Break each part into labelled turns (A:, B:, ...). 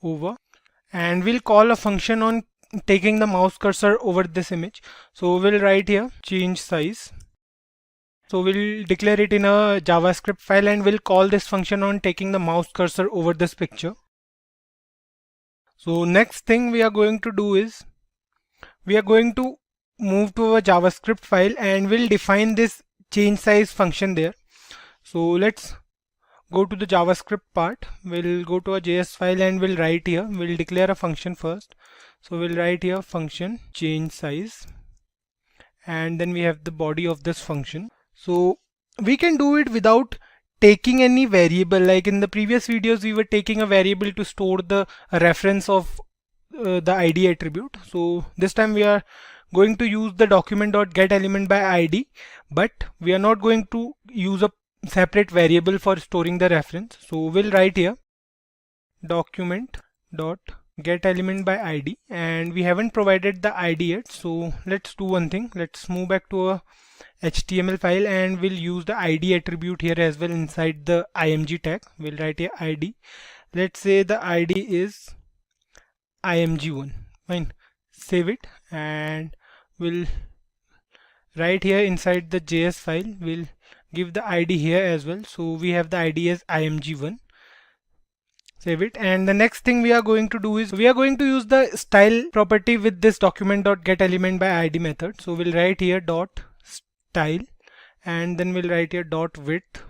A: over, and we'll call a function on taking the mouse cursor over this image. So we'll write here change size. So we'll declare it in a JavaScript file and we'll call this function on taking the mouse cursor over this picture. So next thing we are going to do is we are going to move to a JavaScript file and we'll define this change size function there. So let's go to the JavaScript part. We'll go to a JS file and we'll write here, we'll declare a function first. So we'll write here function change size, and then we have the body of this function. So we can do it without taking any variable. Like in the previous videos we were taking a variable to store the reference of the ID attribute. So this time we are going to use the document.getElementById, but we are not going to use a separate variable for storing the reference. So we'll write here document.getElementById, and we haven't provided the ID yet. So let's do one thing. Let's move back to a HTML file and we'll use the ID attribute here as well inside the img tag. We'll write here ID. Let's say the ID is img1. Fine. Save it, and we'll write here inside the JS file. We'll give the ID here as well. So we have the ID as img1. Save it, and the next thing we are going to do is we are going to use the style property with this document.getElementById method. So we'll write here dot style, and then we'll write here dot width,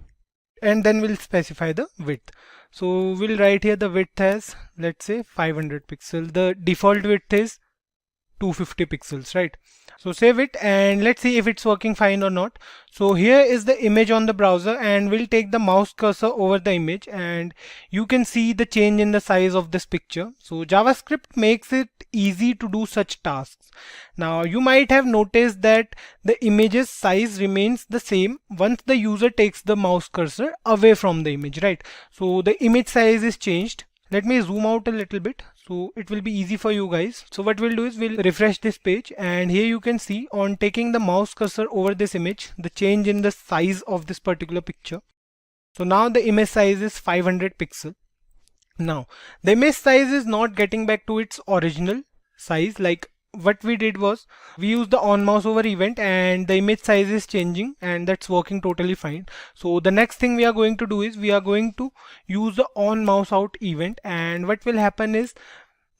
A: and then we'll specify the width. So we'll write here the width as, let's say, 500 pixels. The default width is 250 pixels, right? So save it and let's see if it's working fine or not. So here is the image on the browser, and we'll take the mouse cursor over the image and you can see the change in the size of this picture. So JavaScript makes it easy to do such tasks. Now you might have noticed that the image's size remains the same once the user takes the mouse cursor away from the image, right? So the image size is changed. Let me zoom out a little bit so it will be easy for you guys. So what we'll do is we'll refresh this page, and here you can see on taking the mouse cursor over this image, the change in the size of this particular picture. So now the image size is 500 pixel. Now the image size is not getting back to its original size. Like what we did was we used the on mouse over event and the image size is changing, and that's working totally fine. So the next thing we are going to do is we are going to use the on mouse out event, and what will happen is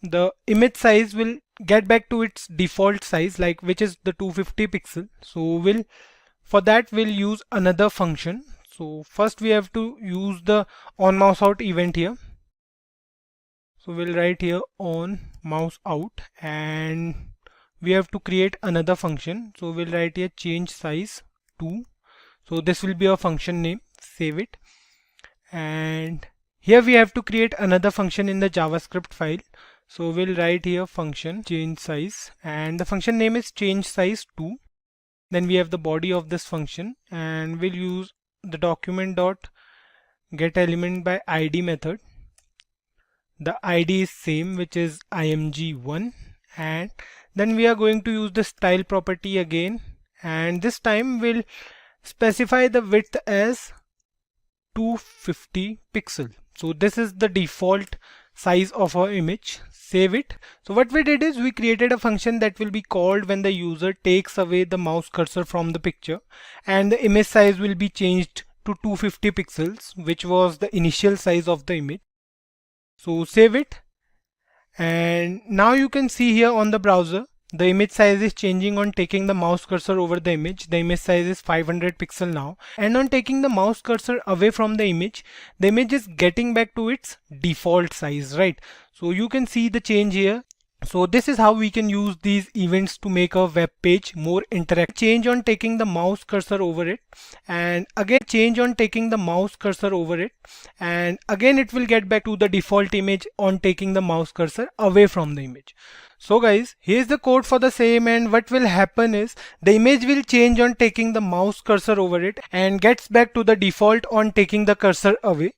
A: the image size will get back to its default size, like which is the 250 pixel. So for that we'll use another function. So first we have to use the on mouse out event here. So we'll write here on mouse out, and we have to create another function. So we'll write here change size 2. So this will be our function name. Save it, and here we have to create another function in the JavaScript file. So we'll write here function change size, and the function name is change size 2. Then we have the body of this function, and we'll use the document.getElementById method. The ID is same, which is img1, and then we are going to use the style property again, and this time we'll specify the width as 250 pixel. So this is the default size of our image. Save it. So what we did is we created a function that will be called when the user takes away the mouse cursor from the picture, and the image size will be changed to 250 pixels, which was the initial size of the image. So save it, and now you can see here on the browser the image size is changing on taking the mouse cursor over the image. The image size is 500 pixel now, and on taking the mouse cursor away from the image is getting back to its default size, right? So you can see the change here. So this is how we can use these events to make a web page more interactive. Change on taking the mouse cursor over it, and again change on taking the mouse cursor over it, and again it will get back to the default image on taking the mouse cursor away from the image. So guys, here's the code for the same, and what will happen is the image will change on taking the mouse cursor over it and gets back to the default on taking the cursor away.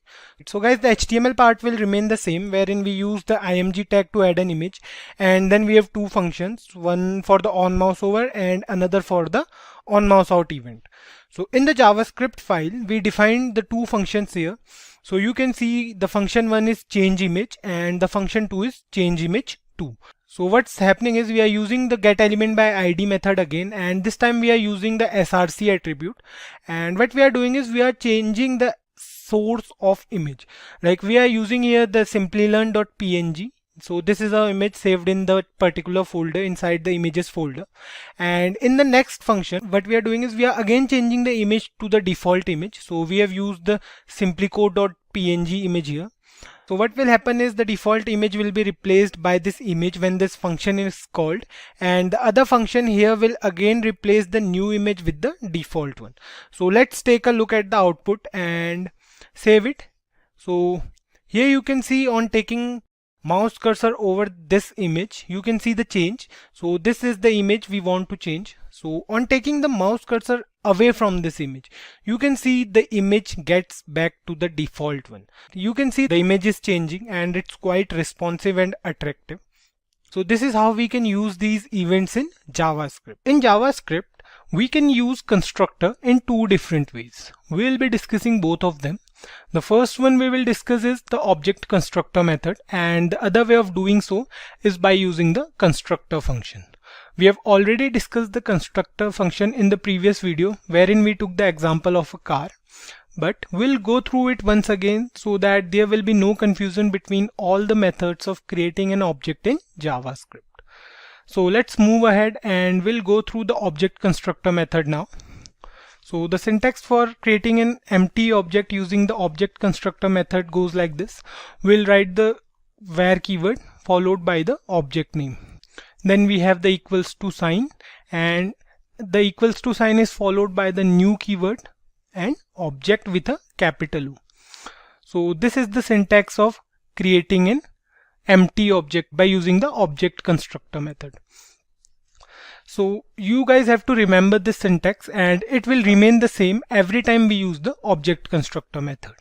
A: So guys, the HTML part will remain the same, wherein we use the img tag to add an image, and then we have two functions, one for the on mouse over and another for the on mouse out event. So in the JavaScript file we defined the two functions here. So you can see the function 1 is change image and the function 2 is change image 2. So what's happening is we are using the getElementById method again, and this time we are using the src attribute, and what we are doing is we are changing the source of image. Like we are using here the Simplilearn.png. So this is our image saved in the particular folder inside the images folder, and in the next function what we are doing is we are again changing the image to the default image. So we have used the SimpliCode.png image here. So what will happen is the default image will be replaced by this image when this function is called, and the other function here will again replace the new image with the default one. So let's take a look at the output and save it. So here you can see on taking mouse cursor over this image, you can see the change. So this is the image we want to change. So on taking the mouse cursor away from this image, you can see the image gets back to the default one. You can see the image is changing and it's quite responsive and attractive. So this is how we can use these events in JavaScript. In JavaScript, we can use constructor in two different ways. We will be discussing both of them. The first one we will discuss is the object constructor method, and the other way of doing so is by using the constructor function. We have already discussed the constructor function in the previous video wherein we took the example of a car, but we'll go through it once again so that there will be no confusion between all the methods of creating an object in JavaScript. So let's move ahead and we'll go through the object constructor method now. So the syntax for creating an empty object using the object constructor method goes like this. We'll write the var keyword followed by the object name. Then we have the equals to sign, and the equals to sign is followed by the new keyword and object with a capital O. So this is the syntax of creating an empty object by using the object constructor method. So you guys have to remember this syntax and it will remain the same every time we use the object constructor method.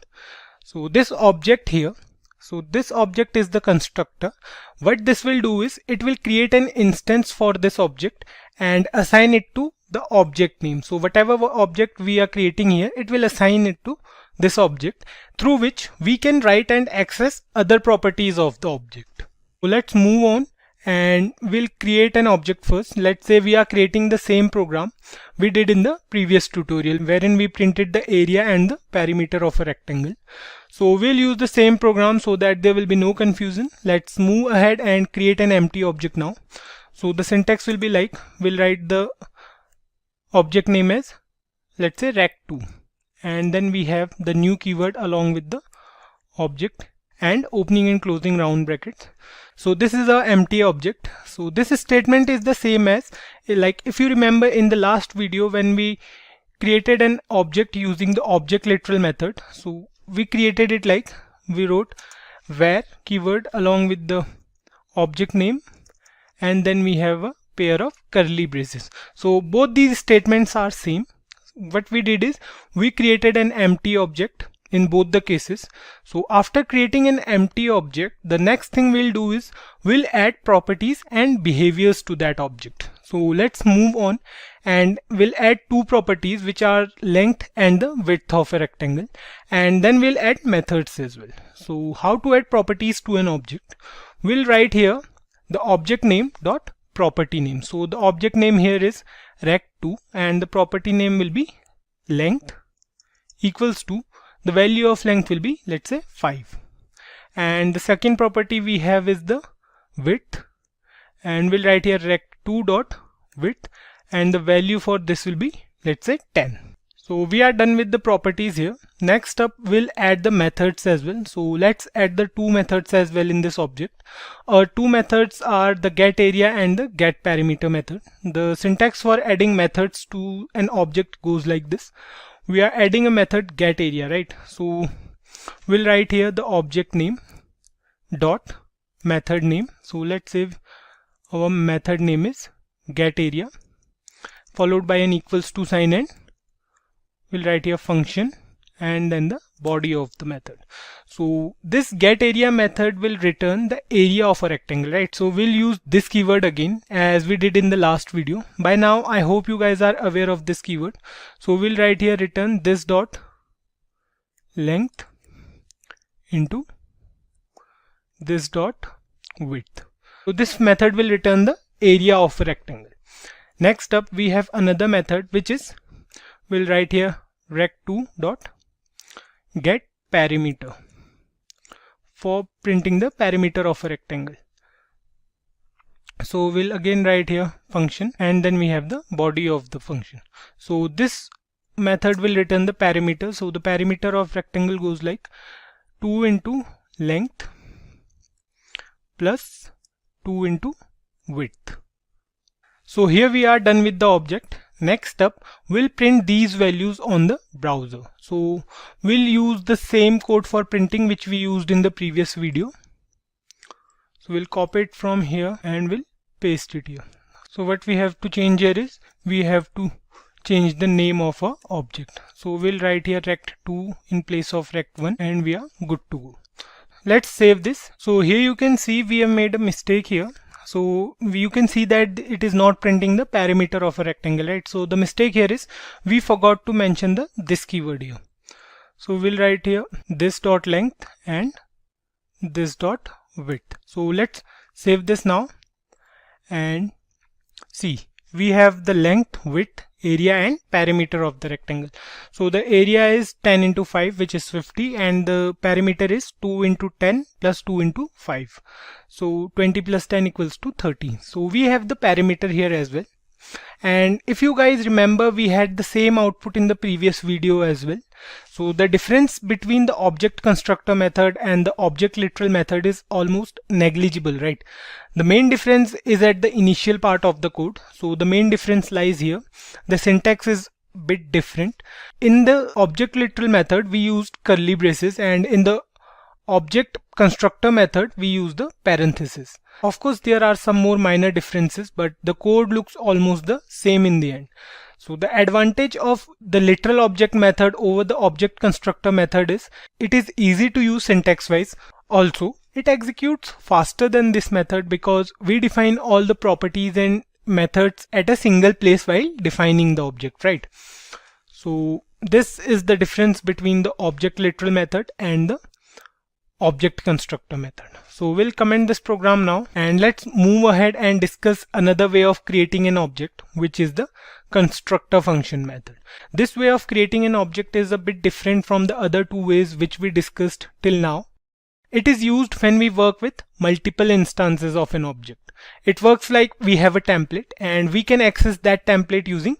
A: So this object here, so this object is the constructor. What this will do is it will create an instance for this object and assign it to the object name. So whatever object we are creating here, it will assign it to this object, through which we can write and access other properties of the object. So let's move on and we'll create an object first. Let's say we are creating the same program we did in the previous tutorial wherein we printed the area and the perimeter of a rectangle. So we'll use the same program so that there will be no confusion. Let's move ahead and create an empty object now. So the syntax will be like, we'll write the object name as, let's say, rect2, and then we have the new keyword along with the object and opening and closing round brackets. So this is our empty object. So this statement is the same as, like if you remember in the last video when we created an object using the object literal method, so we created it like, we wrote var keyword along with the object name, and then we have a pair of curly braces. So both these statements are same. What we did is we created an empty object in both the cases. So after creating an empty object, the next thing we'll do is we'll add properties and behaviors to that object. So let's move on and we'll add two properties which are length and the width of a rectangle, and then we'll add methods as well. So how to add properties to an object? We'll write here the object name dot property name. So the object name here is rect2 and the property name will be length equals to, the value of length will be, let's say, 5. And the second property we have is the width, and we'll write here rect2 dot width, and the value for this will be, let's say, 10. So we are done with the properties here. Next up, we'll add the methods as well. So let's add the two methods as well in this object. Our two methods are the getArea and the getPerimeter method. The syntax for adding methods to an object goes like this. We are adding a method getArea, right? So we'll write here the object name dot method name. So let's say our method name is getArea followed by an equals to sign, and we'll write here function and then the body of the method. So this getArea method will return the area of a rectangle, right? So we'll use this keyword again as we did in the last video. By now I hope you guys are aware of this keyword. So we'll write here return this dot length into this dot width. So this method will return the area of a rectangle. Next up we have another method which is, we'll write here rect2 dot get perimeter for printing the perimeter of a rectangle. So we'll again write here function, and then we have the body of the function. So this method will return the perimeter. So the perimeter of rectangle goes like 2 into length plus 2 into width. So here we are done with the object. Next up, we'll print these values on the browser. So we'll use the same code for printing which we used in the previous video. So we'll copy it from here and we'll paste it here. So what we have to change here is, we have to change the name of our object. So we'll write here rect2 in place of rect1 and we are good to go. Let's save this. So here you can see we have made a mistake here. So you can see that it is not printing the perimeter of a rectangle, right? So the mistake here is we forgot to mention this keyword here. So we'll write here this dot length and this dot width. So let's save this now and see, we have the length, width, area and perimeter of the rectangle. So the area is 10 into 5 which is 50, and the perimeter is 2 into 10 plus 2 into 5. So 20 plus 10 equals to 30. So we have the perimeter here as well. And if you guys remember, we had the same output in the previous video as well. So the difference between the object constructor method and the object literal method is almost negligible, right? The main difference is at the initial part of the code. So the main difference lies here. The syntax is bit different. In the object literal method we used curly braces, and in the object constructor method we use the parenthesis. Of course there are some more minor differences, but the code looks almost the same in the end. So the advantage of the literal object method over the object constructor method is it is easy to use syntax wise. Also it executes faster than this method because we define all the properties and methods at a single place while defining the object, right? So this is the difference between the object literal method and the object constructor method. So we'll comment this program now and let's move ahead and discuss another way of creating an object, which is the constructor function method. This way of creating an object is a bit different from the other two ways which we discussed till now. It is used when we work with multiple instances of an object. It works like we have a template and we can access that template using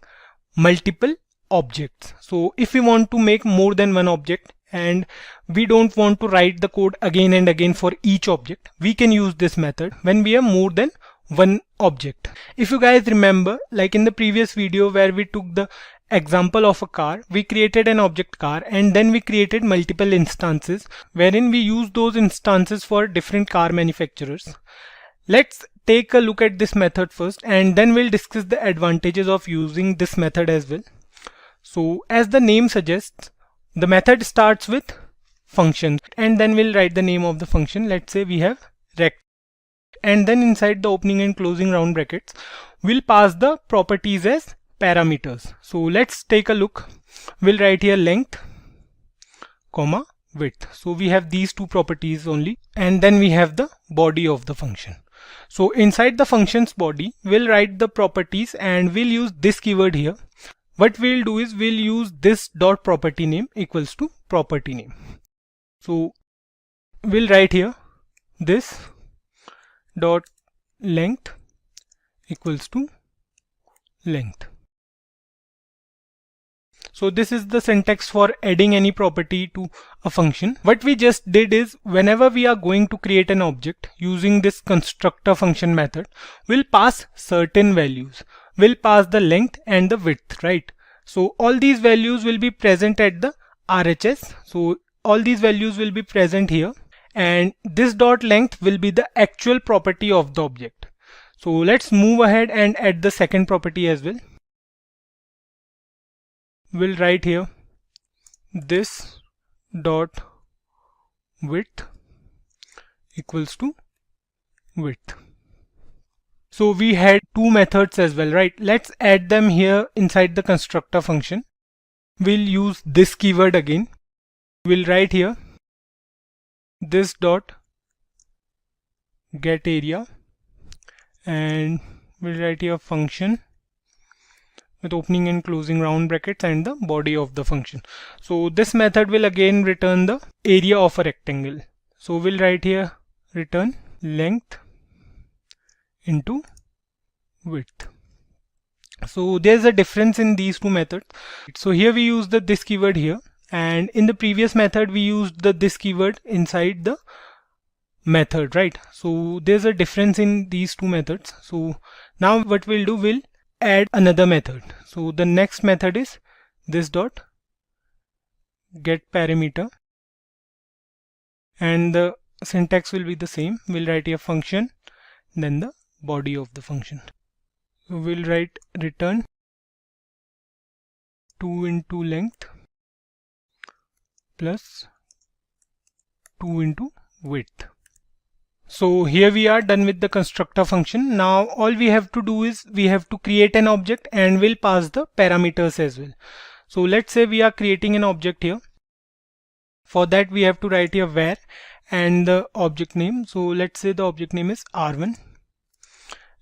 A: multiple objects. So if we want to make more than one object and we don't want to write the code again and again for each object, we can use this method when we have more than one object. If you guys remember, like in the previous video where we took the example of a car, we created an object car and then we created multiple instances wherein we use those instances for different car manufacturers. Let's take a look at this method first and then we'll discuss the advantages of using this method as well. So as the name suggests, the method starts with function and then we'll write the name of the function. Let's say we have rect, and then inside the opening and closing round brackets we'll pass the properties as parameters. So let's take a look. We'll write here length, comma, width. So we have these two properties only, and then we have the body of the function. So inside the function's body we'll write the properties and we'll use this keyword here. What we'll do is we'll use this dot property name equals to property name. So we'll write here this dot length equals to length. So this is the syntax for adding any property to a function. What we just did is whenever we are going to create an object using this constructor function method, we'll pass certain values. We'll pass the length and the width, right? So all these values will be present at the RHS. So all these values will be present here, and this dot length will be the actual property of the object. So let's move ahead and add the second property as well. We'll write here this dot width equals to width. So we had two methods as well, right? Let's add them here inside the constructor function. We'll use this keyword again. We'll write here this dot get area, and we'll write here function with opening and closing round brackets and the body of the function. So this method will again return the area of a rectangle. So we'll write here return length into width. So there's a difference in these two methods. So here we use the this keyword here, and in the previous method we used the this keyword inside the method, right? So there's a difference in these two methods. So now what we'll do, we'll add another method. So the next method is this dot get parameter, and the syntax will be the same. We'll write here function, then the body of the function. So we'll write return 2 into length plus 2 into width. So here we are done with the constructor function. Now all we have to do is we have to create an object and we'll pass the parameters as well. So let's say we are creating an object here. For that we have to write here var and the object name. So let's say the object name is r1,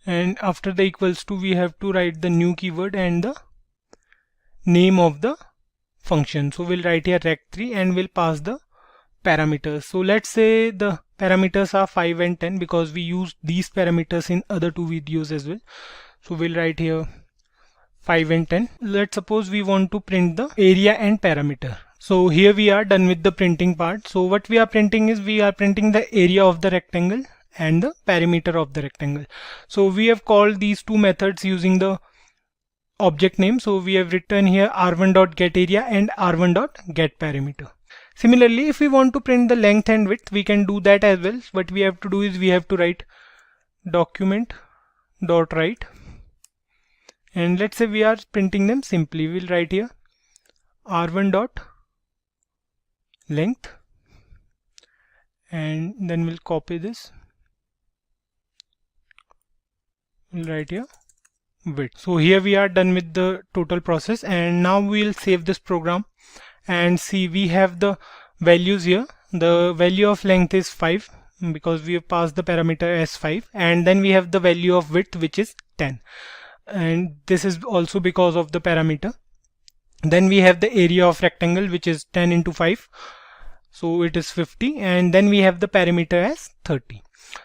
A: and after the equals to we have to write the new keyword and the name of the function. So we'll write here rect3 and we'll pass the parameters. So let's say the parameters are 5 and 10 because we used these parameters in other two videos as well. So we'll write here 5 and 10. Let's suppose we want to print the area and parameter. So here we are done with the printing part. So what we are printing is we are printing the area of the rectangle and the perimeter of the rectangle. So we have called these two methods using the object name. So we have written here r1.getArea and r1.getParameter. Similarly, if we want to print the length and width, we can do that as well. What we have to do is we have to write document.write, and let's say we are printing them simply. We'll write here r1.length, and then we'll copy this. We'll write here width. So here we are done with the total process, and now we'll save this program and see we have the values here. The value of length is 5 because we have passed the parameter as 5, and then we have the value of width which is 10, and this is also because of the parameter. Then we have the area of rectangle which is 10 into 5, so it is 50, and then we have the parameter as 30.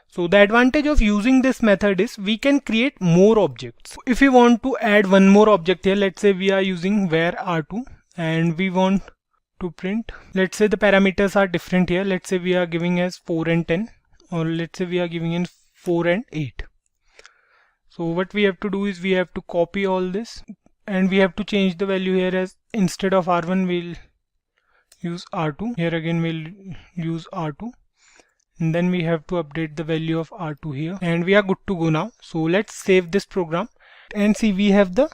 A: So the advantage of using this method is we can create more objects. If we want to add one more object here, let's say we are using var r2 and we want to print, let's say the parameters are different here. Let's say we are giving as 4 and 10, or let's say we are giving in 4 and 8. So what we have to do is we have to copy all this and we have to change the value here, as instead of r1 we'll use r2. Here again we'll use r2, and then we have to update the value of r2 here, and we are good to go now. So let's save this program and see we have the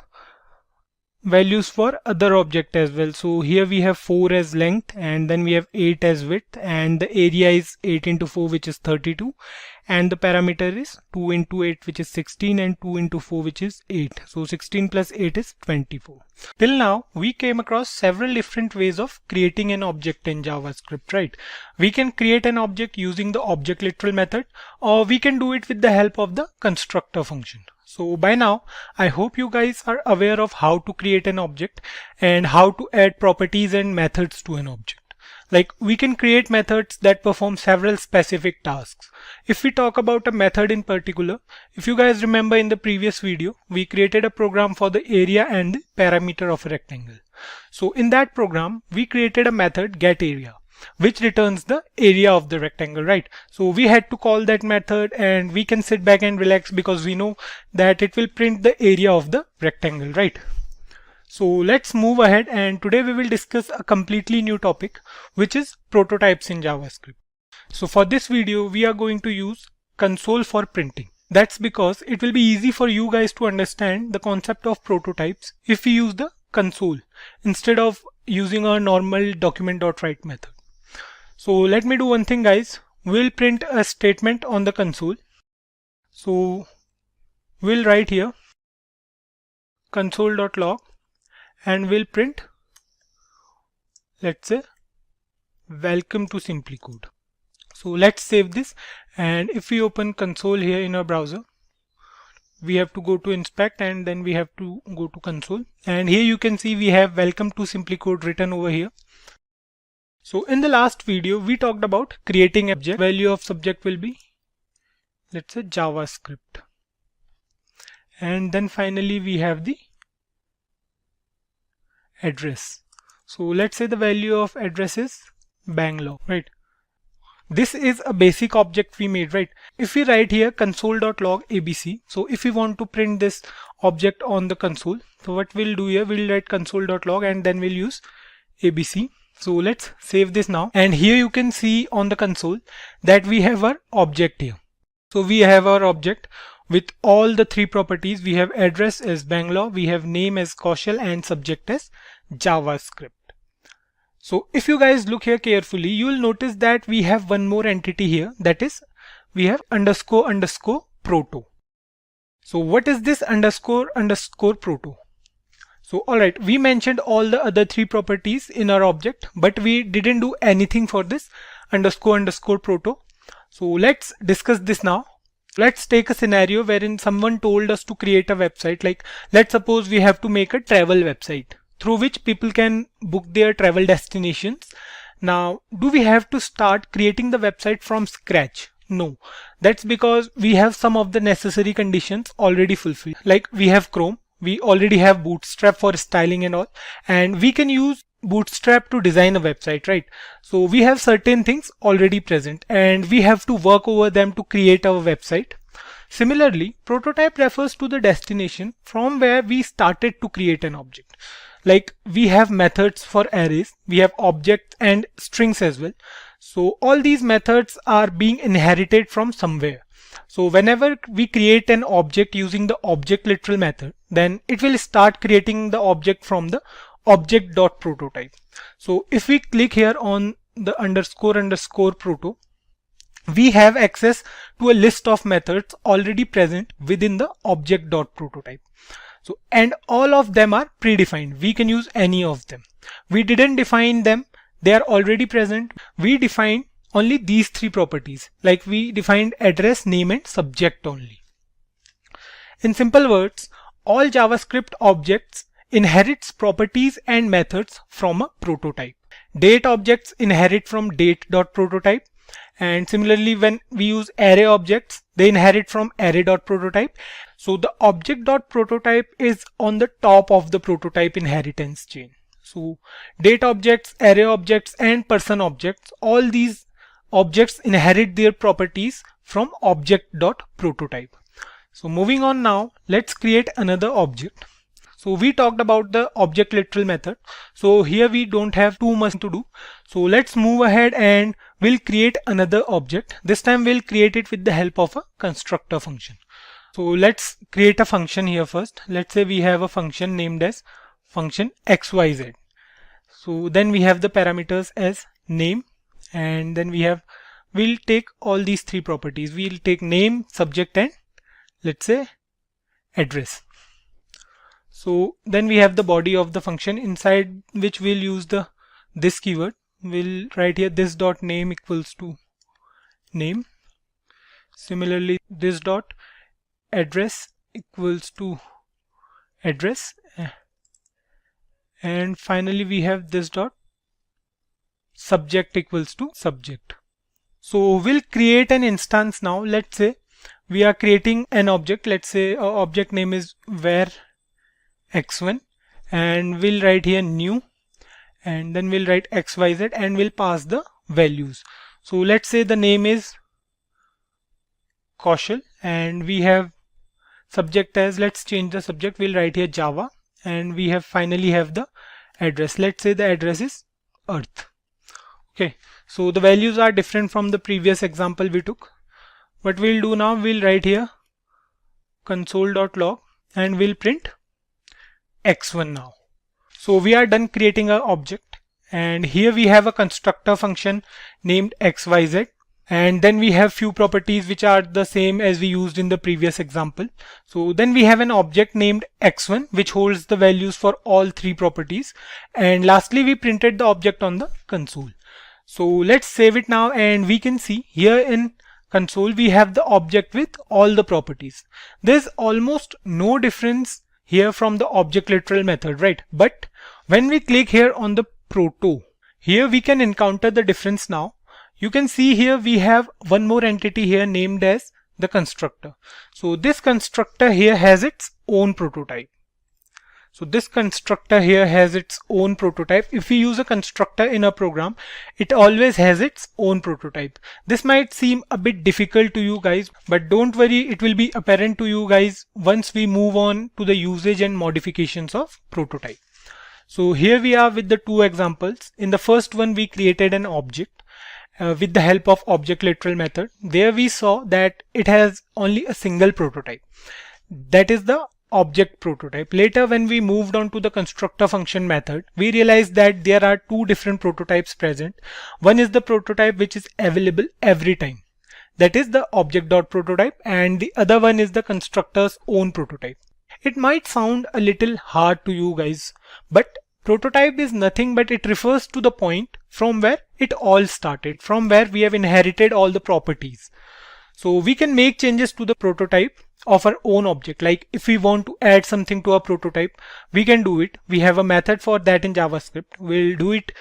A: values for other object as well. So here we have 4 as length, and then we have 8 as width, and the area is 8 into 4 which is 32, and the parameter is 2 into 8 which is 16, and 2 into 4 which is 8. So 16 plus 8 is 24. Till now we came across several different ways of creating an object in JavaScript, right? We can create an object using the object literal method, or we can do it with the help of the constructor function. So by now, I hope you guys are aware of how to create an object and how to add properties and methods to an object. Like, we can create methods that perform several specific tasks. If we talk about a method in particular, if you guys remember in the previous video, we created a program for the area and the parameter of a rectangle. So in that program, we created a method getArea, which returns the area of the rectangle, right? So we had to call that method, and we can sit back and relax because we know that it will print the area of the rectangle, right? So let's move ahead, and today we will discuss a completely new topic, which is prototypes in JavaScript. So for this video, we are going to use console for printing. That's because it will be easy for you guys to understand the concept of prototypes if we use the console instead of using a normal document.write method. So let me do one thing, guys. We'll print a statement on the console. So we'll write here console.log, and we'll print, let's say, welcome to SimpliCode. So let's save this, and if we open console here in our browser, we have to go to inspect and then we have to go to console, and here you can see we have welcome to SimpliCode written over here. So in the last video we talked about creating object. Value of subject will be, let's say, JavaScript, and then finally we have the address. So let's say the value of address is Bangalore, right? This is a basic object we made, right? If we write here console.log abc, so if we want to print this object on the console, so what we'll do here, we'll write console.log and then we'll use abc. So let's save this now, and here you can see on the console that we have our object here. So we have our object with all the three properties. We have address as Bangalore, we have name as Kaushal, and subject as JavaScript. So if you guys look here carefully, you will notice that we have one more entity here, that is we have __ proto. So what is this __ proto? So alright, we mentioned all the other three properties in our object, but we didn't do anything for this __ proto. So let's discuss this now. Let's take a scenario wherein someone told us to create a website. Like, let's suppose we have to make a travel website through which people can book their travel destinations. Now, do we have to start creating the website from scratch? No, that's because we have some of the necessary conditions already fulfilled. Like, we have Chrome, we already have Bootstrap for styling and all, and we can use Bootstrap to design a website, right? So we have certain things already present and we have to work over them to create our website. Similarly, prototype refers to the destination from where we started to create an object. Like, we have methods for arrays, we have objects and strings as well. So all these methods are being inherited from somewhere. So whenever we create an object using the object literal method, then it will start creating the object from the object.prototype. So if we click here on the __ proto, we have access to a list of methods already present within the object.prototype. So, and all of them are predefined. We can use any of them. We didn't define them. They are already present. We defined only these three properties. Like, we defined address, name, and subject only. In simple words, all JavaScript objects inherits properties and methods from a prototype. Date objects inherit from date.prototype. And similarly, when we use array objects, they inherit from array.prototype. So the object.prototype is on the top of the prototype inheritance chain. So date objects, array objects, and person objects, all these objects inherit their properties from object.prototype. So moving on now, let's create another object. So we talked about the object literal method. So here we don't have too much to do. So let's move ahead and we'll create another object. This time we'll create it with the help of a constructor function. So let's create a function here first. Let's say we have a function named as function xyz. So then we have the parameters as name, and then we'll take all these three properties. We'll take name, subject, and let's say address. So then we have the body of the function inside which we'll use this keyword. We'll write here this.name equals to name. Similarly, this.address equals to address. And finally we have this.subject equals to subject. So we'll create an instance now. Let's say we are creating an object. Let's say our object name is where x1, and we'll write here new, and then we'll write xyz, and we'll pass the values. So let's say the name is Kaushal, and we have subject as, let's change the subject, we'll write here Java, and we have finally have the address. Let's say the address is Earth. Okay, so the values are different from the previous example we took. What we'll do now, we'll write here console.log and we'll print x1 now. So we are done creating our object, and here we have a constructor function named xyz, and then we have few properties which are the same as we used in the previous example. So then we have an object named x1 which holds the values for all three properties, and lastly we printed the object on the console. So let's save it now, and we can see here in console we have the object with all the properties. There's almost no difference here from the object literal method, right? But when we click here on the proto, here we can encounter the difference now. You can see here we have one more entity here named as the constructor. So this constructor here has its own prototype. So this constructor here has its own prototype. If we use a constructor in a program, it always has its own prototype. This might seem a bit difficult to you guys, but don't worry, it will be apparent to you guys once we move on to the usage and modifications of prototype. So here we are with the two examples. In the first one, we created an object with the help of object literal method. There we saw that it has only a single prototype. That is the object prototype. Later, when we moved on to the constructor function method, we realized that there are two different prototypes present. One is the prototype which is available every time. That is the object.prototype, and the other one is the constructor's own prototype. It might sound a little hard to you guys, but prototype is nothing but it refers to the point from where it all started, from where we have inherited all the properties. So we can make changes to the prototype of our own object. Like if we want to add something to our prototype, we can do it. We have a method for that in JavaScript. We'll do it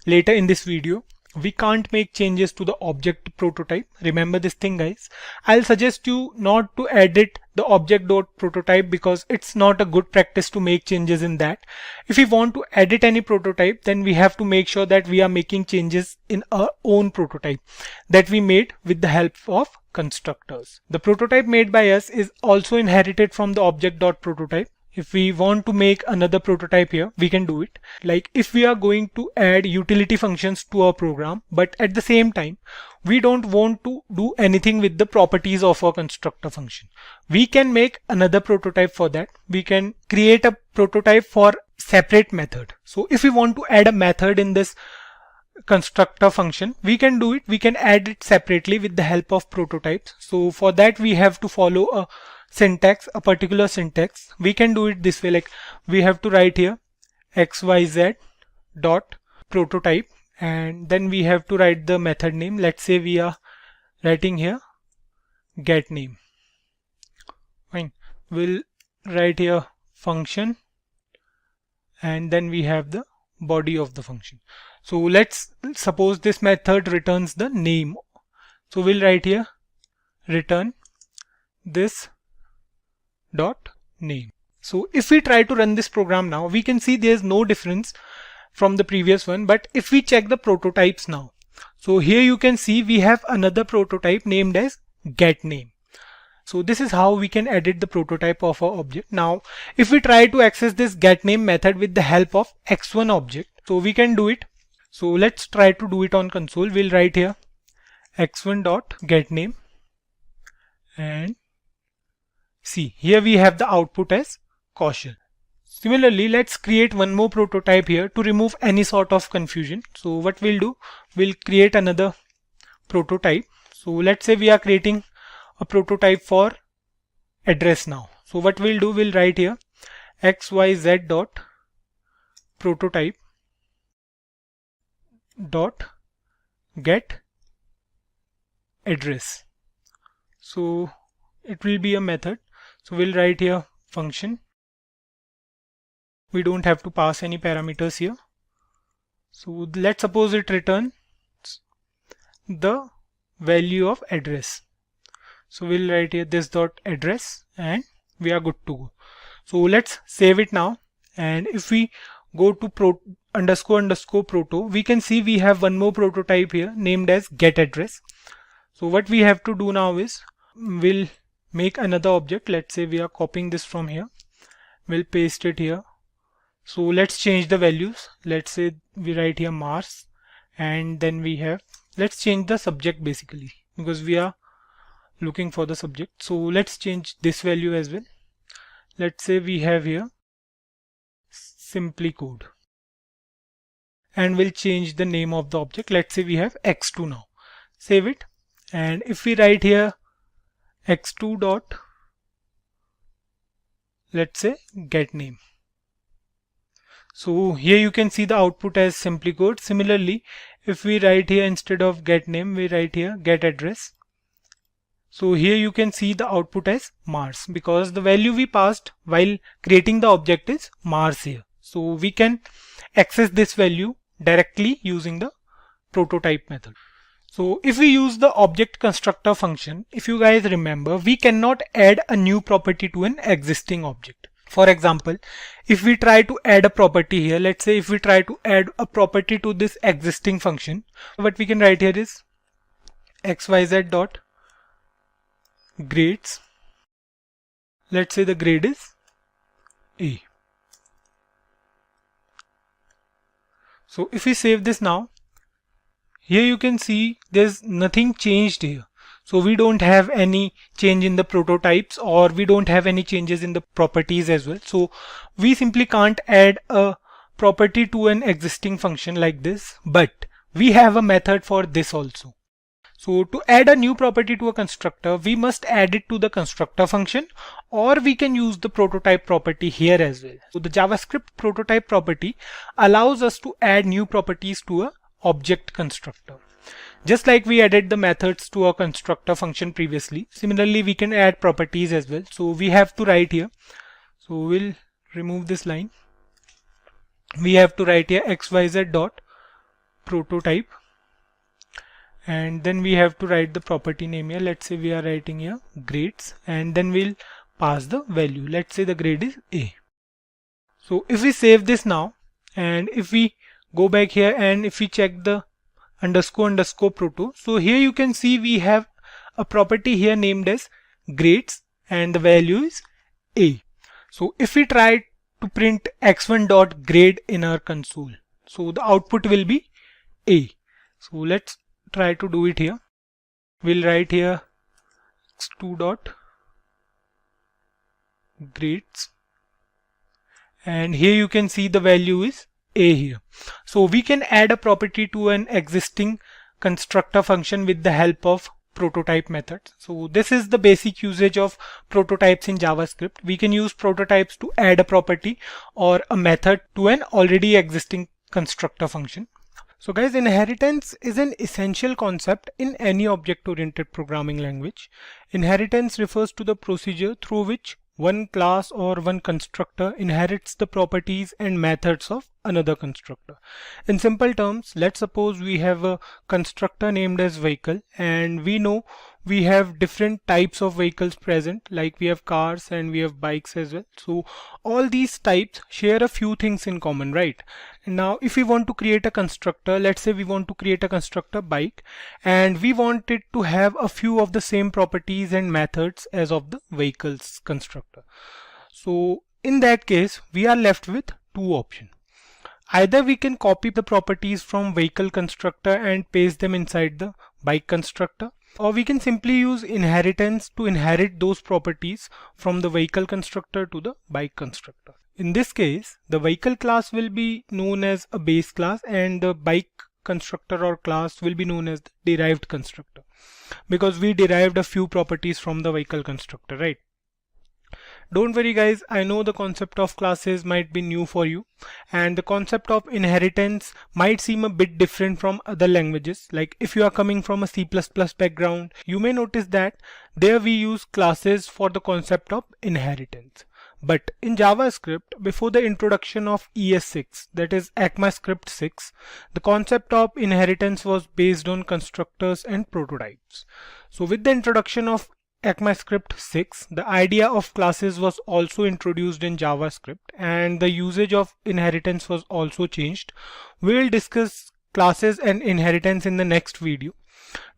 A: later in this video. We can't make changes to the object prototype. Remember this thing, guys. I'll suggest you not to edit the object.prototype because it's not a good practice to make changes in that. If we want to edit any prototype, then we have to make sure that we are making changes in our own prototype that we made with the help of constructors. The prototype made by us is also inherited from the object.prototype. If we want to make another prototype here, we can do it. Like if we are going to add utility functions to our program, but at the same time, we don't want to do anything with the properties of our constructor function, we can make another prototype for that. We can create a prototype for separate method. So if we want to add a method in this constructor function, we can do it. We can add it separately with the help of prototypes. So for that, we have to follow a syntax, a particular syntax. We can do it this way, like we have to write here xyz dot prototype, and then we have to write the method name. Let's say we are writing here get name. Fine. We'll write here function, and then we have the body of the function. So let's suppose this method returns the name. So we'll write here return this dot name. So if we try to run this program now, we can see there's no difference from the previous one. But if we check the prototypes now, so here you can see we have another prototype named as get name. So this is how we can edit the prototype of our object. Now if we try to access this get name method with the help of x1 object, so we can do it. So let's try to do it on console. We'll write here x1 dot get name, and see here we have the output as caution. Similarly, let's create one more prototype here to remove any sort of confusion. So what we'll do, we'll create another prototype. So let's say we are creating a prototype for address now. So what we'll do, we'll write here xyz dot prototype dot get address. So it will be a method. So we'll write here function. We don't have to pass any parameters here. So let's suppose it returns the value of address. So we'll write here this dot address, and we are good to go. So let's save it now. And if we go to underscore proto, we can see we have one more prototype here named as get address. So what we have to do now is we'll make another object. Let's say we are copying this from here. We'll paste it here. So let's change the values. Let's say we write here Mars, and then we have, let's change the subject basically because we are looking for the subject. So let's change this value as well. Let's say we have here SimpliCode, and we'll change the name of the object. Let's say we have x2 now. Save it, and if we write here x2 dot, let's say get name. So here you can see the output as SimpliCode. Similarly, if we write here instead of get name, we write here get address. So here you can see the output as Mars because the value we passed while creating the object is Mars here. So we can access this value directly using the prototype method. So if we use the object constructor function, if you guys remember, we cannot add a new property to an existing object. For example, if we try to add a property here, let's say if we try to add a property to this existing function, what we can write here is xyz dot grades. Let's say the grade is A. So if we save this now, here you can see there's nothing changed here. So we don't have any change in the prototypes, or we don't have any changes in the properties as well. So we simply can't add a property to an existing function like this, but we have a method for this also. So to add a new property to a constructor, we must add it to the constructor function, or we can use the prototype property here as well. So the JavaScript prototype property allows us to add new properties to a object constructor. Just like we added the methods to our constructor function previously, similarly we can add properties as well. So we have to write here, so we'll remove this line. We have to write here xyz dot prototype, and then we have to write the property name here. Let's say we are writing here grades, and then we'll pass the value. Let's say the grade is A. So if we save this now, and if we go back here and if we check the __ proto, so here you can see we have a property here named as grades and the value is A. So if we try to print x1 dot grade in our console, so the output will be A. So let's try to do it here. We'll write here x2 dot grades, and here you can see the value is A here. So we can add a property to an existing constructor function with the help of prototype methods. So this is the basic usage of prototypes in JavaScript. We can use prototypes to add a property or a method to an already existing constructor function. So guys, inheritance is an essential concept in any object-oriented programming language. Inheritance refers to the procedure through which one class or one constructor inherits the properties and methods of another constructor. In simple terms, let's suppose we have a constructor named as vehicle, and we know we have different types of vehicles present, like we have cars and we have bikes as well. So all these types share a few things in common, right? Now if we want to create a constructor, let's say we want to create a constructor bike, and we want it to have a few of the same properties and methods as of the vehicles constructor. So in that case, we are left with two options. Either we can copy the properties from vehicle constructor and paste them inside the bike constructor, or we can simply use inheritance to inherit those properties from the vehicle constructor to the bike constructor. In this case, the vehicle class will be known as a base class, and the bike constructor or class will be known as the derived constructor, because we derived a few properties from the vehicle constructor, right? Don't worry guys, I know the concept of classes might be new for you, and the concept of inheritance might seem a bit different from other languages. Like if you are coming from a C++ background, you may notice that there we use classes for the concept of inheritance. But in JavaScript, before the introduction of ES6, that is ECMAScript 6, the concept of inheritance was based on constructors and prototypes. So with the introduction of ECMAScript 6, the idea of classes was also introduced in JavaScript, and the usage of inheritance was also changed. We will discuss classes and inheritance in the next video.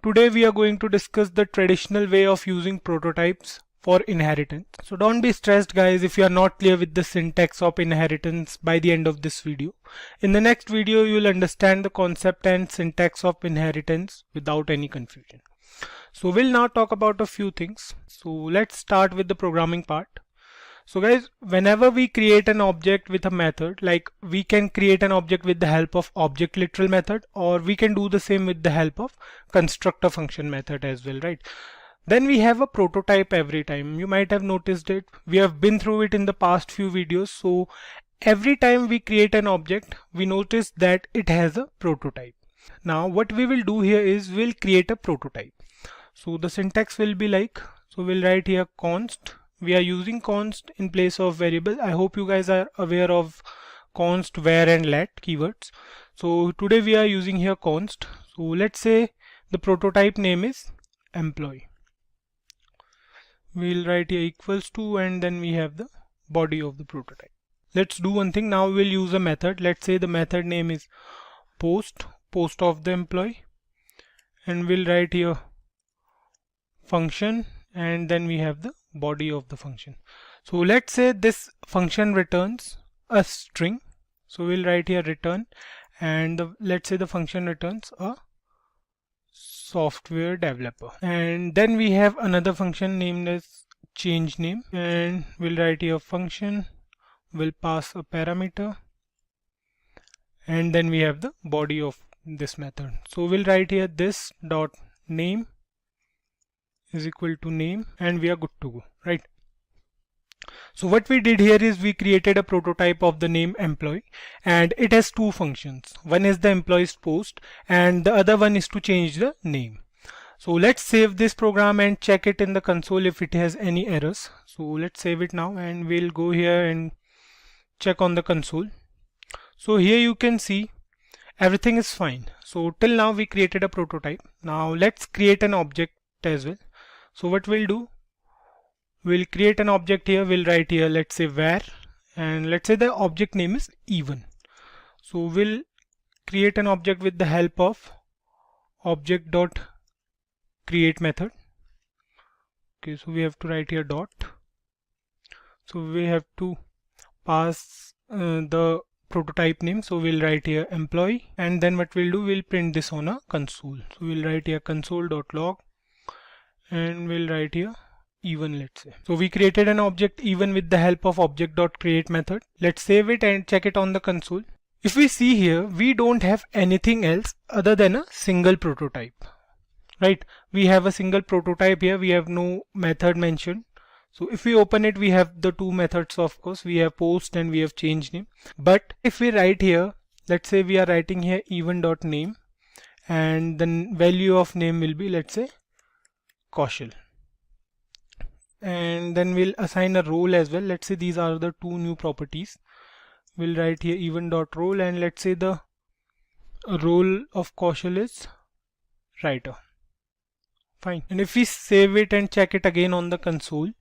A: Today we are going to discuss the traditional way of using prototypes for inheritance. So don't be stressed guys if you are not clear with the syntax of inheritance by the end of this video. In the next video you will understand the concept and syntax of inheritance without any confusion. So we'll now talk about a few things. So let's start with the programming part. So guys, whenever we create an object with a method, like we can create an object with the help of object literal method, or we can do the same with the help of constructor function method as well, right? Then we have a prototype every time. You might have noticed it. We have been through it in the past few videos. So every time we create an object, we notice that it has a prototype. Now what we will do here is we'll create a prototype. So the syntax will be like, so we'll write here const. We are using const in place of variable. I hope you guys are aware of const, var and let keywords. So today we are using here const. So let's say the prototype name is employee. We'll write here equals to, and then we have the body of the prototype. Let's do one thing. Now we'll use a method. Let's say the method name is post of the employee, and we'll write here function, and then we have the body of the function. So let's say this function returns a string. So we'll write here return, and let's say the function returns a software developer. And then we have another function named as change name, and we'll write here function, will pass a parameter, and then we have the body of this method. So we'll write here this dot name is equal to name, and we are good to go, right? So what we did here is we created a prototype of the name employee, and it has two functions. One is the employee's post, and the other one is to change the name. So let's save this program and check it in the console if it has any errors. So let's save it now, and we'll go here and check on the console. So here you can see everything is fine. So till now we created a prototype. Now let's create an object as well. So what we'll do, we'll create an object here. We'll write here, let's say var, and let's say the object name is even. So we'll create an object with the help of object.create method. Okay, so we have to write here dot. So we have to pass the prototype name. So we'll write here employee, and then what we'll do, we'll print this on a console. So we'll write here console.log, and we'll write here even, let's say. So we created an object even with the help of object.create method. Let's save it and check it on the console. If we see here, we don't have anything else other than a single prototype, right? We have a single prototype here. We have no method mentioned. So if we open it, we have the two methods, of course. We have post and we have change name. But if we write here, let's say we are writing here even.name, and the value of name will be, let's say, Kaushal. And then we'll assign a role as well. Let's say these are the two new properties. We'll write here even.role, and let's say the role of Kaushal is writer. Fine. And if we save it and check it again on the console,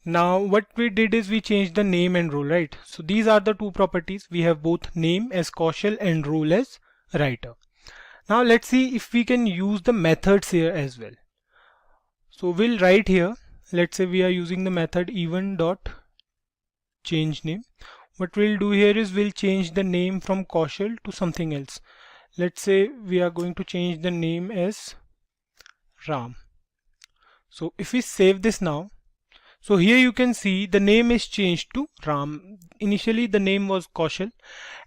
A: now what we did is we changed the name and role, right? So these are the two properties. We have both name as Kaushal and role as writer. Now let's see if we can use the methods here as well. So we'll write here, let's say we are using the method even.changeName. What we'll do here is we'll change the name from Kaushal to something else. Let's say we are going to change the name as Ram. So if we save this now, so here you can see the name is changed to Ram. Initially the name was Kaushal,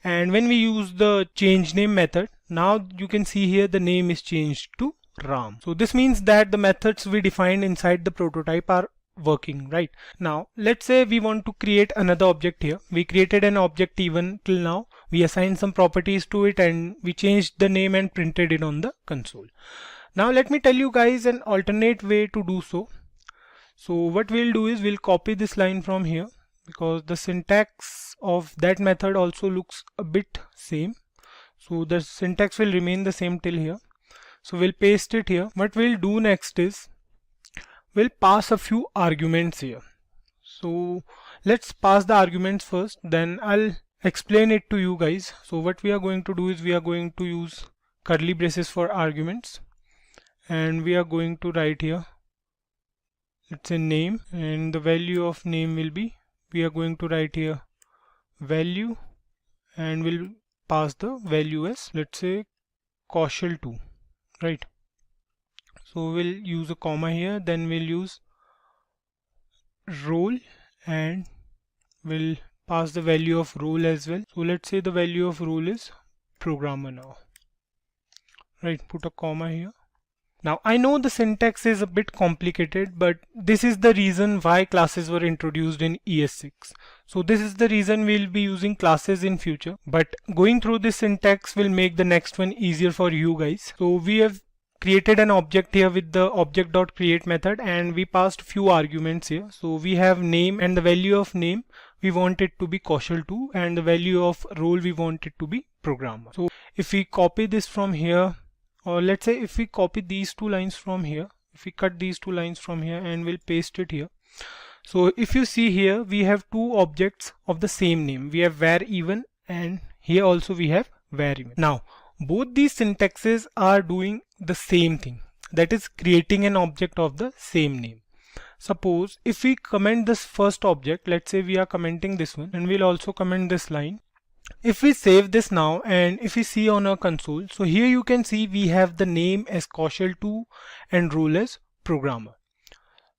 A: and when we use the change name method, now you can see here the name is changed to Ram. So this means that the methods we defined inside the prototype are working, right? Now let's say we want to create another object here. We created an object even till now. We assigned some properties to it, and we changed the name and printed it on the console. Now let me tell you guys an alternate way to do so. So what we'll do is we'll copy this line from here, because the syntax of that method also looks a bit same. So the syntax will remain the same till here. So we'll paste it here. What we'll do next is we'll pass a few arguments here. So let's pass the arguments first, then I'll explain it to you guys. So what we are going to do is we are going to use curly braces for arguments, and we are going to write here, let's say name, and the value of name will be, we are going to write here value, and we'll pass the value as, let's say, Kaushal 2, right? So we'll use a comma here, then we'll use role, and we'll pass the value of role as well. So let's say the value of role is programmer now, right? Put a comma here, Now I know the syntax is a bit complicated, but this is the reason why classes were introduced in ES6. So this is the reason we'll be using classes in future, but going through this syntax will make the next one easier for you guys. So we have created an object here with the object.create method, and we passed few arguments here. So we have name, and the value of name we want it to be Kaushal2, and the value of role we want it to be programmer. So if we copy this from here, or let's say if we copy these two lines from here, if we cut these two lines from here and we'll paste it here. So if you see here, we have two objects of the same name. We have var even, and here also we have var even. Now both these syntaxes are doing the same thing, that is creating an object of the same name. Suppose if we comment this first object, let's say we are commenting this one, and we'll also comment this line. If we save this now and if we see on our console, so here you can see we have the name as Kaushal2 and role as programmer.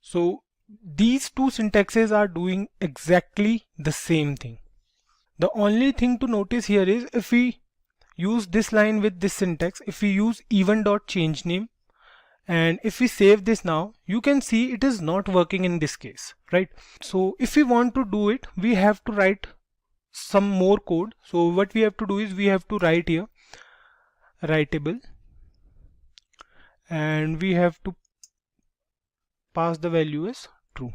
A: So these two syntaxes are doing exactly the same thing. The only thing to notice here is if we use this line with this syntax, if we use even.changeName, and if we save this now, you can see it is not working in this case, right? So if we want to do it, we have to write some more code. So what we have to do is we have to write here writable, and we have to pass the value as true.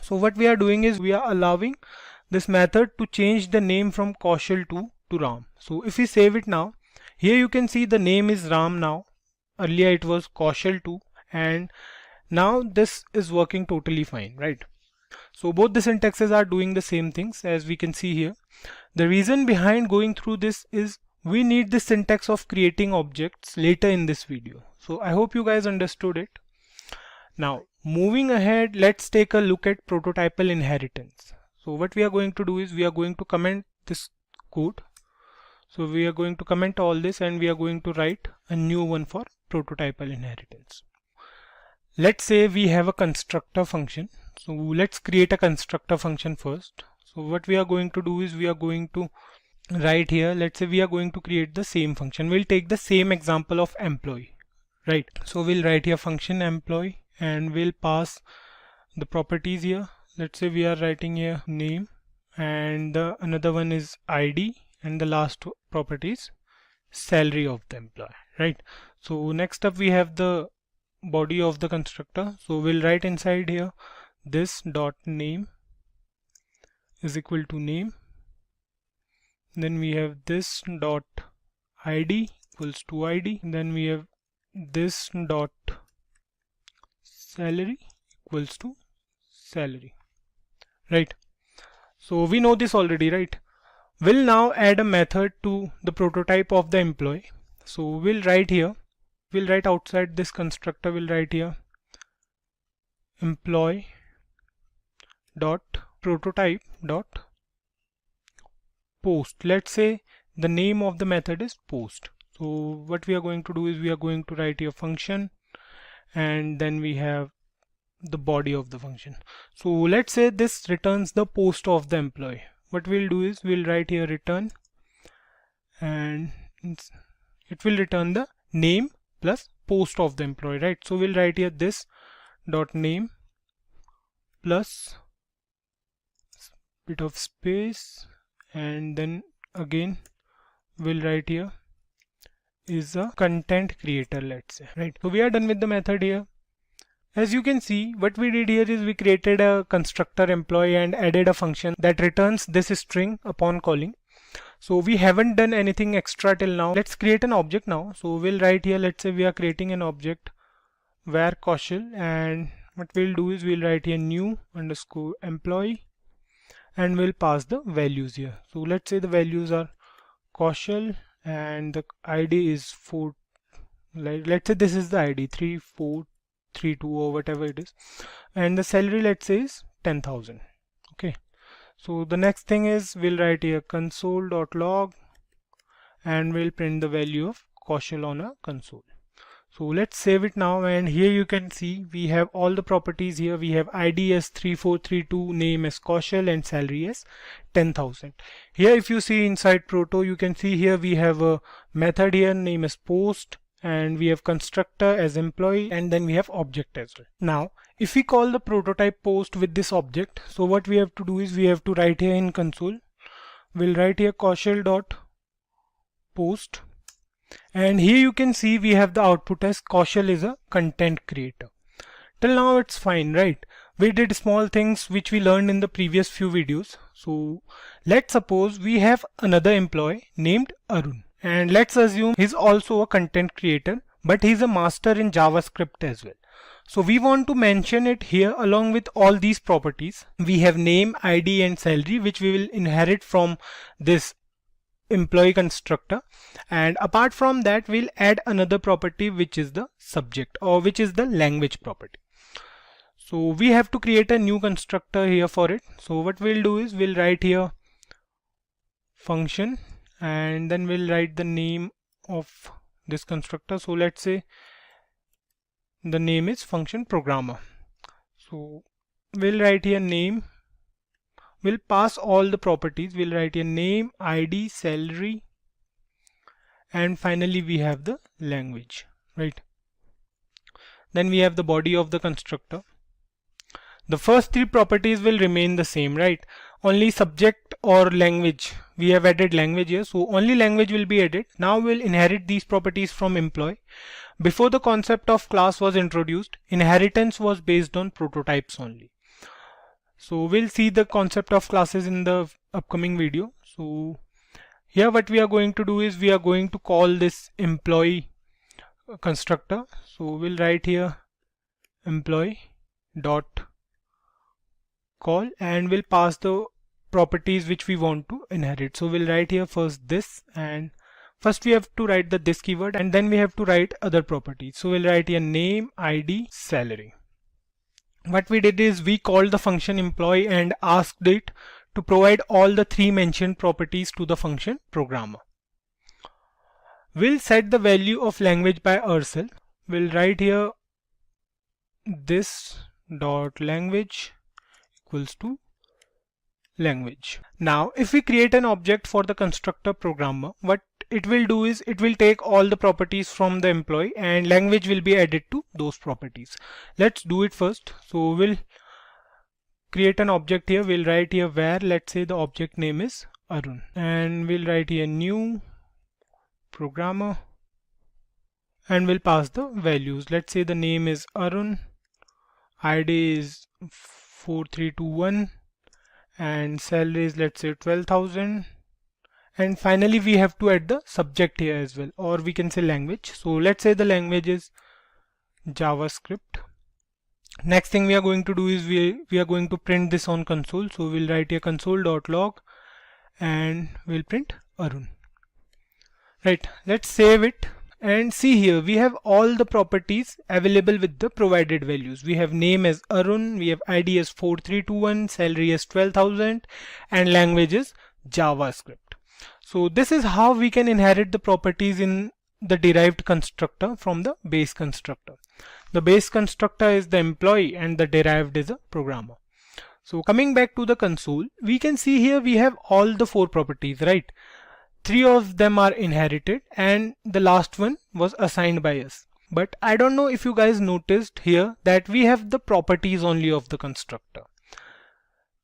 A: So what we are doing is we are allowing this method to change the name from Kaushal2 to Ram. So if we save it now, here you can see the name is Ram now. Earlier it was Kaushal2, and now this is working totally fine, right? So both the syntaxes are doing the same things, as we can see here. The reason behind going through this is we need the syntax of creating objects later in this video. So I hope you guys understood it. Now moving ahead, let's take a look at prototypal inheritance. So what we are going to do is we are going to comment this code. So we are going to comment all this, and we are going to write a new one for prototypal inheritance. Let's say we have a constructor function. So let's create a constructor function first. So what we are going to do is we are going to write here, let's say we are going to create the same function. We'll take the same example of employee, right? So we'll write here function employee, and we'll pass the properties here. Let's say we are writing here name, and another one is ID, and the last property is salary of the employee, right? So next up we have the body of the constructor. So we'll write inside here this dot name is equal to name, then we have this dot ID equals to ID, then we have this dot salary equals to salary, right? So we know this already, right? We'll now add a method to the prototype of the employee. So we'll write here, we'll write outside this constructor, we'll write here employee dot prototype dot post. Let's say the name of the method is post. So what we are going to do is we are going to write here function, and then we have the body of the function. So let's say this returns the post of the employee. What we'll do is we'll write here return, and it will return the name plus post of the employee, right? So we'll write here this dot name plus bit of space, and then again we'll write here is a content creator, let's say, right? So we are done with the method here. As you can see, what we did here is we created a constructor employee and added a function that returns this string upon calling. So we haven't done anything extra till now. Let's create an object now. So we'll write here, let's say we are creating an object var Kaushal, and what we'll do is we'll write here new underscore employee, and we'll pass the values here. So let's say the values are Kaushal, and the ID is 4, let's say this is the ID 3432 or whatever it is, and the salary let's say is 10,000. Okay, so the next thing is we'll write here console.log, and we'll print the value of Kaushal on a console. So let's save it now, and here you can see we have all the properties here. We have ID as 3432, name as Kaushal, and salary as 10,000. Here if you see inside Proto, you can see here we have a method here, name is post, and we have constructor as employee, and then we have object as well. Now if we call the prototype post with this object, so what we have to do is we have to write here in console, we'll write here Kaushal.post, and here you can see we have the output as Kaushal is a content creator. Till now it's fine, right? We did small things which we learned in the previous few videos. So let's suppose we have another employee named Arun, and let's assume he's also a content creator, but he's a master in JavaScript as well. So we want to mention it here along with all these properties. We have name, ID and salary, which we will inherit from this employee constructor, and apart from that we'll add another property which is the subject, or which is the language property. So we have to create a new constructor here for it. So what we'll do is we'll write here function, and then we'll write the name of this constructor. So let's say the name is function programmer. So we'll write here name, we'll pass all the properties, we'll write here name, ID, salary, and finally we have the language, right? Then we have the body of the constructor. The first three properties will remain the same, right? Only subject or language, we have added language here, so only language will be added. Now we'll inherit these properties from employee. Before the concept of class was introduced, inheritance was based on prototypes only. So we'll see the concept of classes in the upcoming video. So here what we are going to do is we are going to call this employee constructor. So we'll write here employee dot call, and we'll pass the properties which we want to inherit. So we'll write here first this, and first we have to write the this keyword, and then we have to write other properties. So we'll write here name, ID, salary. What we did is we called the function employee and asked it to provide all the three mentioned properties to the function programmer. We'll set the value of language by ourselves. We'll write here this dot language equals to language. Now if we create an object for the constructor programmer, what it will do is it will take all the properties from the employee and language will be added to those properties. Let's do it first. So we'll create an object here. We'll write here where, let's say the object name is Arun, and we'll write here new programmer, and we'll pass the values. Let's say the name is Arun, ID is 4321, and salary is, let's say, 12,000, and finally we have to add the subject here as well, or we can say language. So let's say the language is JavaScript. Next thing we are going to do is we are going to print this on console. So we'll write here console.log and we'll print Arun. Right, let's save it. And see here we have all the properties available with the provided values. We have name as Arun, we have ID as 4321, salary as 12,000, and language is JavaScript. So this is how we can inherit the properties in the derived constructor from the base constructor. The base constructor is the employee and the derived is a programmer. So coming back to the console, we can see here we have all the four properties, right? 3 of them are inherited and the last one was assigned by us. But I don't know if you guys noticed here that we have the properties only of the constructor.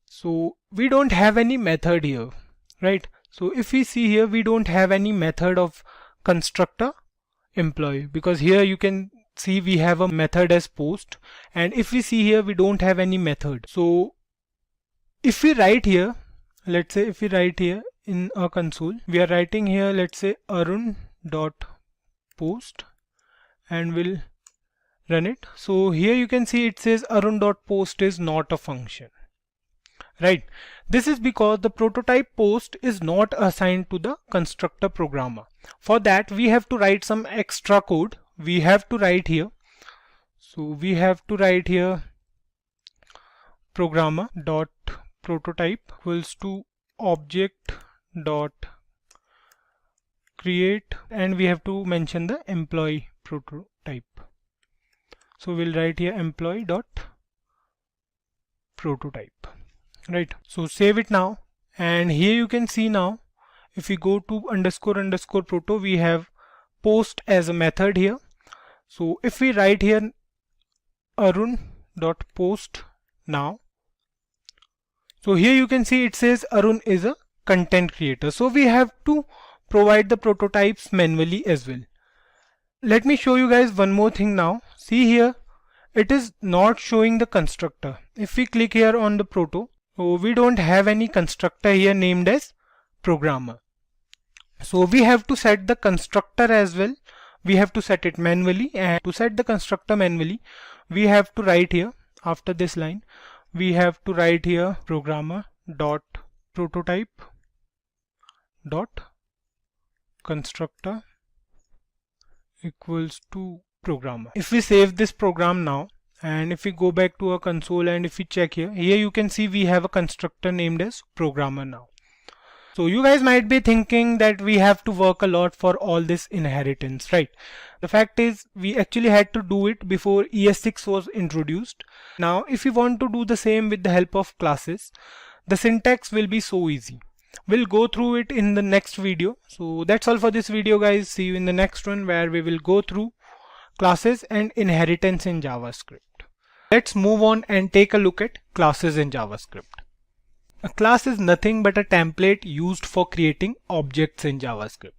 A: So we don't have any method here, right? So if we see here, we don't have any method of constructor employee, because here you can see we have a method as post, and if we see here we don't have any method. So if we write here, let's say if we write here in our console, we are writing here, let's say Arun dot post, and we'll run it. So here you can see it says Arun dot post is not a function, right? This is because the prototype post is not assigned to the constructor programmer. For that we have to write some extra code. We have to write here, so we have to write here programmer dot prototype equals to object dot create, and we have to mention the employee prototype. So we'll write here employee dot prototype, right? So save it now, and here you can see now if we go to __proto, we have post as a method here. So if we write here arun.post now, so here you can see it says Arun is a content creator. So we have to provide the prototypes manually as well. Let me show you guys one more thing now. See here, it is not showing the constructor. If we click here on the proto, so we don't have any constructor here named as programmer. So we have to set the constructor as well. We have to set it manually, and to set the constructor manually, we have to write here after this line, we have to write here programmer dot prototype dot constructor equals to programmer. If we save this program now, and if we go back to our console and if we check here you can see we have a constructor named as programmer now. So you guys might be thinking that we have to work a lot for all this inheritance, right? The fact is we actually had to do it before ES6 was introduced. Now if we want to do the same with the help of classes, the syntax will be so easy. We'll go through it in the next video. So that's all for this video, guys. See you in the next one, where we will go through classes and inheritance in JavaScript. Let's move on and take a look at classes in JavaScript. A class is nothing but a template used for creating objects in JavaScript.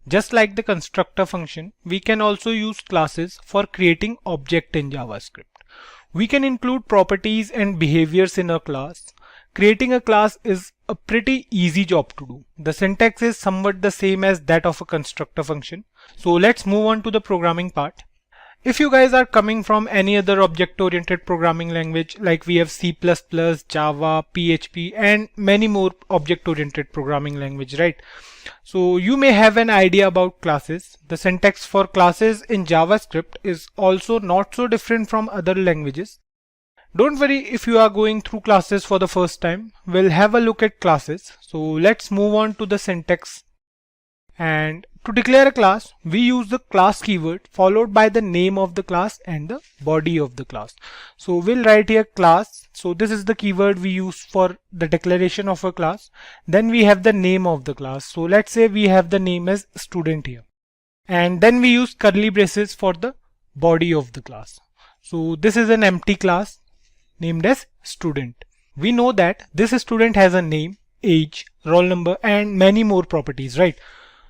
A: Just like the constructor function, we can also use classes for creating objects in JavaScript. We can include properties and behaviors in a class. Creating a class is a pretty easy job to do. The syntax is somewhat the same as that of a constructor function. So let's move on to the programming part. If you guys are coming from any other object-oriented programming language, like we have C++, Java, PHP, and many more object-oriented programming language, right? So you may have an idea about classes. The syntax for classes in JavaScript is also not so different from other languages. Don't worry if you are going through classes for the first time. We'll have a look at classes. So let's move on to the syntax. And to declare a class, we use the class keyword followed by the name of the class and the body of the class. So we'll write here class. So this is the keyword we use for the declaration of a class. Then we have the name of the class. So let's say we have the name as student here. And then we use curly braces for the body of the class. So this is an empty class named as student. We know that this student has a name, age, roll number, and many more properties, right?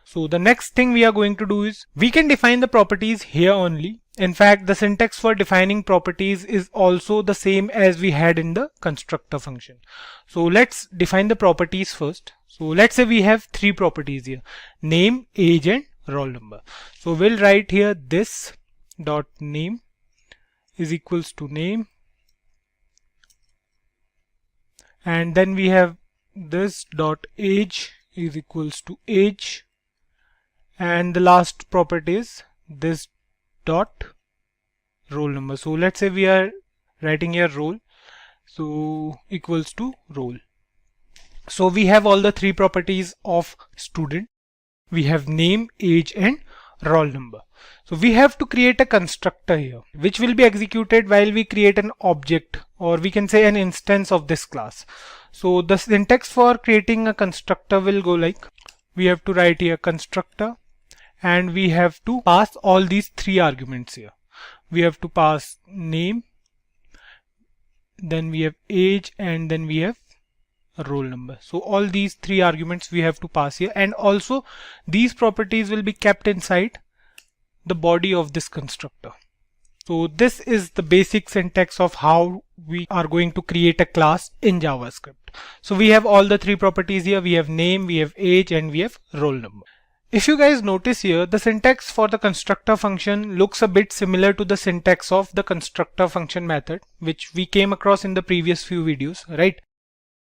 A: So the next thing we are going to do is we can define the properties here only. In fact, the syntax for defining properties is also the same as we had in the constructor function. So let's define the properties first. So let's say we have three properties here: name, age, and roll number. So we'll write here this dot name is equals to name, and then we have this dot age is equals to age, and the last property is this dot roll number. So let's say we are writing here roll, so equals to roll. So we have all the three properties of student. We have name, age, and roll number. So we have to create a constructor here, which will be executed while we create an object, or we can say an instance of this class. So the syntax for creating a constructor will go like, we have to write here constructor, and we have to pass all these three arguments here. We have to pass name, then we have age, and then we have a roll number. So all these three arguments we have to pass here, and also these properties will be kept inside the body of this constructor. So this is the basic syntax of how we are going to create a class in JavaScript. So we have all the three properties here. We have name, we have age, and we have roll number. If you guys notice here, the syntax for the constructor function looks a bit similar to the syntax of the constructor function method, which we came across in the previous few videos, right?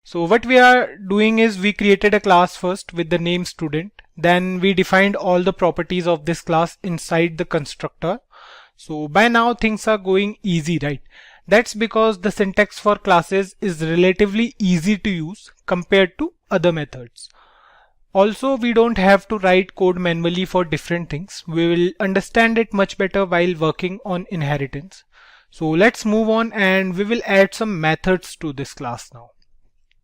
A: So what we are doing is we created a class first with the name student. Then we defined all the properties of this class inside the constructor. So by now things are going easy, right? That's because the syntax for classes is relatively easy to use compared to other methods. Also, we don't have to write code manually for different things. We will understand it much better while working on inheritance. So let's move on, and we will add some methods to this class now.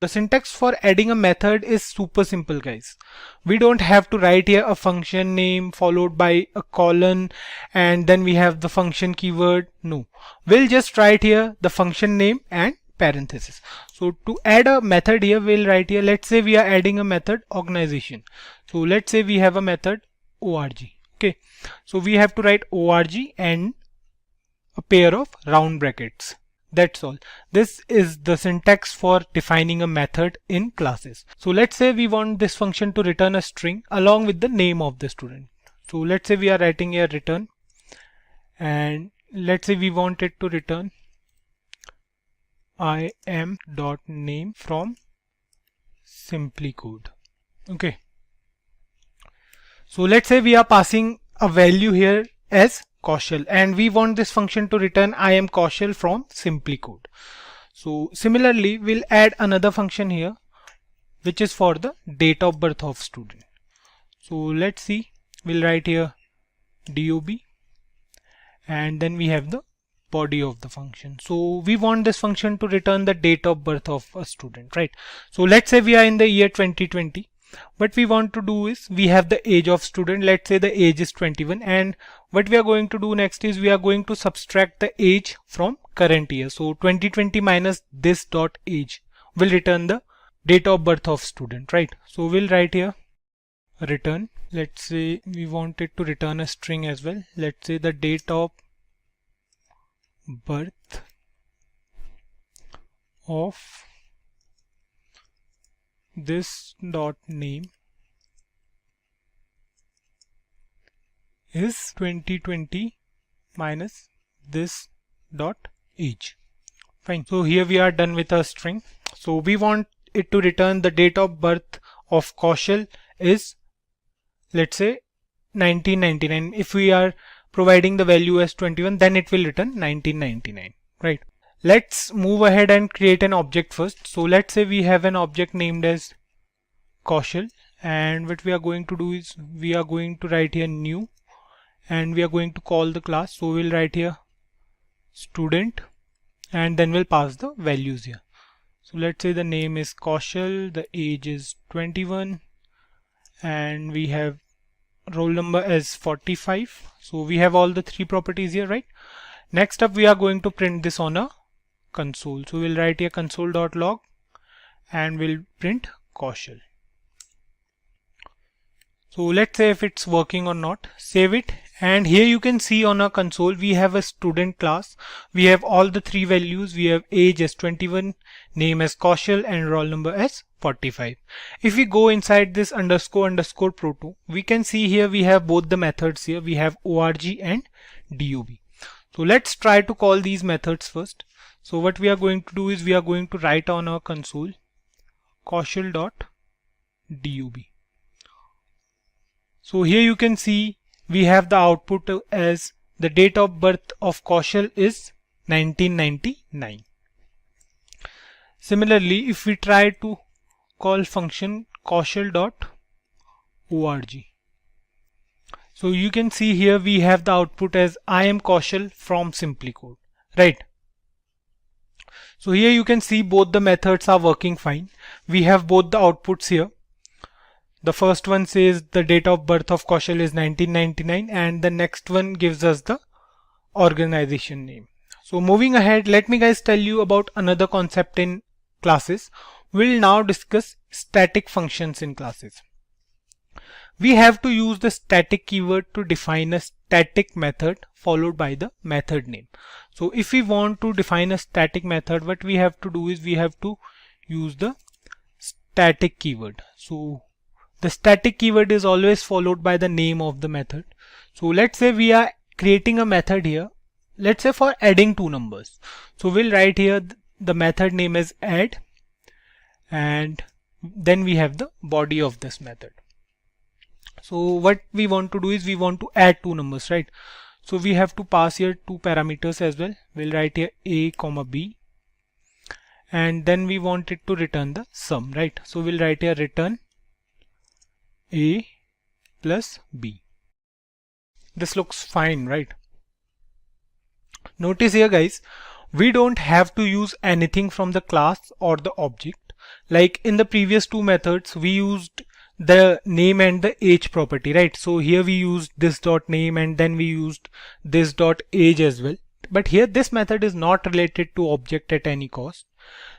A: The syntax for adding a method is super simple, guys. We don't have to write here a function name followed by a colon and then we have the function keyword. No, we'll just write here the function name and parenthesis. So to add a method here, we'll write here, let's say we are adding a method organization. So let's say we have a method org. Okay, so we have to write org and a pair of round brackets. That's all. This is the syntax for defining a method in classes. So let's say we want this function to return a string along with the name of the student. So let's say we are writing a return and let's say we want it to return im.name from SimpliCode. Okay. So let's say we are passing a value here as Kaushal and we want this function to return I am Kaushal from SimpliCode. So similarly, we'll add another function here which is for the date of birth of student. So let's see, we'll write here dob and then we have the body of the function. So we want this function to return the date of birth of a student, right? So let's say we are in the year 2020. What we want to do is we have the age of student. Let's say the age is 21 and what we are going to do next is we are going to subtract the age from current year. So 2020 minus this dot age will return the date of birth of student, right? So we'll write here return. Let's say we want it to return a string as well. Let's say the date of birth of this dot name is 2020 minus this dot age. Fine. So here we are done with a string. So we want it to return the date of birth of Kaushal is, let's say, 1999. If we are providing the value as 21, then it will return 1999, right? Let's move ahead and create an object first. So let's say we have an object named as Kaushal and what we are going to do is we are going to write here new and we are going to call the class. So we'll write here student and then we'll pass the values here. So let's say the name is Kaushal, the age is 21 and we have roll number as 45. So we have all the three properties here, right? Next up we are going to print this on a console. So we'll write here console.log and we'll print Kaushal. So let's say if it's working or not. Save it and here you can see on our console we have a student class. We have all the three values. We have age as 21, name as Kaushal and roll number as 45. If we go inside this __ proto, we can see here we have both the methods here. We have org and dob. So let's try to call these methods first. So what we are going to do is we are going to write on our console kaushal.dob. So here you can see we have the output as the date of birth of Kaushal is 1999. Similarly, if we try to call function kaushal.org, so you can see here we have the output as I am Kaushal from SimpliCode, right? So here you can see both the methods are working fine. We have both the outputs here. The first one says the date of birth of Kaushal is 1999 and the next one gives us the organization name. So moving ahead, let me guys tell you about another concept in classes. We'll now discuss static functions in classes. We have to use the static keyword to define a static method followed by the method name. So if we want to define a static method, what we have to do is we have to use the static keyword. So the static keyword is always followed by the name of the method. So let's say we are creating a method here. Let's say for adding two numbers. So we'll write here the method name is add and then we have the body of this method. So what we want to do is we want to add two numbers, right? So we have to pass here two parameters as well. We'll write here a comma b and then we want it to return the sum, right? So we'll write here return a plus b. This looks fine, right? Notice here guys, we don't have to use anything from the class or the object. Like in the previous two methods, we used the name and the age property, right? So here we used this dot name and then we used this dot age as well. But here this method is not related to object at any cost.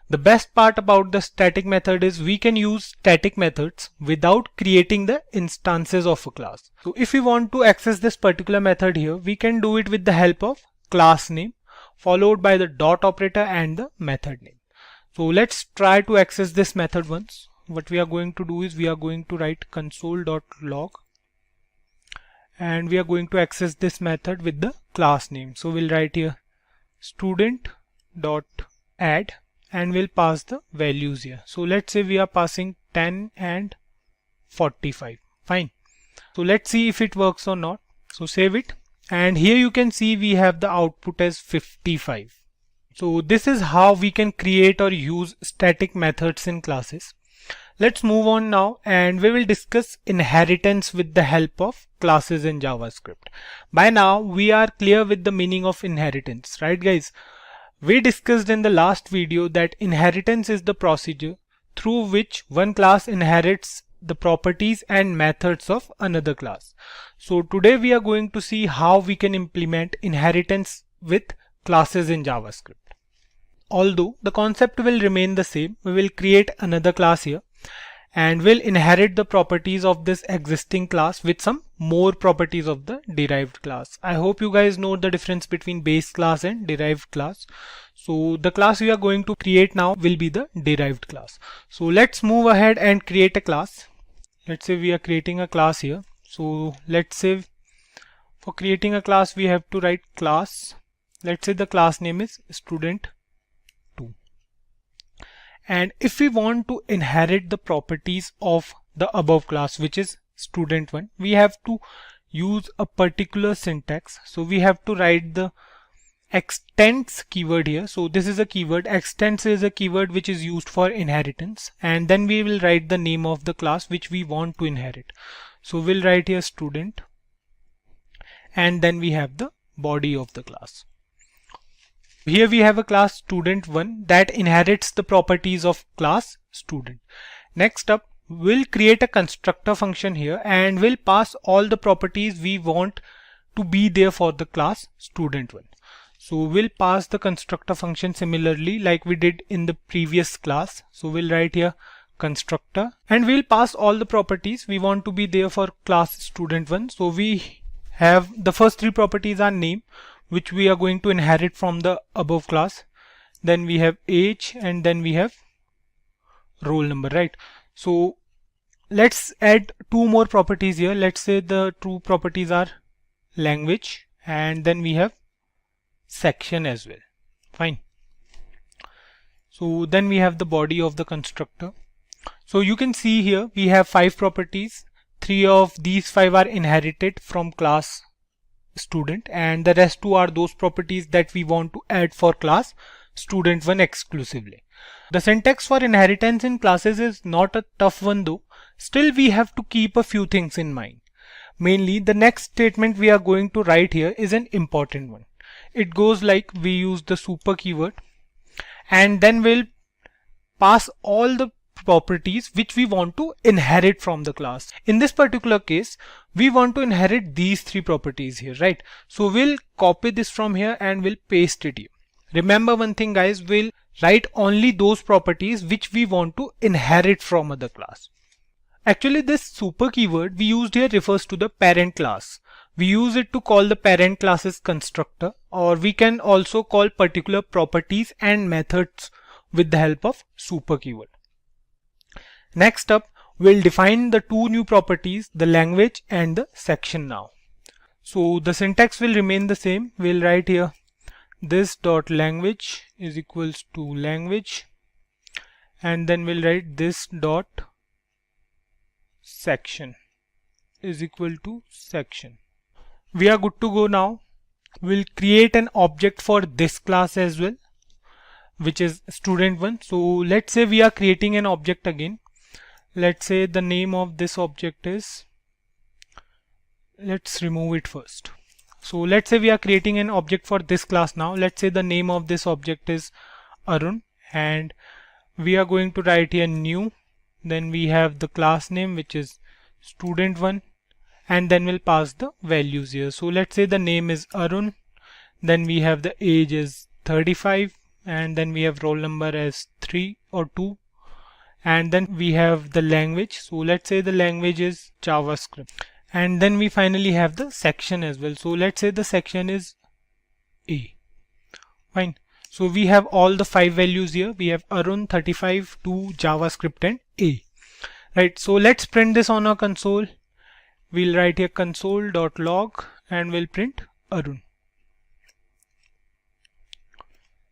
A: The best part about the static method is we can use static methods without creating the instances of a class. So if we want to access this particular method here, we can do it with the help of class name followed by the dot operator and the method name. So let's try to access this method once. What we are going to do is we are going to write console.log and we are going to access this method with the class name. So we'll write here student.add and we'll pass the values here. So let's say we are passing 10 and 45. Fine. So let's see if it works or not. So save it. And here you can see we have the output as 55. So this is how we can create or use static methods in classes. Let's move on now and we will discuss inheritance with the help of classes in JavaScript. By now we are clear with the meaning of inheritance, right guys? We discussed in the last video that inheritance is the procedure through which one class inherits the properties and methods of another class. So today we are going to see how we can implement inheritance with classes in JavaScript. Although the concept will remain the same, we will create another class here and will inherit the properties of this existing class with some more properties of the derived class. I hope you guys know the difference between base class and derived class. So the class we are going to create now will be the derived class. So let's move ahead and create a class. Let's say we are creating a class here. So let's say for creating a class we have to write class. Let's say the class name is student2. And if we want to inherit the properties of the above class, which is student1, we have to use a particular syntax. So we have to write the extends keyword here. So this is a keyword. Extends is a keyword which is used for inheritance. And then we will write the name of the class which we want to inherit. So we'll write here student. And then we have the body of the class. Here we have a class student1 that inherits the properties of class student. Next up, we'll create a constructor function here and we'll pass all the properties we want to be there for the class student1. So we'll pass the constructor function similarly like we did in the previous class. So we'll write here constructor and we'll pass all the properties we want to be there for class student1. So we have the first three properties are name, which we are going to inherit from the above class. Then we have age and then we have roll number, right? So let's add two more properties here. Let's say the two properties are language and then we have section as well. Fine. So then we have the body of the constructor. So you can see here we have 5 properties. 3 of these 5 are inherited from class student and the rest 2 are those properties that we want to add for class student1 exclusively. The syntax for inheritance in classes is not a tough one though. Still we have to keep a few things in mind. Mainly the next statement we are going to write here is an important one. It goes like we use the super keyword and then we'll pass all the properties which we want to inherit from the class. In this particular case, we want to inherit these 3 properties here, right? So we'll copy this from here and we'll paste it here. Remember one thing guys, we'll write only those properties which we want to inherit from other class. Actually this super keyword we used here refers to the parent class. We use it to call the parent class's constructor, or we can also call particular properties and methods with the help of super keyword. Next up, we'll define the 2 new properties, the language and the section now. So the syntax will remain the same. We'll write here this dot language is equals to language and then we'll write this dot section is equal to section. We are good to go now. We'll create an object for this class as well, which is student1. So let's say we are creating an object again. Let's say the name of this object is, let's remove it first. So let's say we are creating an object for this class now. Let's say the name of this object is Arun and we are going to write here new, then we have the class name which is student1, and then we'll pass the values here. So let's say the name is Arun, then we have the age is 35, and then we have roll number as 3 or 2, and then we have the language. So let's say the language is JavaScript, and then we finally have the section as well. So let's say the section is A. Fine. So we have all the 5 values here. We have Arun, 35, 2, JavaScript, and A. Right. So let's print this on our console. We'll write here console.log and we'll print Arun.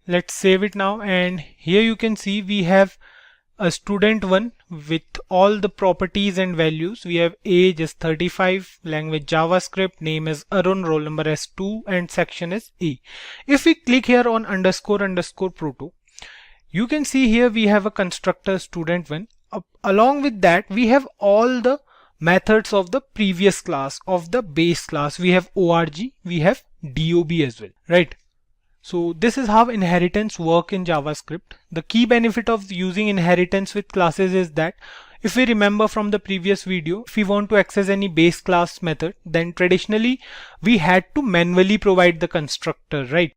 A: Let's save it now, and here you can see we have a student1 with all the properties and values. We have age is 35, language JavaScript, name is Arun, roll number is 2, and section is A. If we click here on __ proto, you can see here we have a constructor student1. Along with that, we have all the methods of the previous class, of the base class. We have org, we have dob as well, right? So this is how inheritance work in JavaScript. The key benefit of using inheritance with classes is that, if we remember from the previous video, if we want to access any base class method, then traditionally we had to manually provide the constructor, right?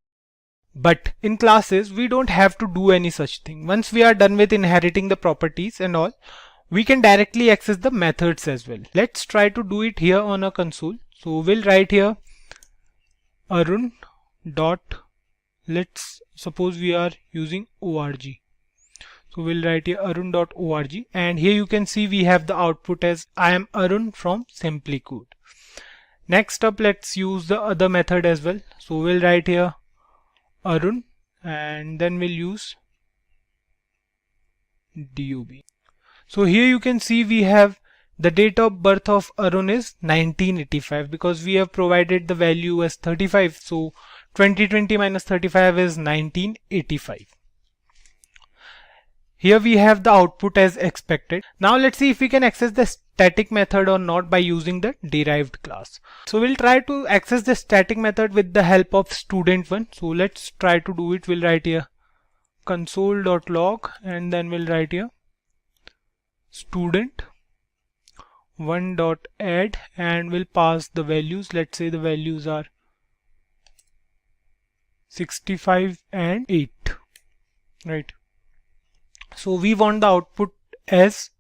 A: But in classes, we don't have to do any such thing. Once we are done with inheriting the properties and all, we can directly access the methods as well. Let's try to do it here on our console. So we'll write here Arun dot, let's suppose we are using org. So we'll write here arun.org, and here you can see we have the output as I am Arun from SimpliCode. Next up, let's use the other method as well. So we'll write here Arun, and then we'll use dob. So here you can see we have the date of birth of Arun is 1985, because we have provided the value as 35. So 2020 minus 35 is 1985. Here we have the output as expected. Now let's see if we can access the static method or not by using the derived class. So we'll try to access the static method with the help of student1. So let's try to do it. We'll write here console.log, and then we'll write here student1.add, and we'll pass the values. Let's say the values are 65 and 8, right? So we want the output as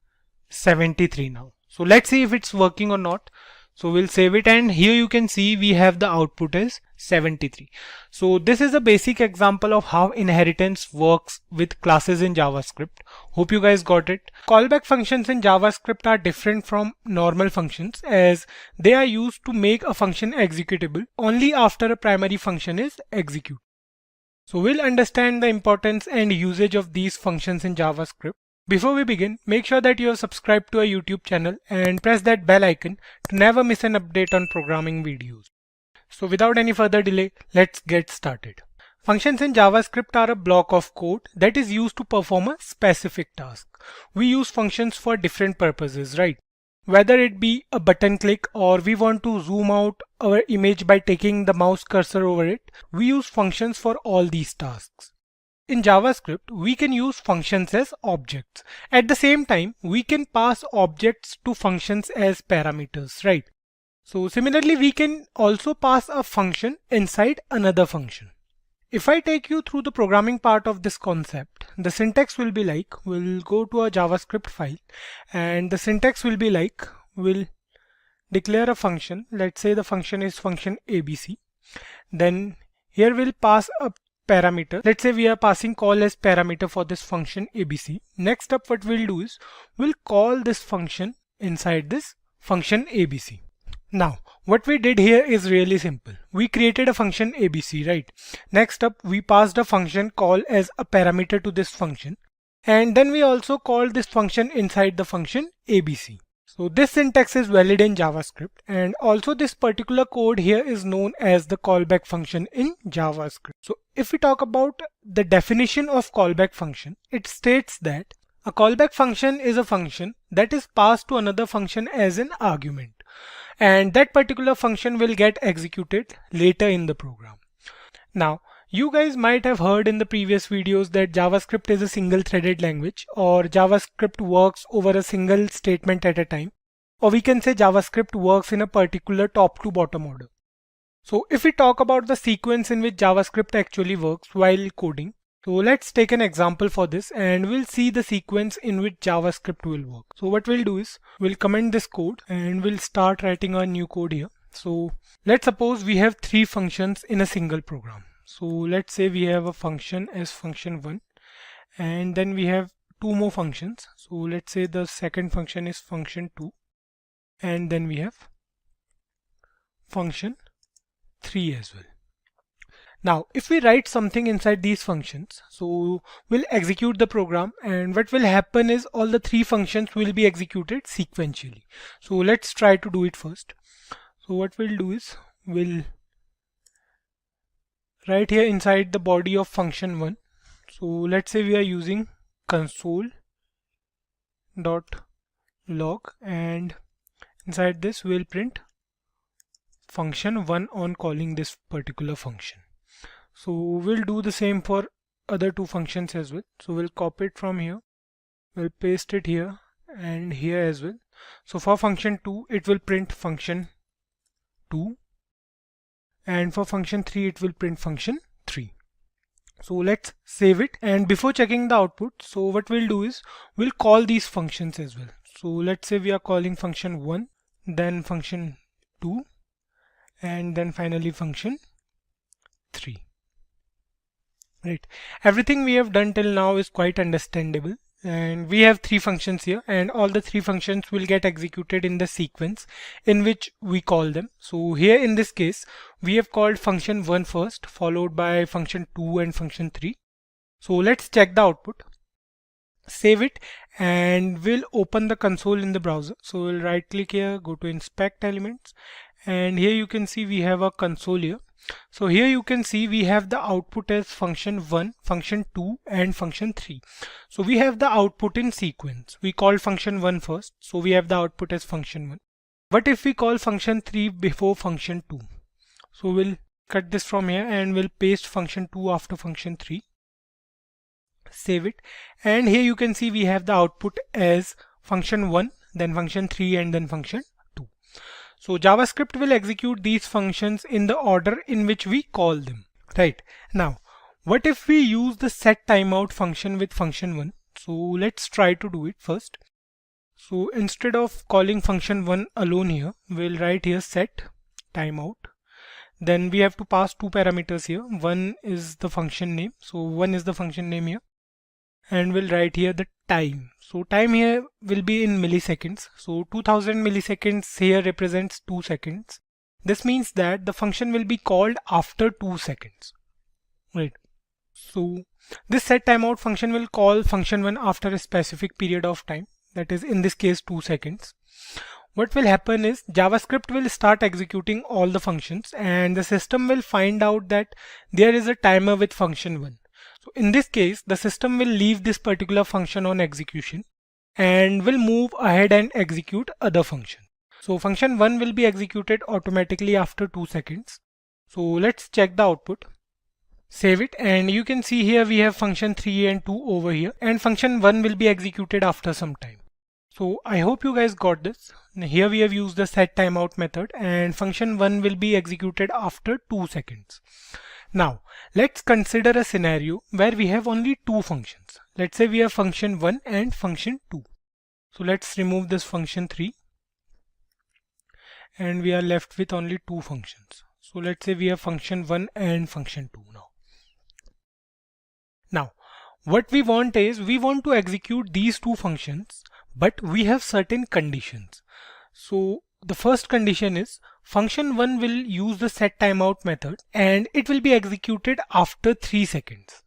A: 73 now. So let's see if it's working or not. So we'll save it, and here you can see we have the output as 73. So this is a basic example of how inheritance works with classes in JavaScript. Hope you guys got it. Callback functions in JavaScript are different from normal functions, as they are used to make a function executable only after a primary function is executed. So we'll understand the importance and usage of these functions in JavaScript. Before we begin, make sure that you have subscribed to our YouTube channel and press that bell icon to never miss an update on programming videos. So without any further delay, let's get started. Functions in JavaScript are a block of code that is used to perform a specific task. We use functions for different purposes, right? Whether it be a button click, or we want to zoom out our image by taking the mouse cursor over it, we use functions for all these tasks. In JavaScript, we can use functions as objects. At the same time, we can pass objects to functions as parameters, right? So similarly, we can also pass a function inside another function. If I take you through the programming part of this concept, the syntax will be like, we'll go to a JavaScript file, and the syntax will be like, we'll declare a function. Let's say the function is function ABC. Then here we'll pass a parameter. Let's say we are passing call as parameter for this function ABC. Next up, what we'll do is we'll call this function inside this function ABC. Now what we did here is really simple. We created a function ABC, right? Next up, we passed a function call as a parameter to this function, and then we also called this function inside the function ABC. So this syntax is valid in JavaScript, and also this particular code here is known as the callback function in JavaScript. So if we talk about the definition of callback function, it states that a callback function is a function that is passed to another function as an argument, and that particular function will get executed later in the program. Now You guys might have heard in the previous videos that JavaScript is a single-threaded language, or JavaScript works over a single statement at a time, or we can say JavaScript works in a particular top to bottom order. So if we talk about the sequence in which JavaScript actually works while coding, so let's take an example for this and we'll see the sequence in which JavaScript will work. So what we'll do is we'll comment this code and we'll start writing our new code here. So let's suppose we have 3 functions in a single program. So let's say we have a function as function1, and then we have 2 more functions. So let's say the second function is function2, and then we have function3 as well. Now if we write something inside these functions, so we'll execute the program, and what will happen is all the 3 functions will be executed sequentially. So let's try to do it first. So what we'll do is we'll write here inside the body of function1. So let's say we are using console.log, and inside this we'll print function1 on calling this particular function. So we'll do the same for other 2 functions as well. So we'll copy it from here, we'll paste it here and here as well. So for function2 it will print function2, and for function3 it will print function3. So let's save it, and before checking the output, so what we'll do is we'll call these functions as well. So let's say we are calling function1, then function2, and then finally function3. Right, everything we have done till now is quite understandable, and we have 3 functions here, and all the 3 functions will get executed in the sequence in which we call them. So here in this case we have called function1 first, followed by function2 and function3. So let's check the output, save it, and we'll open the console in the browser. So we'll right click here, go to inspect elements, and here you can see we have a console here. So here you can see we have the output as function1, function2 and function3. So we have the output in sequence. We called function1 first, so we have the output as function1. What if we call function3 before function2? So we'll cut this from here and we'll paste function2 after function3, save it, and here you can see we have the output as function1, then function3 and then function2. So JavaScript will execute these functions in the order in which we call them. Right, now what if we use the set timeout function with function1? So let's try to do it first. So instead of calling function1 alone here, we'll write here set timeout. Then we have to pass 2 parameters here. One is the function name, so 1 is the function name here, and we'll write here the time. So time here will be in milliseconds. So 2000 milliseconds here represents 2 seconds. This means that the function will be called after 2 seconds. Right. So this set timeout function will call function1 after a specific period of time, that is in this case 2 seconds. What will happen is JavaScript will start executing all the functions, and the system will find out that there is a timer with function1. So in this case, the system will leave this particular function on execution and will move ahead and execute other functions. So function1 will be executed automatically after 2 seconds. So let's check the output, save it, and you can see here we have function3 and 2 over here, and function1 will be executed after some time. So I hope you guys got this. Here we have used the set timeout method, and function1 will be executed after 2 seconds. Now let's consider a scenario where we have only 2 functions. Let's say we have function1 and function2. So let's remove this function3 and we are left with only 2 functions. So let's say we have function1 and function2 now. Now what we want is we want to execute these 2 functions, but we have certain conditions. So the first condition is function1 will use the set timeout method and it will be executed after 3 seconds.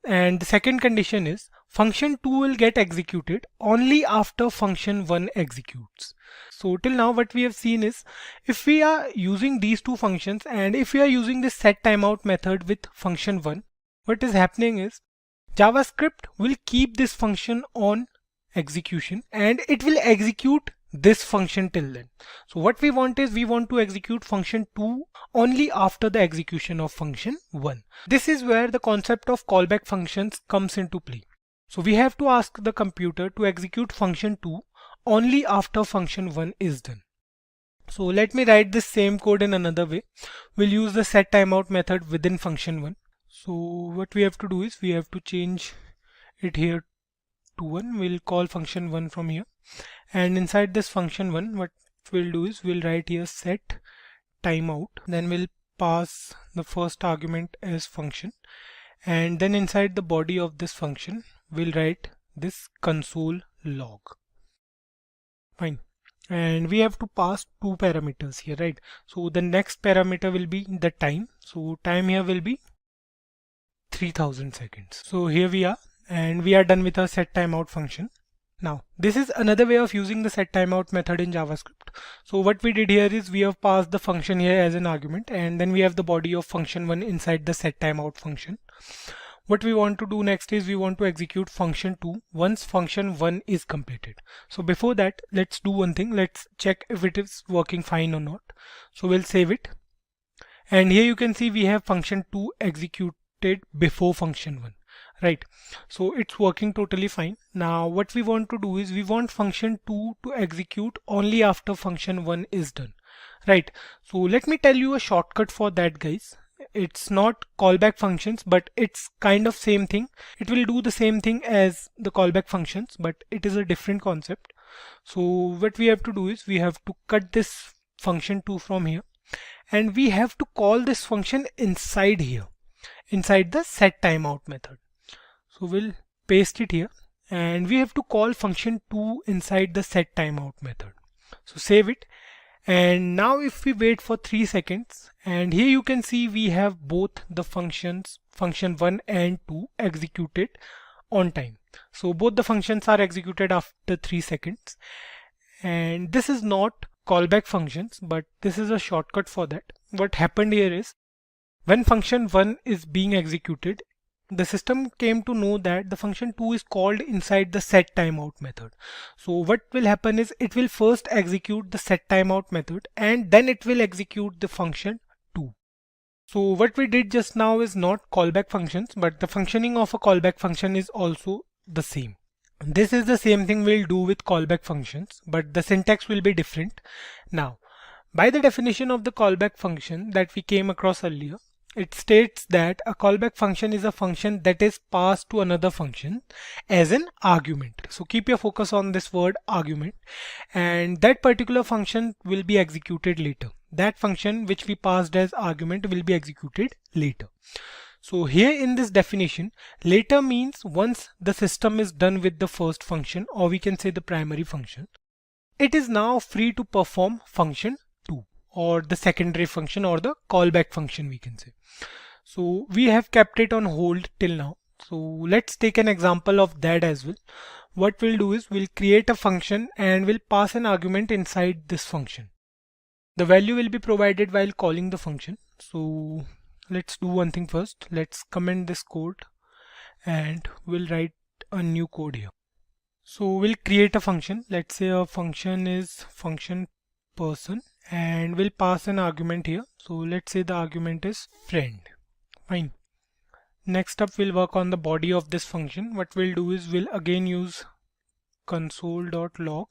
A: And the second condition is function2 will get executed only after function1 executes. So till now what we have seen is if we are using these 2 functions and if we are using this set timeout method with function1, what is happening is JavaScript will keep this function on execution and it will execute this function till then. So what we want is we want to execute function 2 only after the execution of function 1. This is where the concept of callback functions comes into play. So we have to ask the computer to execute function 2 only after function 1 is done. So let me write this same code in another way. We'll use the setTimeout method within function 1. So what we have to do is we have to change it here to 1. We'll call function 1 from here, and inside this function 1 what we'll do is we'll write here setTimeout, then we'll pass the first argument as function, and then inside the body of this function we'll write this console log. Fine. And we have to pass 2 parameters here, right? So the next parameter will be the time. So time here will be 3000 seconds. So here we are, and we are done with our setTimeout function. Now this is another way of using the setTimeout method in JavaScript. So what we did here is we have passed the function here as an argument, and then we have the body of function 1 inside the setTimeout function. What we want to do next is we want to execute function 2 once function 1 is completed. So before that, let's do one thing. Let's check if it is working fine or not. So we'll save it. And here you can see we have function 2 executed before function 1, right? So it's working totally fine. Now what we want to do is we want function 2 to execute only after function 1 is done, right? So let me tell you a shortcut for that, guys. It's not callback functions, but it's kind of same thing. It will do the same thing as the callback functions, but it is a different concept. So what we have to do is we have to cut this function 2 from here, and we have to call this function inside here, inside the setTimeout method. So we'll paste it here, and we have to call function 2 inside the setTimeout method. So save it. And now if we wait for 3 seconds, and here you can see we have both the functions, function 1 and 2 executed on time. So both the functions are executed after 3 seconds. And this is not callback functions, but this is a shortcut for that. What happened here is when function 1 is being executed, the system came to know that the function 2 is called inside the setTimeout method. So what will happen is it will first execute the setTimeout method, and then it will execute the function 2. So what we did just now is not callback functions, but the functioning of a callback function is also the same. This is the same thing we'll do with callback functions, but the syntax will be different. Now, by the definition of the callback function that we came across earlier, it states that a callback function is a function that is passed to another function as an argument. So keep your focus on this word argument, and that particular function will be executed later. That function which we passed as argument will be executed later. So here in this definition, later means once the system is done with the first function, or we can say the primary function, it is now free to perform function 2, or the secondary function, or the callback function we can say. So we have kept it on hold till now. So let's take an example of that as well. What we'll do is we'll create a function and we'll pass an argument inside this function. The value will be provided while calling the function. So let's do one thing first. Let's comment this code and we'll write a new code here. So we'll create a function. Let's say a function is function person, and we'll pass an argument here. So let's say the argument is friend. Fine. Next up, we'll work on the body of this function. What we'll do is we'll again use console.log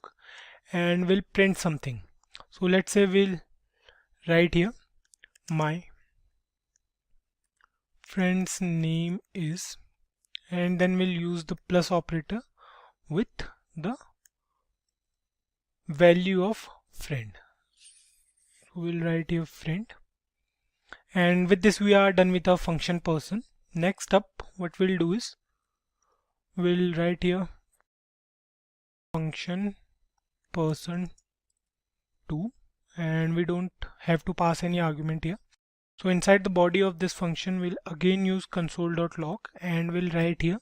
A: and we'll print something. So let's say we'll write here my friend's name is, and then we'll use the plus operator with the value of friend. So we'll write here friend, and with this we are done with our function person. Next up, what we'll do is we'll write here function person 2, and we don't have to pass any argument here. So inside the body of this function we'll again use console.log and we'll write here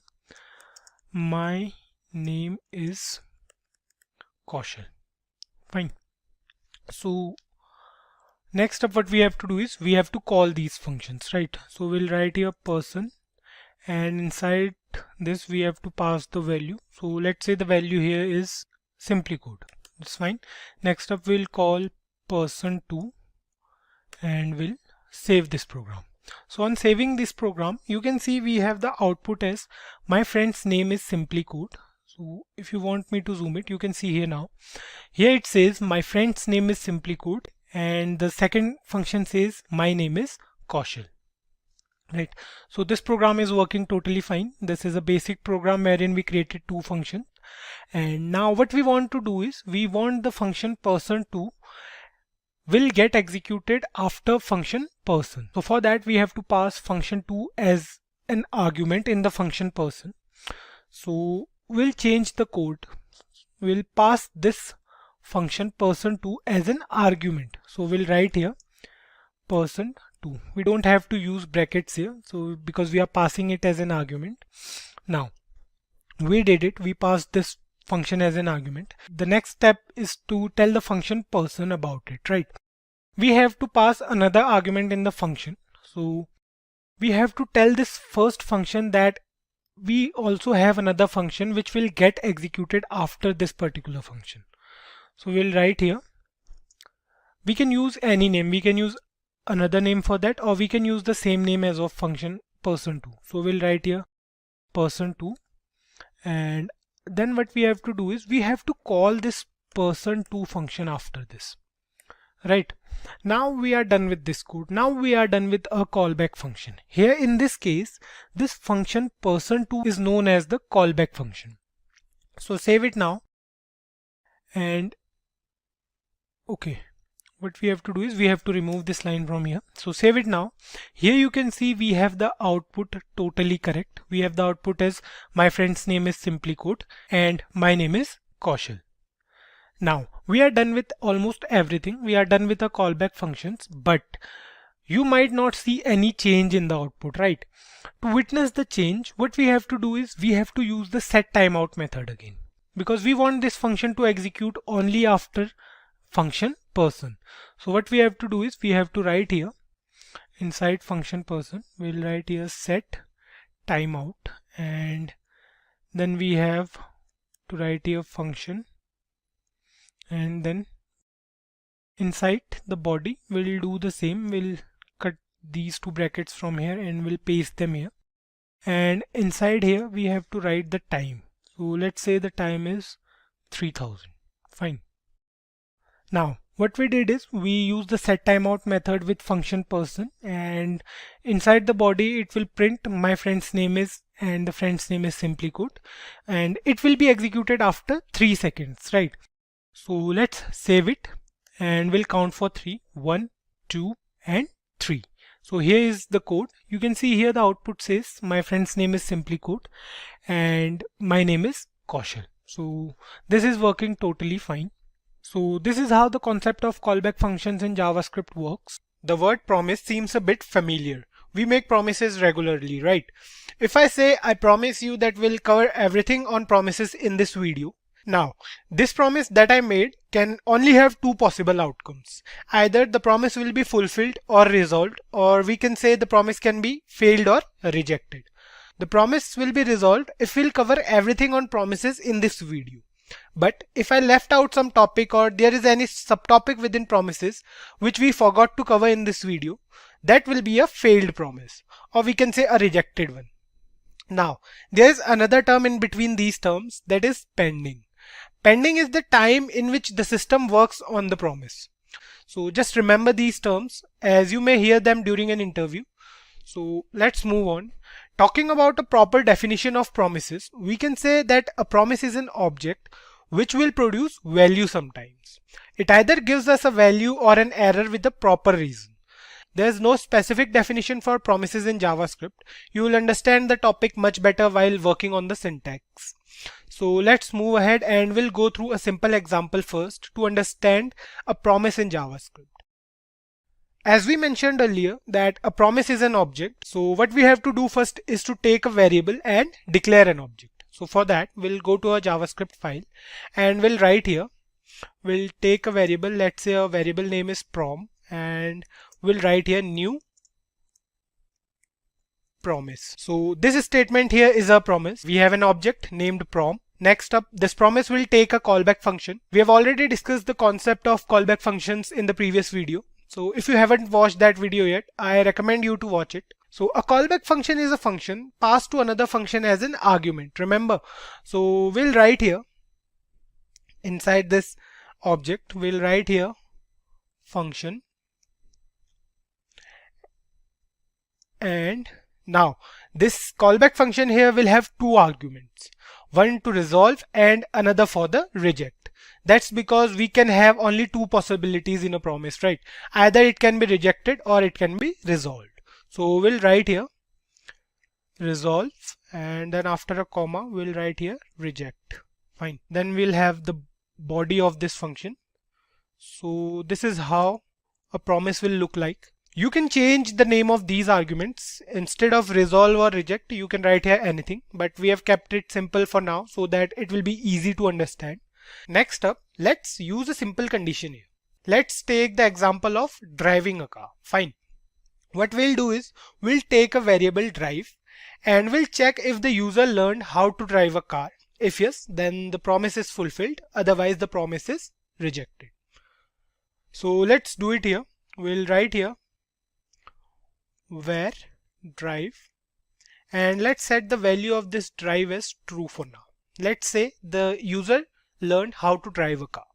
A: my name is Kaushal. Fine. So next up, what we have to do is we have to call these functions, right? So we'll write here person, and inside this we have to pass the value. So let's say the value here is SimpliCode. It's fine. Next up we'll call person2 and we'll save this program. So on saving this program, you can see we have the output as my friend's name is SimpliCode. So if you want me to zoom it, you can see here now. Here it says my friend's name is SimpliCode and the second function says my name is Kaushal. Right. So this program is working totally fine. This is a basic program wherein we created two functions. And now what we want to do is we want the function person2 will get executed after function person. So for that we have to pass function2 as an argument in the function person. So we'll change the code. We'll pass this function person2 as an argument. So we'll write here person2. We don't have to use brackets here, so because we are passing it as an argument. Now we did it, we passed this function as an argument. The next step is to tell the function person about it, right? We have to pass another argument in the function. So we have to tell this first function that we also have another function which will get executed after this particular function. So we'll write here, we can use any name, we can use another name for that, or we can use the same name as of function person2. So we'll write here person2, and then what we have to do is we have to call this person2 function after this. Right, now we are done with this code. Now we are done with a callback function. Here in this case, this function person2 is known as the callback function. So save it now, and okay, what we have to do is we have to remove this line from here. So save it now. Here you can see we have the output totally correct. We have the output as my friend's name is SimpliCode and my name is Kaushal. Now we are done with almost everything. We are done with the callback functions, but you might not see any change in the output, right? To witness the change, what we have to do is we have to use the set timeout method again, because we want this function to execute only after function person. So what we have to do is we have to write here inside function person, we'll write here set timeout, and then we have to write here function, and then inside the body we'll do the same. We'll cut these two brackets from here and we'll paste them here, and inside here we have to write the time. So let's say the time is 3000. Fine. Now what we did is we use the set timeout method with function person, and inside the body it will print my friend's name is, and the friend's name is SimpliCode, and it will be executed after 3 seconds, right? So let's save it and we'll count for 3. 1, 2 and 3. So here is the code. You can see here the output says my friend's name is SimpliCode and my name is Kaushal. So this is working totally fine. So this is how the concept of callback functions in JavaScript works. The word promise seems a bit familiar. We make promises regularly, right? If I say I promise you that we'll cover everything on promises in this video. Now, this promise that I made can only have two possible outcomes. Either the promise will be fulfilled or resolved, or we can say the promise can be failed or rejected. The promise will be resolved if we'll cover everything on promises in this video. But if I left out some topic or there is any subtopic within promises which we forgot to cover in this video, that will be a failed promise, or we can say a rejected one. Now, there is another term in between these terms, that is pending. Pending is the time in which the system works on the promise. So just remember these terms as you may hear them during an interview. So let's move on. Talking about a proper definition of promises, we can say that a promise is an object which will produce value sometimes. It either gives us a value or an error with a proper reason. There is no specific definition for promises in JavaScript. You will understand the topic much better while working on the syntax. So let's move ahead and we'll go through a simple example first to understand a promise in JavaScript. As we mentioned earlier that a promise is an object. So what we have to do first is to take a variable and declare an object. So for that we'll go to a JavaScript file and we'll write here. We'll take a variable, let's say a variable name is prom, and we'll write here new promise. So this statement here is a promise. We have an object named prom. Next up, this promise will take a callback function. We have already discussed the concept of callback functions in the previous video. So if you haven't watched that video yet, I recommend you to watch it. So a callback function is a function passed to another function as an argument. Remember, so we'll write here inside this object, we'll write here function, and now this callback function here will have two arguments, one to resolve and another for the reject. That's because we can have only two possibilities in a promise, right? Either it can be rejected or it can be resolved. So we'll write here resolve, and then after a comma we'll write here reject. Fine. Then we'll have the body of this function. So this is how a promise will look like. You can change the name of these arguments. Instead of resolve or reject, you can write here anything, but we have kept it simple for now so that it will be easy to understand. Next up, let's use a simple condition here. Let's take the example of driving a car. Fine. What we'll do is we'll take a variable drive and we'll check if the user learned how to drive a car. If yes, then the promise is fulfilled. Otherwise, the promise is rejected. So let's do it here. We'll write here where drive, and let's set the value of this drive as true for now. Let's say the user learned how to drive a car.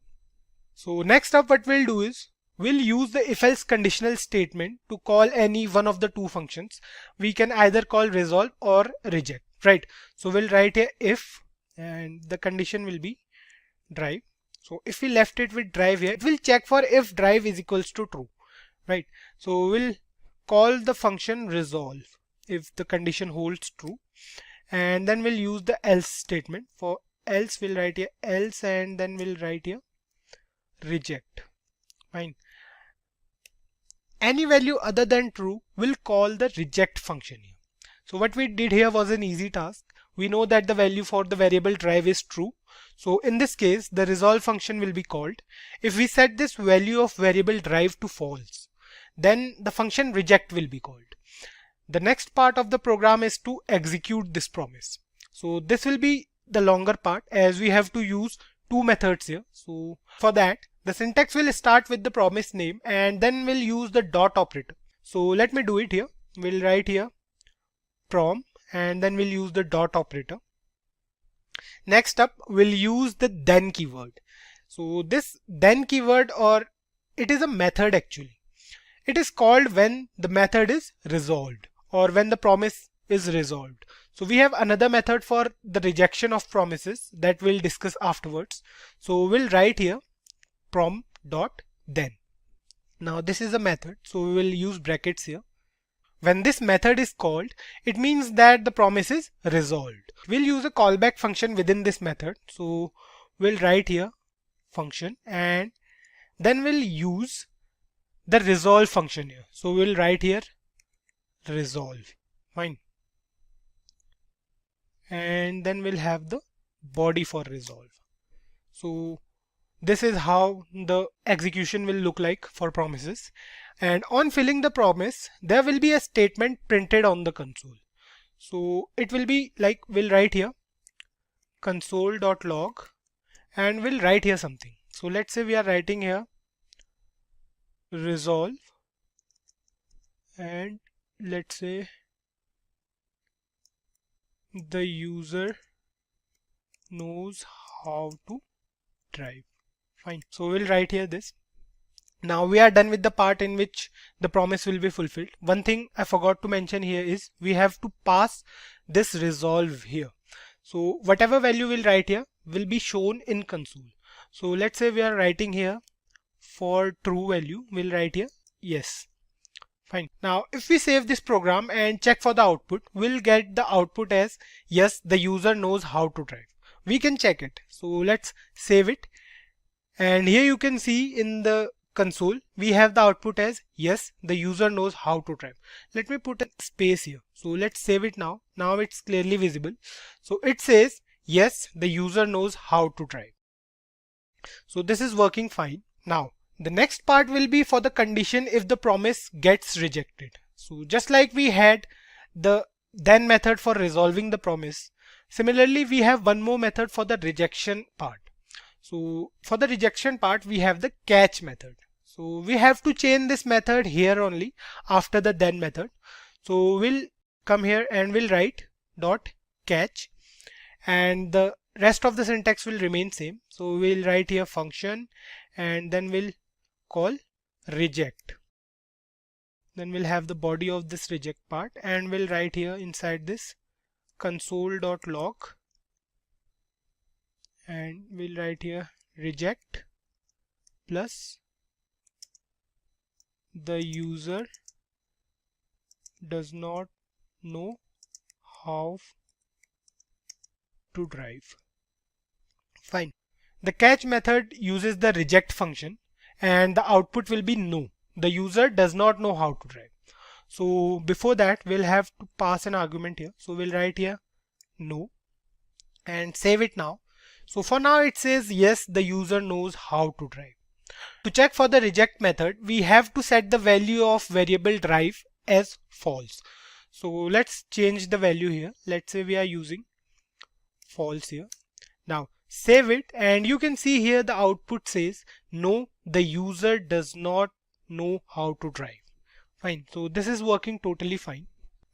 A: So next up, what we'll do is we'll use the if-else conditional statement to call any one of the two functions. We can either call resolve or reject, right? So we'll write here if, and the condition will be drive. So if we left it with drive here, it will check for if drive is equals to true, right? So we'll call the function resolve if the condition holds true, and then we'll use the else statement. For else, we'll write here else, and then we'll write here reject. Fine. Any value other than true, we'll call the reject function here. So what we did here was an easy task. We know that the value for the variable drive is true. So in this case, the resolve function will be called. If we set this value of variable drive to false, then the function reject will be called. The next part of the program is to execute this promise. So this will be the longer part as we have to use two methods here. So for that, the syntax will start with the promise name and then we'll use the dot operator. So let me do it here. We'll write here prom and then we'll use the dot operator. Next up, we'll use the then keyword. So this then keyword, or it is a method actually. It is called when the method is resolved or when the promise is resolved. So we have another method for the rejection of promises that we'll discuss afterwards. So we'll write here prom.then. Now this is a method, so we will use brackets here. When this method is called, it means that the promise is resolved. We'll use a callback function within this method. So we'll write here function and then we'll use the resolve function here. So we'll write here resolve. Fine. And then we'll have the body for resolve. So this is how the execution will look like for promises. And on filling the promise, there will be a statement printed on the console. So it will be like, we'll write here console.log and we'll write here something. So let's say we are writing here resolve and let's say the user knows how to drive. Fine. So we'll write here this. Now we are done with the part in which the promise will be fulfilled. One thing I forgot to mention here is we have to pass this resolve here. So whatever value we'll write here will be shown in console. So let's say we are writing here for true value, we'll write here yes. Fine. Now if we save this program and check for the output, we'll get the output as yes, the user knows how to drive. We can check it. So let's save it. And here you can see in the console, we have the output as yes, the user knows how to drive. Let me put a space here. So let's save it now. Now it's clearly visible. So it says yes, the user knows how to drive. So this is working fine. Now the next part will be for the condition if the promise gets rejected. So just like we had the then method for resolving the promise, Similarly, we have one more method for the rejection part. So for the rejection part, we have the catch method. So we have to chain this method here only after the then method. So we'll come here and we'll write dot catch, and the rest of the syntax will remain same. So we'll write here function, and then we'll call reject. Then we'll have the body of this reject part, and we'll write here inside this console.log, and we'll write here reject plus the user does not know how to drive. Fine. The catch method uses the reject function, and the output will be no. The user does not know how to drive. So before that, we'll have to pass an argument here. So we'll write here no and save it now. So for now it says yes, the user knows how to drive. To check for the reject method, we have to set the value of variable drive as false. So let's change the value here. Let's say we are using false here. Now save it, and you can see here the output says no, the user does not know how to drive. Fine. So this is working totally fine.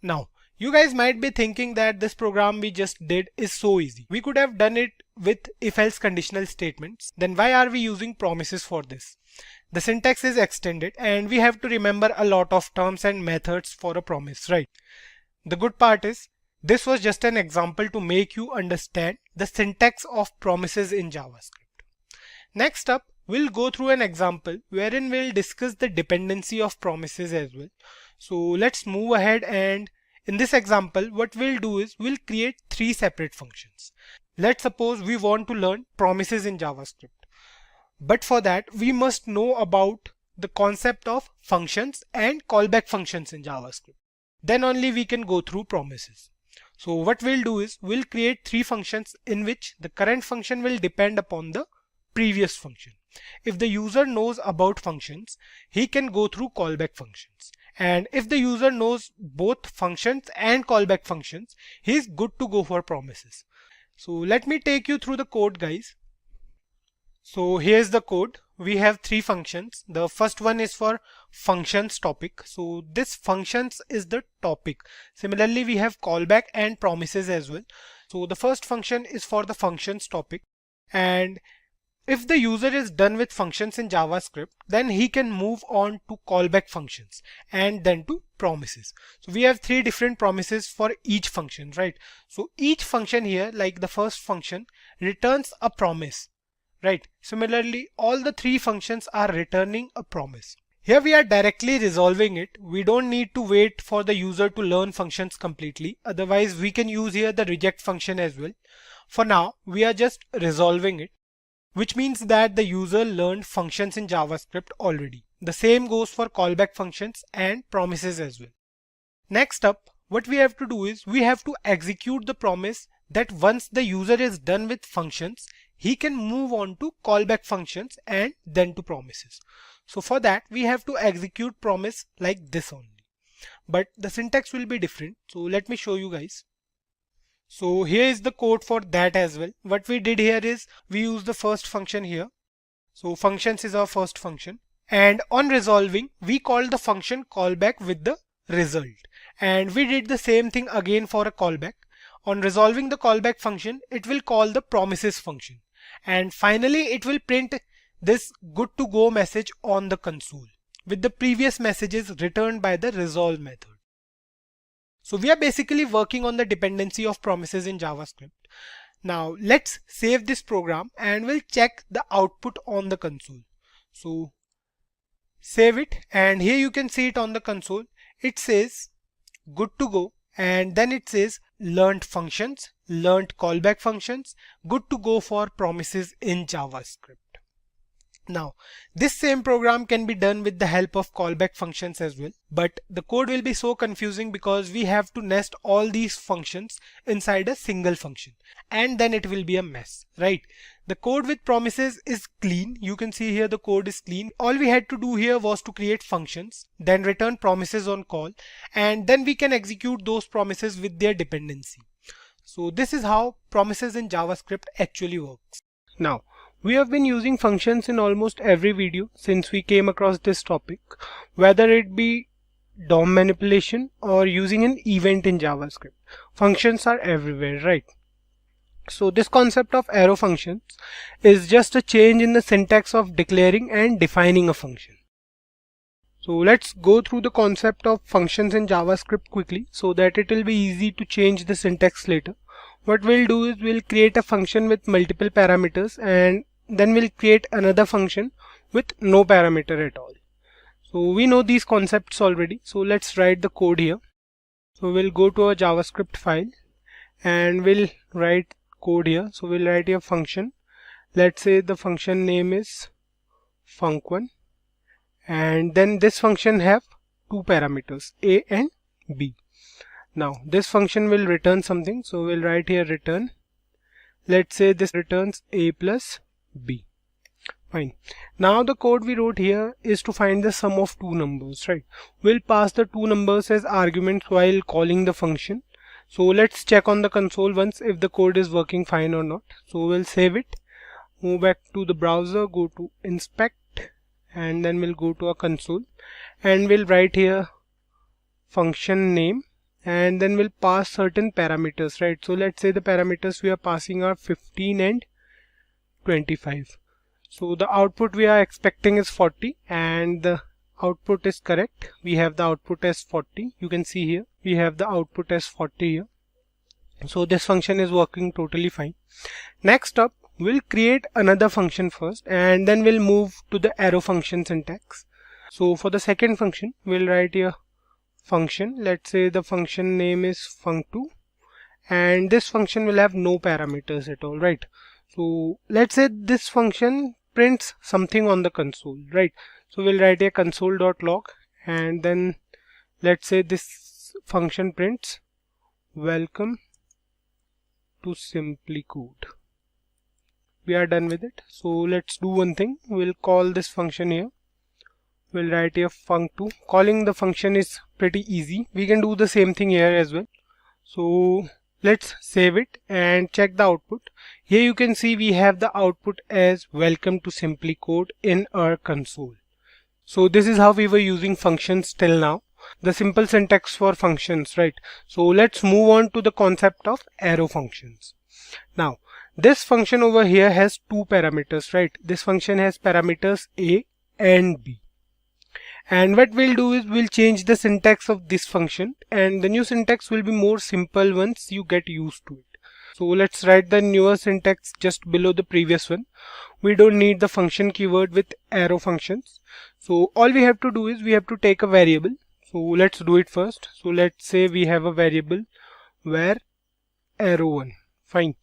A: Now you guys might be thinking that this program we just did is so easy. We could have done it with if-else conditional statements. Then why are we using promises for this? The syntax is extended, and we have to remember a lot of terms and methods for a promise, right? The good part is this was just an example to make you understand the syntax of promises in JavaScript. Next up, we'll go through an example wherein we'll discuss the dependency of promises as well. So let's move ahead, and in this example, what we'll do is we'll create 3 separate functions. Let's suppose we want to learn promises in JavaScript. But for that, we must know about the concept of functions and callback functions in JavaScript. Then only we can go through promises. So what we'll do is we'll create 3 functions in which the current function will depend upon the previous function. If the user knows about functions, he can go through callback functions. And if the user knows both functions and callback functions, he is good to go for promises. So let me take you through the code, guys. So here's the code. We have 3 functions. The first one is for functions topic. So this functions is the topic. Similarly, we have callback and promises as well. So the first function is for the functions topic, and if the user is done with functions in JavaScript, then he can move on to callback functions and then to promises. So we have 3 different promises for each function, right? So each function here, like the first function, returns a promise, right? Similarly, all the 3 functions are returning a promise. Here we are directly resolving it. We don't need to wait for the user to learn functions completely. Otherwise, we can use here the reject function as well. For now, we are just resolving it, which means that the user learned functions in JavaScript already. The same goes for callback functions and promises as well. Next up, what we have to do is we have to execute the promise that once the user is done with functions, he can move on to callback functions and then to promises. So for that, we have to execute promise like this only. But the syntax will be different. So let me show you guys. So here is the code for that as well. What we did here is we use the first function here. So functions is our first function, and on resolving we called the function callback with the result, and we did the same thing again for a callback. On resolving the callback function, it will call the promises function, and finally it will print this good to go message on the console with the previous messages returned by the resolve method. So we are basically working on the dependency of promises in JavaScript. Now let's save this program and we'll check the output on the console. So save it, and here you can see it on the console. It says good to go, and then it says learned functions, learned callback functions, good to go for promises in JavaScript. Now, this same program can be done with the help of callback functions as well, but the code will be so confusing because we have to nest all these functions inside a single function, and then it will be a mess, right? The code with promises is clean. You can see here the code is clean. All we had to do here was to create functions, then return promises on call, and then we can execute those promises with their dependency. So this is how promises in JavaScript actually works. Now, we have been using functions in almost every video since we came across this topic, whether it be DOM manipulation or using an event in JavaScript. Functions are everywhere, right? So this concept of arrow functions is just a change in the syntax of declaring and defining a function. So let's go through the concept of functions in JavaScript quickly so that it will be easy to change the syntax later. What we'll do is we'll create a function with multiple parameters and then we'll create another function with no parameter at all. So we know these concepts already. So let's write the code here. So we'll go to a JavaScript file and we'll write code here. So we'll write here function. Let's say the function name is func1. And then this function have two parameters, a and b. Now this function will return something, so we'll write here return. Let's say this returns a plus b. Fine. Now the code we wrote here is to find the sum of two numbers, right? We'll pass the two numbers as arguments while calling the function. So let's check on the console once if the code is working fine or not. So we'll save it, move back to the browser, go to inspect, and then we'll go to a console and we'll write here function name and then we'll pass certain parameters, right? So let's say the parameters we are passing are 15 and 25. So the output we are expecting is 40 and the output is correct. We have the output as 40. You can see here we have the output as 40 here. So this function is working totally fine. Next up, we'll create another function first and then we'll move to the arrow function syntax. So for the second function, we'll write here function. Let's say the function name is func2 and this function will have no parameters at all, right? So let's say this function prints something on the console, right? So we'll write here console.log and then let's say this function prints welcome to SimpliCode. We are done with it. So let's do one thing. We'll call this function here. We'll write here func2. Calling the function is pretty easy. We can do the same thing here as well. So let's save it and check the output. Here you can see we have the output as welcome to SimpliCode in our console. So this is how we were using functions till now. The simple syntax for functions, right? So let's move on to the concept of arrow functions. Now this function over here has two parameters, right? This function has parameters a and b. And what we'll do is we'll change the syntax of this function and the new syntax will be more simple once you get used to it. So let's write the newer syntax just below the previous one. We don't need the function keyword with arrow functions. So all we have to do is we have to take a variable. So let's do it first. So let's say we have a variable where arrow1. Fine.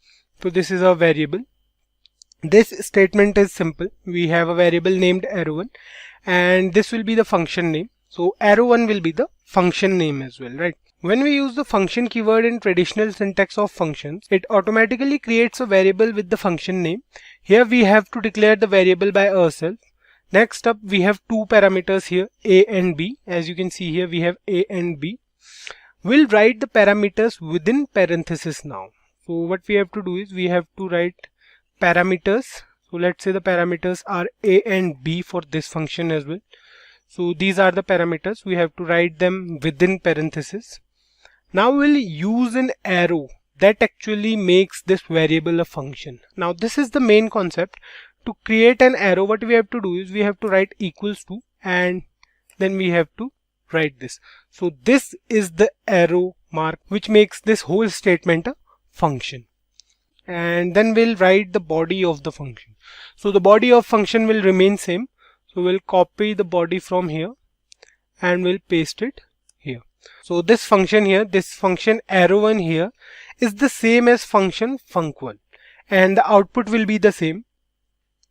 A: So this is our variable. This statement is simple. We have a variable named arrow1 and this will be the function name. So arrow1 will be the function name as well, right? When we use the function keyword in traditional syntax of functions, it automatically creates a variable with the function name. Here we have to declare the variable by ourselves. Next up, we have two parameters here, a and b. As you can see here, we have a and b. We'll write the parameters within parentheses now. So what we have to do is we have to write parameters. So let's say the parameters are a and b for this function as well. So these are the parameters. We have to write them within parentheses. Now we'll use an arrow that actually makes this variable a function. Now this is the main concept. To create an arrow, what we have to do is we have to write equals to and then we have to write this. So this is the arrow mark which makes this whole statement a function. And then we'll write the body of the function. So the body of function will remain same. So we'll copy the body from here and we'll paste it here. So this function here, this function arrow1 here is the same as function func1 and the output will be the same.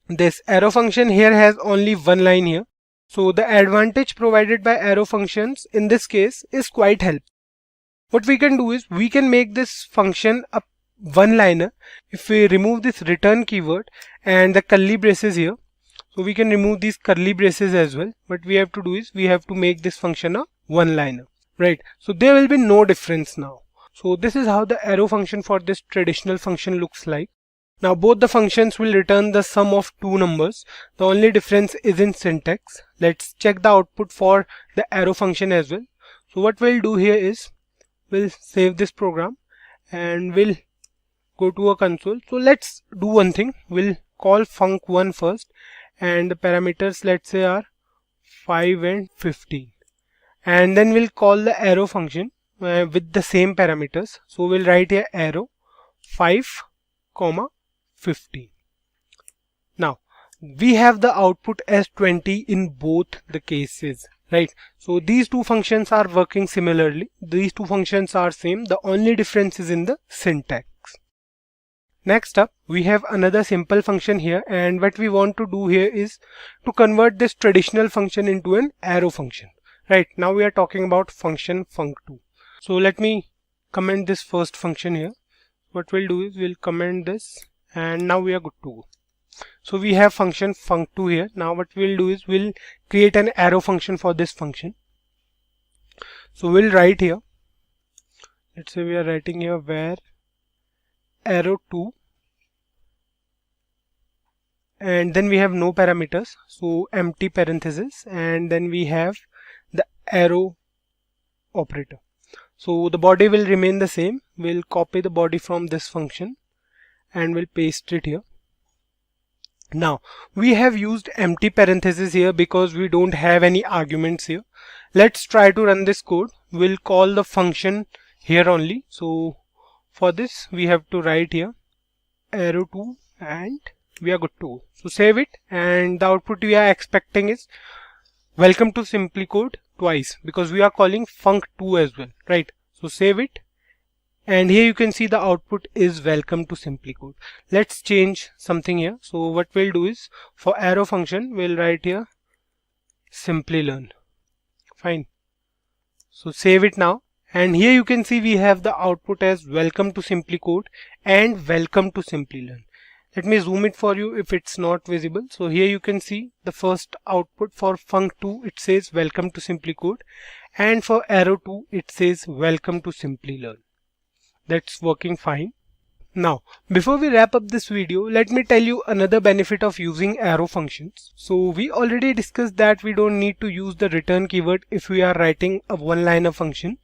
A: This arrow function here has only one line here. So the advantage provided by arrow functions in this case is quite helpful. What we can do is we can make this function a one-liner. If we remove this return keyword and the curly braces here, so we can remove these curly braces as well. What we have to do is we have to make this function a one-liner, right? So there will be no difference now. So this is how the arrow function for this traditional function looks like. Now both the functions will return the sum of two numbers. The only difference is in syntax. Let's check the output for the arrow function as well. So what we'll do here is we'll save this program and we'll go to a console. So let's do one thing. We'll call func1 first, and the parameters, let's say, are 5 and 15, and then we'll call the arrow function with the same parameters. So we'll write here arrow 5, 15. Now we have the output as 20 in both the cases, right? So these two functions are working similarly. These two functions are same. The only difference is in the syntax. Next up, we have another simple function here, and what we want to do here is to convert this traditional function into an arrow function. Right, now we are talking about function func2. So let me comment this first function here. What we'll do is we'll comment this, and now we are good to go. So we have function func2 here. Now what we'll do is we'll create an arrow function for this function. So we'll write here, let's say we are writing here where arrow2, and then we have no parameters, so empty parenthesis, and then we have the arrow operator. So the body will remain the same. We'll copy the body from this function and we'll paste it here. Now we have used empty parenthesis here because we don't have any arguments here. Let's try to run this code. We'll call the function here only. So for this we have to write here arrow2 and we are good to go. So save it, and the output we are expecting is welcome to SimpliCode twice because we are calling func2 as well, right? So save it, and here you can see the output is welcome to SimpliCode. Let's change something here. So what we'll do is for arrow function we'll write here Simplilearn. Fine. So save it now, and here you can see we have the output as welcome to SimpliCode and welcome to Simplilearn. Let me zoom it for you if it's not visible. So here you can see the first output for func2, it says welcome to SimpliCode, and for arrow2 it says welcome to Simplilearn. That's working fine. Now before we wrap up this video, let me tell you another benefit of using arrow functions. So we already discussed that we don't need to use the return keyword if we are writing a one-liner function.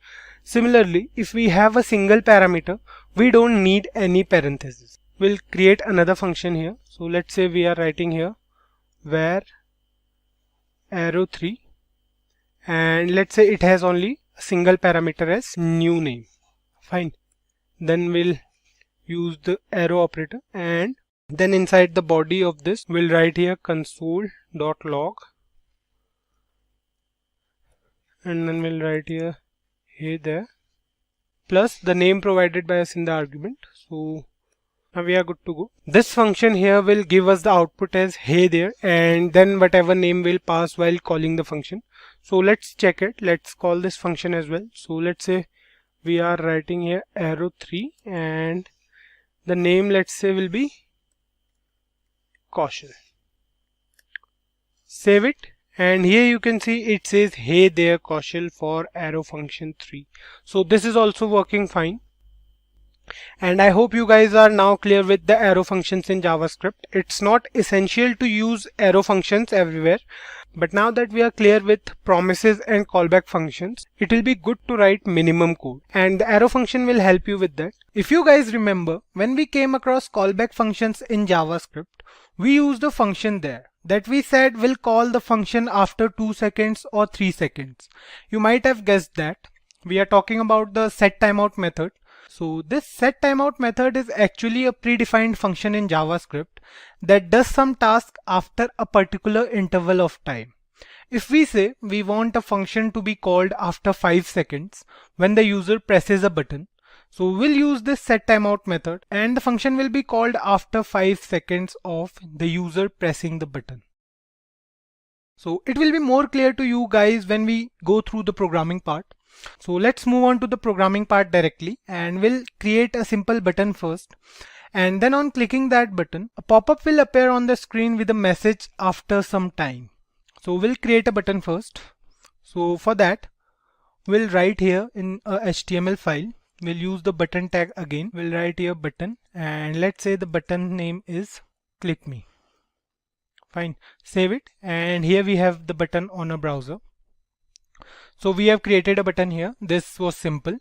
A: Similarly, if we have a single parameter, we don't need any parentheses. We'll create another function here. So let's say we are writing here where arrow3, and let's say it has only a single parameter as new name. Fine. Then we'll use the arrow operator, and then inside the body of this we'll write here console.log, and then we'll write here hey there plus the name provided by us in the argument. So now we are good to go. This function here will give us the output as hey there, and then whatever name we'll pass while calling the function. So let's check it. Let's call this function as well. So let's say we are writing here arrow3, and the name, let's say, will be Kaushal. Save it, and here you can see it says hey there Kaushal for arrow function 3. So this is also working fine. And I hope you guys are now clear with the arrow functions in JavaScript. It's not essential to use arrow functions everywhere, but now that we are clear with promises and callback functions, it will be good to write minimum code, and the arrow function will help you with that.
B: If you guys remember, when we came across callback functions in JavaScript, we used a function there that we said will call the function after 2 seconds or 3 seconds. You might have guessed that. We are talking about the setTimeout method. So this setTimeout method is actually a predefined function in JavaScript that does some task after a particular interval of time. If we say we want a function to be called after 5 seconds when the user presses a button, so we'll use this setTimeout method, and the function will be called after 5 seconds of the user pressing the button. So it will be more clear to you guys when we go through the programming part. So let's move on to the programming part directly, and we'll create a simple button first, and then on clicking that button, a pop-up will appear on the screen with a message after some time. So we'll create a button first. So for that, we'll write here in a HTML file we'll use the button tag again. We'll write here button, and let's say the button name is click me. Fine, save it, and here we have the button on a browser. So we have created a button here. This was simple.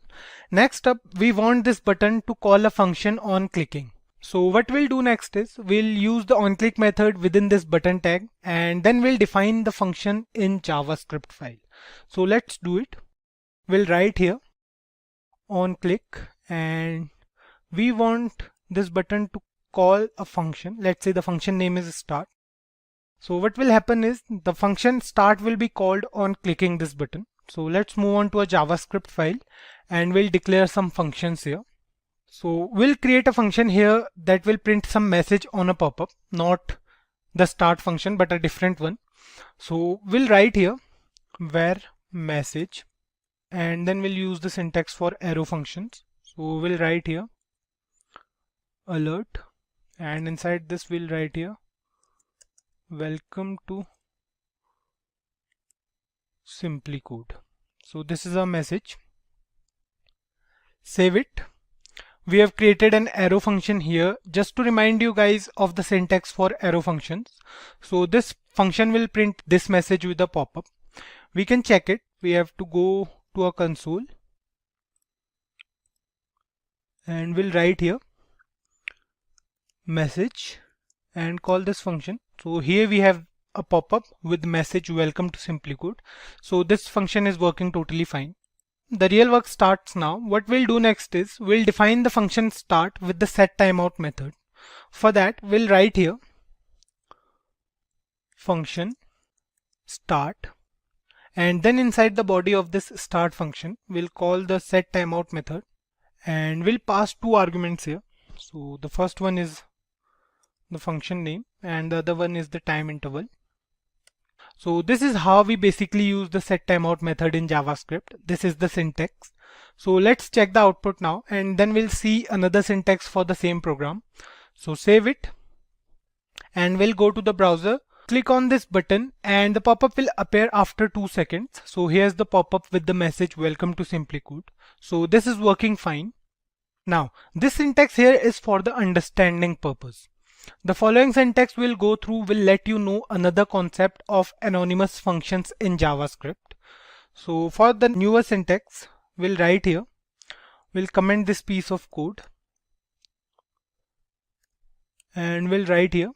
B: Next up, we want this button to call a function on clicking. So what we'll do next is we'll use the onClick method within this button tag, and then we'll define the function in JavaScript file. So let's do it. We'll write here onClick, and we want this button to call a function. Let's say the function name is start. So what will happen is the function start will be called on clicking this button. So let's move on to a JavaScript file, and we'll declare some functions here. So we'll create a function here that will print some message on a pop-up, not the start function, but a different one. So we'll write here where message, and then we'll use the syntax for arrow functions. So we'll write here alert, and inside this we'll write here welcome to SimpliCode. So this is our message. Save it. We have created an arrow function here just to remind you guys of the syntax for arrow functions. So this function will print this message with a pop-up. We can check it. We have to go to a console, and we'll write here message and call this function. So here we have a pop-up with message welcome to SimpliCode. So this function is working totally fine. The real work starts now. What we'll do next is we'll define the function start with the setTimeout method. For that, we'll write here function start, and then inside the body of this start function we'll call the setTimeout method, and we'll pass two arguments here. So the first one is the function name, and the other one is the time interval. So this is how we basically use the setTimeout method in JavaScript. This is the syntax. So let's check the output now, and then we'll see another syntax for the same program. So save it, and we'll go to the browser, click on this button, and the pop-up will appear after 2 seconds. So here's the pop-up with the message welcome to SimpliCode. So this is working fine. Now this syntax here is for the understanding purpose. The following syntax we'll go through will let you know another concept of anonymous functions in JavaScript. So for the newer syntax, we'll write here, we'll comment this piece of code, and we'll write here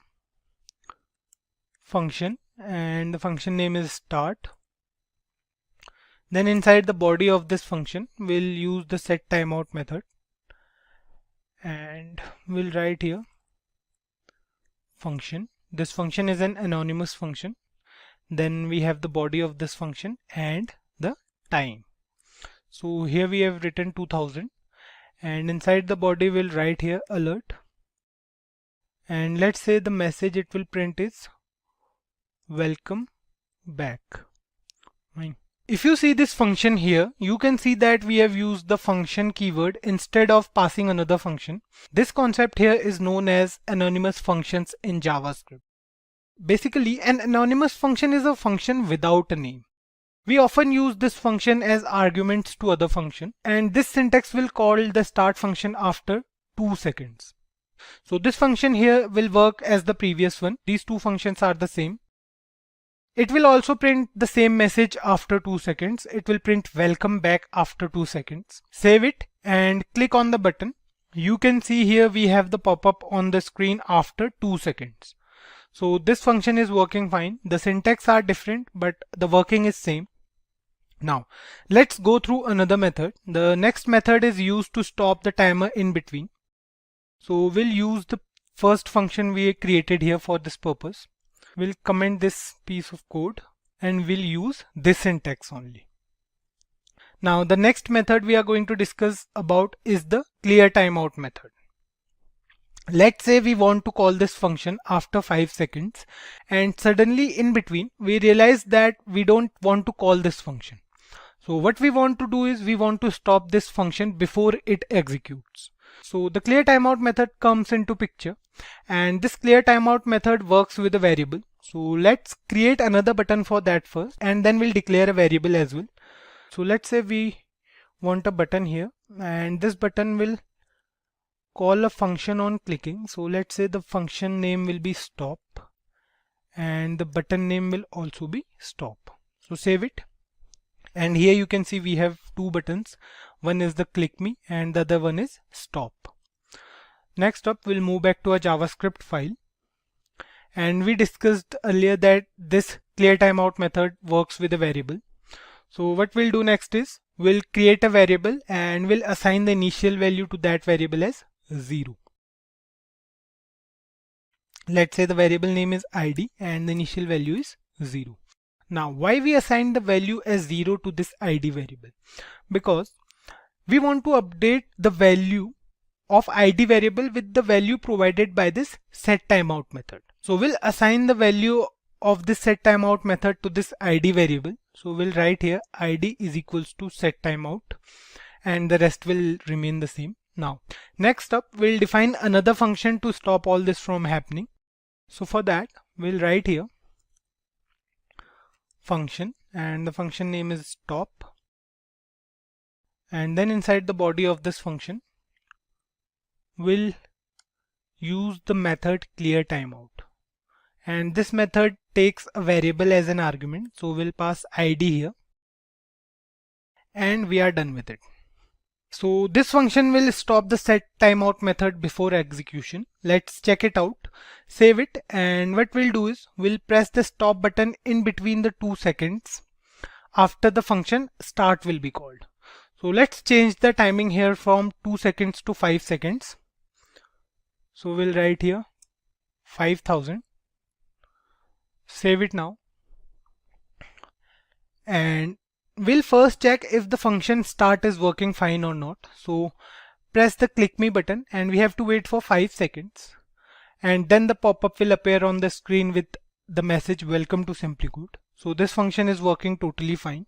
B: function, and the function name is start. Then inside the body of this function, we'll use the setTimeout method, and we'll write here function. This function is an anonymous function. Then we have the body of this function and the time. So here we have written 2000, and inside the body we'll write here alert, and let's say the message it will print is welcome back. Fine. If you see this function here, you can see that we have used the function keyword instead of passing another function. This concept here is known as anonymous functions in JavaScript. Basically, an anonymous function is a function without a name. We often use this function as arguments to other function, and this syntax will call the start function after 2 seconds. So this function here will work as the previous one. These two functions are the same. It will also print the same message after 2 seconds. It will print welcome back after 2 seconds. Save it and click on the button. You can see here we have the pop-up on the screen after 2 seconds. So this function is working fine. The syntax are different, but the working is same. Now let's go through another method. The next method is used to stop the timer in between. So we'll use the first function we created here for this purpose. We'll comment this piece of code, and we'll use this syntax only. Now the next method we are going to discuss about is the clear timeout method. Let's say we want to call this function after 5 seconds, and suddenly in between we realize that we don't want to call this function. So what we want to do is we want to stop this function before it executes. So the clear timeout method comes into picture, and this clear timeout method works with a variable. So let's create another button for that first, and then we'll declare a variable as well. So let's say we want a button here, and this button will call a function on clicking. So let's say the function name will be stop and the button name will also be stop. So save it, and here you can see we have two buttons. One is the click me and the other one is stop. Next up, we'll move back to our JavaScript file, and we discussed earlier that this clear timeout method works with a variable. So what we'll do next is we'll create a variable and we'll assign the initial value to that variable as 0. Let's say the variable name is id and the initial value is 0. Now why we assign the value as 0 to this id variable? Because we want to update the value of id variable with the value provided by this setTimeout method. So we'll assign the value of this setTimeout method to this id variable. So we'll write here id is equals to setTimeout, and the rest will remain the same. Now next up, we'll define another function to stop all this from happening. So for that, we'll write here function, and the function name is stop, and then inside the body of this function we'll use the method clear timeout, and this method takes a variable as an argument. So we'll pass id here, and we are done with it. So this function will stop the setTimeout method before execution. Let's check it out, save it, and what we'll do is we'll press the stop button in between the 2 seconds after the function start will be called. So let's change the timing here from 2 seconds to 5 seconds. So we'll write here 5000, save it now, and we'll first check if the function start is working fine or not. So press the click me button and we have to wait for 5 seconds, and then the pop-up will appear on the screen with the message welcome to SimpliCode. So this function is working totally fine.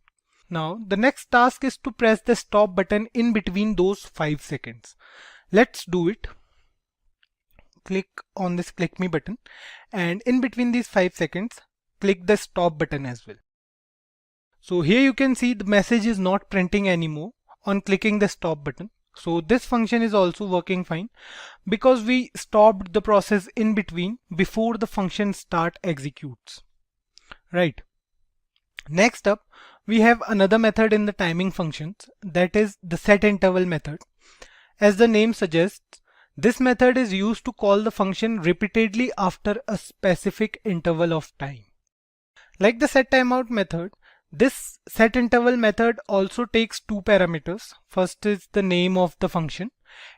B: Now the next task is to press the stop button in between those 5 seconds. Let's do it. Click on this click me button, and in between these 5 seconds click the stop button as well. So here you can see the message is not printing anymore on clicking the stop button. So this function is also working fine because we stopped the process in between before the function start executes. Right. Next up, we have another method in the timing functions, that is the setInterval method. As the name suggests, this method is used to call the function repeatedly after a specific interval of time. Like the setTimeout method, this setInterval method also takes two parameters. First is the name of the function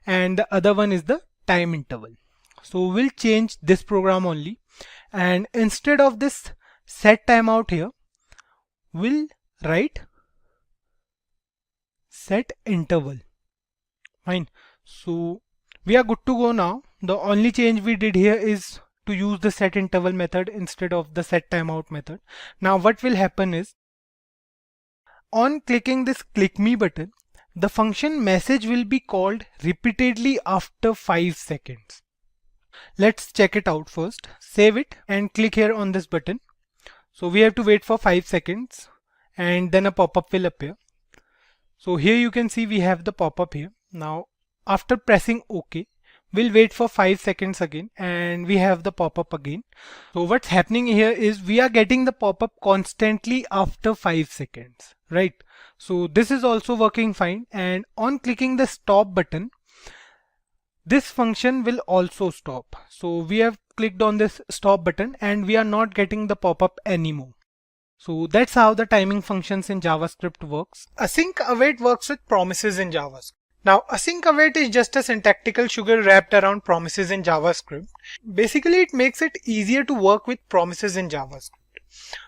B: and the other one is the time interval. So we'll change this program only, and instead of this setTimeout here, we'll write setInterval. Fine. So we are good to go now. The only change we did here is to use the setInterval method instead of the setTimeout method. Now what will happen is, on clicking this click me button, the function message will be called repeatedly after 5 seconds. Let's check it out first. Save it and click here on this button. So we have to wait for 5 seconds and then a pop-up will appear. So here you can see we have the pop-up here. Now after pressing OK, we'll wait for 5 seconds again and we have the pop-up again. So what's happening here is we are getting the pop-up constantly after 5 seconds, right? So this is also working fine, and on clicking the stop button, this function will also stop. So we have clicked on this stop button and we are not getting the pop-up anymore. So that's how the timing functions in JavaScript works. Async Await works with promises in JavaScript. Now Async Await is just a syntactical sugar wrapped around promises in JavaScript. Basically it makes it easier to work with promises in JavaScript.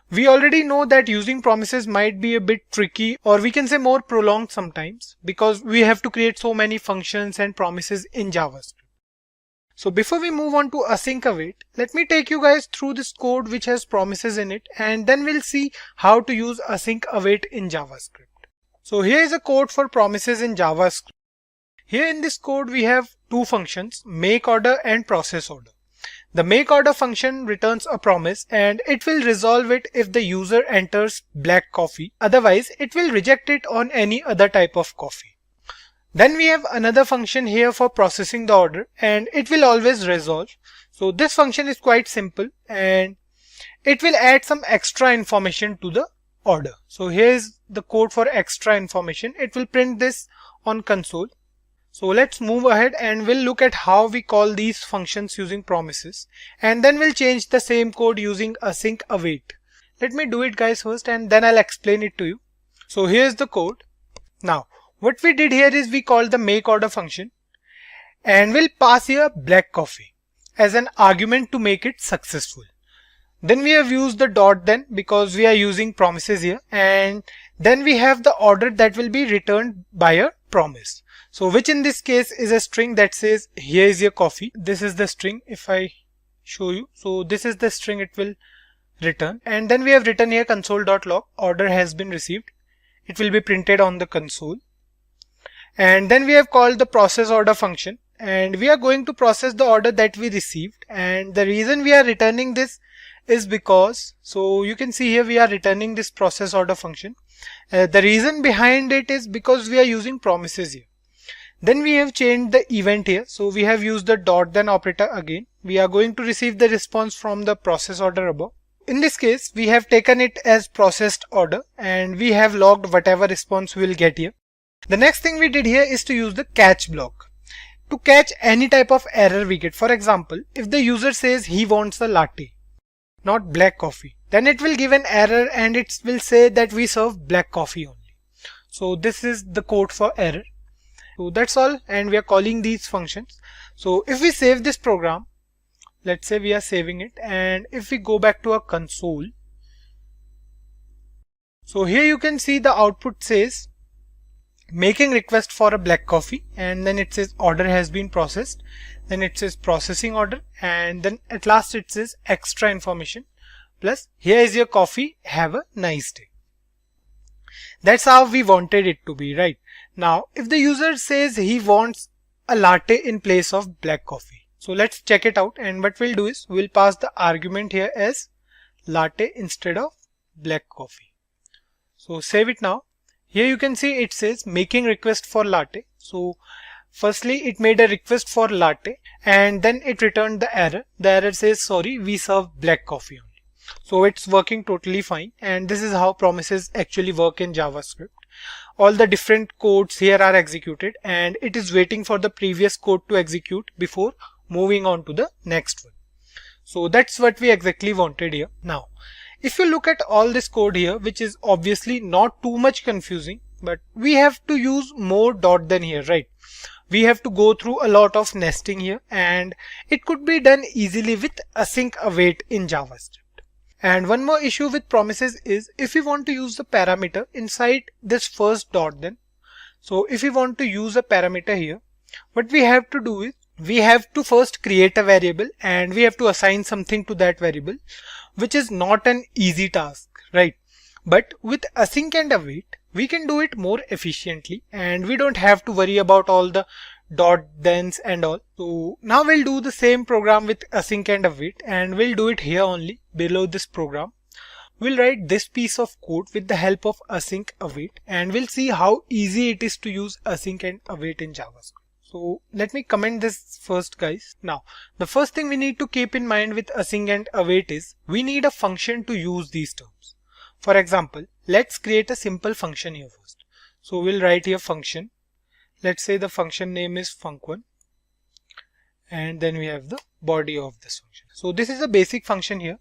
B: We already know that using promises might be a bit tricky, or we can say more prolonged sometimes, because we have to create so many functions and promises in JavaScript. So before we move on to Async Await, let me take you guys through this code which has promises in it, and then we'll see how to use Async Await in JavaScript. So here is a code for promises in JavaScript. Here in this code we have two functions, make order and process order. The makeOrder function returns a promise and it will resolve it if the user enters black coffee. Otherwise, it will reject it on any other type of coffee. Then we have another function here for processing the order and it will always resolve. So this function is quite simple and it will add some extra information to the order. So here is the code for extra information. It will print this on console. So let's move ahead and we'll look at how we call these functions using promises, and then we'll change the same code using Async Await. Let me do it guys first and then I'll explain it to you. So here's the code. Now what we did here is we called the makeOrder function and we'll pass here black coffee as an argument to make it successful. Then we have used the dot then because we are using promises here, and then we have the order that will be returned by a promise. So which in this case is a string that says here is your coffee. This is the string. If I show you, so this is the string it will return, and then we have written here console.log order has been received. It will be printed on the console. And then we have called the process order function and we are going to process the order that we received, and the reason we are returning this is because, so you can see here we are returning this process order function. The reason behind it is because we are using promises here. Then we have changed the event here. So we have used the dot then operator again. We are going to receive the response from the process order above. In this case, we have taken it as processed order and we have logged whatever response we will get here. The next thing we did here is to use the catch block to catch any type of error we get. For example, if the user says he wants a latte, not black coffee, then it will give an error and it will say that we serve black coffee only. So this is the code for error. So that's all, and we are calling these functions. So if we save this program, let's say we are saving it, and if we go back to our console, so here you can see the output says making request for a black coffee, and then it says order has been processed, then it says processing order, and then at last it says extra information plus here is your coffee, have a nice day. That's how we wanted it to be, right? Now if the user says he wants a latte in place of black coffee, so let's check it out, and what we'll do is we'll pass the argument here as latte instead of black coffee. So save it now. Here you can see it says making request for latte. So firstly it made a request for latte and then it returned the error. The error says sorry, we serve black coffee only. So it's working totally fine, and this is how promises actually work in JavaScript. All the different codes here are executed and it is waiting for the previous code to execute before moving on to the next one. So that's what we exactly wanted here. Now if you look at all this code here, which is obviously not too much confusing, but we have to use more dot than here, right? We have to go through a lot of nesting here, and it could be done easily with Async Await in JavaScript. And one more issue with promises is if we want to use the parameter inside this first dot then. So if we want to use a parameter here, what we have to do is we have to first create a variable and we have to assign something to that variable, which is not an easy task, right? But with async and await, we can do it more efficiently and we don't have to worry about all the dot thens and all. So now we'll do the same program with async and await, and we'll do it here only below this program. We'll write this piece of code with the help of async await, and we'll see how easy it is to use async and await in JavaScript. So let me comment this first, guys. Now the first thing we need to keep in mind with async and await is we need a function to use these terms. For example, let's create a simple function here first. So we'll write here function. Let's say the function name is func1, and then we have the body of this function. So this is a basic function here,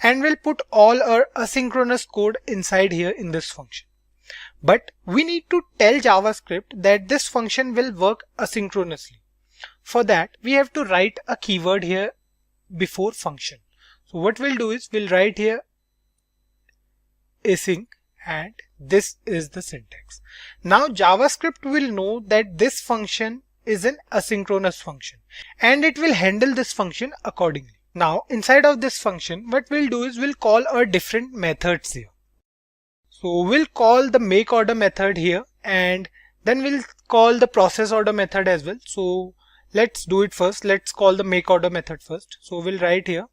B: and we'll put all our asynchronous code inside here in this function. But we need to tell JavaScript that this function will work asynchronously. For that, we have to write a keyword here before function. So what we'll do is we'll write here async, and this is the syntax. Now JavaScript will know that this function is an asynchronous function and it will handle this function accordingly. Now inside of this function, what we'll do is we'll call our different methods here. So we'll call the makeOrder method here, and then we'll call the process order method as well. So
A: let's do it first. Let's call the make order method first. So we'll write here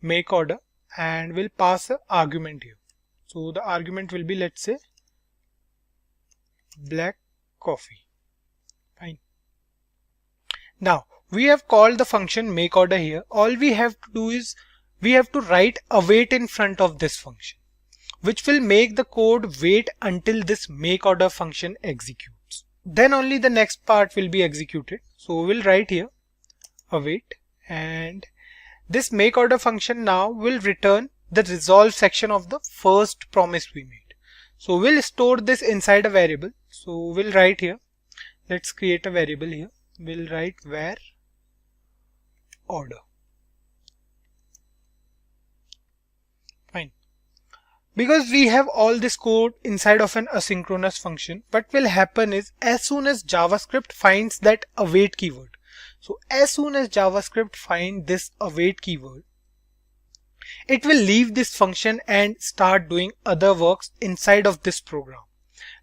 A: make order and we'll pass an argument here. So the argument will be, let's say, black coffee. Fine. Now we have called the function make order here. All we have to do is we have to write await in front of this function, which will make the code wait until this make order function executes. Then only the next part will be executed. So we'll write here await, and this make order function now will return the resolve section of the first promise we made. So we'll store this inside a variable. So we'll write here, let's create a variable here. We'll write where order. Fine. Because we have all this code inside of an asynchronous function, what will happen is as soon as JavaScript finds that await keyword, so as soon as JavaScript finds this await keyword, it will leave this function and start doing other works inside of this program.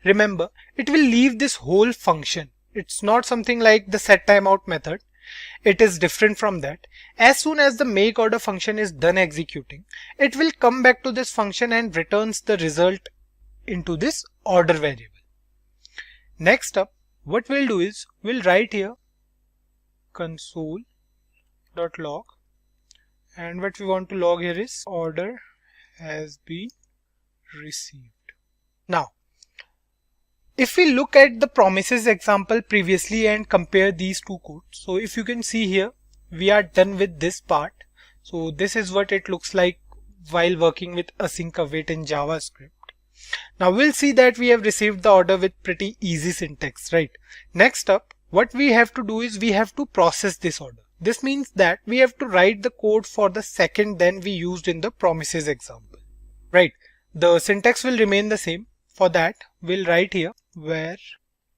A: Remember, it will leave this whole function. It's not something like the set timeout method. It is different from that. As soon as the make order function is done executing, it will come back to this function and returns the result into this order variable. Next up, what we'll do is we'll write here console.log, and what we want to log here is order has been received. Now, if we look at the promises example previously and compare these two codes, so if you can see here, we are done with this part. So this is what it looks like while working with async await in JavaScript. Now we'll see that we have received the order with pretty easy syntax, right? Next up, what we have to do is we have to process this order. This means that we have to write the code for the second than we used in the promises example, right? The syntax will remain the same. For that, we'll write here where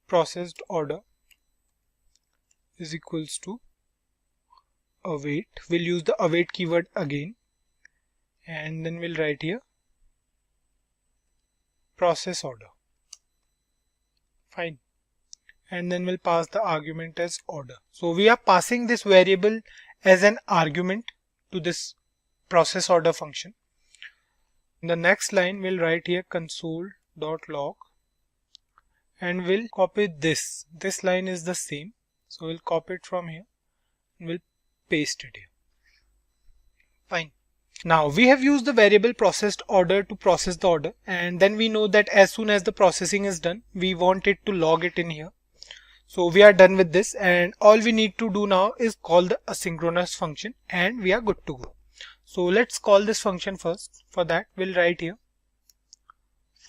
A: processed order is equals to await. We'll use the await keyword again, and then we'll write here process order. Fine. And then we'll pass the argument as order. So we are passing this variable as an argument to this process order function. In the next line, we'll write here console.log, and we'll copy this. This line is the same, so we'll copy it from here and we'll paste it here. Fine. Now we have used the variable processed order to process the order, and then we know that as soon as the processing is done, we want it to log it in here. So we are done with this, and all we need to do now is call the asynchronous function and we are good to go. So let's call this function first. For that, we'll write here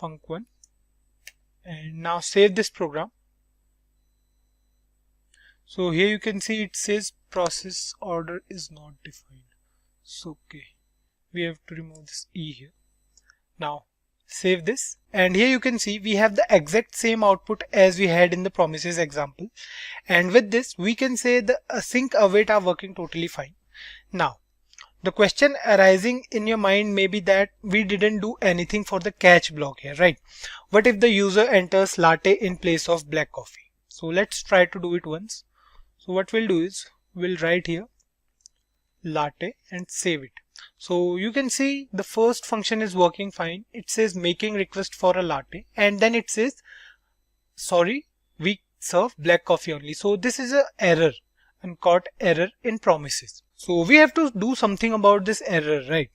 A: func1, and now save this program. So here you can see it says process order is not defined. So okay, we have to remove this E here. Now save this, and here you can see we have the exact same output as we had in the promises example, and with this we can say the async await are working totally fine. Now the question arising in your mind may be that we didn't do anything for the catch block here, right? What if the user enters latte in place of black coffee? So let's try to do it once. So what we'll do is we'll write here latte and save it. So you can see the first function is working fine. It says making request for a latte, and then it says sorry, we serve black coffee only. So this is a error, and caught error in promises. So we have to do something about this error, right?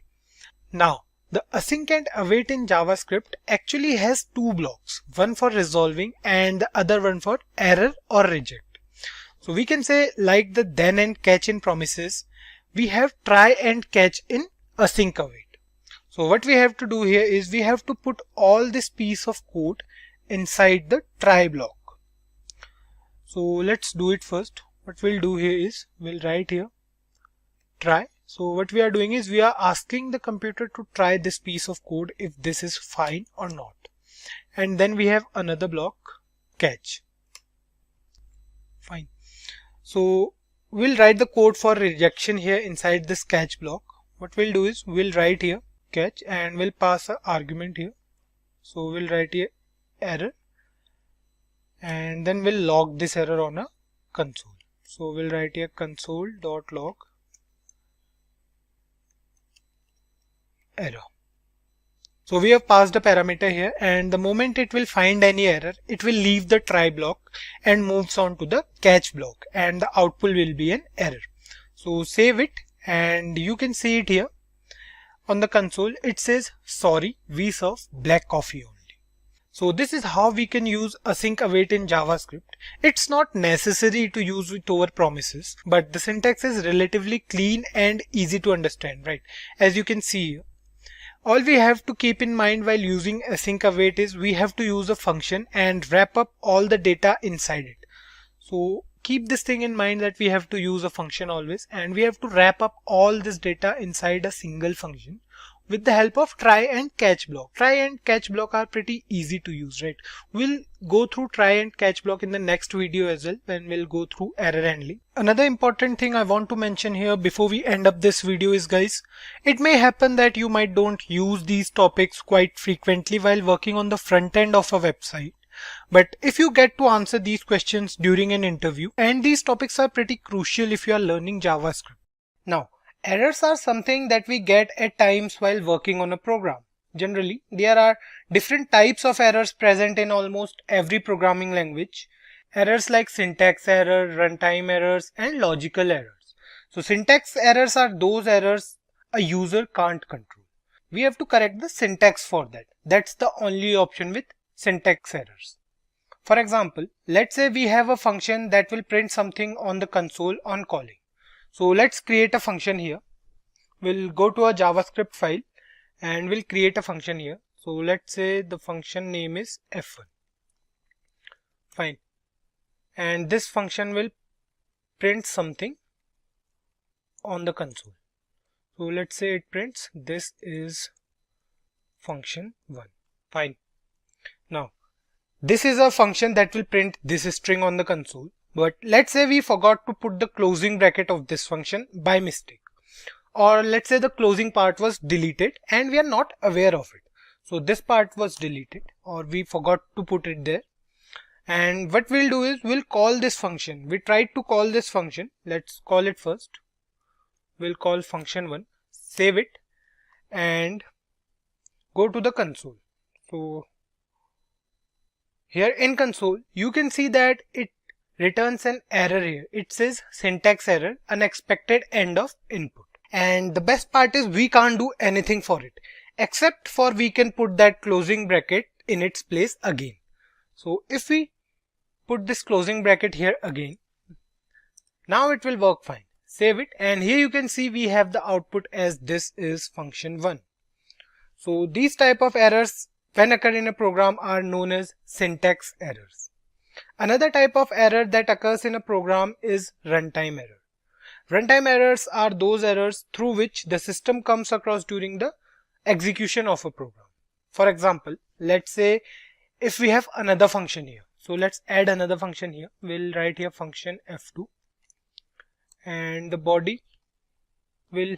A: Now the async and await in JavaScript actually has two blocks, one for resolving and the other one for error or reject. So we can say like the then and catch in promises, we have try and catch in async await. So what we have to do here is we have to put all this piece of code inside the try block. So let's do it first. What we'll do here is we'll write here try. So what we are doing is we are asking the computer to try this piece of code if this is fine or not. And then we have another block catch. Fine. So we'll write the code for rejection here inside this catch block. What we'll do is we'll write here catch and we'll pass an argument here. So we'll write here error, and then we'll log this error on a console. So we'll write here console.log error. So we have passed a parameter here, and the moment it will find any error, it will leave the try block and moves on to the catch block, and the output will be an error. So save it, and you can see it here on the console. It says, sorry, we serve black coffee only. So this is how we can use async await in JavaScript. It's not necessary to use with over promises, but the syntax is relatively clean and easy to understand, right? As you can see here. All we have to keep in mind while using async await is we have to use a function and wrap up all the data inside it. So keep this thing in mind that we have to use a function always, and we have to wrap up all this data inside a single function with the help of try and catch block. Try and catch block are pretty easy to use, right? We'll go through try and catch block in the next video as well, when we'll go through error handling. Another important thing I want to mention here before we end up this video is, guys, it may happen that you might don't use these topics quite frequently while working on the front end of a website. But if you get to answer these questions during an interview, and these topics are pretty crucial if you are learning JavaScript. Now, errors are something that we get at times while working on a program. Generally, there are different types of errors present in almost every programming language. Errors like syntax error, runtime errors, and logical errors. So syntax errors are those errors a user can't control. We have to correct the syntax for that. That's the only option with syntax errors. For example, let's say we have a function that will print something on the console on calling. So let's create a function here. We'll go to a JavaScript file and we'll create a function here. So let's say the function name is F1. Fine. And this function will print something on the console. So let's say it prints this is function 1. Fine. Now, this is a function that will print this string on the console. But let's say we forgot to put the closing bracket of this function by mistake. Or let's say the closing part was deleted and we are not aware of it. So this part was deleted or we forgot to put it there. And what we'll do is we'll call this function. We tried to call this function. Let's call it first. We'll call function 1. Save it and go to the console. So here in console, you can see that it returns an error here. It says syntax error, unexpected end of input. And the best part is we can't do anything for it, except for we can put that closing bracket in its place again. So if we put this closing bracket here again, now it will work fine. Save it, and here you can see we have the output as this is function 1. So these type of errors when occur in a program are known as syntax errors. Another type of error that occurs in a program is runtime error. Runtime errors are those errors through which the system comes across during the execution of a program. For example, let's say if we have another function here. So let's add another function here. We'll write here function F2 and the body will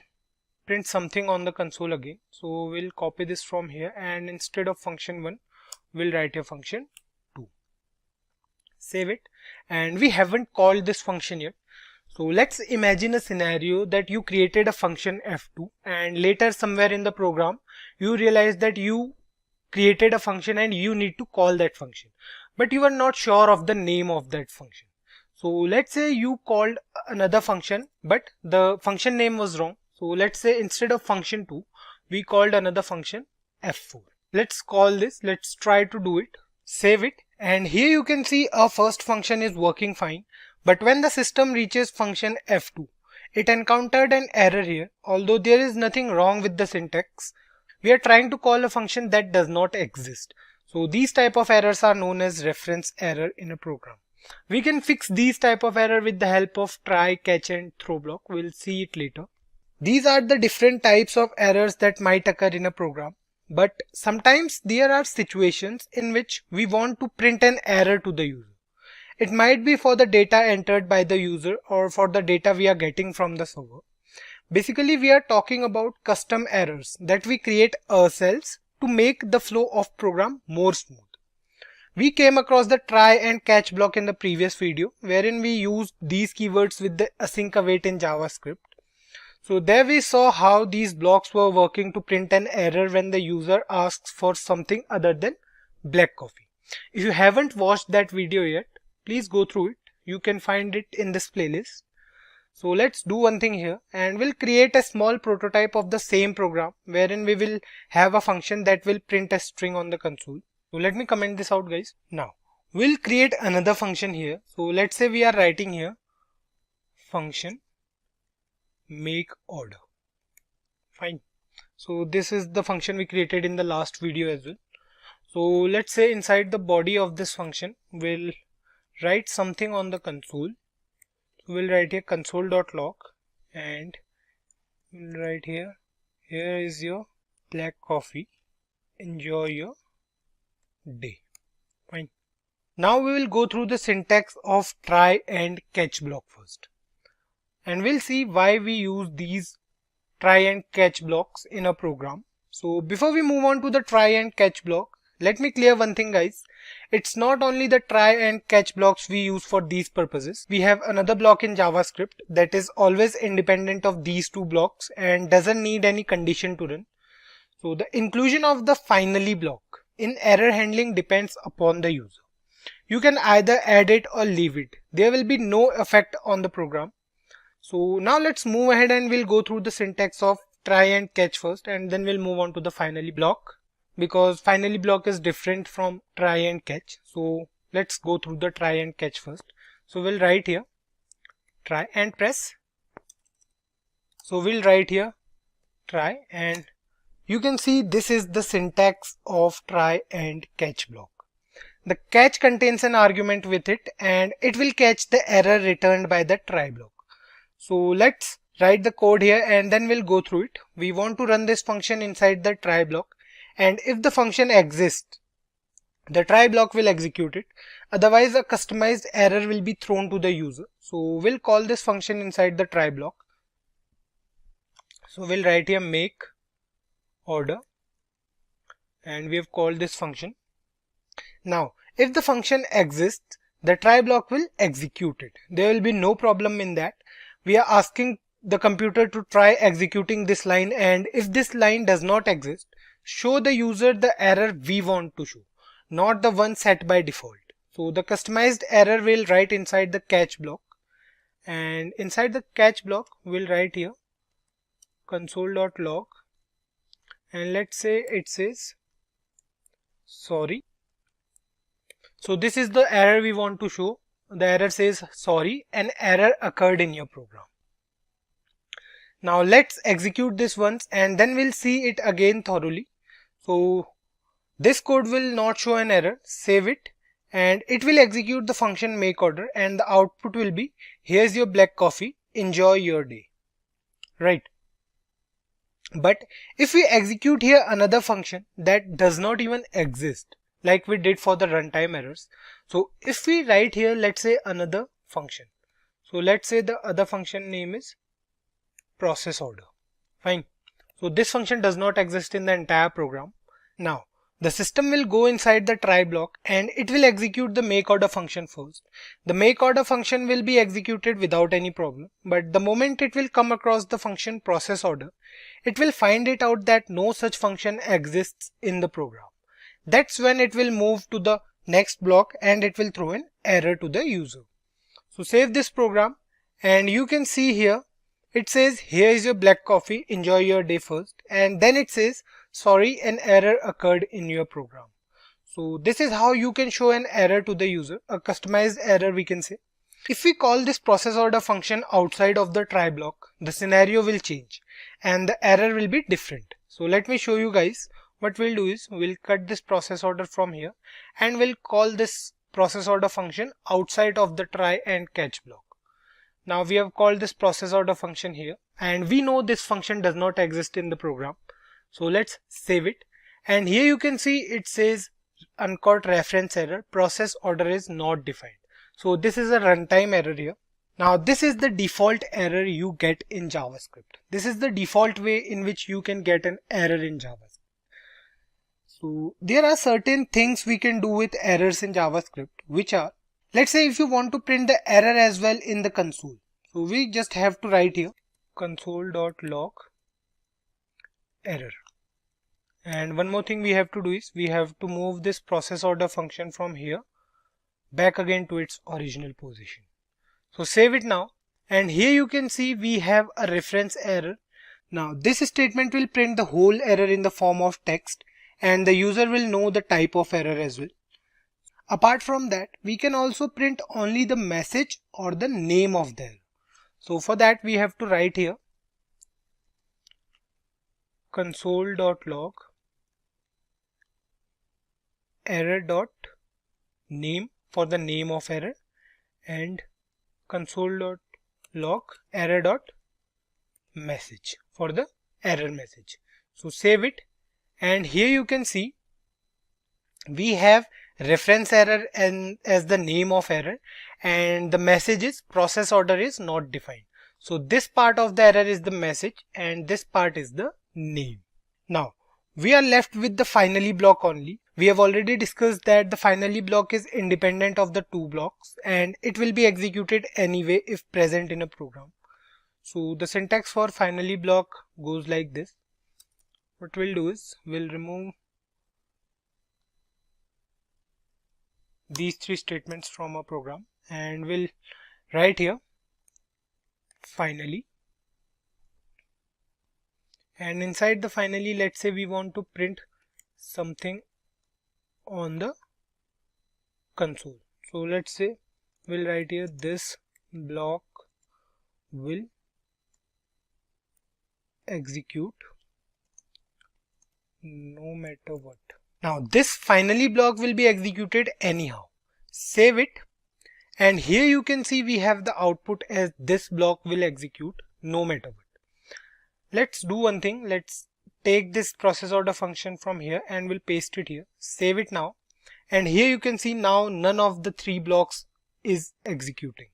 A: print something on the console again. So we'll copy this from here and instead of function 1, we'll write here function 2. Save it, and we haven't called this function yet. So let's imagine a scenario that you created a function F2 and later somewhere in the program you realize that you created a function and you need to call that function, but you are not sure of the name of that function. So let's say you called another function but the function name was wrong. So let's say instead of function 2 we called another function F4. Let's call this, let's try to do it. Save it, and here you can see our first function is working fine. But when the system reaches function F2, it encountered an error here. Although there is nothing wrong with the syntax, we are trying to call a function that does not exist. So these type of errors are known as reference error in a program. We can fix these type of error with the help of try, catch and throw block. We'll see it later. These are the different types of errors that might occur in a program. But sometimes there are situations in which we want to print an error to the user. It might be for the data entered by the user or for the data we are getting from the server. Basically, we are talking about custom errors that we create ourselves to make the flow of program more smooth.
B: We came across the try and catch block in the previous video, wherein we used these keywords with the async await in JavaScript. So there we saw how these blocks were working to print an error when the user asks for something other than black coffee. If you haven't watched that video yet, please go through it. You can find it in this playlist. So let's do one thing here, and we'll create a small prototype of the same program wherein we will have a function that will print a string on the console. So let me comment this out, guys. Now we'll create another function here. So let's say we are writing here function make order. Fine. So this is the function we created in the last video as well. So let's say inside the body of this function we'll write something on the console. We'll write here console.log, and we'll write here is your black coffee, enjoy your day. Fine. Now we will go through the syntax of try and catch block first, and we'll see why we use these try and catch blocks in a program. So before we move on to the try and catch block, let me clear one thing, guys. It's not only the try and catch blocks we use for these purposes. We have another block in JavaScript that is always independent of these two blocks and doesn't need any condition to run. So the inclusion of the finally block in error handling depends upon the user. You can either add it or leave it. There will be no effect on the program. So now let's move ahead and we'll go through the syntax of try and catch first, and then we'll move on to the finally block, because finally block is different from try and catch. So let's go through the try and catch first. So we'll write here try and press. So we'll write here try, and you can see this is the syntax of try and catch block. The catch contains an argument with it, and it will catch the error returned by the try block. So let's write the code here and then we'll go through it. We want to run this function inside the try block, and if the function exists, the try block will execute it. Otherwise, a customized error will be thrown to the user. So we'll call this function inside the try block. So we'll write here make order, and we have called this function. Now, if the function exists, the try block will execute it. There will be no problem in that. We are asking the computer to try executing this line, and if this line does not exist, show the user the error we want to show, not the one set by default. So the customized error will write inside the catch block, and inside the catch block we'll write here console.log, and let's say it says sorry. So this is the error we want to show. The error says sorry, an error occurred in your program. Now let's execute this once and then we'll see it again thoroughly. So this code will not show an error. Save it, and it will execute the function make order, and the output will be here's your black coffee, enjoy your day. Right. But if we execute here another function that does not even exist, like we did for the runtime errors. So if we write here, let's say another function. So let's say the other function name is process order. Fine. So this function does not exist in the entire program. Now the system will go inside the try block and it will execute the make order function first. The make order function will be executed without any problem, but the moment it will come across the function process order, it will find it out that no such function exists in the program. That's when it will move to the next block and it will throw an error to the user. So save this program, and you can see here it says here is your black coffee, enjoy your day first, and then it says sorry, an error occurred in your program. So this is how you can show an error to the user, a customized error we can say. If we call this process order function outside of the try block, the scenario will change and the error will be different. So let me show you guys. What we'll do is we'll cut this process order from here and we'll call this process order function outside of the try and catch block. Now we have called this process order function here, and we know this function does not exist in the program. So let's save it, and here you can see it says uncaught reference error, process order is not defined. So this is a runtime error here. Now this is the default error you get in JavaScript. This is the default way in which you can get an error in JavaScript. So there are certain things we can do with errors in JavaScript, which are, let's say if you want to print the error as well in the console. So we just have to write here console.log error. And one more thing we have to do is we have to move this process order function from here back again to its original position. So save it now, and here you can see we have a reference error. Now this statement will print the whole error in the form of text, and the user will know the type of error as well. Apart from that, we can also print only the message or the name of the error. So for that we have to write here console.log error.name for the name of error, and console.log error.message for the error message. So save it, and here you can see we have reference error and as the name of error, and the message is process order is not defined. So this part of the error is the message and this part is the name. Now we are left with the finally block only. We have already discussed that the finally block is independent of the two blocks and it will be executed anyway if present in a program. So the syntax for finally block goes like this. What we'll do is we'll remove these three statements from our program and we'll write here finally, and inside the finally, let's say we want to print something on the console. So let's say we'll write here this block will execute no matter what. Now this finally block will be executed anyhow. Save it, and here you can see we have the output as this block will execute no matter what. Let's do one thing. Let's take this process order function from here and we'll paste it here. Save it now, and here you can see now none of the three blocks is executing,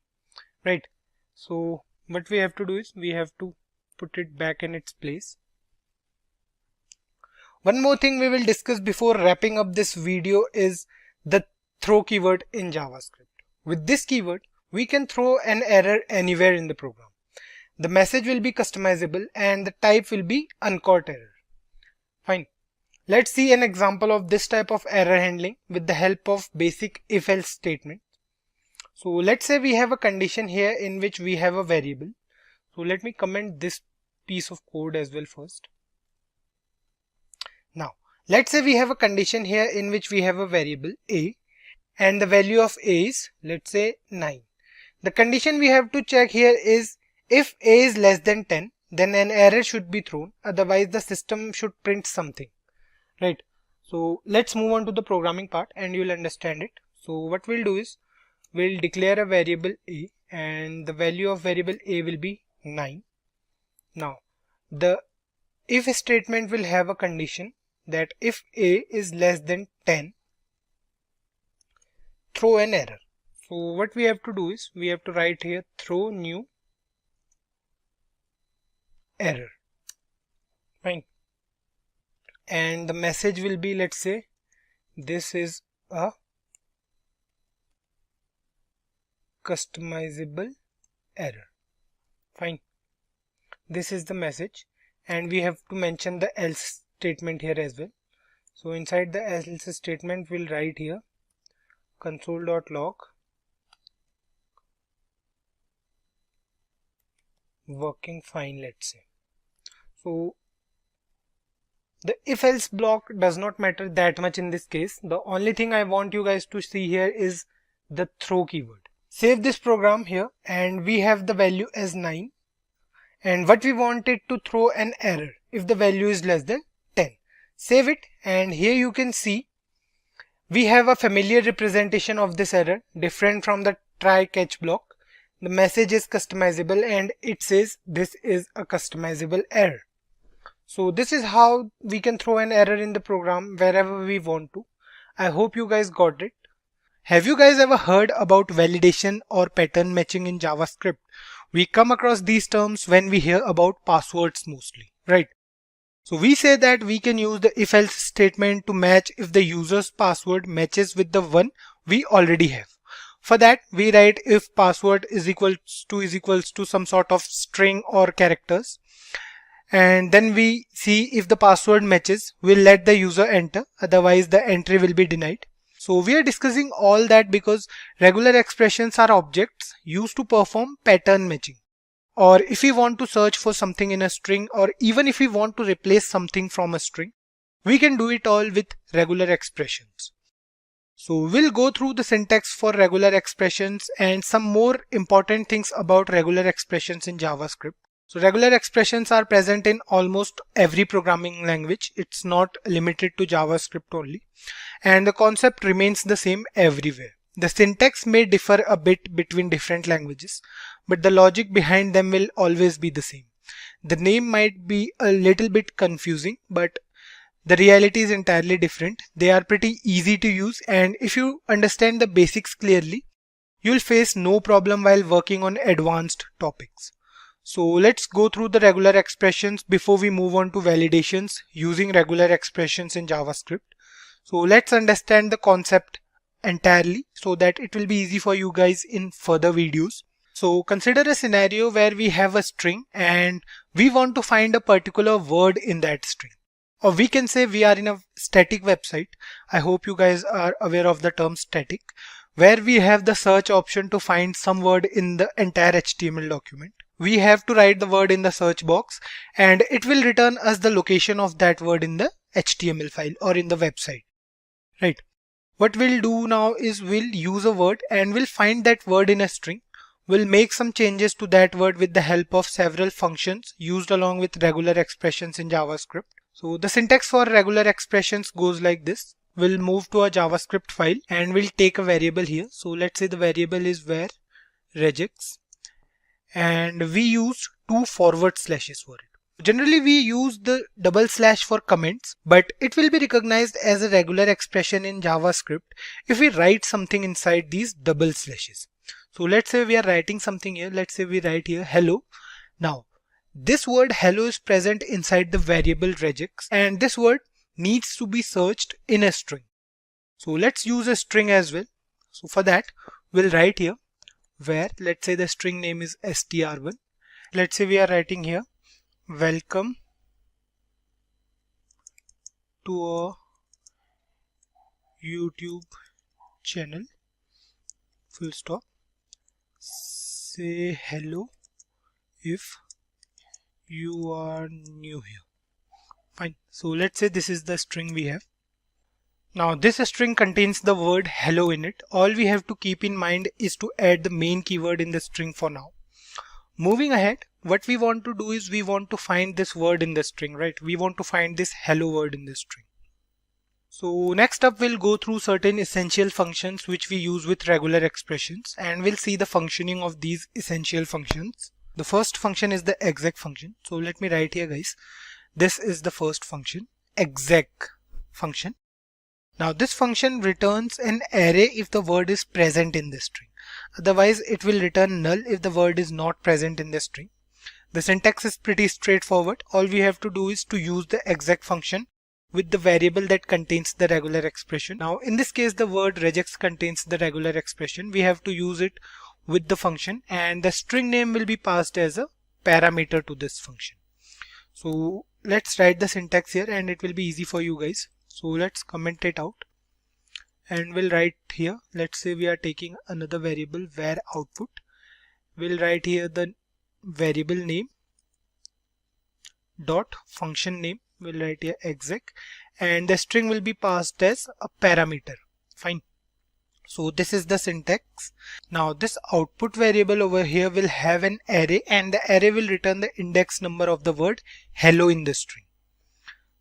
B: right? So what we have to do is we have to put it back in its place. One more thing we will discuss before wrapping up this video is the throw keyword in JavaScript. With this keyword, we can throw an error anywhere in the program. The message will be customizable and the type will be uncaught error. Fine. Let's see an example of this type of error handling with the help of basic if-else statement. So let's say we have a condition here in which we have a variable. So let me comment this piece of code as well first. Now, let's say we have a condition here in which we have a variable a and the value of a is, let's say, 9. The condition we have to check here is if a is less than 10, then an error should be thrown. Otherwise, the system should print something, right? So let's move on to the programming part and you'll understand it. So what we'll do is we'll declare a variable a and the value of variable a will be 9. Now, the if statement will have a condition that if a is less than 10, throw an error. So what we have to do is we have to write here throw new error, fine, and the message will be, let's say, this is a customizable error, fine. This is the message, and we have to mention the else statement here as well. So inside the else statement we'll write here console.log working fine, let's say. So the if else block does not matter that much in this case. The only thing I want you guys to see here is the throw keyword. Save this program here and we have the value as 9, and what we wanted to throw an error if the value is less than 10. Save it, and here you can see we have a familiar representation of this error different from the try catch block. The message is customizable and it says this is a customizable error. So this is how we can throw an error in the program wherever we want to. I hope you guys got it. Have you guys ever heard about validation or pattern matching in JavaScript? We come across these terms when we hear about passwords mostly, right? So we say that we can use the if else statement to match if the user's password matches with the one we already have. For that we write if password is equals to some sort of string or characters, and then we see if the password matches, we'll let the user enter, otherwise the entry will be denied. So we are discussing all that because regular expressions are objects used to perform pattern matching, or if we want to search for something in a string, or even if we want to replace something from a string, we can do it all with regular expressions. So we'll go through the syntax for regular expressions and some more important things about regular expressions in JavaScript. So regular expressions are present in almost every programming language. It's not limited to JavaScript only, and the concept remains the same everywhere. The syntax may differ a bit between different languages, but the logic behind them will always be the same. The name might be a little bit confusing, but the reality is entirely different. They are pretty easy to use, and if you understand the basics clearly, you'll face no problem while working on advanced topics. So let's go through the regular expressions before we move on to validations using regular expressions in JavaScript. So let's understand the concept entirely so that it will be easy for you guys in further videos. So consider a scenario where we have a string and we want to find a particular word in that string. Or we can say we are in a static website. I hope you guys are aware of the term static, where we have the search option to find some word in the entire HTML document. We have to write the word in the search box and it will return us the location of that word in the HTML file or in the website, right? What we'll do now is we'll use a word and we'll find that word in a string. We'll make some changes to that word with the help of several functions used along with regular expressions in JavaScript. So the syntax for regular expressions goes like this. We'll move to a JavaScript file and we'll take a variable here. So let's say the variable is var regex, and we use 2 forward slashes for it. Generally we use the double slash for comments, but it will be recognized as a regular expression in JavaScript if we write something inside these double slashes. So let's say we are writing something here. Let's say we write here hello. Now this word hello is present inside the variable regex, and this word needs to be searched in a string. So let's use a string as well. So for that we'll write here where, let's say the string name is str1. Let's say we are writing here welcome to a YouTube channel, full stop. Say hello if you are new here. Fine. So let's say this is the string we have. Now this string contains the word hello in it. All we have to keep in mind is to add the main keyword in the string for now. Moving ahead, what we want to do is we want to find this word in the string, right? We want to find this hello word in the string. So next up we'll go through certain essential functions which we use with regular expressions, and we'll see the functioning of these essential functions. The first function is the exec function. So let me write here, guys. This is the first function, exec function. Now this function returns an array if the word is present in the string. Otherwise it will return null if the word is not present in the string. The syntax is pretty straightforward. All we have to do is to use the exec function with the variable that contains the regular expression. Now in this case the word regex contains the regular expression. We have to use it with the function, and the string name will be passed as a parameter to this function. So let's write the syntax here and it will be easy for you guys. So let's comment it out and we'll write here, let's say we are taking another variable var output. We'll write here the variable name dot function name. We'll write here exec, and the string will be passed as a parameter. Fine. So this is the syntax. Now this output variable over here will have an array, and the array will return the index number of the word hello in the string.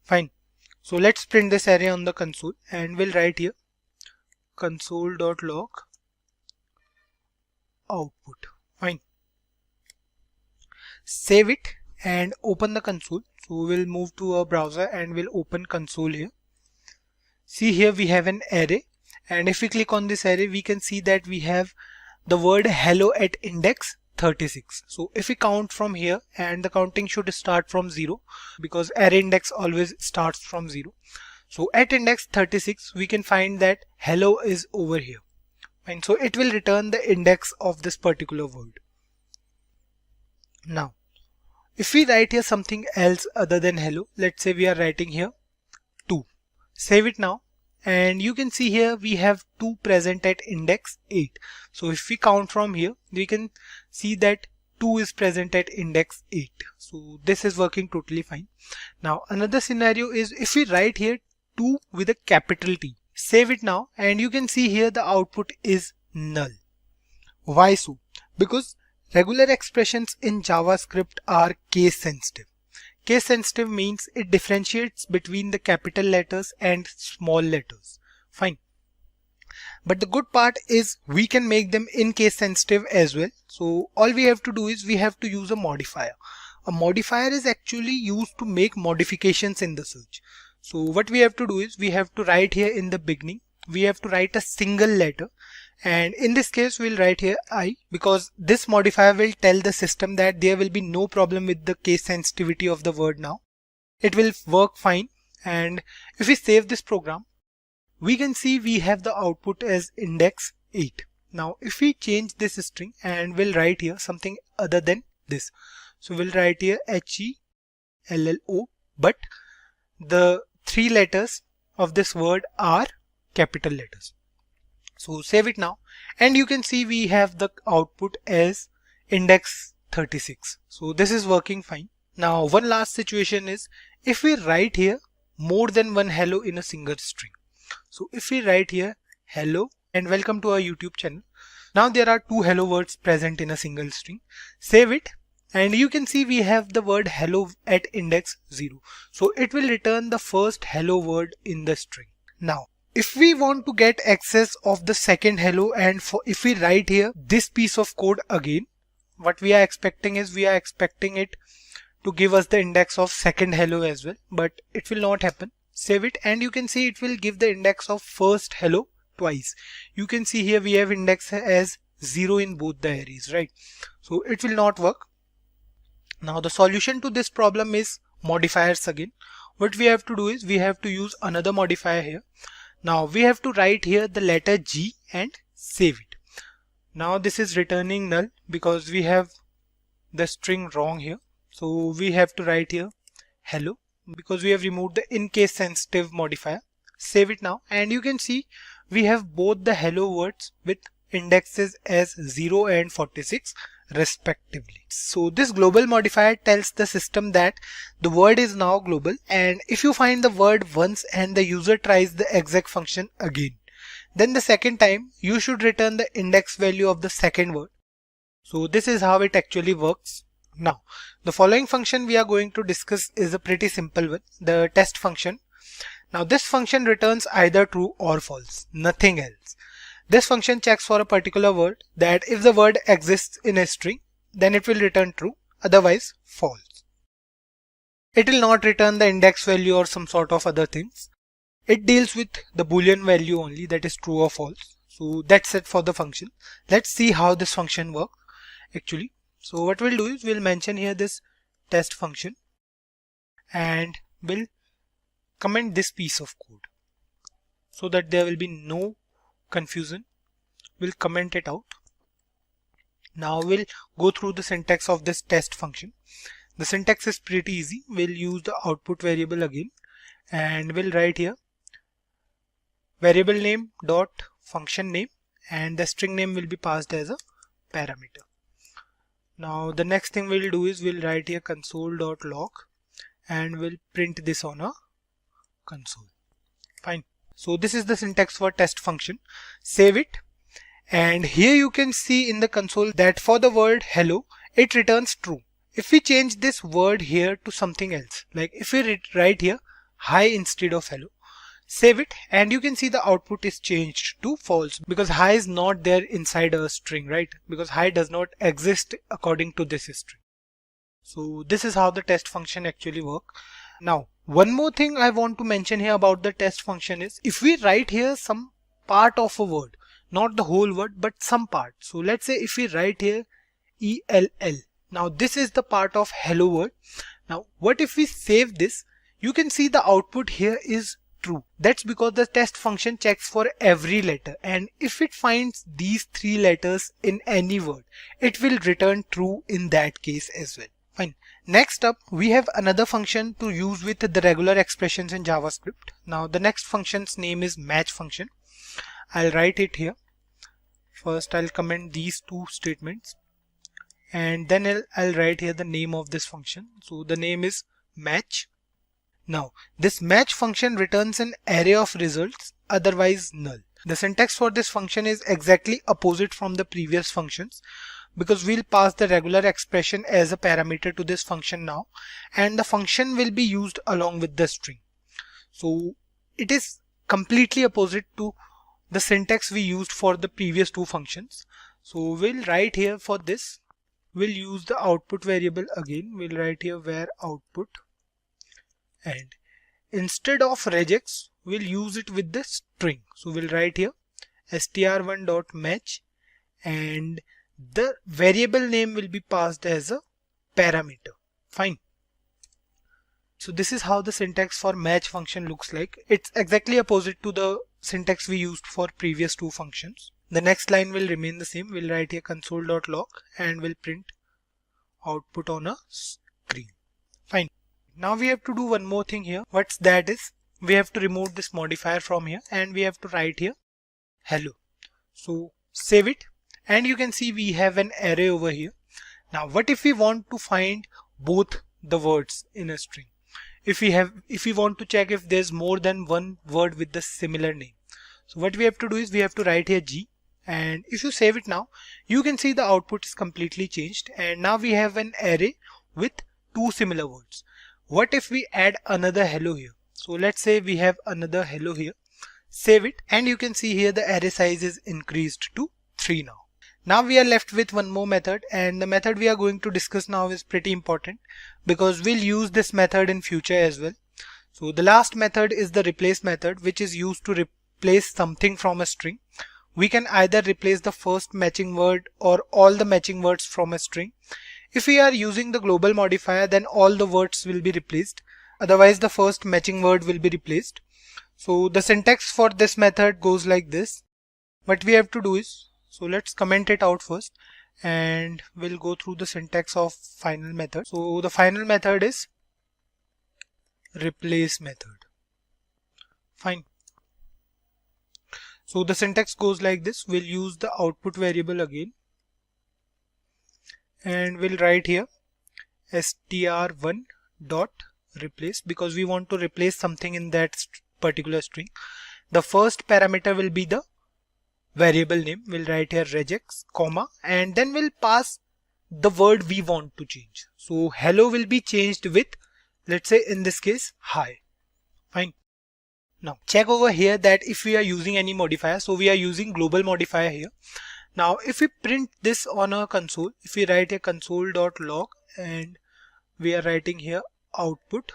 B: Fine. So let's print this array on the console and we'll write here console.log output. Fine. Save it and open the console. So we'll move to a browser and we'll open console here. See here we have an array, and if we click on this array we can see that we have the word hello at index 36. So if we count from here, and the counting should start from 0 because array index always starts from 0. So at index 36 we can find that hello is over here, and so it will return the index of this particular word. Now if we write here something else other than hello, let's say we are writing here 2. Save it now, and you can see here we have 2 present at index 8. So if we count from here, we can see that 2 is present at index 8. So this is working totally fine. Now another scenario is if we write here 2 with a capital T. Save it now, and you can see here the output is null. Why so? Because regular expressions in JavaScript are case sensitive. Case sensitive means it differentiates between the capital letters and small letters. Fine. But the good part is we can make them in case sensitive as well. So all we have to do is we have to use a modifier. A modifier is actually used to make modifications in the search. So what we have to do is we have to write here in the beginning, we have to write a single letter, and in this case we'll write here I, because this modifier will tell the system that there will be no problem with the case sensitivity of the word now. It will work fine. And if we save this program, we can see we have the output as index 8. Now if we change this string and we'll write here something other than this, so we'll write here HELLO, but the 3 letters of this word are capital letters. So save it now, and you can see we have the output as index 36. So this is working fine. Now one last situation is if we write here more than one hello in a single string. So if we write here hello and welcome to our YouTube channel. Now there are 2 hello words present in a single string. Save it, and you can see we have the word hello at index 0. So it will return the first hello word in the string. Now if we want to get access of the second hello, and if we write here this piece of code again, what we are expecting is we are expecting it to give us the index of second hello as well, but it will not happen. Save it, and you can see it will give the index of first hello twice. You can see here we have index as 0 in both the arrays, right? So it will not work. Now the solution to this problem is modifiers again. What we have to do is we have to use another modifier here. Now we have to write here the letter G and save it. Now this is returning null because we have the string wrong here. So we have to write here hello because we have removed the in case sensitive modifier. Save it now, and you can see we have both the hello words with indexes as 0 and 46 respectively. So this global modifier tells the system that the word is now global, and if you find the word once and the user tries the exec function again, then the second time you should return the index value of the second word. So this is how it actually works. Now the following function we are going to discuss is a pretty simple one, the test function. Now this function returns either true or false, nothing else. This function checks for a particular word that if the word exists in a string, then it will return true, otherwise false. It will not return the index value or some sort of other things. It deals with the boolean value only, that is true or false. So that's it for the function. Let's see how this function works actually. So what we'll do is we'll mention here this test function and we'll comment this piece of code so that there will be no confusion. We'll comment it out. Now we'll go through the syntax of this test function. The syntax is pretty easy. We'll use the output variable again, and we'll write here variable name dot function name, and the string name will be passed as a parameter. Now the next thing we'll do is we'll write here console.log, and we'll print this on a console. Fine. So this is the syntax for test function. Save it, and here you can see in the console that for the word hello it returns true. If we change this word here to something else, like if we write here hi instead of hello, save it, and you can see the output is changed to false because hi is not there inside a string, right? Because hi does not exist according to this string. So this is how the test function actually works. Now one more thing I want to mention here about the test function is if we write here some part of a word, not the whole word but some part. So let's say if we write here E-L-L. Now this is the part of hello world. Now what if we save this? You can see the output here is true. That's because the test function checks for every letter, and if it finds these 3 letters in any word, it will return true in that case as well. Fine. Next up, we have another function to use with the regular expressions in JavaScript. Now the next function's name is match function. I'll write it here. First I'll comment these 2 statements, and then I'll write here the name of this function. So the name is match. Now this match function returns an array of results, otherwise null. The syntax for this function is exactly opposite from the previous functions, because we'll pass the regular expression as a parameter to this function now, and the function will be used along with the string. So it is completely opposite to the syntax we used for the previous 2 functions. So we'll write here for this, we'll use the output variable again. We'll write here where output, and instead of regex we'll use it with the string. So we'll write here str1.match, and the variable name will be passed as a parameter. Fine. So this is how the syntax for match function looks like. It's exactly opposite to the syntax we used for previous 2 functions. The next line will remain the same. We'll write here console.log and we'll print output on a screen. Fine. Now we have to do one more thing here. What's that is, we have to remove this modifier from here and we have to write here hello. So save it, and you can see we have an array over here. Now what if we want to find both the words in a string? If we want to check if there's more than one word with the similar name. So what we have to do is we have to write here G, and if you save it now, you can see the output is completely changed, and now we have an array with 2 similar words. What if we add another hello here? So let's say we have another hello here. Save it, and you can see here the array size is increased to 3 now. Now we are left with one more method, and the method we are going to discuss now is pretty important because we'll use this method in future as well. So the last method is the replace method, which is used to replace something from a string. We can either replace the first matching word or all the matching words from a string. If we are using the global modifier, then all the words will be replaced. Otherwise the first matching word will be replaced. So the syntax for this method goes like this. What we have to do is, so let's comment it out first and we'll go through the syntax of final method. So the final method is replace method. Fine. So the syntax goes like this. We'll use the output variable again, and we'll write here str1 dot replace because we want to replace something in that particular string. The first parameter will be the variable name. We'll write here regex, comma, and then we'll pass the word we want to change. So hello will be changed with, let's say in this case, hi. Fine. Now check over here that if we are using any modifier, so we are using global modifier here. Now if we print this on our console, if we write a console.log and we are writing here output,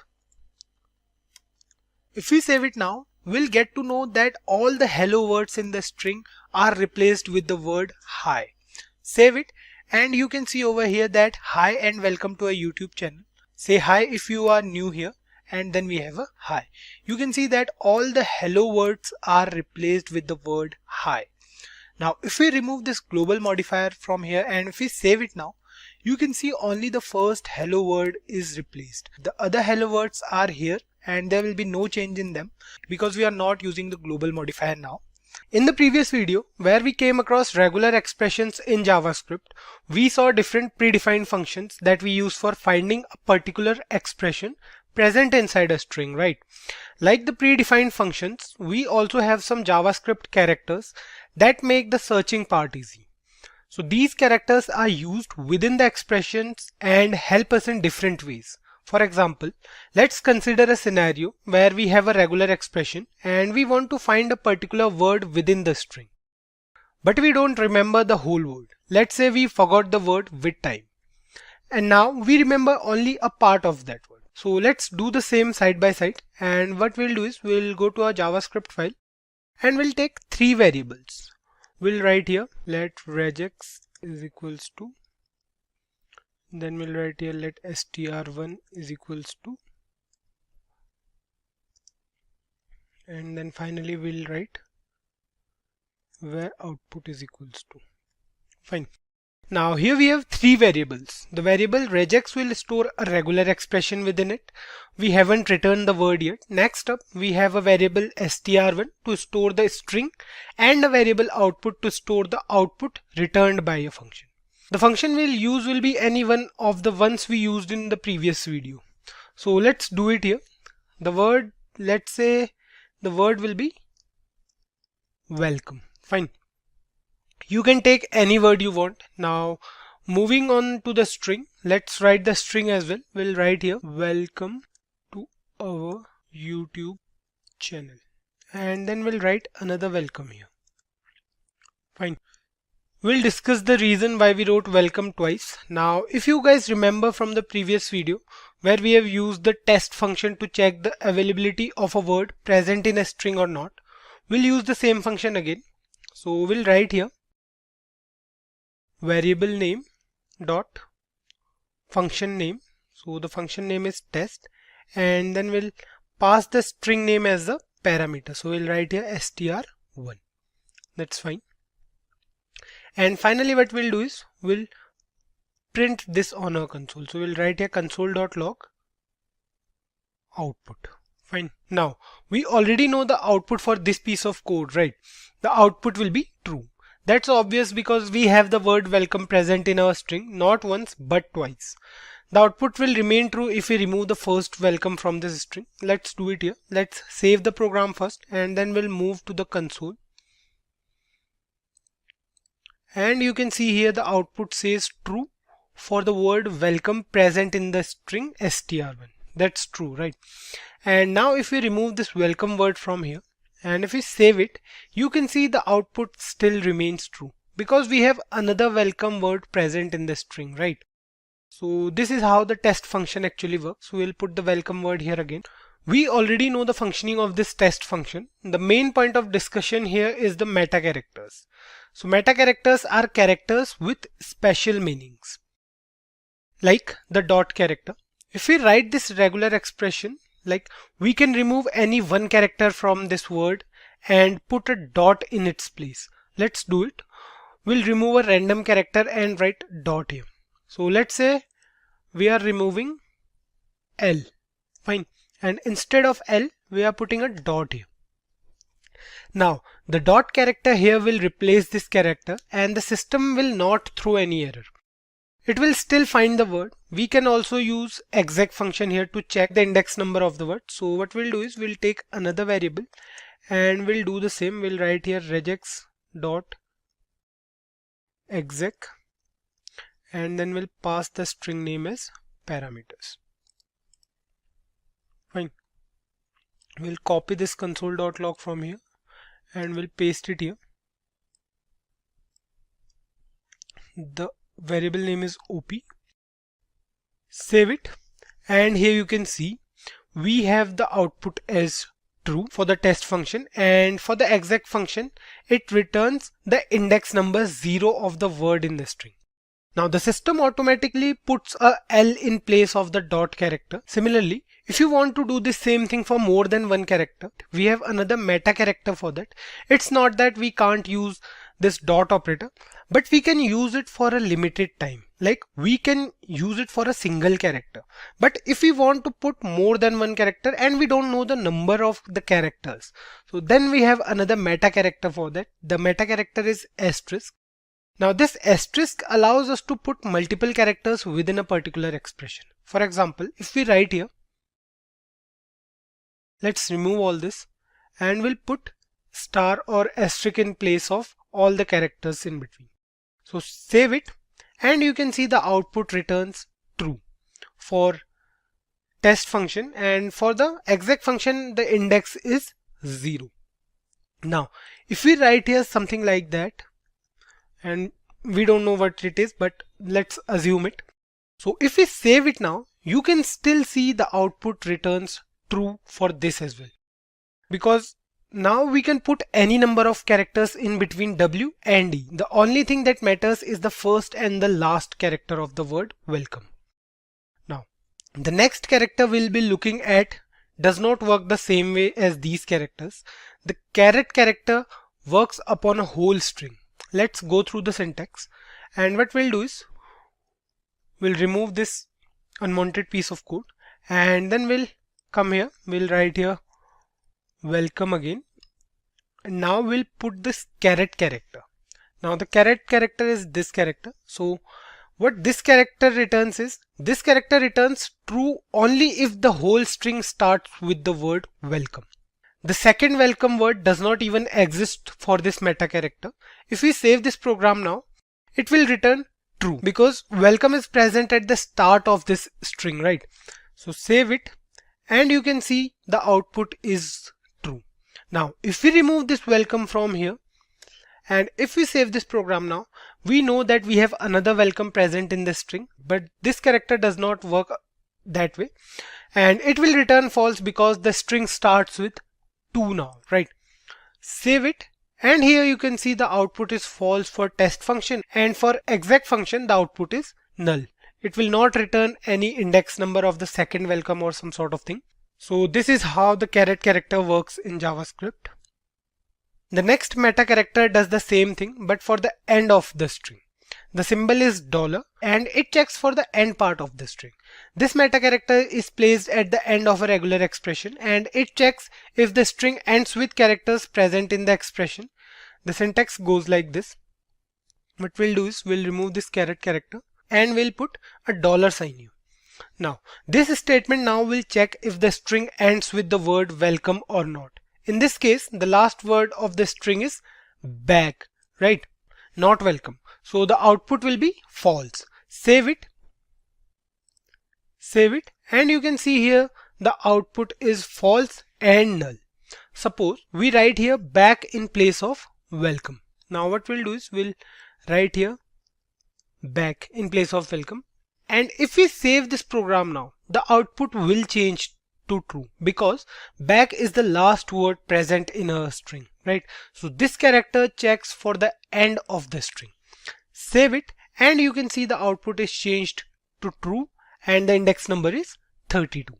B: if we save it now, we'll get to know that all the hello words in the string are replaced with the word hi. Save it, and you can see over here that hi and welcome to our YouTube channel. Say hi if you are new here, and then we have a hi. You can see that all the hello words are replaced with the word hi. Now if we remove this global modifier from here and if we save it now, you can see only the first hello word is replaced. The other hello words are here and there will be no change in them because we are not using the global modifier now. In the previous video, where we came across regular expressions in JavaScript, we saw different predefined functions that we use for finding a particular expression present inside a string, right? Like the predefined functions, we also have some JavaScript characters that make the searching part easy. So these characters are used within the expressions and help us in different ways. For example, let's consider a scenario where we have a regular expression and we want to find a particular word within the string. But we don't remember the whole word. Let's say we forgot the word with time. And now we remember only a part of that word. So let's do the same side by side, and what we'll do is we'll go to our JavaScript file and we'll take 3 variables. We'll write here let regex is equals to
A: Then we'll write here let str1 is equals to, and then finally we'll write where output is equals to. Fine. Now here we have three variables. The variable regex will store a regular expression within it. We haven't returned the word yet. Next up, we have a variable str1 to store the string and a variable output to store the output returned by a function. The function we'll use will be any one of the ones we used in the previous video. So let's do it here. The word, let's say the word will be welcome. Fine. You can take any word you want. Now moving on to the string, let's write the string as well. We'll write here welcome to our YouTube channel, and then we'll write another welcome here. Fine. We'll discuss the reason why we wrote welcome twice. Now if you guys remember from the previous video where we have used the test function to check the availability of a word present in a string or not, we'll use the same function again. So we'll write here variable name dot function name. So the function name is test, and then we'll pass the string name as a parameter. So we'll write here str1. That's fine. And finally what we'll do is we'll print this on our console. So we'll write here console.log output. Fine. Now we already know the output for this piece of code, right? The output will be true. That's obvious because we have the word welcome present in our string, not once but twice. The output will remain true if we remove the first welcome from this string. Let's do it here. Let's save the program first, and then we'll move to the console. And you can see here the output says true for the word welcome present in the string str1. That's true, right? And now if we remove this welcome word from here, and if we save it, you can see the output still remains true because we have another welcome word present in the string, right? So this is how the test function actually works. We'll put the welcome word here again. We already know the functioning of this test function. The main point of discussion here is the meta characters. So meta characters are characters with special meanings, like the dot character. If we write this regular expression, like we can remove any one character from this word and put a dot in its place. Let's do it. We'll remove a random character and write dot here. So let's say we are removing L. Fine. And instead of L, we are putting a dot here. Now the dot character here will replace this character, and the system will not throw any error. It will still find the word. We can also use exec function here to check the index number of the word. So what we'll do is we'll take another variable and we'll do the same. We'll write here regex dot exec, and then we'll pass the string name as parameters. Fine. We'll copy this console.log from here and we'll paste it here. The variable name is op. Save it, and here you can see we have the output as true for the test function, and for the exec function it returns the index number 0 of the word in the string. Now the system automatically puts a L in place of the dot character. Similarly, if you want to do the same thing for more than one character, we have another meta character for that. It's not that we can't use this dot operator, but we can use it for a limited time. Like we can use it for a single character. But if we want to put more than one character and we don't know the number of the characters, so then we have another meta character for that. The meta character is asterisk. Now this asterisk allows us to put multiple characters within a particular expression. For example, if we write here, let's remove all this and we'll put star or asterisk in place of all the characters in between. So save it, and you can see the output returns true for test function, and for the exec function the index is 0. Now if we write here something like that, and we don't know what it is, but let's assume it. So if we save it now, you can still see the output returns true for this as well, because
B: now we can put any number of characters in between W and E. The only thing that matters is the first and the last character of the word welcome. Now, the next character we'll be looking at does not work the same way as these characters. The caret character works upon a whole string. Let's go through the syntax, and what we'll do is we'll remove this unwanted piece of code, and then we'll come here, we'll write here welcome again, and now we'll put this caret character. Now the caret character is this character. So what this character returns is, this character returns true only if the whole string starts with the word welcome. The second welcome word does not even exist for this meta character. If we save this program now, it will return true because welcome is present at the start of this string, right? So save it, and you can see the output is true. Now if we remove this welcome from here, and if we save this program now, we know that we have another welcome present in the string, but this character does not work that way, and it will return false because the string starts with 2 now, right? Save it, and here you can see the output is false for test function, and for exec function the output is null. It will not return any index number of the second welcome or some sort of thing. So this is how the caret character works in JavaScript. The next meta character does the same thing, but for the end of the string. The symbol is $, and it checks for the end part of the string. This meta character is placed at the end of a regular expression, and it checks if the string ends with characters present in the expression. The syntax goes like this. What we'll do is we'll remove this caret character, and we'll put a $U. Now this statement now will check if the string ends with the word welcome or not. In this case, the last word of the string is back, right? Not welcome. So the output will be false. Save it. Save it. And you can see here the output is false and null. Suppose we write here back in place of welcome. Now what we'll do is we'll write here back in place of welcome. And if we save this program now, the output will change to true because back is the last word present in a string, right? So this character checks for the end of the string. Save it, and you can see the output is changed to true, and the index number is 32.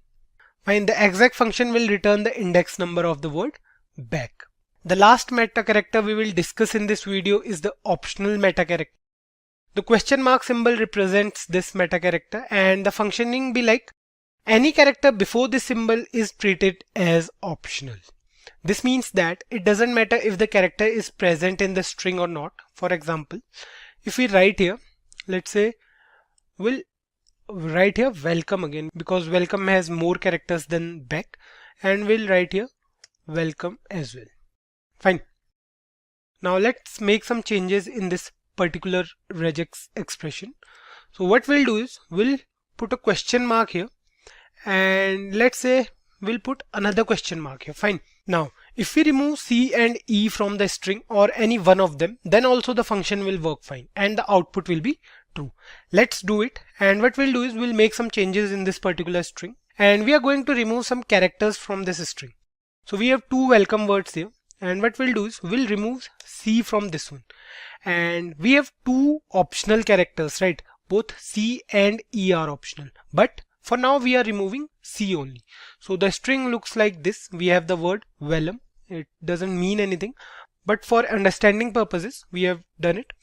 B: Fine, the exec function will return the index number of the word back. The last meta character we will discuss in this video is the optional meta character. The question mark symbol represents this meta character, and the functioning be like any character before this symbol is treated as optional. This means that it doesn't matter if the character is present in the string or not. For example, if we write here, let's say we'll write here welcome again because welcome has more characters than back, and we'll write here welcome as well. Fine. Now let's make some changes in this particular regex expression. So what we'll do is we'll put a question mark here, and let's say we'll put another question mark here. Fine. Now if we remove C and E from the string or any one of them, then also the function will work fine and the output will be true. Let's do it, and what we'll do is we'll make some changes in this particular string, and we are going to remove some characters from this string. So we have 2 welcome words here, and what we'll do is we'll remove C from this one, and we have 2 optional characters, right? Both C and E are optional, but for now we are removing C only. So the string looks like this. We have the word vellum. It doesn't mean anything, but for understanding purposes we have done it.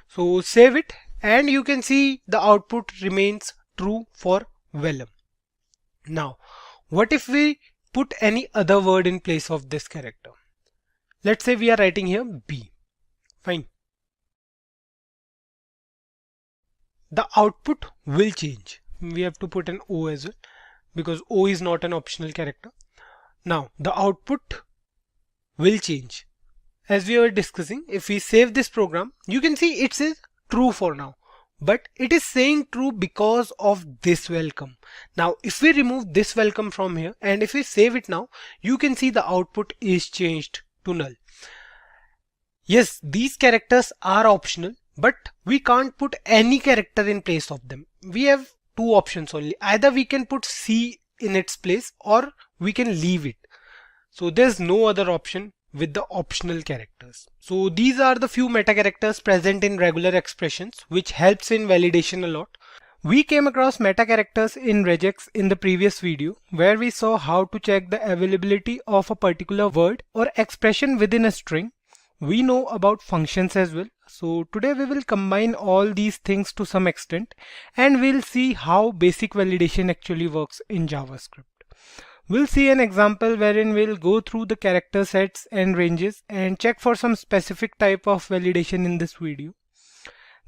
B: So save it, and you can see the output remains true for vellum. Now what if we put any other word in place of this character? Let's say we are writing here B. Fine. The output will change. We have to put an O as well because O is not an optional character. Now the output will change. As we were discussing, if we save this program, you can see it says true for now, but it is saying true because of this welcome. Now if we remove this welcome from here, and if we save it now, you can see the output is changed to null. Yes, these characters are optional, but we can't put any character in place of them. We have 2 options only. Either we can put C in its place or we can leave it. So there's no other option
A: with the optional characters. So these are the few meta characters present in regular expressions, which helps in validation a lot. We came across meta characters in regex in the previous video, where we saw how to check the availability of a particular word or expression within a string. We know about functions as well. So today we will combine all these things to some extent, and we'll see how basic validation actually works in JavaScript. We'll see an example wherein we'll go through the character sets and ranges and check for some specific type of validation in this video.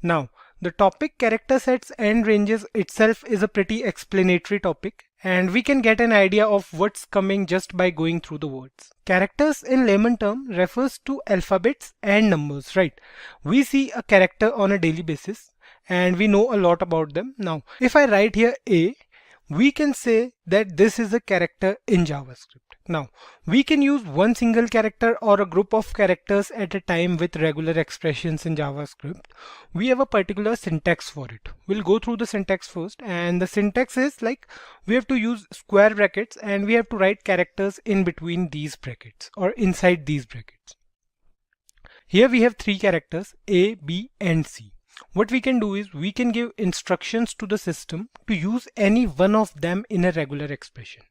A: Now, the topic character sets and ranges itself is a pretty explanatory topic, and we can get an idea of what's coming just by going through the words. Characters in layman term refers to alphabets and numbers, right? We see a character on a daily basis and we know a lot about them. Now, if I write here A, we can say that this is a character in JavaScript. Now, we can use one single character or a group of characters at a time with regular expressions in JavaScript. We have a particular syntax for it. We'll go through the syntax first, and the syntax is like we have to use square brackets and we have to write characters in between these brackets or inside these brackets. Here we have three characters A, B and C. What we can do is we can give instructions to the system to use any one of them in a regular expression.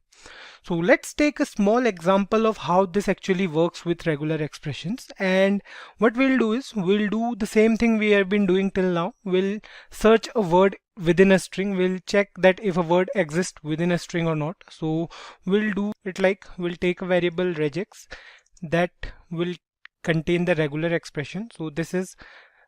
A: So let's take a small example of how this actually works with regular expressions, and what we'll do is we'll do the same thing we have been doing till now. We'll search a word within a string. We'll check that if a word exists within a string or not. So we'll do it like we'll take a variable regex that will contain the regular expression. So this is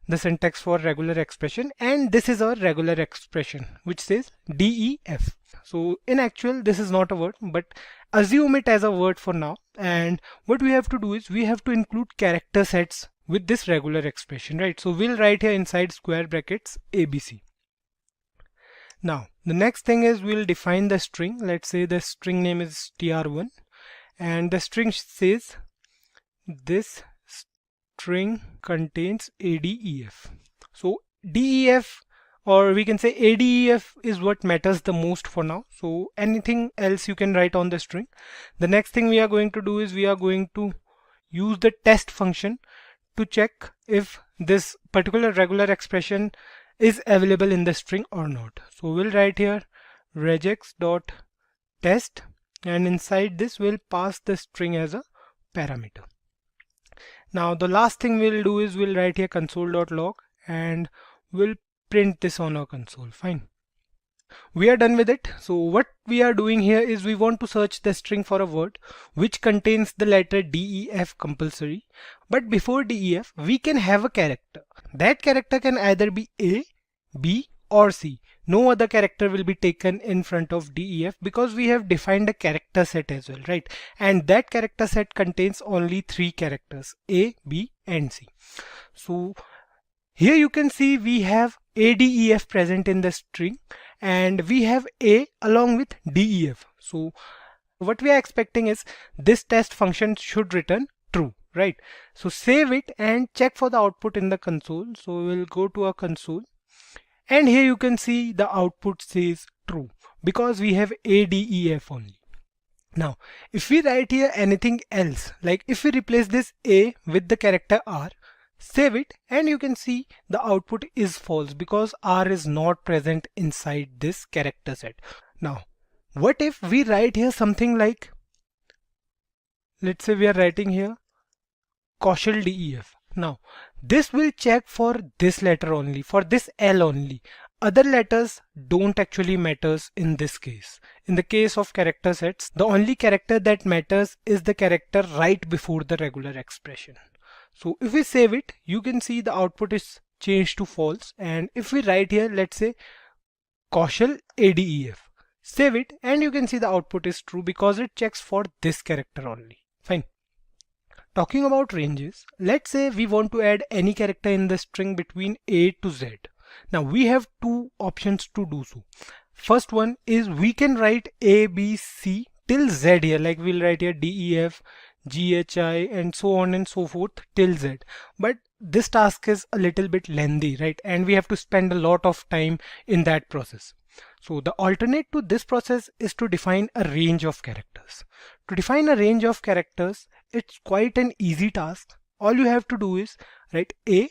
A: the syntax for regular expression, and this is our regular expression which says def. So in actual this is not a word, but assume it as a word for now, and what we have to do is we have to include character sets with this regular expression, right? So we'll write here inside square brackets ABC. Now the next thing is we'll define the string. Let's say the string name is tr1 and the string says this string contains ADEF. So DEF, or we can say ADEF, is what matters the most for now. So anything else you can write on the string. The next thing we are going to do is we are going to use the test function to check if this particular regular expression is available in the string or not. So we'll write here regex.test, and inside this we'll pass the string as a parameter. Now the last thing we'll do is we'll write here console.log and we'll print this on our console. Fine. We are done with it. So what we are doing here is we want to search the string for a word which contains the letter DEF compulsory. But before DEF, we can have a character. That character can either be A, B or C. No other character will be taken in front of DEF because we have defined a character set as well, right? And that character set contains only three characters A, B and C. So here you can see we have ADEF present in the string and we have A along with DEF. So what we are expecting is this test function should return true, right? So save it and check for the output in the console. So we'll go to our console. And here you can see the output says true because we have ADEF only. Now, if we write here anything else, like if we replace this A with the character R, save it, and you can see the output is false because R is not present inside this character set. Now, what if we write here something like, let's say we are writing here Kaushal DEF. Now, this will check for this letter only, for this L only. Other letters don't actually matters in this case. In the case of character sets, the only character that matters is the character right before the regular expression. So if we save it, you can see the output is changed to false. And if we write here, let's say Kaushal ADEF, save it, and you can see the output is true because it checks for this character only. Fine. Talking about ranges, let's say we want to add any character in the string between A to Z. Now we have two options to do so. First one is we can write A, B, C till Z here, like we'll write here DEF, GHI and so on and so forth till Z. But this task is a little bit lengthy, right? And we have to spend a lot of time in that process. So the alternate to this process is to define a range of characters.
B: To define a range of characters, it's quite an easy task. All you have to do is write a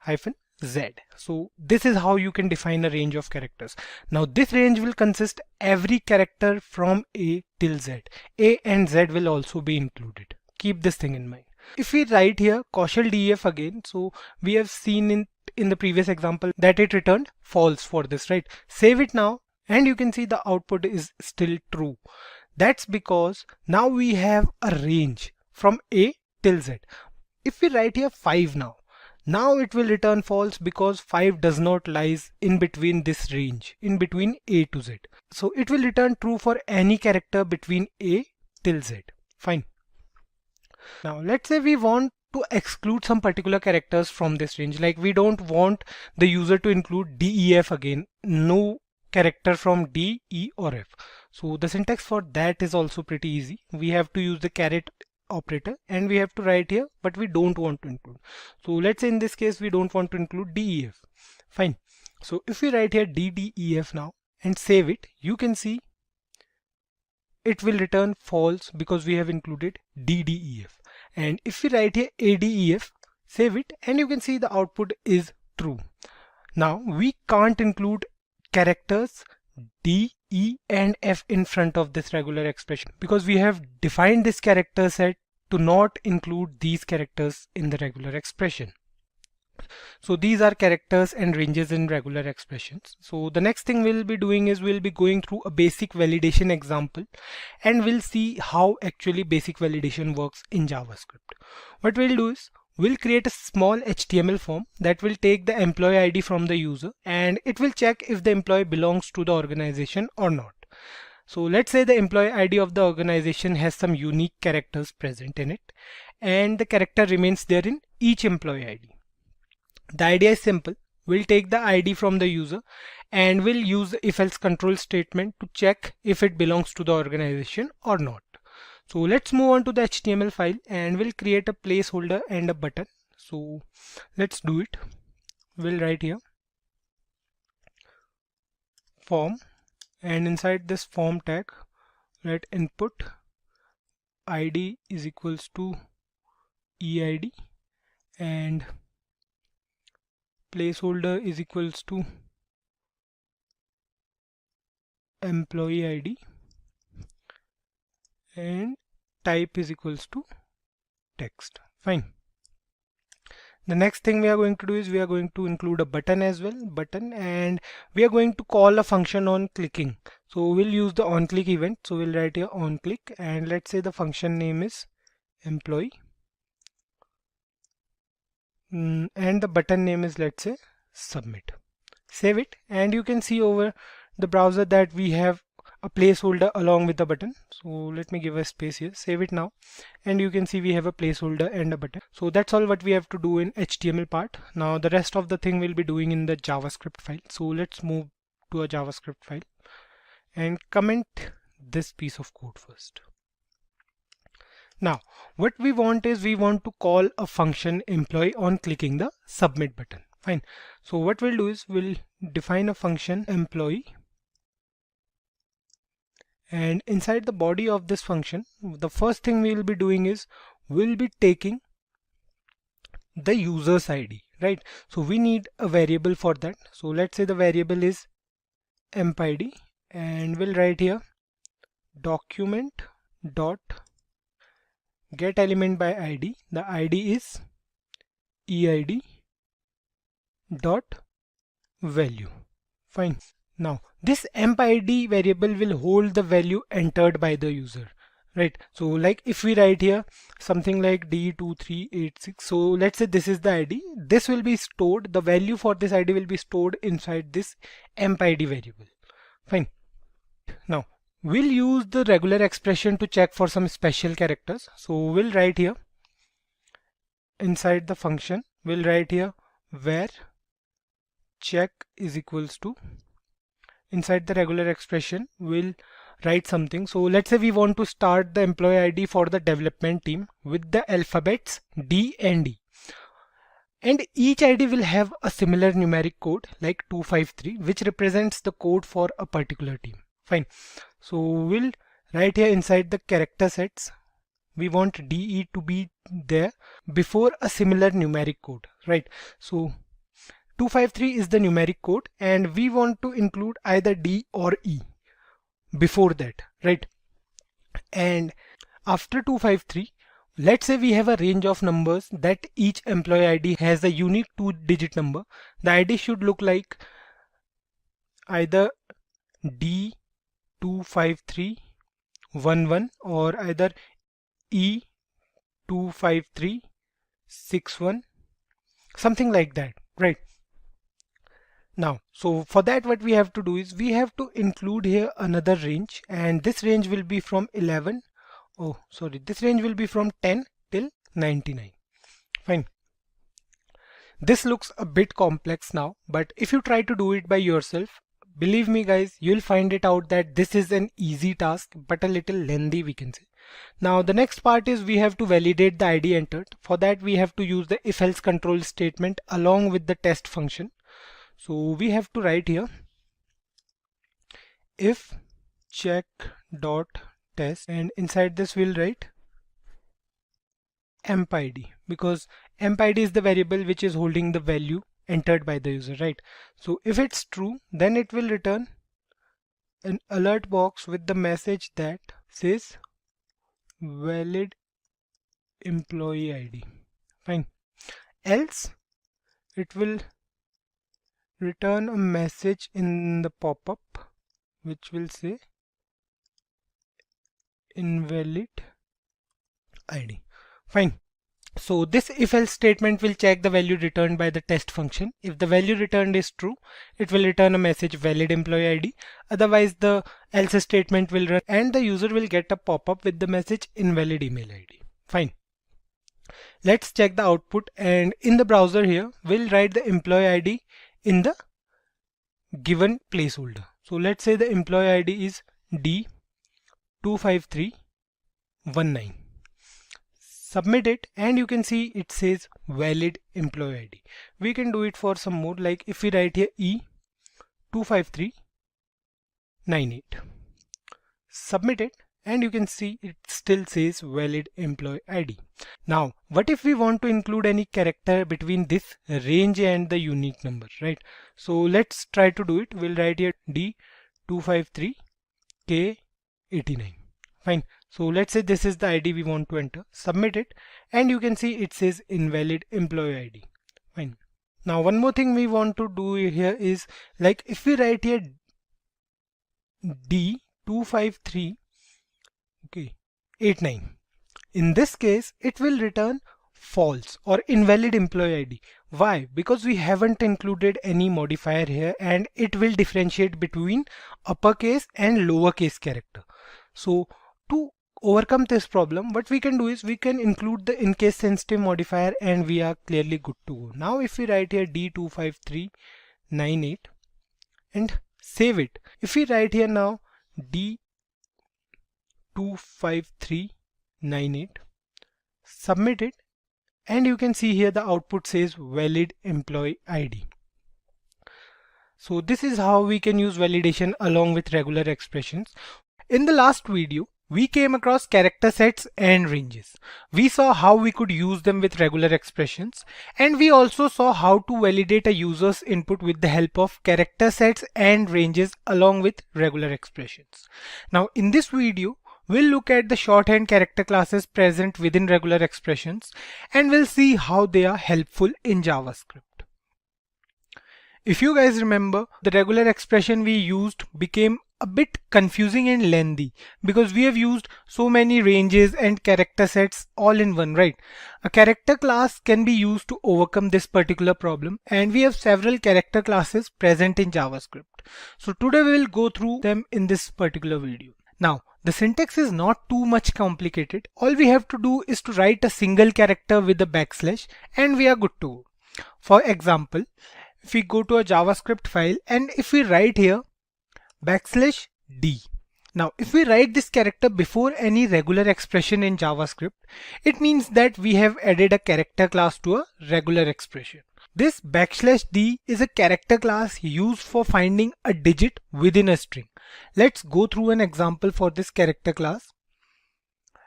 B: hyphen z. So this is how you can define a range of characters. Now this range will consist every character from a till z. A and z will also be included. Keep this thing in mind. If we write here Kaushal def again, so we have seen in the previous example that it returned false for this, right? Save it now and you can see the output is still true. That's because now we have a range from a till z. If we write here 5 now it will return false because 5 does not lies in between this range, in between a to z. So it will return true for any character between a till z. Fine. Now let's say we want to exclude some particular characters from this range, like we don't want the user to include def again, no character from D, E or F. So the syntax for that is also pretty easy. We have to use the caret operator and we have to write here, but we don't want to include. So let's say in this case we don't want to include DEF. Fine. So if we write here DDEF now and save it, you can see it will return false because we have included DDEF. And if we write here ADEF, save it, and you can see the output is true. Now we can't include characters D, E and F in front of this regular expression because we have defined this character set to not include these characters in the regular expression. So these are characters and ranges in regular expressions. So the next thing we'll be doing is we'll be going through a basic validation example and we'll see how actually basic validation works in JavaScript. What we'll do is we'll create a small HTML form that will take the employee ID from the user and it will check if the employee belongs to the organization or not. So let's say the employee ID of the organization has some unique characters present in it and the character remains there in each employee ID. The idea is simple. We'll take the ID from the user and we'll use the if-else control statement to check if it belongs to the organization or not. So let's move on to the HTML file and we'll create a placeholder and a button. So let's do it. We'll write here form and inside this form tag let input ID is equals to EID and placeholder is equals to employee ID and type is equals to text. Fine. The next thing we are going to do is we are going to include a button as well, and we are going to call a function on clicking. So we'll use the on click event. So we'll write here on click and let's say the function name is employee and the button name is, let's say, submit. Save it and you can see over the browser that we have a placeholder along with the button. So let me give a space here, save it now, and you can see we have a placeholder and a button. So that's all what we have to do in HTML part. Now the rest of the thing we'll be doing in the JavaScript file. So let's move to a JavaScript file and comment this piece of code first. Now what we want is we want to call a function employee on clicking the submit button. Fine. So what we'll do is we'll define a function employee and inside the body of this function the first thing we will be doing is we'll be taking the user's ID, right? So we need a variable for that. So let's say the variable is empid and we'll write here document dot get element by ID. The ID is EID dot value. Fine. Now this empid variable will hold the value entered by the user, right? So like if we write here something like D2386, so let's say this is the ID, this will be stored, the value for this ID will be stored inside this empid variable. Fine. Now we'll use the regular expression to check for some special characters. So we'll write here inside the function, we'll write here where check is equals to, inside the regular expression we'll write something. So let's say we want to start the employee ID for the development team with the alphabets D and E, and each ID will have a similar numeric code like 253 which represents the code for a particular team. Fine. So we'll
A: right here inside the character sets, we want DE to be there before a similar numeric code, right? So 253 is the numeric code and we want to include either D or E before that, right? And after 253, let's say we have a range of numbers that each employee ID has a unique 2-digit number. The ID should look like either D25311 or either E25361, something like that, right? Now, so for that what we have to do is we have to include here another range, and this range will be from 11, oh sorry, this range will be from 10 till 99. Fine. This looks a bit complex now, but if you try to do it by yourself, believe me guys, you'll find it out that this is an easy task but a little lengthy, we can say. Now the next part is we have to validate the ID entered. For that we have to use the if-else control statement along with the test function. So we have to write here if check dot test, and inside this we'll write emp ID, because emp ID is the variable which is holding the value entered by the user, right? So if it's true, then it will return an alert box with the message that says valid employee ID. Fine. Else it will return a message in the pop-up which will say invalid ID. Fine. So this if-else statement will check the value returned by the test function. If the value returned is true, it will return a message valid employee ID. Otherwise the else statement will run and the user will get a pop-up with the message invalid email ID. Fine. Let's check the output, and in the browser here we'll write the employee ID in the given placeholder. So let's say the employee ID is D25319. Submit it and you can see it says valid employee ID. We can do it for some more, like if we write here E25398. Submit it and you can see it still says valid employee ID. Now what if we want to include any character between this range and the unique number, right? So let's try to do it. We'll write here D253K89. Fine. So let's say this is the ID we want to enter. Submit it and you can see it says invalid employee ID. Fine. Now one more thing we want to do here is, like if we write here D253 89, in this case it will return false or invalid employee ID. Why? Because we haven't included any modifier here and it will differentiate between uppercase and lowercase character. So to overcome this problem, what we can do is we can include the in case sensitive modifier and we are clearly good to go. Now if we write here D25398 and save it, if we write here now D25398, submit it, and you can see here the output says valid employee ID. So this is how we can use validation along with regular expressions. In the last video, we came across character sets and ranges. We saw how we could use them with regular expressions, and we also saw how to validate a user's input with the help of character sets and ranges along with regular expressions. Now in this video, we'll look at the shorthand character classes present within regular expressions and we'll see how they are helpful in JavaScript. If you guys remember, the regular expression we used became a bit confusing and lengthy because we have used so many ranges and character sets all in one, right? A character class can be used to overcome this particular problem, and we have several character classes present in JavaScript. So today we will go through them in this particular video. Now the syntax is not too much complicated. All we have to do is to write a single character with a backslash and we are good to go. For example, if we go to a JavaScript file and if we write here \d. Now if we write this character before any regular expression in JavaScript, it means that we have added a character class to a regular expression. This \d is a character class used for finding a digit within a string.
B: Let's go through an example for this character class.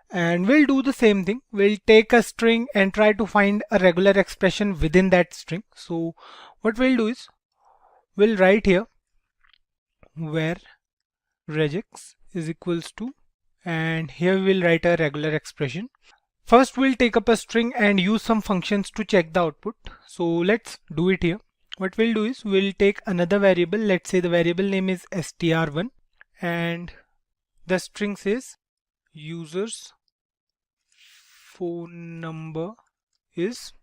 B: And we'll do the same thing. We'll take a string and try to find a regular expression within that string. So what we'll do is we'll write here where regex is equals to, and here we'll write a regular expression. First we'll take up a string and use some functions to check the output. So let's do it here. What we'll do is we'll take another variable. Let's say the variable name is str1 and the string says user's phone number is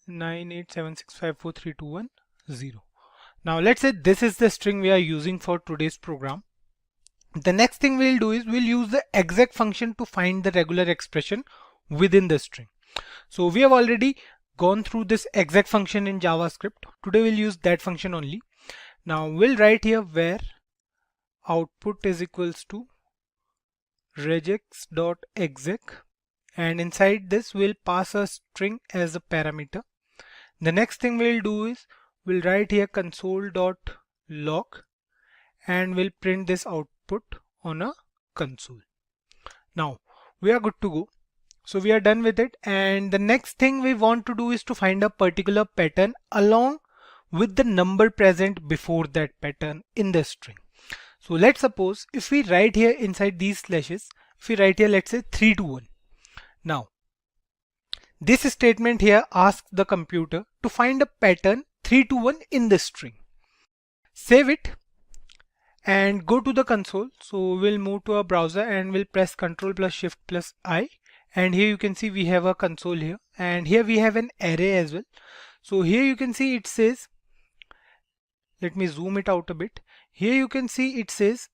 B: 98765432110. Now let's say this is the string we are using for today's program. The next thing we'll do is we'll use the exec function to find the regular expression within the string. So we have already gone through this exec function in JavaScript. Today we'll use that function only. Now we'll write here where output is equals to regex.exec, and inside this we'll pass a string as a parameter. The next thing we'll do is we'll write here console.log and we'll print this output on a console. Now we are good to go. So we are done with it, and the next thing we want to do is to find a particular pattern along with the number present before that pattern in the string. So let's suppose if we write here inside these slashes, if we write here let's say 3 to 1. Now this statement here asks the computer to find a pattern 3 to 1 in the string. Save it and go to the console. So we'll move to our browser and we'll press Ctrl plus Shift plus I, and here you can see we have a console here, and here we have an array as well. So here you can see it says, let me zoom it out a bit. Here you can see it says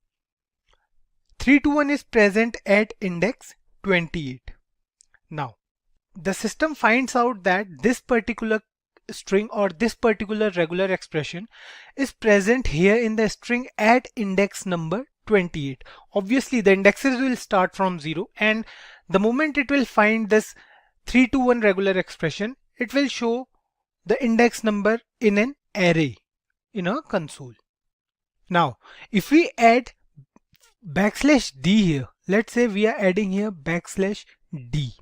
B: 3 to 1 is present at index 28. Now the system finds out that this particular string or this particular regular expression is present here in the string at index number 28. Obviously the indexes will start from 0, and the moment it will find this 3 to 1 regular expression, it will show the index number in an array in a console. Now if we add \d here, let's say we are adding here \d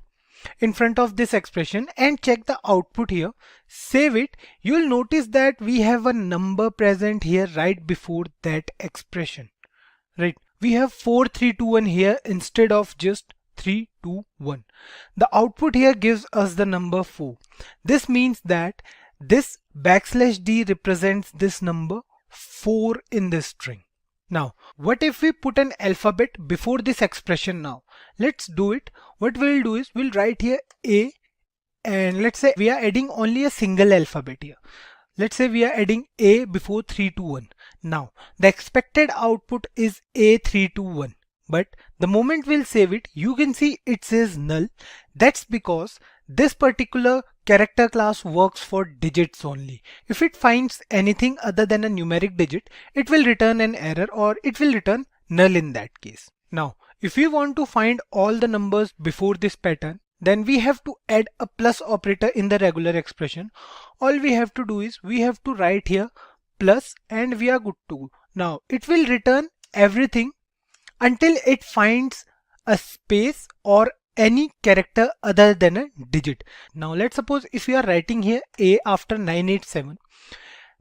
B: in front of this expression and check the output here, save it, you'll notice that we have a number present here right before that expression, right? We have 4321 here instead of just 321. The output here gives us the number 4. This means that this \d represents this number 4 in this string. Now what if we put an alphabet before this expression? Now let's do it. What we'll do is we'll write here A, and let's say we are adding only a single alphabet here. Let's say we are adding A before 321. Now the expected output is A321, but the moment we'll save it, you can see it says null. That's because this particular character class works for digits only. If it finds anything other than a numeric digit, it will return an error or it will return null in that case. Now if we want to find all the numbers before this pattern, then we have to add a plus operator in the regular expression. All we have to do is we have to write here plus, and we are good to go. Now it will return everything until it finds a space or any character other than a digit. Now let's suppose if we are writing here A after 987.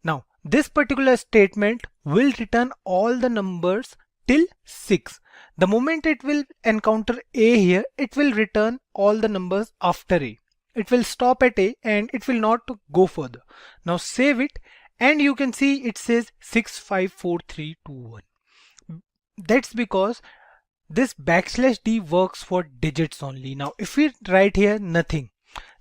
B: Now this particular statement will return all the numbers till 6. The moment it will encounter A here, it will return all the numbers after A. It will stop at A and it will not go further. Now save it, and you can see it says 654321. That's because this \d works for digits only. Now if we write here nothing,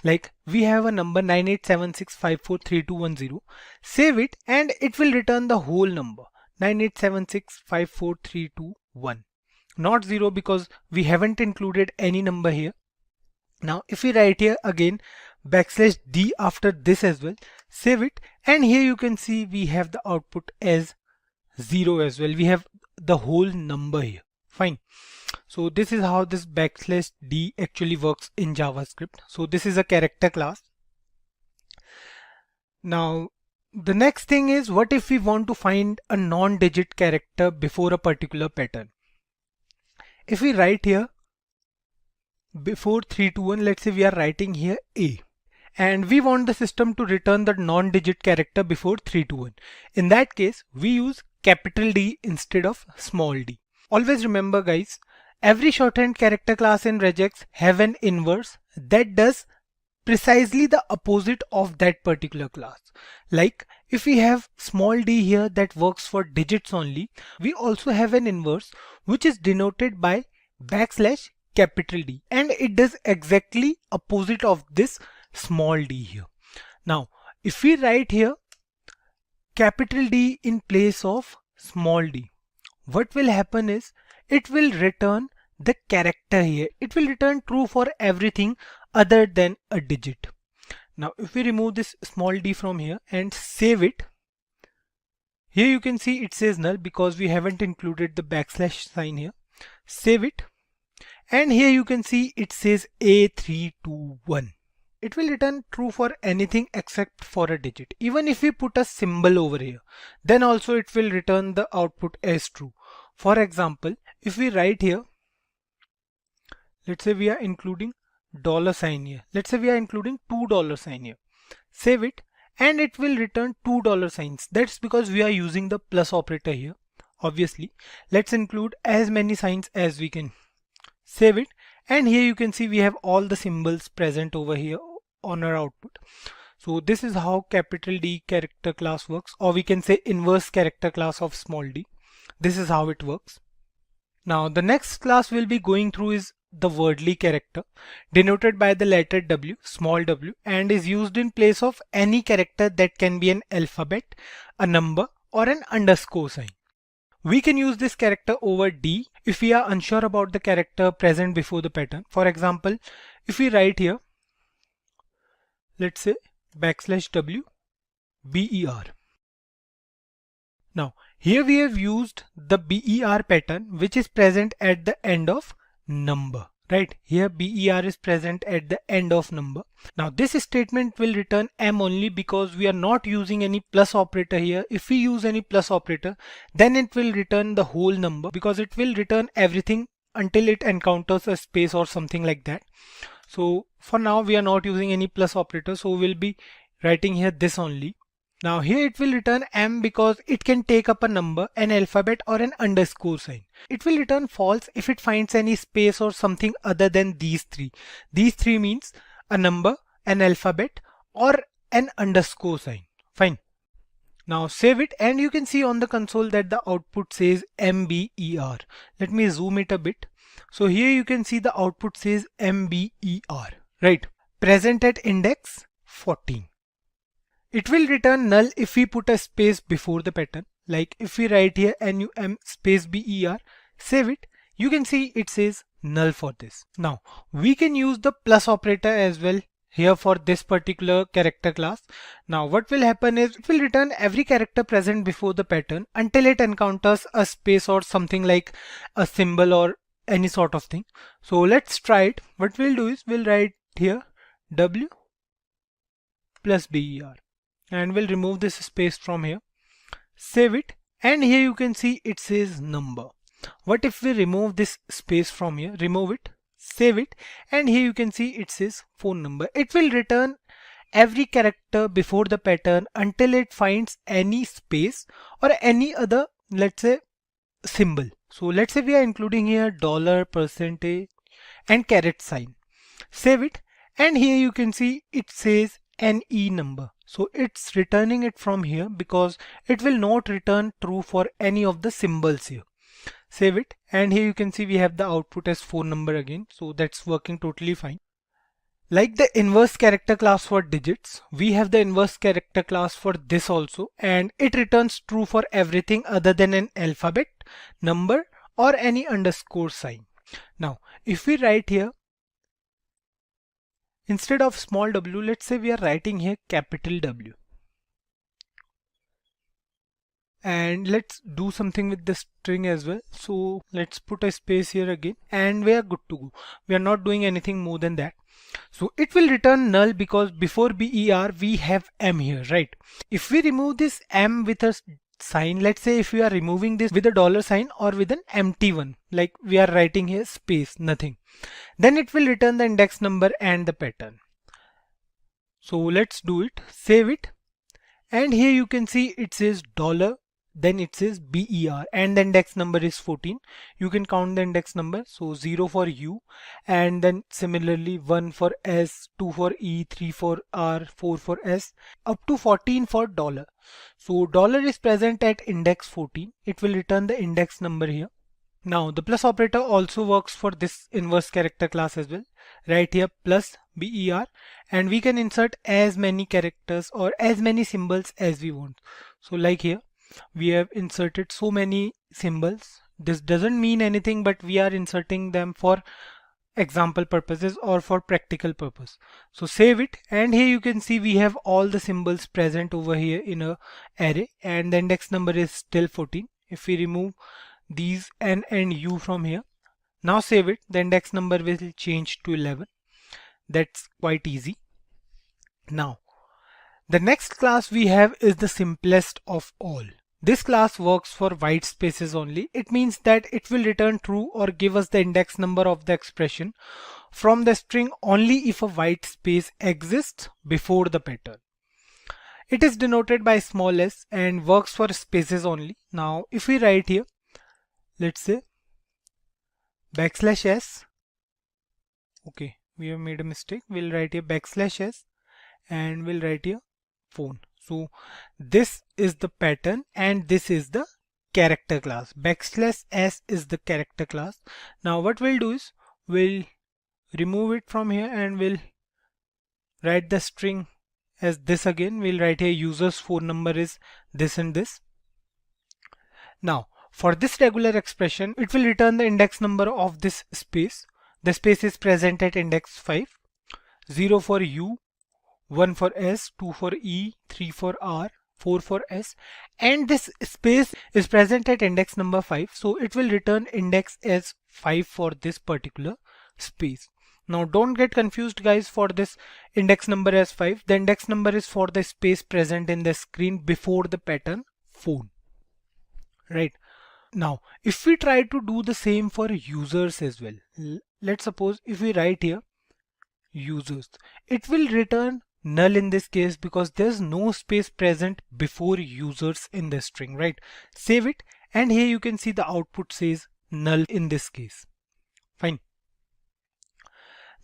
B: like we have a number 9876543210, save it and it will return the whole number 9876543221, not 0 because we haven't included any number here. Now if we write here again \d after this as well, save it, and here you can see we have the output as 0 as well. We have the whole number here. Fine. So this is how this \d actually works in JavaScript. So this is a character class. Now The next thing is, what if we want to find a non-digit character before a particular pattern? If we write here before 3 to 1, let's say we are writing here A, and we want the system to return the non-digit character before 3 to 1. In that case, we use capital D instead of small d. Always remember guys, every shorthand character class in regex have an inverse that does precisely the opposite of that particular class. Like if we have small d here that works for digits only, we also have an inverse which is denoted by backslash capital D, and it does exactly opposite of this small d here. Now if we write here capital D in place of small d, what will happen is it will return the character here. It will return true for everything other than a digit. Now if we remove this small d from here and save it, here you can see it says null because we haven't included the backslash sign here. Save it, and here you can see it says A321. It will return true for anything except for a digit. Even if we put a symbol over here, then also it will return the output as true. For example, if we write here, let's say we are including $sign here. Let's say we are including $2 sign here. Save it, and it will return $2 signs. That's because we are using the plus operator here. Obviously, let's include as many signs as we can. Save it, and here you can see we have all the symbols present over here on our output. So this is how capital D character class works, or we can say inverse character class of small d. This is how it works. Now the next class we'll be going through is the wordly character, denoted by the letter W, small w, and is used in place of any character that can be an alphabet, a number, or an underscore sign. We can use this character over D if we are unsure about the character present before the pattern. For example, if we write here, let's say backslash W BER. Now here we have used the BER pattern which is present at the end of number, right? Here BER is present at the end of number. Now this statement will return M only because we are not using any plus operator here. If we use any plus operator, then it will return the whole number because it will return everything until it encounters a space or something like that. So for now we are not using any plus operator, so we'll be writing here this only. Now here it will return M because it can take up a number, an alphabet, or an underscore sign. It will return false if it finds any space or something other than these three. These three means a number, an alphabet, or an underscore sign. Fine. Now save it, and you can see on the console that the output says MBER. Let me zoom it a bit. So here you can see the output says MBER, right? Present at index 14. It will return null if we put a space before the pattern. Like if we write here NUM space BER, save it, you can see it says null for this. Now we can use the plus operator as well here for this particular character class. Now what will happen is it will return every character present before the pattern until it encounters a space or something like a symbol or any sort of thing. So let's try it. What we'll do is we'll write here W plus BER, and we'll remove this space from here. Save it, and here you can see it says number. What if we remove this space from here, remove it, save it, and here you can see it says phone number. It will return every character before the pattern until it finds any space or any other, let's say, symbol. So let's say we are including here dollar, percentage, and caret sign. Save it, and here you can see it says NE number. So it's returning it from here because it will not return true for any of the symbols here. Save it, and here you can see we have the output as phone number again. So that's working totally fine. Like the inverse character class for digits, we have the inverse character class for this also, and it returns true for everything other than an alphabet, number, or any underscore sign. Now if we write here, instead of small w, let's say we are writing here capital W. And let's do something with the string as well. So let's put a space here again, and we are good to go. We are not doing anything more than that. So it will return null because before ber we have m here, right? If we remove this m with a sign, let's say if we are removing this with a dollar sign or with an empty one, like we are writing here space, nothing, then it will return the index number and the pattern. So let's do it, save it, and here you can see it says dollar, then it says ber, and the index number is 14. You can count the index number, so 0 for u, and then similarly 1 for s, 2 for e, 3 for r, 4 for s, up to 14 for dollar. So dollar is present at index 14. It will return the index number here. Now the plus operator also works for this inverse character class as well. Right here plus ber, and we can insert as many characters or as many symbols as we want. So like here we have inserted so many symbols. This doesn't mean anything, but we are inserting them for example purposes or for practical purpose. So save it, and here you can see we have all the symbols present over here in a array, and the index number is still 14. If we remove these n and u from here, now save it, the index number will change to 11. That's quite easy. Now the next class we have is the simplest of all. This class works for white spaces only. It means that it will return true or give us the index number of the expression from the string only if a white space exists before the pattern. It is denoted by small s and works for spaces only. Now if we write here, let's say \s, okay, we have made a mistake, we'll write here \s and we'll write here phone. So this is the pattern and this is the character class. \s is the character class. Now what we'll do is we'll remove it from here and we'll write the string as this again. We'll write here user's phone number is this and this. Now for this regular expression, it will return the index number of this space. The space is present at index 5. 0 for u, 1 for s, 2 for e, 3 for r, 4 for s, and this space is present at index number 5. So it will return index as 5 for this particular space. Now don't get confused guys for this index number as 5. The index number is for the space present in the screen before the pattern phone, right? Now if we try to do the same for users as well, let's suppose if we write here users, it will return null in this case because there's no space present before users in the string, right? Save it, and here you can see the output says null in this case. Fine.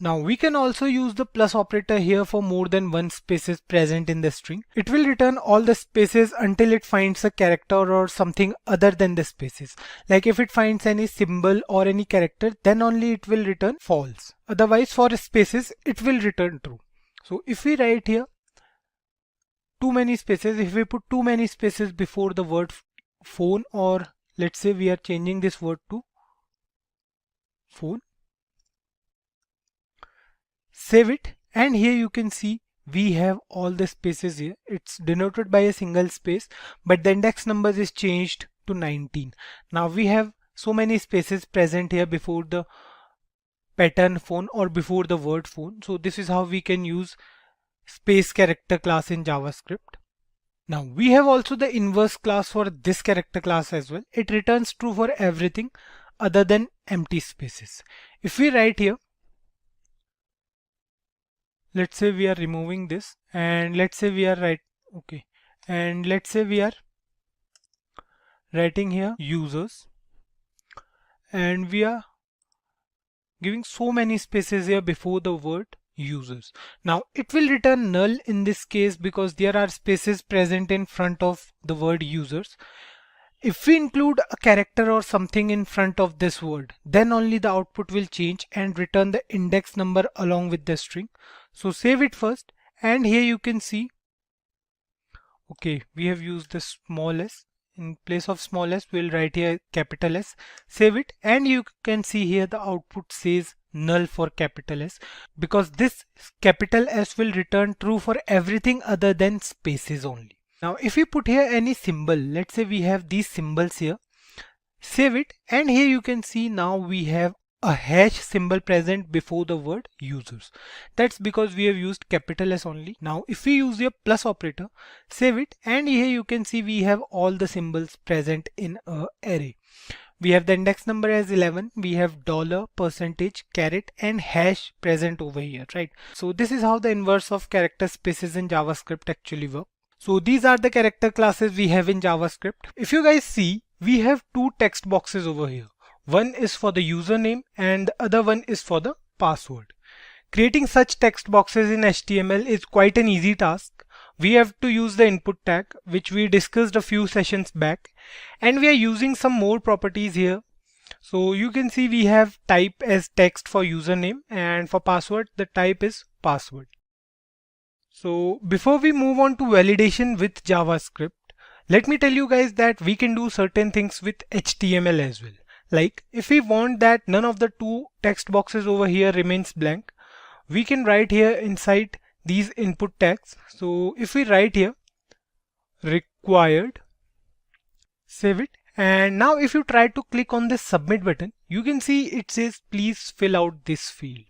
B: Now we can also use the plus operator here for more than one spaces present in the string. It will return all the spaces until it finds a character or something other than the spaces. Like if it finds any symbol or any character, then only it will return false. Otherwise for spaces it will return true. So if we write here too many spaces, if we put too many spaces before the word phone, or let's say we are changing this word to phone, save it, and here you can see we have all the spaces here. It's denoted by a single space, but the index number is changed to 19. Now we have so many spaces present here before the pattern phone or before the word phone. So this is how we can use space character class in JavaScript. Now we have also the inverse class for this character class as well. It returns true for everything other than empty spaces. If we write here, let's say we are removing this, and let's say we are let's say we are writing here users, and we are giving so many spaces here before the word users. Now it will return null in this case because there are spaces present in front of the word users. If we include a character or something in front of this word, then only the output will change and return the index number along with the string. So save it first, and here you can see, okay, we have used the small s. In place of small s, we'll write here capital S. Save it, and you can see here the output says null for capital S because this capital S will return true for everything other than spaces only. Now if we put here any symbol, let's say we have these symbols here, save it, and here you can see now we have a hash symbol present before the word users. That's because we have used capital S only. Now if we use your plus operator, save it, and here you can see we have all the symbols present in a array. We have the index number as 11, we have dollar, percentage, caret and hash present over here, right? So this is how the inverse of character spaces in JavaScript actually work. So these are the character classes we have in JavaScript. If you guys see, we have two text boxes over here. One is for the username and the other one is for the password. Creating such text boxes in HTML is quite an easy task. We have to use the input tag, which we discussed a few sessions back, and we are using some more properties here. So you can see we have type as text for username, and for password the type is password. So before we move on to validation with JavaScript, let me tell you guys that we can do certain things with HTML as well. Like if we want that none of the two text boxes over here remains blank, we can write here inside these input tags. So if we write here required, save it, and now if you try to click on this submit button, you can see it says please fill out this field.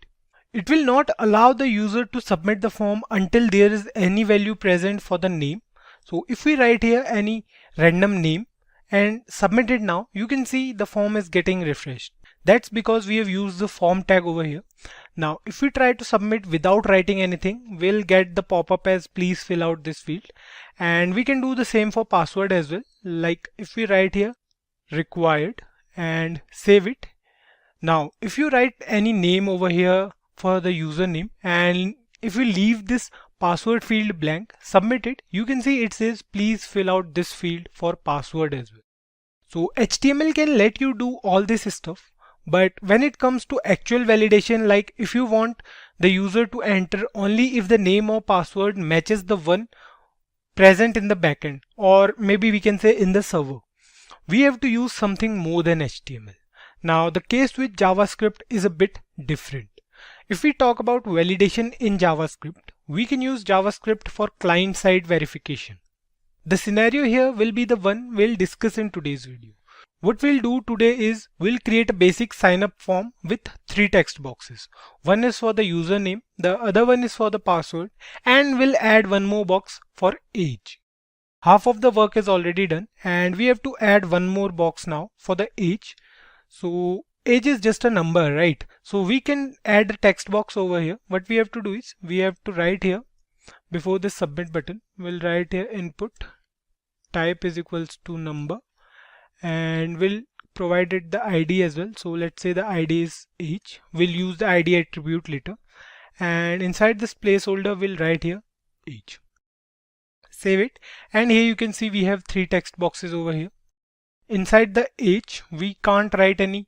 B: It will not allow the user to submit the form until there is any value present for the name. So if we write here any random name and submit it now, you can see the form is getting refreshed. That's because we have used the form tag over here. Now if we try to submit without writing anything, we'll get the pop-up as please fill out this field. And we can do the same for password as well. Like if we write here required and save it. Now if you write any name over here for the username, and if we leave this password field blank, submit it, you can see it says please fill out this field for password as well. So HTML can let you do all this stuff, but when it comes to actual validation, like if you want the user to enter only if the name or password matches the one present in the backend, or maybe we can say in the server, we have to use something more than HTML. Now the case with JavaScript is a bit different. If we talk about validation in JavaScript, we can use JavaScript for client-side verification. The scenario here will be the one we'll discuss in today's video. What we'll do today is we'll create a basic sign-up form with 3 text boxes. One is for the username, the other one is for the password, and we'll add one more box for age. Half of the work is already done, and we have to add one more box now for the age. So age is just a number, right? So we can add a text box over here. What we have to do is we have to write here before the submit button, we'll write here input type is equals to number, and we'll provide it the ID as well. So let's say the ID is age. We'll use the ID attribute later, and inside this placeholder we'll write here age. Save it, and here you can see we have 3 text boxes over here. Inside the age we can't write any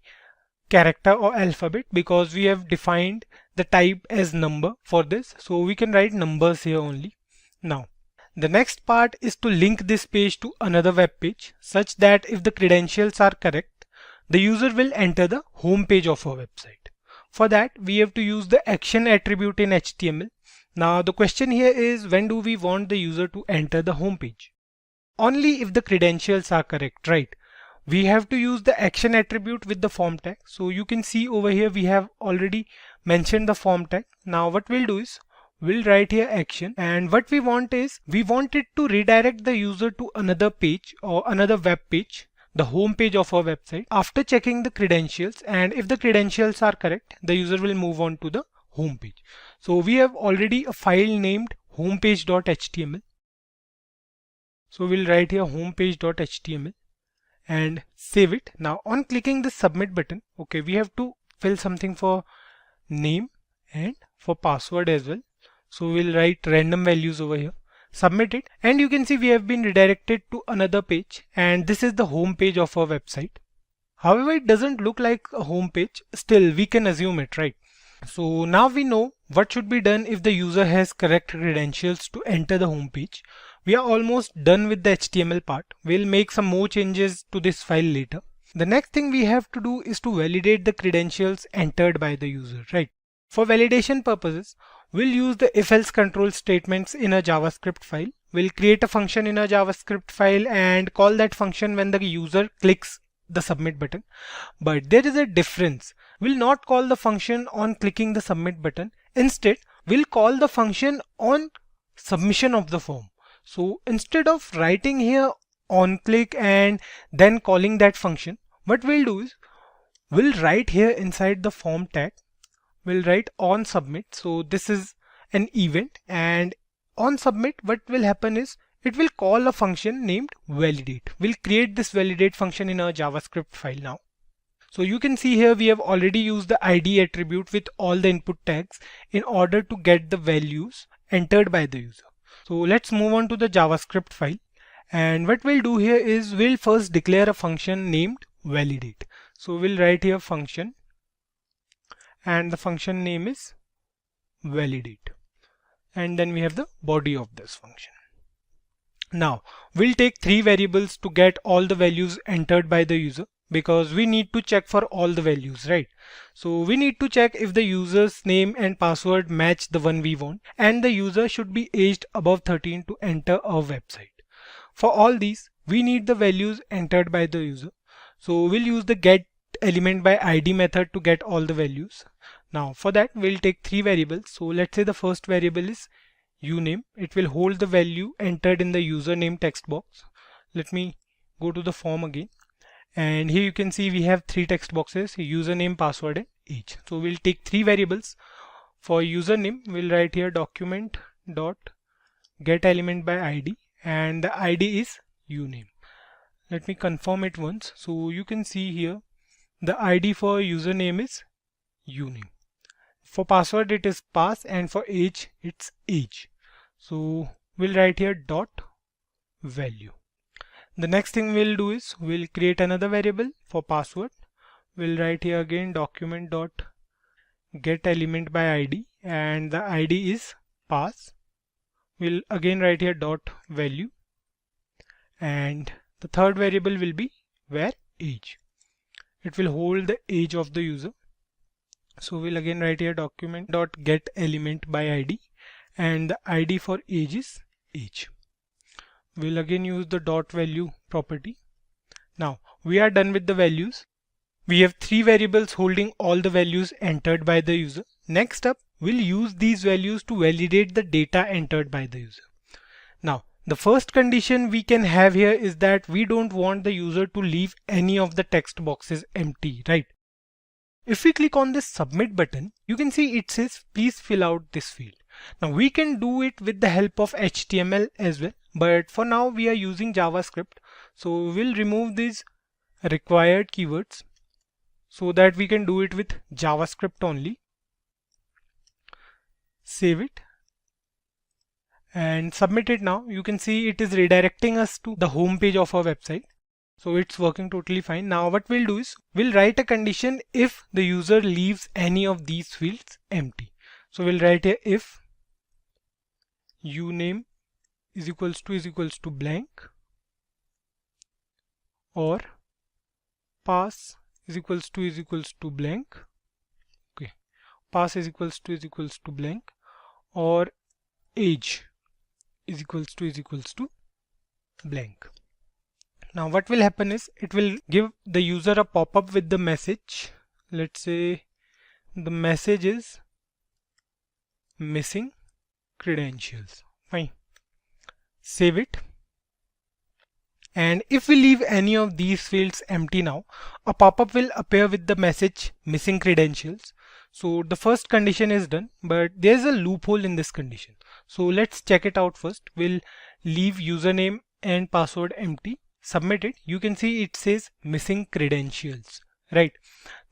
B: character or alphabet because we have defined the type as number for this, so we can write numbers here only. Now the next part is to link this page to another web page such that if the credentials are correct, the user will enter the home page of our website. For that we have to use the action attribute in HTML. Now the question here is, when do we want the user to enter the home page? Only if the credentials are correct, right? We have to use the action attribute with the form tag. So you can see over here we have already mentioned the form tag. Now what we'll do is we'll write here action, and what we want is we want it to redirect the user to another page or another web page, the home page of our website, after checking the credentials, and if the credentials are correct, the user will move on to the home page. So we have already a file named homepage.html. So we'll write here homepage.html and save it. Now on clicking the submit button, okay, we have to fill something for name and for password as well. So we'll write random values over here, submit it, and you can see we have been redirected to another page, and this is the home page of our website. However, it doesn't look like a home page. Still we can assume it, right? So now we know what should be done if the user has correct credentials to enter the home page. We are almost done with the HTML part. We'll make some more changes to this file later. The next thing we have to do is to validate the credentials entered by the user, right? For validation purposes, we'll use the if-else control statements in a JavaScript file. We'll create a function in a JavaScript file and call that function when the user clicks the submit button. But there is a difference.
A: we'll not call the function on clicking the submit button. Instead, we'll call the function on submission of the form. So instead of writing here on click and then calling that function, what we'll do is we'll write here inside the form tag, we'll write on submit. So this is an event, and on submit what will happen is it will call a function named validate. We'll create this validate function in our JavaScript file now. So you can see here we have already used the ID attribute with all the input tags in order to get the values entered by the user. So let's move on to the JavaScript file, and what we'll do here is we'll first declare a function named validate. So we'll write here function, and the function name is validate, and then we have the body of this function. Now we'll take three variables to get all the values entered by the user, because we need to check for all the values, right? So we need to check if the user's name and password match the one we want, and the user should be aged above 13 to enter our website. For all these, we need the values entered by the user. So we'll use the get element by ID method to get all the values. Now for that, we'll take three variables. So let's say the first variable is uname. It will hold the value entered in the username text box. Let me go to the form again, and here you can see we have three text boxes: username, password, and age. So we'll take three variables. For username, we'll write here document dot get element by ID, and the ID is uname. Let me confirm it once. So you can see here the ID for username is uname. For password it is pass, and for age it's age. So we'll write here dot value. The next thing we'll do is we'll create another variable for password. We'll write here again document dot get element by ID, and the ID is pass. We'll again write here dot value, and the third variable will be where age. It will hold the age of the user. So we'll again write here document dot get element by ID, and the ID for age is age. We'll again use the dot value property. Now we are done with the values. We have three variables holding all the values entered by the user. Next up, we'll use these values to validate the data entered by the user. Now the first condition we can have here is that we don't want the user to leave any of the text boxes empty, right? If we click on this submit button, you can see it says please fill out this field. Now we can do it with the help of HTML as well, but for now we are using JavaScript. So we'll remove these required keywords so that we can do it with JavaScript only. Save it and submit it now. You can see it is redirecting us to the home page of our website. So it's working totally fine. Now what we'll do is we'll write a condition if the user leaves any of these fields empty. So we'll write here if uname is equals to blank, or pass is equals to blank. Okay, pass is equals to blank, or age is equals to blank. Now what will happen is it will give the user a pop-up with the message. Let's say the message is missing credentials. Fine. Save it. And if we leave any of these fields empty now, a pop-up will appear with the message missing credentials. So the first condition is done, but there's a loophole in this condition. So let's check it out first. We'll leave username and password empty. Submit it. You can see it says missing credentials, right?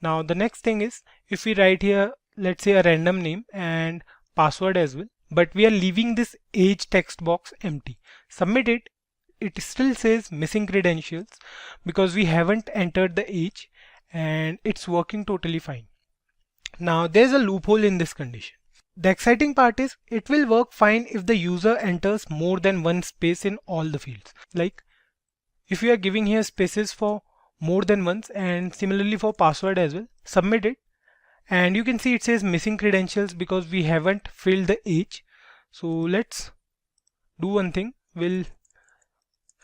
A: Now the next thing is if we write here, let's say a random name and password as well, but we are leaving this age text box empty. Submit it. It still says missing credentials because we haven't entered the age, and it's working totally fine. Now there's a loophole in this condition. The exciting part is it will work fine if the user enters more than one space in all the fields. Like if you are giving here spaces for more than once, and similarly for password as well. Submit it, and you can see it says missing credentials because we haven't filled the age. So let's do one thing. We'll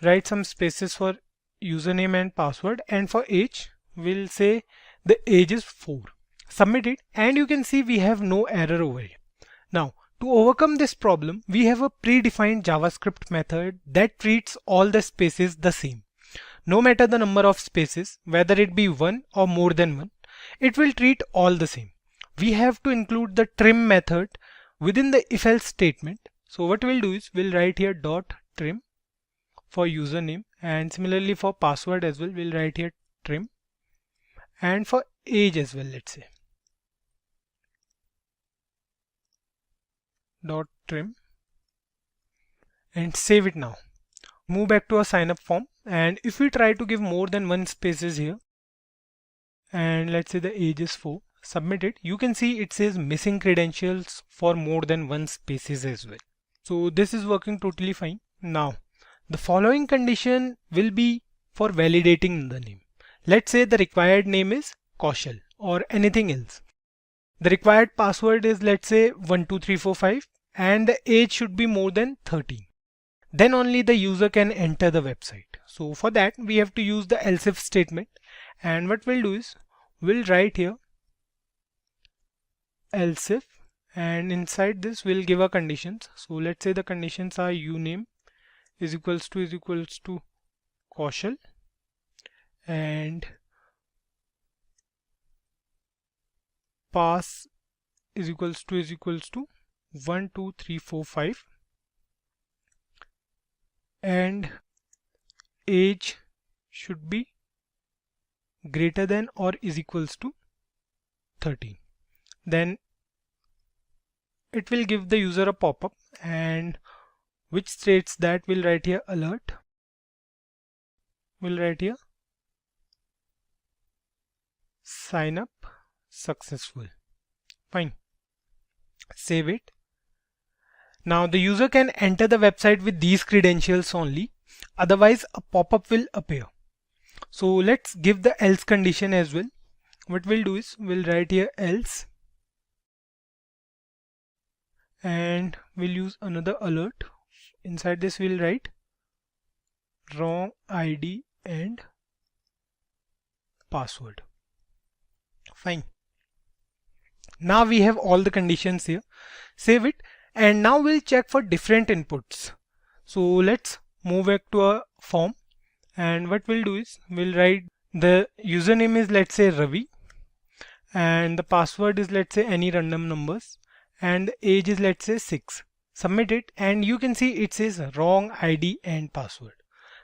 A: write some spaces for username and password, and for age we'll say the age is 4. Submit it, and you can see we have no error over here. Now, to overcome this problem, we have a predefined JavaScript method that treats all the spaces the same. No matter the number of spaces, whether it be one or more than one, it will treat all the same. We have to include the trim method within the if-else statement. So what we'll do is we'll write here dot trim for username, and similarly for password as well, we'll write here trim, and for age as well, let's say dot trim, and save it now. Move back to our sign up form, and if we try to give more than one spaces here, and let's say the age is 4, submit it, you can see it says missing credentials for more than one spaces as well. So this is working totally fine. Now the following condition will be for validating the name. Let's say the required name is Kaushal or anything else. The required password is, let's say, 12345, and the age should be more than 13. Then only the user can enter the website. So for that we have to use the else if statement, and what we'll do is we'll write here else if, and inside this we'll give our conditions. So let's say the conditions are uname is equals to Kaushal, and pass is equals to 12345, and age should be greater than or is equals to 13. Then it will give the user a pop-up, and which states that we'll write here alert, we'll write here sign up successful. Fine, save it. Now the user can enter the website with these credentials only, otherwise a pop-up will appear. So let's give the else condition as well. What we'll do is we'll write here else, and we'll use another alert. Inside this we'll write wrong ID and password. Fine. Now we have all the conditions here. Save it, and now we'll check for different inputs. So let's move back to our form, and what we'll do is we'll write the username is, let's say, Ravi, and the password is, let's say, any random numbers, and the age is, let's say, 6. Submit it, and you can see it says wrong ID and password.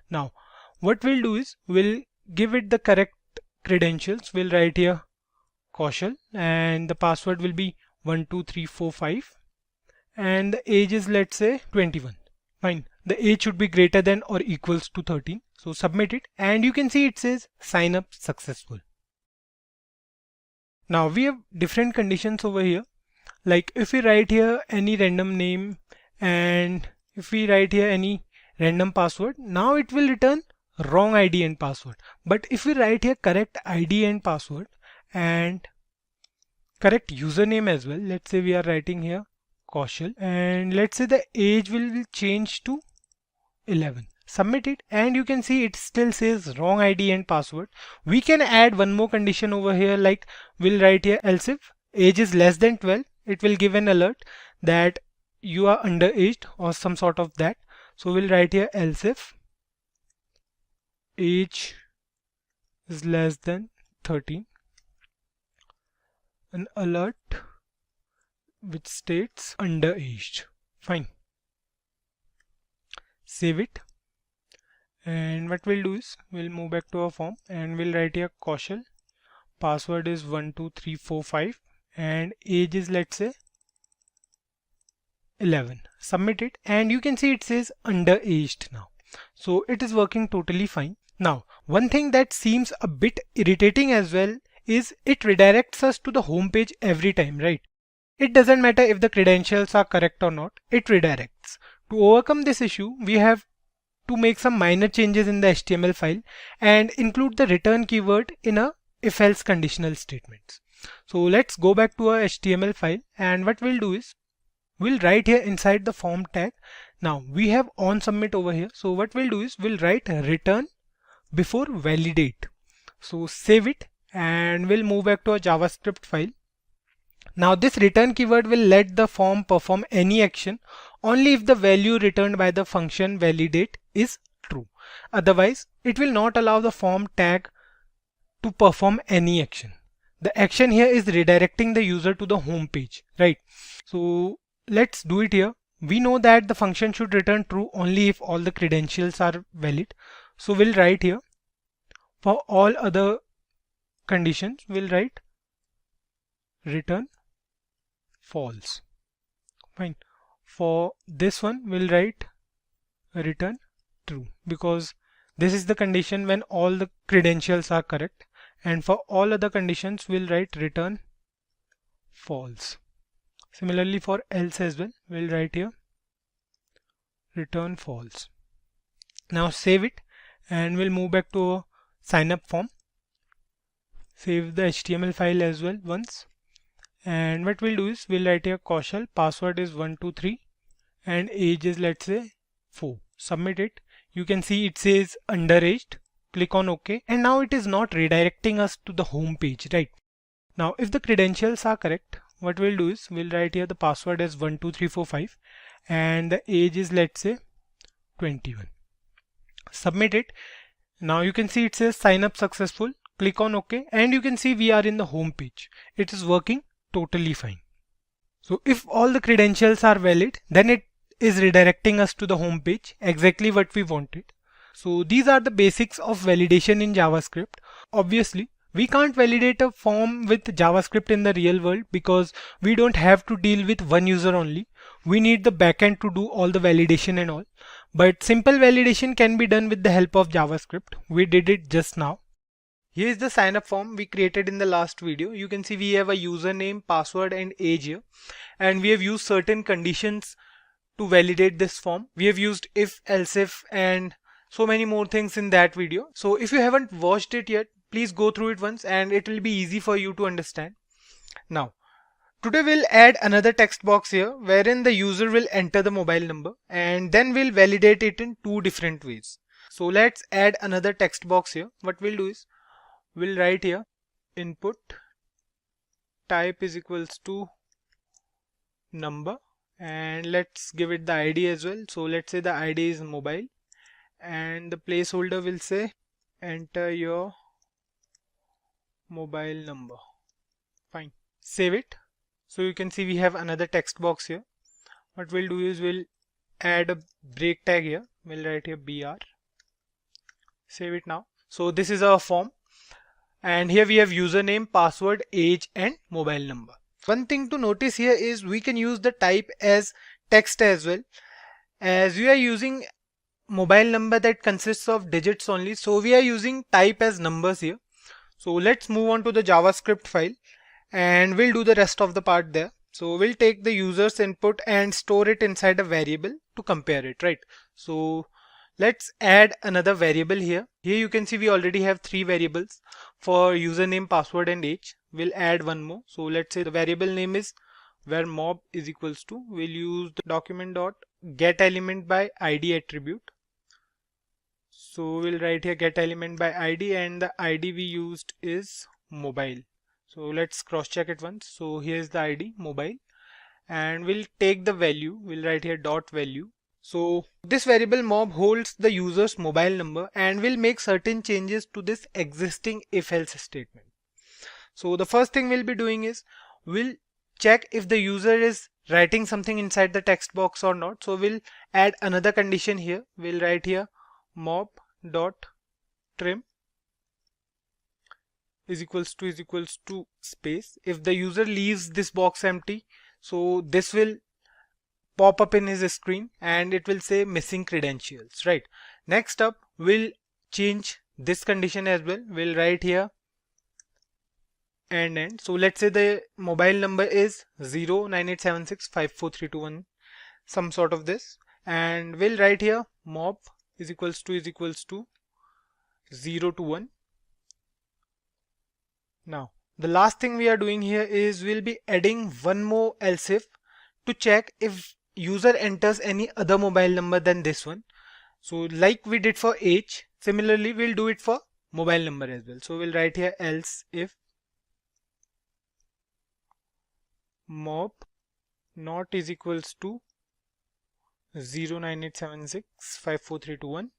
A: Now what we'll do is we'll give it the correct credentials. We'll write here Kaushal, and the password will be 12345, and the age is, let's say, 21. Fine, the age should be greater than or equals to 13. So submit it, and you can see it says sign up successful. Now we have different conditions over here. Like if we write here any random name, and if we write here any random password, now it will return wrong ID and password. But if we write here correct ID and password and correct username as well, let's say we are writing here Kaushal, and let's say the age will change to 11. Submit it, and you can see it still says wrong ID and password. We can add one more condition over here, like we'll write here else if age is less than 12, it will give an alert that you are underaged or some sort of that. So we'll write here else if age is less than 13, an alert which states underaged. Fine, save it, and what we'll do is we'll move back to our form, and we'll write here Kaushal, password is 12345, and age is, let's say, 11. Submit it, and you can see it says underaged now. So it is working totally fine. Now one thing that seems a bit irritating as well is it redirects us to the home page every time, right? It doesn't matter if the credentials are correct or not, it redirects. To overcome this issue, we have to make some minor changes in the HTML file and include the return keyword in a if-else conditional statements. So let's go back to our HTML file, and what we'll do is we'll write here inside the form tag. Now we have on submit over here, so what we'll do is we'll write return before validate. So save it, and we'll move back to our JavaScript file. Now this return keyword will let the form perform any action only if the value returned by the function validate is true. Otherwise, it will not allow the form tag to perform any action. The action here is redirecting the user to the home page, right? So let's do it here. We know that the function should return true only if all the credentials are valid. So we'll write here, for all other conditions, we'll write return false. Fine. For this one, we'll write return true, because this is the condition when all the credentials are correct. And for all other conditions, we'll write return false. Similarly for else as well, we'll write here return false. Now save it and we'll move back to a sign up form. Save the HTML file as well once. And what we'll do is we'll write here Kaushal, password is 123 and age is, let's say, 4. Submit it. You can see it says underaged. Click on OK, and now it is not redirecting us to the home page, right? Now if the credentials are correct, what we'll do is we'll write here the password is 12345 and the age is, let's say, 21. Submit it. Now you can see it says sign up successful. Click on OK and you can see we are in the home page. It is working totally fine. So if all the credentials are valid, then it is redirecting us to the home page, exactly what we wanted. So these are the basics of validation in JavaScript. Obviously, we can't validate a form with JavaScript in the real world because we don't have to deal with one user only. We need the backend to do all the validation and all. But simple validation can be done with the help of JavaScript. We did it just now. Here is the sign up form we created in the last video. You can see we have a username, password and age here. And we have used certain conditions to validate this form. We have used if, else if and so many more things in that video. So if you haven't watched it yet, please go through it once and it will be easy for you to understand. Now, today we'll add another text box here wherein the user will enter the mobile number and then we'll validate it in two different ways. So let's add another text box here. What we'll do is we'll write here input type is equals to number and let's give it the ID as well. So let's say the ID is mobile and the placeholder will say enter your mobile number. Fine. Save it. So you can see we have another text box here. What we'll do is we'll add a break tag here. We'll write here BR. Save it now. So this is our form. And here we have username, password, age and mobile number. One thing to notice here is we can use the type as text as well. As we are using mobile number that consists of digits only, so we are using type as numbers here. So let's move on to the JavaScript file and we'll do the rest of the part there. So we'll take the user's input and store it inside a variable to compare it, right? So let's add another variable here. Here you can see we already have 3 variables for username, password and age. We'll add one more. So let's say the variable name is where mob is equals to, we'll use the document dot get element by ID attribute. So we'll write here get element by ID and the ID we used is mobile. So let's cross check it once. So here's the ID mobile and we'll take the value. We'll write here dot value. So this variable mob holds the user's mobile number and will make certain changes to this existing if else statement. So the first thing we'll be doing is we'll check if the user is writing something inside the text box or not. So we'll add another condition here. We'll write here mob dot trim is equals to space. If the user leaves this box empty, so this will pop up in his screen and it will say missing credentials, right? Next up, we'll change this condition as well. We'll write here end. So let's say the mobile number is 09876543221, some sort of this, and we'll write here mob is equals to 0 to 1. Now the last thing we are doing here is we'll be adding one more else if to check if user enters any other mobile number than this one. So like we did for age, similarly we'll do it for
B: mobile number as well. So we'll write here else if mob not is equals to 09876543221,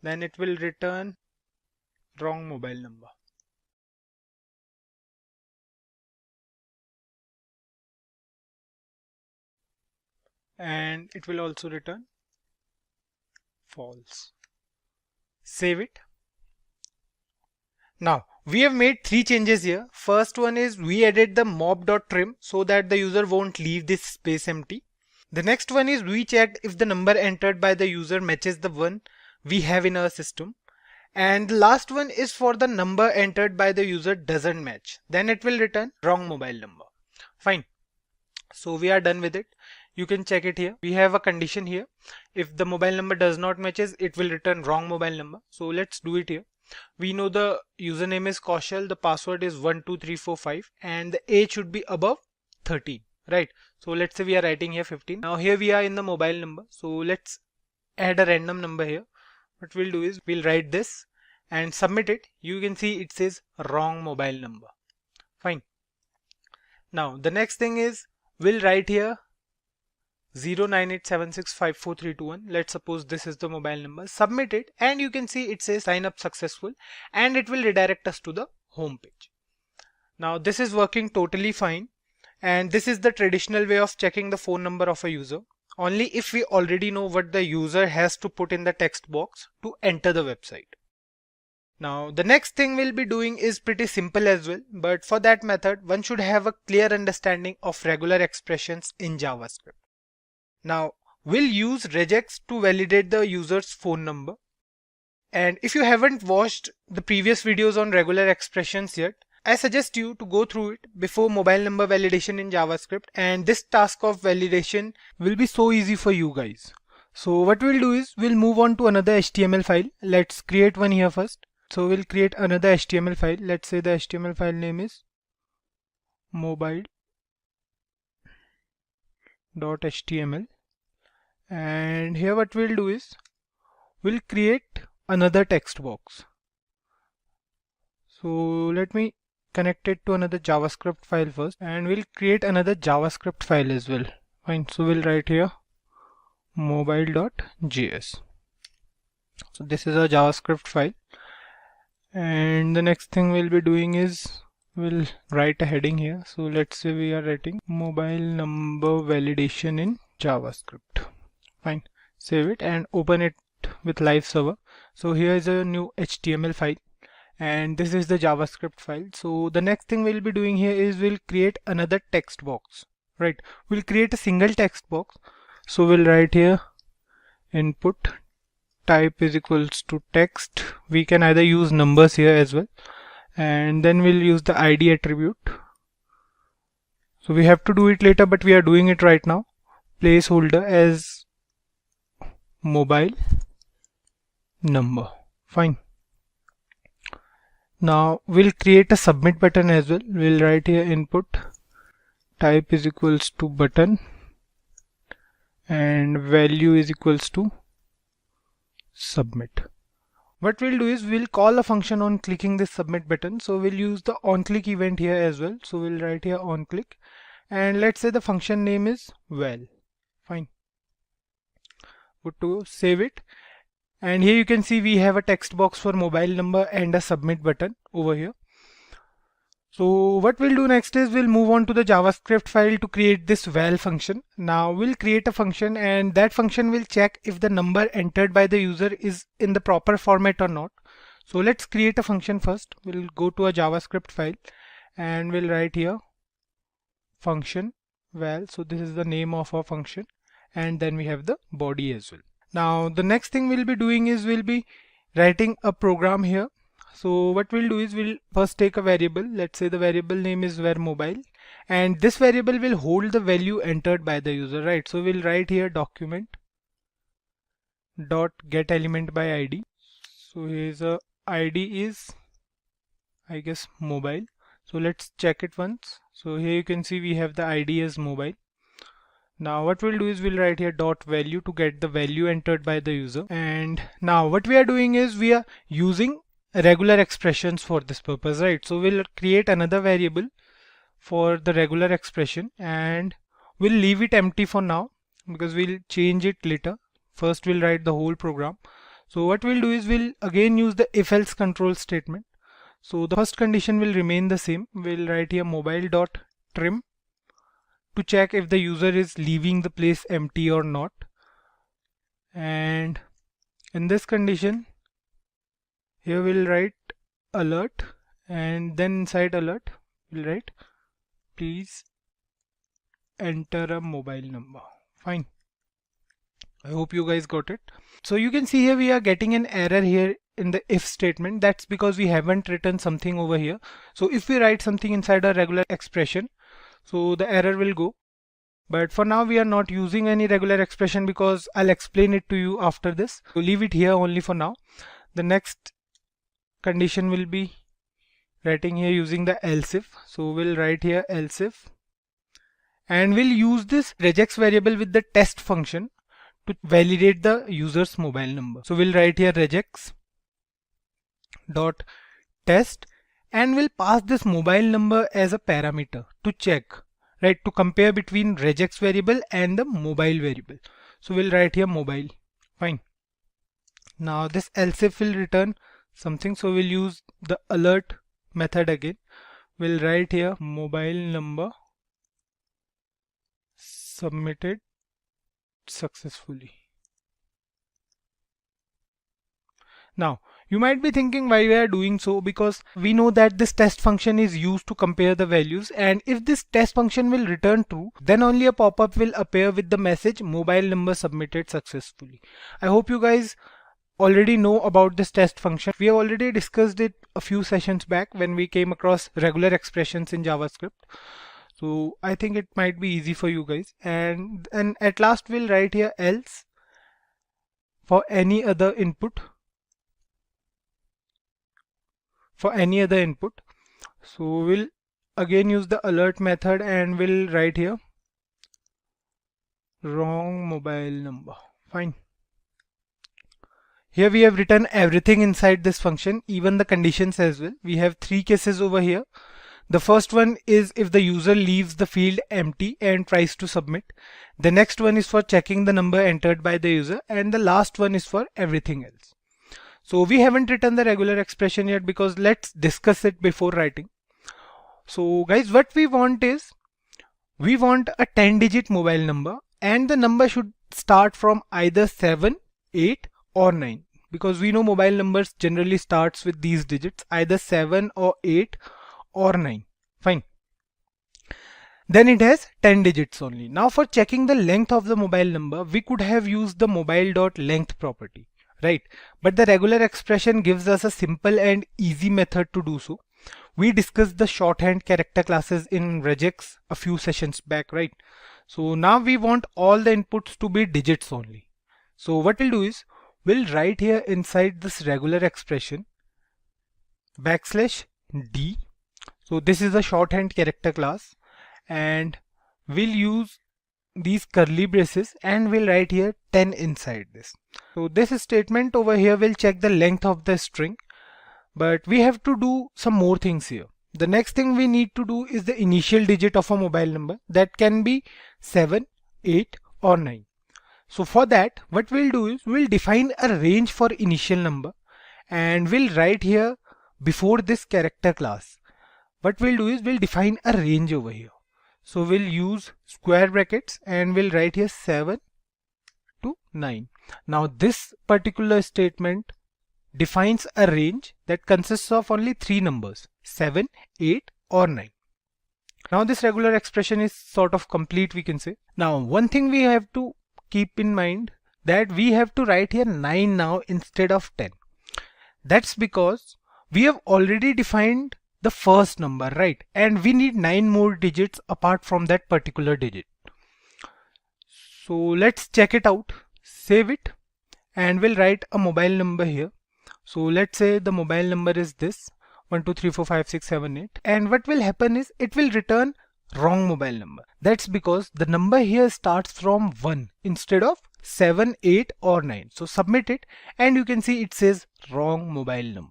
B: then it will return wrong mobile number. And it will also return false. Save it. Now we have made 3 changes here. First one is we added the mob.trim so that the user won't leave this space empty. The next one is we checked if the number entered by the user matches the one we have in our system. And the last one is for the number entered by the user doesn't match, then it will return wrong mobile number. Fine. So we are done with it. You can check it here. We have a condition here. If the mobile number does not matches, it will return wrong mobile number. So let's do it here. We know the username is Kaushal, the password is 12345, and the age should be above 13, right? So let's say we are writing here 15. Now here we are in the mobile number. So let's add a random number here. What we'll do is we'll write this and submit it. You can see it says wrong mobile number. Fine. Now the next thing is we'll write here 09876543221. Let's suppose this is the mobile number. Submit it and you can see it says sign up successful and it will redirect us to the home page. Now this is working totally fine, and this is the traditional way of checking the phone number of a user. Only if we already know what the user has to put in the text box to enter the website. Now the next thing we'll be doing is pretty simple as well, but for that method one should have a clear understanding of regular expressions in JavaScript. Now we'll use regex to validate the user's phone number. And if you haven't watched the previous videos on regular expressions yet, I suggest you to go through it before mobile number validation in JavaScript, and this task of validation will be so easy for you guys. So what we'll do is we'll move on to another HTML file. Let's create one here first. So we'll create another HTML file. Let's say the HTML file name is mobile.html. And here what we'll do is we'll create another text box. So let me connect it to another JavaScript file first, and we'll create another JavaScript file as well. Fine. So we'll write here mobile.js. So this is a JavaScript file, and the next thing we'll be doing is we'll write a heading here. So let's say we are writing mobile number validation in JavaScript. Fine. Save it and open it with live server. So here is a new HTML file and this is the JavaScript file. So the next thing we'll be doing here is we'll create another text box, right? We'll create a single text box. So we'll write here input type is equals to text. We can either use numbers here as well, and then we'll use the ID attribute. So we have to do it later, but we are doing it right now. Placeholder as mobile number. Fine. Now we'll create a submit button as well. We'll write here input type is equals to button and value is equals to submit. What we'll do is we'll call a function on clicking this submit button. So we'll use the onClick event here as well. So we'll write here onClick, and let's say the function name is val. Fine. Good to go. Save it. And here you can see we have a text box for mobile number and a submit button over here. So what we'll do next is we'll move on to the JavaScript file to create this val function. Now we'll create a function, and that function will check if the number entered by the user is in the proper format or not. So let's create a function first. We'll go to a JavaScript file and we'll write here function val. So this is the name of our function, and then we have the body as well. Now the next thing we'll be doing is we'll be writing a program here. So what we'll do is we'll first take a variable. Let's say the variable name is var_mobile, and this variable will hold the value entered by the user, right? So we'll write here document dot get element by id. So here's a id is, I guess, mobile. So let's check it once. So here you can see we have the id as mobile. Now what we'll do is we'll write here dot value to get the value entered by the user. And now what we are doing is we are using regular expressions for this purpose, right? So we'll create another variable for the regular expression and we'll leave it empty for now because we'll change it later. First we'll write the whole program. So what we'll do is we'll again use the if else control statement. So the first condition will remain the same. We'll write here mobile.trim to check if the user is leaving the place empty or not. And in this condition, here we'll write alert, and then inside alert we'll write please enter a mobile number. Fine. I hope you guys got it. So you can see here we are getting an error here in the if statement. That's because we haven't written something over here. So if we write something inside a regular expression, so the error will go. But for now we are not using any regular expression because I'll explain it to you after this. So leave it here only for now. The next condition will be writing here using the else if. So we'll write here else if, and we'll use this regex variable with the test function to validate the user's mobile number. So we'll write here regex dot test, and we'll pass this mobile number as a parameter to check, right, to compare between regex variable and the mobile variable. So we'll write here mobile. Fine. Now this else if will return something, so we'll use the alert method again. We'll write here mobile number submitted successfully. Now you might be thinking why we are doing so, because we know that this test function is used to compare the values, and if this test function will return true, then only a pop-up will appear with the message mobile number submitted successfully. I hope you guys already know about this test function. We have already discussed it a few sessions back when we came across regular expressions in JavaScript. So I think it might be easy for you guys. And at last we'll write here else for any other input. So we'll again use the alert method and we'll write here wrong mobile number. Fine. Here we have written everything inside this function, even the conditions as well. We have three cases over here. The first one is if the user leaves the field empty and tries to submit. The next one is for checking the number entered by the user, and the last one is for everything else. So we haven't written the regular expression yet because let's discuss it before writing. So guys, what we want is we want a 10-digit mobile number, and the number should start from either 7, 8 or 9, because we know mobile numbers generally starts with these digits, either 7 or 8 or 9. Fine. Then it has 10 digits only. Now for checking the length of the mobile number, we could have used the mobile.length property, right? But the regular expression gives us a simple and easy method to do so. We discussed the shorthand character classes in regex a few sessions back, right? So now we want all the inputs to be digits only. So what we'll do is we'll write here inside this regular expression \d. So this is a shorthand character class, and we'll use these curly braces and we'll write here 10 inside this. So this statement over here will check the length of the string, but we have to do some more things here. The next thing we need to do is the initial digit of a mobile number. That can be 7, 8 or 9. So for that, what we'll do is we'll define a range for initial number, and we'll write here before this character class. What we'll do is we'll define a range over here. So we'll use square brackets and we'll write here 7 to 9. Now this particular statement defines a range that consists of only 3 numbers, 7, 8 or 9. Now this regular expression is sort of complete, we can say. Now one thing we have to keep in mind, that we have to write here 9 now instead of 10. That's because we have already defined the first number, right? And we need 9 more digits apart from that particular digit. So let's check it out. Save it and we'll write a mobile number here. So let's say the mobile number is this 1 2 3 4 5 6 7 8, and what will happen is it will return wrong mobile number. That's because the number here starts from 1 instead of 7, 8 or 9. So submit it and you can see it says wrong mobile number.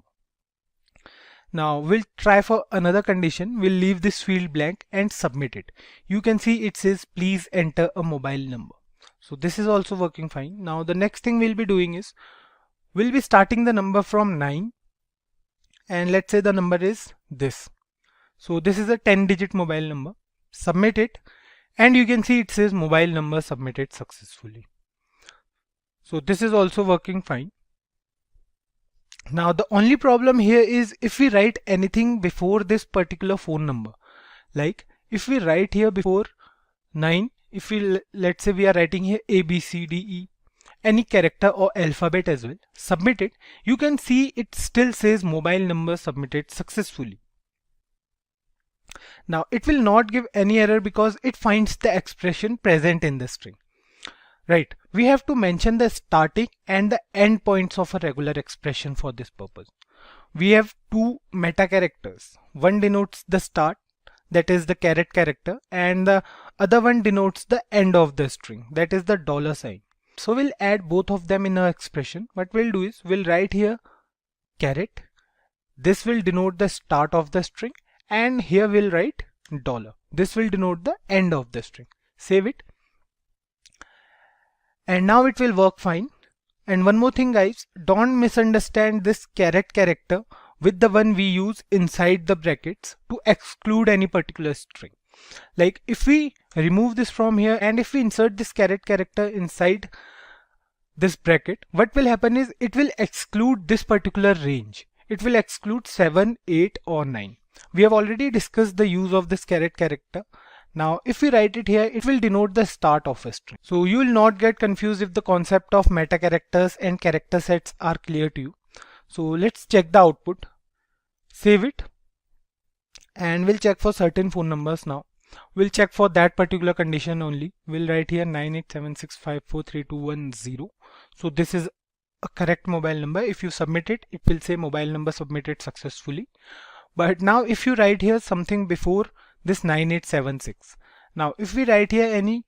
B: Now we'll try for another condition. We'll leave this field blank and submit it. You can see it says please enter a mobile number. So this is also working fine. Now the next thing we'll be doing is we'll be starting the number from 9, and let's say the number is this. So this is a 10-digit mobile number. Submit it, and you can see it says mobile number submitted successfully. So this is also working fine. Now the only problem here is if we write anything before this particular phone number, like if we write here before 9, if we let's say we are writing here A, B, C, D, E, any character or alphabet as well, submit it, you can see it still says mobile number submitted successfully. Now it will not give any error because it finds the expression present in the string. Right, we have to mention the starting and the end points of a regular expression for this purpose. We have two meta characters. One denotes the start, that is the caret character, and the other one denotes the end of the string, that is the $sign. So we'll add both of them in our expression. What we'll do is we'll write here caret. This will denote the start of the string, and here we'll write $. This will denote the end of the string. Save it. And now it will work fine. And one more thing guys, don't misunderstand this caret character with the one we use inside the brackets to exclude any particular string. Like if we remove this from here and if we insert this caret character inside this bracket, what will happen is it will exclude this particular range. It will exclude 7, 8 or 9. We have already discussed the use of this caret character. Now if we write it here, it will denote the start of a string. So you will not get confused if the concept of meta characters and character sets are clear to you. So let's check the output, save it, and we'll check for certain phone numbers now. We'll check for that particular condition only. We'll write here 9876543210. So this is a correct mobile number. If you submit it, it will say mobile number submitted successfully. But now if you write here something before this 9876. Now if we write here any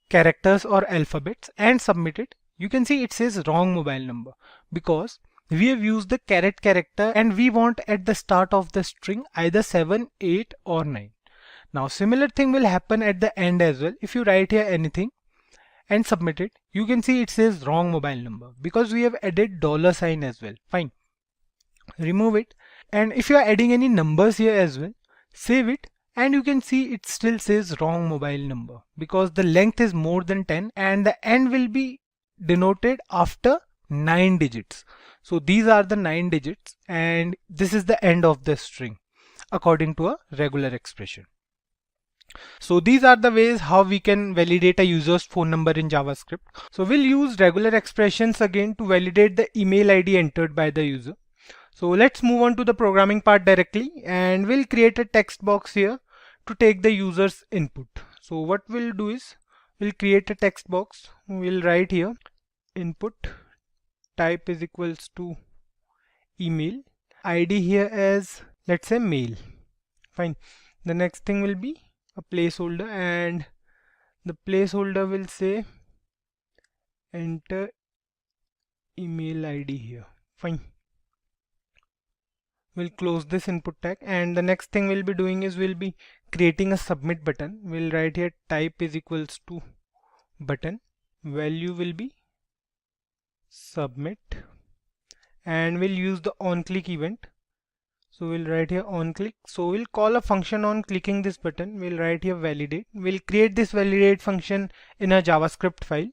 B: characters or alphabets and submit it, you can see it says wrong mobile number because we have used the caret character and we want at the start of the string either 7, 8 or 9. Now similar thing will happen at the end as well. If you write here anything and submit it, you can see it says wrong mobile number because we have added $sign as well. Fine. Remove it. And if you are adding any numbers here as well, save it. And you can see it still says wrong mobile number because the length is more than 10 and the end will be denoted after 9 digits. So these are the 9 digits and this is the end of the string according to a regular expression. So these are the ways how we can validate a user's phone number in JavaScript. So we'll use regular expressions again to validate the email ID entered by the user. So let's move on to the programming part directly and we'll create a text box here to take the user's input. So what we'll do is we'll create a text box. We'll write here input type is equals to email, ID here as let's say mail. Fine. The next thing will be a placeholder and the placeholder will say enter email ID here. Fine. We'll close this input tag and the next thing we'll be doing is we'll be creating a submit button. We'll write here type is equals to button, value will be submit and we'll use the onClick event. So we'll write here onClick. So we'll call a function on clicking this button. We'll write here validate. We'll create this validate function in a JavaScript file.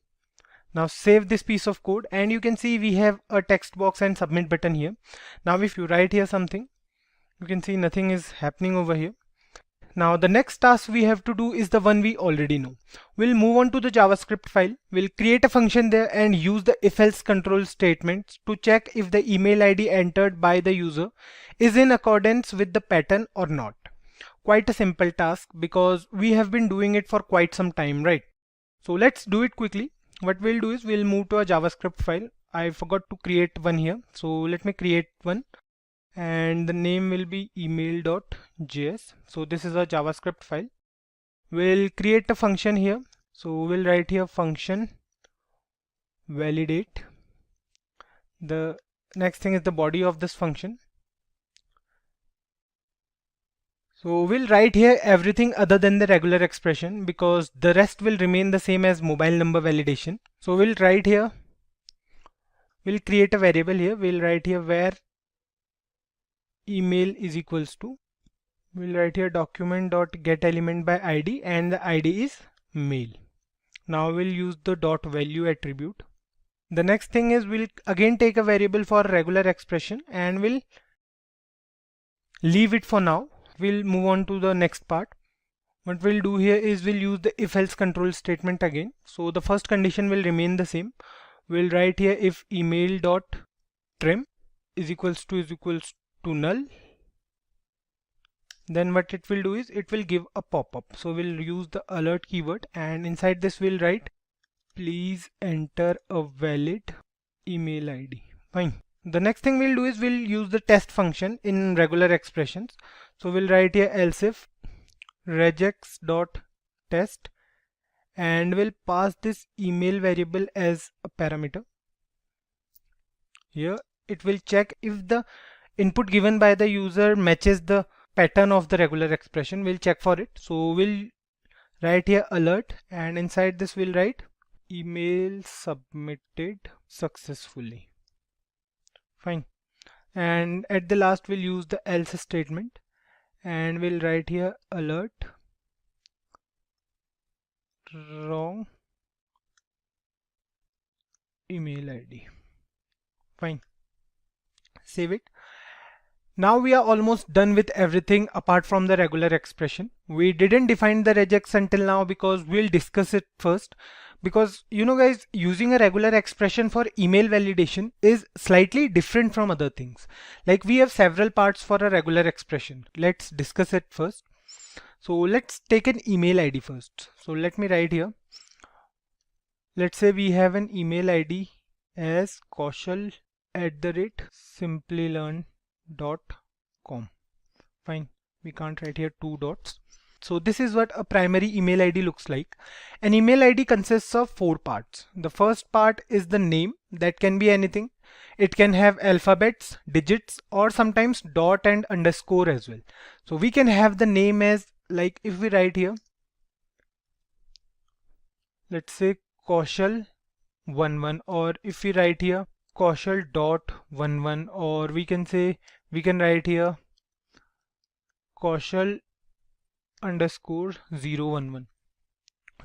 B: Now save this piece of code and you can see we have a text box and submit button here. Now if you write here something, you can see nothing is happening over here. Now the next task we have to do is the one we already know. We'll move on to the JavaScript file. We'll create a function there and use the if-else control statements to check if the email ID entered by the user is in accordance with the pattern or not. Quite a simple task because we have been doing it for quite some time, right? So let's do it quickly. What we'll do is we'll move to a JavaScript file. I forgot to create one here. So let me create one and the name will be email.js. So this is a JavaScript file. We'll create a function here. So we'll write here function validate. The next thing is the body of this function.
A: So we'll write here everything other than the regular expression because the rest will remain the same as mobile number validation. So we'll write here, we'll create a variable here, we'll write here where email is equals to, we'll write here document.getElement by ID and the ID is mail. Now we'll use the dot value attribute. The next thing is we'll again take a variable for regular expression and we'll leave it for now. We'll move on to the next part. What we'll do here is we'll use the if else control statement again. So the first condition will remain the same. We'll write here if email dot trim is equals to null. Then what it will do is it will give a pop-up. So we'll use the alert keyword and inside this we'll write please enter a valid email ID. Fine. The next thing we'll do is we'll use the test function in regular expressions. So we'll write here else if regex dot test and we'll pass this email variable as a parameter. Here it will check if the input given by the user matches the pattern of the regular expression. We'll check for it. So we'll write here alert and inside this we'll write email submitted successfully. Fine. And at the last we'll use the else statement and we'll write here alert wrong email ID. Fine. Save it. Now we are almost done with everything apart from the regular expression. We didn't define the regex until now because we'll discuss it first. Because you know guys, using a regular expression for email validation is slightly different from other things. Like we have several parts for a regular expression. Let's discuss it first. So let's take an email ID first. So let me write here. Let's say we have an email ID as kaushal@simplilearn.com. Fine. We can't write here two dots. So this is what a primary email ID looks like. An email ID consists of 4 parts. The first part is the name. That can be anything. It can have alphabets, digits, or sometimes dot and underscore as well. So we can have the name as, like if we write here, let's say Kaushal11, or if we write here Kaushal.11, or we can write here Kaushal_011.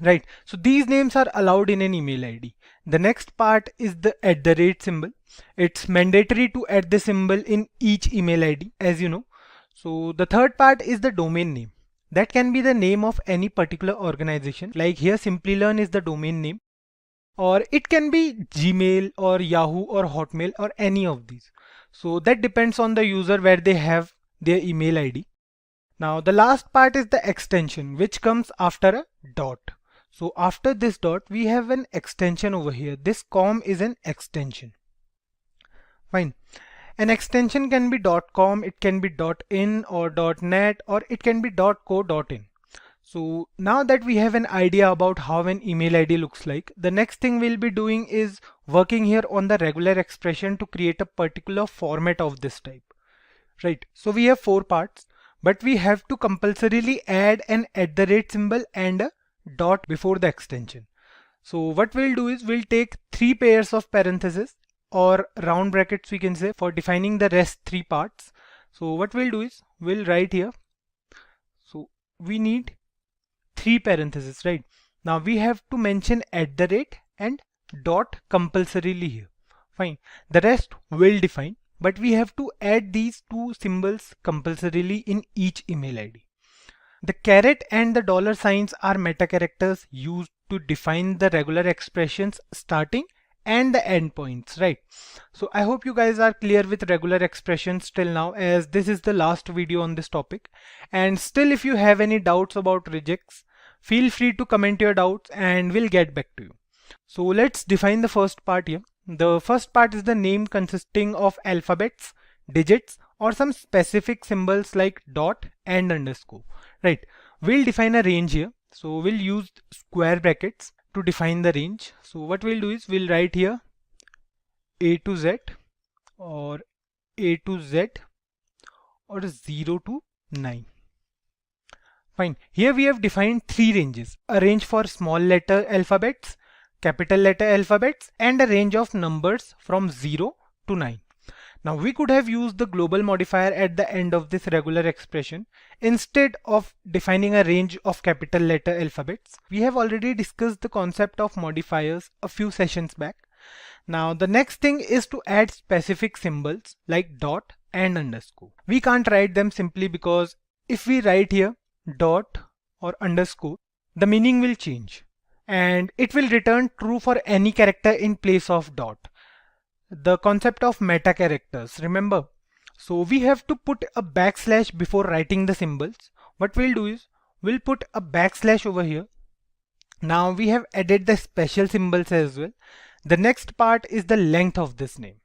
A: Right. So these names are allowed in an email ID. The next part is the @ symbol. It's mandatory to add the symbol in each email ID, as you know. So the third part is the domain name. That can be the name of any particular organization. Like here Simplilearn is the domain name. Or it can be Gmail or Yahoo or Hotmail or any of these. So that depends on the user where they have their email ID. Now the last part is the extension, which comes after a dot. So after this dot we have an extension over here. This com is an extension. Fine. An extension can be .com, it can be .in or .net, or it can be .co.in. So now that we have an idea about how an email ID looks like, the next thing we'll be doing is working here on the regular expression to create a particular format of this type. Right. So we have 4 parts, but we have to compulsorily add an @ symbol and a dot before the extension. So what we'll do is we'll take 3 pairs of parentheses or round brackets, we can say, for defining the rest 3 parts. So what we'll do is we'll write here. So we need 3 parentheses, right? Now we have to mention @ and dot compulsorily here. Fine. The rest we'll define, but we have to add these 2 symbols compulsorily in each email ID. The caret and the dollar signs are meta characters used to define the regular expressions starting and the endpoints, right? So I hope you guys are clear with regular expressions till now, as this is the last video on this topic. And still, if you have any doubts about regex, feel free to comment your doubts and we'll get back to you. So let's define the first part here. The first part is the name consisting of alphabets, digits, or some specific symbols like dot and underscore, right? We'll define a range here. So we'll use square brackets to define the range. So what we'll do is we'll write here A to Z or A to Z or 0 to 9.
B: Fine. Here we have defined three ranges: a range for small letter alphabets, capital letter alphabets, and a range of numbers from 0 to 9. Now we could have used the global modifier at the end of this regular expression instead of defining a range of capital letter alphabets. We have already discussed the concept of modifiers a few sessions back. Now the next thing is to add specific symbols like dot and underscore. We can't write them simply because if we write here dot or underscore, the meaning will change and it will return true for any character in place of dot. The concept of meta characters, remember? So we have to put a backslash before writing the symbols. What we'll do is we'll put a backslash over here. Now we have added the special symbols as well. The next part is the length of this name.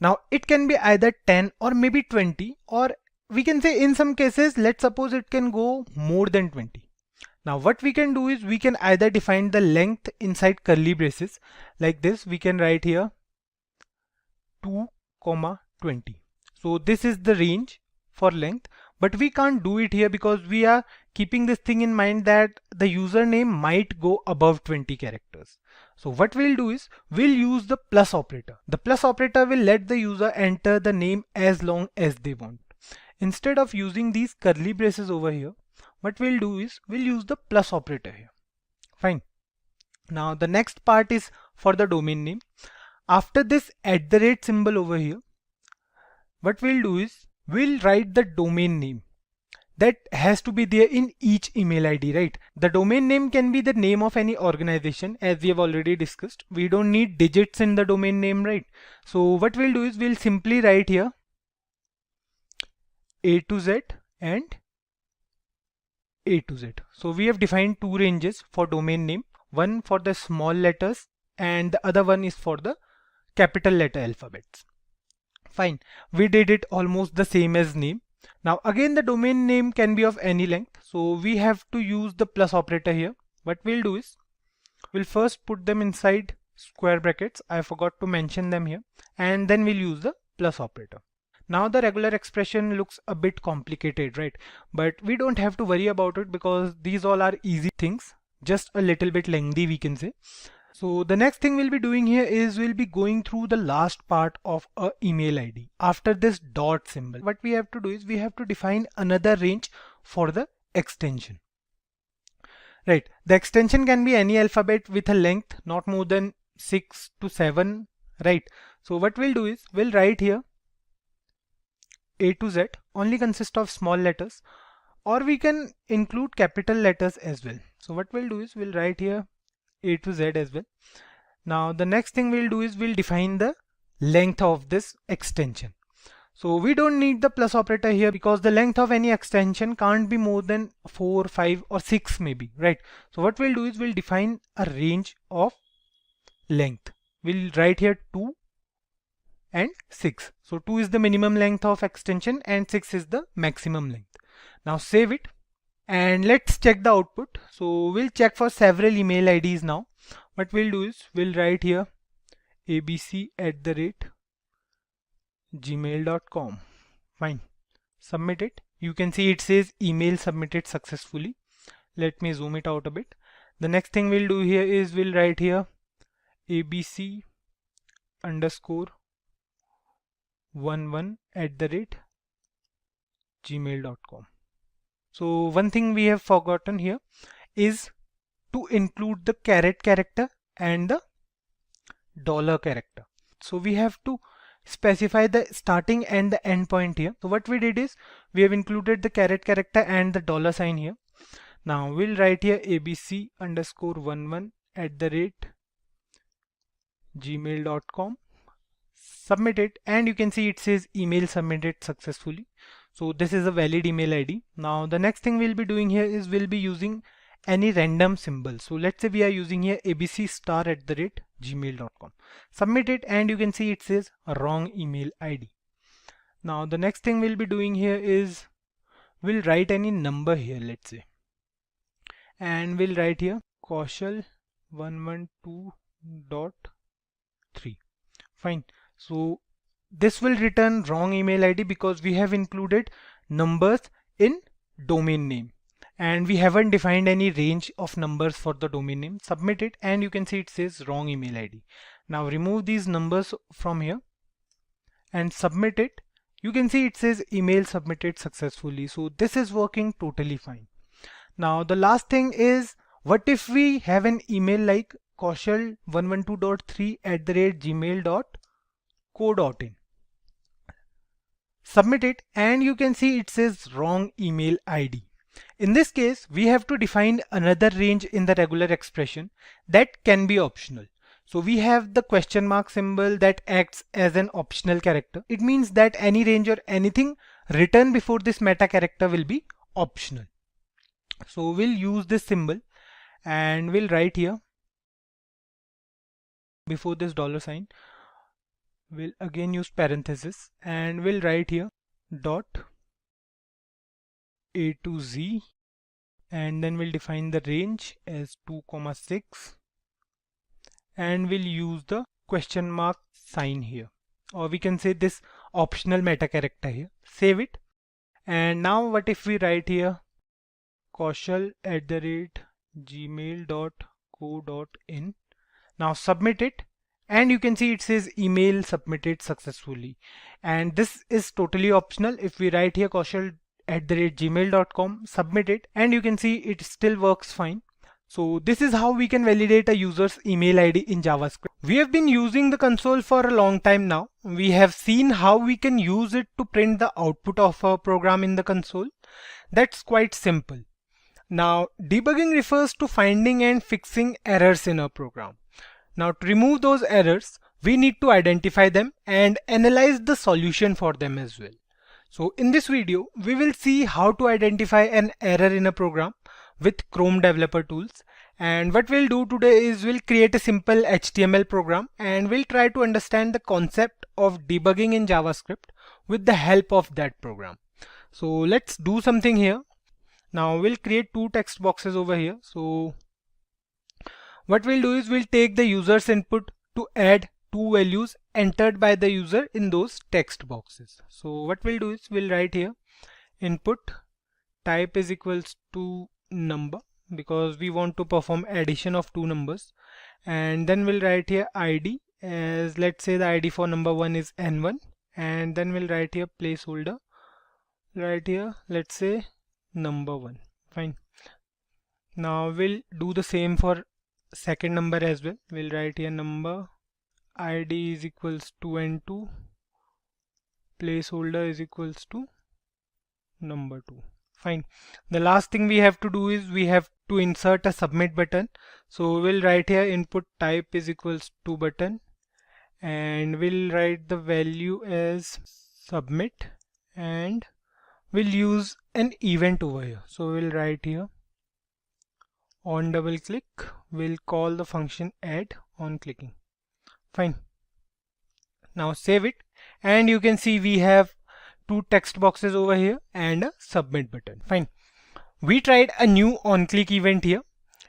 B: Now it can be either 10 or maybe 20, or we can say in some cases, let's suppose it can go more than 20. Now what we can do is we can either define the length inside curly braces like this. We can write here 2, 20. So this is the range for length, but we can't do it here because we are keeping this thing in mind that the username might go above 20 characters. So what we'll do is we'll use the plus operator. The plus operator will let the user enter the name as long as they want. Instead of using these curly braces over here, what we'll do is we'll use the plus operator here. Fine. Now the next part is for the domain name. After this @ symbol over here, what we'll do is we'll write the domain name. That has to be there in each email ID, right? The domain name can be the name of any organization, as we have already discussed. We don't need digits in the domain name, right? So what we'll do is we'll simply write here A to Z and A to Z. So we have defined two ranges for domain name, one for the small letters and the other one is for the capital letter alphabets. Fine, we did it almost the same as name. Now again the domain name can be of any length, so we have to use the plus operator here. What we'll do is we'll first put them inside square brackets. I forgot to mention them here, and then we'll use the plus operator. Now the regular expression looks a bit complicated, right? But we don't have to worry about it because these all are easy things, just a little bit lengthy we can say. So the next thing we'll be doing here is we'll be going through the last part of a email ID. After this dot symbol, what we have to do is we have to define another range for the extension. Right, the extension can be any alphabet with a length not more than 6 to 7, right? So what we'll do is we'll write here A to Z only consists of small letters, or we can include capital letters as well. So what we'll do is we'll write here A to Z as well. Now the next thing we'll do is we'll define the length of this extension. So we don't need the plus operator here because the length of any extension can't be more than 4, 5 or 6 maybe, right? So what we'll do is we'll define a range of length. We'll write here 2 and 6. So 2 is the minimum length of extension and 6 is the maximum length. Now save it and let's check the output. So we'll check for several email IDs now. What we'll do is we'll write here abc@gmail.com. Fine, submit it. You can see it says email submitted successfully. Let me zoom it out a bit. The next thing we'll do here is we'll write here abc_11@gmail.com. So one thing we have forgotten here is to include the caret character and the dollar character. So we have to specify the starting and the end point here. So what we did is we have included the caret character and the dollar sign here. Now we'll write here abc_11@gmail.com. Submit it and you can see it says email submitted successfully. So this is a valid email ID. Now the next thing we'll be doing here is we'll be using any random symbol. So let's say we are using here abc*@gmail.com. Submit it and you can see it says a wrong email ID. Now the next thing we'll be doing here is we'll write any number here, let's say, and we'll write here Kaushal112.3. Fine. So this will return wrong email ID because we have included numbers in domain name, and we haven't defined any range of numbers for the domain name. Submit it and you can see it says wrong email ID. Now remove these numbers from here and submit it. You can see it says email submitted successfully. So this is working totally fine. Now the last thing is, what if we have an email like kaushal112.3@gmail.co.in. Submit it and you can see it says wrong email ID. In this case, we have to define another range in the regular expression that can be optional. So we have the question mark symbol that acts as an optional character. It means that any range or anything written before this meta character will be optional. So we'll use this symbol and we'll write here before this $sign. We'll again use parenthesis and we'll write here dot A to Z, and then we'll define the range as 2,6 and we'll use the question mark sign here, or we can say this optional meta character here. Save it. And now what if we write here kaushal@gmail.co.in. Now submit it and you can see it says email submitted successfully, and this is totally optional. If we write here kaushal@gmail.com, submit it, and you can see it still works fine. So this is how we can validate a user's email ID in JavaScript. We have been using the console for a long time now. We have seen how we can use it to print the output of a program in the console. That's quite simple. Now debugging refers to finding and fixing errors in a program. Now to remove those errors, we need to identify them and analyze the solution for them as well. So in this video, we will see how to identify an error in a program with Chrome Developer Tools. And what we'll do today is we'll create a simple HTML program and we'll try to understand the concept of debugging in JavaScript with the help of that program. So let's do something here. Now we'll create two text boxes over here. So what we'll do is we'll take the user's input to add two values entered by the user in those text boxes. So what we'll do is we'll write here input type is equals to number, because we want to perform addition of two numbers, and then we'll write here ID as, let's say the ID for number 1 is N1, and then we'll write here placeholder, right here let's say number 1. Fine. Now we'll do the same for second number as well. We'll write here number ID is equals to N2, placeholder is equals to number 2. Fine. The last thing we have to do is we have to insert a submit button. So we'll write here input type is equals to button, and we'll write the value as submit, and we'll use an event over here. So we'll write here on double click, we'll call the function add on clicking. Fine. Now save it, and you can see we have two text boxes over here and a submit button. Fine. We tried a new on click event here.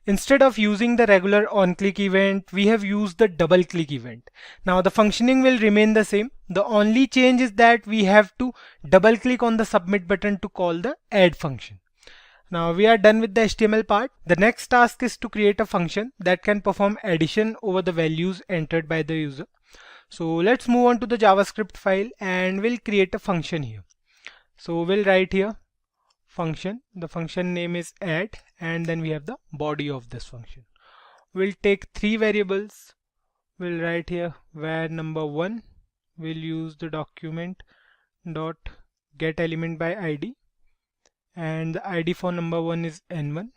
B: Instead of using the regular on click event, we have used the double click event. Now the functioning will remain the same. The only change is that we have to double click on the submit button to call the add function. Now we are done with the HTML part. The next task is to create a function that can perform addition over the values entered by the user. So let's move on to the JavaScript file and we'll create a function here. So we'll write here function. The function name is add, and then we have the body of this function. We'll take three variables. We'll write here var number 1. We'll use the document dot get element by ID, and the ID for number 1 is N1.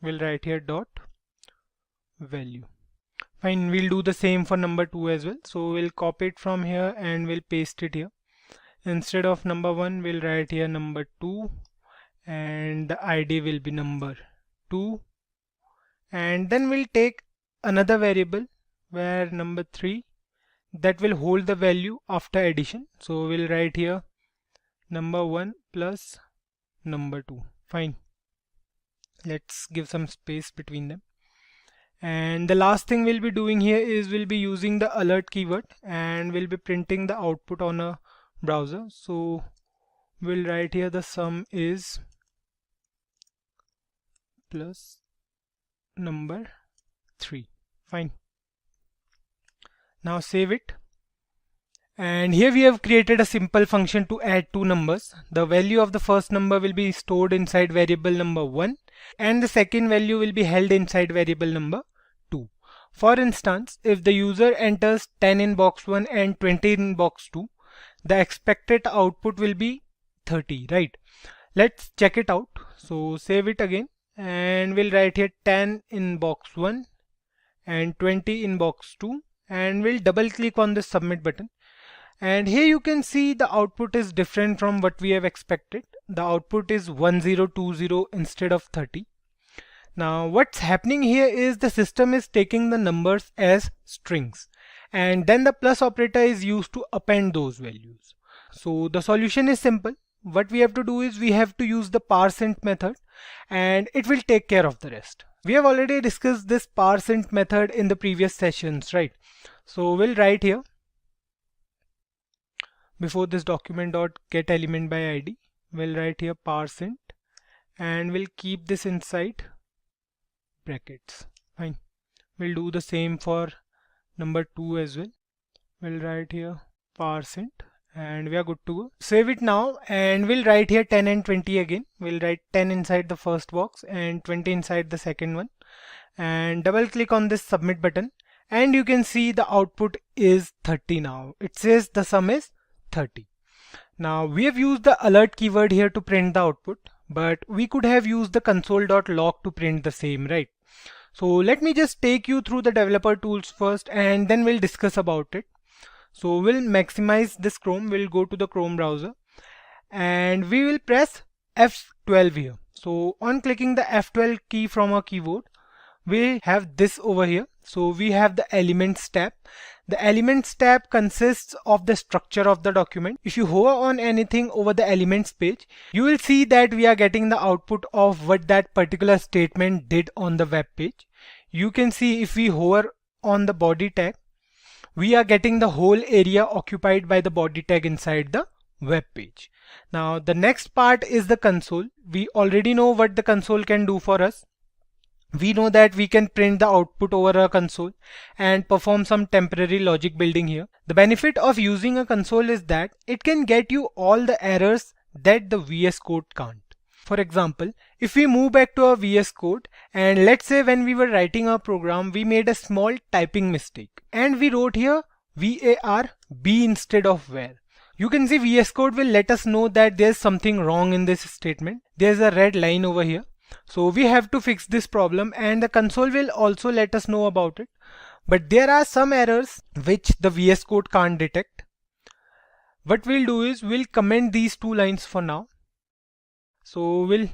B: We'll write here dot value. Fine, we'll do the same for number 2 as well. So we'll copy it from here and we'll paste it here. Instead of number 1, we'll write here number 2, and the ID will be number 2, and then we'll take another variable where number 3 that will hold the value after addition. So we'll write here number 1 plus number 2. Fine. Let's give some space between them. And the last thing we'll be doing here is we'll be using the alert keyword and we'll be printing the output on a browser. So we'll write here the sum is
A: plus number 3. Fine. Now save it. And here we have created a simple function to add two numbers. The value of the first number will be stored inside variable number 1 and the second value will be held inside variable number 2. For instance, if the user enters 10 in box 1 and 20 in box 2, the expected output will be 30, right? Let's check it out. So save it again and we'll write here 10 in box 1 and 20 in box 2 and we'll double click on this submit button. And here you can see the output is different from what we have expected. The output is 1020 instead of 30. Now what's happening here is the system is taking the numbers as strings and then the plus operator is used to append those values. So the solution is simple. What we have to do is we have to use the parseInt method and it will take care of the rest. We have already discussed this parseInt method in the previous sessions, right? So we'll write here before this document.getElementById, we'll write here parseInt and we'll keep this inside brackets. Fine. We'll do the same for number 2 as well. We'll write here parseInt and we are good to go. Save it now and we'll write here 10 and 20 again. We'll write 10 inside the first box and 20 inside the second one and double click on this submit button and you can see the output is 30 now. It says the sum is 30. Now we have used the alert keyword here to print the output, but we could have used the console.log to print the same, right? So let me just take you through the developer tools first and then we'll discuss about it. So we'll maximize this Chrome, we'll go to the Chrome browser and we will press F12 here. So on clicking the F12 key from our keyboard, we have this over here. So we have the elements tab. The elements tab consists of the structure of the document. If you hover on anything over the elements page, you will see that we are getting the output of what that particular statement did on the web page. You can see if we hover on the body tag, we are getting the whole area occupied by the body tag inside the web page. Now the next part is the console. We already know what the console can do for us. We know that we can print the output over a console and perform some temporary logic building here. The benefit of using a console is that it can get you all the errors that the VS Code can't. For example, if we move back to our VS Code and let's say when we were writing our program, we made a small typing mistake and we wrote here var b instead of where. You can see VS Code will let us know that there's something wrong in this statement. There's a red line over here. So we have to fix this problem and the console will also let us know about it. But there are some errors which the VS Code can't detect. What we'll do is we'll comment these two lines for now. So we'll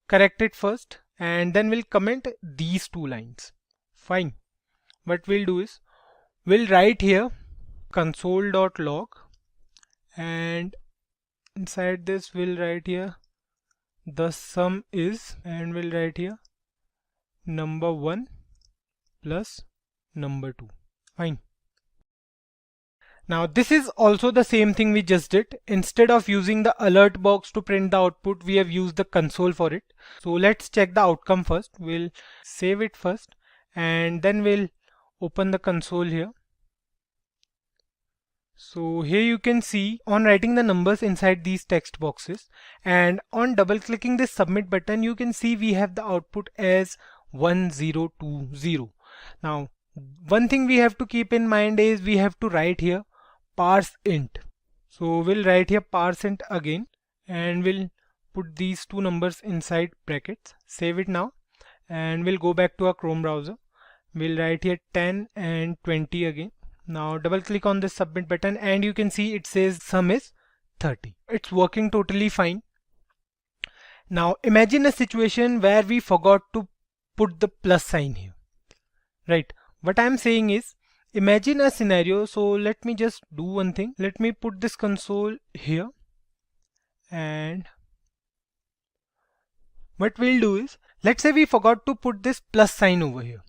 A: correct it first and then we'll comment these two lines. Fine. What we'll do is we'll write here console.log and inside this we'll write here the sum is and we'll write here number 1 plus number 2. Fine. Now this is also the same thing we just did. Instead of using the alert box to print the output, we have used the console for it. So let's check the outcome first. We'll save it first and then we'll open the console here. So here you can see on writing the numbers inside these text boxes and on double clicking this submit button, you can see we have the output as 1020. Now one thing we have to keep in mind is we have to write here parseInt. So we'll write here parseInt again and we'll put these two numbers inside brackets. Save it now and we'll go back to our Chrome browser. We'll write here 10 and 20 again. Now double click on this submit button and you can see it says sum is 30. It's working totally fine. Now imagine a situation where we forgot to put the plus sign here, right? What I'm saying is imagine a scenario. So let me just do one thing. Let me put this console here and what we'll do is let's say we forgot to put this plus sign over here.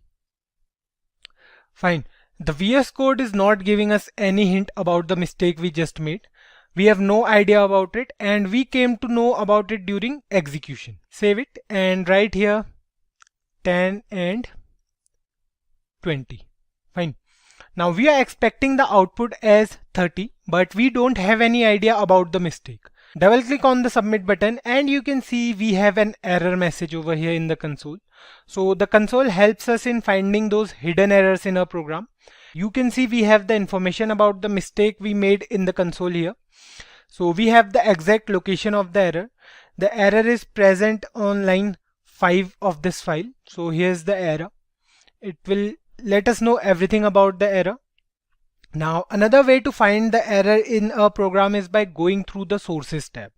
A: Fine. The VS Code is not giving us any hint about the mistake we just made. We have no idea about it and we came to know about it during execution. Save it and write here 10 and 20. Fine. Now we are expecting the output as 30, but we don't have any idea about the mistake. Double click on the submit button and you can see we have an error message over here in the console. So the console helps us in finding those hidden errors in our program. You can see we have the information about the mistake we made in the console here. So we have the exact location of the error. The error is present on line 5 of this file. So here's the error. It will let us know everything about the error. Now another way to find the error in a program is by going through the sources tab.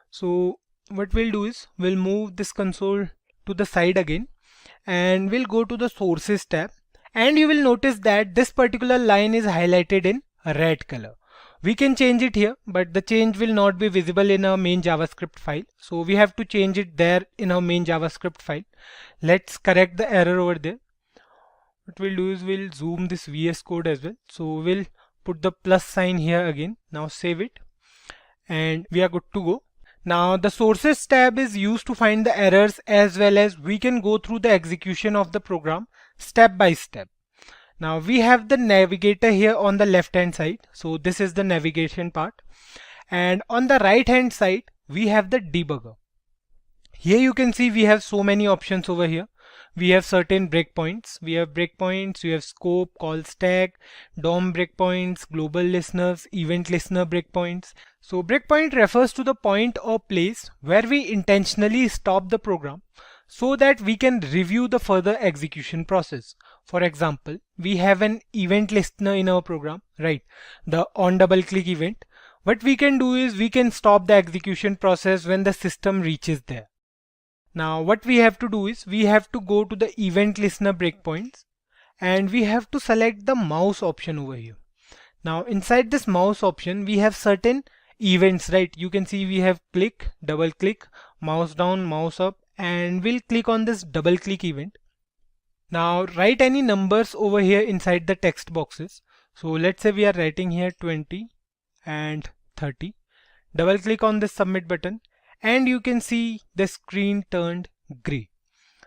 A: So what we'll do is we'll move this console to the side again and we'll go to the sources tab, and you will notice that this particular line is highlighted in red color. We can change it here, but the change will not be visible in our main JavaScript file. So we have to change it there in our main JavaScript file. Let's correct the error over there. What we'll do is we'll zoom this VS Code as well. So we'll put the plus sign here again. Now save it and we are good to go. Now the sources tab is used to find the errors, as well as we can go through the execution of the program step by step. Now we have the navigator here on the left hand side. So this is the navigation part, and on the right hand side we have the debugger. Here you can see we have so many options over here. We have certain breakpoints. We have breakpoints, we have scope, call stack, DOM breakpoints, global listeners, event listener breakpoints. So breakpoint refers to the point or place where we intentionally stop the program so that we can review the further execution process. For example, we have an event listener in our program, right? The on double click event. What we can do is we can stop the execution process when the system reaches there. Now what we have to do is we have to go to the event listener breakpoints and we have to select the mouse option over here. Now inside this mouse option we have certain events, right? You can see we have click, double click, mouse down, mouse up, and we'll click on this double click event. Now write any numbers over here inside the text boxes. So let's say we are writing here 20 and 30. Double click on this submit button and you can see the screen turned gray.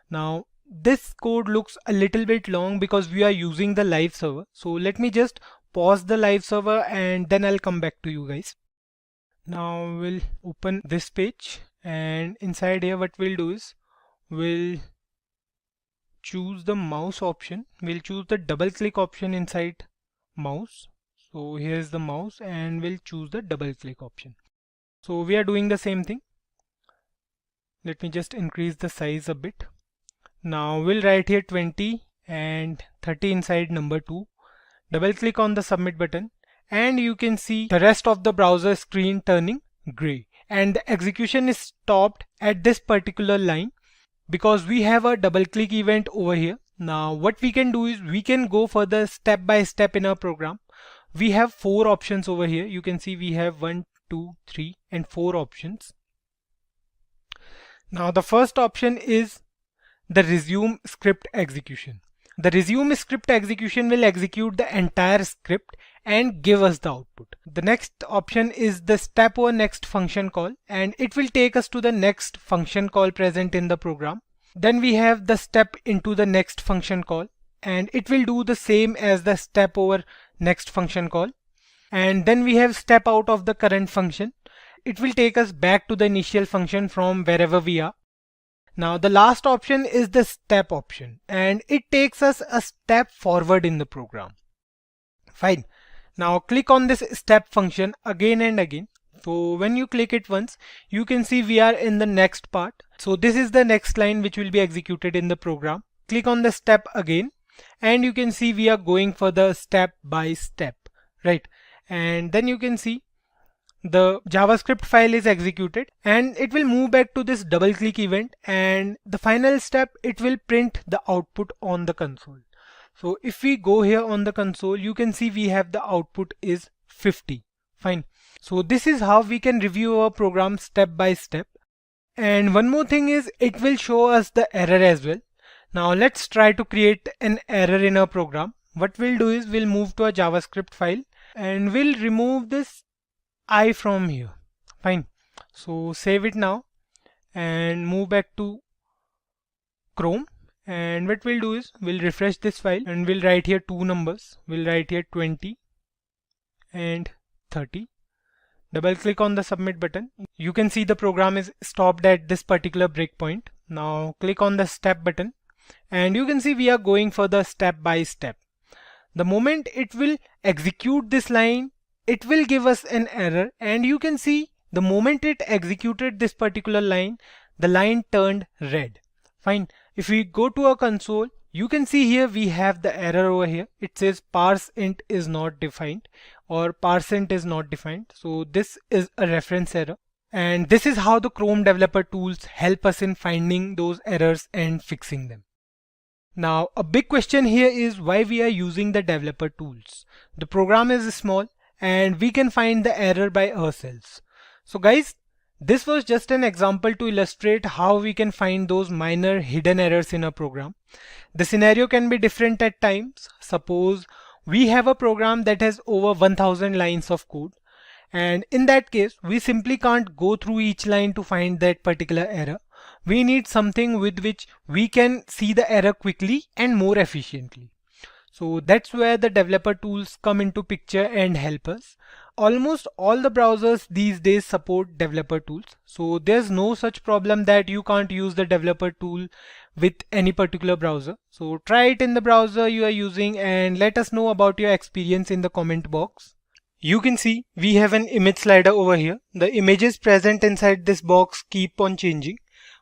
A: Now this code looks a little bit long because we are using the live server. So let me just pause the live server and then I'll come back to you guys. Now we'll open this page, and inside here what we'll do is we'll choose the mouse option. We'll choose the double click option inside mouse. So here's the mouse and we'll choose the double click option. So we are doing the same thing. Let me just increase the size a bit. Now we'll write here 20 and 30 inside number 2. Double click on the submit button and you can see the rest of the browser screen turning gray, and the execution is stopped at this particular line because we have a double click event over here. Now what we can do is we can go further step by step in our program. We have 4 options over here. You can see we have 1, 2, 3 and 4 options. Now the first option is the resume script execution. The resume script execution will execute the entire script and give us the output. The next option is the step over next function call, and it will take us to the next function call present in the program. Then we have the step into the next function call, and it will do the same as the step over next function call. And then we have step out of the current function. It will take us back to the initial function from wherever we are. Now the last option is the step option, and it takes us a step forward in the program. Fine. Now click on this step function again and again. So when you click it once, you can see we are in the next part. So this is the next line which will be executed in the program. Click on the step again and you can see we are going further step by step, right? And then you can see the JavaScript file is executed and it will move back to this double click event, and the final step, it will print the output on the console. So if we go here on the console, you can see we have the output is 50. Fine. So this is how we can review our program step by step. And one more thing is it will show us the error as well. Now let's try to create an error in our program. What we'll do is we'll move to a JavaScript file and we'll remove this I from here. Fine. So save it now and move back to Chrome And what we'll do is we'll refresh this file and we'll write here two numbers. We'll write here 20 and 30. Double click on the submit button. You can see the program is stopped at this particular breakpoint. Now click on the step button and you can see we are going for the step by step. The moment it will execute this line, it will give us an error, and you can see the moment it executed this particular line, the line turned red. Fine. If we go to our console, you can see here we have the error over here. It says parseInt is not defined or parseInt is not defined. So this is a reference error. And this is how the Chrome developer tools help us in finding those errors and fixing them. Now a big question here is why we are using the developer tools. The program is small and we can find the error by ourselves. So guys, this was just an example to illustrate how we can find those minor hidden errors in a program. The scenario can be different at times. Suppose we have a program that has over 1000 lines of code, and in that case we simply can't go through each line to find that particular error. We need something with which we can see the error quickly and more efficiently. So that's where the developer tools come into picture and help us. Almost all the browsers these days support developer tools. So there's no such problem that you can't use the developer tool with any particular browser. So try it in the browser you are using and let us know about your experience in the comment box. You can see we have an image slider over here. The images present inside this box keep on changing.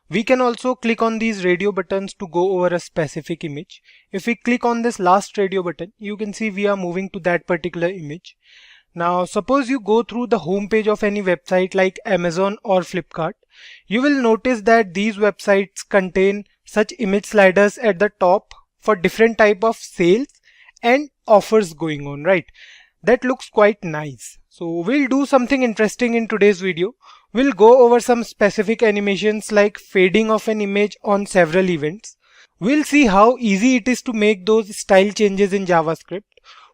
A: We can also click on these radio buttons to go over a specific image. If we click on this last radio button, you can see we are moving to that particular image. Now suppose you go through the home page of any website like Amazon or Flipkart, you will notice that these websites contain such image sliders at the top for different type of sales and offers going on, right? That looks quite nice. So we'll do something interesting in today's video. We'll go over some specific animations like fading of an image on several events. We'll see how easy it is to make those style changes in JavaScript,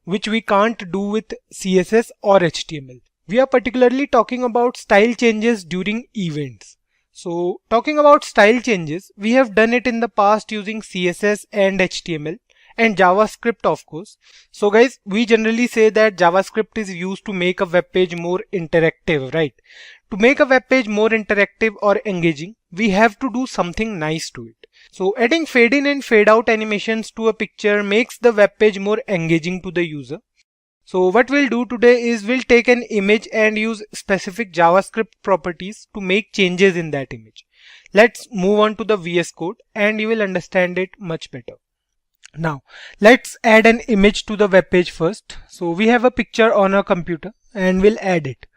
A: which we can't do with CSS or HTML. We are particularly talking about style changes during events. So talking about style changes, we have done it in the past using CSS and HTML and JavaScript of course. So guys, we generally say that JavaScript is used to make a web page more interactive, right? To make a web page more interactive or engaging, we have to do something nice to it. So adding fade in and fade out animations to a picture makes the web page more engaging to the user. So what we'll do today is we'll take an image and use specific JavaScript properties to make changes in that image. Let's move on to the VS Code and you will understand it much better. Now let's add an image to the web page first. So we have a picture on our computer and we'll add it.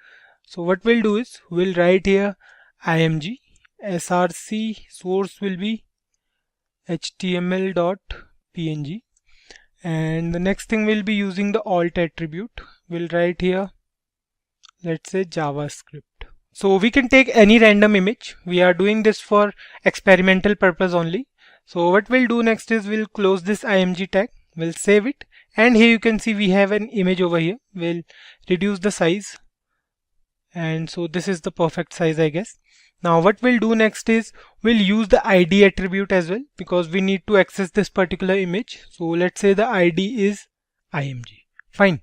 A: So what we'll do is we'll write here img, src source will be html.png, and the next thing we'll be using the alt attribute. We'll write here, let's say JavaScript. So we can take any random image. We are doing this for experimental purpose only. So what we'll do next is we'll close this img tag, we'll save it, and here you can see we have an image over here. We'll reduce the size, and so this is the perfect size I guess. Now what we'll do next is we'll use the ID attribute as well because we need to access this particular image. So let's say the ID is img. Fine.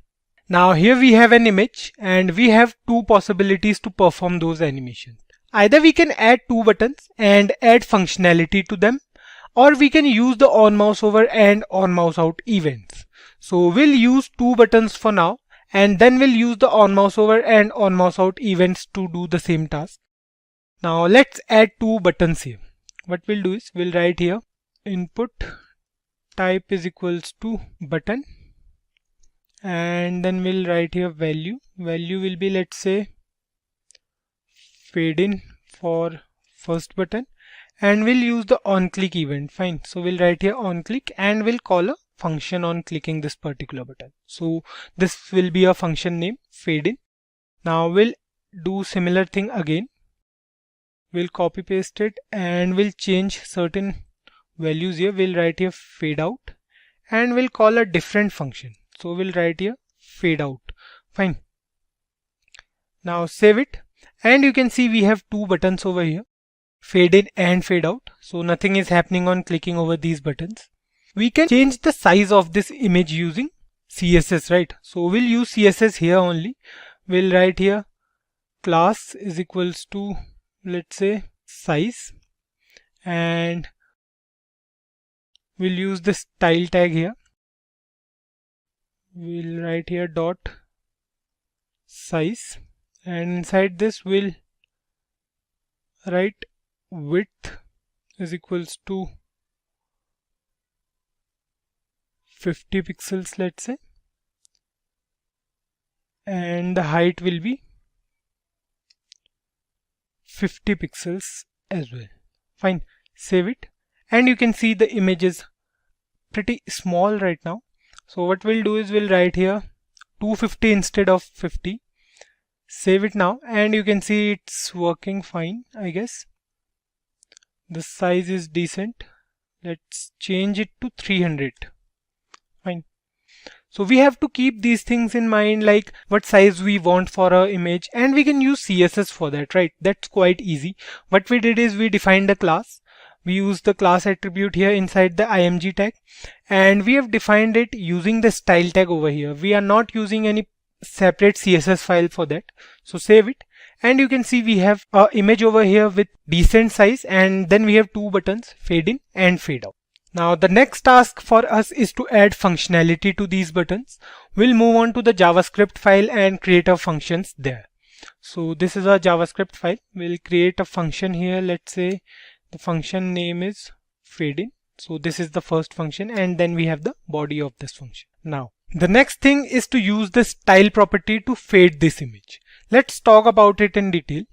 A: Now here we have an image and we have two possibilities to perform those animations. Either we can add two buttons and add functionality to them, or we can use the on mouse over and on mouse out events. So we'll use two buttons for now, and then we'll use the on mouse over and on mouse out events to do the same task. Now let's add two buttons here. What we'll do is we'll write here input type is equals to button, and then we'll write here value. Value will be, let's say, fade in for first button, and we'll use the on click event. Fine. So we'll write here on click and we'll call a function on clicking this particular button. So this will be a function name fade in. Now we'll do similar thing again. We'll copy paste it and we'll change certain values here. We'll write here fade out and we'll call a different function. So we'll write here fade out. Fine. Now save it, and you can see we have two buttons over here. fade in and fade out. So nothing is happening on clicking over these buttons. We can change the size of this image using CSS, right? So we'll use CSS here only. We'll write here class is equals to, let's say, size, and we'll use the style tag here. We'll write here dot size, and inside this we'll write width is equals to 50 pixels, let's say, and the height will be 50 pixels as well. Fine, save it, and you can see the image is pretty small right now. So what we'll do is we'll write here 250 instead of 50. Save it now, and you can see it's working fine, I guess. The size is decent. Let's change it to 300. Fine. So we have to keep these things in mind, like what size we want for our image, and we can use CSS for that, right? That's quite easy. What we did is we defined a class. We use the class attribute here inside the img tag, and we have defined it using the style tag over here. We are not using any separate CSS file for that. So save it, and you can see we have our image over here with decent size, and then we have two buttons, fade in and fade out. Now the next task for us is to add functionality to these buttons. We'll move on to the JavaScript file and create our functions there. So this is our JavaScript file. We'll create a function here. Let's say the function name is fade in. So this is the first function, and then we have the body of this function. Now the next thing is to use the style property to fade this image. Let's talk about it in detail.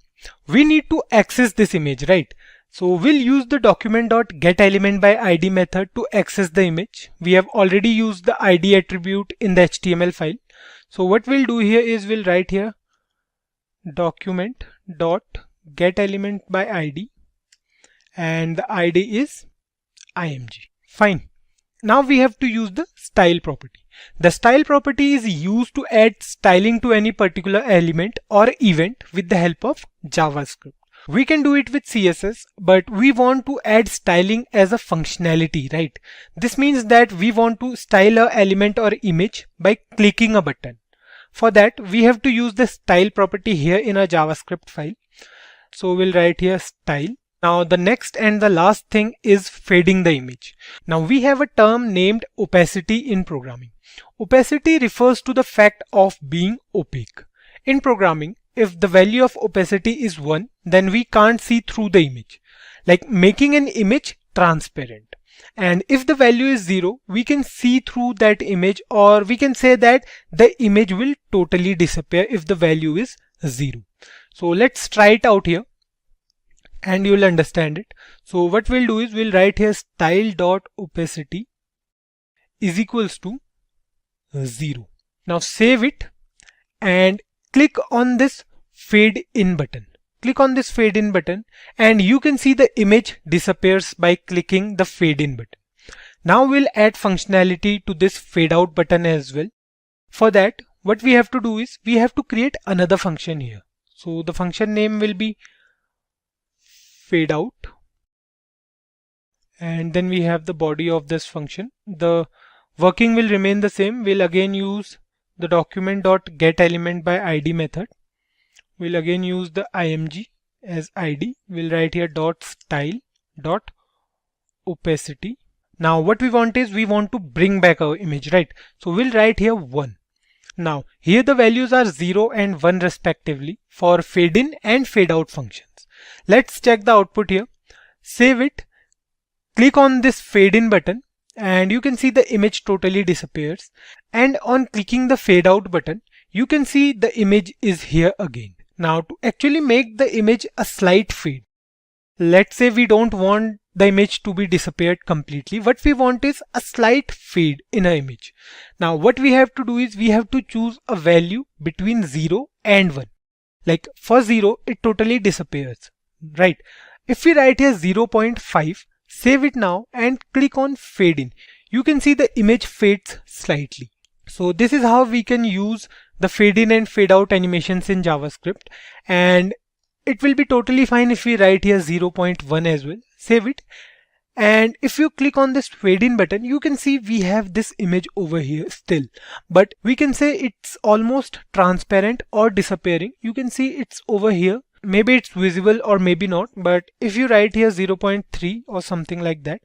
A: We need to access this image, right? So we'll use the document.getElementById method to access the image. We have already used the ID attribute in the HTML file. So what we'll do here is we'll write here document.getElementById, and the ID is img. Fine. Now we have to use the style property. The style property is used to add styling to any particular element or event with the help of JavaScript. We can do it with CSS, but we want to add styling as a functionality, right? This means that we want to style an element or image by clicking a button. For that, we have to use the style property here in our JavaScript file. So we'll write here style. Now the next and the last thing is fading the image. Now we have a term named opacity in programming. Opacity refers to the fact of being opaque. In programming, if the value of opacity is 1, then we can't see through the image, like making an image transparent. And if the value is 0, we can see through that image, or we can say that the image will totally disappear if the value is 0. So let's try it out here, and you'll understand it. So what we'll do is we'll write here style.opacity is equals to 0. Now save it and click on this fade in button. Click on this fade in button, and you can see the image disappears by clicking the fade in button. Now we'll add functionality to this fade out button as well. For that, what we have to do is we have to create another function here. So the function name will be fade out, and then we have the body of this function. The working will remain the same. We'll again use the document.getElementById method. We'll again use the img as id. We'll write here .style.opacity. Now what we want is we want to bring back our image, right? So we'll write here 1. Now here the values are 0 and 1 respectively for fade in and fade out functions. Let's check the output here. Save it. Click on this fade in button, and you can see the image totally disappears. And on clicking the fade out button, you can see the image is here again. Now to actually make the image a slight fade, let's say we don't want the image to be disappeared completely. What we want is a slight fade in an image. Now what we have to do is we have to choose a value between 0 and 1. Like for 0, it totally disappears, right? If we write here 0.5, save it now and click on fade in, you can see the image fades slightly. So this is how we can use the fade in and fade out animations in JavaScript. And
B: it will be totally fine if we write here 0.1 as well. Save it. And if you click on this fade in button, you can see we have this image over here still, but we can say it's almost transparent or disappearing. You can see it's over here. Maybe it's visible or maybe not, but if you write here 0.3 or something like that,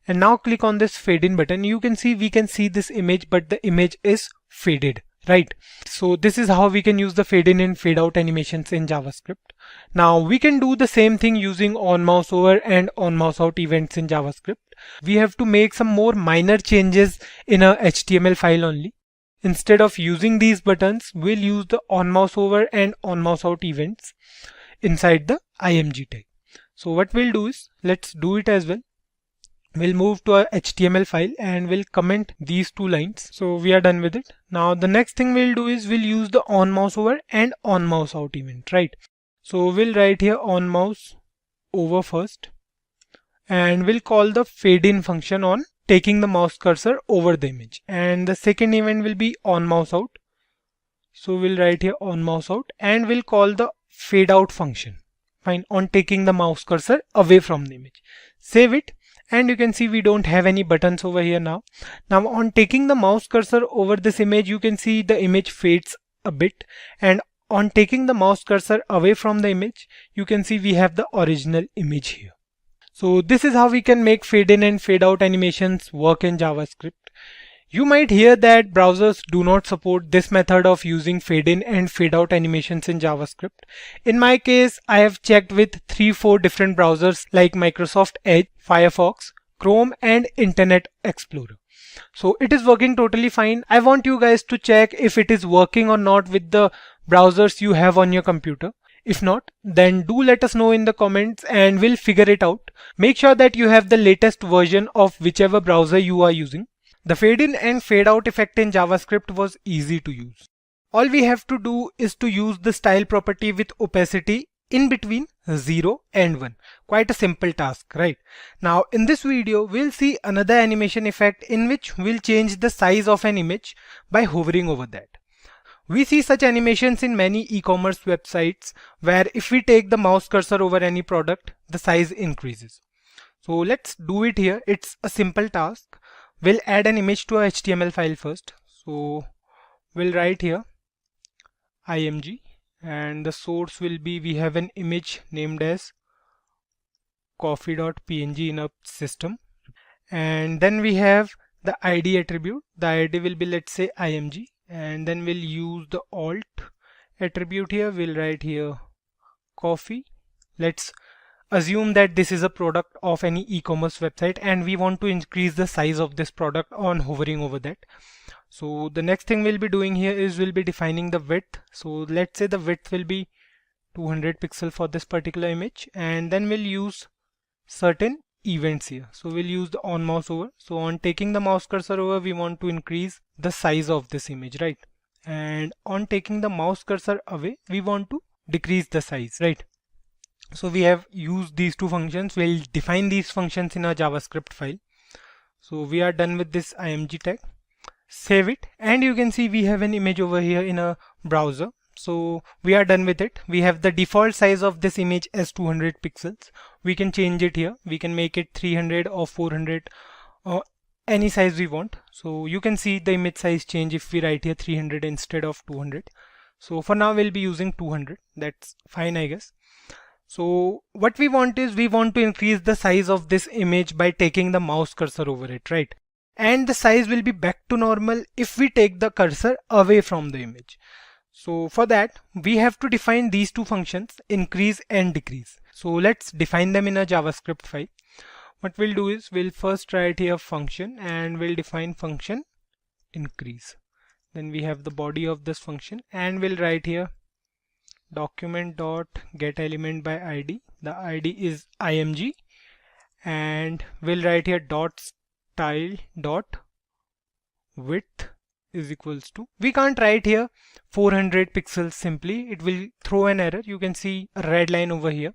B: and now click on this fade in button, you can see we can see this image, but the image is faded, right? So this is how we can use the fade in and fade out animations in JavaScript. Now we can do the same thing using on mouse over and on mouse out events in JavaScript. We have to make some more minor changes in a HTML file only. Instead of using these buttons, we'll use the on mouse over and on mouse out events inside the img tag. So what we'll do is, let's do it as well. We'll move to our HTML file and we'll comment these two lines. So we are done with it. Now the next thing we'll do is we'll use the on mouse over and on mouse out event, right? So we'll write here on mouse over first, and we'll call the fade in function on taking the mouse cursor over the image, and the second event will be on mouse out. So we'll write here on mouse out, and we'll call the fade out function, fine, on taking the mouse cursor away from the image. Save it, and you can see we don't have any buttons over here now. Now on taking the mouse cursor over this image, you can see the image fades a bit, and on taking the mouse cursor away from the image, you can see we have the original image here. So this is how we can make fade in and fade out animations work in JavaScript. You might hear that browsers do not support this method of using fade in and fade out animations in JavaScript. In my case, I have checked with 3-4 different browsers like Microsoft Edge, Firefox, Chrome and Internet Explorer. So it is working totally fine. I want you guys to check if it is working or not with the browsers you have on your computer. If not, then do let us know in the comments and we'll figure it out. Make sure that you have the latest version of whichever browser you are using. The fade in and fade out effect in JavaScript was easy to use. All we have to do is to use the style property with opacity in between 0 and 1. Quite a simple task, right? Now in this video, we'll see another animation effect in which we'll change the size of an image by hovering over that. We see such animations in many e-commerce websites where if we take the mouse cursor over any product, the size increases. So let's do it here. It's a simple task. We'll add an image to our HTML file first. So we'll write here img, and the source will be, we have an image named as coffee.png in our system, and then we have the id attribute. The id will be, let's say, img, and then we'll use the alt attribute here. We'll write here coffee. Let's assume that this is a product of any e-commerce website and we want to increase the size of this product on hovering over that. So the next thing we'll be doing here is we'll be defining the width. So let's say the width will be 200 pixels for this particular image, and then we'll use certain events here. So we'll use the on mouse over. So on taking the mouse cursor over, we want to increase the size of this image, right? And on taking the mouse cursor away, we want to decrease the size, right? So we have used these two functions. We'll define these functions in our JavaScript file. So we are done with this img tag. Save it, and you can see we have an image over here in a browser. So we are done with it. We have the default size of this image as 200 pixels. We can change it here. We can make it 300 or 400 or any size we want. So you can see the image size change if we write here 300 instead of 200. So for now we'll be using 200. That's fine, I guess. So what we want is we want to increase the size of this image by taking the mouse cursor over it, right? And the size will be back to normal if we take the cursor away from the image. So for that, we have to define these two functions, increase and decrease. So let's define them in a JavaScript file. What we'll do is we'll first write here function, and we'll define function increase. Then we have the body of this function, and we'll write here document dot get element by id. The id is img, and we'll write here dot style dot width is equals to, we can't write here 400 pixels simply, it will throw an error. You can see a red line over here.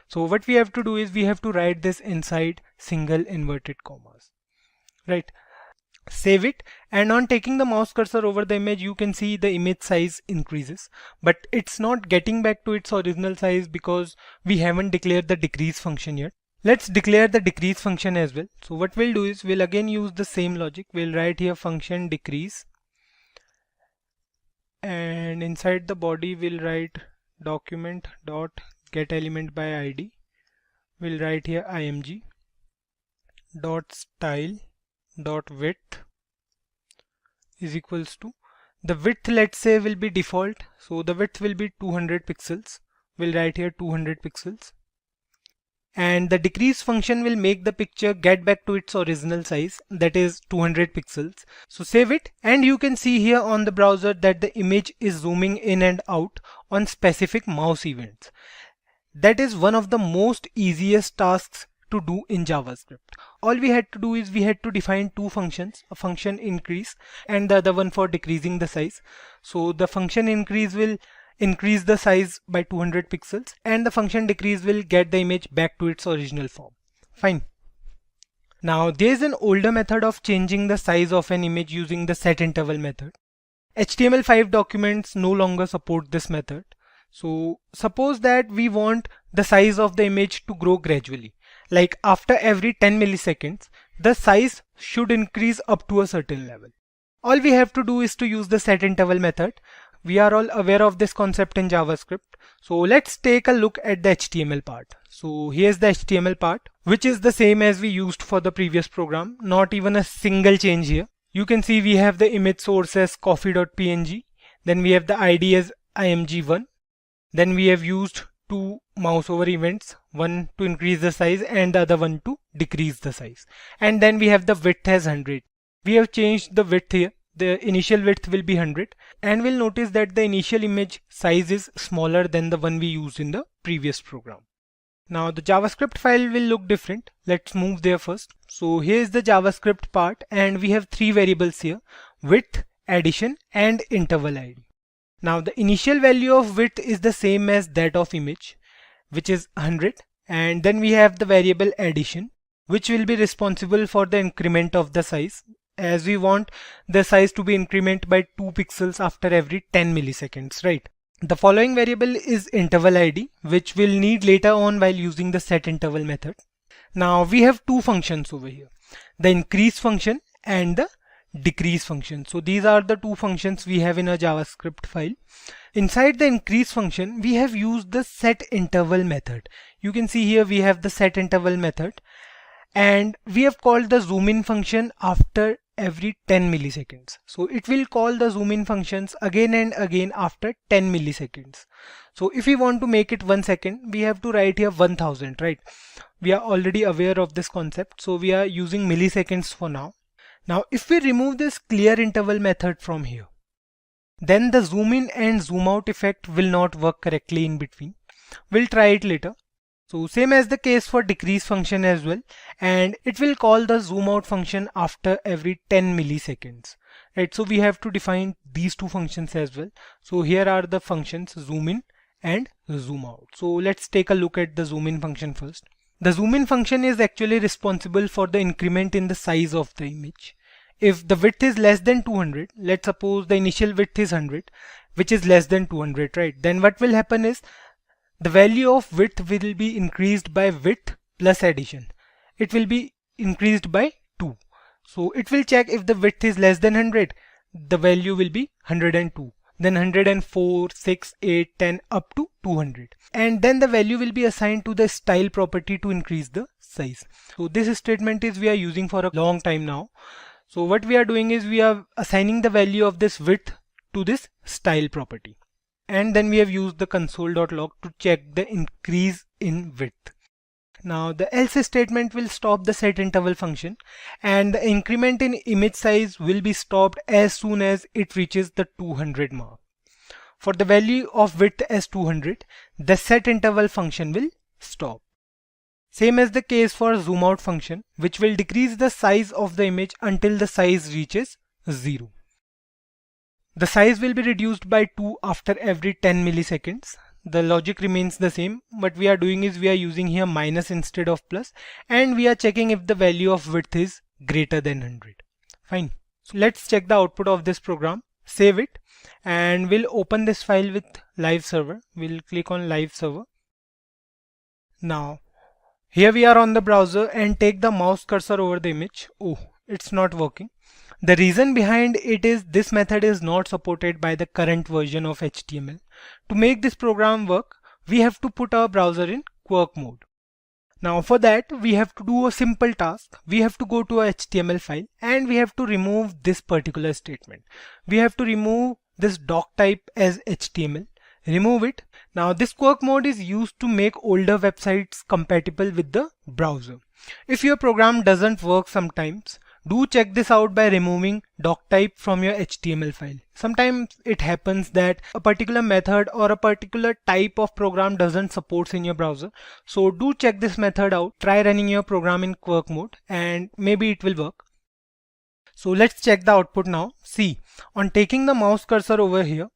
B: So what we have to do is we have to write this inside single inverted commas, right?
A: Save it, and on taking the mouse cursor over the image, you can see the image size increases, but it's not getting back to its original size because we haven't declared the decrease function yet. Let's declare the decrease function as well. So what we'll do is we'll again use the same logic. We'll write here function decrease, and inside the body we'll write document dot get element by id. We'll write here img dot style dot width is equals to the width, let's say, will be default, so the width will be 200 pixels. We'll write here 200 pixels, and the decrease function will make the picture get back to its original size, that is 200 pixels. So save it, and you can see here on the browser that the image is zooming in and out on specific mouse events. That is one of the most easiest tasks to do in JavaScript. All we had to do is we had to define two functions, a function increase and the other one for decreasing the size. So the function increase will increase the size by 200 pixels and the function decrease will get the image back to its original form. Fine. Now there is an older method of changing the size of an image using the setInterval method. HTML5 documents no longer support this method. So suppose that we want the size of the image to grow gradually. Like after every 10 milliseconds, the size should increase up to a certain level. All we have to do is to use the setInterval method. We are all aware of this concept in JavaScript. So let's take a look at the HTML part. So here's the HTML part, which is the same as we used for the previous program. Not even a single change here. You can see we have the image source as coffee.png. Then we have the ID as img1. Then we have used two mouse over events, one to increase the size and the other one to decrease the size. And then we have the width as 100. We have changed the width here. The initial width will be 100, and we'll notice that the initial image size is smaller than the one we used in the previous program. Now the JavaScript file will look different. Let's move there first. So here's the JavaScript part, and we have three variables here: width, addition, and interval ID. Now the initial value of width is the same as that of image, which is 100, and then we have the variable addition, which will be responsible for the increment of the size, as we want the size to be incremented by 2 pixels after every 10 milliseconds, right? The following variable is interval ID, which we'll need later on while using the setInterval method. Now we have two functions over here, the increase function and the decrease function. So these are the two functions we have in a JavaScript file. Inside the increase function, we have used the setInterval method. You can see here we have the setInterval method, and we have called the zoom in function after every 10 milliseconds. So it will call the zoom in functions again and again after 10 milliseconds. So if we want to make it 1 second, we have to write here 1000, right? We are already aware of this concept, so we are using milliseconds for now. Now if we remove this clear interval method from here, then the zoom in and zoom out effect will not work correctly in between. We'll try it later. So same as the case for decrease function as well, and it will call the zoom out function after every 10 milliseconds, right? So we have to define these two functions as well. So here are the functions zoom in and zoom out. So let's take a look at the zoom in function first. The zoom in function is actually responsible for the increment in the size of the image. If the width is less than 200, let's suppose the initial width is 100, which is less than 200, right? Then what will happen is the value of width will be increased by width plus addition. It will be increased by 2. So it will check if the width is less than 100, the value will be 102. Then 104, 6, 8, 10 up to 200. And then the value will be assigned to the style property to increase the size. So this statement is we are using for a long time now. So what we are doing is we are assigning the value of this width to this style property. And then we have used the console.log to check the increase in width. Now the else statement will stop the setInterval function, and the increment in image size will be stopped as soon as it reaches the 200 mark. For the value of width as 200, the setInterval function will stop. Same as the case for zoom out function, which will decrease the size of the image until the size reaches 0. The size will be reduced by 2 after every 10 milliseconds. The logic remains the same. What we are doing is we are using here minus instead of plus, and we are checking if the value of width is greater than 100. Fine. So let's check the output of this program, save it, and we'll open this file with live server. We'll click on live server. Now here we are on the browser and take the mouse cursor over the image. Oh, it's not working. The reason behind it is this method is not supported by the current version of HTML. To make this program work, we have to put our browser in quirk mode. Now for that, we have to do a simple task. We have to go to a HTML file and we have to remove this particular statement. We have to remove this doc type as HTML. Remove it. Now this quirk mode is used to make older websites compatible with the browser. If your program doesn't work sometimes, do check this out by removing doc type from your HTML file. Sometimes it happens that a particular method or a particular type of program doesn't support in your browser. So do check this method out. Try running your program in quirk mode and maybe it will work. So let's check the output now. See, on taking the mouse cursor over here,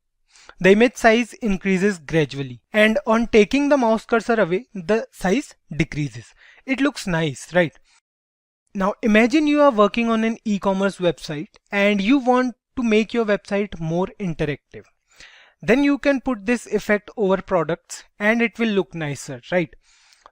A: the image size increases gradually, and on taking the mouse cursor away, the size decreases. It looks nice, right? Now imagine you are working on an e-commerce website and you want to make your website more interactive. Then you can put this effect over products and it will look nicer, right?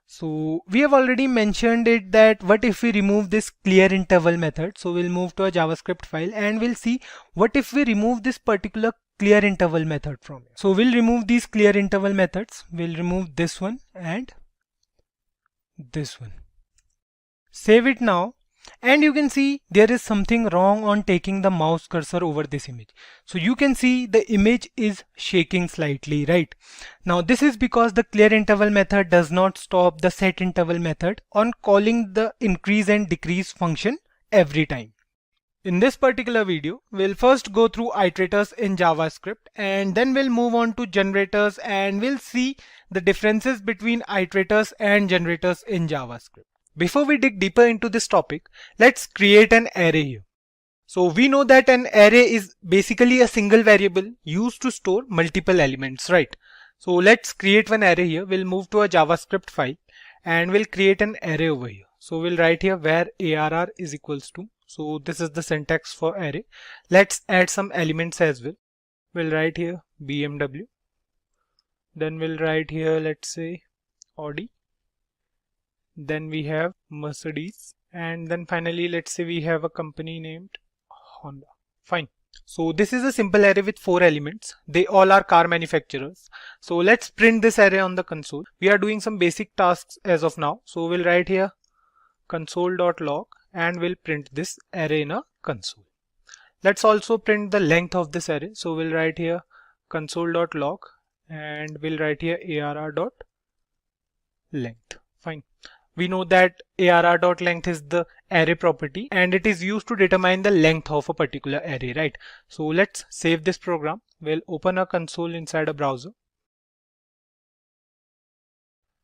A: So we have already mentioned it that what if we remove this clear interval method. So we'll move to a JavaScript file and we'll see what if we remove this particular clear interval method from it. So we'll remove these clear interval methods. We'll remove this one and this one. Save it now. And you can see there is something wrong on taking the mouse cursor over this image. So you can see the image is shaking slightly, right? Now this is because the clear interval method does not stop the set interval method on calling the increase and decrease function every time. In this particular video, we'll first go through iterators in JavaScript and then we'll move on to generators and we'll see the differences between iterators and generators in JavaScript. Before we dig deeper into this topic, let's create an array here. So we know that an array is basically a single variable used to store multiple elements, right? So let's create one array here. We'll move to a JavaScript file and we'll create an array over here. So we'll write here where arr is equals to. So this is the syntax for array. Let's add some elements as well. We'll write here BMW. Then we'll write here, let's say Audi. Then we have Mercedes, and then finally let's say we have a company named Honda. Fine. So this is a simple array with 4 elements. They all are car manufacturers. So let's print this array on the console. We are doing some basic tasks as of now. So we'll write here console.log and we'll print this array in a console. Let's also print the length of this array. So we'll write here console.log and we'll write here arr.length. Fine. We know that arr.length is the array property and it is used to determine the length of a particular array, right? So let's save this program. We'll open a console inside a browser.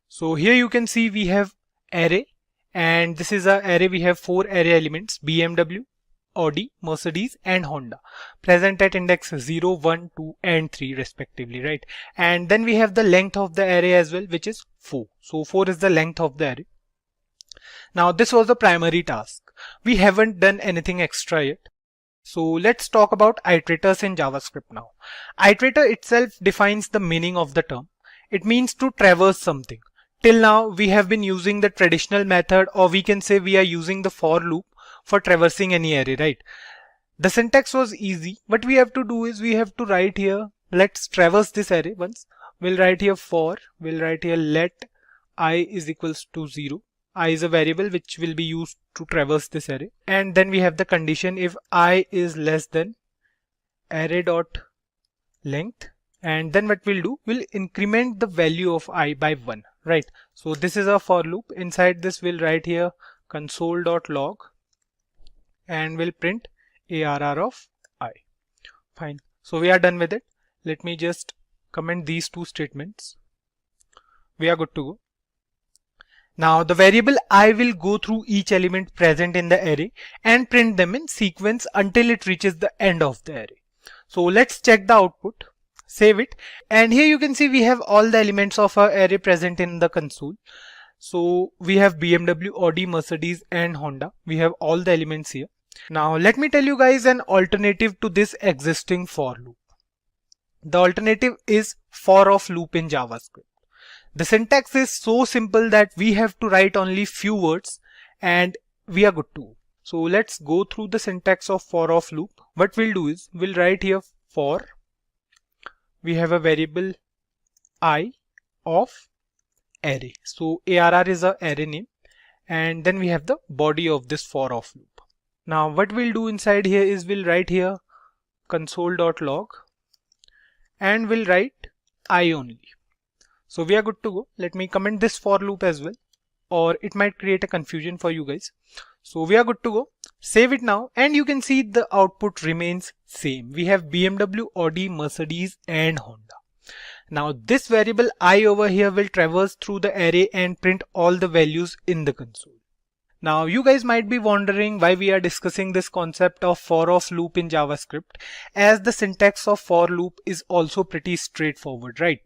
A: So here you can see we have array and this is a array. We have 4 array elements: BMW, Audi, Mercedes and Honda, present at index 0, 1, 2 and 3 respectively, right? And then we have the length of the array as well, which is 4. So 4 is the length of the array. Now this was the primary task. We haven't done anything extra yet. So let's talk about iterators in JavaScript now. Iterator itself defines the meaning of the term. It means to traverse something. Till now we have been using the traditional method, or we can say we are using the for loop for traversing any array, right? The syntax was easy. What we have to do is we have to write here, let's traverse this array once. We'll write here for, we'll write here let I is equals to 0. I is a variable which will be used to traverse this array. And then we have the condition if I is less than array.length. And then what we'll do, we'll increment the value of I by 1, right? So this is a for loop. Inside this we'll write here console.log and we'll print arr of I. Fine. So we are done with it. Let me just comment these 2 statements. We are good to go. Now the variable I will go through each element present in the array and print them in sequence until it reaches the end of the array. So let's check the output, save it, and here you can see we have all the elements of our array present in the console. So we have BMW, Audi, Mercedes and Honda. We have all the elements here.
B: Now let me tell you guys an alternative to this existing for loop. The alternative is for of loop in JavaScript. The syntax is so simple that we have to write only few words and we are good to go. So let's go through the syntax of for of loop. What we'll do is we'll write here for. We have a variable I of array. So ARR is a array name, and then we have the body of this for of loop. Now what we'll do inside here is we'll write here console.log and we'll write I only. So we are good to go. Let me comment this for loop as well, or it might create a confusion for you guys. So we are good to go. Save it now and you can see the output remains same. We have BMW, Audi, Mercedes and Honda. Now this variable I over here will traverse through the array and print all the values in the console. Now you guys might be wondering why we are discussing this concept of for of loop in JavaScript, as the syntax of for loop is also pretty straightforward, right?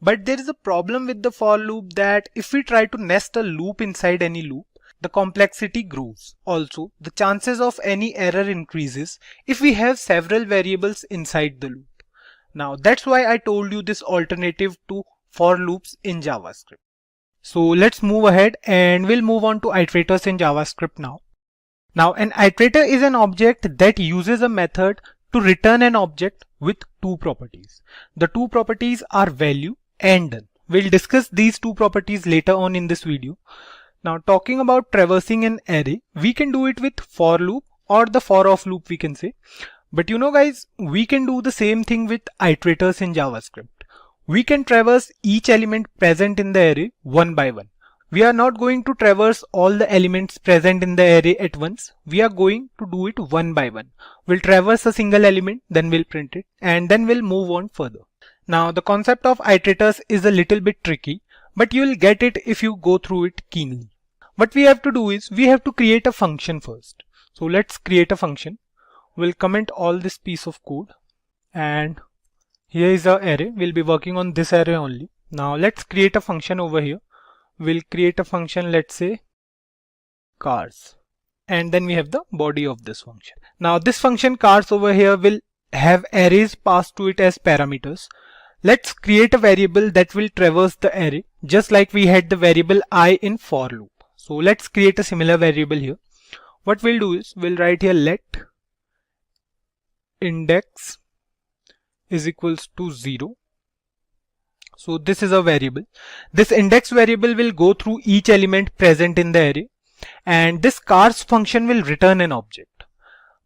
B: But there is a problem with the for loop that if we try to nest a loop inside any loop, the complexity grows. Also, the chances of any error increases if we have several variables inside the loop. Now that's why I told you this alternative to for loops in JavaScript. So let's move ahead and we'll move on to iterators in JavaScript now. Now an iterator is an object that uses a method to return an object with two properties. The two properties are value and done. We'll discuss these two properties later on in this video. Now talking about traversing an array, we can do it with for loop or the for of loop we can say. But you know guys, we can do the same thing with iterators in JavaScript. We can traverse each element present in the array one by one. We are not going to traverse all the elements present in the array at once. We are going to do it one by one. We'll traverse a single element, then we'll print it, and then we'll move on further. Now the concept of iterators is a little bit tricky, but you'll get it if you go through it keenly. What we have to do is we have to create a function first. So let's create a function. We'll comment all this piece of code, and here is our array. We'll be working on this array only. Now let's create a function over here. We'll create a function, let's say cars, and then we have the body of this function. Now this function cars over here will have arrays passed to it as parameters. Let's create a variable that will traverse the array just like we had the variable I in for loop. So let's create a similar variable here. What we'll do is we'll write here let index is equals to 0. So this is a variable. This index variable will go through each element present in the array, and this cars function will return an object.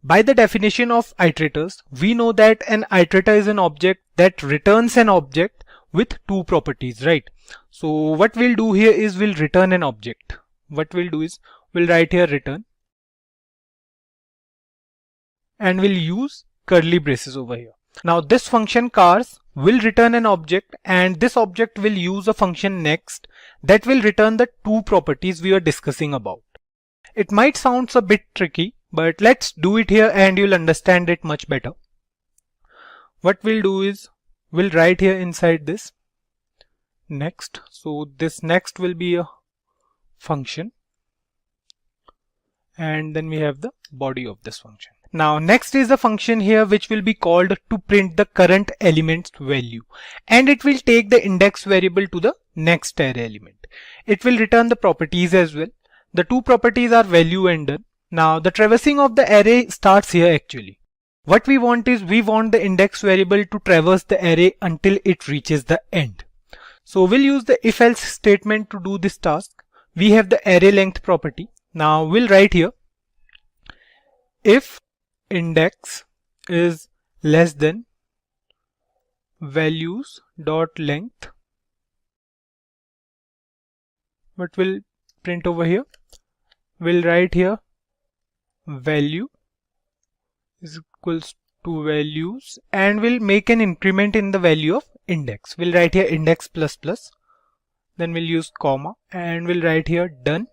B: By the definition of iterators, we know that an iterator is an object that returns an object with two properties, right? So what we'll do here is we'll return an object. What we'll do is we'll write here return, and we'll use curly braces over here. Now this function cars will return an object, and this object will use a function next that will return the two properties we are discussing about. It might sound a bit tricky, but let's do it here and you'll understand it much better. What we'll do is we'll write here inside this next. So this next will be a function, and then we have the body of this function. Now next is a function here which will be called to print the current element's value, and it will take the index variable to the next array element. It will return the properties as well. The two properties are value and done. Now the traversing of the array starts here actually. What we want is we want the index variable to traverse the array until it reaches the end. So we'll use the if else statement to do this task. We have the array length property. Now we'll write here if index is less than values dot length. What will print over here? We'll write here value is equals to values, and we'll make an increment in the value of index. We'll write here index plus plus, then we'll use comma, and we'll write here done,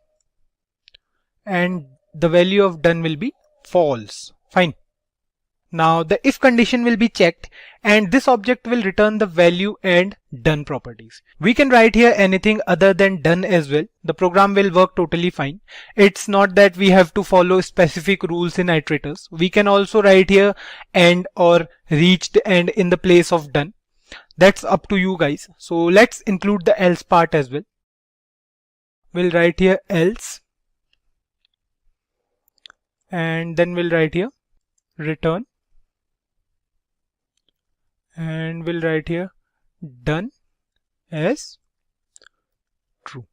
B: and the value of done will be false. Fine. Now the if condition will be checked and this object will return the value and done properties. We can write here anything other than done as well. The program will work totally fine. It's not that we have to follow specific rules in iterators. We can also write here end or reached end in the place of done. That's up to you guys. So let's include the else part as well. We'll write here else and then we'll write here return and we'll write here done as true.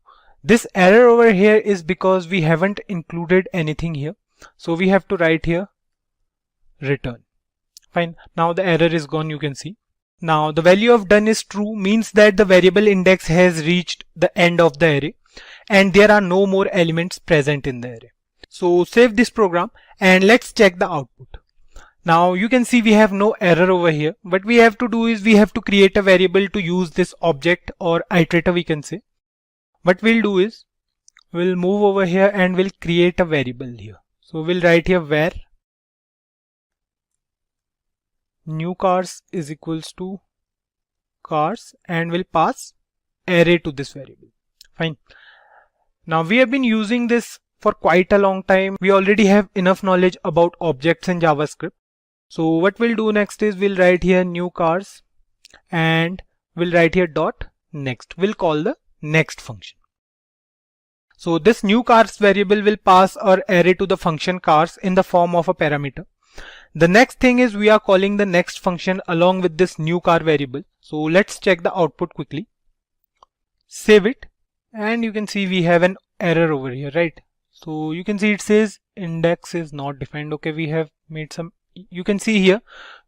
B: This error over here is because we haven't included anything here. So we have to write here return. Fine. Now the error is gone, you can see. Now the value of done is true means that the variable index has reached the end of the array and there are no more elements present in the array. So save this program and let's check the output. Now you can see we have no error over here. What we have to do is we have to create a variable to use this object or iterator we can say. What we'll do is we'll move over here and we'll create a variable here. So we'll write here var new cars is equals to cars and we'll pass array to this variable. Fine. Now we have been using this for quite a long time. We already have enough knowledge about objects in JavaScript. So what we'll do next is we'll write here new cars and we'll write here dot next. We'll call the next function. So this new cars variable will pass our array to the function cars in the form of a parameter. The next thing is we are calling the next function along with this new car variable. So let's check the output quickly. Save it and you can see we have an error over here, right? So you can see it says index is not defined. Okay, we have made some, you can see here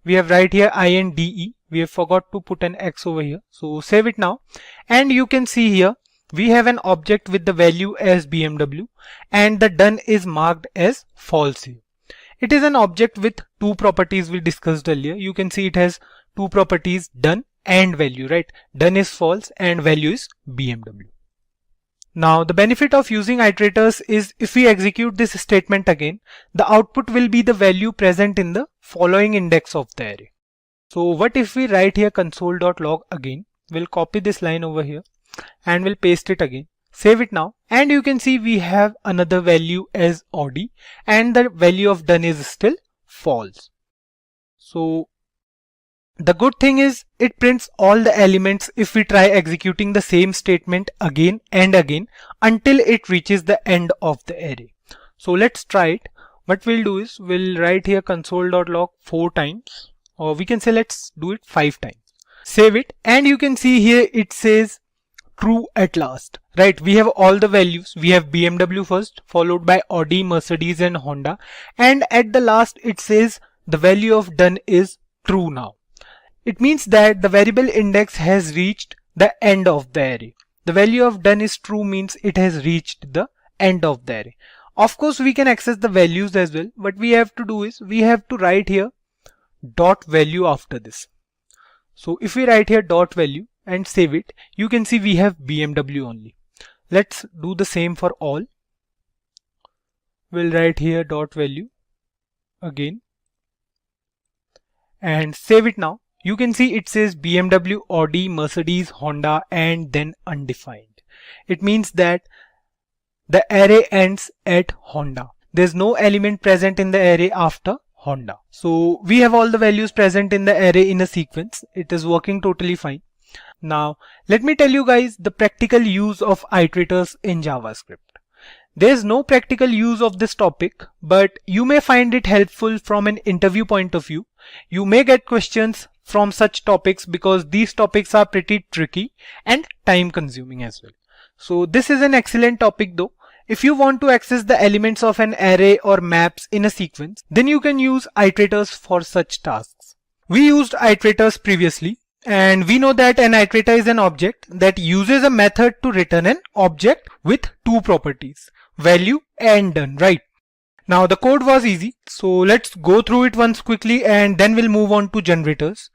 B: we have right here INDE. We have forgot to put an X over here. So save it now and you can see here we have an object with the value as BMW and the done is marked as false here. It is an object with two properties we discussed earlier. You can see it has two properties, done and value, right? Done is false and value is BMW. Now the benefit of using iterators is if we execute this statement again, the output will be the value present in the following index of the array. So what if we write here console.log again, we'll copy this line over here and we'll paste it again. Save it now and you can see we have another value as odd and the value of done is still false. So the good thing is it prints all the elements if we try executing the same statement again and again until it reaches the end of the array. So let's try it. What we'll do is we'll write here console.log 4 times, or we can say let's do it 5 times. Save it and you can see here it says true at last, right? We have all the values. We have BMW first, followed by Audi, Mercedes and Honda, and at the last it says the value of done is true now. It means that the variable index has reached the end of the array. The value of done is true means it has reached the end of the array. Of course we can access the values as well. What we have to do is we have to write here dot value after this. So if we write here dot value and save it, you can see we have BMW only. Let's do the same for all. We'll write here dot value again and save it now. You can see it says BMW, Audi, Mercedes, Honda and then undefined. It means that the array ends at Honda. There's no element present in the array after Honda. So we have all the values present in the array in a sequence. It is working totally fine. Now let me tell you guys the practical use of iterators in JavaScript. There's no practical use of this topic, but you may find it helpful from an interview point of view. You may get questions from such topics because these topics are pretty tricky and time consuming as well. So this is an excellent topic though. If you want to access the elements of an array or maps in a sequence, then you can use iterators for such tasks. We used iterators previously and we know that an iterator is an object that uses a method to return an object with two properties, value and done, right? Now the code was easy, so let's go through it once quickly and then we'll move on to generators.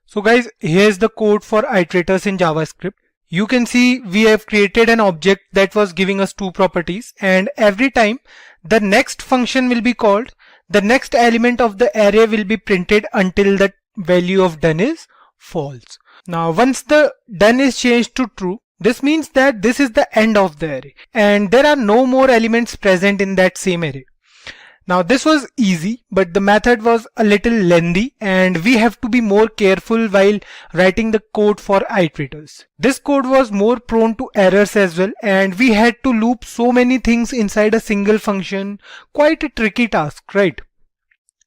B: So guys, here's the code for iterators in JavaScript. You can see we have created an object that was giving us two properties, and every time the next function will be called, the next element of the array will be printed until the value of done is false. Now once the done is changed to true, this means that this is the end of the array and there are no more elements present in that same array. Now this was easy, but the method was a little lengthy and we have to be more careful while writing the code for iterators. This code was more prone to errors as well, and we had to loop so many things inside a single function. Quite a tricky task, right?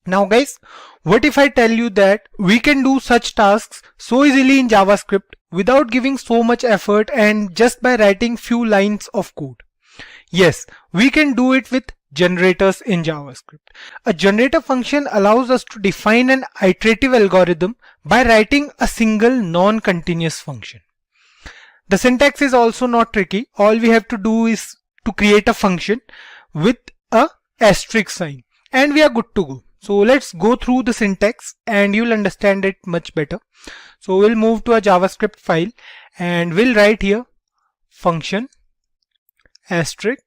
B: Now guys, what if I tell you that we can do such tasks so easily in JavaScript without giving so much effort and just by writing few lines of code? Yes, we can do it with generators in JavaScript. A generator function allows us to define an iterative algorithm by writing a single non-continuous function. The syntax is also not tricky. All we have to do is to create a function with a asterisk sign and we are good to go. So let's go through the syntax and you'll understand it much better. So we'll move to a JavaScript file and we'll write here function asterisk.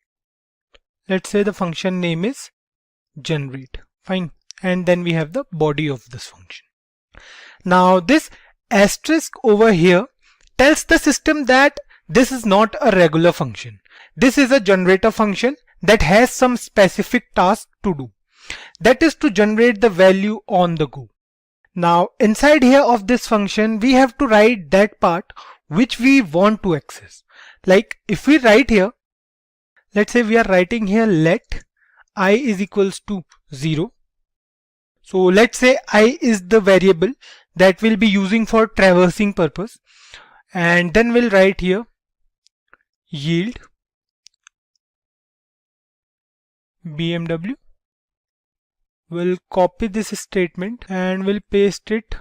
B: Let's say the function name is generate. Fine. And then we have the body of this function. Now this asterisk over here tells the system that this is not a regular function. This is a generator function that has some specific task to do. That is to generate the value on the go. Now inside here of this function, we have to write that part which we want to access. Like if we write here, let's say we are writing here let I is equals to 0. So let's say I is the variable that we'll be using for traversing purpose. And then we'll write here yield BMW. We'll copy this statement and we'll paste it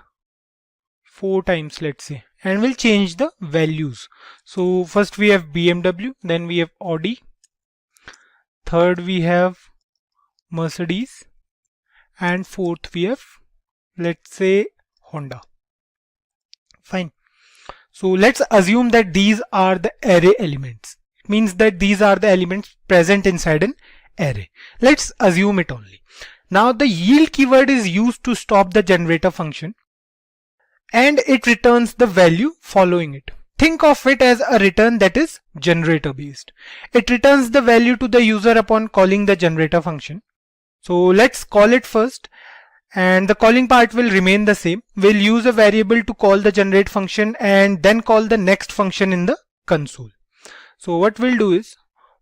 B: 4 times, let's say, and we'll change the values. So first we have BMW, then we have Audi, third we have Mercedes, and fourth we have, let's say, Honda. Fine. So let's assume that these are the array elements. It means that these are the elements present inside an array. Let's assume it only. Now the yield keyword is used to stop the generator function and it returns the value following it. Think of it as a return that is generator based. It returns the value to the user upon calling the generator function. So let's call it first and the calling part will remain the same. We'll use a variable to call the generate function and then call the next function in the console. So what we'll do is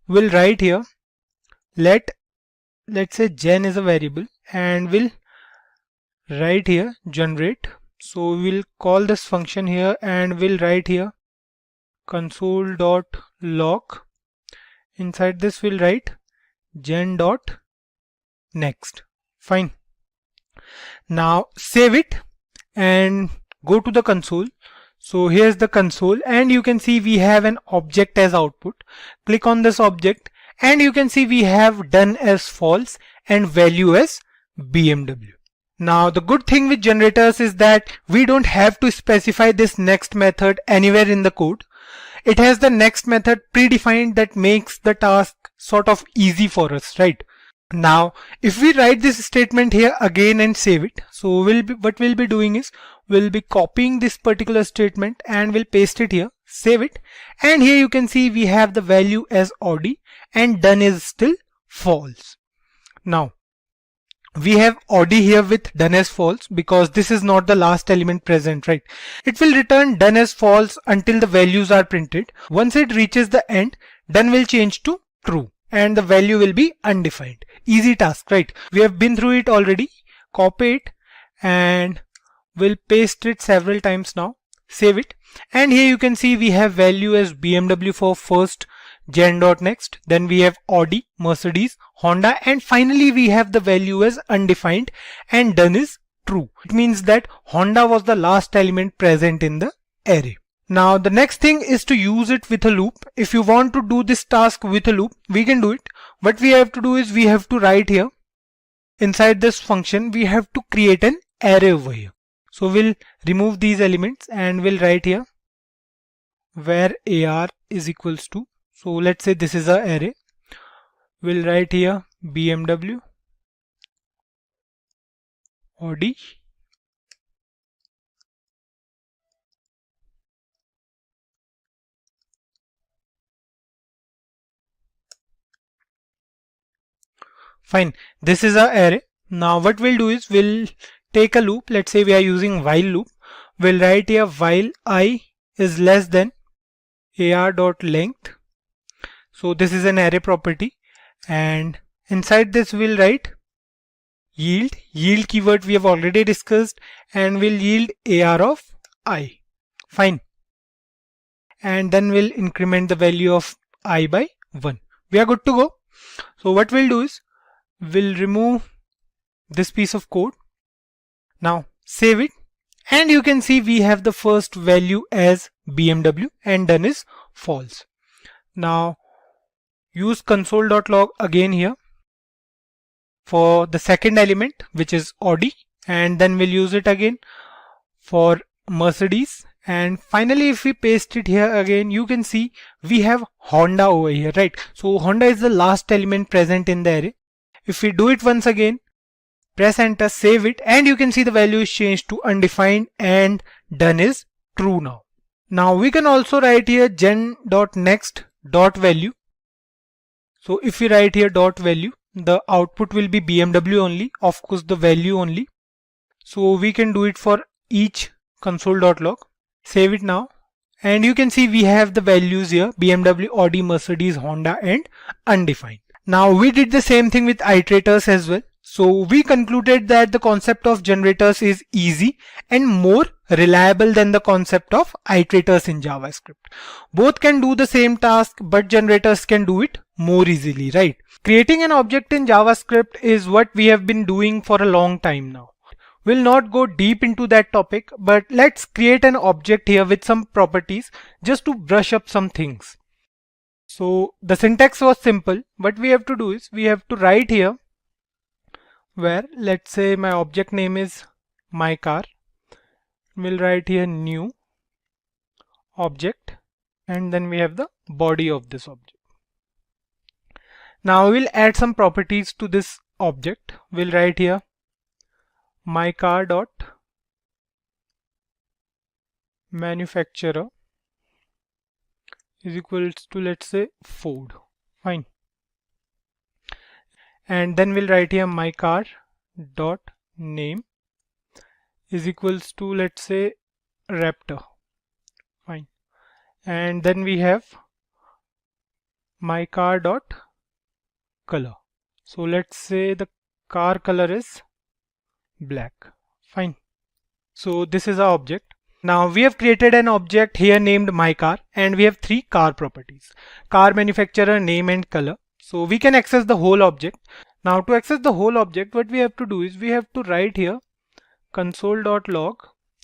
B: we'll write here let's say gen is a variable and we'll write here generate. So we'll call this function here and we'll write here console.log. Inside this we'll write gen.next. Fine. Now save it and go to the console. So here's the console and you can see we have an object as output. Click on this object and you can see we have done as false and value as BMW. Now the good thing with generators is that we don't have to specify this next method anywhere in the code. It has the next method predefined that makes the task sort of easy for us, right? Now if we write this statement here again and save it, so what we'll be doing is we'll be copying this particular statement and we'll paste it here, save it, and here you can see we have the value as Audi and done is still false. Now we have Audi here with done as false because this is not the last element present, right? It will return done as false until the values are printed. Once it reaches the end, done will change to true and the value will be undefined. Easy task, right? We have been through it already. Copy it and we'll paste it several times now. Save it. And here you can see we have value as BMW for first, gen.next, then we have Audi, Mercedes, Honda, and finally we have the value as undefined and done is true. It means that Honda was the last element present in the array. Now the next thing is to use it with a loop. If you want to do this task with a loop, we can do it. What we have to do is we have to write here inside this function, we have to create an array over here. So we'll remove these elements and we'll write here where AR is equals to, so let's say this is our array. We'll write here BMW
A: Audi. Fine, this is our array. Now what we'll do is we'll take a loop. Let's say we are using while loop. We'll write here while I is less than ar.length. So this is an array property, and inside this we'll write yield. Yield keyword we have already discussed, and we'll yield ar of I. Fine. And then we'll increment the value of I by 1. We are good to go. So what we'll do is we'll remove this piece of code. Now save it, and you can see we have the first value as BMW and done is false. Now use console.log again here for the second element, which is Audi, and then we'll use it again for Mercedes. And finally, if we paste it here again, you can see we have Honda over here, right? So Honda is the last element present in the array. If we do it once again, press enter, save it, and you can see the value is changed to undefined and done is true now. Now we can also write here gen.next.value. So if we write here dot value, the output will be BMW only, of course the value only. So we can do it for each console.log. Save it now, and you can see we have the values here: BMW, Audi, Mercedes, Honda, and undefined. Now we did the same thing with iterators as well. So we concluded that the concept of generators is easy and more reliable than the concept of iterators in JavaScript. Both can do the same task, but generators can do it more easily, right? Creating an object in JavaScript is what we have been doing for a long time now. We'll not go deep into that topic, but let's create an object here with some properties just to brush up some things. So the syntax was simple. What we have to do is we have to write here where, let's say my object name is my car. We'll write here new object, and then we have the body of this object. Now we'll add some properties to this object. We'll write here my car dot manufacturer is equals to, let's say, Ford. Fine. And then we'll write here my car dot name is equals to, let's say, Raptor. Fine. And then we have my car dot color. So let's say the car color is black. Fine. So this is our object. Now we have created an object here named my car, and we have three car properties: car, manufacturer, name, and color. So we can access the whole object. Now to access the whole object, what we have to do is we have to write here console.log,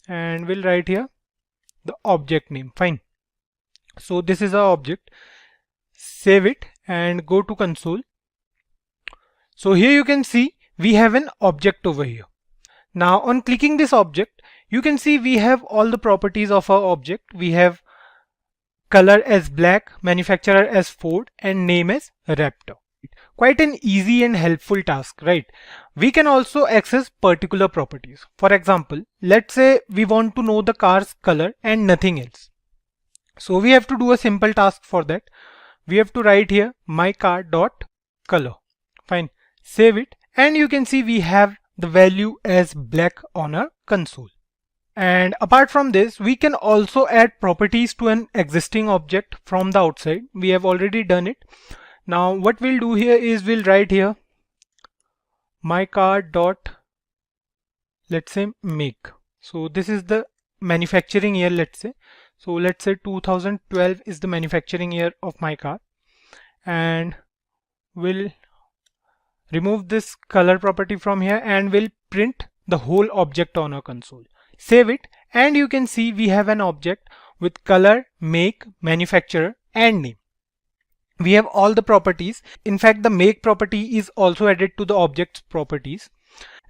A: and we'll write here the object name. Fine. So this is our object. Save it and go to console. So here you can see we have an object over here. Now on clicking this object, you can see we have all the properties of our object. We have color as black, manufacturer as Ford, and name as Raptor. Quite an easy and helpful task, right? We can also access particular properties. For example, let's say we want to know the car's color and nothing else. So we have to do a simple task for that. We have to write here my car dot color. Fine. Save it, and you can see we have the value as black on our console. And apart from this, we can also add properties to an existing object from the outside. We have already done it. Now what we'll do here is we'll write here my car dot, let's say, make. So this is the manufacturing year, let's say. So let's say 2012 is the manufacturing year of my car, and we'll remove this color property from here, and we'll print the whole object on our console. Save it, and you can see we have an object with color, make, manufacturer, and name. We have all the properties. In fact, the make property is also added to the object's properties.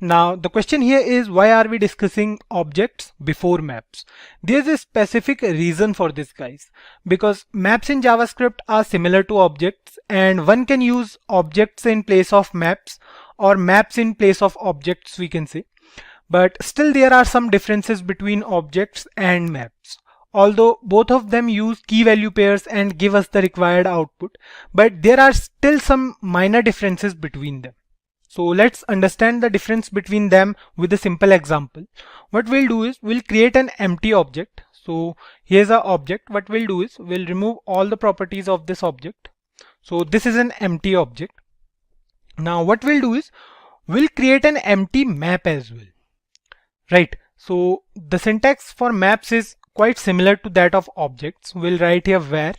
A: Now the question here is, why are we discussing objects before maps? There's a specific reason for this, guys, because maps in JavaScript are similar to objects, and one can use objects in place of maps, or maps in place of objects, we can say.
B: but still there are some differences between objects and maps. Although both of them use key value pairs and give us the required output, but there are still some minor differences between them. So let's understand the difference between them with a simple example. What we'll do is we'll create an empty object. So here's our object. What we'll do is we'll remove all the properties of this object. So this is an empty object. Now what we'll do is we'll create an empty map as well. Right. So the syntax for maps is quite similar to that of objects. We'll write here where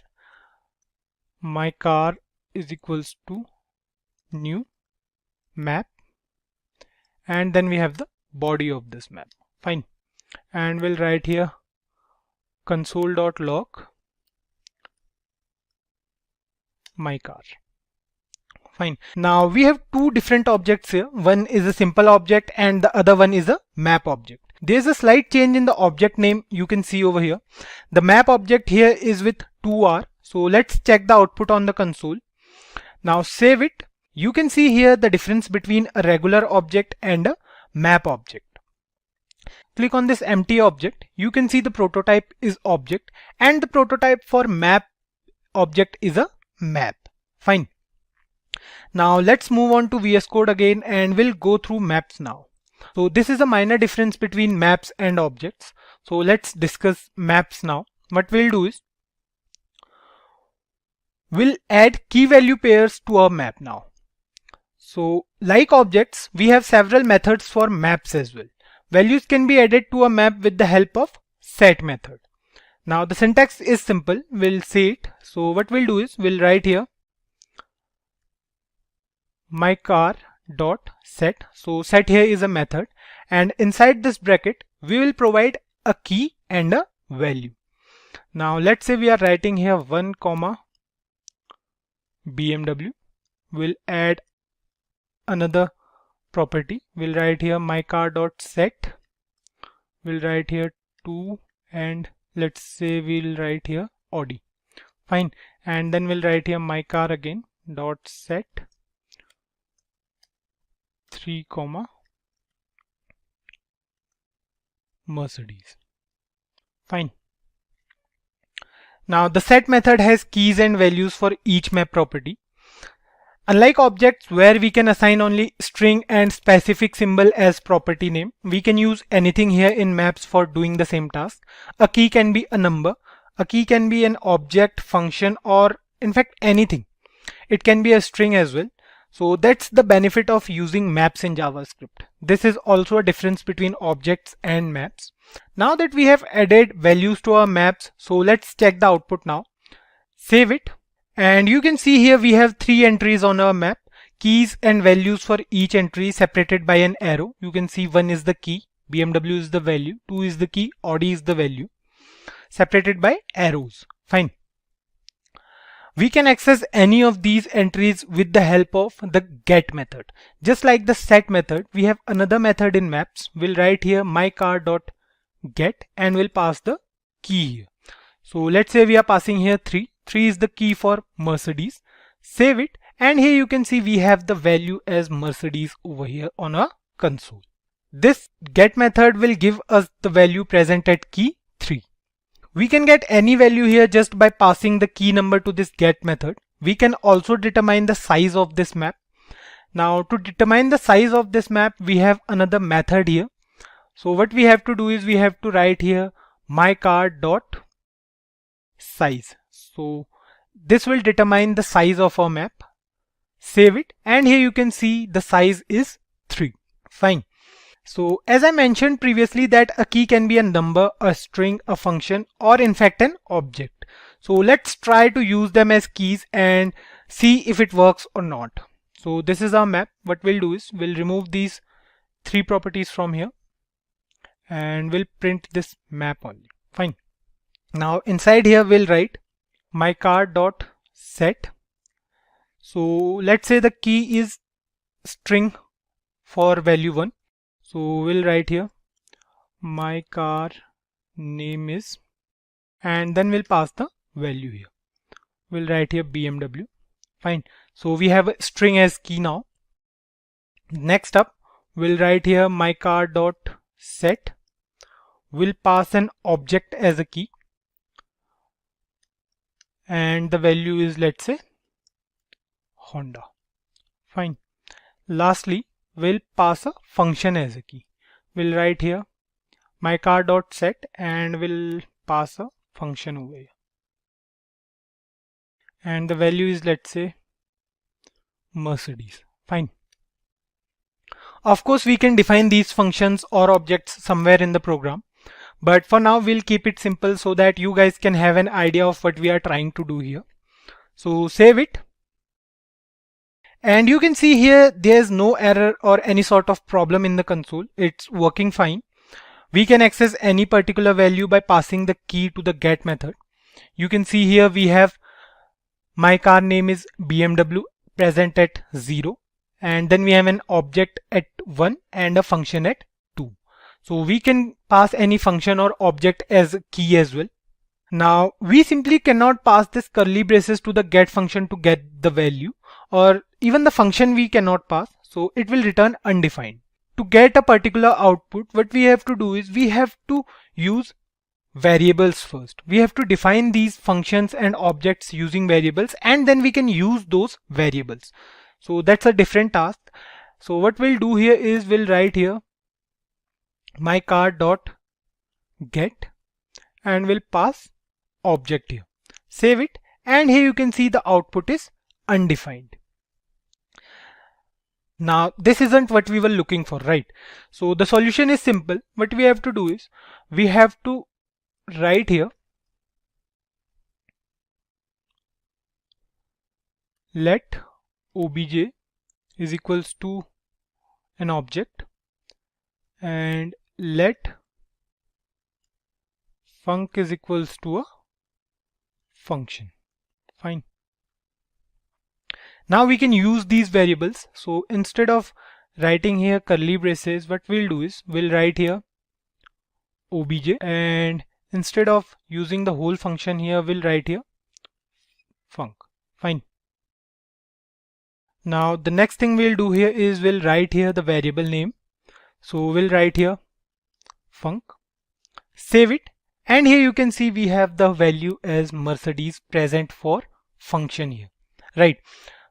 B: my car is equals to new map, and then we have the body of this map. Fine. And we'll write here console.log my car. Fine. Now we have two different objects here. One is a simple object and the other one is a map object. There's a slight change in the object name you can see over here. The map object here is with 2R. So let's check the output on the console. Now save it. You can see here the difference between a regular object and a map object. Click on this empty object. You can see the prototype is object and the prototype for map object is a map. Fine. Now let's move on to VS Code again and we'll go through maps now. So this is a minor difference between maps and objects. So let's discuss maps now. What we'll do is we'll add key value pairs to our map now. So like objects, we have several methods for maps as well. Values can be added to a map with the help of set method. Now the syntax is simple. We'll see it. So what we'll do is we'll write here my car dot set. So set here is a method, and inside this bracket we will provide a key and a value. Now let's say we are writing here 1 comma BMW. We'll add another property. We'll write here my car dot set. We'll write here 2, and let's say we'll write here Audi. Fine. And then we'll write here my car again dot set 3 comma Mercedes. Fine. Now the set method has keys and values for each map property. Unlike objects where we can assign only string and specific symbol as property name, we can use anything here in maps for doing the same task. A key can be a number, a key can be an object, function, or in fact anything. It can be a string as well. So that's the benefit of using maps in JavaScript. This is also a difference between objects and maps. Now that we have added values to our maps, so let's check the output now. Save it. And you can see here we have 3 entries on our map. Keys and values for each entry separated by an arrow. You can see 1 is the key, BMW is the value, 2 is the key, Audi is the value, separated by arrows. Fine. We can access any of these entries with the help of the get method. Just like the set method, we have another method in maps. We'll write here mycar.get and we'll pass the key here. So let's say we are passing here 3. 3 is the key for Mercedes. Save it, and here you can see we have the value as Mercedes over here on our console. This get method will give us the value present at key 3. We can get any value here just by passing the key number to this get method. We can also determine the size of this map. Now to determine the size of this map, we have another method here. So what we have to do is we have to write here mycar.size. So this will determine the size of our map. Save it, and here you can see the size is 3. Fine. So as I mentioned previously that a key can be a number, a string, a function, or in fact an object. So let's try to use them as keys and see if it works or not. So this is our map. What we'll do is we'll remove these 3 properties from here and we'll print this map only. Fine. Now inside here we'll write mycar.set. So let's say the key is string for value 1. So we'll write here my car name is, and then we'll pass the value here. We'll write here BMW. Fine. So we have a string as key now. Next up, we'll write here my car dot set will pass an object as a key, and the value is, let's say, Honda. Fine. Lastly, we'll pass a function as a key. We'll write here myCar.set and we'll pass a function over here. And the value is, let's say, Mercedes. Fine. Of course, we can define these functions or objects somewhere in the program, but for now we'll keep it simple so that you guys can have an idea of what we are trying to do here. So save it. And you can see here there's no error or any sort of problem in the console. It's working fine. We can access any particular value by passing the key to the get method. You can see here we have my car name is BMW present at 0, and then we have an object at 1 and a function at 2. So we can pass any function or object as a key as well. Now we simply cannot pass this curly braces to the get function to get the value, or even the function we cannot pass, so it will return undefined. To get a particular output, what we have to do is we have to use variables first. We have to define these functions and objects using variables, and then we can use those variables. So that's a different task. So what we'll do here is we'll write here myCar.get and we'll pass object here. Save it, and here you can see the output is undefined. Now this isn't what we were looking for, right? So the solution is simple. What we have to do is we have to write here let obj is equals to an object and let func is equals to a function. Fine. Now we can use these variables. So instead of writing here curly braces, what we'll do is we'll write here obj, and instead of using the whole function here, we'll write here func. Fine. Now the next thing we'll do here is we'll write here the variable name. So we'll write here func, save it, and here you can see we have the value as Mercedes present for function here, right?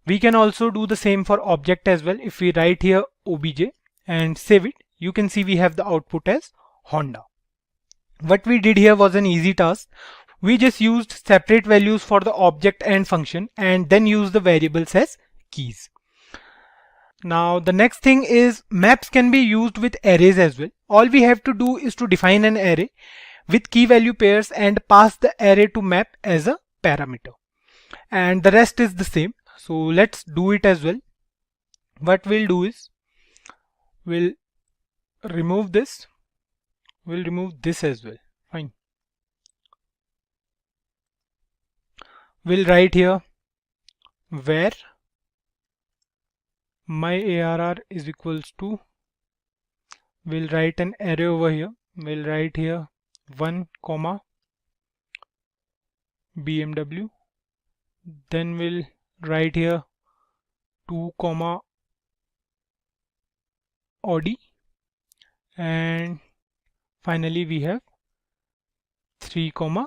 B: We can also do the same for object as well. If we write here obj and save it, you can see we have the output as Honda. What we did here was an easy task. We just used separate values for the object and function and then used the variables as keys. Now the next thing is maps can be used with arrays as well. All we have to do is to define an array with key value pairs and pass the array to map as a parameter, and the rest is the same. So let's do it as well. What we'll do is we'll remove this, we'll remove this as well. Fine. We'll write here where my ARR is equals to, we'll write an array over here. We'll write here 1 comma BMW, then we'll write here 2 comma Audi, and finally we have 3 comma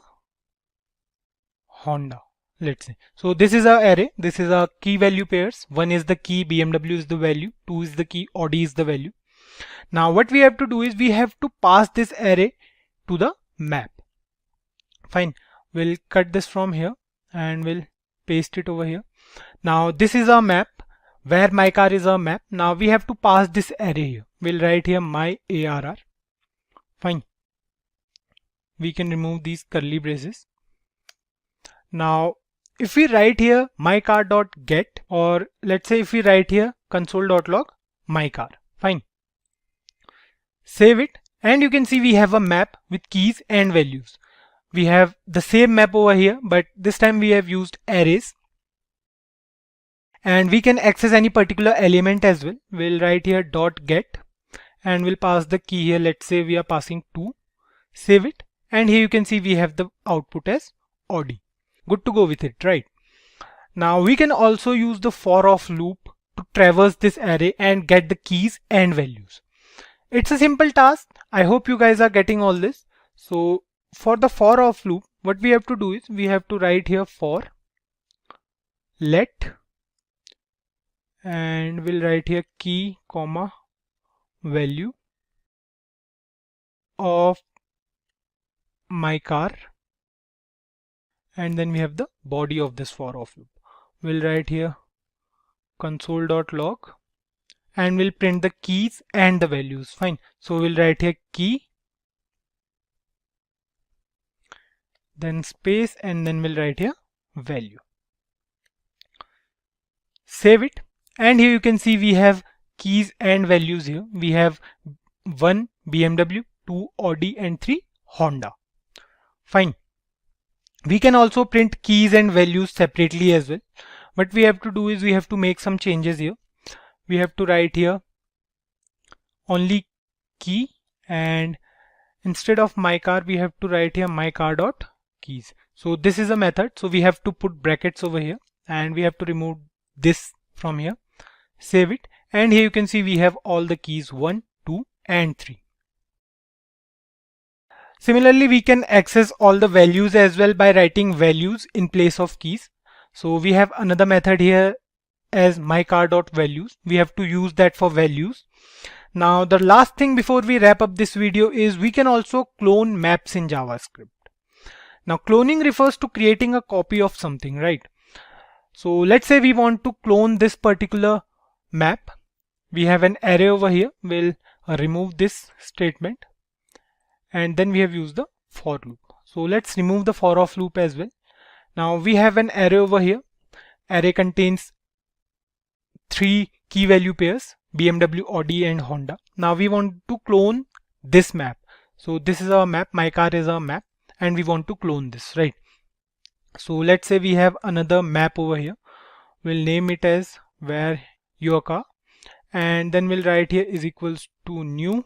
B: Honda, let's say. So this is our array. This is our key value pairs. 1 is the key, BMW is the value, 2 is the key, Audi is the value. Now what we have to do is we have to pass this array to the map. Fine. We'll cut this from here and we'll paste it over here. Now this is our map, where my car is our map. Now we have to pass this array here. We'll write here my ARR. Fine. We can remove these curly braces. Now if we write here myCar.get, or let's say if we write here console.log myCar. Fine. Save it, and you can see we have a map with keys and values. We have the same map over here, but this time we have used arrays, and we can access any particular element as well. We'll write here .get and we'll pass the key here. Let's say we are passing 2. Save it, and here you can see we have the output as Audi. Good to go with it, right? Now we can also use the for of loop to traverse this array and get the keys and values. It's a simple task. I hope you guys are getting all this. So for the for of loop, what we have to do is we have to write here for let, and we'll write here key comma value of my car, and then we have the body of this for of loop. We'll write here console.log, and we'll print the keys and the values. Fine. So we'll write here key, then space, and then we'll write here value. Save it, and here you can see we have keys and values here. We have 1 BMW, 2 Audi, and 3 Honda. Fine. We can also print keys and values separately as well. What we have to do is we have to make some changes here. We have to write here only key, and instead of my car we have to write here my car dot keys. So this is a method, so we have to put brackets over here, and we have to remove this from here. Save it, and here you can see we have all the keys 1, 2, and 3. Similarly, we can access all the values as well by writing values in place of keys. So we have another method here as mycar.values. We have to use that for values. Now the last thing before we wrap up this video is we can also clone maps in JavaScript. Now cloning refers to creating a copy of something, right? So let's say we want to clone this particular map. We have an array over here. We'll remove this statement, and then we have used the for loop. So let's remove the for of loop as well. Now we have an array over here. Array contains 3 key value pairs, BMW, Audi, and Honda. Now we want to clone this map. So this is our map, my car is our map, and we want to clone this, right? So let's say we have another map over here. We'll name it as where your car, and then we'll write here is equals to new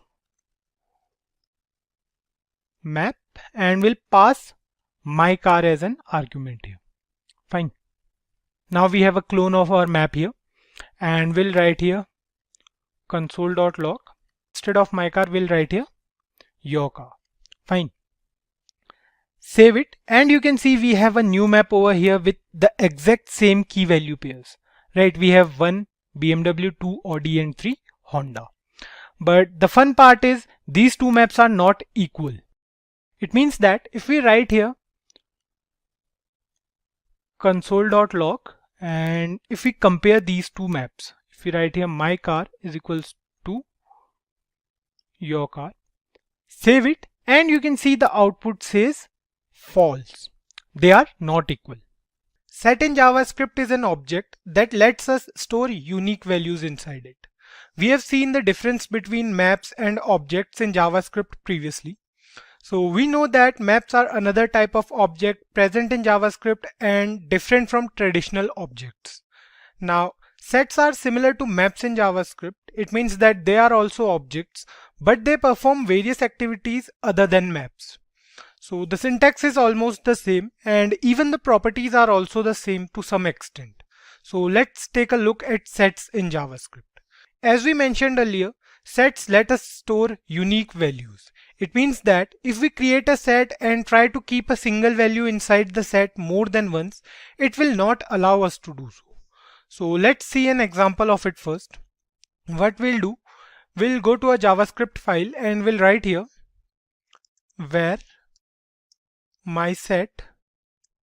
B: map, and we'll pass my car as an argument here. Fine. Now we have a clone of our map here, and we'll write here console.log. Instead of my car we'll write here your car. Fine. Save it, and you can see we have a new map over here with the exact same key value pairs, right? We have 1 BMW, 2 Audi, and 3 Honda. But the fun part is these two maps are not equal. It means that if we write here console.log, and if we compare these two maps, if we write here my car is equals to your car, save it, and you can see the output says false. They are not equal. Set in JavaScript is an object that lets us store unique values inside it. We have seen the difference between maps and objects in JavaScript previously. So we know that maps are another type of object present in JavaScript and different from traditional objects. Now sets are similar to maps in JavaScript. It means that they are also objects, but they perform various activities other than maps. So the syntax is almost the same, and even the properties are also the same to some extent. So let's take a look at sets in JavaScript. As we mentioned earlier, sets let us store unique values. It means that if we create a set and try to keep a single value inside the set more than once, it will not allow us to do so. So let's see an example of it first. What we'll do, we'll go to a JavaScript file and we'll write here where my set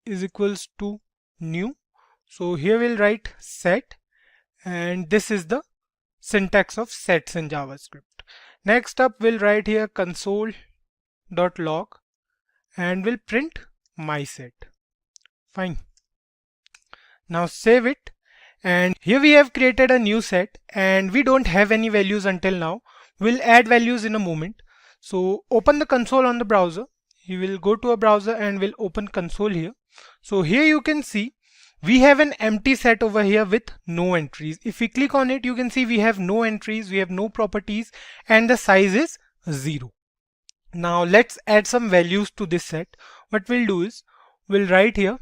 B: is equals to new. So here we'll write set, and this is the syntax of sets in JavaScript. Next up we'll write here console.log, and we'll print my set. Fine. Now save it, and here we have created a new set and we don't have any values until now. We'll add values in a moment. So open the console on the browser. You will go to a browser and we'll open console here. So here you can see we have an empty set over here with no entries. If we click on it, you can see we have no entries, we have no properties, and the size is 0. Now let's add some values to this set. What we'll do is we'll write here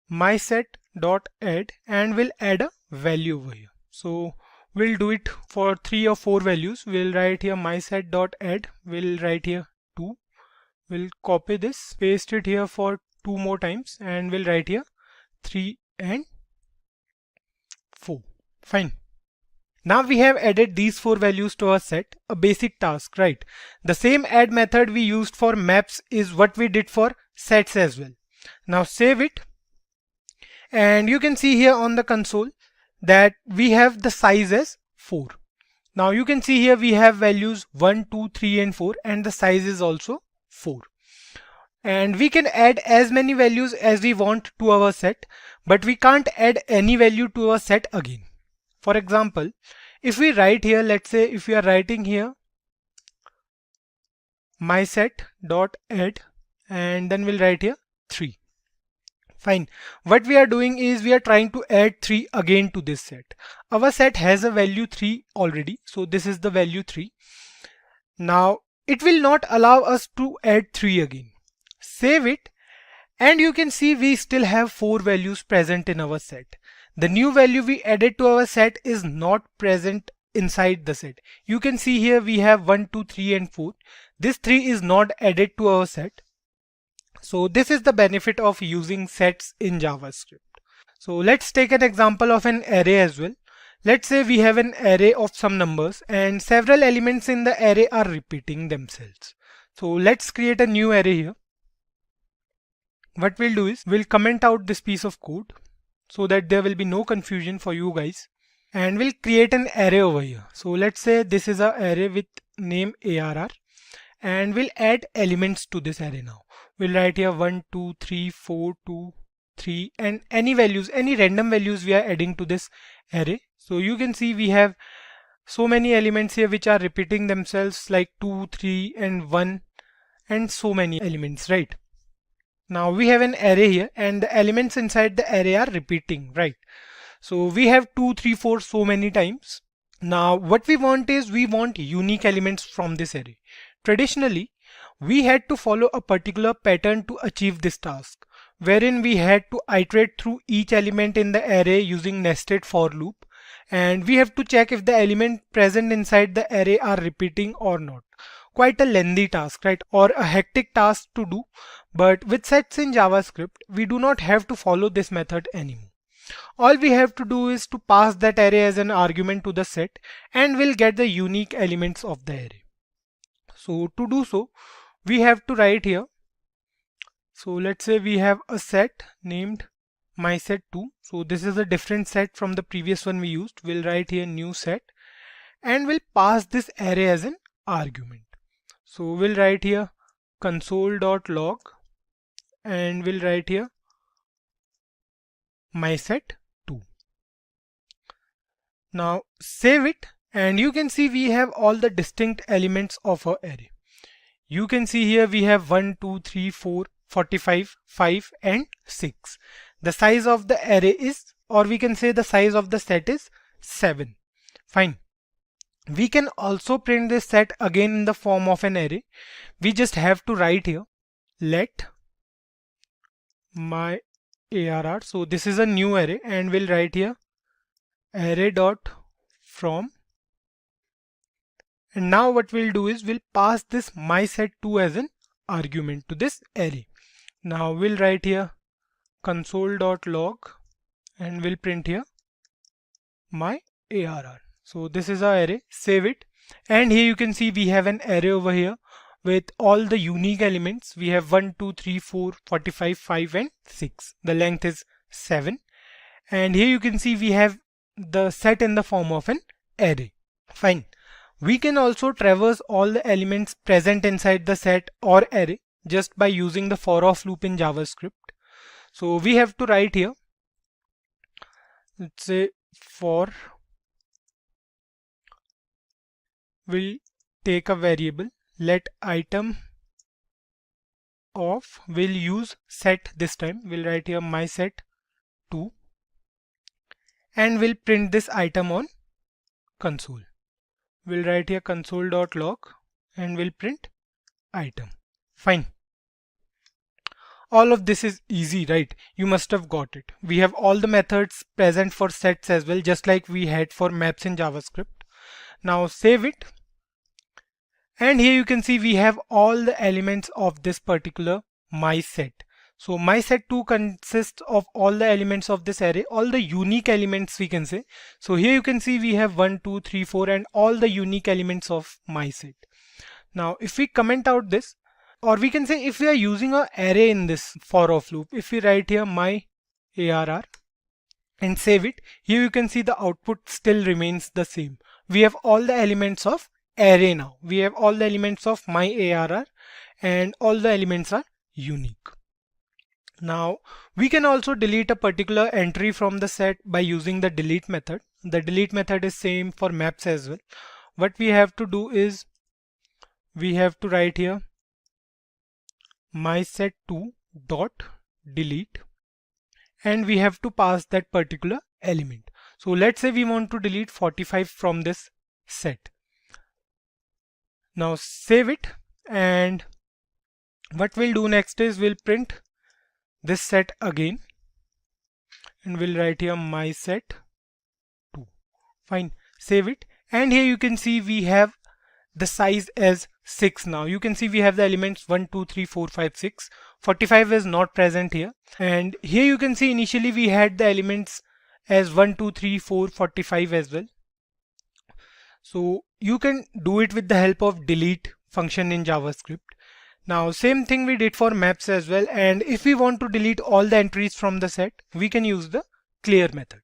B: my set dot add, and we'll add a value over here. So
A: We'll do it for 3 or 4 values. We'll write here mySet.add. We'll write here 2. We'll copy this, paste it here for 2 more times, and we'll write here 3 and 4. Fine. Now we have added these 4 values to our set, a basic task, right? The same add method we used for maps is what we did for sets as well. Now save it, and you can see here on the console that we have the size as 4. Now you can see here we have values 1, 2, 3 and 4, and the size is also 4. And we can add as many values as we want to our set, but we can't add any value to our set again. For example, if we write here, let's say if we are writing here mySet.add, and then we'll write here 3. Fine. What we are doing is we are trying to add 3 again to this set. Our set has a value 3 already, so this is the value 3. Now it will not allow us to add 3 again. Save it, and you can see we still have 4 values present in our set. The new value we added to our set is not present inside the set. You can see here we have 1, 2, 3 and 4. This 3 is not added to our set. So this is the benefit of using sets in JavaScript. So let's take an example of an array as well. Let's say we have an array of some numbers and several elements in the array are repeating themselves. So let's create a new array here. What we'll do is we'll comment out this piece of code so that there will be no confusion for you guys, and we'll create an array over here. So let's say this is an array with name ARR, and we'll add elements to this array now. We'll write here 1, 2, 3, 4, 2, 3 and any values, any random values we are adding to this array. So you can see we have so many elements here which are repeating themselves, like 2, 3 and 1 and so many elements, right? Now we have an array here and the elements inside the array are repeating, right? So we have 2, 3, 4 so many times. Now what we want is we want unique elements from this array. Traditionally, we had to follow a particular pattern to achieve this task, wherein we had to iterate through each element in the array using nested for loop, and we have to check if the element present inside the array are repeating or not. Quite a lengthy task, right? Or a hectic task to do. But with sets in JavaScript, we do not have to follow this method anymore. All we have to do is to pass that array as an argument to the set, and we'll get the unique elements of the array. So to do so, we have to write here. So let's say we have a set named mySet2. So this is a different set from the previous one we used. We'll write here new set, and we'll pass this array as an argument. So we'll write here console.log, and we'll write here mySet2. Now save it, and you can see we have all the distinct elements of our array. You can see here we have 1, 2, 3, 4, 45, 5 and 6. The size of the array is, or we can say the size of the set is 7. Fine. We can also print this set again in the form of an array. We just have to write here let my ARR. So this is a new array, and we'll write here array.from. And now what we'll do is we'll pass this mySet2 as an argument to this array. Now we'll write here console.log, and we'll print here my ARR. So this is our array. Save it, and here you can see we have an array over here with all the unique elements. We have 1, 2, 3, 4, 45, 5 and 6. The length is 7, and here you can see we have the set in the form of an array. Fine. We can also traverse all the elements present inside the set or array just by using the for of loop in JavaScript. So we have to write here, let's say for, we'll take a variable let item of, we'll use set this time. We'll write here mySet2, and we'll print this item on console. We'll write here console.log, and we'll print item. Fine. all of this is easy, right? You must have got it. We have all the methods present for sets as well, just like we had for maps in JavaScript. Now save it. And here you can see we have all the elements of this particular my set. So my set 2 consists of all the elements of this array, all the unique elements we can say. So here you can see we have 1, 2, 3, 4 and all the unique elements of my set. Now if we comment out this, or we can say if we are using an array in this for of loop, if we write here my arr and save it, here you can see the output still remains the same. We have all the elements of array now. We have all the elements of my arr and all the elements are unique. Now we can also delete a particular entry from the set by using the delete method. The delete method is same for maps as well. What we have to do is we have to write here my set2 dot delete and we have to pass that particular element. So let's say we want to delete 45 from this set. Now save it, and what we'll do next is we'll print this set again and we'll write here my set 2. Fine, save it, and here you can see we have the size as 6 now. You can see we have the elements 1, 2, 3, 4, 5, 6. 45 is not present here. And here you can see initially we had the elements as 1, 2, 3, 4, 45 as well. So you can do it with the help of delete function in JavaScript. Now same thing we did for maps as well, and if we want to delete all the entries from the set, we can use the clear method.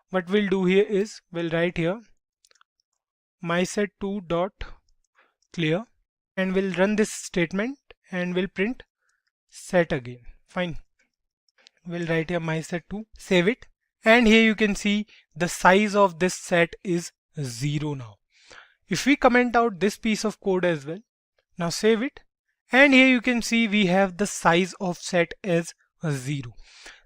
A: What we'll do here is we'll write here my set2 dot clear and we'll run this statement and we'll print set again. Fine, we'll write here my set2, save it, and here you can see the size of this set is 0 now. If we comment out this piece of code as well, now save it, and here you can see we have the size of set as 0.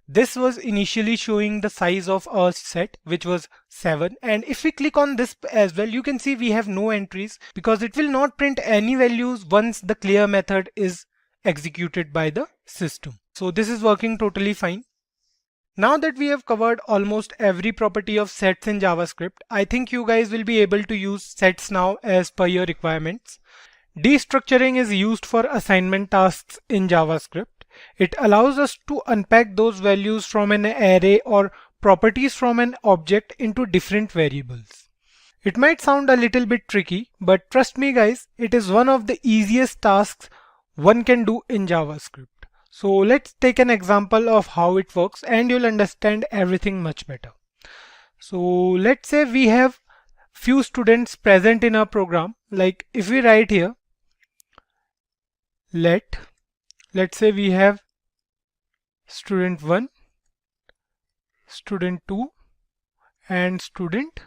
A: This was initially showing the size of our set, which was 7, and if we click on this as well, you can see we have no entries because it will not print any values once the clear method is executed by the system. So this is working totally fine. Now that we have covered almost every property of sets in JavaScript, I think you guys will be able to use sets now as per your requirements. Destructuring is used for assignment tasks in JavaScript. It allows us to unpack those values from an array or properties from an object into different variables. It might sound a little bit tricky, but trust me guys, it is one of the easiest tasks one can do in JavaScript. So let's take an example of how it works and you'll understand everything much better. So let's say we have few students present in our program. Like if we write here, let's say we have student 1, student 2 and student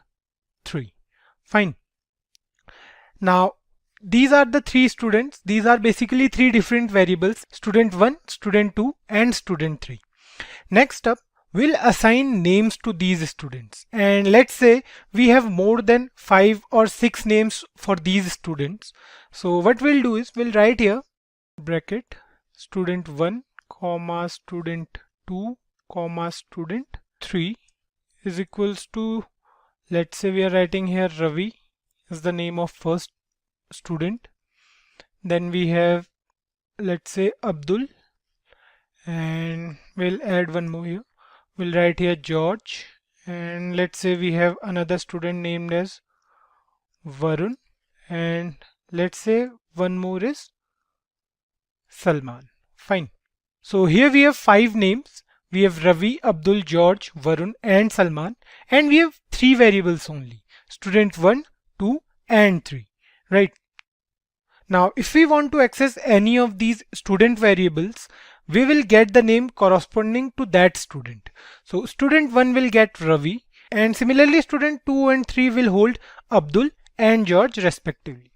A: 3. Fine. Now these are the 3 students. These are basically 3 different variables: student 1, student 2 and student 3. Next up, we'll assign names to these students, and let's say we have more than 5 or 6 names for these students. So what we'll do is we'll write here bracket student 1 comma student 2 comma student 3 is equals to, let's say we are writing here Ravi is the name of first student. Then we have, let's say, Abdul, and we'll add one more here. We'll write here George, and let's say we have another student named as Varun, and let's say one more is Salman. Fine. So here we have 5 names. We have Ravi, Abdul, George, Varun and Salman, and we have 3 variables only: student 1, 2 and 3. Right. Now if we want to access any of these student variables, we will get the name corresponding to that student. So student 1 will get Ravi, and similarly student 2 and 3 will hold Abdul and George respectively.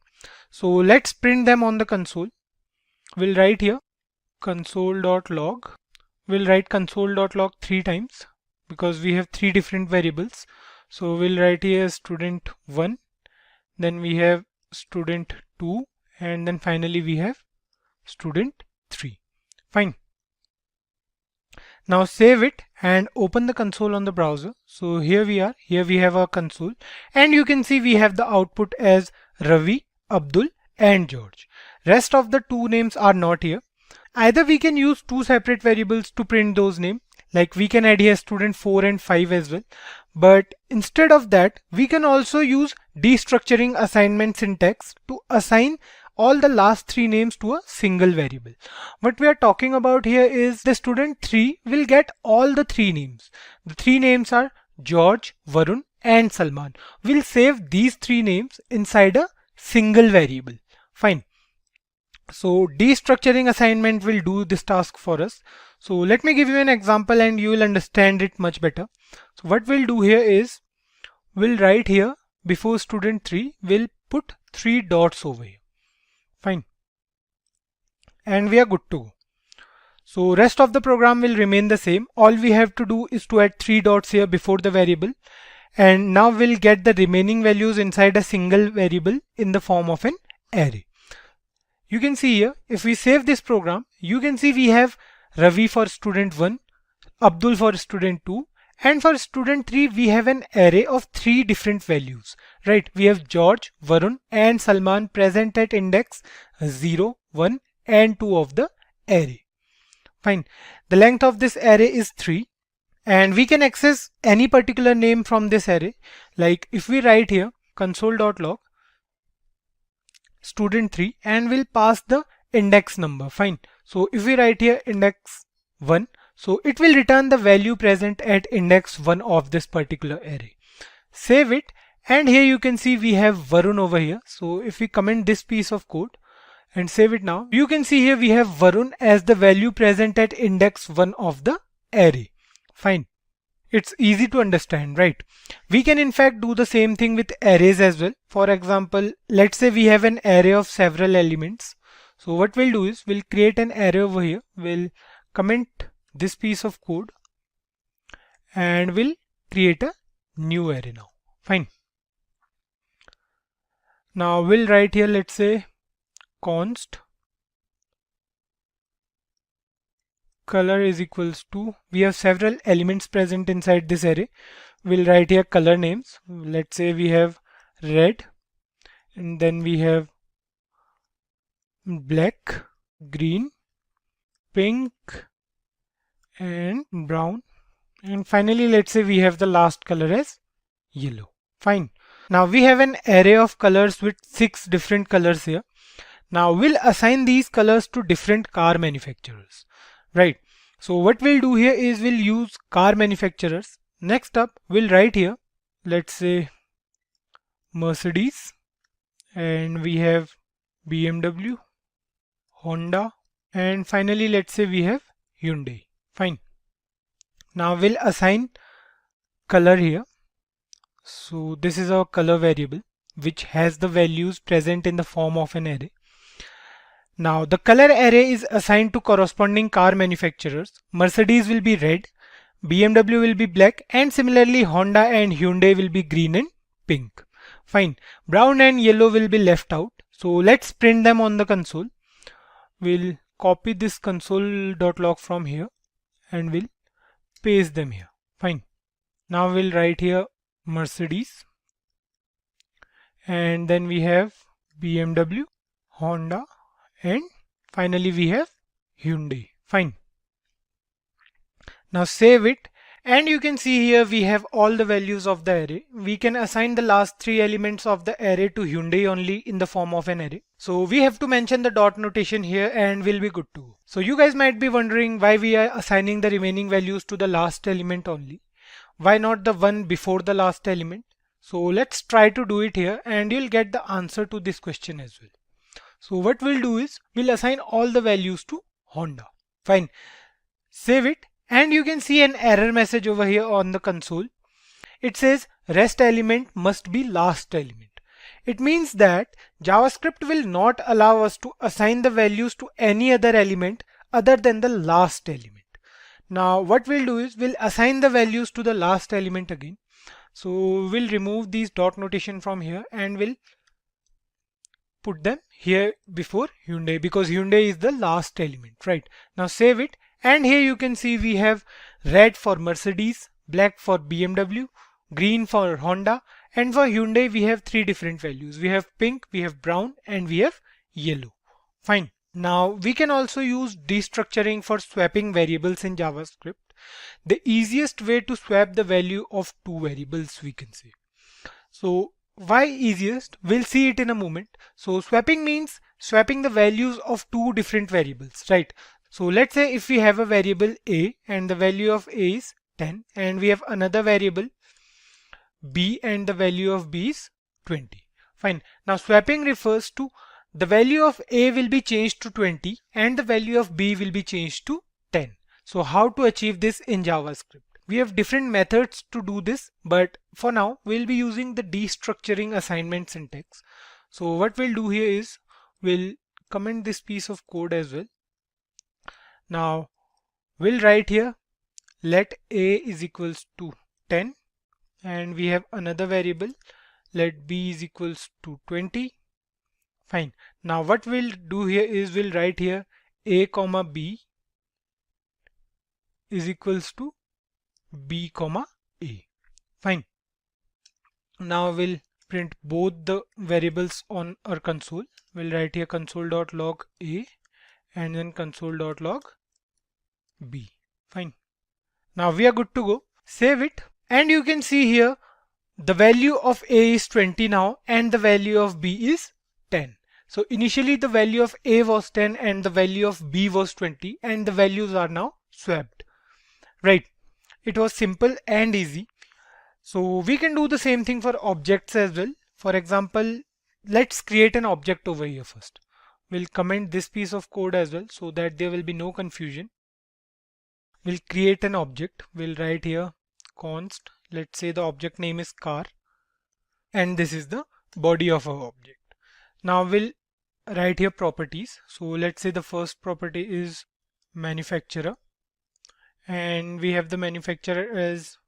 A: So let's print them on the console. We'll write here console.log. We'll write console.log 3 times because we have 3 different variables. So we'll write here student 1, then we have student 2, and then finally we have student 3. Fine.
B: Now save it and open the console on the browser. So here we are, here we have our console, and you can see we have the output as Ravi, Abdul and George. Rest of the two names are not here. Either we can use two separate variables to print those names, like we can add here student 4 and 5 as well. But instead of that, we can also use destructuring assignment syntax to assign all the last three names to a single variable. What we are talking about here is the student 3 will get all the three names. The three names are George, Varun and Salman. We'll save these three names inside a single variable. Fine. So destructuring assignment will do this task for us. So let me give you an example and you will understand it much better. So what we'll do here is we'll write here before student 3, we'll put 3 dots over here. Fine. And we are good to go. So rest of the program will remain the same. All we have to do is to add 3 dots here before the variable. And now we'll get the remaining values inside a single variable in the form of an array. You can see here, if we save this program, you can see we have Ravi for student 1, Abdul for student 2, and for student 3 we have an array of 3 different values, right? We have George, Varun and Salman present at index 0, 1 and 2 of the array. Fine. The length of this array is 3 and we can access any particular name from this array. Like if we write here console.log student 3 and we'll pass the index number. Fine. So if we write here index 1, so it will return the value present at index 1 of this particular array. Save it and here you can see we have Varun over here. So if we comment this piece of code and save it now, you can see here we have Varun as the value present at index 1 of the array. Fine. It's easy to understand, right? We can in fact do the same thing with arrays as well. For example, let's say we have an array of several elements. So what we'll do is we'll create an array over here. We'll comment this piece of code and we'll create a new array now. Fine. Now we'll write here, let's say const color is equals to, we have several elements present inside this array. We'll write here color names. Let's say we have red and then we have black, green, pink and brown, and finally let's say we have the last color as yellow. Fine. Now we have an array of colors with 6 different colors here. Now we'll assign these colors to different car manufacturers. Right. So what we'll do here is we'll use car manufacturers. Next up, we'll write here, let's say Mercedes, and we have BMW, Honda, and finally let's say we have Hyundai. Fine. Now we'll assign color here. So this is our color variable which has the values present in the form of an array. Now the color array is assigned to corresponding car manufacturers. Mercedes will be red, BMW will be black, and similarly Honda and Hyundai will be green and pink. Fine. Brown and yellow will be left out. So let's print them on the console. We'll copy this console.log from here and we'll paste them here. Fine. Now we'll write here Mercedes and then we have BMW, Honda, and finally we have Hyundai. Fine. Now save it and you can see here we have all the values of the array. We can assign the last 3 elements of the array to Hyundai only in the form of an array. So we have to mention the dot notation here and we'll be good to go. So you guys might be wondering why we are assigning the remaining values to the last element only. Why not the one before the last element? So let's try to do it here and you'll get the answer to this question as well. So what we'll do is we'll assign all the values to Honda. Fine. Save it and you can see an error message over here on the console. It says rest element must be last element. It means that JavaScript will not allow us to assign the values to any other element other than the last element. Now what we'll do is we'll assign the values to the last element again. So we'll remove these dot notation from here and we'll put them here before Hyundai because Hyundai is the last element, right? Now save it And here you can see we have red for Mercedes, black for BMW, green for Honda, and for Hyundai we have three different values. We have pink, we have brown, and we have yellow. Fine. Now we can also use destructuring for swapping variables in JavaScript. The easiest way to swap the value of two variables, we can say. So why easiest? We'll see it in a moment. So swapping means swapping the values of two different variables, right? So let's say if we have a variable a and the value of a is 10, and we have another variable b and the value of b is 20. Fine. Now swapping refers to the value of a will be changed to 20 and the value of b will be changed to 10. So how to achieve this in JavaScript? We have different methods to do this, but for now we'll be using the destructuring assignment syntax. So what we'll do here is we'll comment this piece of code as well. Now we'll write here let a is equals to 10, and we have another variable let b is equals to 20. Fine. Now what we'll do here is we'll write here a comma b is equals to b comma a. Fine. Now we'll print both the variables on our console. We'll write here console.log a and then console.log b. Fine. Now we are good to go. Save it, and you can see here the value of a is 20 now and the value of b is 10. So initially the value of a was 10 and the value of b was 20, and the values are now swapped. Right. It was simple and easy. So we can do the same thing for objects as well. For example, let's create an object over here first. We'll comment this piece of code as well so that there will be no confusion. We'll create an object. We'll write here const. Let's say the object name is car, and this is the body of our object. Now we'll write here properties. So let's say the first property is manufacturer, and we have the manufacturer as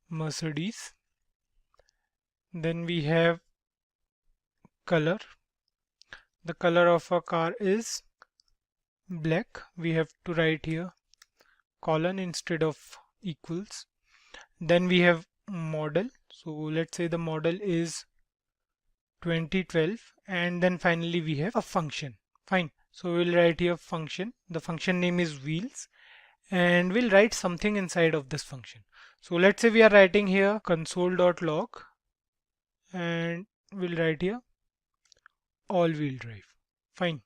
B: Mercedes. Then we have color. The color of a car is black. We have to write here colon instead of equals. Then we have model. So let's say the model is 2012, and then finally we have a function. Fine. So we'll write here function. The function name is wheels, and we'll write something inside of this function. So let's say we are writing here console.log, and we'll write here all-wheel drive. Fine.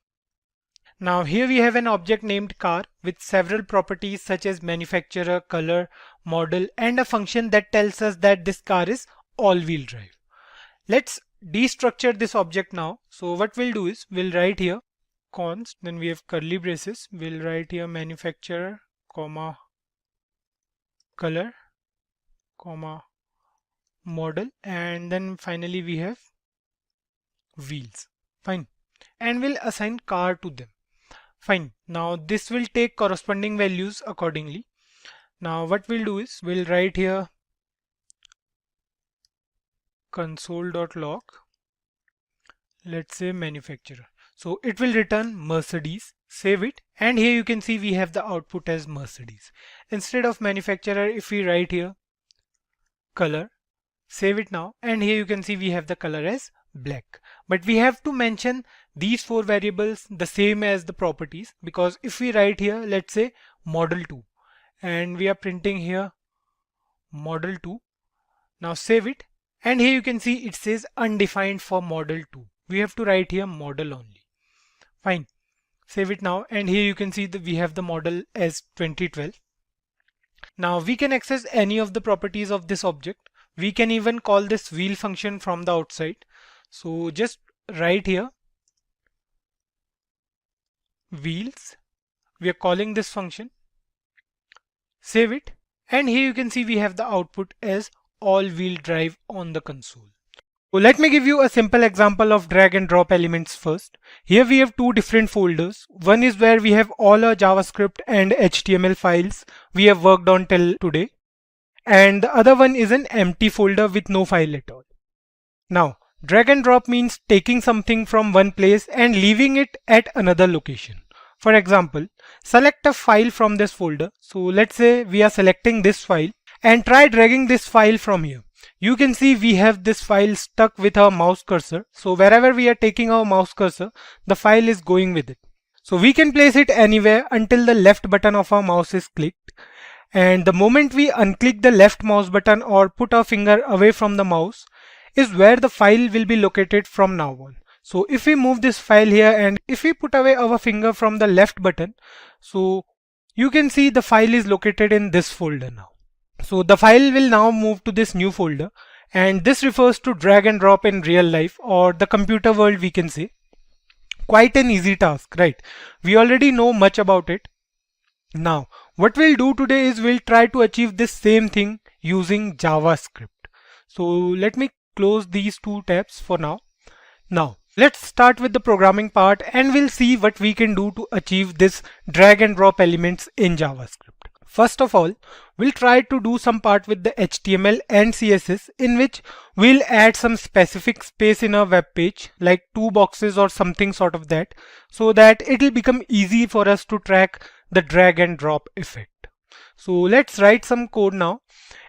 B: Now here we have an object named car with several properties such as manufacturer, color, model, and a function that tells us that this car is all-wheel drive. Let's destructure this object now. So what we'll do is we'll write here const, then we have curly braces. We'll write here manufacturer, comma, color, comma, model, and then finally we have wheels. Fine. And we'll assign car to them. Fine. Now this will take corresponding values accordingly. Now what we'll do is we'll write here console.log, let's say manufacturer. So it will return Mercedes. Save it, and here you can see we have the output as Mercedes. Instead of manufacturer, if we write here color, save it now, and here you can see we have the color as black. But we have to mention these four variables the same as the properties, because if we write here let's say model 2, and we are printing here model 2. Now save it, and here you can see it says undefined for model 2. We have to write here model only. Fine. Save it now, and here you can see that we have the model as 2012. Now we can access any of the properties of this object. We can even call this wheel function from the outside. So just write here wheels. We are calling this function. Save it, and here you can see we have the output as all-wheel drive on the console. So let me give you a simple example of drag and drop elements first. Here we have two different folders. One is where we have all our JavaScript and HTML files we have worked on till today, and the other one is an empty folder with no file at all. Now drag and drop means taking something from one place and leaving it at another location.
A: For example, select a file from this folder. So let's say we are selecting this file and try dragging this file from here. You can see we have this file stuck with our mouse cursor. So wherever we are taking our mouse cursor, the file is going with it. So we can place it anywhere until the left button of our mouse is clicked. And the moment we unclick the left mouse button or put our finger away from the mouse is where the file will be located from now on. So if we move this file here and if we put away our finger from the left button, so you can see the file is located in this folder now. So the file will now move to this new folder, and this refers to drag and drop in real life or the computer world, we can say. Quite an easy task, right? We already know much about it. Now, what we'll do today is we'll try to achieve this same thing using JavaScript. So let me close these two tabs for now. Now, let's start with the programming part and we'll see what we can do to achieve this drag and drop elements in JavaScript. First of all, we'll try to do some part with the HTML and CSS in which we'll add some specific space in our web page, like 2 boxes or something sort of that, so that it'll become easy for us to track the drag and drop effect. So let's write some code now.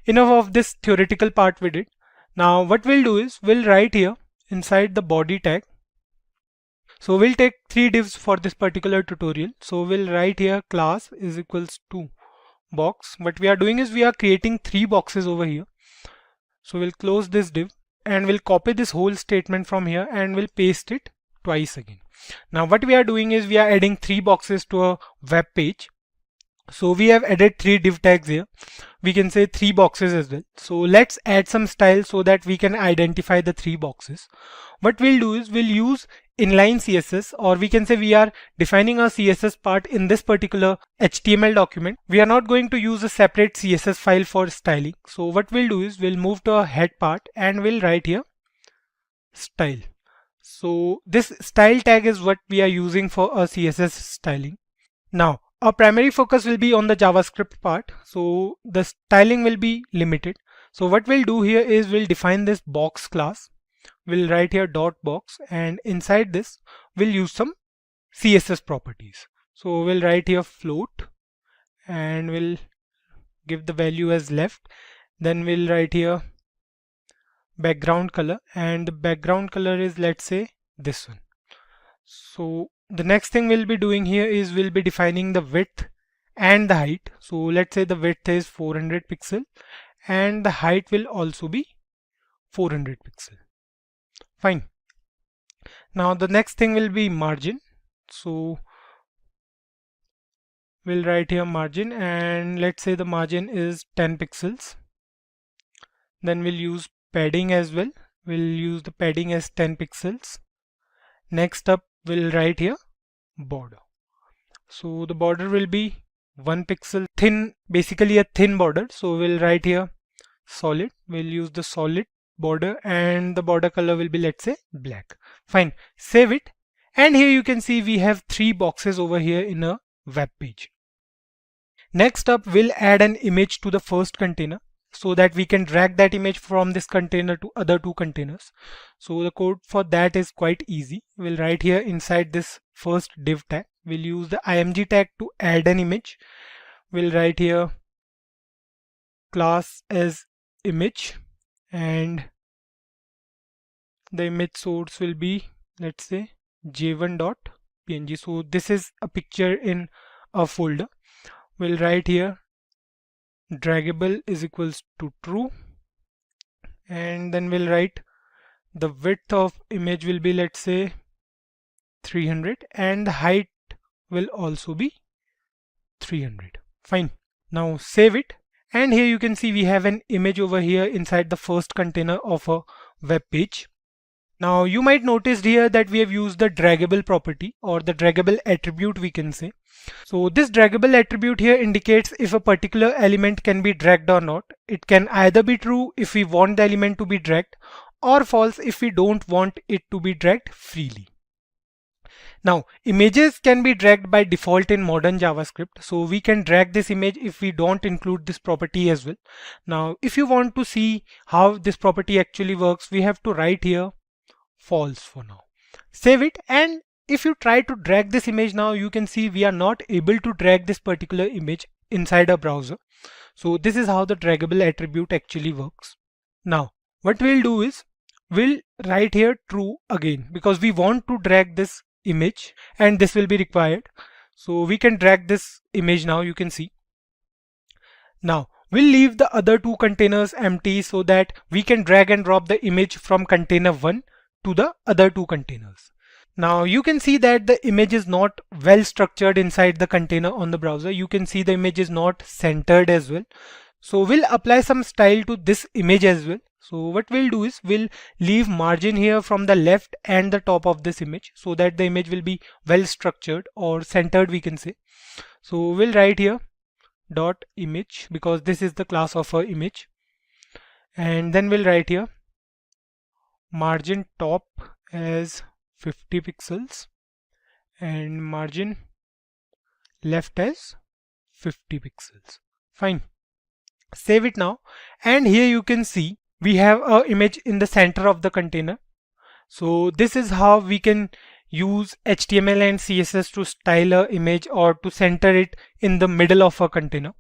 A: Enough of this theoretical part we did. Now what we'll do is we'll write here inside the body tag. So we'll take 3 divs for this particular tutorial. So we'll write here class is equals to box. What we are doing is we are creating 3 boxes over here. So we'll close this div and we'll copy this whole statement from here and we'll paste it twice again. Now what we are doing is we are adding 3 boxes to a web page. So we have added 3 div tags here. We can say 3 boxes as well. So let's add some style so that we can identify the 3 boxes. What we'll do is we'll use inline CSS, or we can say we are defining our CSS part in this particular HTML document. We are not going to use a separate CSS file for styling. So what we'll do is we'll move to our head part and we'll write here style. So this style tag is what we are using for our CSS styling. Now our primary focus will be on the JavaScript part, so the styling will be limited. So what we'll do here is we'll define this box class. We'll write here dot box, and inside this we'll use some CSS properties. So we'll write here float and we'll give the value as left. Then we'll write here background color, and the background color is, let's say, this one. So the next thing we'll be doing here is we'll be defining the width and the height. So let's say the width is 400 pixel and the height will also be 400 pixel. Fine. Now the next thing will be margin. So we'll write here margin, and let's say the margin is 10 pixels. Then we'll use padding as well. We'll use the padding as 10 pixels. Next up, we'll write here border. So the border will be 1 pixel thin, basically a thin border. So we'll write here solid. We'll use the solid border, and the border color will be, let's say, black. Fine. Save it. And here you can see we have 3 boxes over here in a web page. Next up, we'll add an image to the first container so that we can drag that image from this container to other 2 containers. So the code for that is quite easy. We'll write here inside this first div tag. We'll use the img tag to add an image. We'll write here class as image, and the image source will be, let's say, j1.png. So this is a picture in a folder. We'll write here draggable is equals to true, and then we'll write the width of image will be, let's say, 300, and the height will also be 300. Fine. Now save it, and here you can see we have an image over here inside the first container of a web page. Now you might notice here that we have used the draggable property, or the draggable attribute, we can say. So this draggable attribute here indicates if a particular element can be dragged or not. It can either be true if we want the element to be dragged, or false if we don't want it to be dragged freely. Now images can be dragged by default in modern JavaScript, so we can drag this image if we don't include this property as well. Now if you want to see how this property actually works, we have to write here false for now. Save it, and if you try to drag this image now, you can see we are not able to drag this particular image inside a browser. So this is how the draggable attribute actually works. Now what we'll do is we'll write here true again, because we want to drag this image and this will be required. So we can drag this image now, you can see. Now we'll leave the other two containers empty so that we can drag and drop the image from container 1 to the other two containers. Now you can see that the image is not well structured inside the container on the browser. You can see the image is not centered as well. So we'll apply some style to this image as well. So what we'll do is we'll leave margin here from the left and the top of this image so that the image will be well structured or centered, we can say. So we'll write here dot image, because this is the class of our image, and then we'll write here margin top as 50 pixels and margin left as 50 pixels. Fine. Save it now, and here you can see we have an image in the center of the container. So this is how we can use HTML and CSS to style an image or to center it in the middle of a container.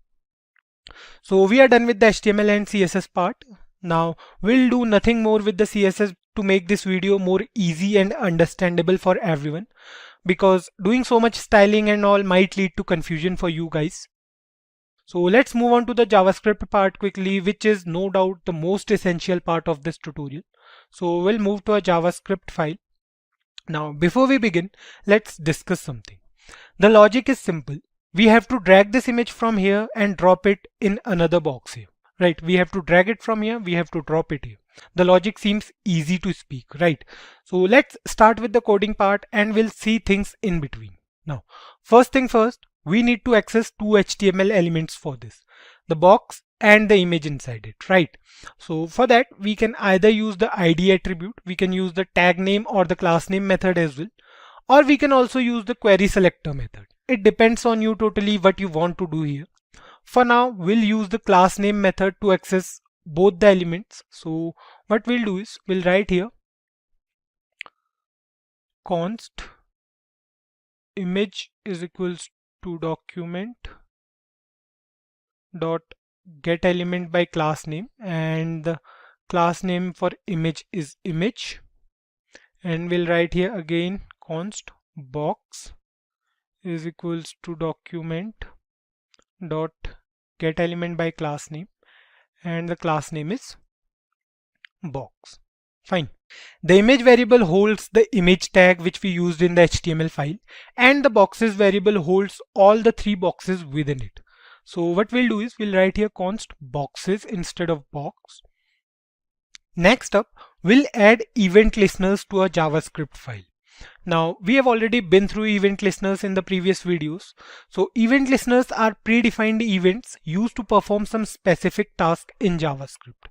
A: So we are done with the HTML and CSS part. Now we'll do nothing more with the CSS to make this video more easy and understandable for everyone, because doing so much styling and all might lead to confusion for you guys. So let's move on to the JavaScript part quickly, which is no doubt the most essential part of this tutorial. So we'll move to a JavaScript file. Now before we begin, let's discuss something. The logic is simple. We have to drag this image from here and drop it in another box here. Right, we have to drag it from here, we have to drop it here. The logic seems easy to speak, right? So let's start with the coding part and we'll see things in between. Now, first thing first, we need to access two HTML elements for this, the box and the image inside it, right? So for that, we can either use the ID attribute, we can use the tag name or the class name method as well, or we can also use the query selector method. It depends on you totally what you want to do here. For now, we'll use the class name method to access both the elements. So what we'll do is we'll write here const image is equals to document dot get element by class name, and the class name for image is image, and we'll write here again const box is equals to document dot get element by class name, and the class name is box. Fine. The image variable holds the image tag which we used in the HTML file, and the boxes variable holds all the three boxes within it. So what we'll do is we'll write here const boxes instead of box. Next up, we'll add event listeners to our JavaScript file. Now we have already been through event listeners in the previous videos. So event listeners are predefined events used to perform some specific task in JavaScript.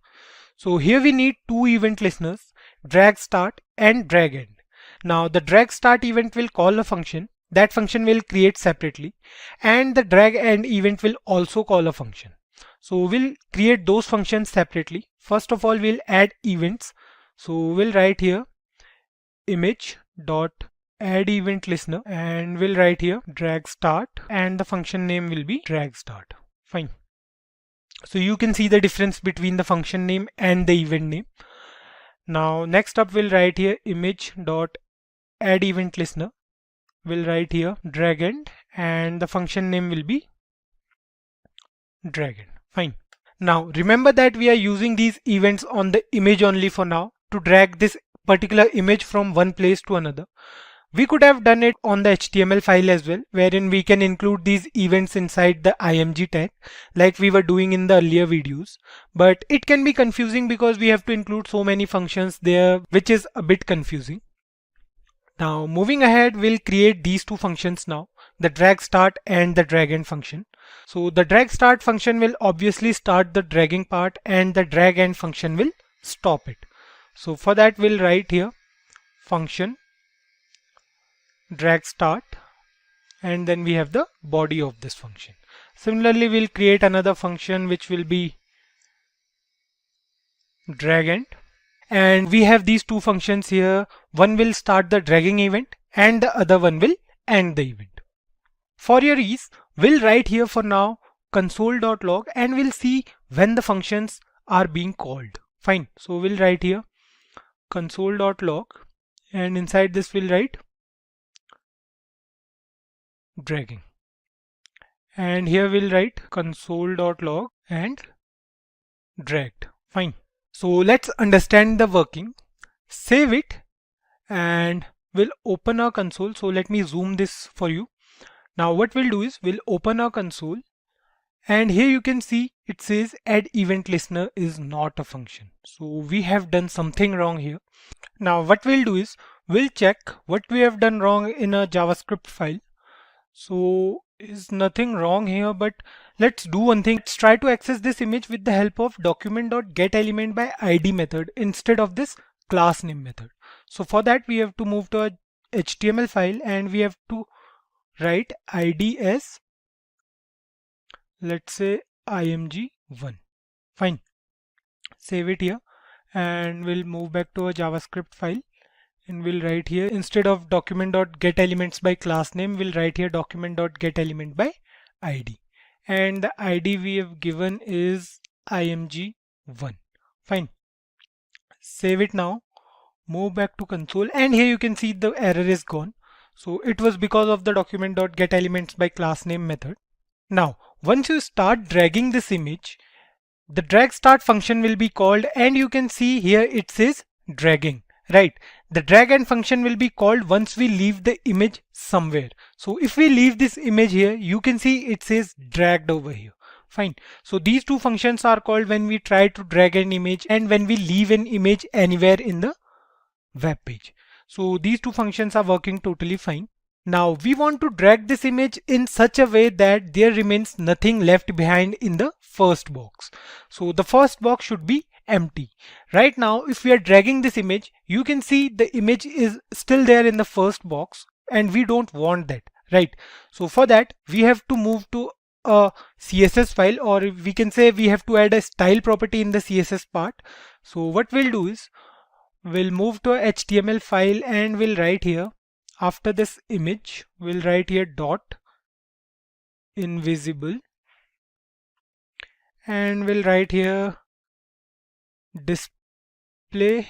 A: So here we need two event listeners, drag start and drag end. Now the drag start event will call a function. That function will create separately, and the drag end event will also call a function. So we'll create those functions separately. First of all, we'll add events. So we'll write here image dot add event listener, and we'll write here drag start, and the function name will be drag start. Fine. So you can see the difference between the function name and the event name. Now next up, we'll write here image dot add event listener. We'll write here drag end, and the function name will be drag end. Fine. Now remember that we are using these events on the image only for now to drag this particular image from one place to another. We could have done it on the HTML file as well, wherein we can include these events inside the img tag like we were doing in the earlier videos, but it can be confusing because we have to include so many functions there, which is a bit confusing. Now moving ahead, we'll create these two functions now, the drag start and the drag end function. So the drag start function will obviously start the dragging part, and the drag end function will stop it. So for that, we'll write here function drag start, and then we have the body of this function. Similarly, we'll create another function which will be drag end, and we have these two functions here. One will start the dragging event
B: and the other one will end the event. For your ease, we'll write here for now console.log and we'll see when the functions are being called. Fine. So we'll write here console.log and inside this we'll write dragging. And here we'll write console.log and dragged. Fine. So let's understand the working. Save it and we'll open our console. So let me zoom this for you. Now what we'll do is we'll open our console and here you can see it says add event listener is not a function. So we have done something wrong here. Now what we'll do is we'll check what we have done wrong in a JavaScript file. So is nothing wrong here, but let's do one thing. Let's try to access this image with the help of document.getElementById method instead of this class name method. So for that we have to move to a HTML file and we have to write id as, let's say, img1. Fine. Save it here and we'll move back to a JavaScript file and we'll write here, instead of document.getElementsByClassName, we'll write here document.getElementById, and the id we have given is img1. Fine. Save it now, move back to console, and here you can see the error is gone. So it was because of the document.getElementsByClassName method. Now once you start dragging this image, the drag start function will be called and you can see here it says dragging, right? The drag and function will be called once we leave the image somewhere. So if we leave this image here, you can see it says dragged over here. Fine. So these two functions are called when we try to drag an image and when we leave an image anywhere in the web page. So these two functions are working totally fine. Now we want to drag this image in such a way that there remains nothing left behind in the first box. So the first box should be empty. Right now if we are dragging this image, you can see the image is still there in the first box and we don't want that, right? So for that we have to move to a CSS file, or we can say we have to add a style property in the CSS part. So what we'll do is we'll move to a HTML file and we'll write here, after this image we'll write here dot invisible and we'll write here display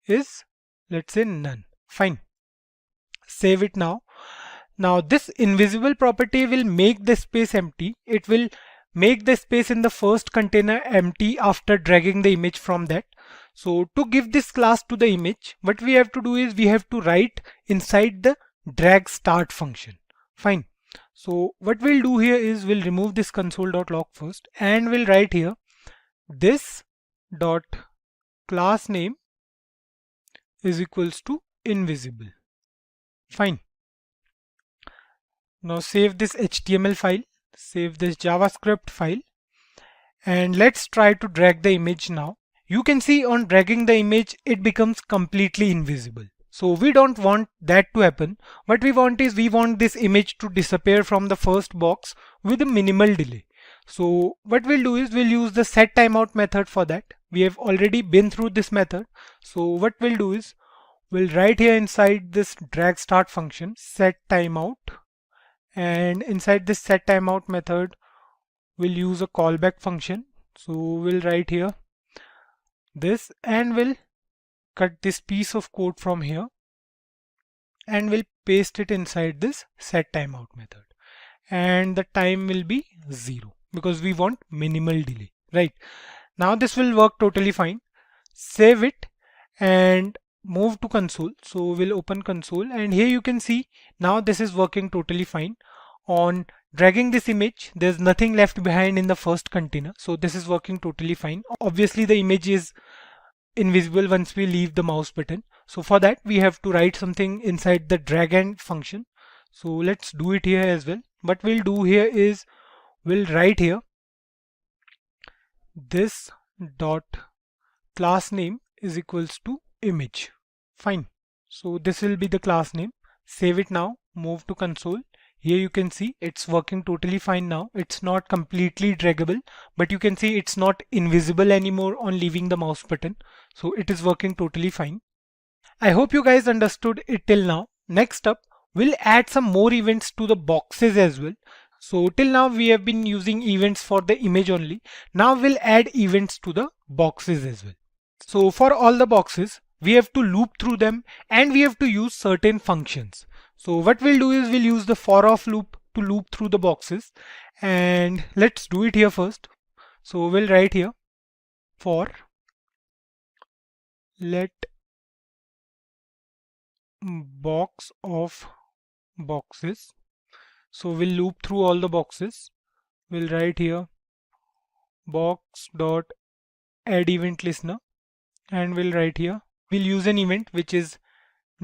B: is, let's say, none. Fine. Save it now. Now this invisible property will make the space empty. It will make the space in the first container empty after dragging the image from that. So to give this class to the image, what we have to do is we have to write inside the drag start function. Fine. So what we'll do here is we'll remove this console.log first and we'll write here this dot class name is equals to invisible. Fine. Now save this HTML file, save this JavaScript file, and let's try to drag the image now. You can see on dragging the image it becomes completely invisible. So we don't want that to happen. What we want is we want this image to disappear from the first box with a minimal delay. So what we'll do is we'll use the setTimeout method for that. We have already been through this method. So what we'll do is we'll write here inside this drag start function setTimeout, and inside this setTimeout method we'll use a callback function. So we'll write here this and we'll cut this piece of code from here and we'll paste it inside this setTimeout method, and the time will be 0 because we want minimal delay, right? Now this will work totally fine. Save it and move to console. So we'll open console and here you can see now this is working totally fine. On dragging this image, there's nothing left behind in the first container. So this is working totally fine. Obviously the image is invisible once we leave the mouse button. So for that we have to write something inside the drag and function. So let's do it here as well. What we'll do here is we'll write here this dot class name is equals to image. Fine. So this will be the class name. Save it now, move to console. Here you can see it's working totally fine now. It's not completely draggable, but you can see it's not invisible anymore on leaving the mouse button. So it is working totally fine. I hope you guys understood it till now. Next up, we'll add some more events to the boxes as well. So till now we have been using events for the image only. Now we'll add events to the boxes as well. So for all the boxes, we have to loop through them and we have to use certain functions. So what we'll do is we'll use the for of loop to loop through the boxes, and let's do it here first. So we'll write here for let box of boxes. So we'll loop through all the boxes. We'll write here box dot add event listener, and we'll write here we'll use an event which is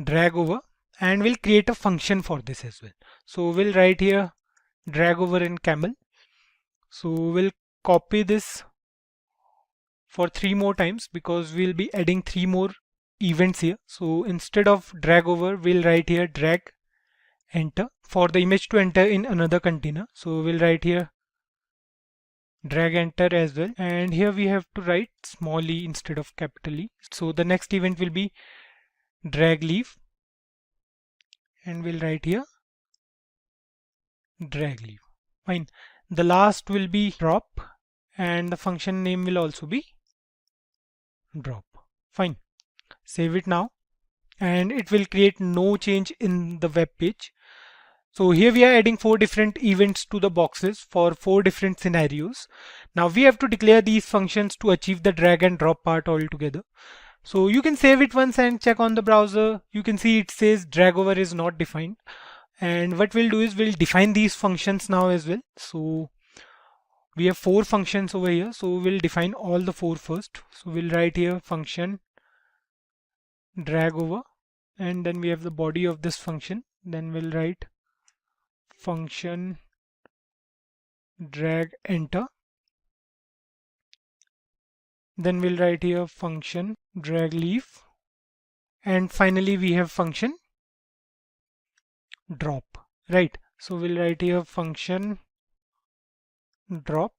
B: drag over, and we'll create a function for this as well. So we'll write here drag over in camel. So we'll copy this for 3 more times because we'll be adding 3 more events here. So instead of drag over, we'll write here drag enter for the image to enter in another container. So we'll write here drag enter as well, and here we have to write small e instead of capital E. So the next event will be drag leave, and we'll write here drag leave. Fine. The last will be drop, and the function name will also be drop. Fine. Save it now, and it will create no change in the web page. So here we are adding 4 different events to the boxes for 4 different scenarios. Now we have to declare these functions to achieve the drag and drop part altogether. So you can save it once and check on the browser. You can see it says drag over is not defined. And what we'll do is we'll define these functions now as well. So we have 4 functions over here. So we'll define all the 4 first. So we'll write here function drag over, and then we have the body of this function. Then we'll write function drag enter. Then we'll write here function drag leave, and finally we have function drop, right? So we'll write here function drop,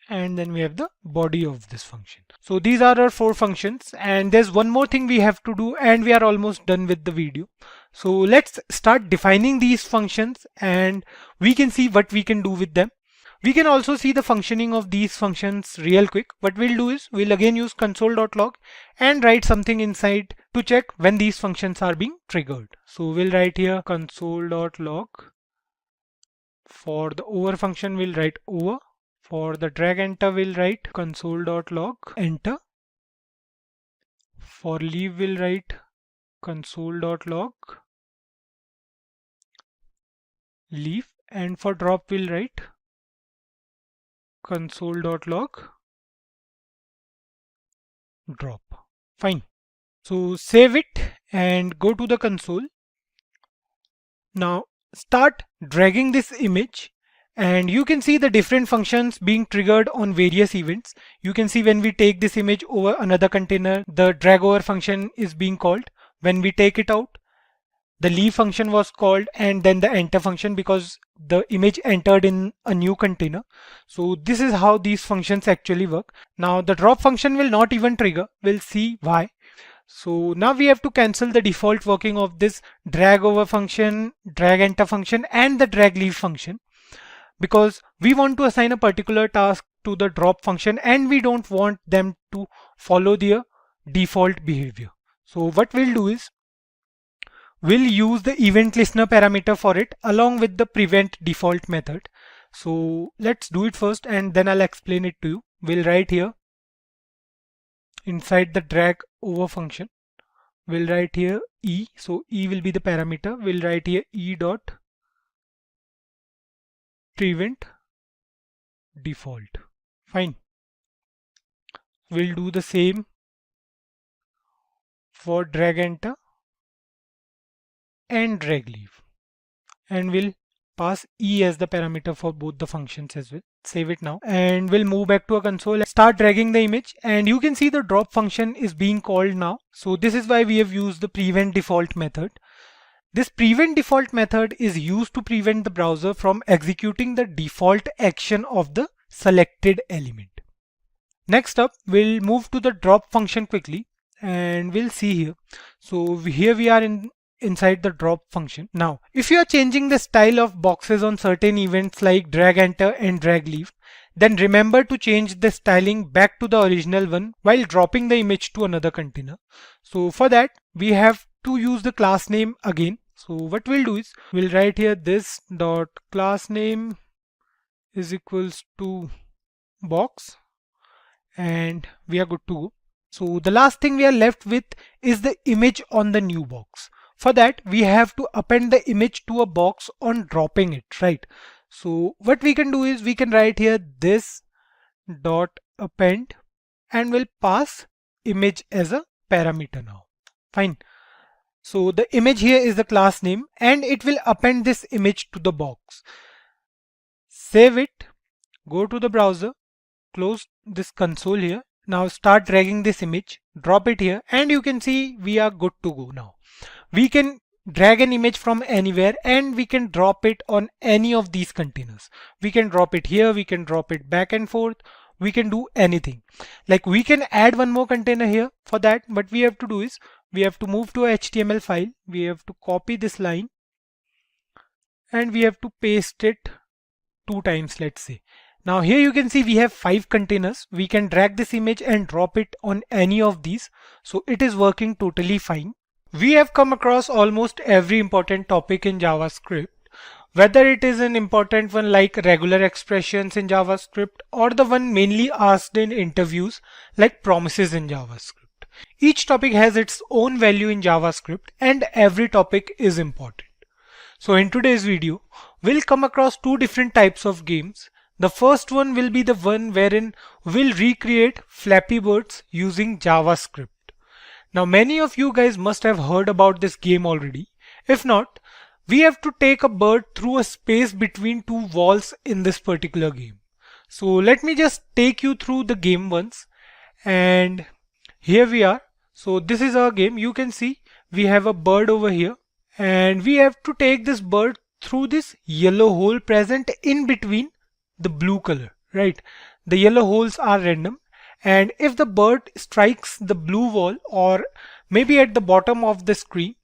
B: and then we have the body of this function. So these are our 4 functions, and there's one more thing we have to do, and we are almost done with the video. So let's start defining these functions, and we can see what we can do with them. We can also see the functioning of these functions real quick. What we'll do is we'll again use console.log and write something inside to check when these functions are being triggered. So we'll write here console.log. For the over function, we'll write over. For the drag enter, we'll write console.log enter. For leave, we'll write console.log leave, and for drop, we'll write console.log drop. Fine. So save it and go to the console. Now start dragging this image, and you can see the different functions being triggered on various events. You can see when we take this image over another container, the drag over function is being called. When we take it out, the leave function was called, and then the enter function because the image entered in a new container. So this is how these functions actually work. Now the drop function will not even trigger. We'll see why. So now we have to cancel the default working of this drag over function, drag enter function, and the drag leave function, because we want to assign a particular task to the drop function and we don't want them to follow their default behavior. So what we'll do is we'll use the event listener parameter for it along with the prevent default method. So let's do it first and then I'll explain it to you. We'll write here inside the drag over function, we'll write here e. So e will be the parameter. We'll write here e dot prevent default. Fine. We'll do the same for drag enter and drag leave, and we'll pass e as the parameter for both the functions as well. Save it now and we'll move back to our console and start dragging the image, and you can see the drop function is being called now. So this is why we have used the prevent default method. This prevent default method is used to prevent the browser from executing the default action of the selected element. Next up, we'll move to the drop function quickly, and we'll see here. So here we are inside the drop function. Now, if you are changing the style of boxes on certain events like drag enter and drag leave, then remember to change the styling back to the original one while dropping the image to another container. So for that, we have to use the class name again. So what we'll do is we'll write here this dot class name is equals to box, and we are good to go. So the last thing we are left with is the image on the new box. For that, we have to append the image to a box on dropping it, right? So what we can do is we can write here this dot append and we'll pass image as a parameter now. Fine. So the image here is the class name and it will append this image to the box. Save it, go to the browser, close this console here. Now start dragging this image, drop it here, and you can see we are good to go now. We can drag an image from anywhere and we can drop it on any of these containers. We can drop it here, we can drop it back and forth, we can do anything. Like we can add one more container here. For that, what we have to do is we have to move to a HTML file, we have to copy this line and we have to paste it 2 times, let's say. Now here you can see we have 5 containers. We can drag this image and drop it on any of these. So it is working totally fine. We have come across almost every important topic in JavaScript, whether it is an important one like regular expressions in JavaScript or the one mainly asked in interviews like promises in JavaScript. Each topic has its own value in JavaScript and every topic is important. So in today's video, we'll come across 2 different types of games. The first one will be the one wherein we'll recreate Flappy Birds using JavaScript. Now many of you guys must have heard about this game already. If not, we have to take a bird through a space between 2 walls in this particular game. So let me just take you through the game once. And here we are. So this is our game. You can see we have a bird over here. And we have to take this bird through this yellow hole present in between the blue color, right? The yellow holes are random, and if the bird strikes the blue wall or maybe at the bottom of the screen,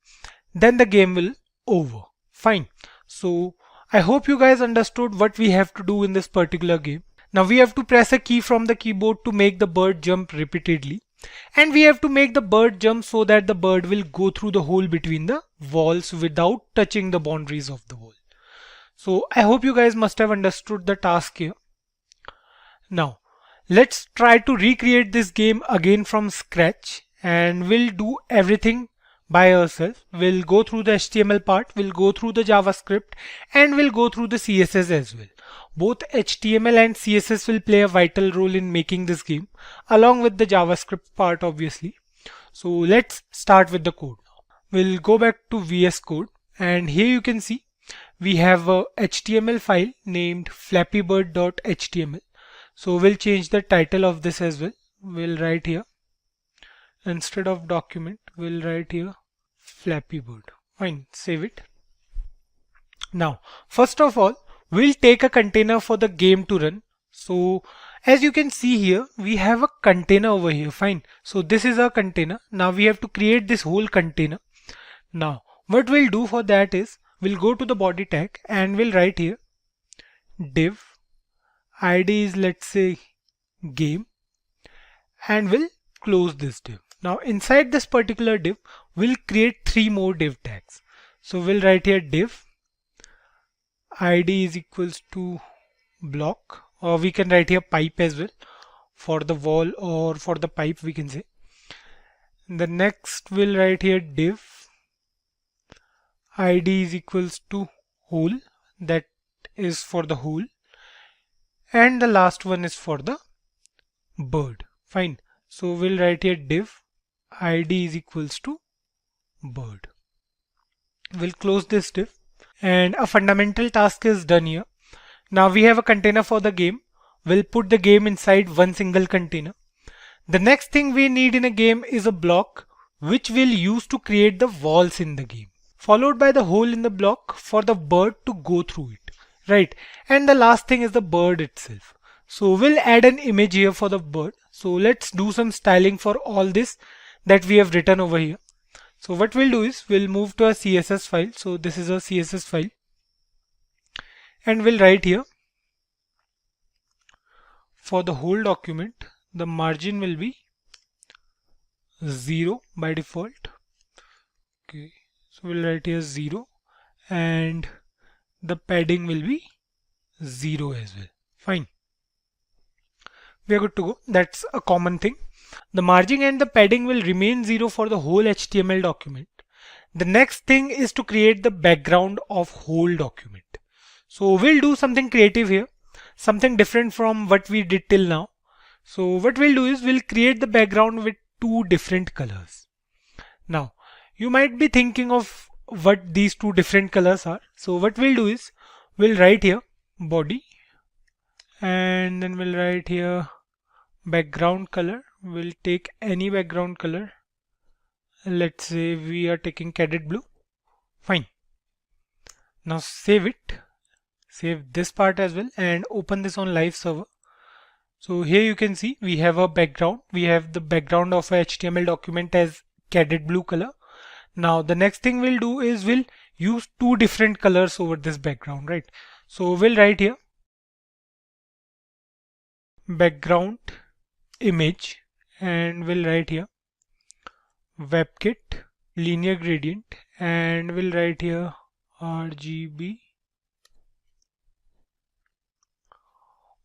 B: then the game will over. Fine. So I hope you guys understood what we have to do in this particular game. Now we have to press a key from the keyboard to make the bird jump repeatedly, and we have to make the bird jump so that the bird will go through the hole between the walls without touching the boundaries of the wall. So I hope you guys must have understood the task here. Now let's try to recreate this game again from scratch, and we'll do everything by ourselves. We'll go through the HTML part, we'll go through the JavaScript, and we'll go through the CSS as well. Both HTML and CSS will play a vital role in making this game, along with the JavaScript part obviously. So let's start with the code. We'll go back to VS Code, and here you can see we have a HTML file named flappybird.html. So we'll change the title of this as well. We'll write here, instead of document, we'll write here Flappy Bird. Fine, save it. Now, first of all, we'll take a container for the game to run. So as you can see here, we have a container over here. Fine. So this is our container. Now we have to create this whole container. Now what we'll do for that is we'll go to the body tag and we'll write here div id is, let's say, game, and we'll close this div. Now inside this particular div, we'll create 3 more div tags. So we'll write here div id is equals to block, or we can write here pipe as well for the wall, or for the pipe we can say. The next we'll write here div id is equals to hole, that is for the hole, and the last one is for the bird. Fine. So we'll write here div id is equals to bird. We'll close this div, and a fundamental task is done here. Now we have a container for the game. We'll put the game inside one single container. The next thing we need in a game is a block which we'll use to create the walls in the game, followed by the hole in the block for the bird to go through it, right? And the last thing is the bird itself. So we'll add an image here for the bird. So let's do some styling for all this.
A: that we have written over here. So what we'll do is we'll move to a CSS file. So this is a CSS file, and we'll write here for the whole document the margin will be 0 by default. Okay, so we'll write here 0, and the padding will be 0 as well. Fine, we are good to go. That's a common thing. The margin and the padding will remain 0 for the whole HTML document. The next thing is to create the background of whole document. So we'll do something creative here, something different from what we did till now. So what we'll do is we'll create the background with 2 different colors. Now you might be thinking of what these 2 different colors are. So what we'll do is we'll write here body, and then we'll write here background color. We'll take any background color. Let's say we are taking cadet blue. Fine. Now save it, save this part as well, and open this on live server. So here you can see we have a background. We have the background of a HTML document as cadet blue color. Now the next thing we'll do is we'll use 2 different colors over this background, right? So we'll write here background image, and we'll write here WebKit linear gradient, and we'll write here RGB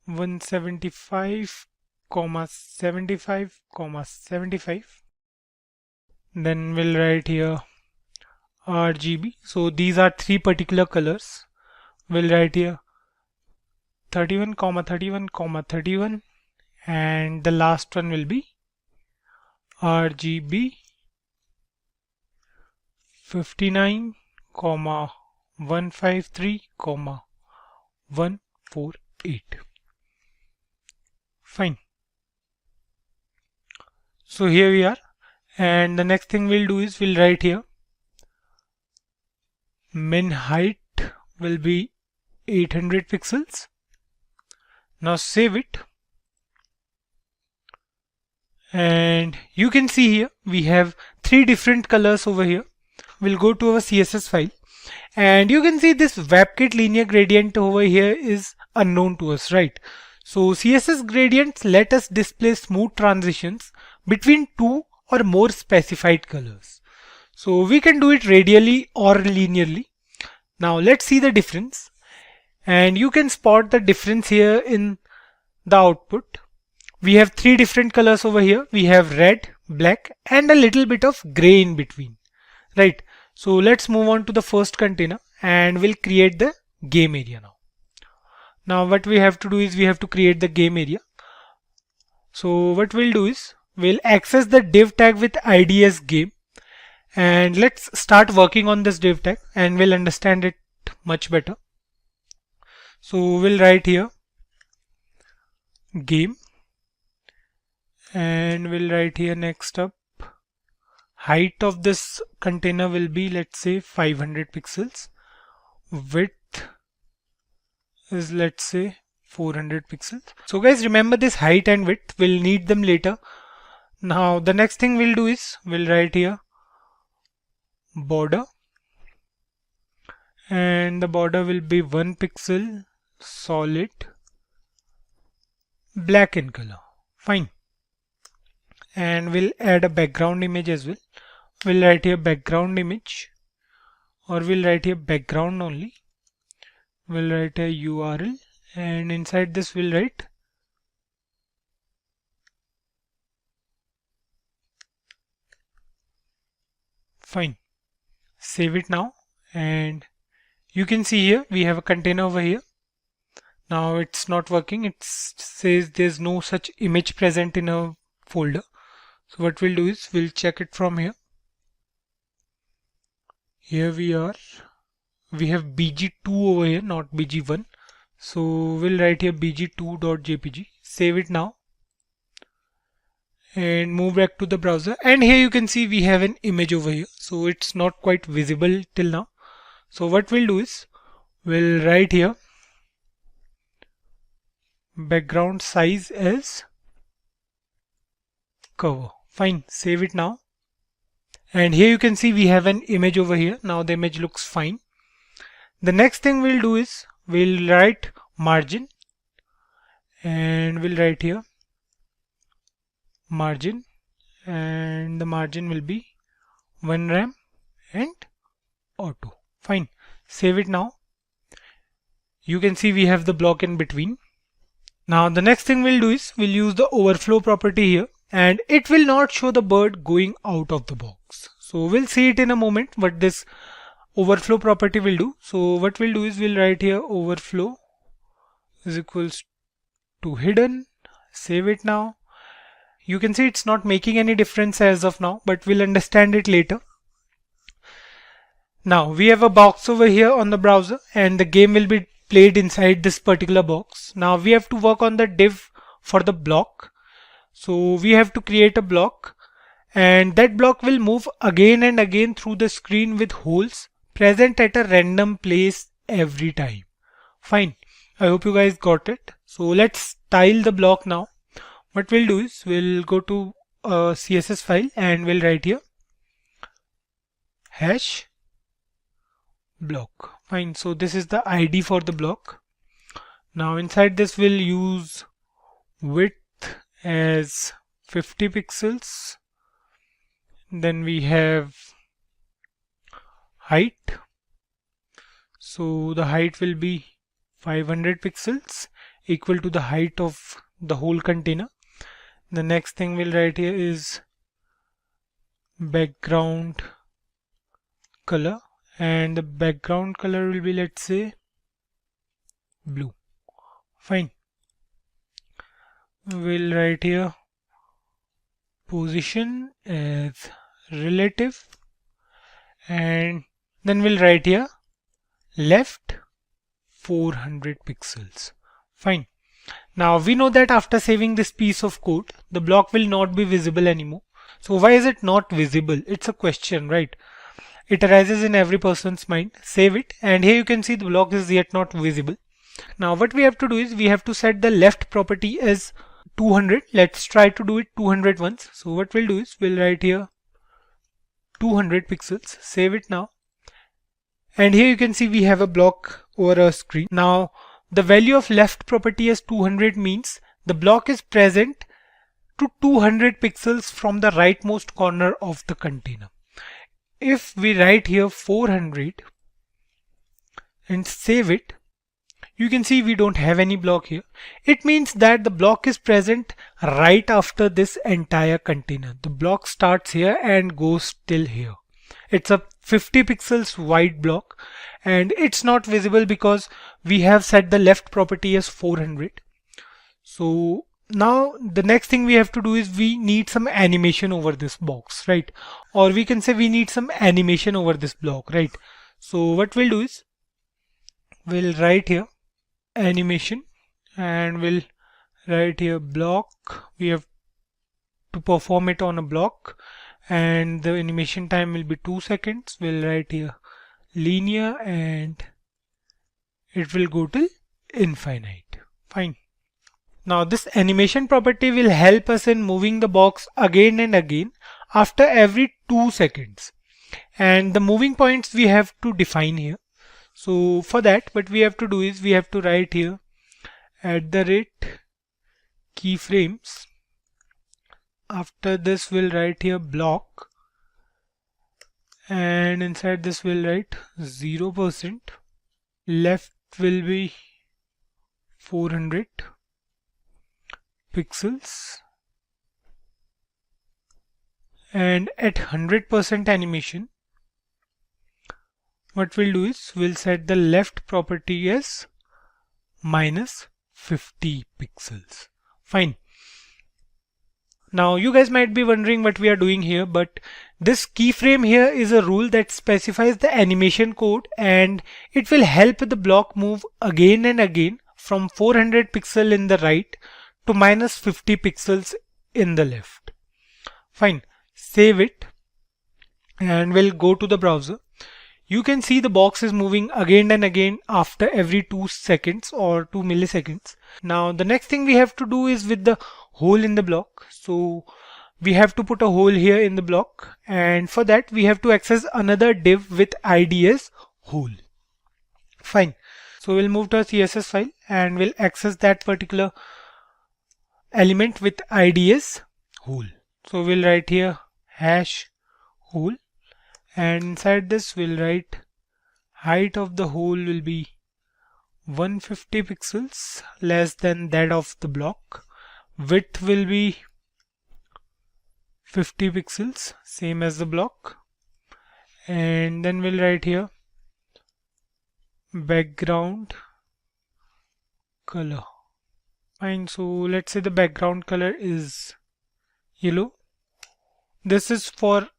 A: 175, 75, 75. Then we'll write here RGB. So these are 3 particular colors. We'll write here 31, 31, 31, and the last one will be RGB 59, 153, 148. Fine. So here we are, and the next thing we'll do is we'll write here min height will be 800 pixels. Now save it, and you can see here we have 3 different colors over here. We'll go to our CSS file, and you can see this WebKit linear gradient over here is unknown to us, right? So CSS gradients let us display smooth transitions between 2 or more specified colors. So we can do it radially or linearly. Now let's see the difference, and you can spot the difference here in the output. We have 3 different colors over here. We have red, black, and a little bit of gray in between, right? So let's move on to the first container, and we'll create the game area now. Now what we have to do is we have to create the game area. So what we'll do is we'll access the div tag with ID as game, and let's start working on this div tag and we'll understand it much better. So we'll write here game, and we'll write here next up height of this container will be, let's say, 500 pixels. Width is, let's say, 400 pixels. So guys, remember this height and width, we'll need them later. Now the next thing we'll do is we'll write here border, and the border will be 1 pixel solid black in color. Fine. And we'll add a background image as well. We'll write here background image, or we'll write here background only. We'll write a URL, and inside this we'll write fine. Save it now, and you can see here we have a container over here. Now it's not working. It says there's no such image present in a folder. So what we'll do is we'll check it from here. Here we are. We have bg2 over here, not bg1. So we'll write here bg2.jpg. Save it now and move back to the browser. And here you can see we have an image over here. So it's not quite visible till now. So what we'll do is we'll write here background size as cover. Fine. Save it now
B: And here you can see we have an image over here. Now the image looks fine. The next thing we'll do is we'll write margin, and we'll write here margin, and the margin will be 1 rem and auto. Fine. Save it now. You can see we have the block in between. Now the next thing we'll do is we'll use the overflow property here, and it will not show the bird going out of the box. So we'll see it in a moment what this overflow property will do. So what we'll do is we'll write here overflow is equals to hidden. Save it now. You can see it's not making any difference as of now, but we'll understand it later. Now we have a box over here on the browser, and the game will be played inside this particular box. Now we have to work on the div for the block. So we have to create a block, and that block will move again and again through the screen with holes present at a random place every time. Fine. I hope you guys got it. So let's style the block now. What we'll do is we'll go to a CSS file and we'll write here hash block. Fine. So this is the ID for the block. Now inside this we'll use width as 50 pixels. Then we have height. So the height will be 500 pixels, equal to the height of the whole container. The next thing we'll write here is background color, and the background color will be, let's say, blue. Fine. We'll write here position as relative, and then we'll write here left 400 pixels. Fine. Now we know that after saving this piece of code, the block will not be visible anymore. So why is it not visible? It's a question, right? It arises in every person's mind. Save it, and here you can see the block is yet not visible. Now what we have to do is we have to set the left property as 200. Let's try to do it 200 once. So what we'll do is we'll write here 200 pixels. Save it now. And here you can see we have a block over our screen. Now the value of left property as 200 means the block is present to 200 pixels from the rightmost corner of the container. If we write here 400 and save it, you can see we don't have any block here. It means that the block is present right after this entire container. The block starts here and goes till here. It's a 50 pixels wide block, and it's not visible because we have set the left property as 400. So now the next thing we have to do is we need some animation over this box, right? Or we can say we need some animation over this block, right? So what we'll do is we'll write here animation, and we'll write here block. We have to perform it on a block, and the animation time will be 2 seconds. We'll write here linear, and it will go till infinite. Fine. Now this animation property will help us in moving the box again and again after every 2 seconds. And the moving points we have to define here. So for that, what we have to do is we have to write here @keyframes. After this we'll write here block, and inside this we'll write 0%. Left will be 400 pixels, and at 100% animation, what we'll do is we'll set the left property as -50 pixels. Fine. Now you guys might be wondering what we are doing here, but this keyframe here is a rule that specifies the animation code, and it will help the block move again and again from 400 pixel in the right to -50 pixels in the left. Fine. Save it, and we'll go to the browser. You can see the box is moving again and again after every 2 seconds or 2 milliseconds. Now the next thing we have to do is with the hole in the block. So
A: we have to put a hole here in the block, and for that we have to access another div with ID as hole. Fine. So we'll move to a CSS file and we'll access that particular element with ID as hole. So we'll write here hash hole, and inside this we'll write height of the hole will be 150 pixels less than that of the block. Width will be 50 pixels, same as the block. And then we'll write here background color. Fine, so let's say the background color is yellow. This is for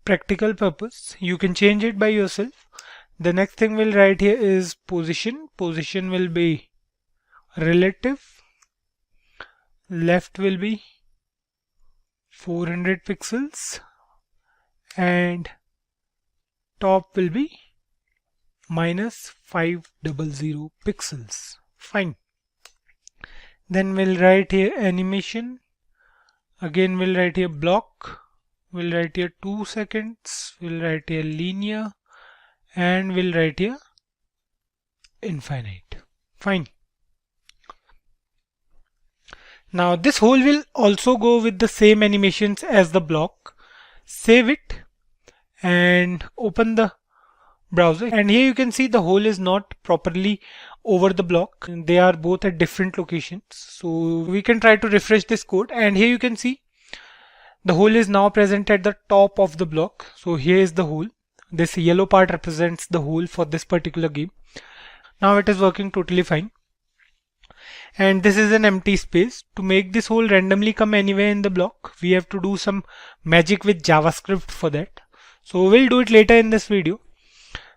A: practical purpose. You can change it by yourself. The next thing we'll write here is position. Position will be relative. Left will be 400 pixels and top will be minus 500 pixels. Fine. Then we'll write here animation. Again we'll write here block. We'll write here 2 seconds. We'll write here linear, and we'll write here infinite. Fine. Now this hole will also go with the same animations as the block. Save it and open the browser, and here you can see the hole is not properly over the block. They are both at different locations. So we can try to refresh this code, and here you can see the hole is now present at the top of the block. So here is the hole. This yellow part represents the hole for this particular game. Now it is working totally fine. And this is an empty space. To make this hole randomly come anywhere in the block, we have to do some magic with JavaScript for that. So we'll do it later in this video.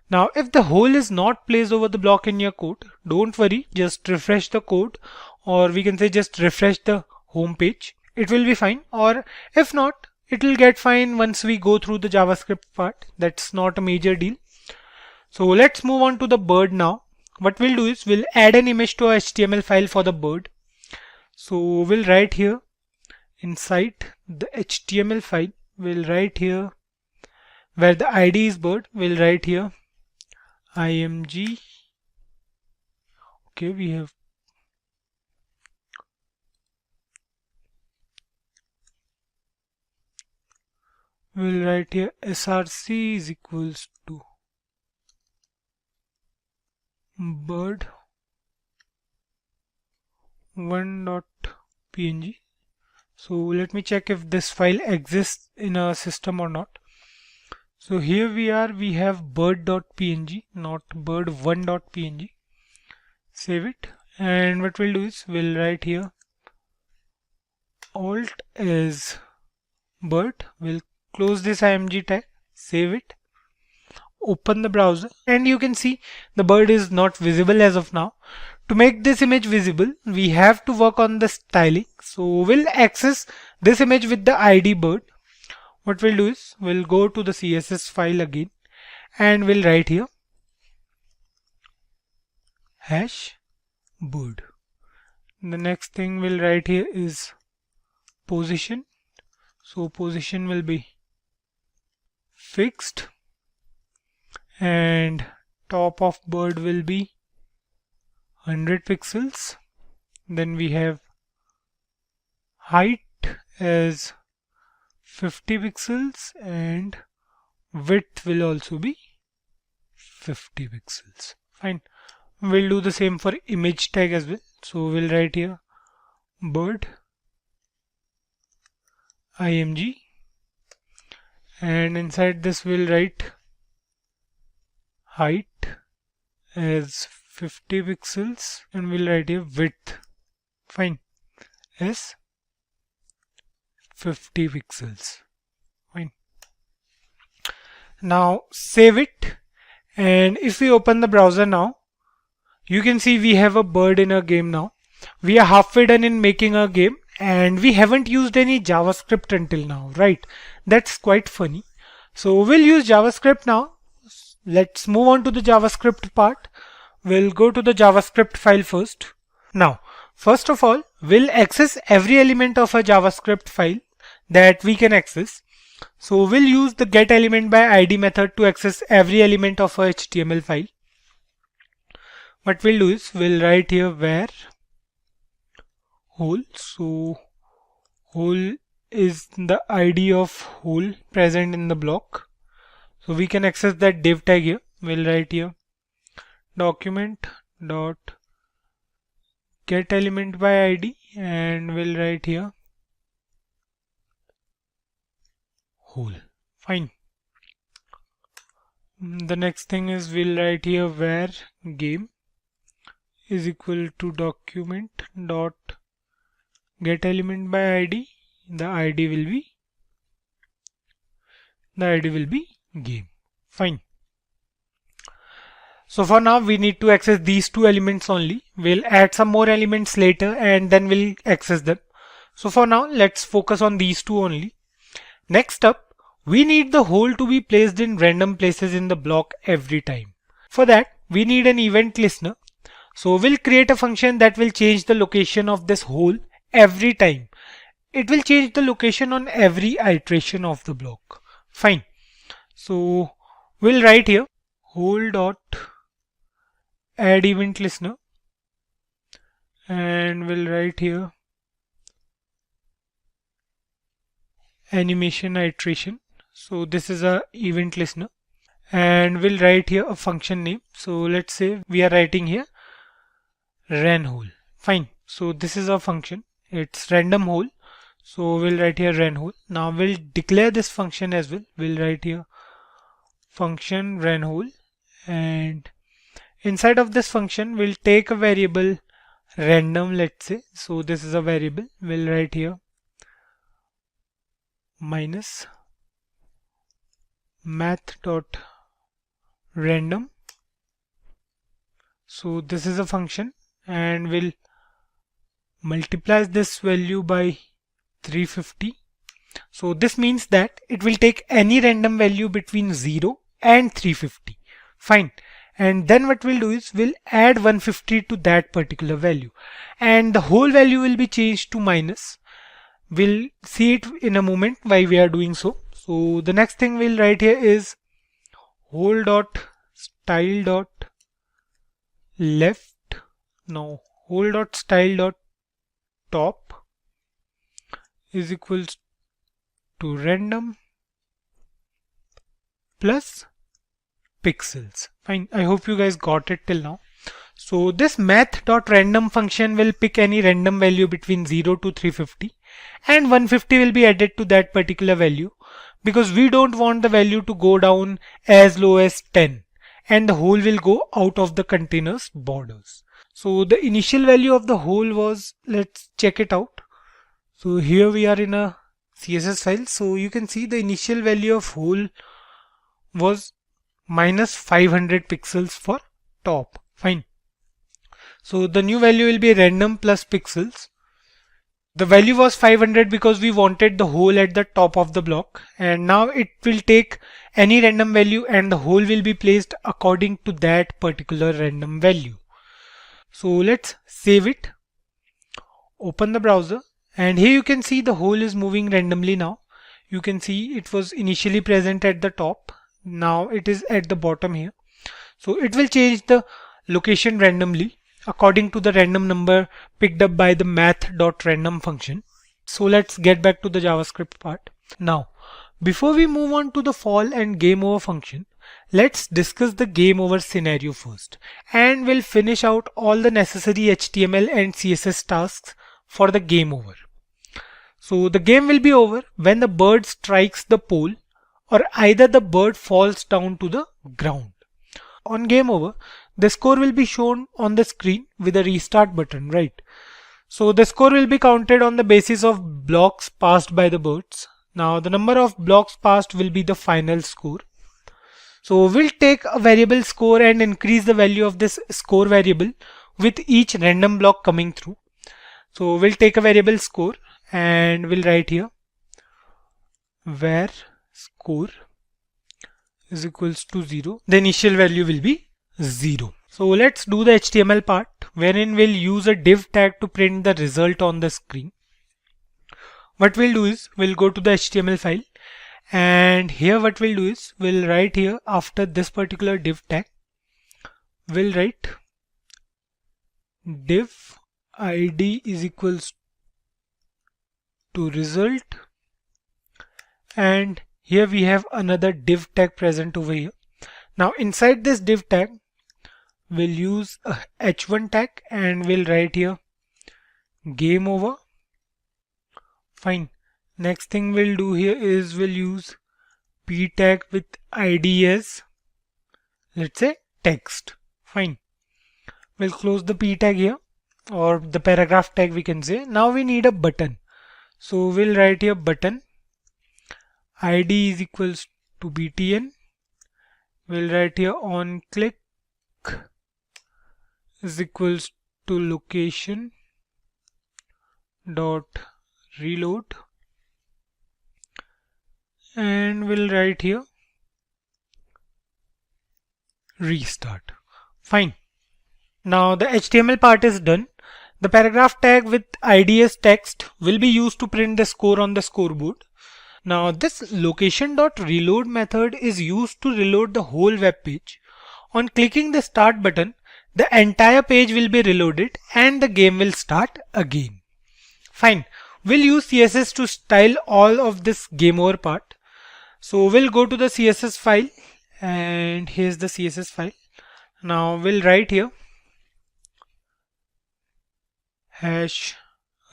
A: Now if the hole is not placed over the block in your code, don't worry, just refresh the code, or we can say just refresh the home page. It will be fine, or if not, it will get fine once we go through the JavaScript part. That's not a major deal. So let's move on to the bird now. What we'll do is we'll add an image to our HTML file for the bird. So we'll write here inside the HTML file, we'll write here where the ID is bird, we'll write here img. Okay, we have we'll write here src is equals to bird 1.png. So let me check if this file exists in our system or not. So here we have bird.png, not bird1.png. Save it, and what we'll do is we'll write here alt as bird. We'll close this img tag, save it, open the browser, and you can see the bird is not visible as of now. To make this image visible, we have to work on the styling. So we'll access this image with the ID bird. What we'll do is we'll go to the CSS file again, and we'll write here hash bird. The next thing we'll write here is position. So position will be fixed, and top of bird will be 100 pixels. Then we have height as 50 pixels, and width will also be 50 pixels. Fine. We'll do the same for image tag as well. So we'll write here bird img, and inside this we'll write height as 50 pixels, and we'll write here width, fine, as 50 pixels. Fine. Now save it, and if we open the browser now, you can see we have a bird in our game now. We are halfway done in making our game, and we haven't used any JavaScript until now, right? That's quite funny. So we'll use JavaScript now. Let's move on to the JavaScript part. We'll go to the JavaScript file first. Now, first of all, we'll access every element of a JavaScript file. that we can access. So we'll use the getElementById method to access every element of a HTML file. What we'll do is we'll write here where whole. So whole is the ID of whole present in the block. So we can access that div tag here. We'll write here document dot getElementById and we'll write here whole. Fine. The next thing is we'll write here where game is equal to document dot getElementById. The ID will be game. Fine. So for now we need to access these two elements only. We'll add some more elements later and then we'll access them. So for now let's focus on these two only. Next up, we need the whole to be placed in random places in the block every time. For that we need an event listener. So we'll create a function that will change the location of this whole every time. It will change the location on every iteration of the block. Fine. So we'll write here whole dot add event listener and we'll write here animation iteration. So this is a event listener and we'll write here a function name. So let's say we are writing here ran whole. Fine. So this is our function. It's random whole. So we'll write here ran whole. Now we'll declare this function as well. We'll write here function ran whole and inside of this function we'll take a variable random, let's say. So this is a variable. We'll write here minus math.random. So this is a function and we'll multiply this value by 350. So this means that it will take any random value between 0 and 350. Fine. And then what we'll do is we'll add 150 to that particular value and the whole value will be changed to minus. We'll see it in a moment why we are doing so. So the next thing we'll write here is whole dot style dot left. Now whole dot style dot top is equals to random plus pixels. Fine. I hope you guys got it till now. So this math.random function will pick any random value between 0 to 350 and 150 will be added to that particular value because we don't want the value to go down as low as 10 and the whole will go out of the container's borders. So the initial value of the whole was, let's check it out. So here we are in a CSS file. So you can see the initial value of whole was minus 500 pixels for top. Fine. So the new value will be random plus pixels. The value was 500 because we wanted the whole at the top of the block and now it will take any random value and the whole will be placed according to that particular random value. So let's save it, open the browser and here you can see the whole is moving randomly now. You can see it was initially present at the top. Now it is at the bottom here. So it will change the location randomly according to the random number picked up by the math.random function. So let's get back to the JavaScript part. Now, before we move on to the fall and game over function, let's discuss the game over scenario first and we'll finish out all the necessary HTML and CSS tasks for the game over. So the game will be over when the bird strikes the pole or either the bird falls down to the ground. On game over, the score will be shown on the screen with a restart button, right? So the score will be counted on the basis of blocks passed by the birds. Now the number of blocks passed will be the final score. So we'll take a variable score and increase the value of this score variable with each random block coming through. So we'll take a variable score and we'll write here where score is equals to 0. The initial value will be 0. So let's do the HTML part wherein we'll use a div tag to print the result on the screen. what we'll do is we'll go to the HTML file, and here what we'll do is we'll write here after this particular div tag, we'll write div id is equals to result, and here we have another div tag present over here. Now inside this div tag we'll use a h1 tag and we'll write here game over. Fine. Next thing we'll do here is we'll use p tag with id as, let's say, text. Fine. We'll close the p tag here, or the paragraph tag we can say. Now we need a button. So we'll write here button id is equals to btn. We'll write here on click is equals to location dot reload, and we'll write here restart. Fine. Now the HTML part is done. The paragraph tag with id as text will be used to print the score on the scoreboard. Now this location.reload method is used to reload the whole web page. On clicking the start button, the entire page will be reloaded and the game will start again. Fine. We'll use CSS to style all of this game over part. So we'll go to the CSS file, and here's the CSS file. Now we'll write here hash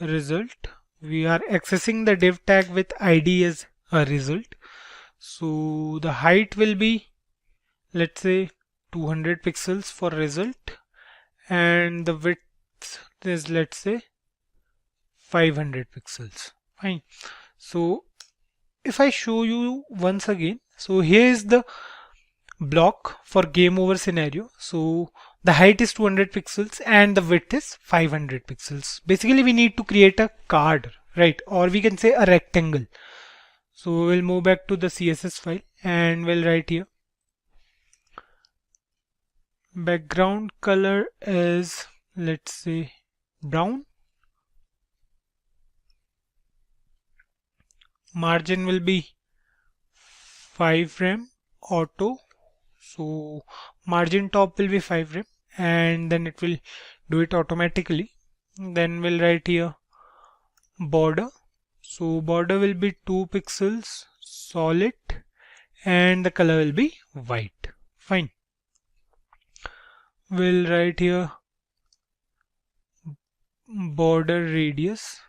A: result. We are accessing the div tag with id as a result. So the height will be, let's say, 200 pixels for result, and the width is, let's say, 500 pixels. Fine. So if I show you once again, so here is the block for game over scenario. So the height is 200 pixels and the width is 500 pixels. Basically we need to create a card, right? Or we can say a rectangle. So we'll move back to the CSS file and we'll write here background color is, let's say, brown. Margin will be 5 rem auto. So margin top will be 5 rem, and then it will do it automatically. Then we'll write here border. So border will be 2 pixels solid and the color will be white. Fine. We'll write here border radius.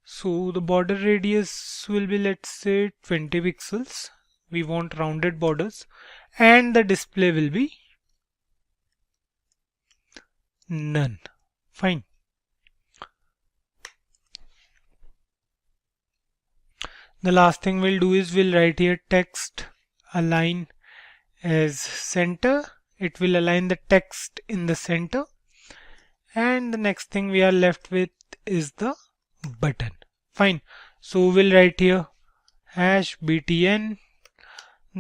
A: So the border radius will be, let's say, 20 pixels. We want rounded borders, and the display will be none. Fine. The last thing we'll do is we'll write here text align as center. It will align the text in the center, and the next thing we are left with is the button. Fine. So we'll write here hash btn,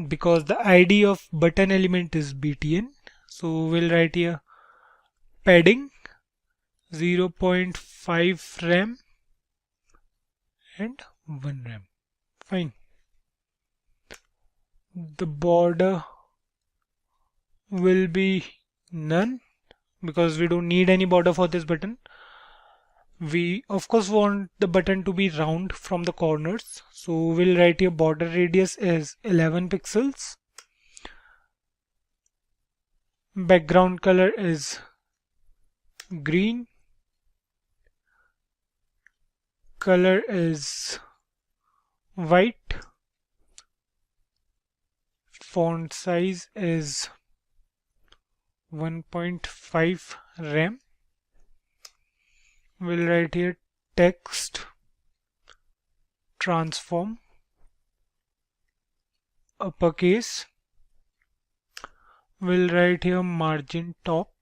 A: because the id of button element is btn. So we'll write here padding 0.5 rem and 1 rem. Fine. The border will be none because we don't need any border for this button. We of course want the button to be round from the corners, so we'll write here border radius is 11 pixels. Background color is green. Color is white. Font size is 1.5 rem. We'll write here text transform uppercase. We'll write here margin top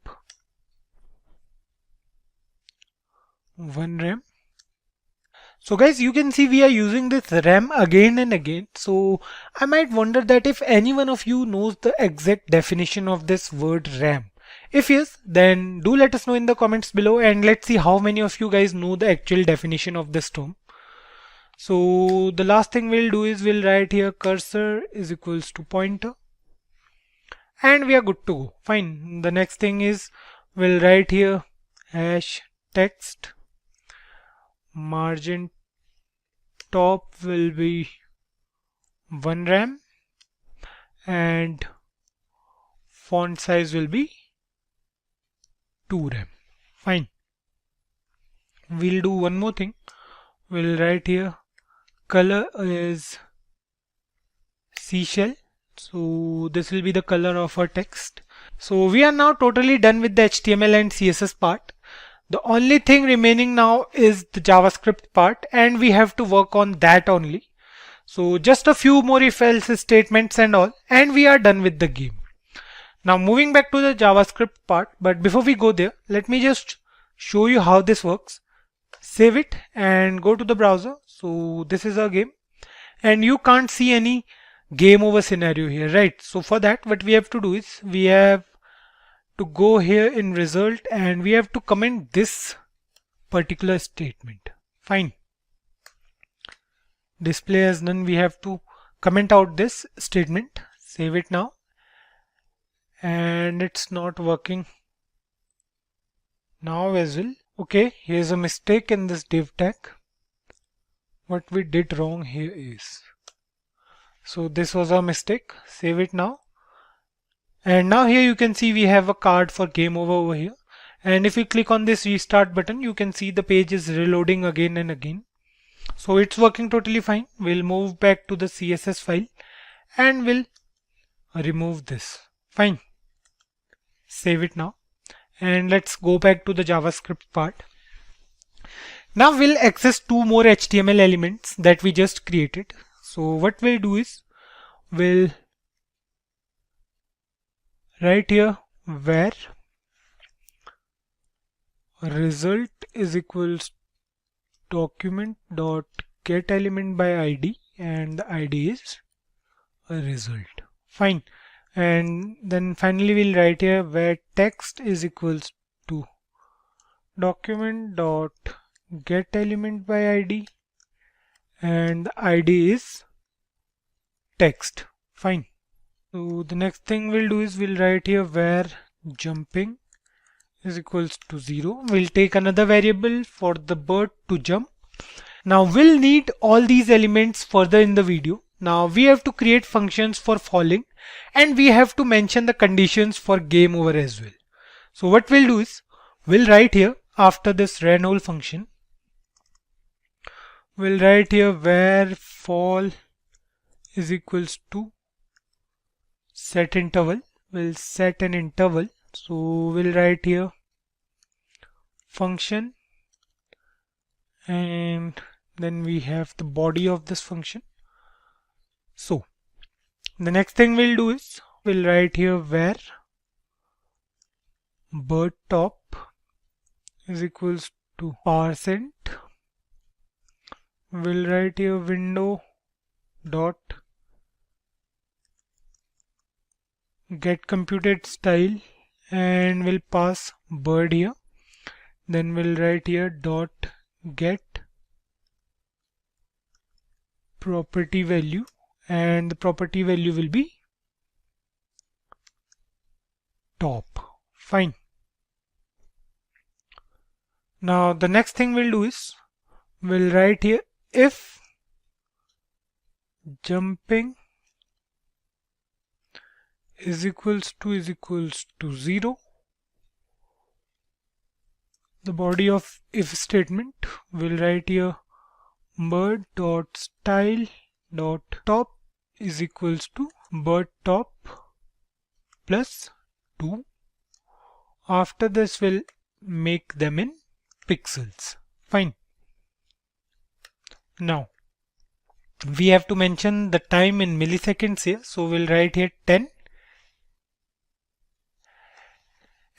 A: 1 rem. So guys, you can see we are using this rem again and again. So I might wonder that if any one of you knows the exact definition of this word rem. If yes, then do let us know in the comments below, and let's see how many of you guys know the actual definition of this term.
B: So the last thing we'll do is we'll write here cursor is equals to pointer, and we are good to go. Fine. The next thing is we'll write here hash text, margin top will be 1 rem and font size will be 2 rem. Fine. We'll do one more thing. We'll write here color is seashell. So this will be the color of our text. So we are now totally done with the HTML and CSS part. The only thing remaining now is the JavaScript part, and we have to work on that only. So just a few more if else statements and all, and we are done with the game. Now moving back to the JavaScript part, but before we go there, let me just show you how this works. Save it and go to the browser. So this is our game, and you can't see any game over scenario here, right? So for that, what we have to do is we have to go here in result and we have to comment this particular statement. Fine. Display as none, we have to comment out this statement. Save it now. And it's not working now as well. Okay, here's a mistake in this div tag. What we did wrong here is, so this was a mistake. Save it now. And now here you can see we have a card for game over here. And if you click on this restart button, you can see the page is reloading again and again. So it's working totally fine. We'll move back to the CSS file and we'll remove this. Fine. Save it now. And let's go back to the JavaScript part. Now we'll access two more HTML elements that we just created. So what we'll do is we'll write here where result is equals document dot get element by ID, and the ID is a result. Fine. And then finally we'll write here where text is equals to document dot get element by ID, and the ID is text. Fine. So the next thing we'll do is we'll write here where jumping is equals to 0. We'll take another variable for the bird to jump. Now we'll need all these elements further in the video. Now we have to create functions for falling, and we have to mention the conditions for game over as well. So what we'll do is we'll write here after this ranHole function, we'll write here where fall is equals to set interval. We'll set an interval. So we'll write here function, and then we have the body of this function. So the next thing we'll do is we'll write here where bird top is equals to %. We'll write here window dot get computed style, and we'll pass bird here. Then we'll write here dot get property value, and the property value will be top. Fine. Now the next thing we'll do is we'll write here if jumping is equals to 0. The body of if statement will write here bird dot style dot top is equals to bird top plus 2. After this we'll make them in pixels. Fine. Now we have to mention the time in milliseconds here, so we'll write here 10,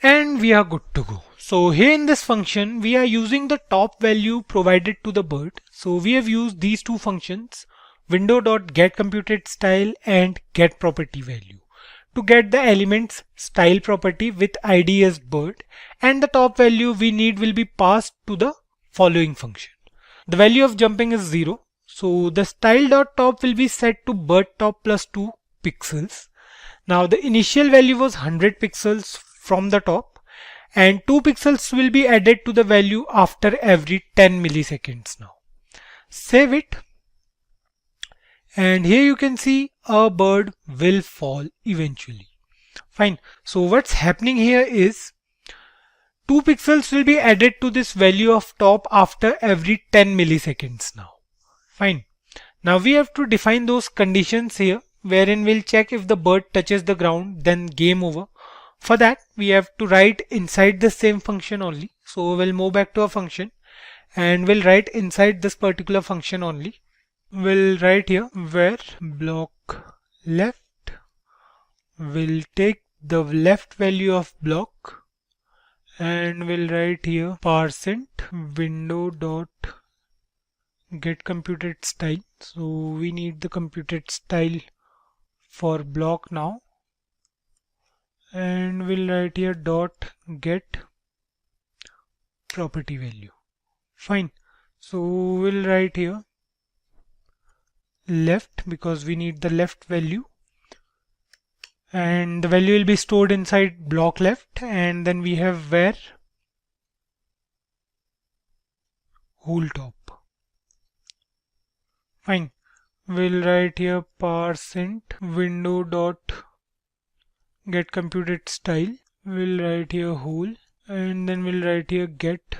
B: and we are good to go. So here in this function we are using the top value provided to the bird. So we have used these two functions, window.getComputedStyle and getPropertyValue, to get the elements style property with ID as bird, and the top value we need will be passed to the following function. The value of jumping is 0,
A: So the style.top will be set to bird top plus 2 pixels. Now the initial value was 100 pixels from the top, and 2 pixels will be added to the value after every 10 milliseconds now. Save it. And here you can see a bird will fall eventually. Fine. So what's happening here is 2 pixels will be added to this value of top after every 10 milliseconds now. Fine. Now we have to define those conditions here, wherein we'll check if the bird touches the ground, then game over. For that, we have to write inside the same function only. So we'll move back to a function and we'll write inside this particular function only. We'll write here where block left will take the left value of block, and we'll write here % window dot get computed style. So we need the computed style for block now, and we'll write here dot get property value. Fine. So we'll write here left because we need the left value, and the value will be stored inside block left, and then we have where whole top. Fine. We'll write here % window dot get computed style. We'll write here whole, and then we'll write here get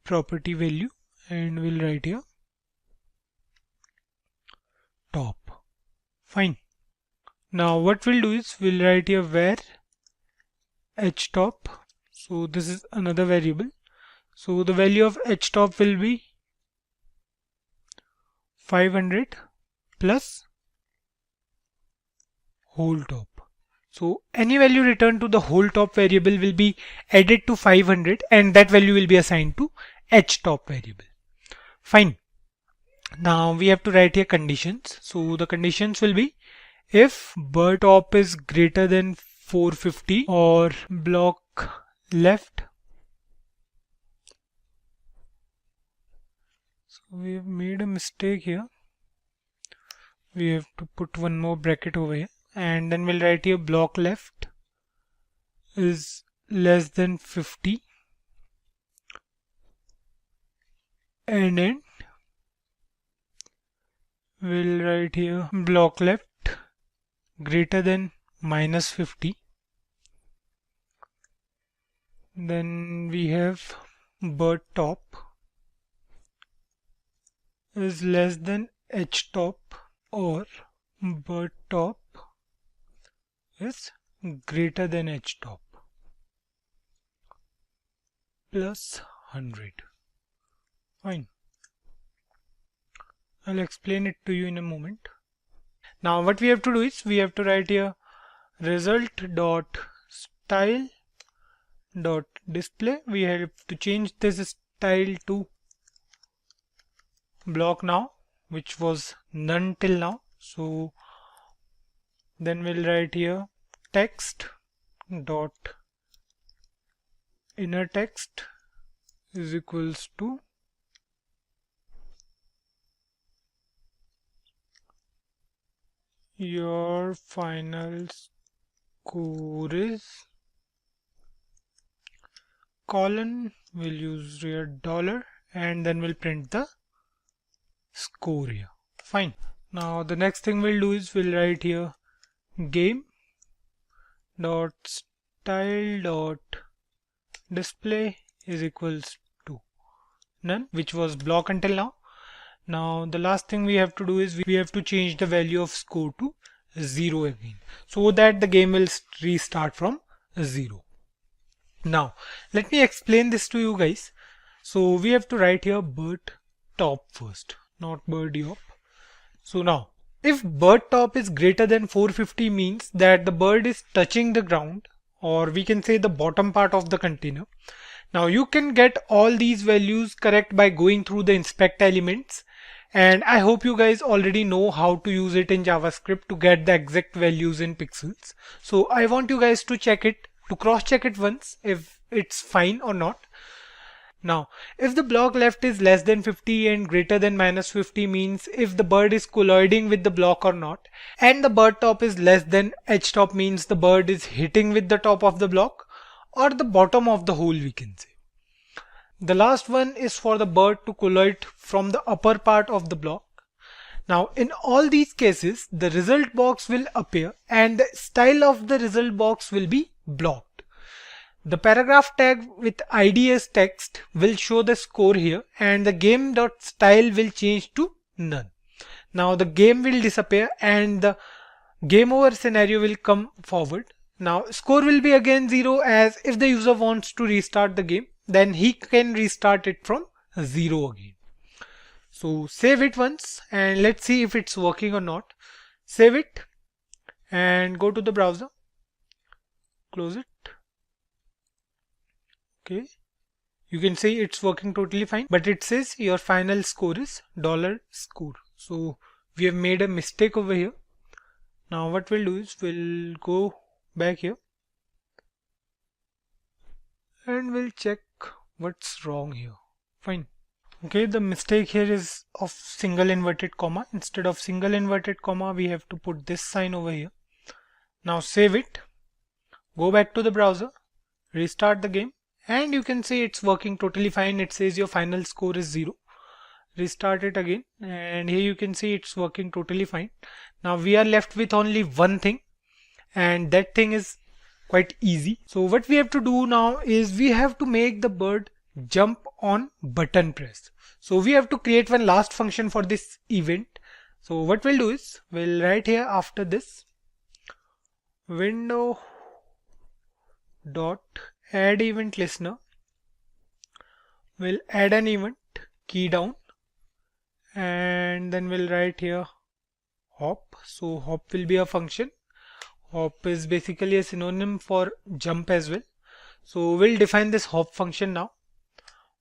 A: property value, and we'll write here top. Fine. Now what we'll do is we'll write here where htop. So this is another variable. So the value of htop will be 500 plus whole top. So any value returned to the whole top variable will be added to 500, and that value will be assigned to htop variable. Fine. Now we have to write here conditions. So the conditions will be if bird top is greater than 450 or block left. So we have made a mistake here. We have to put one more bracket over here, and then we'll write here block left is less than 50, and then we'll write here block left greater than minus 50. Then we have bird top is less than htop, or bird top is greater than htop plus 100. Fine. I'll explain it to you in a moment. Now what we have to do is we have to write here result dot style dot display. We have to change this style to block now, which was none till now. So then we'll write here text dot inner text is equals to your final score is colon, we'll use here $, and then we'll print the score here. Fine. Now the next thing we'll do is we'll write here game dot style dot display is equals to none, which was block until now. Now the last thing we have to do is we have to change the value of score to 0 again, so that the game will restart from 0. Now let me explain this to you guys. So we have to write here bird top first, not bird yop. So now if bird top is greater than 450 means that the bird is touching the ground, or we can say the bottom part of the container. Now you can get all these values correct by going through the inspect elements, and I hope you guys already know how to use it in JavaScript to get the exact values in pixels. So I want you guys to check it, to cross check it once if it's fine or not.
B: Now, if the block left is less than 50 and greater than minus 50 means if the bird is colliding with the block or not, and the bird top is less than edge top means the bird is hitting with the top of the block or the bottom of the hole, we can say. The last one is for the bird to collide from the upper part of the block. Now, in all these cases, the result box will appear and the style of the result box will be blocked. The paragraph tag with ID as text will show the score here and the game.style will change to none. Now the game will disappear and the game over scenario will come forward. Now score will be again 0, as if the user wants to restart the game, then he can restart it from 0 again. So save it once and let's see if it's working or not. Save it and go to the browser, close it. Okay, you can see it's working totally fine, but it says your final score is $score. So we have made a mistake over here. Now what we'll do is we'll go back here and we'll check what's wrong here. Fine. Okay, the mistake here is of single inverted comma. Instead of single inverted comma, we have to put this sign over here. Now save it, go back to the browser, restart the game. And you can see it's working totally fine. It says your final score is 0. Restart it again and here you can see it's working totally fine. Now we are left with only one thing, and that thing is quite easy. So what we have to do now is we have to make the bird jump on button press. So we have to create one last function for this event. So what we'll do is we'll write here after this window dot add event listener. We'll add an event key down and then we'll write here hop. So hop will be a function. Hop is basically a synonym for jump as well. So we'll define this hop function now.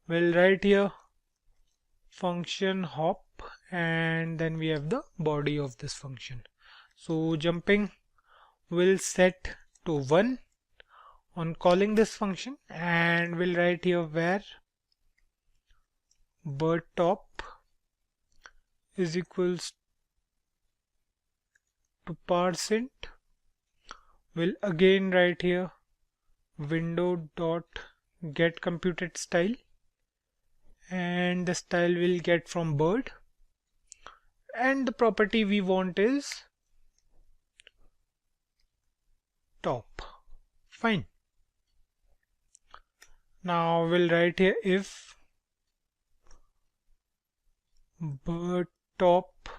B: We'll write here function hop and then we have the body of this function. So jumping will set to 1 on calling this function, and we'll write here where bird top is equals to %. We'll again write here window dot get computed style, and the style will get from bird, and the property we want is top. Fine. Now we'll write here if bird top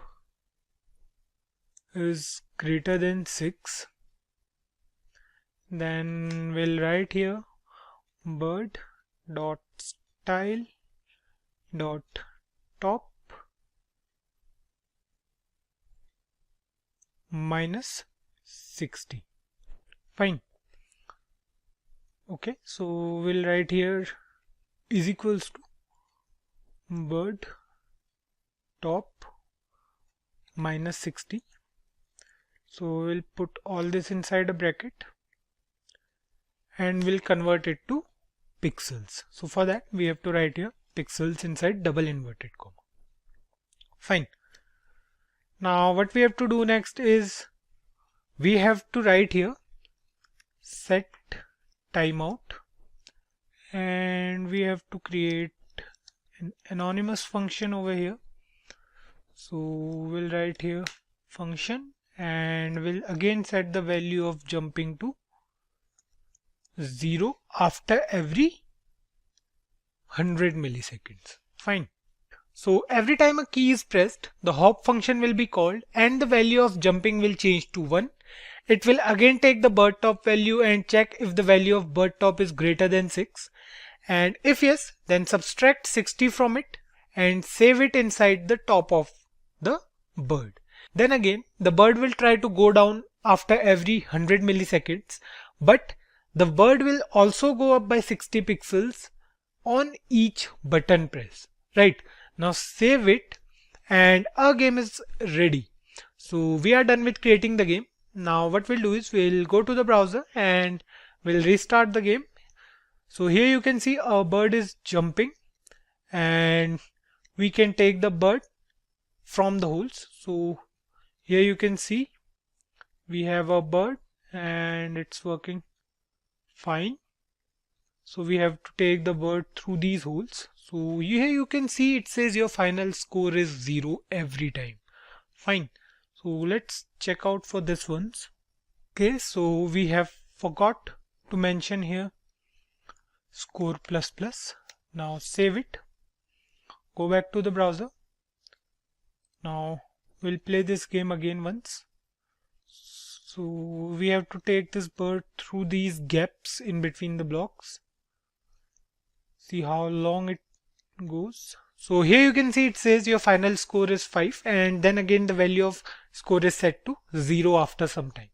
B: is greater than 6, then we'll write here bird dot style dot top minus 60. Fine. Okay, so we'll write here is equals to bird top minus 60. So we'll put all this inside a bracket and we'll convert it to pixels. So for that we have to write here pixels inside double inverted comma. Fine. Now what we have to do next is we have to write here set timeout, and we have to create an anonymous function over here. So we'll write here function and we'll again set the value of jumping to 0 after every 100 milliseconds. Fine. So every time a key is pressed, the hop function will be called and the value of jumping will change to 1. It will again take the bird top value and check if the value of bird top is greater than 6. And if yes, then subtract 60 from it and save it inside the top of the bird. Then again, the bird will try to go down after every 100 milliseconds, but the bird will also go up by 60 pixels on each button press. Right. Now save it and our game is ready. So we are done with creating the game. Now what we'll do is we'll go to the browser and we'll restart the game.
A: So here you can see a bird is jumping, and we can take the bird from the holes. So here you can see we have a bird and it's working fine. So we have to take the bird through these holes. So here you can see it says your final score is 0 every time. Fine. So let's check out for this ones. Okay, so we have forgot to mention here score plus plus. Now save it. Go back to the browser. Now we'll play this game again once. So we have to take this bird through these gaps in between the blocks. See how long it goes. So here you can see it says your final score is 5, and then again the value of score is set to 0 after some time.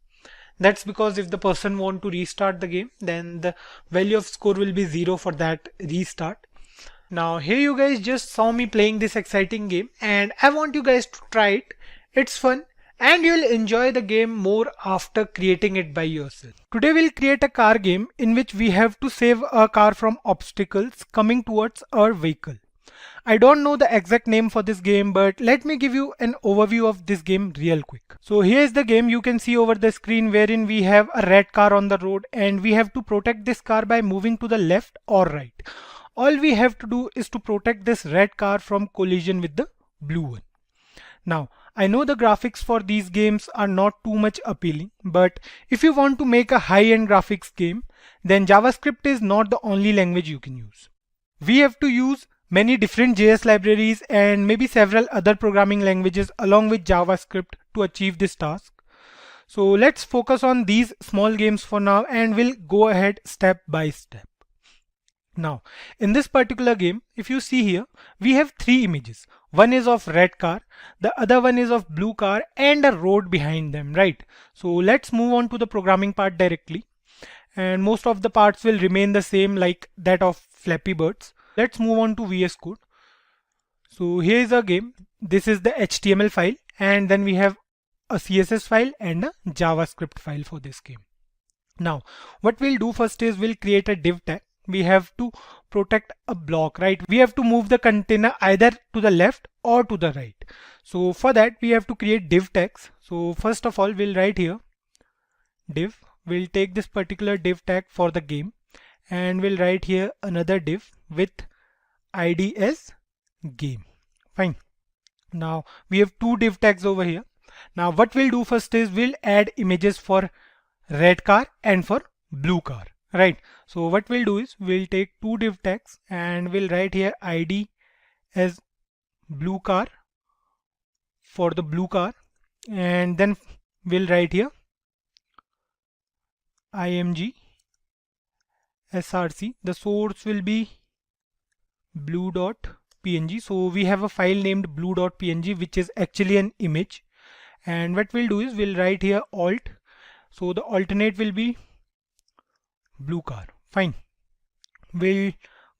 A: That's because if the person want to restart the game, then the value of score will be 0 for that restart. Now here you guys just saw me playing this exciting game, and I want you guys to try it. It's fun and you'll enjoy the game more after creating it by yourself. Today we'll create a car game in which we have to save a car from obstacles coming towards our vehicle. I don't know the exact name for this game, but let me give you an overview of this game real quick. So here's the game you can see over the screen, wherein we have a red car on the road and we have to protect this car by moving to the left or right. All we have to do is to protect this red car from collision with the blue one. Now, I know the graphics for these games are not too much appealing, but if you want to make a high-end graphics game, then JavaScript is not the only language you can use. We have to use many different JS libraries and maybe several other programming languages along with JavaScript to achieve this task. So let's focus on these small games for now, and we'll go ahead step by step. Now, in this particular game, if you see here, we have 3 images. One is of red car, the other one is of blue car, and a road behind them, right? So let's move on to the programming part directly. And most of the parts will remain the same, like that of Flappy Birds. Let's move on to VS Code. So here is a game. This is the HTML file, and then we have a CSS file and a JavaScript file for this game. Now, what we'll do first is we'll create a div tag. We have to protect a block, right? We have to move the container either to the left or to the right. So for that, we have to create div tags. So first of all, we'll write here div. We'll take this particular div tag for the game, and we'll write here another div with ID as game. Fine. Now we have 2 div tags over here. Now what we'll do first is we'll add images for red car and for blue car. Right, so what we'll do is we'll take 2 div tags and we'll write here ID as blue car for the blue car, and then we'll write here img src. The source will be blue.png. So we have a file named blue.png which is actually an image, and what we'll do is we'll write here alt. So the alternate will be blue car. Fine. We'll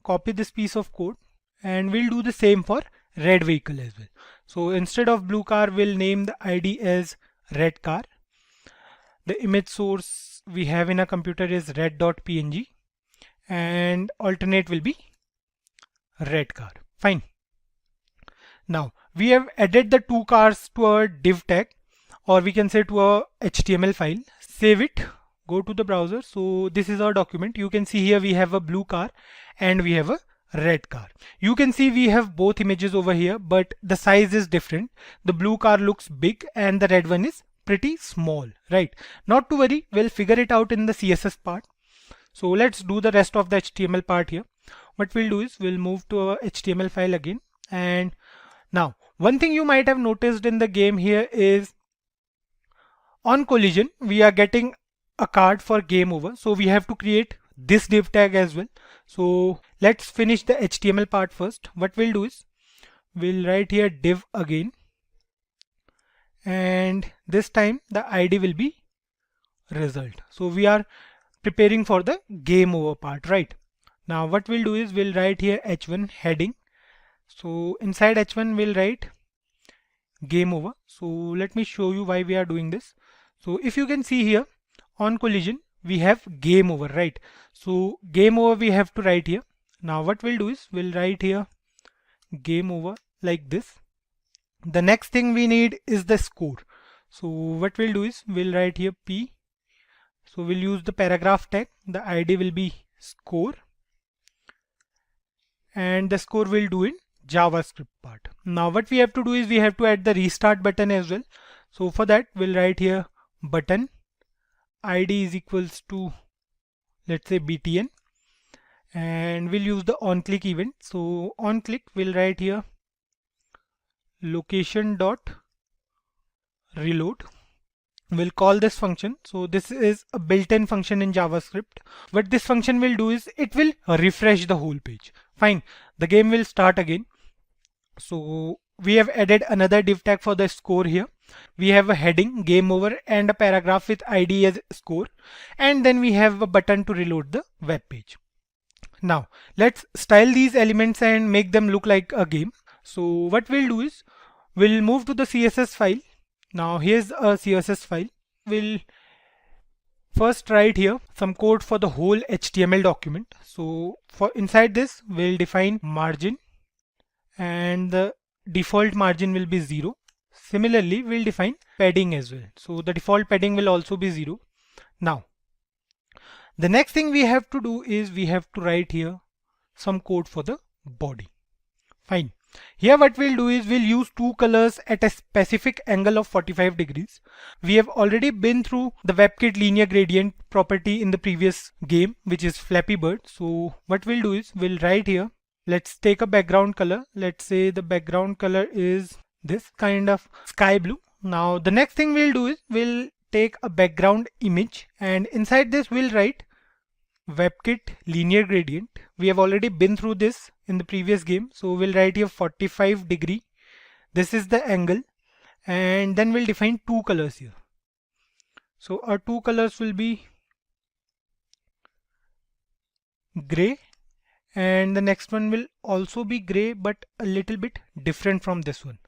A: copy this piece of code and we'll do the same for red vehicle as well. So instead of blue car, we'll name the ID as red car. The image source we have in a computer is red.png, and alternate will be red car. Fine. Now we have added the 2 cars to our div tag, or we can say to a HTML file. Save it. Go to the browser. So this is our document. You can see here we have a blue car and we have a red car. You can see we have both images over here, but the size is different. The blue car looks big and the red one is pretty small, right? Not to worry, we'll figure it out in the CSS part. So let's do the rest of the HTML part here. What we'll do is we'll move to our HTML file again. And now one thing you might have noticed in the game here is on collision, we are getting a card for game over. So we have to create this div tag as well. So let's finish the HTML part first. What we'll do is we'll write here div again, and this time the ID will be result. So we are preparing for the game over part, right? Now what we'll do is we'll write here h1 heading. So inside h1 we'll write game over. So let me show you why we are doing this. So if you can see here, on collision we have game over, right? So game over we have to write here. Now what we'll do is we'll write here game over like this. The next thing we need is the score. So what we'll do is we'll write here P. So we'll use the paragraph tag. The ID will be score, and the score we'll do in JavaScript part. Now what we have to do is we have to add the restart button as well. So for that we'll write here button ID is equals to, let's say, btn, and we'll use the on click event. So on click we'll write here location dot reload. We'll call this function. So this is a built-in function in JavaScript. What this function will do is it will refresh the whole page. Fine, the game will start again. So we have added another div tag for the score here. We have a heading game over and a paragraph with ID as score, and then we have a button to reload the web page. Now let's style these elements and make them look like a game. So what we'll do is we'll move to the CSS file. Now here's a CSS file. We'll first write here some code for the whole HTML document. So for inside this we'll define margin, and the default margin will be 0. Similarly we'll define padding as well. So the default padding will also be 0. Now the next thing we have to do is we have to write here some code for the body. Fine. Here what we'll do is we'll use two colors at a specific angle of 45 degrees. We have already been through the WebKit linear gradient property in the previous game, which is Flappy Bird. So what we'll do is we'll write here, let's take a background color. Let's say the background color is this kind of sky blue. Now the next thing we'll do is we'll take a background image, and inside this we'll write WebKit linear gradient. We have already been through this in the previous game. So we'll write here 45 degree. This is the angle, and then we'll define two colors here. So our two colors will be gray, and the next one will also be gray but a little bit different from this one.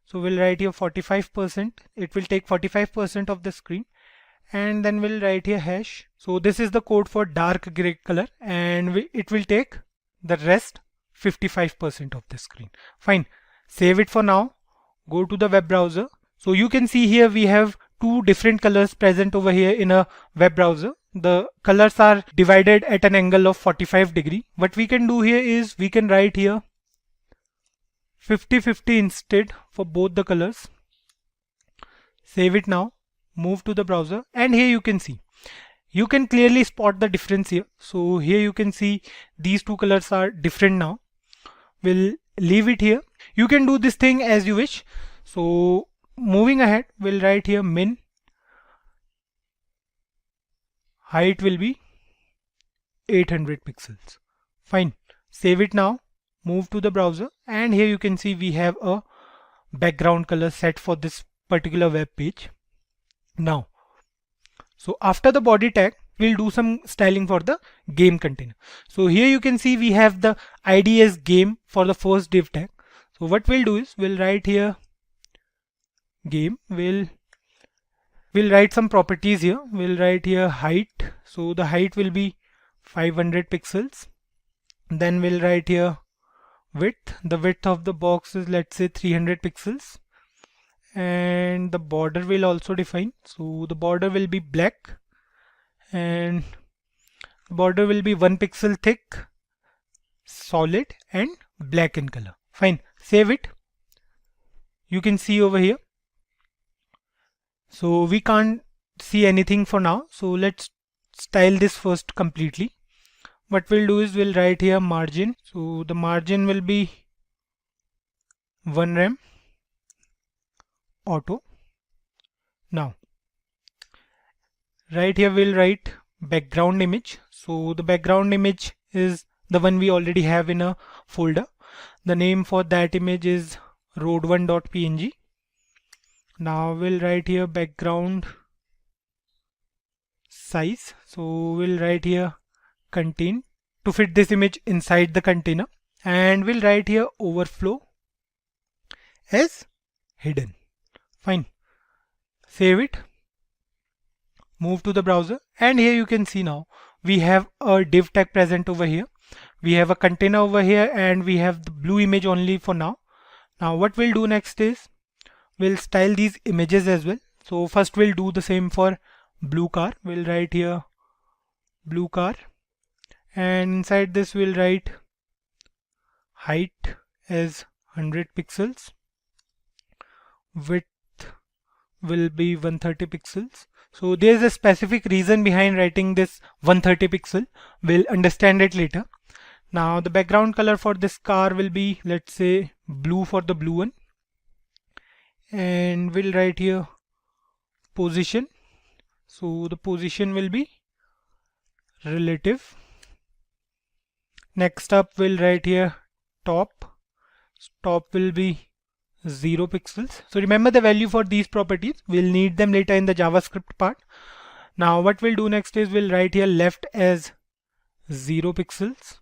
A: So we'll write here 45%. It will take 45% of the screen, and then we'll write here hash. So this is the code for dark gray color, and it will take the rest 55% of the screen. Fine, save it for now. Go to the web browser. So you can see here we have two different colors present over here in a web browser. The colors are divided at an angle of 45 degree. What we can do here is we can write here 50-50 instead for both the colors. Save it now. Move to the browser, and here you can see, you can clearly spot the difference here. So here you can see these two colors are different now. We'll leave it here. You can do this thing as you wish. So moving ahead, we'll write here min height will be 800 pixels. Fine, save it now. Move to the browser, and here you can see we have a background color set for this particular web page. Now, so after the body tag, we'll do some styling for the game container. So here you can see we have the ID as game for the first div tag. So what we'll do is we'll write here game. We'll write some properties here. We'll write here height. So the height will be 500 pixels. Then we'll write here width. The width of the box is, let's say, 300 pixels. And the border will also define. So the border will be black, and the border will be 1 pixel thick, solid, and black in color. Fine, save it. You can see over here. So we can't see anything for now. So let's style this first completely. What we'll do is we'll write here margin. So the margin will be 1 rem. Auto. Now right here we'll write background image. So the background image is the one we already have in a folder. The name for that image is road1.png. Now we'll write here background size. So we'll write here contain to fit this image inside the container, and we'll write here overflow as hidden. Fine, save it, move to the browser,
B: And here you can see now we have a div tag present over here. We have a container over here and we have the blue image only for now. Now what we'll do next is we'll style these images as well. So first we'll do the same for blue car. We'll write here blue car, and inside this we'll write height as 100 pixels, width will be 130 pixels. So there's a specific reason behind writing this 130 pixel. We'll understand it later. Now the background color for this car will be, let's say, blue for the blue one, and we'll write here position. So the position will be relative. Next up we'll write here top. Top will be 0 pixels. So remember the value for these properties. We'll need them later in the JavaScript part. Now what we'll do next is we'll write here left as 0 pixels.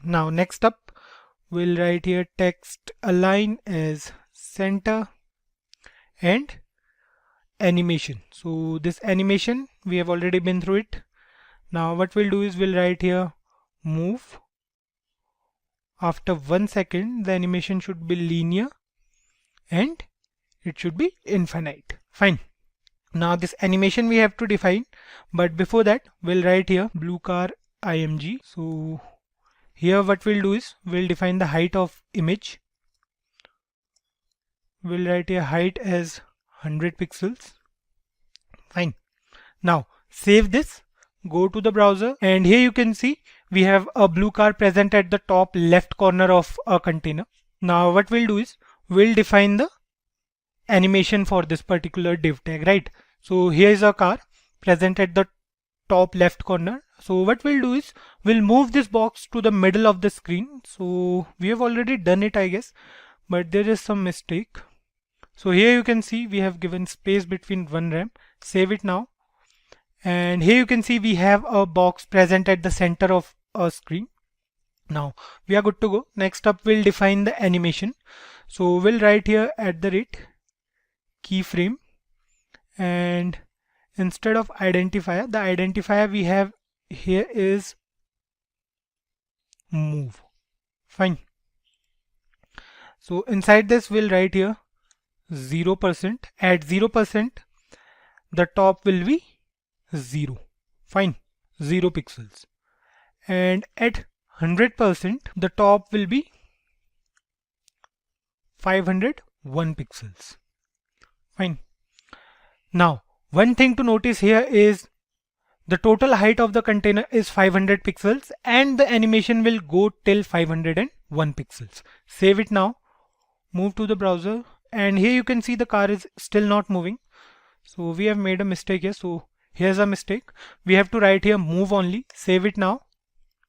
B: Now next up we'll write here text align as center, and animation. So this animation we have already been through it. Now what we'll do is we'll write here move. After 1 second the animation should be linear and it should be infinite. Fine. Now this animation we have to define, but before that we'll write here blue car img. So here what we'll do is we'll define the height of image. We'll write here height as 100 pixels. Fine. Now save this, go to the browser, and here you can see we have a blue car present at the top left corner of a container. Now what we'll do is we'll define the animation for this particular div tag, right? So here is a car present at the top left corner. So what we'll do is we'll move this box to the middle of the screen. So we have already done it, I guess, but there is some mistake. So here you can see we have given space between one rem. Save it now. And here you can see we have a box present at the center of a screen. Now we are good to go. Next up we'll define the animation. So we'll write here @keyframe, and instead of identifier, the identifier we have here is move. Fine. So inside this we'll write here 0%. At 0% the top will be 0. Fine. 0 pixels. And at 100% the top will be 501 pixels. Fine. Now one thing to notice here is the total height of the container is 500 pixels and the animation will go till 501 pixels. Save it now. Move to the browser, and here you can see the car is still not moving. So we have made a mistake here. So here's a mistake. We have to write here move only. Save it now.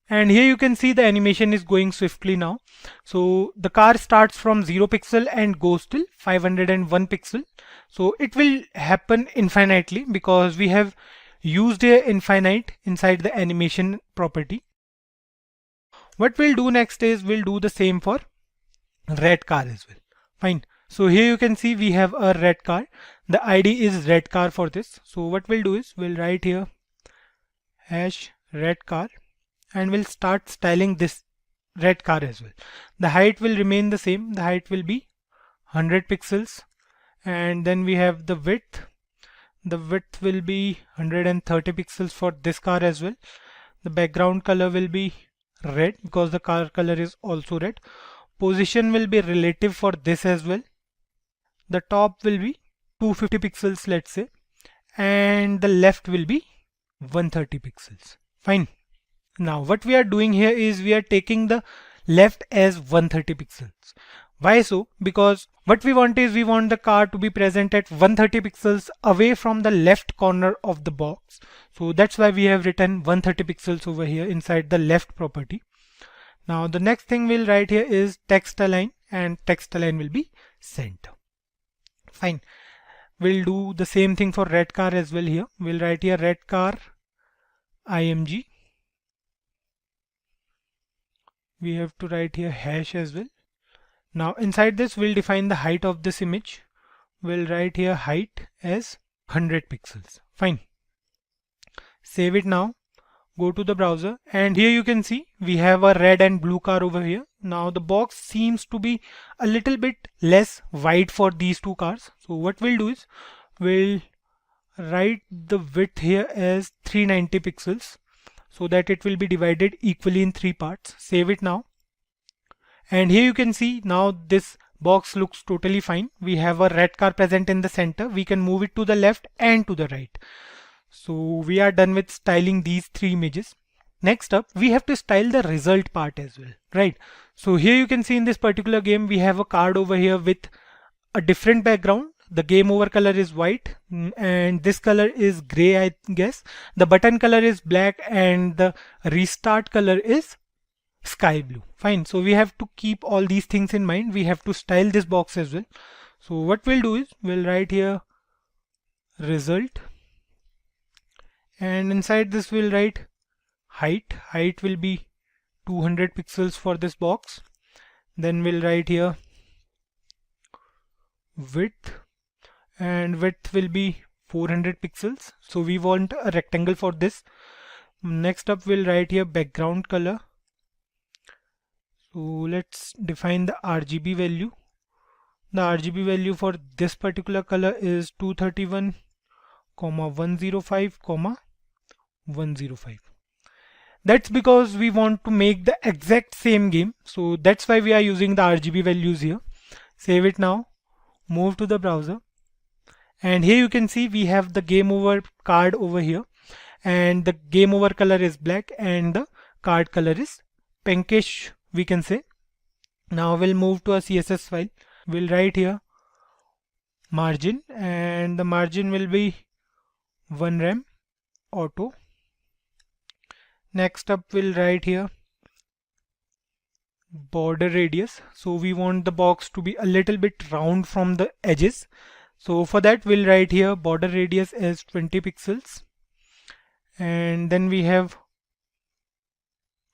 B: And here you can see the animation is going swiftly now. So the car starts from 0 pixel and goes till 501 pixel. So it will happen infinitely because we have used here infinite inside the animation property. What we'll do next is we'll do the same for red car as well. Fine. So here you can see we have a red car. The ID is red car for this. So what we'll do is we'll write here #red car, and we'll start styling this red car as well. The height will remain the same. The height will be 100 pixels, and then we have the width. The width will be 130 pixels for this car as well. The background color will be red because the car color is also red. Position will be relative for this as well. The top will be 250 pixels, let's say, and the left will be 130 pixels. Fine. Now what we are doing here is we are taking the left as 130 pixels. Why so? Because what we want is we want the car to be present at 130 pixels away from the left corner of the box. So that's why we have written 130 pixels over here inside the left property. Now the next thing we'll write here is text align, and text align will be center. Fine. We'll do the same thing for red car as well here. We'll write here red car img. We have to write here hash as well. Now inside this we'll define the height of this image. We'll write here height as 100 pixels. Fine. Save it now. Go to the browser, and here you can see we have a red and blue car over here. Now the box seems to be a little bit less wide for these two cars. So what we'll do is we'll write the width here as 390 pixels so that it will be divided equally in 3 parts. Save it now. And here you can see now this box looks totally fine. We have a red car present in the center. We can move it to the left and to the right. So we are done with styling these 3 images. Next up, we have to style the result part as well, right? So here you can see in this particular game, we have a card over here with a different background. The game over color is white and this color is gray, I guess. The button color is black and the restart color is sky blue. Fine. So we have to keep all these things in mind. We have to style this box as well. So what we'll do is we'll write here result, and inside this we'll write height. Height will be 200 pixels for this box. Then we'll write here width, and width will be 400 pixels. So we want a rectangle for this. Next up we'll write here background color. So let's define the RGB value. The RGB value for this particular color is 231, 105, 105. That's because we want to make the exact same game. So that's why we are using the RGB values here. Save it now. Move to the browser. And here you can see we have the game over card over here. And the game over color is black and the card color is pinkish, we can say. Now we'll move to a CSS file. We'll write here margin, and the margin will be 1 rem auto. Next up we'll write here border radius. So we want the box to be a little bit round from the edges. So for that we'll write here border radius as 20 pixels. And then we have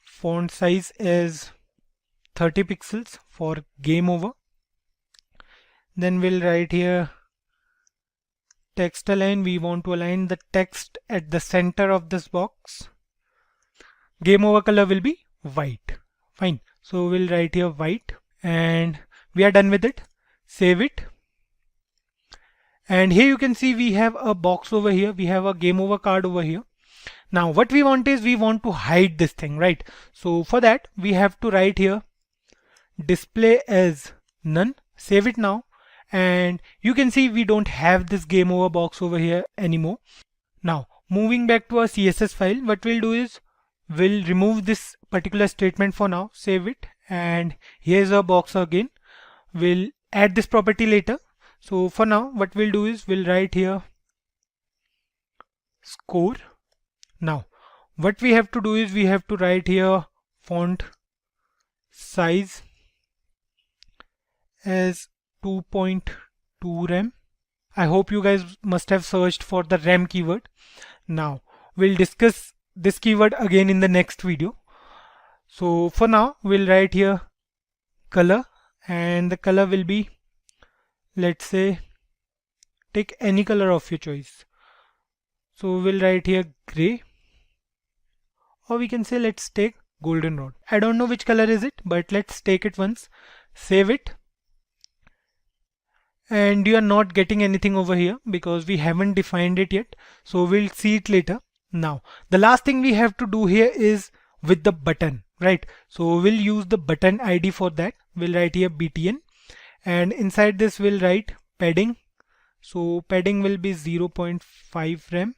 B: font size as 30 pixels for game over. Then we'll write here text align. We want to align the text at the center of this box. Game over color will be white. Fine. So we'll write here white, and we are done with it. Save it. And here you can see we have a box over here. We have a game over card over here. Now what we want is we want to hide this thing, right? So for that we have to write here display as none. Save it now. And you can see we don't have this game over box over here anymore. Now moving back to our CSS file, what we'll do is we'll remove this particular statement for now. Save it. And here's our box again. We'll add this property later. So for now what we'll do is we'll write here score. Now what we have to do is we have to write here font size as 2.2 rem. I hope you guys must have searched for the rem keyword. Now we'll discuss this keyword again in the next video. So for now we'll write here color, and the color will be, let's say, take any color of your choice. So we'll write here gray, or we can say let's take goldenrod. I don't know which color is it, but let's take it once. Save it. And you are not getting anything over here because we haven't defined it yet. So we'll see it later. Now the last thing we have to do here is with the button, right? So we'll use the button ID for that. We'll write here btn, and inside this we'll write padding. So padding will be 0.5 rem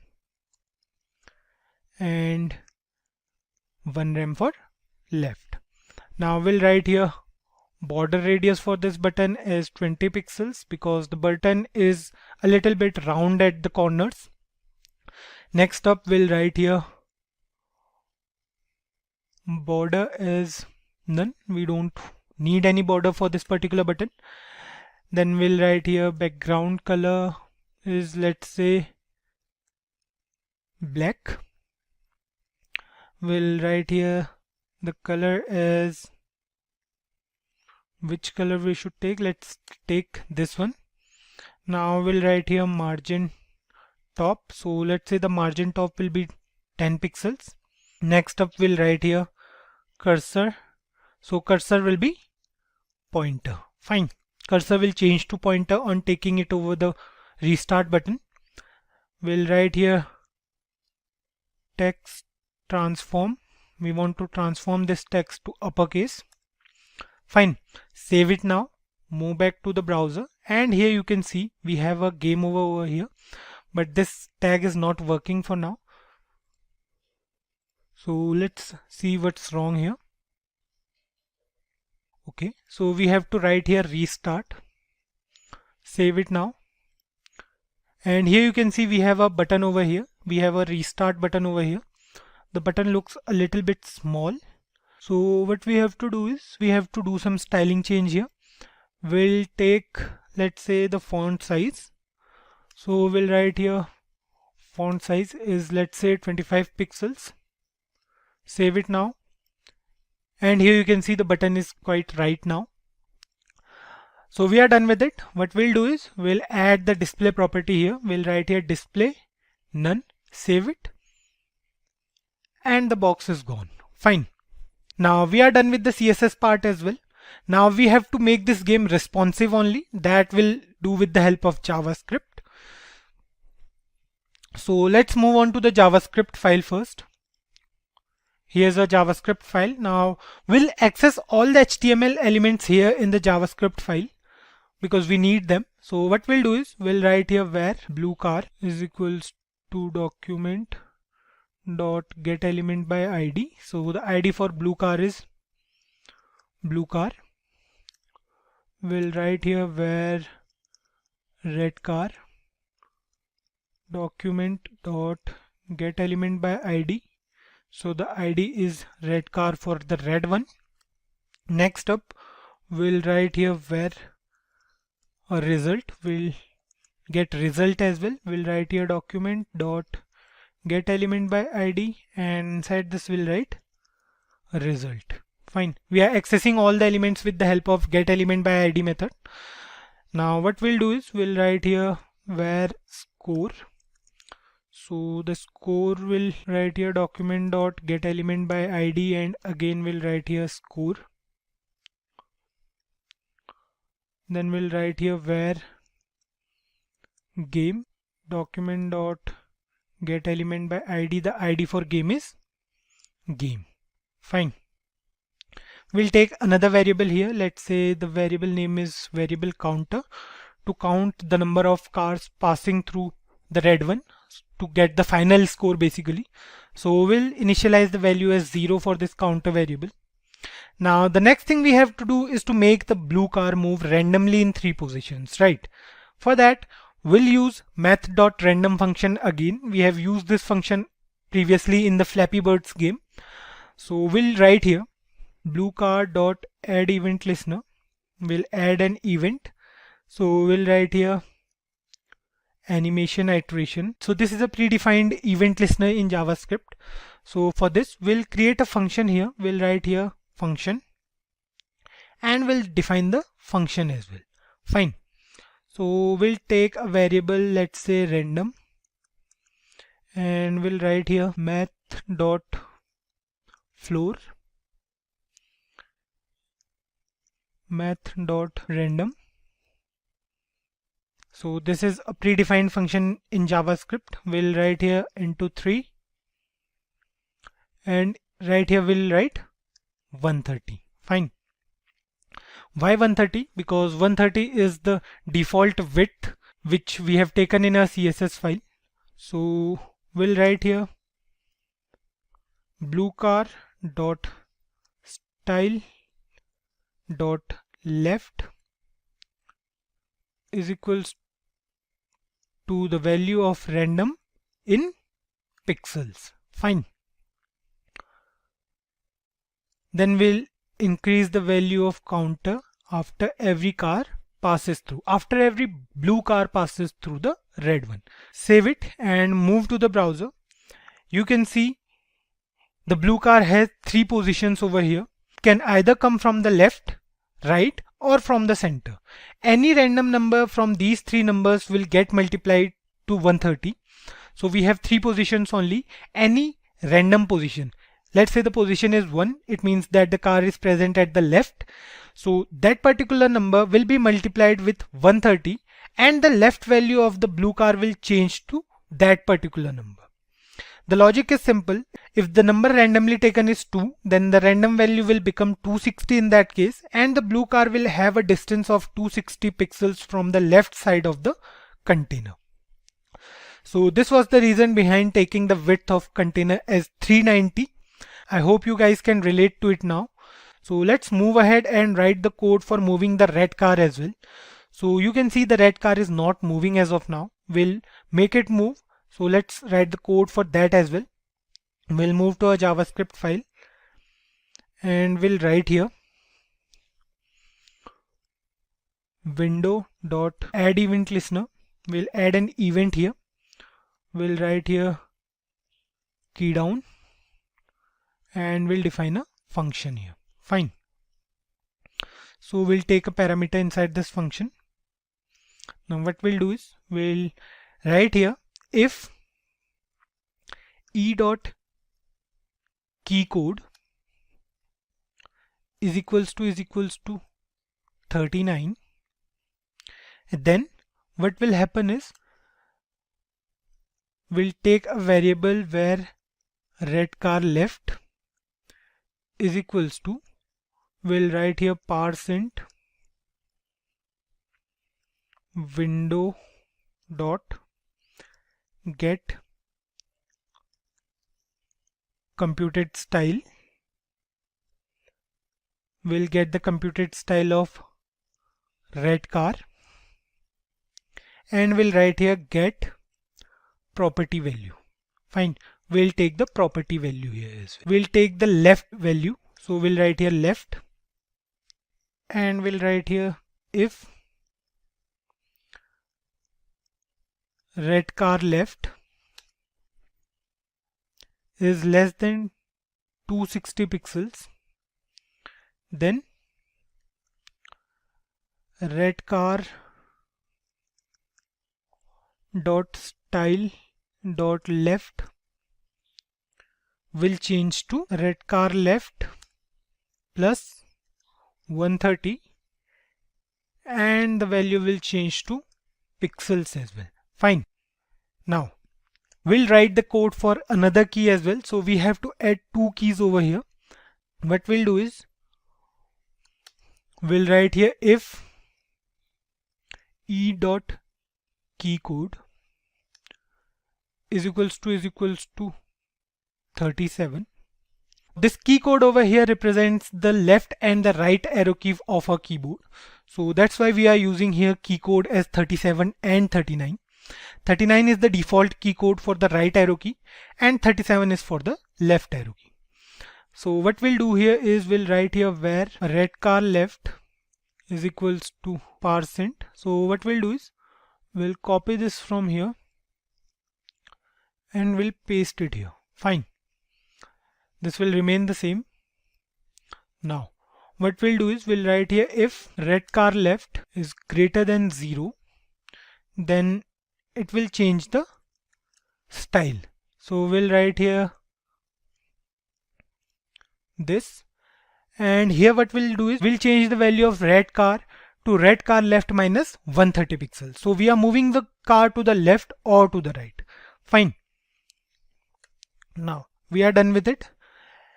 B: and 1 rem for left. Now we'll write here border radius for this button is 20 pixels because the button is a little bit round at the corners. Next up we'll write here border is none. We don't need any border for this particular button. Then we'll write here background color is, let's say, black. We'll write here the color as, which color we should take? Let's take this one. Now we'll write here margin top. So let's say the margin top will be 10 pixels. Next up, we'll write here cursor. So cursor will be pointer. Fine. Cursor will change to pointer on taking it over the restart button. We'll write here text transform. We want to transform this text to uppercase. Fine. Save it now. Move back to the browser, and here you can see we have a game over here, but this tag is not working for now. So let's see what's wrong here. Okay, so we have to write here restart. Save it now. And here you can see we have a button over here. We have a restart button over here. The button looks a little bit small. So what we have to do is we have to do some styling change here. We'll take, let's say, the font size. So we'll write here font size is, let's say, 25 pixels. Save it now. And here you can see the button is quite right now. So we are done with it. What we'll do is we'll add the display property here. We'll write here display none. Save it. And the box is gone. Fine. Now we are done with the CSS part as well. Now we have to make this game responsive only. That will do with the help of JavaScript. So let's move on to the JavaScript file first. Here's a JavaScript file. Now we'll access all the HTML elements here in the JavaScript file because we need them. So what we'll do is we'll write here where blue car is equals to document dot get element by ID. So the ID for blue car is blue car. We'll write here where red car document dot get element by ID. So the ID is red car for the red one. Next up, we'll write here where a result. We'll get result as well. We'll write here document dot get element by ID, and inside this we'll write a result. Fine. We are accessing all the elements with the help of get element by ID method. Now what we'll do is we'll write here where score. So the score will write here document dot get element by ID, and again we'll write here score. Then we'll write here where game document dot get element by ID. The ID for game is game. Fine. We'll take another variable here. Let's say the variable name is variable counter to count the number of cars passing through the red one to get the final score basically. So we'll initialize the value as 0 for this counter variable. Now the next thing we have to do is to make the blue car move randomly in 3 positions, right? For that we'll use math.random function again. We have used this function previously in the Flappy Birds game. So we'll write here blue car dot add event listener. We'll add an event. So we'll write here animation iteration. So this is a predefined event listener in JavaScript. So for this we'll create a function here. We'll write here function and we'll define the function as well. Fine. So we'll take a variable, let's say random, and we'll write here math dot floor math dot random. So this is a predefined function in JavaScript. We'll write here into 3, and right here we'll write 130. Fine. Why 130? Because 130 is the default width which we have taken in our CSS file. So we'll write here blue car dot style dot left is equals to the value of random in pixels. Fine. Then we'll increase the value of counter after every car passes through, after every blue car passes through the red one. Save it and move to the browser. You can see the blue car has 3 positions over here. Can either come from the left, right, or from the center. Any random number from these 3 numbers will get multiplied to 130. So we have 3 positions only. Any random position. Let's say the position is 1, it means that the car is present at the left. So that particular number will be multiplied with 130 and the left value of the blue car will change to that particular number. The logic is simple. If the number randomly taken is 2, then the random value will become 260 in that case, and the blue car will have a distance of 260 pixels from the left side of the container. So this was the reason behind taking the width of container as 390. I hope you guys can relate to it now. So let's move ahead and write the code for moving the red car as well. So you can see the red car is not moving as of now. We'll make it move. So let's write the code for that as well. We'll move to a JavaScript file and we'll write here window.add event listener. We'll add an event here. We'll write here key down and we'll define a function here. Fine. So we'll take a parameter inside this function. Now what we'll do is we'll write here if e.keyCode is equals to 39, then what will happen is we'll take a variable where red car left is equals to, we'll write here parseInt window dot get computed style. We'll get the computed style of red car and we'll write here get property value. Fine. We'll take the property value here as well. We'll take the left value. So we'll write here left and we'll write here if red car left is less than 260 pixels, then red car dot style dot left will change to red car left plus 130 and the value will change to pixels as well. Fine. Now we'll write the code for another key as well. So we have to add two keys over here. What we'll do is we'll write here if e.keyCode is equals to 37. This key code over here represents the left and the right arrow key of our keyboard. So that's why we are using here key code as 37 and 39. 39 is the default key code for the right arrow key and 37 is for the left arrow key. So what we'll do here is we'll write here where red car left is equals to parseInt. So what we'll do is we'll copy this from here and we'll paste it here. Fine. This will remain the same. Now what we'll do is we'll write here if red car left is greater than 0, then it will change the style. So we'll write here this, and here what we'll do is we'll change the value of red car to red car left minus 130 pixels. So we are moving the car to the left or to the right. Fine. Now we are done with it.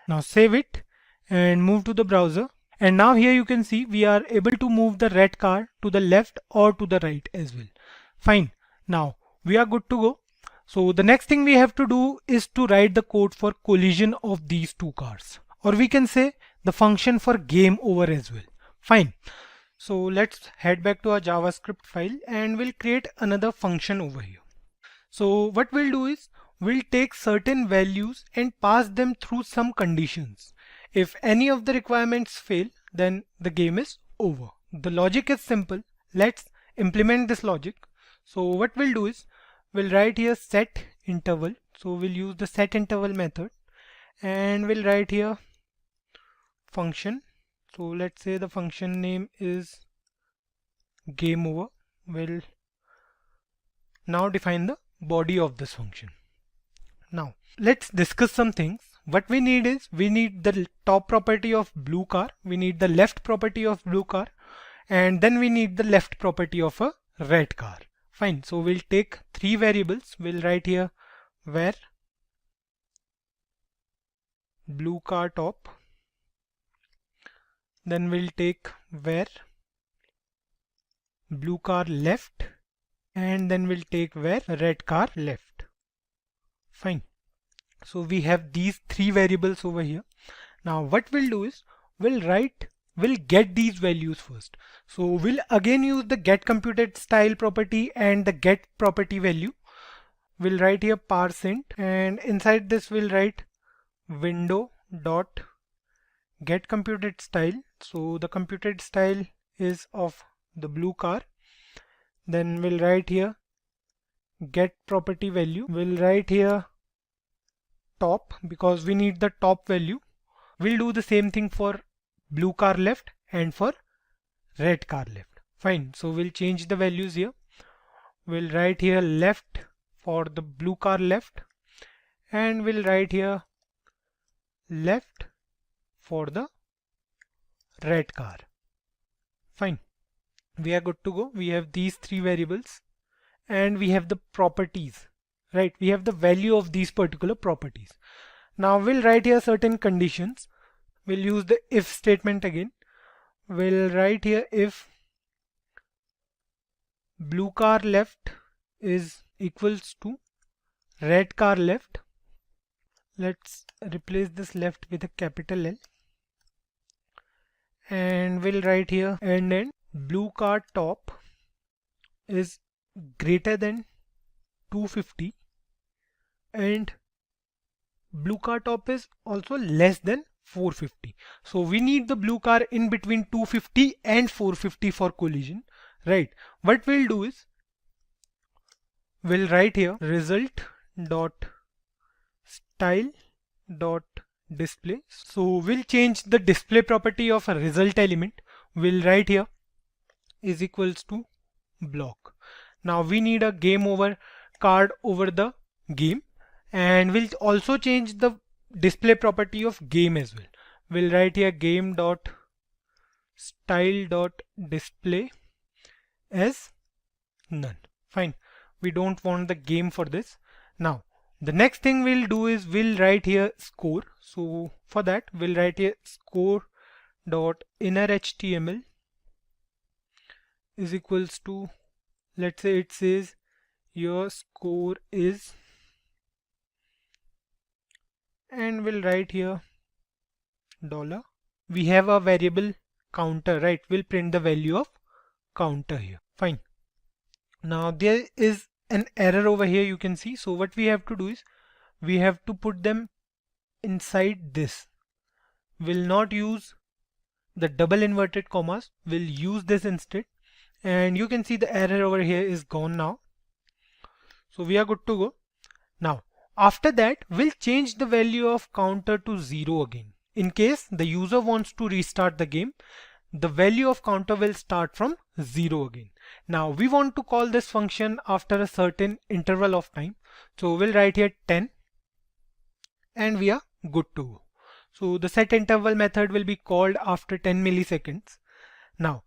B: Now save it and move to the browser. And now here you can see we are able to move the red car to the left or to the right as well. Fine. Now we are good to go. So the next thing we have to do is to write the code for collision of these two cars, or we can say the function for game over as well. Fine. So let's head back to our JavaScript file and we'll create another function over here. So what we'll do is we'll take certain values and pass them through some conditions. If any of the requirements fail, then the game is over. The logic is simple. Let's implement this logic. So what we'll do is we'll write here set interval. So we'll use the set interval method and we'll write here function. So let's say the function name is game over. We'll now define the body of this function. Now
A: let's discuss some things. What we need is, we need the top property of blue car, we need the left property of blue car, and then we need the left property of a red car. Fine, so we'll take three variables. We'll write here where blue car top, then we'll take where blue car left, and then we'll take where red car left. Fine, so we have these three variables over here. Now what we'll do is, we'll get these values first. So we'll again use the getComputedStyle property and the get property value. We'll write here parseInt, and inside this we'll write window dot getComputedStyle. So the computed style is of the blue car. Then we'll write here get property value. We'll write here top because we need the top value. We'll do the same thing for blue car left and for red car left. Fine, so we'll change the values here. We'll write here left for the blue car left, and we'll write here left for the red car. Fine, we are good to go. We have these three variables and we have the properties, right? We have the value of these particular properties. Now we'll write here certain conditions. We'll use the if statement again. We'll write here if blue car left is equals to red car left. Let's replace this left with a capital L, and we'll write here and then blue car top is greater than 250 and blue car top is also less than 450. So we need the blue car in between 250 and 450 for collision, right? What we'll do is, we'll write here result dot style dot display. So we'll change the display property of a result element. We'll write here is equals to block. Now we need a game over card over the game, and we'll also change the display property of game as well. We'll write here game dot style dot display as none. Fine, we don't want the game for this. Now the next thing we'll do is, we'll write here score. So for that we'll write here score dot inner HTML is equals to, let's say it says your score is, and we'll write here dollar. We have a variable counter, right? We'll print the value of counter here. Fine. Now there is an error over here, you can see. So what we have to do is, we have to put them inside this. We'll not use the double inverted commas, we'll use this instead, and you can see the error over here is gone now. So we are good to go. Now after that we'll change the value of counter to 0 again. In case the user wants to restart the game, the value of counter will start from 0 again. Now we want to call this function after a certain interval of time. So we'll write here 10 and we are good to go. So the set interval method will be called after 10 milliseconds. Now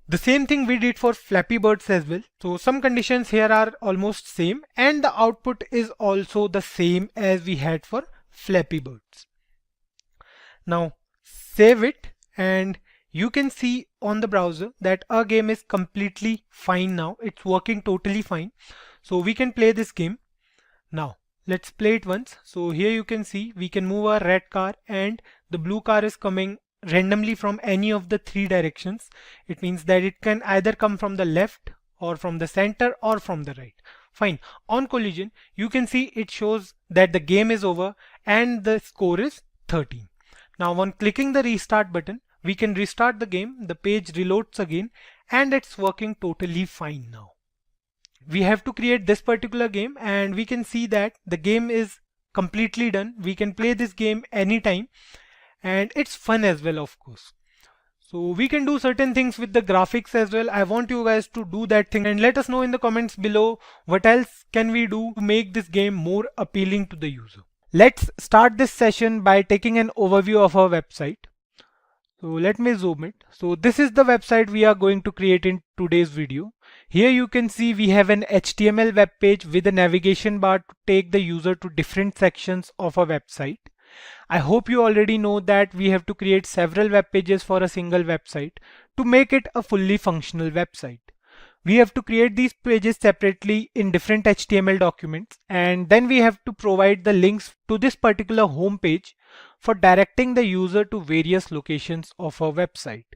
A: the same thing we did for Flappy Birds as well. So some conditions here are almost same, and the output is also the same as we had for Flappy Birds. Now save it, and you can see on the browser that our game is completely fine now. It's working totally fine. So we can play this game. Now let's play it once. So here you can see we can move our red car, and the blue car is coming randomly from any of the three directions. It means that it can either come from the left or from the center or from the right. Fine. On collision, you can see it shows that the game is over and the score is 13. Now on clicking the restart button, we can restart the game, the page reloads again, and it's working totally fine now. We have to create this particular game, and we can see that the game is completely done. We can play this game anytime, and it's fun as well, of course. So we can do certain things with the graphics as well. I want you guys to do that thing, and let us know in the comments below what else can we do to make this game more appealing to the user.
B: Let's start this session by taking an overview of our website. So let me zoom it. So this is the website we are going to create in today's video. Here you can see we have an HTML web page with a navigation bar to take the user to different sections of a website. I hope you already know that we have to create several web pages for a single website to make it a fully functional website. We have to create these pages separately in different HTML documents, and then we have to provide the links to this particular home page for directing the user to various locations of our website.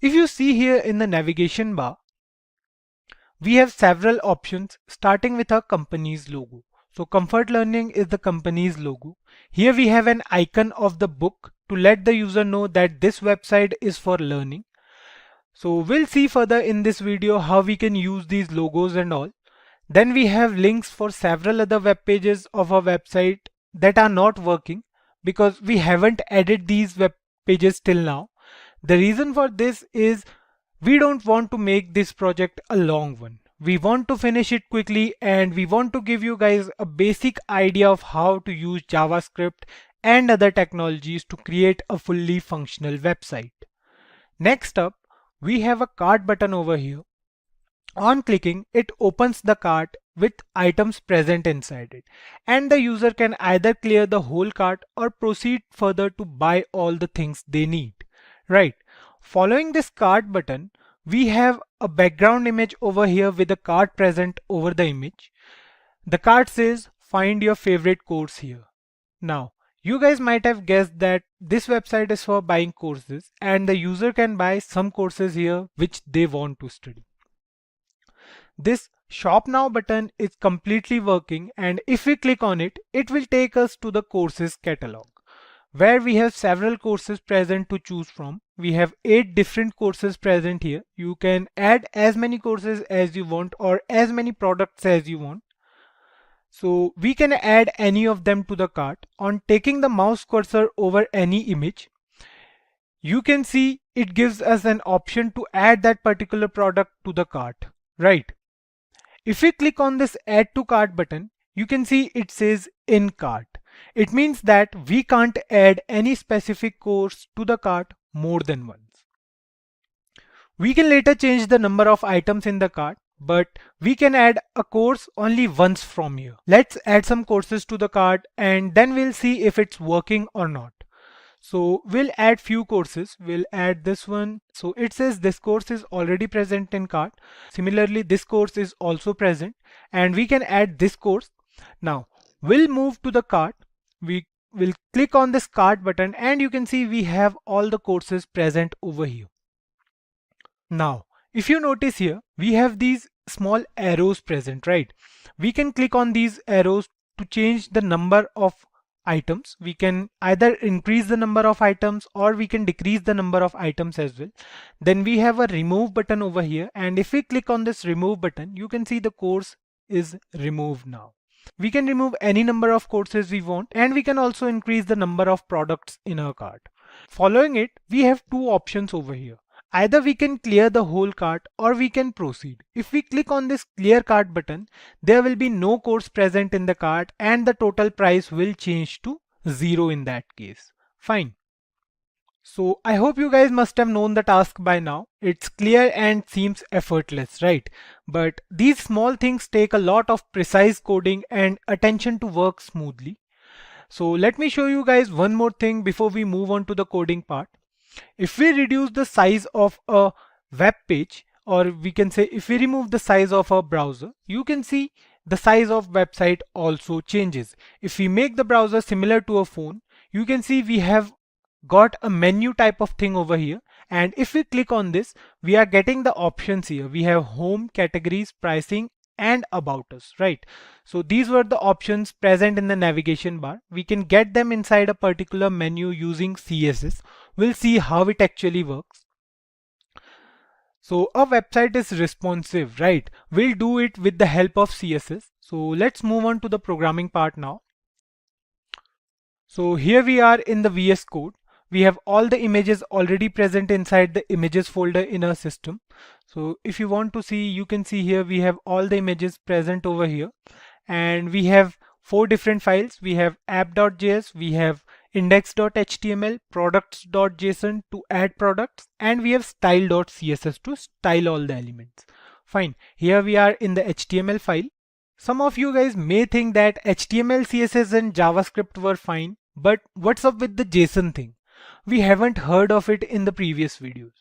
B: If you see here in the navigation bar, we have several options starting with our company's logo. So Comfort Learning is the company's logo. Here we have an icon of the book to let the user know that this website is for learning. So we'll see further in this video how we can use these logos and all. Then we have links for several other web pages of our website that are not working because we haven't added these web pages till now. The reason for this is we don't want to make this project a long one. We want to finish it quickly, and we want to give you guys a basic idea of how to use JavaScript and other technologies to create a fully functional website. Next up, we have a cart button over here. On clicking, it opens the cart with items present inside it, and the user can either clear the whole cart or proceed further to buy all the things they need. Right. Following this cart button, we have a background image over here with a cart present over the image. The cart says find your favorite course here. Now, you guys might have guessed that this website is for buying courses, and the user can buy some courses here which they want to study. This Shop Now button is completely working, and if we click on it, it will take us to the courses catalog, where we have several courses present to choose from. We have 8 different courses present here. You can add as many courses as you want or as many products as you want. So we can add any of them to the cart. On taking the mouse cursor over any image, you can see it gives us an option to add that particular product to the cart, right? If we click on this add to cart button, you can see it says in cart. It means that we can't add any specific course to the cart more than once. We can later change the number of items in the cart, but we can add a course only once from here. Let's add some courses to the cart, and then we'll see if it's working or not. So we'll add few courses. We'll add this one. So it says this course is already present in cart. Similarly, this course is also present, and we can add this course. Now we'll move to the cart. We will click on this cart button, and you can see we have all the courses present over here. Now, if you notice here, we have these small arrows present, right? We can click on these arrows to change the number of items. We can either increase the number of items or we can decrease the number of items as well. Then we have a remove button over here, and if we click on this remove button, you can see the course is removed now. We can remove any number of courses we want, and we can also increase the number of products in our cart. Following it, we have two options over here. Either we can clear the whole cart or we can proceed. If we click on this clear cart button, there will be no course present in the cart, and the total price will change to 0 in that case. Fine. So I hope you guys must have known the task by now. It's clear and seems effortless, right? But these small things take a lot of precise coding and attention to work smoothly. So let me show you guys one more thing before we move on to the coding part. If we reduce the size of a web page, or we can say if we remove the size of a browser, you can see the size of website also changes. If we make the browser similar to a phone, you can see we have got a menu type of thing over here, and if we click on this, we are getting the options here. We have home, categories, pricing, and about us, right? So these were the options present in the navigation bar. We can get them inside a particular menu using CSS. We'll see how it actually works. So a website is responsive, right? We'll do it with the help of CSS. So let's move on to the programming part now. So here we are in the VS Code. We have all the images already present inside the images folder in our system. So if you want to see, you can see here we have all the images present over here, and we have 4 different files. We have app.js, we have index.html, products.json to add products, and we have style.css to style all the elements. Fine, here we are in the HTML file. Some of you guys may think that HTML, CSS and JavaScript were fine, but what's up with the JSON thing? We haven't heard of it in the previous videos.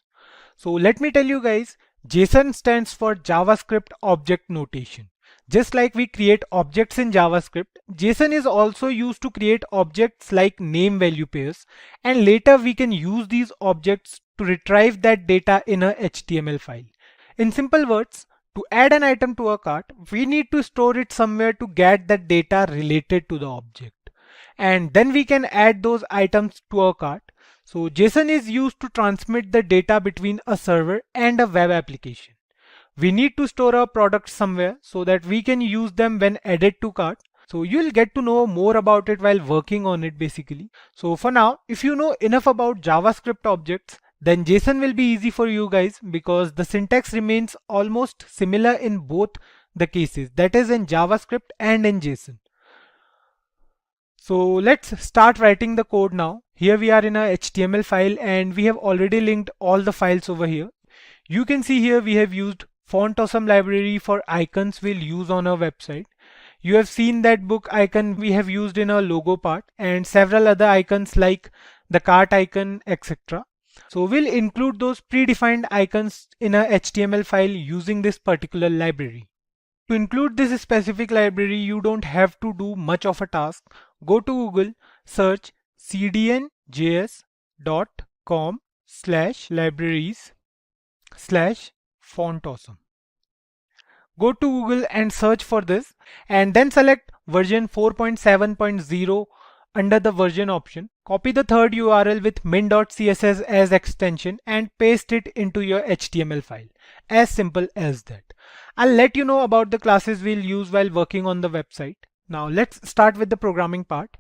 B: So let me tell you guys, JSON stands for JavaScript Object Notation. Just like we create objects in JavaScript, JSON is also used to create objects like name value pairs, and later we can use these objects to retrieve that data in a HTML file. In simple words, to add an item to a cart, we need to store it somewhere to get that data related to the object. And then we can add those items to our cart. So JSON is used to transmit the data between a server and a web application. We need to store our products somewhere so that we can use them when added to cart. So you'll get to know more about it while working on it basically. So for now, if you know enough about JavaScript objects, then JSON will be easy for you guys because the syntax remains almost similar in both the cases, that is in JavaScript and in JSON. So let's start writing the code now. Here we are in a HTML file and we have already linked all the files over here. You can see here we have used Font Awesome library for icons we'll use on our website. You have seen that book icon we have used in our logo part and several other icons like the cart icon, etc. So we'll include those predefined icons in a HTML file using this particular library. To include this specific library, you don't have to do much of a task. Go to Google, search cdnjs.com/libraries/fontawesome. Go to Google and search for this and then select version 4.7.0 under the version option. Copy the third URL with min.css as extension and paste it into your HTML file. As simple as that. I'll let you know about the classes we'll use while working on the website. Now let's start with the programming part.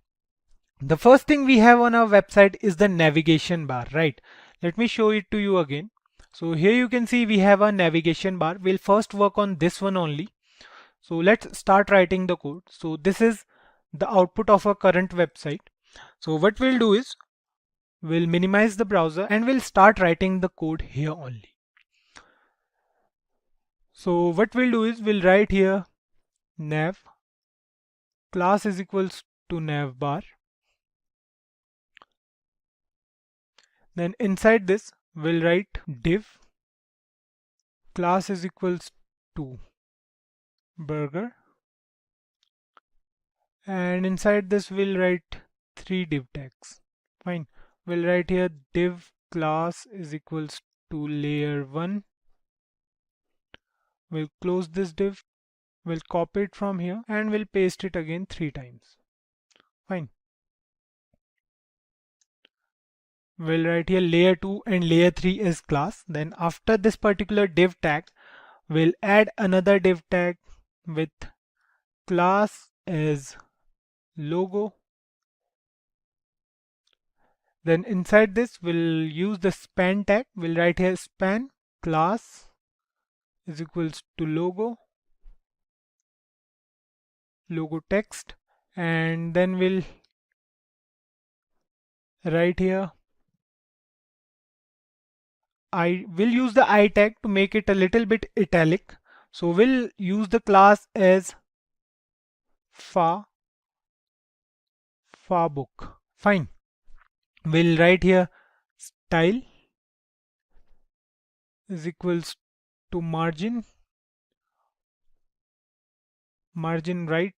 B: The first thing we have on our website is the navigation bar, right? Let me show it to you again. So here you can see we have a navigation bar. We'll first work on this one only. So let's start writing the code. So this is the output of our current website. So what we'll do is we'll minimize the browser and we'll start writing the code here only. So what we'll do is we'll write here nav class is equals to navbar. Then inside this we'll write div class is equals to burger, and inside this we'll write 3 div tags. Fine, we'll write here div class is equals to layer 1. We'll close this div, we'll copy it from here and we'll paste it again 3 times. Fine. We'll write here layer 2 and layer 3 is class. Then after this particular div tag, we'll add another div tag with class as logo. Then inside this we'll use the span tag. We'll write here span class is equals to logo text, and then we'll write here I will use the I tag to make it a little bit italic. So we'll use the class as fa book. Fine. We'll write here style is equals to margin right.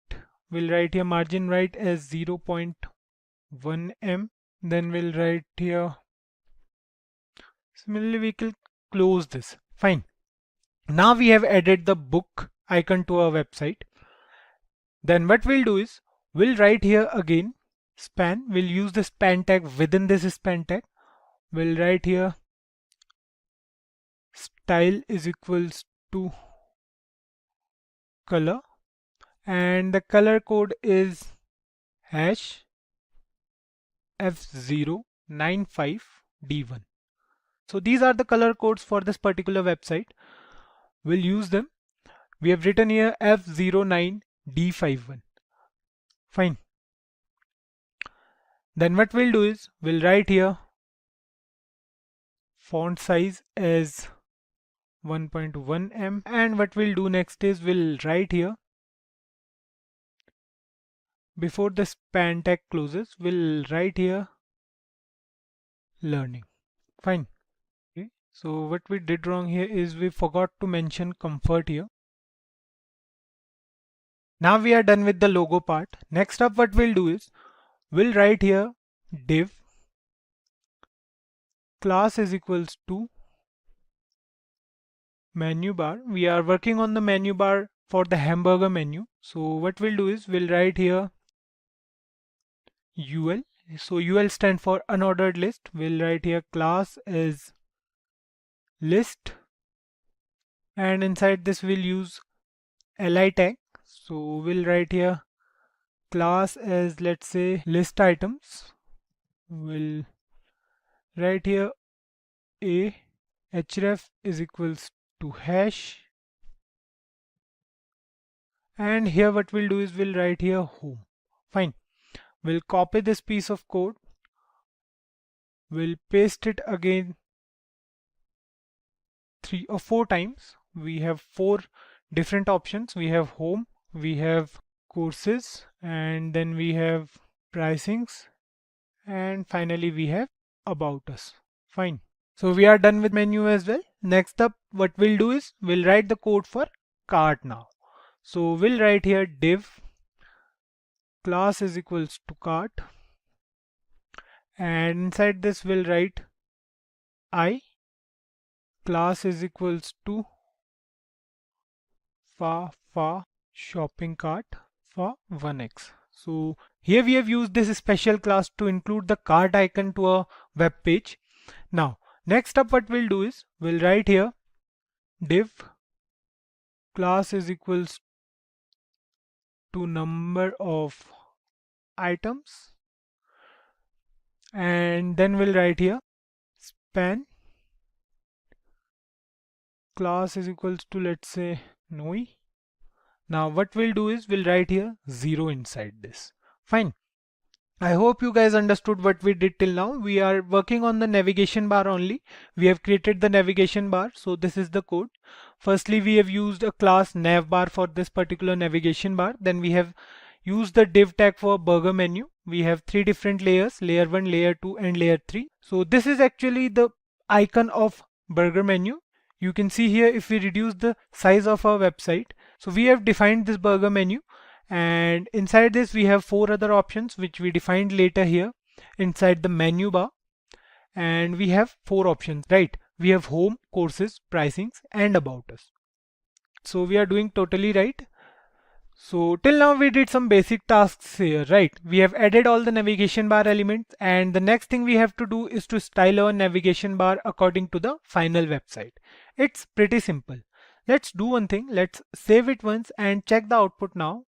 B: We'll write here margin right as 0.1 em. Then we'll write here, similarly we can close this. Fine. Now we have added the book icon to our website. Then what we'll do is we'll write here again span. We'll use the span tag within this span tag. We'll write here style is equals to color, and the color code is hash F095D1. So these are the color codes for this particular website. We'll use them. We have written here F09D51. Fine. Then what we'll do is we'll write here font size as 1.1 em, and what we'll do next is we'll write here before the span tag closes, we'll write here learning. Fine. Okay. So what we did wrong here is we forgot to mention comfort here. Now we are done with the logo part. Next up what we'll do is we'll write here div class is equals to menu bar. We are working on the menu bar for the hamburger menu. So what we'll do is we'll write here UL. So UL stand for unordered list. We'll write here class is list, and inside this we'll use li tag. So we'll write here class as, let's say, list items. We'll write here a href is equals to hash, and here what we'll do is we'll write here home. Fine. We'll copy this piece of code, we'll paste it again 3 or 4 times. We have 4 different options. We have home, we have courses, and then we have pricings, and finally we have about us. Fine. So we are done with menu as well. Next up what we'll do is we'll write the code for cart now. So we'll write here div class is equals to cart, and inside this we'll write I class is equals to fa shopping cart for 1x. So here we have used this special class to include the cart icon to a web page. Now next up what we'll do is we'll write here div class is equals to number of items, and then we'll write here span class is equals to, let's say, noi. Now what we'll do is we'll write here 0 inside this. Fine. I hope you guys understood what we did till now. We are working on the navigation bar only. We have created the navigation bar. So this is the code. Firstly, we have used a class navbar for this particular navigation bar. Then we have used the div tag for burger menu. We have 3 different layers, layer 1, layer 2 and layer 3. So this is actually the icon of burger menu. You can see here if we reduce the size of our website. So we have defined this burger menu, and inside this we have 4 other options which we defined later here inside the menu bar, and we have 4 options, right? We have home, courses, pricings and about us. So we are doing totally right. So till now we did some basic tasks here, right? We have added all the navigation bar elements, and the next thing we have to do is to style our navigation bar according to the final website. It's pretty simple. Let's do one thing. Let's save it once and check the output now.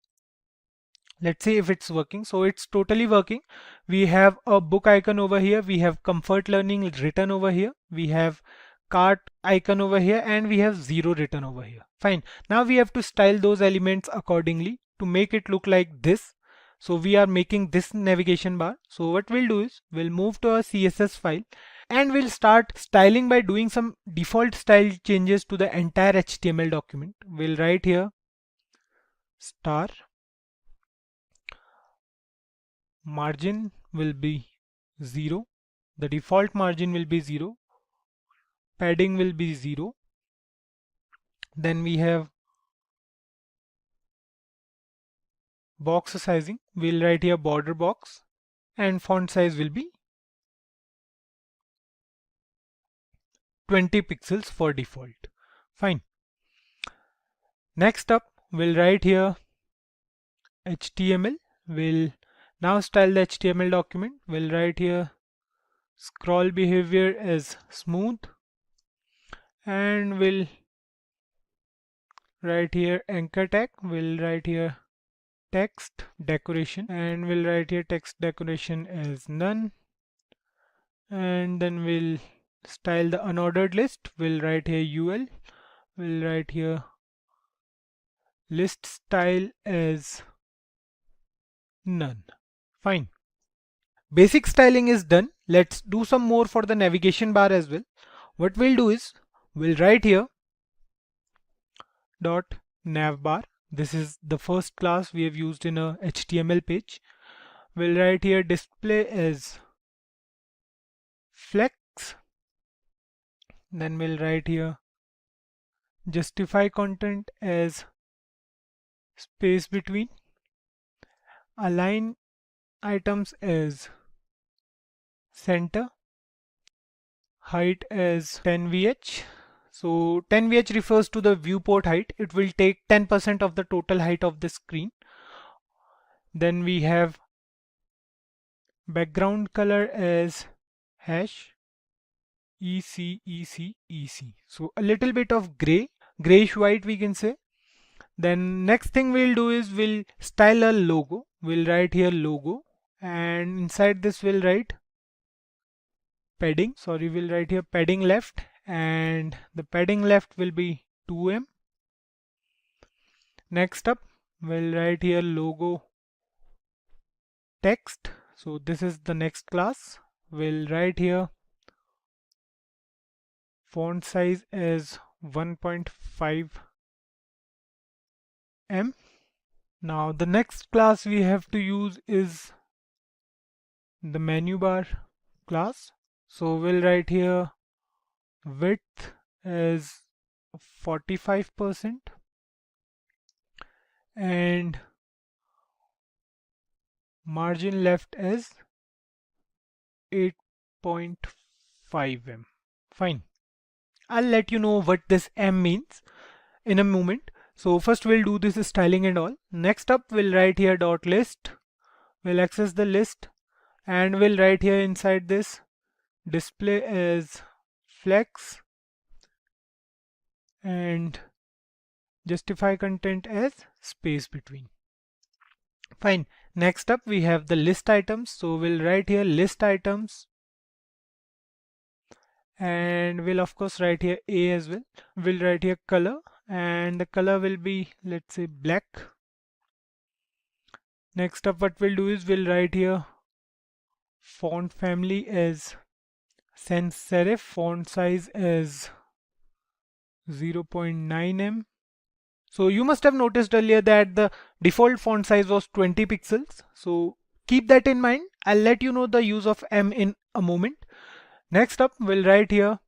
B: Let's see if it's working. So it's totally working. We have a book icon over here. We have comfort learning written over here. We have cart icon over here, and we have 0 written over here. Fine. Now we have to style those elements accordingly to make it look like this. So we are making this navigation bar. So what we'll do is we'll move to our CSS file, and we'll start styling by doing some default style changes to the entire HTML document. We'll write here star, margin will be 0, the default margin will be 0, padding will be 0, then we have box sizing, we'll write here border box, and font size will be 20 pixels for default. Fine. Next up we'll write here HTML. We'll now style the HTML document. We'll write here scroll behavior as smooth, and we'll write here anchor tag. We'll write here text decoration, and we'll write here text decoration as none, and then we'll style the unordered list. We'll write here UL. We'll write here list style as none. Fine. Basic styling is done. Let's do some more for the navigation bar as well. What we'll do is we'll write here dot navbar. This is the first class we have used in a HTML page. We'll write here display as flex. Then we'll write here justify content as space between. Align items as center. Height as 10vh. So 10vh refers to the viewport height. It will take 10% of the total height of the screen. Then we have background color as hash EC. So a little bit of grayish white we can say. Then next thing we'll do is we'll style a logo. We'll write here logo, and inside this we'll write padding. Sorry, we'll write here padding left, and the padding left will be 2em. Next up, we'll write here logo text. So this is the next class. We'll write here font size as 1.5em. Now the next class we have to use is the menu bar class. So we'll write here width as 45% and margin left as 8.5em. Fine. I'll let you know what this M means in a moment. So first we'll do this styling and all. Next up we'll write here dot list. We'll access the list and we'll write here inside this display as flex and justify content as space between. Fine. Next up we have the list items. So we'll write here list items and we'll of course write here A as well. We'll write here color and the color will be, let's say, black. Next up what we'll do is we'll write here font family as sans serif, font size as 0.9em. So you must have noticed earlier that the default font size was 20 pixels. So keep that in mind. I'll let you know the use of M in a moment. Next up we'll write here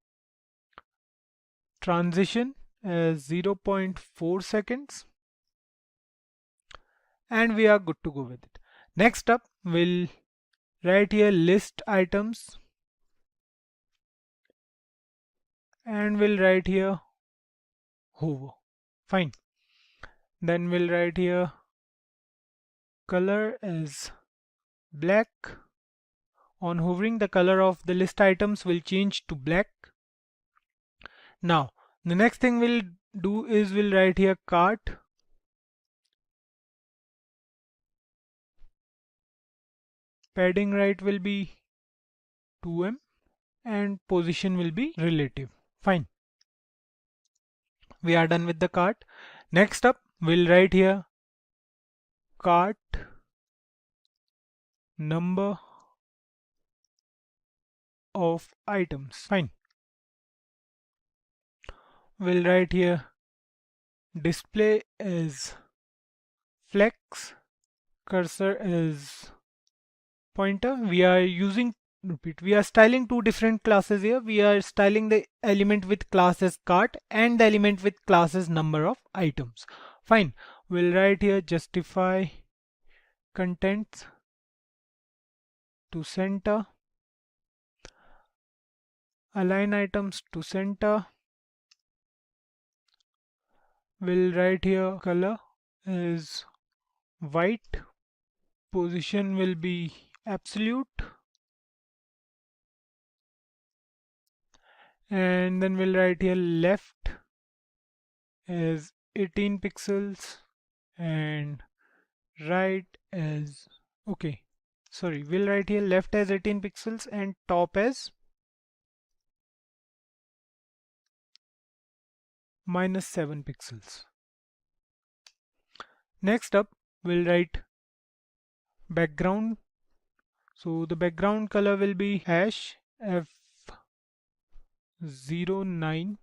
B: transition as 0.4 seconds and we are good to go with it. Next up we'll write here list items and we'll write here hover. Fine. Then we'll write here color as black. On hovering, the color of the list items will change to black. Now the next thing we'll do is we'll write here cart padding right will be 2em and position will be relative. Fine. We are done with the cart. Next up we'll write here cart number of items. Fine. We'll write here display as flex, cursor as pointer. We are styling two different classes here. We are styling the element with class as cart and the element with class as number of items. Fine. We'll write here justify contents to center, align items to center. We'll write here color is white, position will be absolute, and then we'll write here left as 18 pixels and right as we'll write here left as 18 pixels and top as -7 pixels. Next up we'll write background. So the background color will be hash F09D51.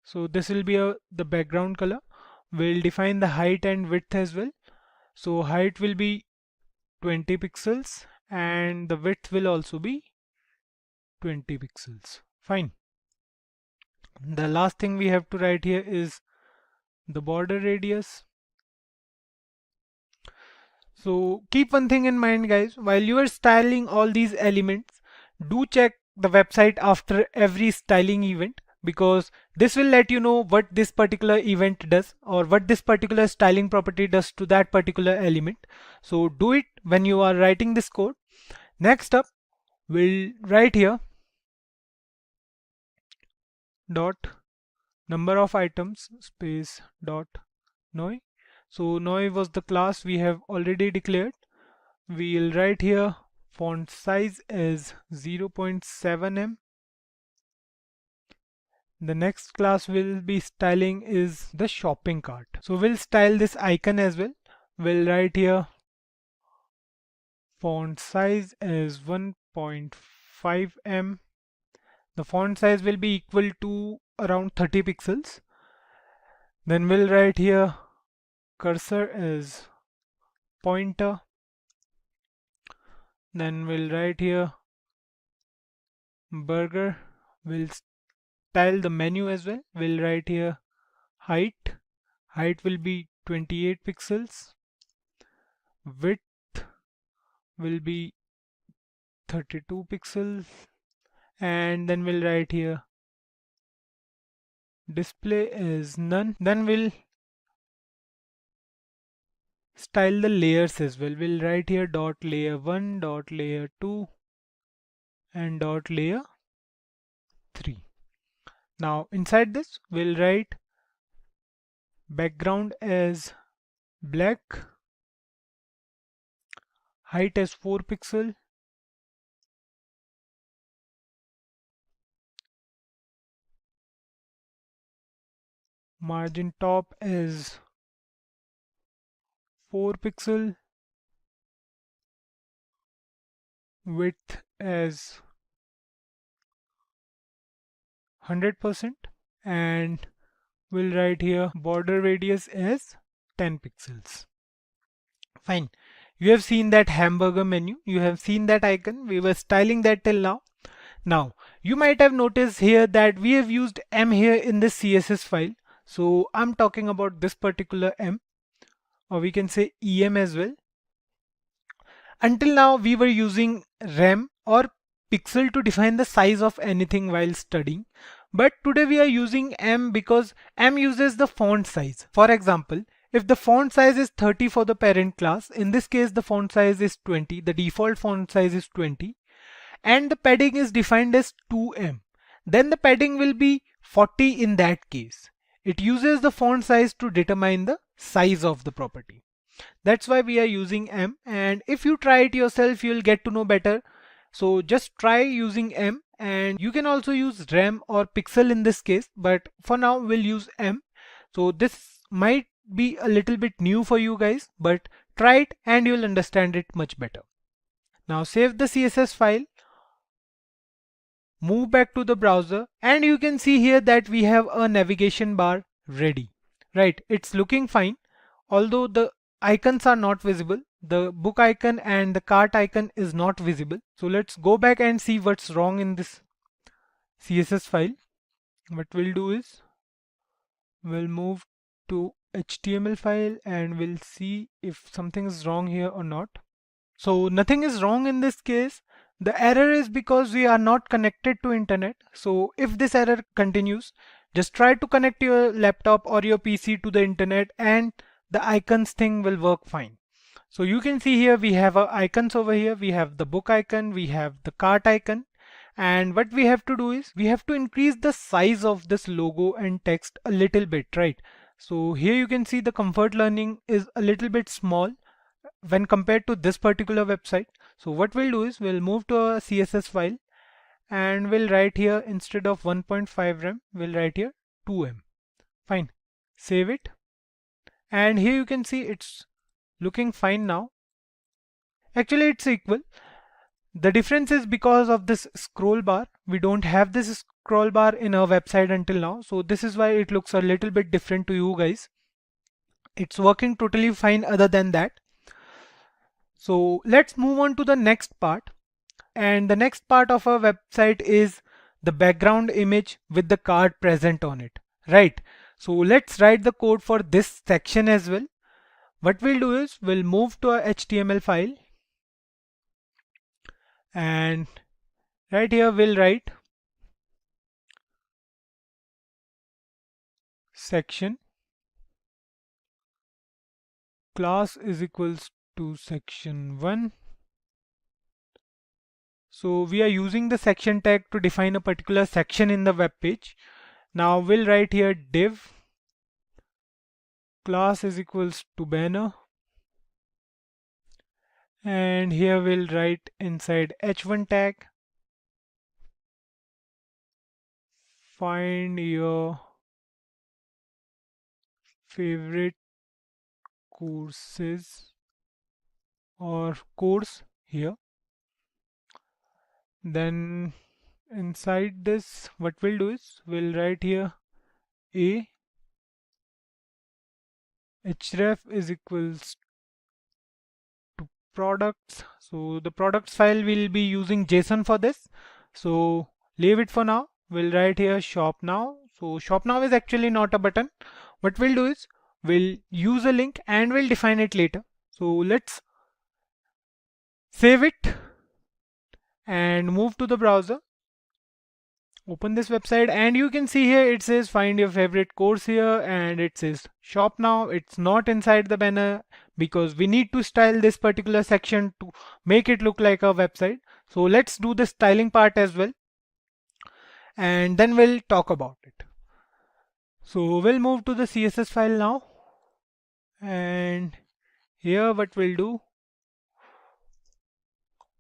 B: So this will be the background color. We'll define the height and width as well. So height will be 20 pixels and the width will also be 20 pixels. Fine. The last thing we have to write here is the border radius. So keep one thing in mind, guys, while you are styling all these elements, do check the website after every styling event, because this will let you know what this particular event does or what this particular styling property does to that particular element. So do it when you are writing this code. Next up, we'll write here dot number of items space dot noi. So noi was the class we have already declared. We'll write here font size as 0.7em. The next class we'll be styling is the shopping cart. So we'll style this icon as well. We'll write here font size as 1.5em. The font size will be equal to around 30 pixels. Then we'll write here cursor as pointer. Then we'll write here burger. We'll style the menu as well. We'll write here height. Height will be 28 pixels. Width will be 32 pixels. And then we'll write here display as none. Then we'll style the layers as well. We'll write here dot layer 1, dot layer 2 and dot layer 3. Now inside this we'll write background as black, height as 4 pixel, margin top is 4 pixel, width as 100%, and we'll write here border radius as 10 pixels. Fine. You have seen that hamburger menu, you have seen that icon, we were styling that till now. Now you might have noticed here that we have used m here in this CSS file. So I'm talking about this particular m, or we can say em as well. Until now we were using rem or pixel to define the size of anything while studying, but today we are using m because m uses the font size. For example, if the font size is 30 for the parent class, in this case the font size is 20, the default font size is 20, and the padding is defined as 2em, then the padding will be 40 in that case. It uses the font size to determine the size of the property. That's why we are using m, and if you try it yourself you'll get to know better. So just try using m, and you can also use rem or pixel in this case, but for now we'll use m. So this might be a little bit new for you guys, but try it and you'll understand it much better. Now save the CSS file, move back to the browser, and you can see here that we have a navigation bar ready. Right, it's looking fine, although the icons are not visible. The book icon and the cart icon is not visible. So let's go back and see what's wrong in this CSS file. What we'll do is we'll move to HTML file and we'll see if something is wrong here or not. So nothing is wrong in this case. The error is because we are not connected to internet. So if this error continues, just try to connect your laptop or your PC to the internet and the icons thing will work fine. So you can see here we have our icons over here. We have the book icon, we have the cart icon, and what we have to do is we have to increase the size of this logo and text a little bit, right? So here you can see the Comfort Learning is a little bit small when compared to this particular website. So what we'll do is we'll move to a CSS file and we'll write here instead of 1.5 rem, we'll write here 2m. Fine. Save it and here you can see it's looking fine now. Actually it's equal. The difference is because of this scroll bar. We don't have this scroll bar in our website until now, so this is why it looks a little bit different to you guys. It's working totally fine other than that. So let's move on to the next part. And the next part of our website is the background image with the card present on it, right? So let's write the code for this section as well. What we'll do is we'll move to our HTML file, and right here we'll write section class is equals to section 1. So we are using the section tag to define a particular section in the web page. Now we'll write here div class is equals to banner, and here we'll write inside h1 tag find your favorite courses or course here. Then inside this what we'll do is we'll write here a href is equals to products. So the products file will be using JSON for this, so leave it for now. We'll write here shop now. So shop now is actually not a button. What we'll do is we'll use a link and we'll define it later. So let's save it and move to the browser. Open this website and you can see here it says find your favorite course here, and it says shop now. It's not inside the banner because we need to style this particular section to make it look like a website. So let's do the styling part as well, and then we'll talk about it. So we'll move to the CSS file now, and here what we'll do,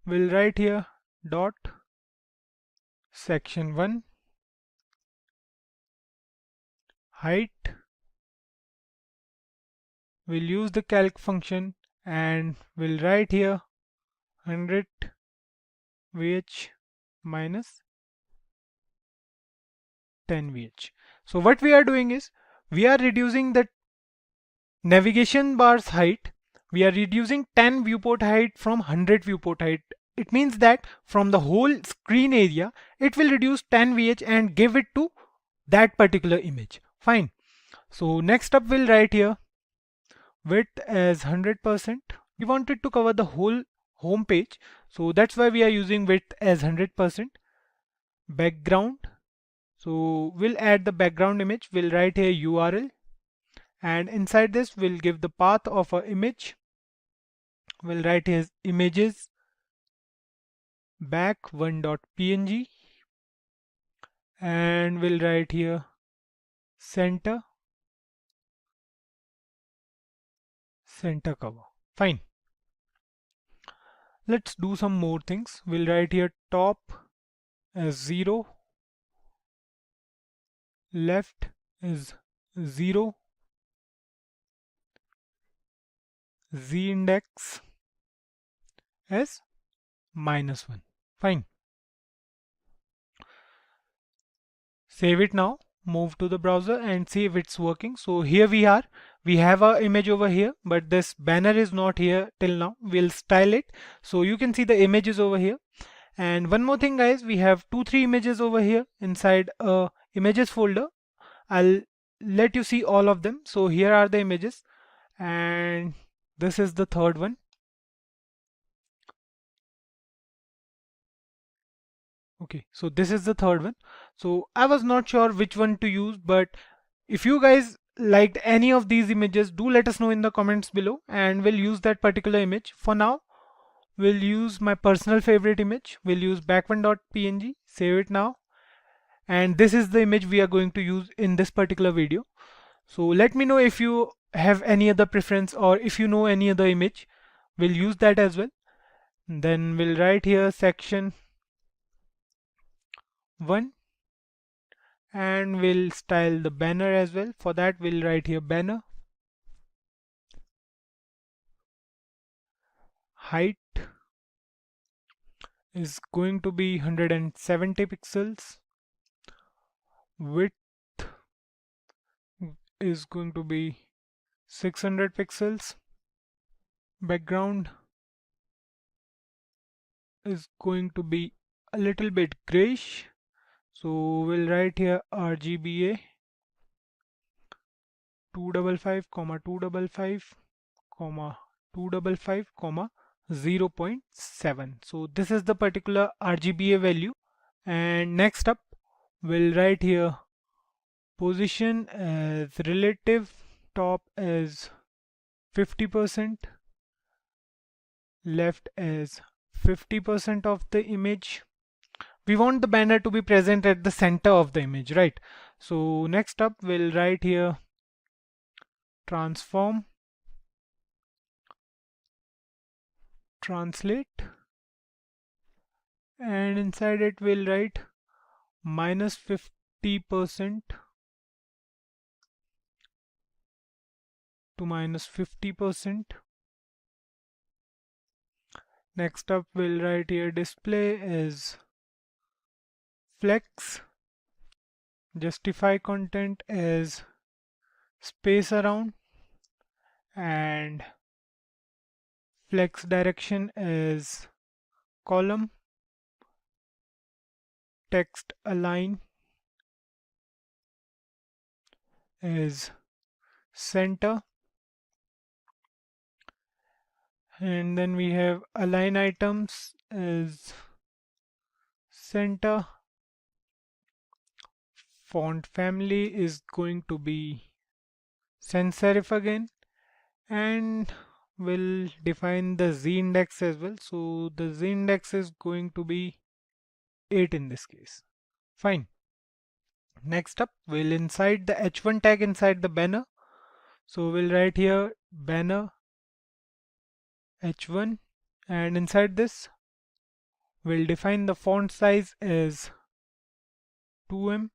B: we'll write here dot section 1 height. We'll use the calc function and we'll write here 100 vh minus 10 vh. So what we are doing is we are reducing the navigation bar's height. We are reducing 10 viewport height from 100 viewport height. It means that from the whole screen area it will reduce 10 vh and give it to that particular image. Fine. So next up we'll write here width as 100%. We wanted to cover the whole home page, so that's why we are using width as 100%. Background, so we'll add the background image. We'll write here URL, and inside this we'll give the path of our image. We'll write here images back1.png, and we'll write here center cover. Fine. Let's do some more things. We'll write here top as 0, left is 0, z index as -1. Fine. Save it now, move to the browser and see if it's working. So here we are. We have our image over here, but this banner is not here till now. We'll style it. So you can see the image is over here. And one more thing guys, we have 2-3 images over here inside a images folder. I'll let you see all of them. So here are the images, and this is the third one. Okay, so this is the third one. So I was not sure which one to use, but if you guys liked any of these images, do let us know in the comments below and we'll use that particular image. For now, we'll use my personal favorite image. We'll use back1.png, save it now. And this is the image we are going to use in this particular video. So let me know if you have any other preference or if you know any other image. We'll use that as well. Then we'll write here section 1, and we'll style the banner as well. For that we'll write here banner. height is going to be 170 pixels, width is going to be 600 pixels, background is going to be a little bit grayish, so we'll write here RGBA 255, 255, 255, 0.7. So this is the particular RGBA value. And next up, we'll write here position as relative, top as 50%, left as 50% of the image. We want the banner to be present at the center of the image, right? So next up, we'll write here transform, translate, and inside it we'll write minus 50% to minus 50%. Next up, we'll write here display as flex, justify content as space around, and flex direction as column, text align as center, and then we have align items as center. Font family is going to be sans serif again, and we'll define the z index as well. So the z index is going to be 8 in this case. Fine. Next up, we'll inside the h1 tag inside the banner. So we'll write here banner h1, and inside this we'll define the font size as 2em.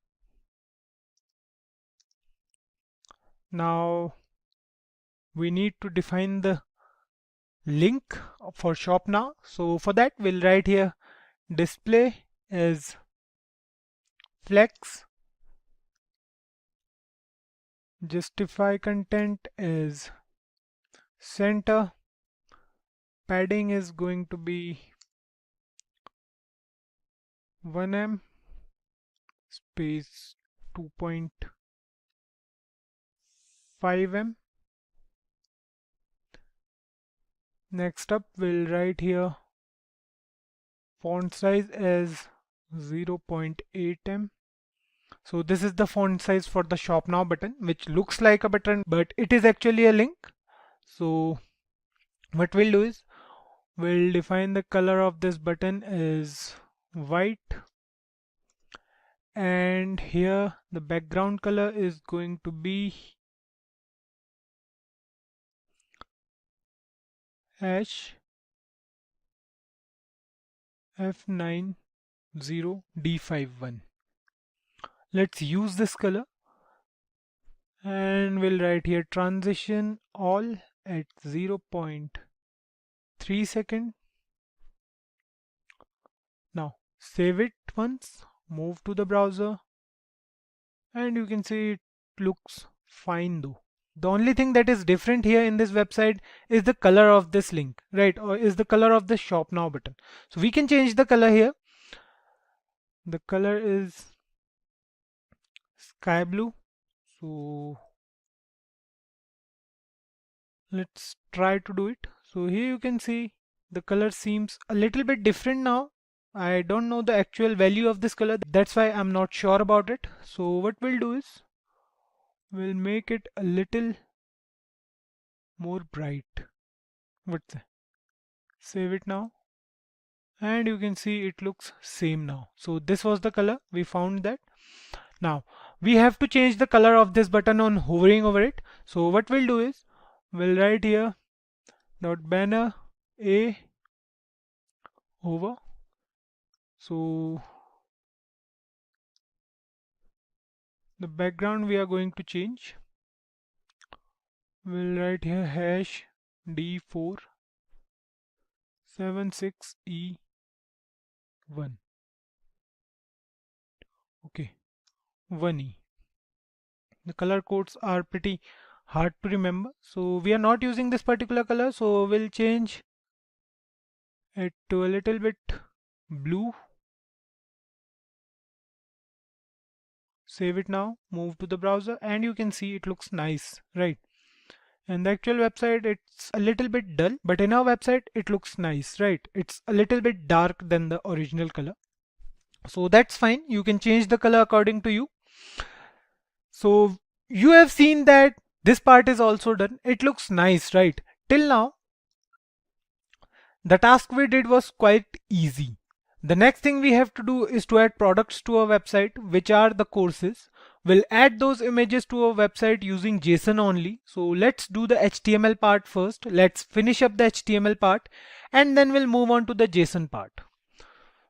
B: Now we need to define the link for shop now. So for that, we'll write here display as flex, justify content as center, padding is going to be 1em, space 2.5em. Next up, we'll write here font size as 0.8em. So this is the font size for the shop now button, which looks like a button, but it is actually a link. So what we'll do is we'll define the color of this button as white, and here the background color is going to be hash F90D51. Let's use this color, and we'll write here transition all at 0.3 second. Now save it once, move to the browser, and you can see it looks fine though. The only thing that is different here in this website is the color of this link, right? Or is the color of the shop now button. So we can change the color here. The color is sky blue. So let's try to do it. So here you can see the color seems a little bit different now. I don't know the actual value of this color. That's why I'm not sure about it. So what we'll do is we'll make it a little more bright. What's that? Save it now. And you can see it looks same now. So this was the color. We found that. Now we have to change the color of this button on hovering over it. So what we'll do is we'll write here dot banner a hover. So the background we are going to change. We'll write here hash d4 76E1. Okay, 1E. The color codes are pretty hard to remember, so we are not using this particular color, so we'll change it to a little bit blue. Save it now, move to the browser, and you can see it looks nice, right? In the actual website it's a little bit dull, but in our website it looks nice, right? It's a little bit dark than the original color, so that's fine. You can change the color according to you. So you have seen that this part is also done. It looks nice, right? Till now the task we did was quite easy. The next thing we have to do is to add products to our website, which are the courses. We'll add those images to our website using JSON only. So let's do the HTML part first. Let's finish up the HTML part and then we'll move on to the JSON part.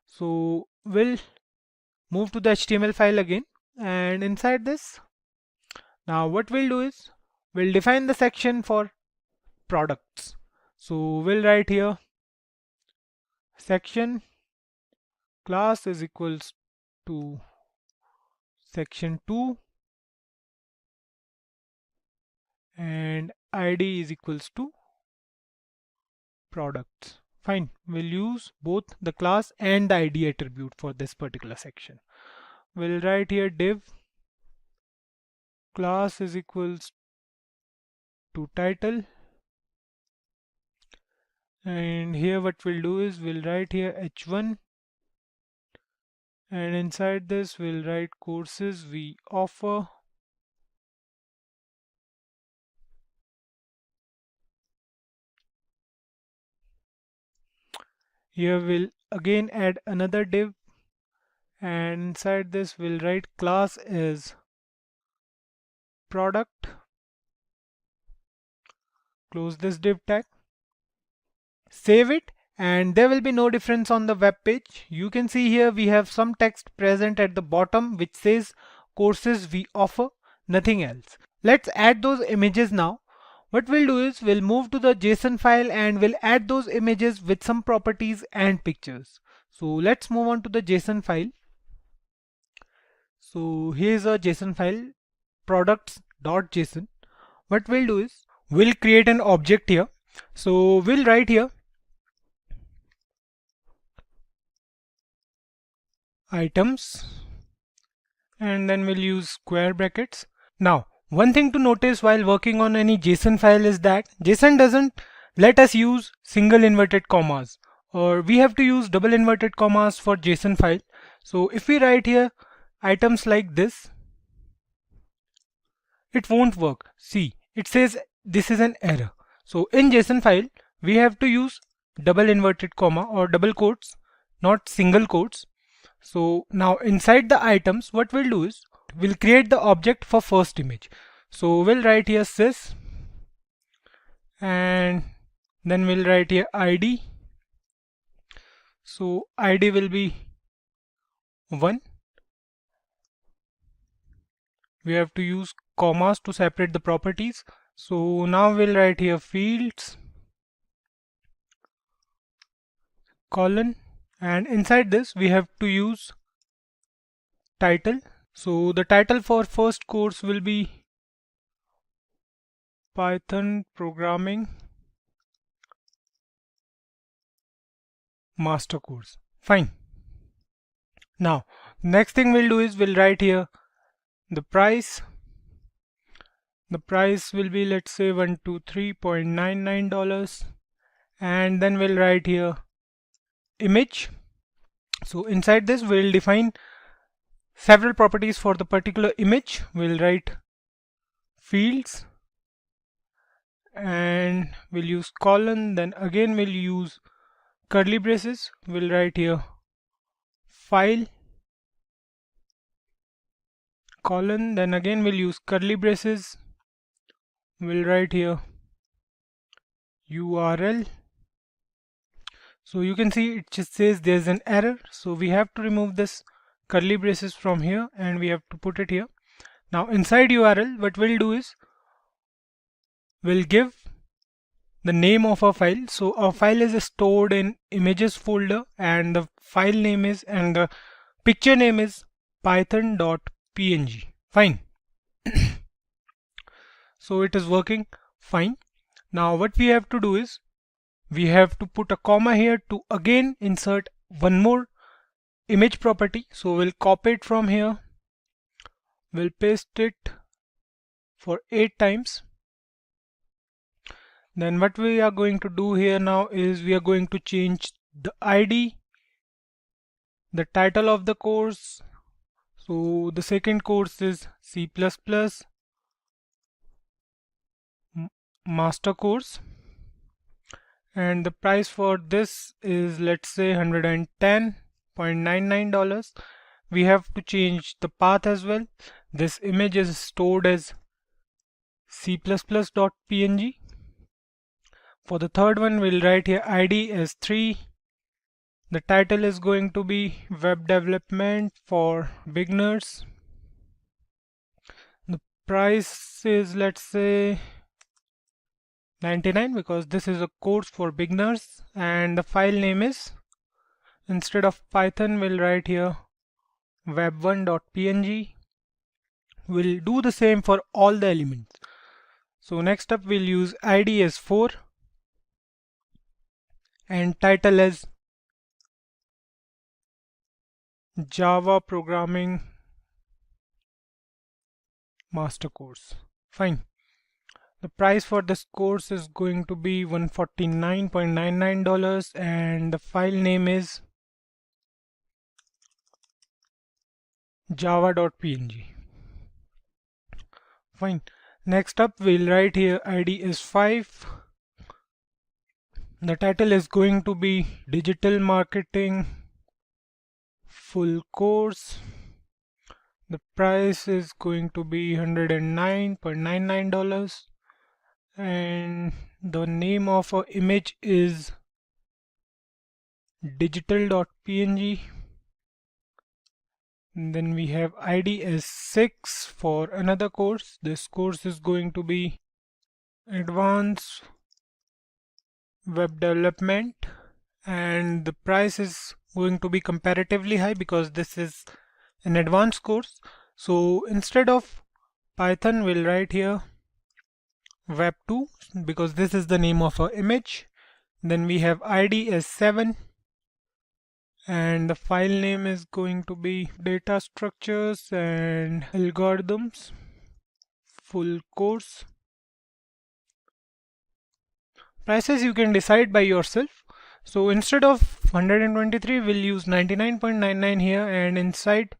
B: So we'll move to the HTML file again, and inside this, now what we'll do is we'll define the section for products. So we'll write here section class is equals to section 2 and ID is equals to products. Fine, we'll use both the class and the ID attribute for this particular section. We'll write here div class is equals to title, and here what we'll do is we'll write here h1, and inside this we'll write courses we offer. Here we'll again add another div, and inside this we'll write class is product. Close this div tag, save it, and there will be no difference on the web page. You can see here we have some text present at the bottom which says courses we offer, nothing else. Let's add those images now. What we'll do is we'll move to the JSON file and we'll add those images with some properties and pictures. So let's move on to the JSON file. So here's a JSON file, products.json. What we'll do is we'll create an object here. So we'll write here items and then we'll use square brackets. Now one thing to notice while working on any JSON file is that JSON doesn't let us use single inverted commas, or we have to use double inverted commas for JSON file. So if we write here items like this, it won't work. See, it says this is an error. So in JSON file we have to use double inverted comma or double quotes, not single quotes. So now inside the items what we'll do is we'll create the object for first image. So we'll write here sys and then we'll write here ID. So ID will be 1. We have to use commas to separate the properties. So now we'll write here fields colon, and inside this we have to use title. So the title for first course will be Python programming master course. Fine. Now next thing we'll do is we'll write here the price. The price will be, let's say, $123.99, and then we'll write here image. So inside this we'll define several properties for the particular image. We'll write fields and we'll use colon, then again we'll use curly braces. We'll write here file colon, then again we'll use curly braces. We'll write here URL. So you can see it just says there's an error, so we have to remove this curly braces from here and we have to put it here. Now inside URL what we'll do is we'll give
A: the name of our file. So our file is stored in images folder, and the file name is, and the picture name is python.png. Fine. So it is working fine. Now what we have to do is we have to put a comma here to again insert one more image property. So we'll copy it from here, we'll paste it for 8 times. Then what we are going to do here now is we are going to change the ID, the title of the course. So the second course is C++ master course, and the price for this is, let's say, $110.99. We have to change the path as well. This image is stored as c++.png. For the third one, we'll write here ID as 3. The title is going to be web development for beginners. The price is, let's say, 99, because this is a course for beginners. And the file name is, instead of Python, we'll write here web1.png. We'll do the same for all the elements. So next up, we'll use ID as 4 and title as Java Programming Master Course. Fine. The price for this course is going to be $149.99, and the file name is java.png. Fine. Next up, we'll write here ID is 5. The title is going to be Digital Marketing Full Course. The price is going to be $109.99, and the name of our image is digital.png. Then we have ID as 6 for another course. This course is going to be Advanced Web Development, and the price is going to be comparatively high because this is an advanced course. So instead of Python, we'll write here web2 because this is the name of our image. Then we have ID as 7, and the file name is going to be data structures and algorithms full course. Prices you can decide by yourself. So instead of 123, we'll use 99.99 here, and inside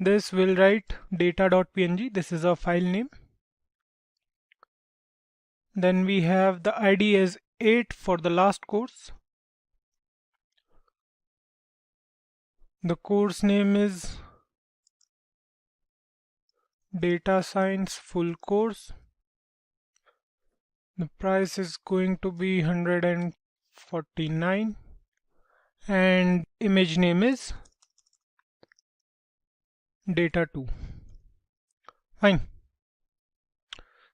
A: this we'll write data.png. This is our file name. Then we have the ID as 8 for the last course. The course name is Data Science Full Course. The price is going to be $149, and image name is data2. Fine.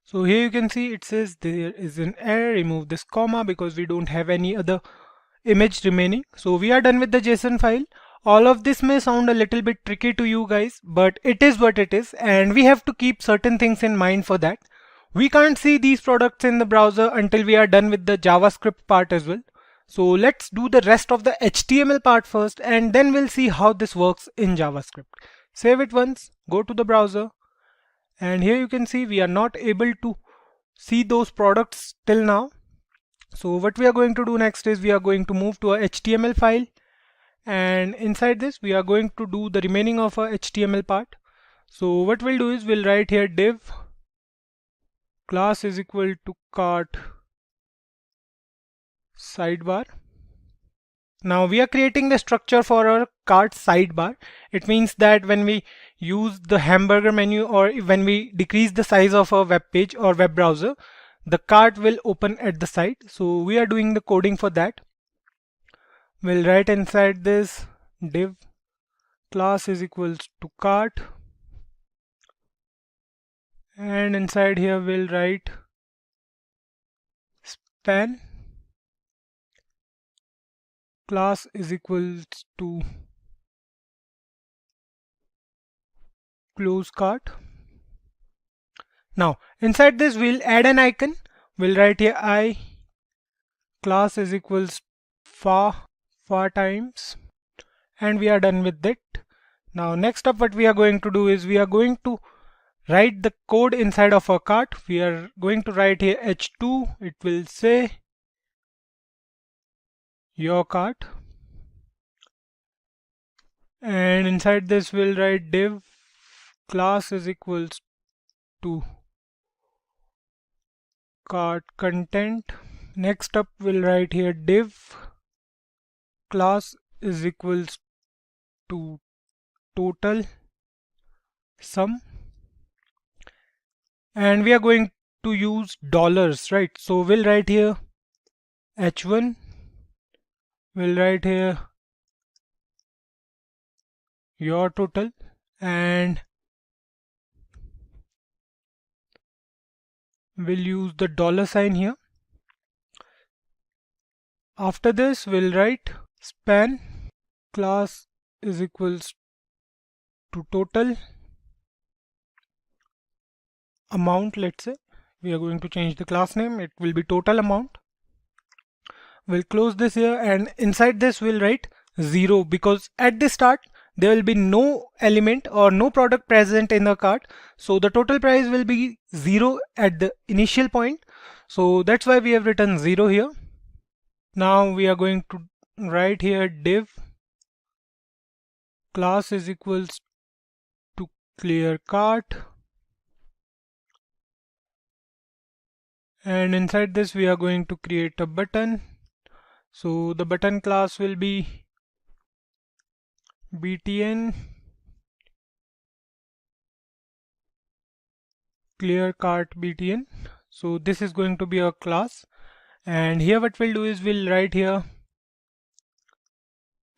A: So here you can see it says there is an error, remove this comma because we don't have any other image remaining. So we are done with the JSON file. All of this may sound a little bit tricky to you guys, but it is what it is, and we have to keep certain things in mind for that. We can't see these products in the browser until we are done with the JavaScript part as well. So let's do the rest of the HTML part first, and then we'll see how this works in JavaScript. Save it once, go to the browser, and here you can see we are not able to see those products till now. So what we are going to do next is we are going to move to a HTML file, and inside this we are going to do the remaining of our HTML part. So what we'll do is we'll write here div class is equal to cart sidebar. Now we are creating the structure for our cart sidebar. It means that when we use the hamburger menu or when we decrease the size of a web page or web browser, the cart will open at the side. So we are doing the coding for that. We'll write inside this div class is equals to cart, and inside here we'll write span class is equals to close cart. Now inside this we'll add an icon. We'll write here I class is equals far times, and we are done with it. Now next up what we are going to do is we are going to write the code inside of our cart. We are going to write here h2. It will say your cart, and inside this we'll write div class is equals to cart content. Next up we'll write here div class is equals to total sum, and we are going to use dollars, right? So we'll write here h1, we'll write here your total, and we'll use the dollar sign here. After this we'll write span class is equals to total amount. Let's say we are going to change the class name, it will be total amount. We'll close this here, and inside this we'll write 0 because at the start there will be no element or no product present in the cart, so the total price will be 0 at the initial point. So that's why we have written 0 here. Now we are going to write here div class is equals to clear cart, and inside this we are going to create a button. So the button class will be btn clear cart btn. So this is going to be a class, and here what we'll do is we'll write here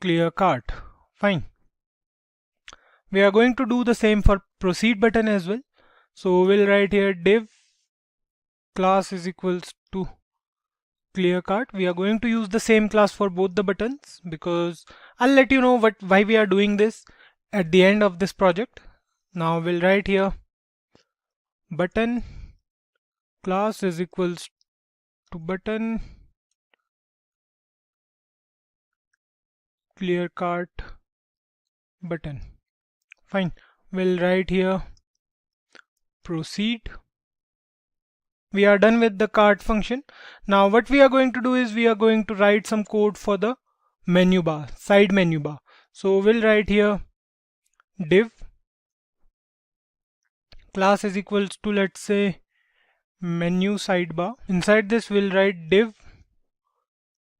A: clear cart. Fine. We are going to do the same for proceed button as well. So we'll write here div class is equals to clear cart. We are going to use the same class for both the buttons because I'll let you know why we are doing this at the end of this project. Now we'll write here button class is equals to button clear cart button. Fine. We'll write here proceed. We are done with the cart function. Now what we are going to do is we are going to write some code for the menu bar, side menu bar. So we'll write here div class is equals to, let's say, menu sidebar. Inside this we'll write div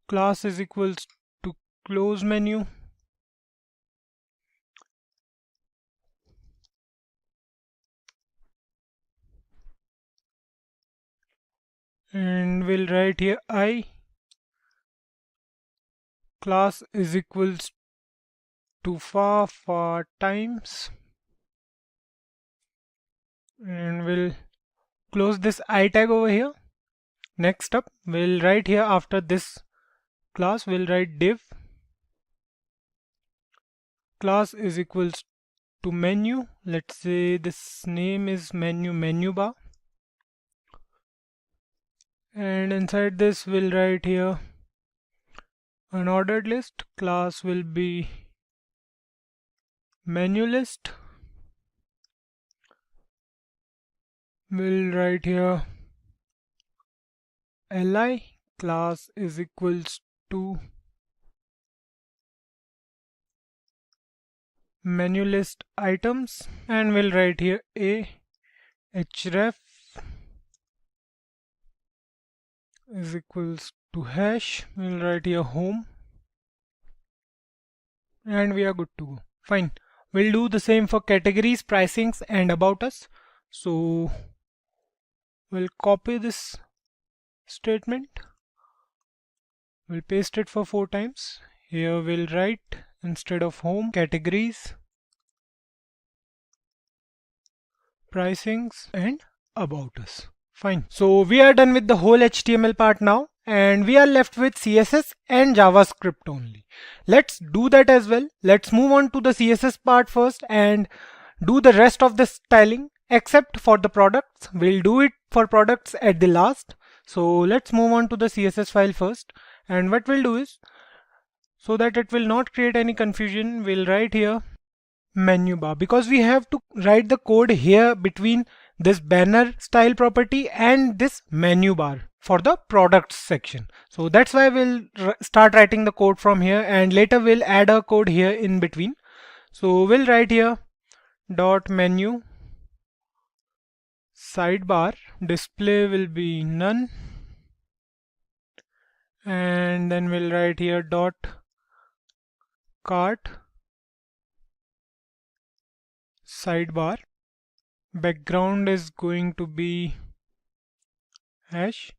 A: class is equals to close menu, and we'll write here I class is equals to far times, and we'll close this I tag over here. Next up we'll write here after this class we'll write div class is equals to menu. Let's say this name is menu bar, and inside this we'll write here unordered list. Class will be menu list. We'll write here li class is equals to menu list items, and we'll write here a href is equals to hash. We'll write here home, and we are good to go. Fine. We'll do the same for categories, pricings, and about us. So we'll copy this statement, we'll paste it for 4 times. Here we'll write instead of home categories, pricings, and about us. Fine. So we are done with the whole HTML part now, and we are left with CSS and JavaScript only. Let's do that as well. Let's move on to the CSS part first and do the rest of the styling except for the products. We'll do it for products at the last. So let's move on to the CSS file first. And what we'll do is, so that it will not create any confusion, we'll write here menu bar, because we have to write the code here between this banner style property and this menu bar for the products section. So that's why we'll start writing the code from here, and later we'll add a code here in between. So we'll write here dot menu sidebar, display will be none, and then we'll write here dot cart sidebar, background is going to be hash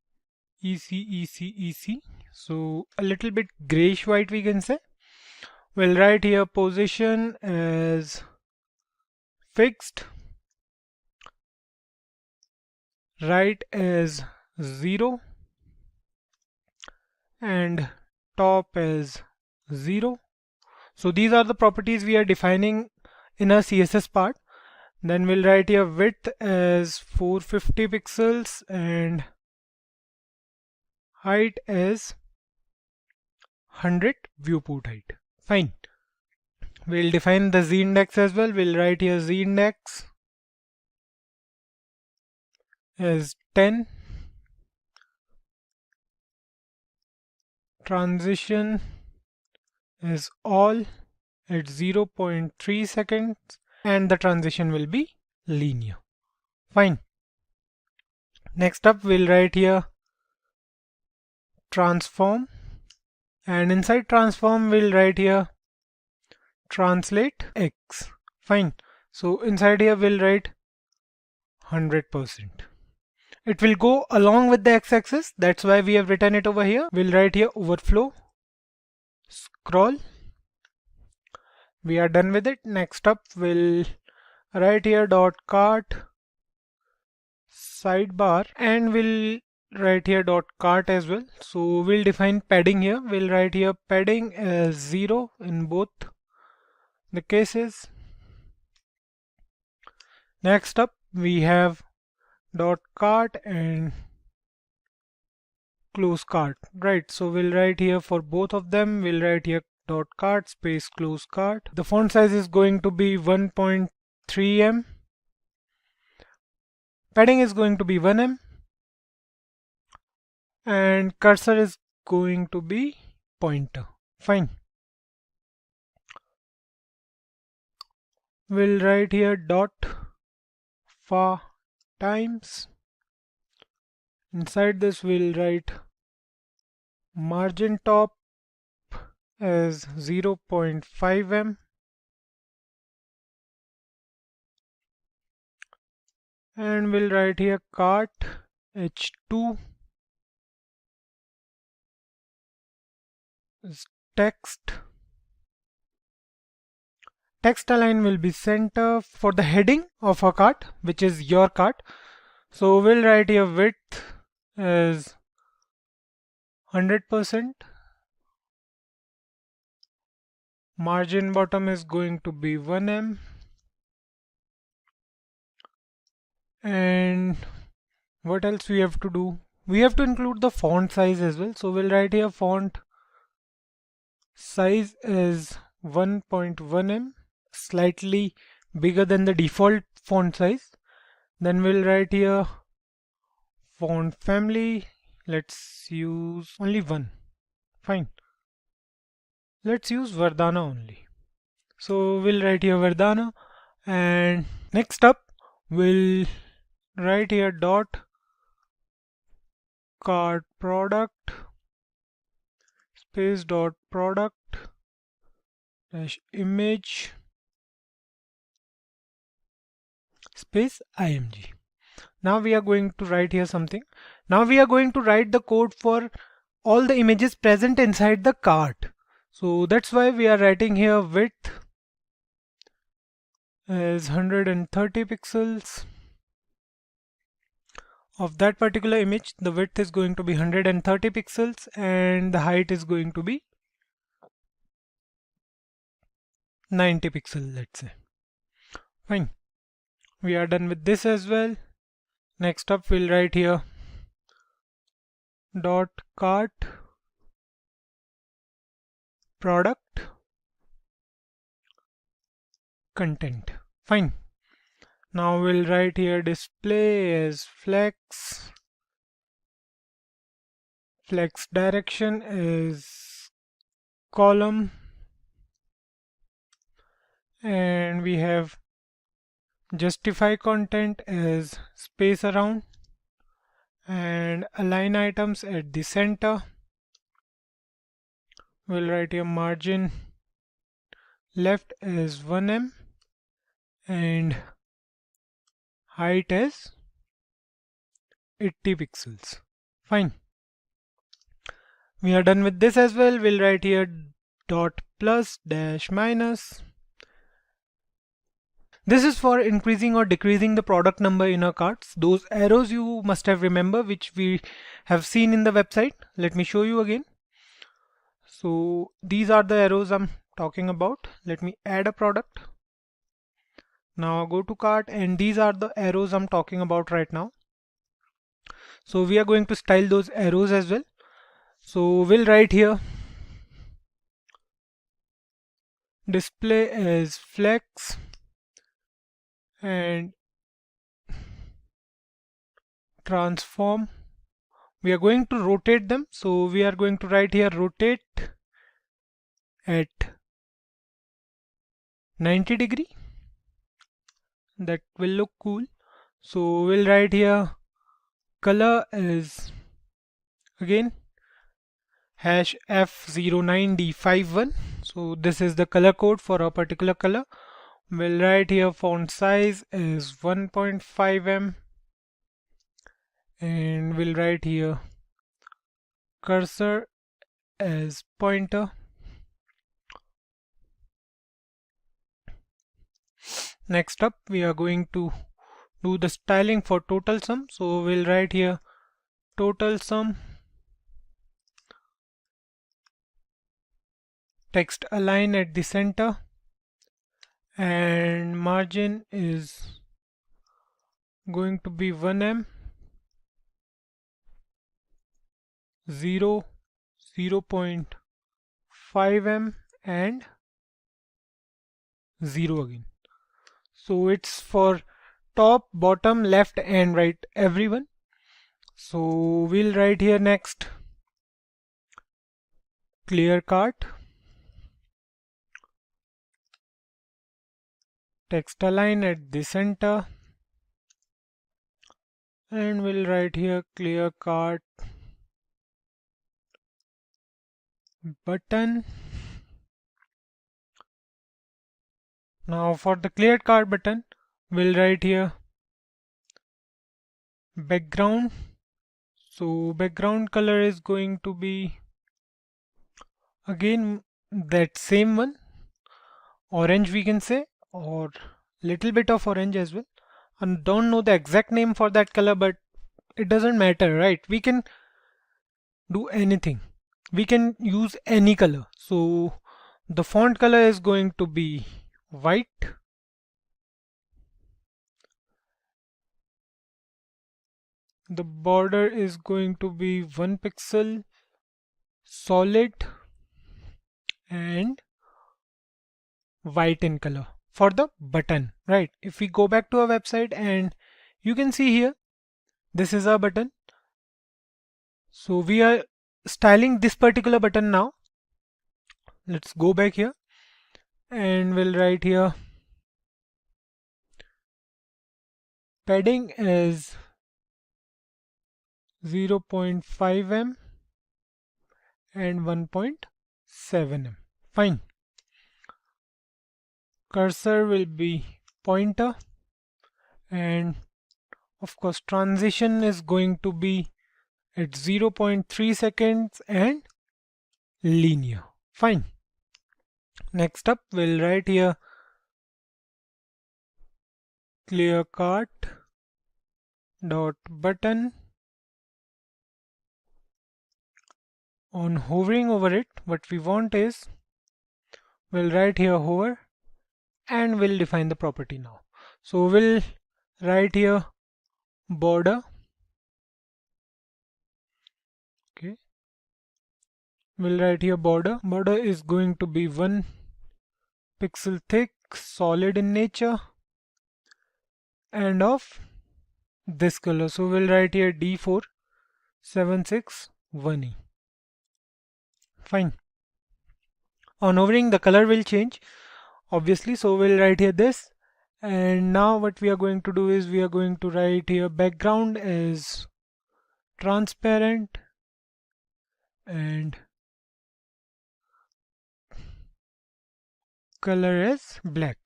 A: ec, so a little bit grayish white we can say. We'll write here position as fixed, right as 0, and top as 0. So these are the properties we are defining in our CSS part. Then we'll write here width as 450 pixels and height as 100 viewport height. Fine. We'll define the z index as well. We'll write here z index as 10. Transition is all at 0.3 seconds, and the transition will be linear. Fine. Next up we'll write here transform, and inside transform we'll write here translate x. Fine. So inside here we'll write 100%. It will go along with the x-axis, that's why we have written it over here. We'll write here overflow scroll. We are done with it. Next up we'll write here dot cart sidebar, and we'll write here dot cart as well. So we'll define padding here. We'll write here padding as 0 in both the cases. Next up we have dot cart and close cart, right? So we'll write here for both of them, we'll write here dot cart space close cart. The font size is going to be 1.3 em. Padding is going to be 1 em, and cursor is going to be pointer. Fine. We'll write here dot far times. Inside this we'll write margin top as 0.5 em, and we'll write here cart h2 is text. Text align will be center for the heading of a cart, which is your cart. So we'll write here width as 100%. Margin bottom is going to be 1 em. And what else we have to do? We have to include the font size as well. So we'll write here font size is 1.1 em, slightly bigger than the default font size. Then we'll write here font family. Let's use only one. Fine. Let's use Verdana only. So we'll write here Verdana, and next up we'll write here dot cart product space dot product dash image space img. Now we are going to write here something. Now we are going to write the code for all the images present inside the cart. So that's why we are writing here width as 130 pixels. of that particular image, the width is going to be 130 pixels and the height is going to be 90 pixels, let's say. Fine. We are done with this as well. Next up, we'll write here dot cart product content. Fine. Now we'll write here display as flex. Flex direction is column. And we have justify content as space around. And align items at the center. We'll write here margin left as 1 em and height as 80 pixels. Fine. We are done with this as well. We'll write here dot plus dash minus. This is for increasing or decreasing the product number in our carts. Those arrows you must have remembered, which we have seen in the website. Let me show you again. So these are the arrows I'm talking about. Let me add a product. Now go to cart, and these are the arrows I'm talking about right now. So we are going to style those arrows as well. So we'll write here display as flex and transform. We are going to rotate them, so we are going to write here rotate at 90 degree. That will look cool. So we'll write here color is again hash F09D51. So this is the color code for a particular color. We'll write here font size is 1.5 em and we'll write here cursor as pointer. Next up, we are going to do the styling for total sum. So we'll write here total sum, text align at the center, and margin is going to be 1 em, 0, 0.5 em and 0 again. So it's for top, bottom, left and right, everyone. So we'll write here next clear cart, text align at the center, and we'll write here clear cart button. Now for the clear cart button, we'll write here background. So background color is going to be again that same one, orange we can say, or little bit of orange as well. I don't know the exact name for that color, but it doesn't matter, right? We can do anything. We can use any color. So the font color is going to be white. The border is going to be 1 pixel solid and white in color for the button, right? If we go back to our website, and you can see here, this is our button. So we are styling this particular button now. Let's go back here and we'll write here padding is 0.5 em and 1.7 em. Fine. Cursor will be pointer, and of course transition is going to be at 0.3 seconds and linear. Fine. Next up, we'll write here clear cart dot button. On hovering over it, what we want is, we'll write here hover and we'll define the property now. So we'll write here border. Okay, we'll write here border. Border is going to be 1 pixel thick, solid in nature, and of this color. So we'll write here D4761E. Fine. On hovering, the color will change, obviously. So we'll write here this. And now what we are going to do is we are going to write here background is transparent and color is black.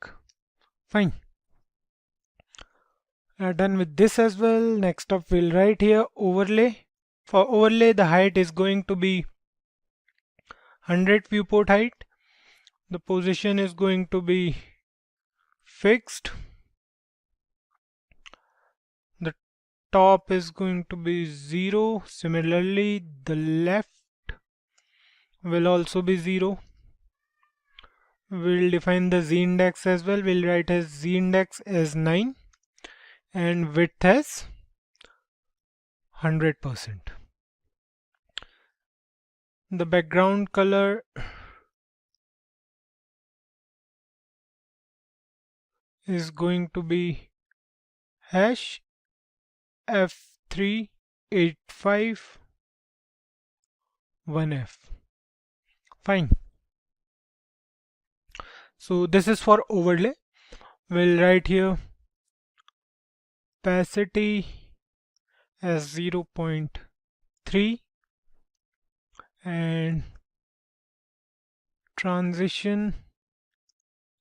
A: Fine. Done with this as well. Next up, we'll write here overlay. For overlay, the height is going to be 100 viewport height. The position is going to be fixed. The top is going to be 0. Similarly, the left will also be 0. We'll define the z index as well. We'll write as z index as 9 and width as 100%. The background color is going to be hash F3851F. Fine. So this is for overlay. We'll write here opacity as 0.3 and transition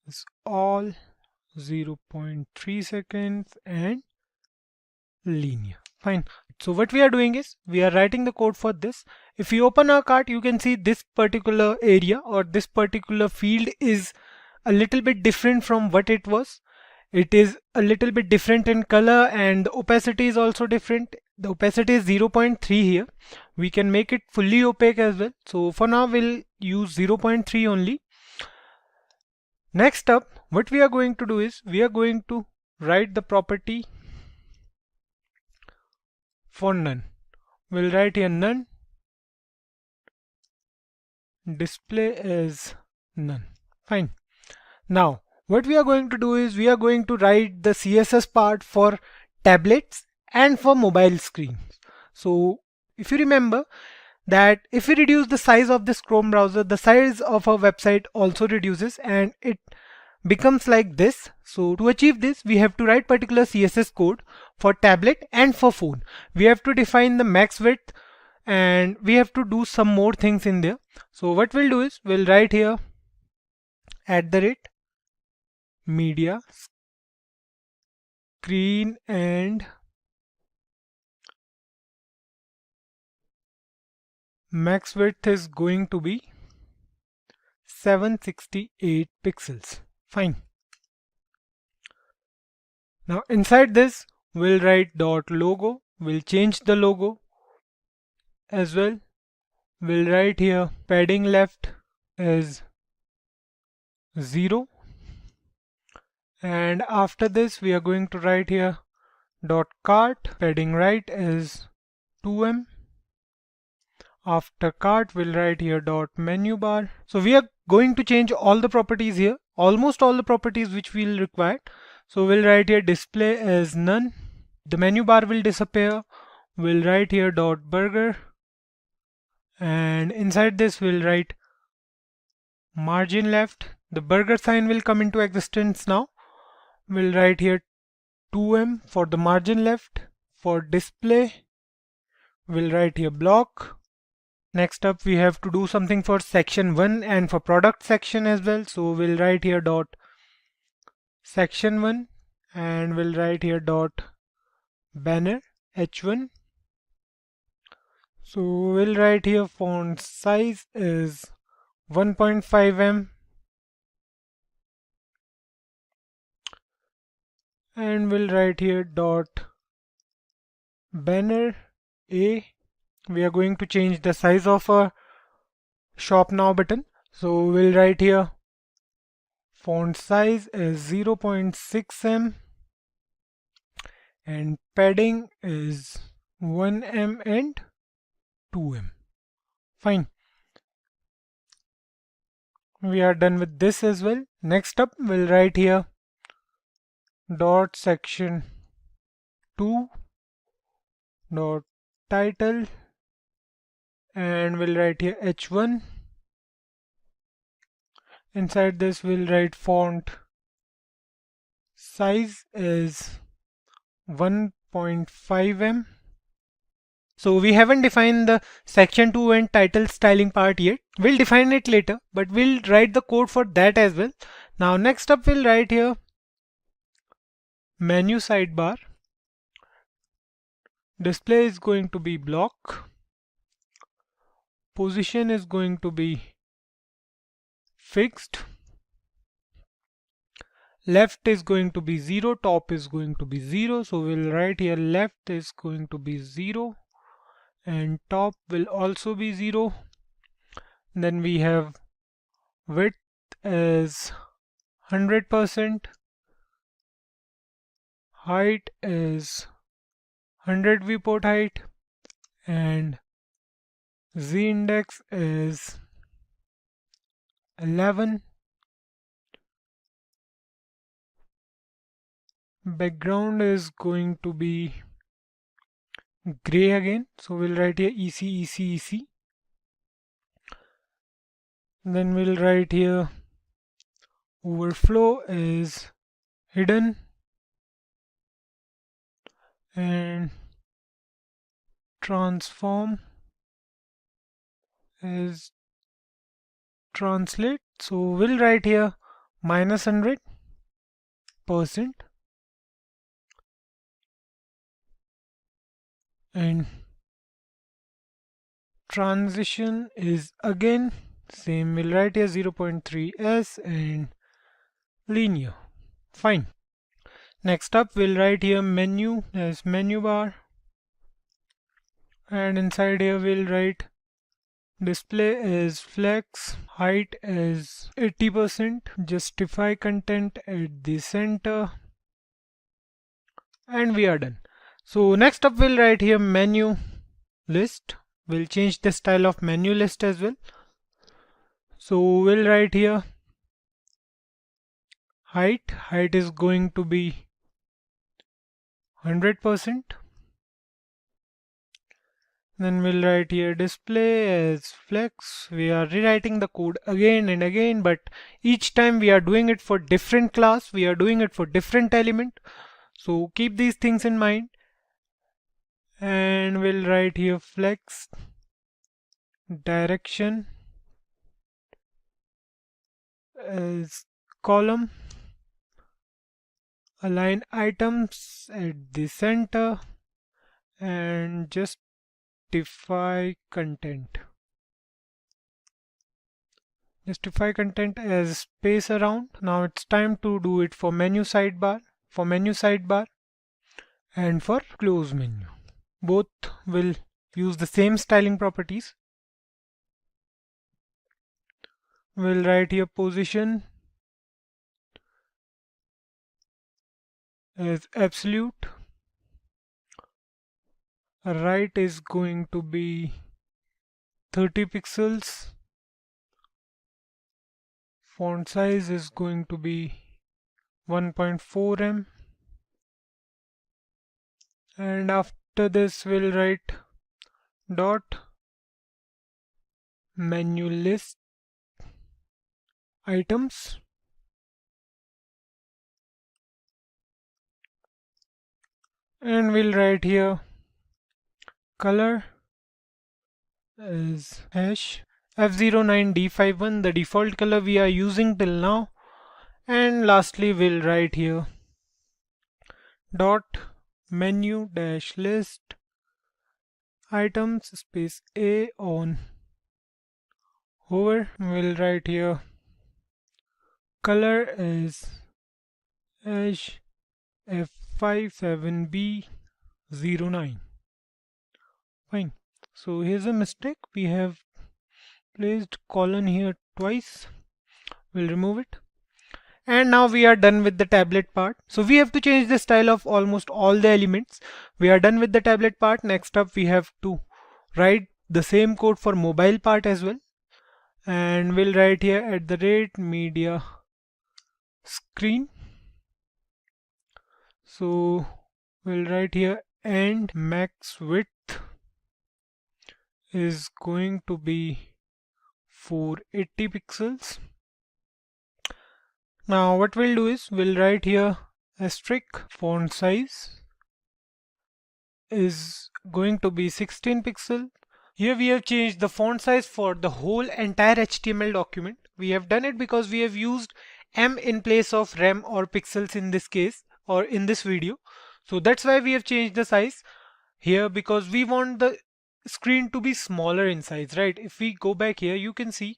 A: is all 0.3 seconds and linear. Fine. So what we are doing is we are writing the code for this. If you open our cart, you can see this particular area or this particular field is a little bit different from what it was. It is a little bit different in color and the opacity is also different. The opacity is 0.3 here. We can make it fully opaque as well. So for now we'll use 0.3 only. Next up, what we are going to do is we are going to write the property for none. We'll write here none. Display as none. Fine. Now, what we are going to do is we are going to write the CSS part for tablets and for mobile screens. So if you remember that if we reduce the size of this Chrome browser, the size of our website also reduces and it becomes like this. So to achieve this, we have to write particular CSS code for tablet and for phone. We have to define the max width and we have to do some more things in there. So what we'll do is we'll write here @media screen and max width is going to be 768 pixels. Fine. Now inside this we'll write .logo. We'll change the logo as well. We'll write here padding left is 0. And after this we are going to write here .cart. Padding right is 2em. After cart we'll write here .menu bar. So we are going to change all the properties here, almost all the properties which we'll require. So we'll write here display as none. The menu bar will disappear. We'll write here .burger and inside this we'll write margin left. The burger sign will come into existence now. We'll write here 2em for the margin left. For display we'll write here block. Next up we have to do something for section 1 and for product section as well. So we'll write here section 1 and we'll write here banner h1. So we'll write here font size is 1.5em and we'll write here banner A. We are going to change the size of a shop now button. So we'll write here font size is 0.6 em and padding is 1 em and 2 em. Fine. We are done with this as well. Next up, we'll write here dot section 2 dot title, and we'll write here h1. Inside this we'll write font size is 1.5 em. So we haven't defined the section 2 and title styling part yet. We'll define it later, but we'll write the code for that as well. Now next up we'll write here menu sidebar. Display is going to be block. Position is going to be fixed. Left is going to be 0, top is going to be 0. So we'll write here left is going to be 0 and top will also be 0. Then we have width is 100%. Height is 100 viewport height and z index is 11. Background is going to be gray again, so we'll write here EC. Then we'll write here overflow is hidden and transform is translate. So we'll write here -100%. And transition is again same, we'll write here 0.3s and linear. Fine. Next up we'll write here menu as menu bar, and inside here we'll write display is flex, height is 80%, justify content at the center, and we are done. So next up we'll write here menu list. We'll change the style of menu list as well. So we'll write here height is going to be 100%. Then we'll write here display as flex. We are rewriting the code again and again, but each time we are doing it for different class, we are doing it for different element. So keep these things in mind. And we'll write here flex direction as column, align items at the center, and justify content. Justify content as space around. Now it's time to do it for menu sidebar, and for close menu. Both will use the same styling properties. We'll write here position as absolute. Right is going to be 30 pixels. Font size is going to be 1.4 em. And after this we'll write dot menu list items, and we'll write here color is hash F09D51, the default color we are using till now. And lastly we'll write here dot menu dash list items space A on hover. We'll write here color is hash F57B09. Fine. So here's a mistake. We have placed colon here twice. We'll remove it. And now we are done with the tablet part. So we have to change the style of almost all the elements. We are done with the tablet part. Next up we have to write the same code for mobile part as well. And we'll write here @media screen. So we'll write here and max width is going to be 480 pixels. Now what we'll do is we'll write here asterisk font size is going to be 16 pixel. Here we have changed the font size for the whole entire HTML document. We have done it because we have used M in place of rem or pixels in this case or in this video. So that's why we have changed the size here, because we want the screen to be smaller in size, right? If we go back here, you can see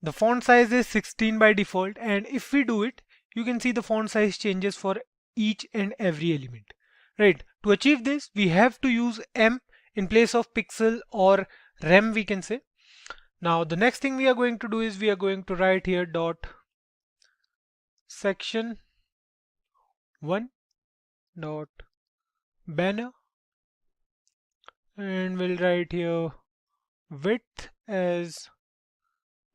A: the font size is 16 by default, and if we do it, you can see the font size changes for each and every element, right? To achieve this, we have to use M in place of pixel or rem, we can say. Now the next thing we are going to do is we are going to write here dot section 1 dot banner, and we'll write here width as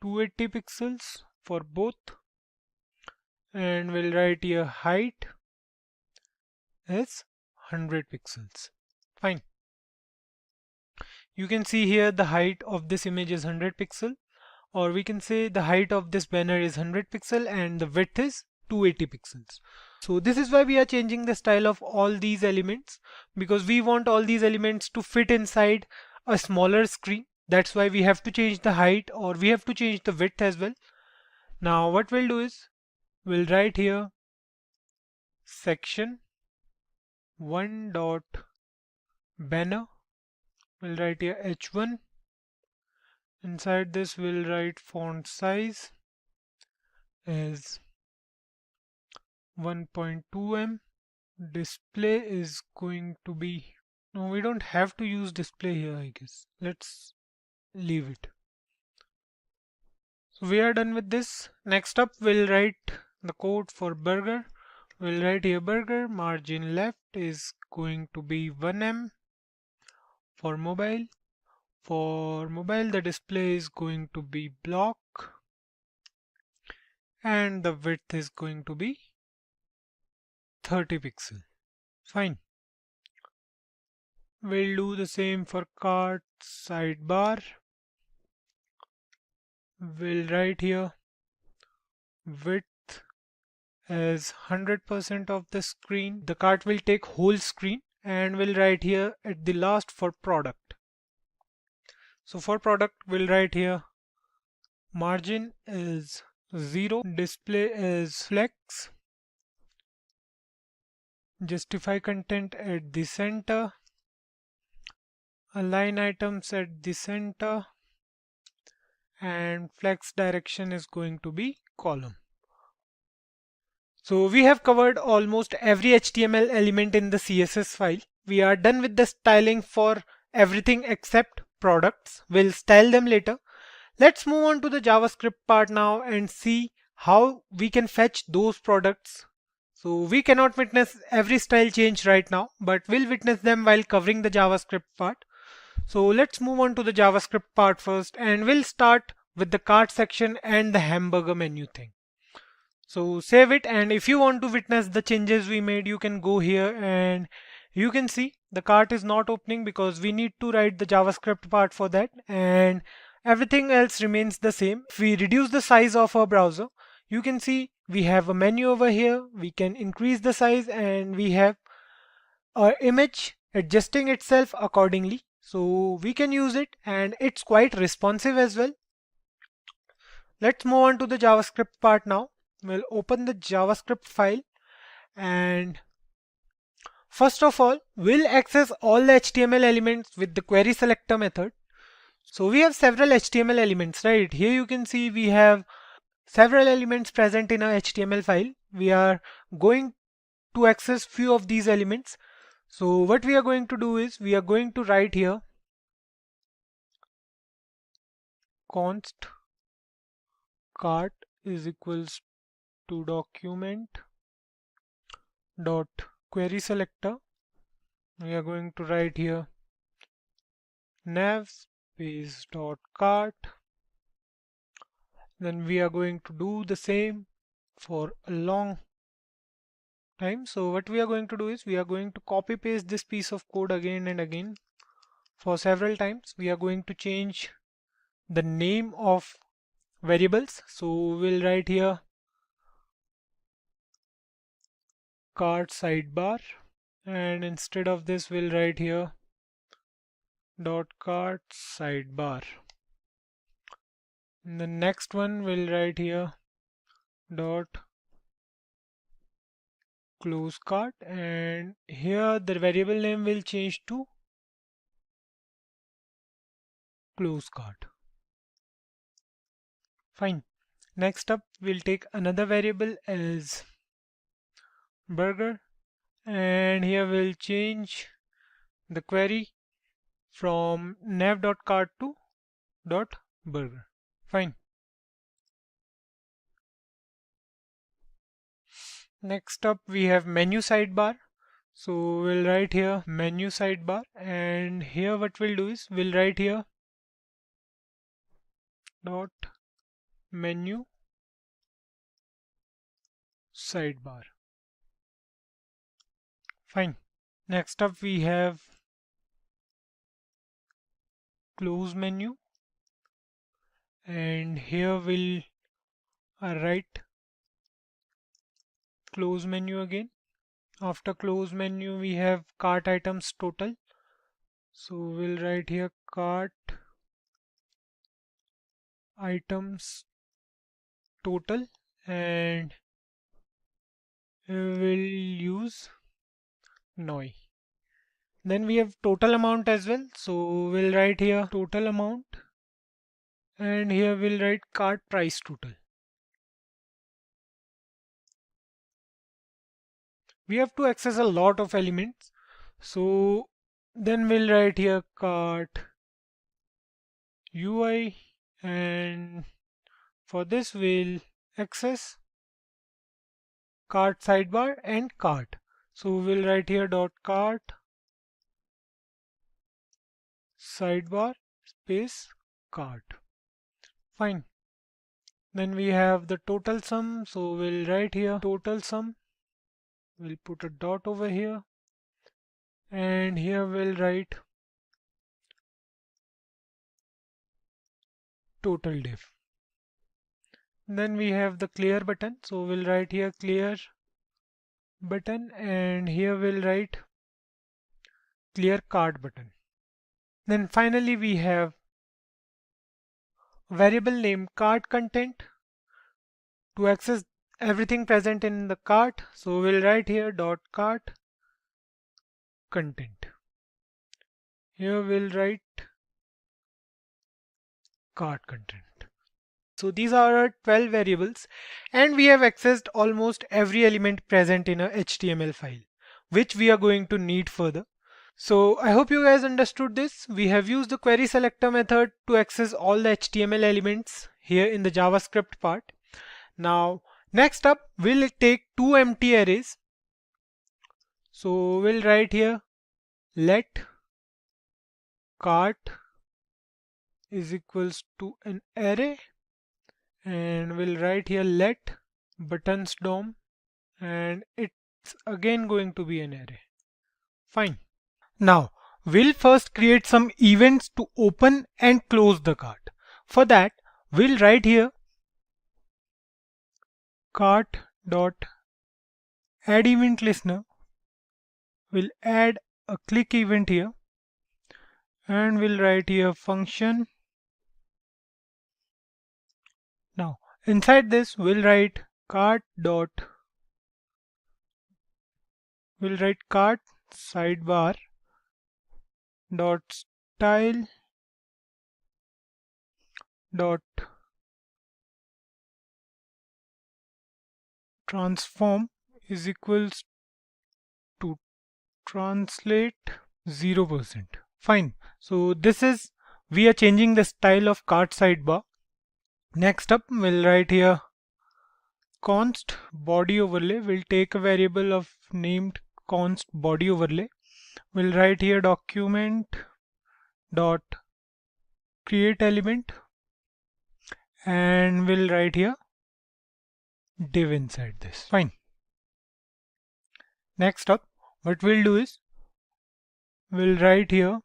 A: 280 pixels for both, and we'll write here height as 100 pixels. Fine. You can see here the height of this image is 100 pixel, or we can say the height of this banner is 100 pixel and the width is 280 pixels. So this is why we are changing the style of all these elements, because we want all these elements to fit inside a smaller screen. That's why we have to change the height, or we have to change the width as well. Now what we'll do is we'll write here section 1 dot banner. We'll write here h1. Inside this we'll write font size as 1.2 em. Display is going to be, no, we don't have to use display here, I guess. Let's leave it. So we are done with this. Next up we'll write the code for burger. We'll write here burger, margin left is going to be 1 em. For mobile the display is going to be block, and the width is going to be 30 pixel. Fine. We'll do the same for cart sidebar. We'll write here width as 100% of the screen. The cart will take whole screen, and we'll write here at the last for product. So for product we'll write here margin is 0, display is flex, justify content at the center, align items at the center, and flex direction is going to be column. So we have covered almost every HTML element in the CSS file. We are done with the styling for everything except products. We'll style them later. Let's move on to the JavaScript part now and see how we can fetch those products. So we cannot witness every style change right now, but we'll witness them while covering the JavaScript part. So let's move on to the JavaScript part first, and we'll start with the cart section and the hamburger menu thing. So save it, and if you want to witness the changes we made, you can go here and you can see the cart is not opening because we need to write the JavaScript part for that, and everything else remains the same. If we reduce the size of our browser, you can see we have a menu over here. We can increase the size, and we have our image adjusting itself accordingly. So we can use it, and it's quite responsive as well. Let's move on to the JavaScript part now. We'll open the JavaScript file, and first of all, we'll access all the HTML elements with the query selector method. So we have several HTML elements, right? Here you can see we have several elements present in our HTML file. We are going to access few of these elements. So what we are going to do is we are going to write here const cart is equals to document dot query selector. We are going to write here nav space dot cart. Then we are going to do the same for a long time. So what we are going to do is we are going to copy paste this piece of code again and again for several times. We are going to change the name of variables. So we'll write here cart sidebar, and instead of this we'll write here dot cart sidebar. And the next one we'll write here dot close cart, and here the variable name will change to close cart. Fine. Next up we'll take another variable as burger, and here we'll change the query from nav.cart to .burger. Fine. Next up we have menu sidebar. So we'll write here menu sidebar, and here what we'll do is we'll write here dot menu sidebar. Fine. Next up we have close menu, and here we'll write close menu again. After close menu we have cart items total. So we'll write here cart items total, and we'll use noi. Then we have total amount as well. So we'll write here total amount, and here we'll write cart price total. We have to access a lot of elements. So then we'll write here cart UI, and for this we'll access cart sidebar and cart. So we'll write here dot cart sidebar space cart. Fine. Then we have the total sum. So we'll write here total sum. We'll put a dot over here, and here we'll write total diff. Then we have the clear button. So we'll write here clear button, and here we'll write clear cart button. Then finally we have variable name cart content to access everything present in the cart. So we'll write here dot cart content. Here we'll write cart content. So these are our 12 variables, and we have accessed almost every element present in a HTML file, which we are going to need further. So I hope you guys understood this. We have used the query selector method to access all the HTML elements here in the JavaScript part. Now next up we'll take two empty arrays. So we'll write here let cart is equals to an array, and we'll write here let buttons dom, and it's again going to be an array. Fine. Now we'll first create some events to open and close the cart. For that we'll write here cart dot add event listener. We'll add a click event here, and we'll write here function. Now inside this we'll write cart sidebar dot style dot transform is equals to translate 0%. Fine. So this is, we are changing the style of cart sidebar. Next up, we'll write here const body overlay. We'll take a variable of named const body overlay. We'll write here document dot create element, and we'll write here div inside this. Fine. Next up, what we'll do is we'll write here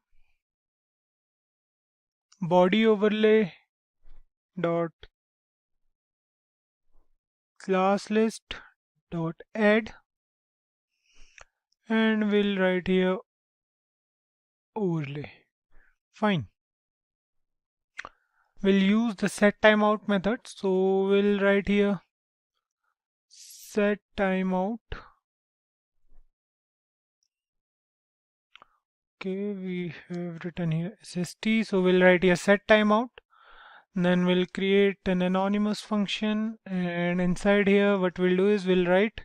A: body overlay dot class list dot add, and we'll write here overlay. Fine. We'll use the set timeout method, so we'll write here set timeout. Okay, we have written here SST, so we'll write here set timeout. Then we'll create an anonymous function, and inside here what we'll do is we'll write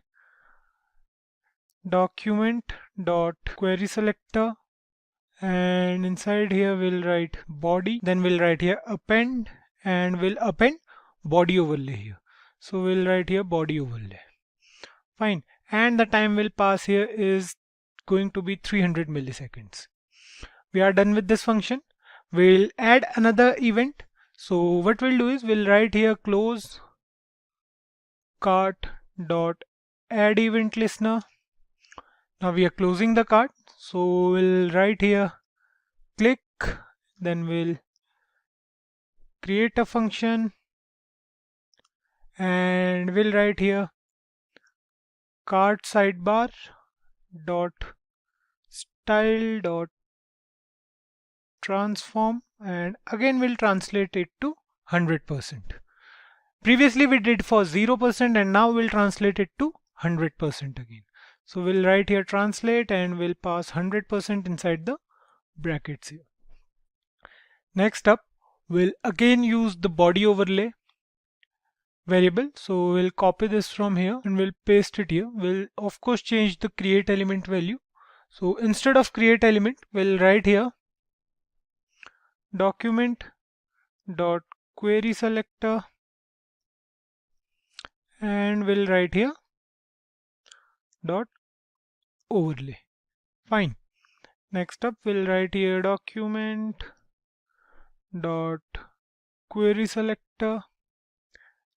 A: document dot query selector, and inside here we'll write body. Then we'll write here append, and we'll append body overlay here. So we'll write here body overlay. Fine. And the time we'll pass here is going to be 300 milliseconds. We are done with this function. We'll add another event. So what we'll do is we'll write here close cart dot add event listener. Now we are closing the cart, so we'll write here click, then we'll create a function, and we'll write here cart sidebar dot style dot transform, and again we'll translate it to 100%. Previously we did for 0%, and now we'll translate it to 100% again. So we'll write here translate, and we'll pass 100% inside the brackets here. Next up, we'll again use the body overlay variable. So we'll copy this from here and we'll paste it here. We'll of course change the create element value. So instead of create element, we'll write here document dot query selector, and we'll write here dot overlay. Fine. Next up, we'll write here document dot query selector,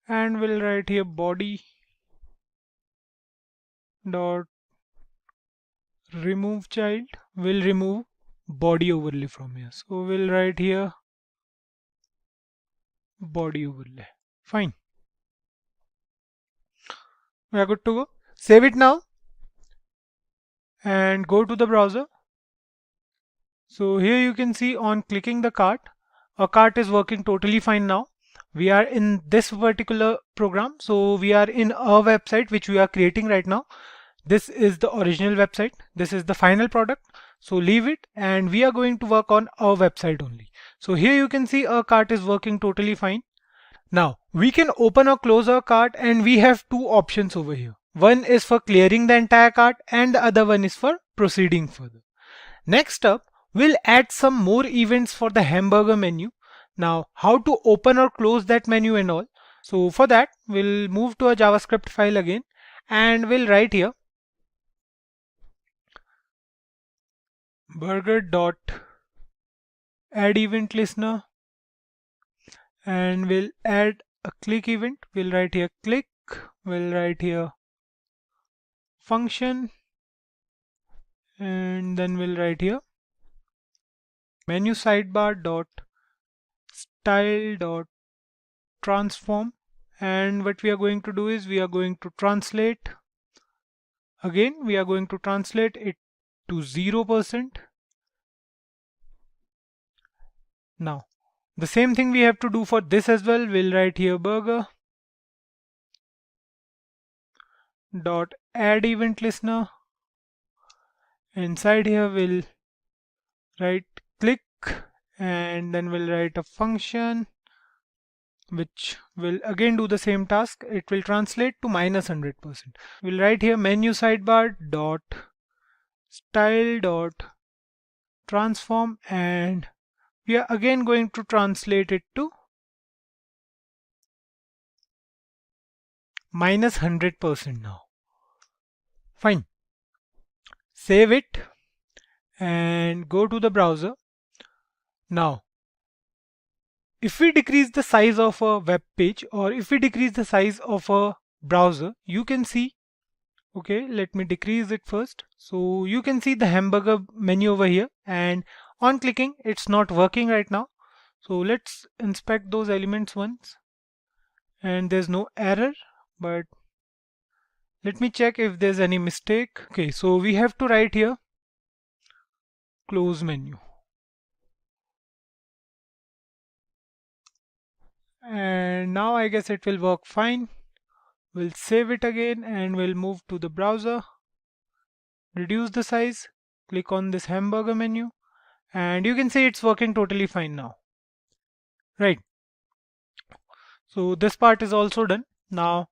A: and we'll write here body dot remove child. We'll remove body overlay from here. So we'll write here body overlay. Fine. We are good to go. Save it now and go to the browser. So here you can see on clicking the cart, our cart is working totally fine now. We are in this particular program. So we are in our website which we are creating right now. This is the original website. This is the final product. So leave it, and we are going to work on our website only. So here you can see our cart is working totally fine. Now we can open or close our cart, and we have two options over here. One is for clearing the entire cart and the other one is for proceeding further. Next up, we'll add some more events for the hamburger menu. Now how to open or close that menu and all. So for that, we'll move to a JavaScript file again, and we'll write here burger dot add event listener, and we'll add a click event. We'll write here click, we'll write here function, and then we'll write here menu sidebar dot style dot transform, and what we are going to do is we are going to translate, again we are going to translate it to 0%. Now the same thing we have to do for this as well. We'll write here burger dot add event listener. Inside here we'll write click, and then we'll write a function which will again do the same task. It will translate to -100%. We'll write here menu sidebar dot
B: style dot transform, and we are again going to translate it to minus 100% now. Fine. Save it and go to the browser. Now, if we decrease the size of a web page, or if we decrease the size of a browser, you can see, okay, let me decrease it first. So you can see the hamburger menu over here, and on clicking, it's not working right now. So let's inspect those elements once, and there's no error, but let me check if there's any mistake. Okay, so we have to write here close menu. And now I guess it will work fine. We'll save it again and we'll move to the browser, reduce the size, click on this hamburger menu, and you can see it's working totally fine now. Right. So this part is also done. Now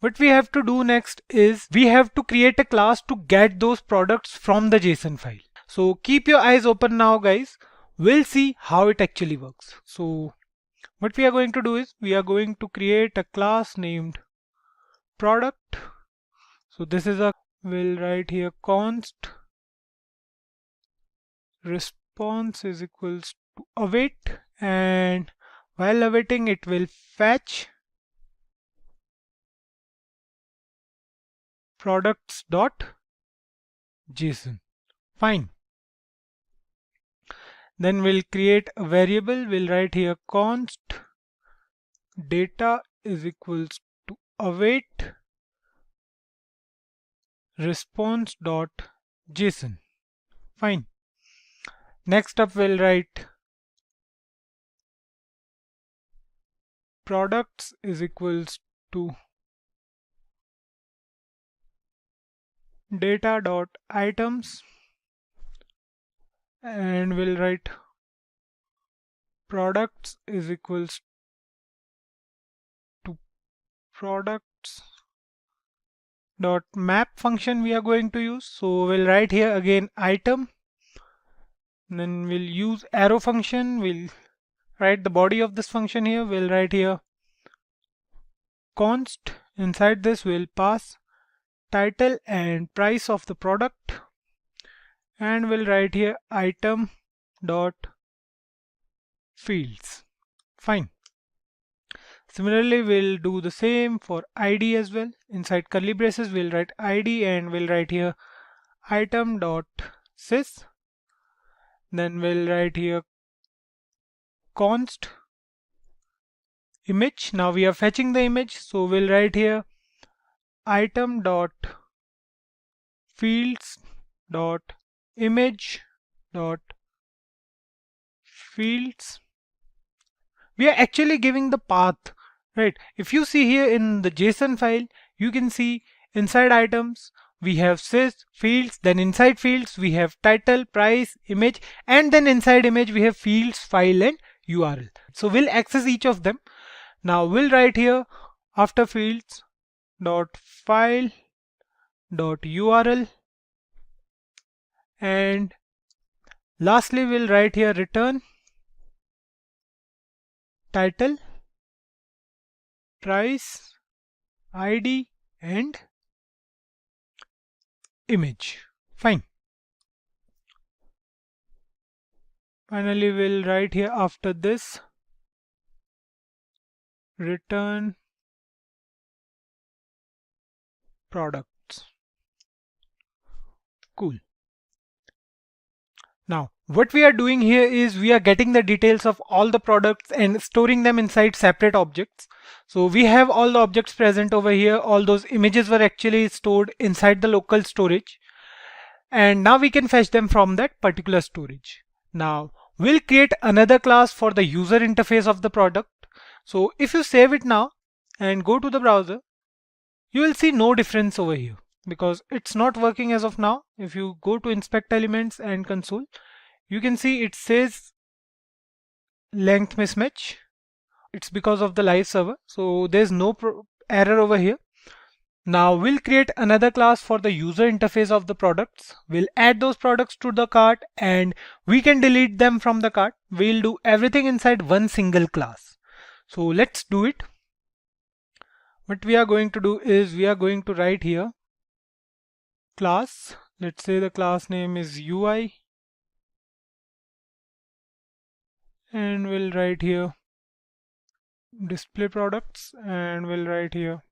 B: what we have to do next is we have to create a class to get those products from the JSON file. So keep your eyes open now, guys. We'll see how it actually works. So what we are going to do is we are going to create a class named product. So this is we'll write here const response is equals to await, and while awaiting it will fetch products.json. Fine. Then we'll create a variable. We'll write here const data is equals to await response.json. Fine. Next up we'll write products is equals to data.items, and we'll write products is equals to products dot map function we are going to use. So we'll write here again item, then we'll use arrow function. We'll write the body of this function here. We'll write here const. Inside this we'll pass title and price of the product, and we'll write here item dot fields. Fine. Similarly, we'll do the same for ID as well. Inside curly braces we'll write ID, and we'll write here item dot sys. Then we'll write here const image. Now we are fetching the image, so we'll write here item dot fields dot image dot fields. We are actually giving the path, right? If you see here in the JSON file, you can see inside items we have sys fields, then inside fields we have title, price, image, and then inside image we have fields, file, and URL. So we'll access each of them. Now we'll write here after fields dot file dot URL, and lastly we'll write here return title, price, ID, and image. Fine. Finally we'll write here after this return products. Cool. Now what we are doing here is we are getting the details of all the products and storing them inside separate objects. So we have all the objects present over here. All those images were actually stored inside the local storage, and now we can fetch them from that particular storage. Now we'll create another class for the user interface of the product. So if you save it now and go to the browser, you will see no difference over here because it's not working as of now. If you go to inspect elements and console, you can see it says length mismatch. It's because of the live server, so there's no error over here. Now we'll create another class for the user interface of the products. We'll add those products to the cart and we can delete them from the cart. We'll do everything inside one single class. So let's do it. What we are going to do is we are going to write here class. Let's say the class name is UI and we'll write here display products and we'll write here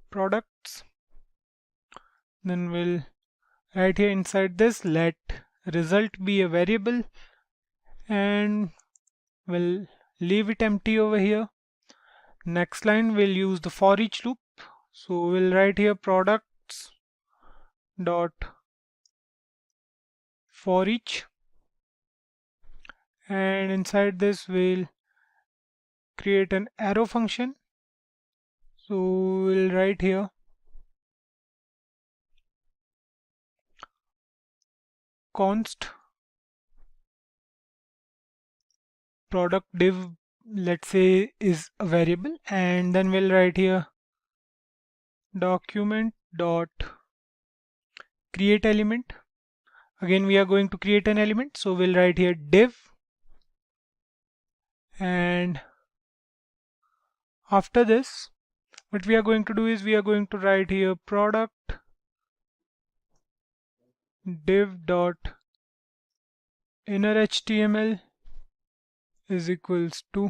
B: products. Then we'll write here inside this let result be a variable and we'll leave it empty over here. Next line we'll use the for each loop. So we'll write here products dot for each and inside this we'll create an arrow function. So we'll write here const product div, let's say, is a variable, and then we'll write here document dot create element. Again we are going to create an element, so we'll write here div, and after this what we are going to do is we are going to write here product div dot inner HTML is equals to,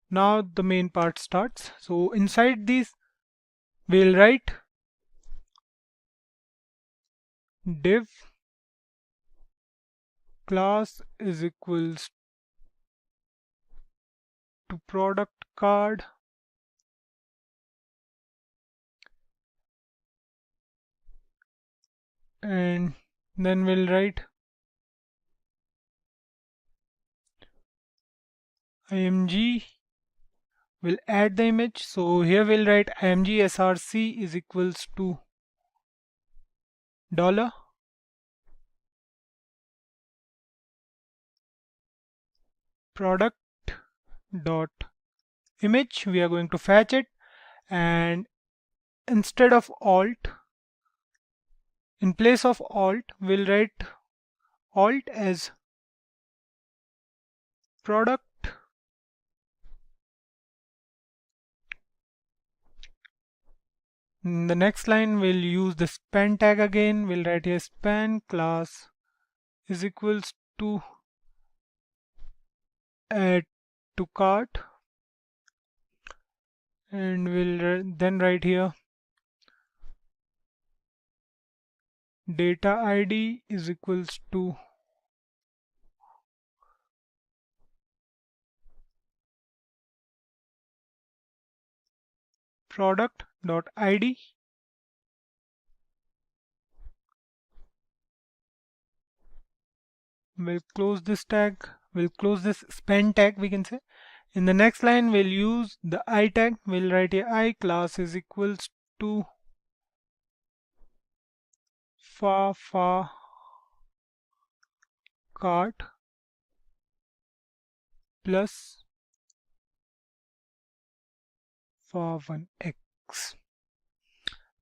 B: now the main part starts. So inside these we'll write div class is equals to product card and then we'll write img, we'll add the image. So here we'll write img src is equals to dollar product dot image. We are going to fetch it, and instead of alt, in place of alt, we'll write alt as product. In the next line we'll use the span tag again. We'll write here span class is equals to add to cart, and we'll then write here data ID is equals to product dot ID. We'll close this tag, we'll close this span tag, we can say. In the next line we'll use the I tag. We'll write here I class is equals to far cart plus far1x.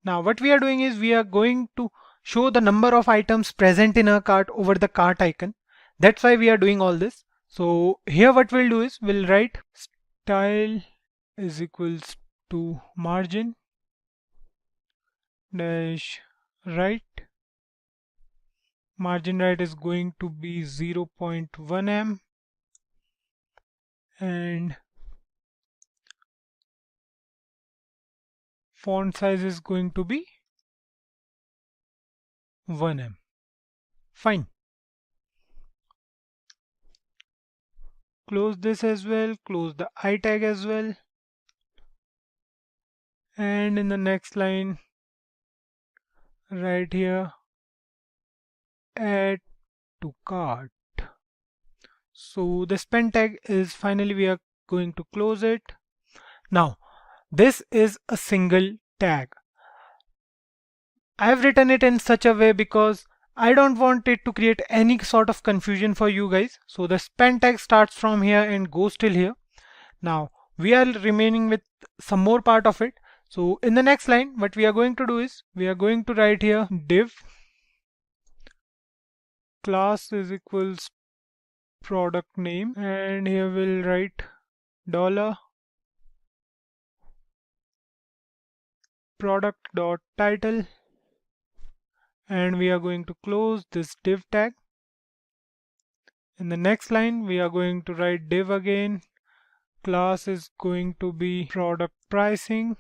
B: Now what we are doing is we are going to show the number of items present in a cart over the cart icon. That's why we are doing all this. So here what we'll do is we'll write style is equals to margin dash right. Margin right is going to be 0.1 em, and font size is going to be 1 em. Fine. Close this as well, close the I tag as well, and in the next line right here add to cart. So the span tag is finally, we are going to close it. Now this is a single tag. I have written it in such a way because I don't want it to create any sort of confusion for you guys. So the span tag starts from here and goes till here. Now we are remaining with some more part of it. So in the next line, what we are going to do is we are going to write here div class is equals product name, and here we'll write dollar product dot title, and we are going to close this div tag. In the next line, we are going to write div again. Class is going to be product pricing,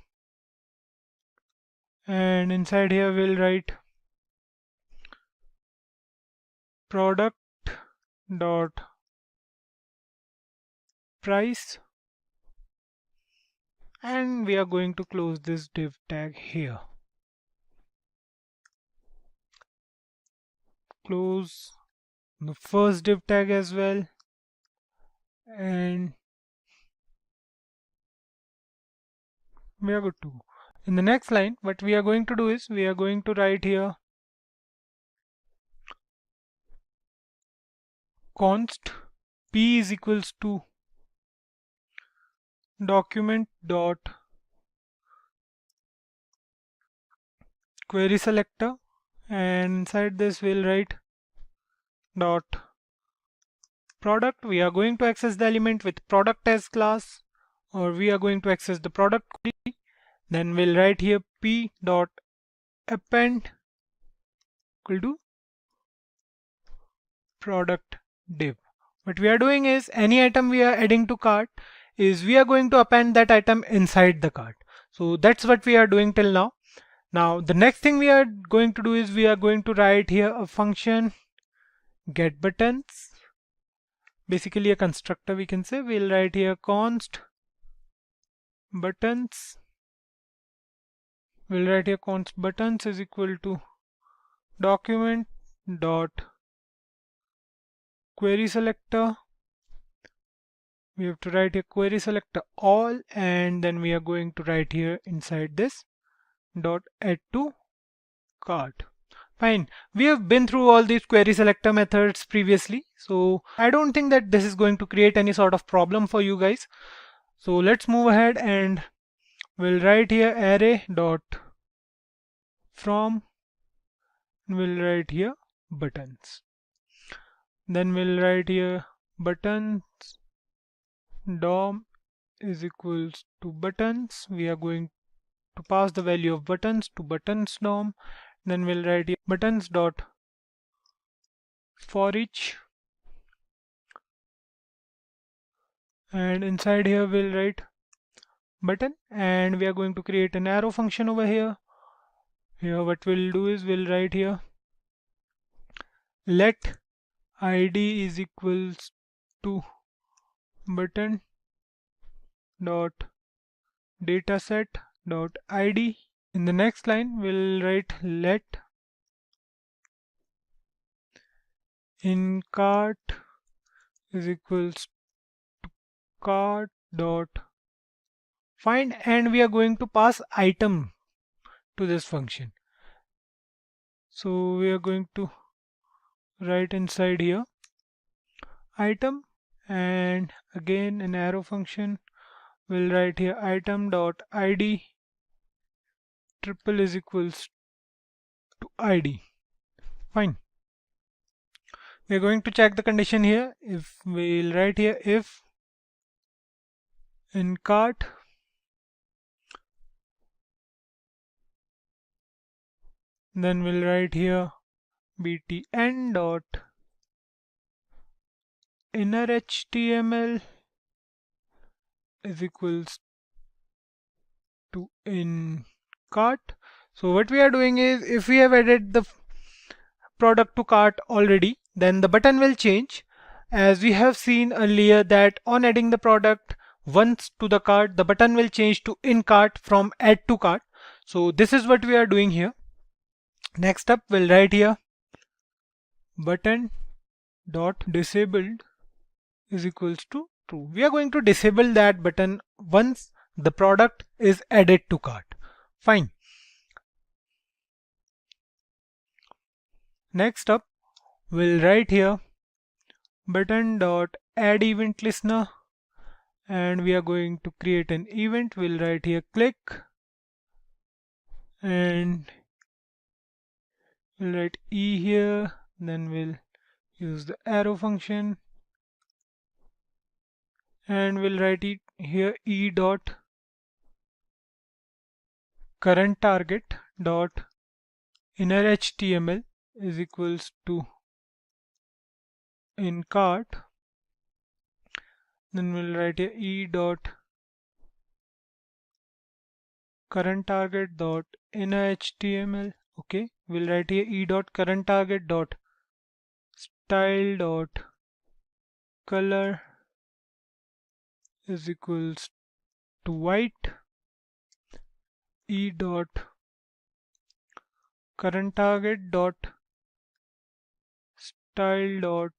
B: and inside here we'll write product dot price, and we are going to close this div tag here. Close the first div tag as well, and we are good to go. In the next line, what we are going to do is we are going to write here const p is equals to document dot query selector, and inside this we'll write dot product. We are going to access the element with product as class, or we are going to access the product query. Then we'll write here p dot append equal to product div. What we are doing is any item we are adding to cart is we are going to append that item inside the cart. So that's what we are doing till now. Now the next thing we are going to do is we are going to write here a function get buttons, basically a constructor we can say. We'll write here const buttons. We'll write here const buttons is equal to document dot query selector. We have to write here query selector all, and then we are going to write here inside this dot add to cart. Fine, we have been through all these query selector methods previously, so I don't think that this is going to create any sort of problem for you guys. So let's move ahead and we'll write here array dot from, we'll write here buttons. Then we'll write here buttons dom is equals to buttons. We are going to pass the value of buttons to buttons dom. Then we'll write here buttons dot for each, and inside here we'll write button, and we are going to create an arrow function over here. Here what we'll do is we'll write here let id is equals to button dot dataset dot id. In the next line we'll write let in cart is equals to cart dot find, and we are going to pass item to this function. So we are going to write inside here item, and again an arrow function. We'll write here item dot id triple is equals to id. Fine. We're going to check the condition here. If we'll write here if in cart then we'll write here btn dot inner html is equals to in cart. So what we are doing is if we have added the product to cart already, then the button will change, as we have seen earlier that on adding the product once to the cart, the button will change to in cart from add to cart. So this is what we are doing here. Next up we'll write here button dot disabled is equals to true. We are going to disable that button once the product is added to cart. Fine. Next up we'll write here button dot add event listener, and we are going to create an event. We'll write here click
A: and we'll write E here, then we'll use the arrow function and we'll write it here E dot current target dot inner HTML is equals to in cart. Then we'll write here E dot current target dot inner HTML. Okay, we'll write here E dot current target dot style dot color is equals to white. E dot current target dot style dot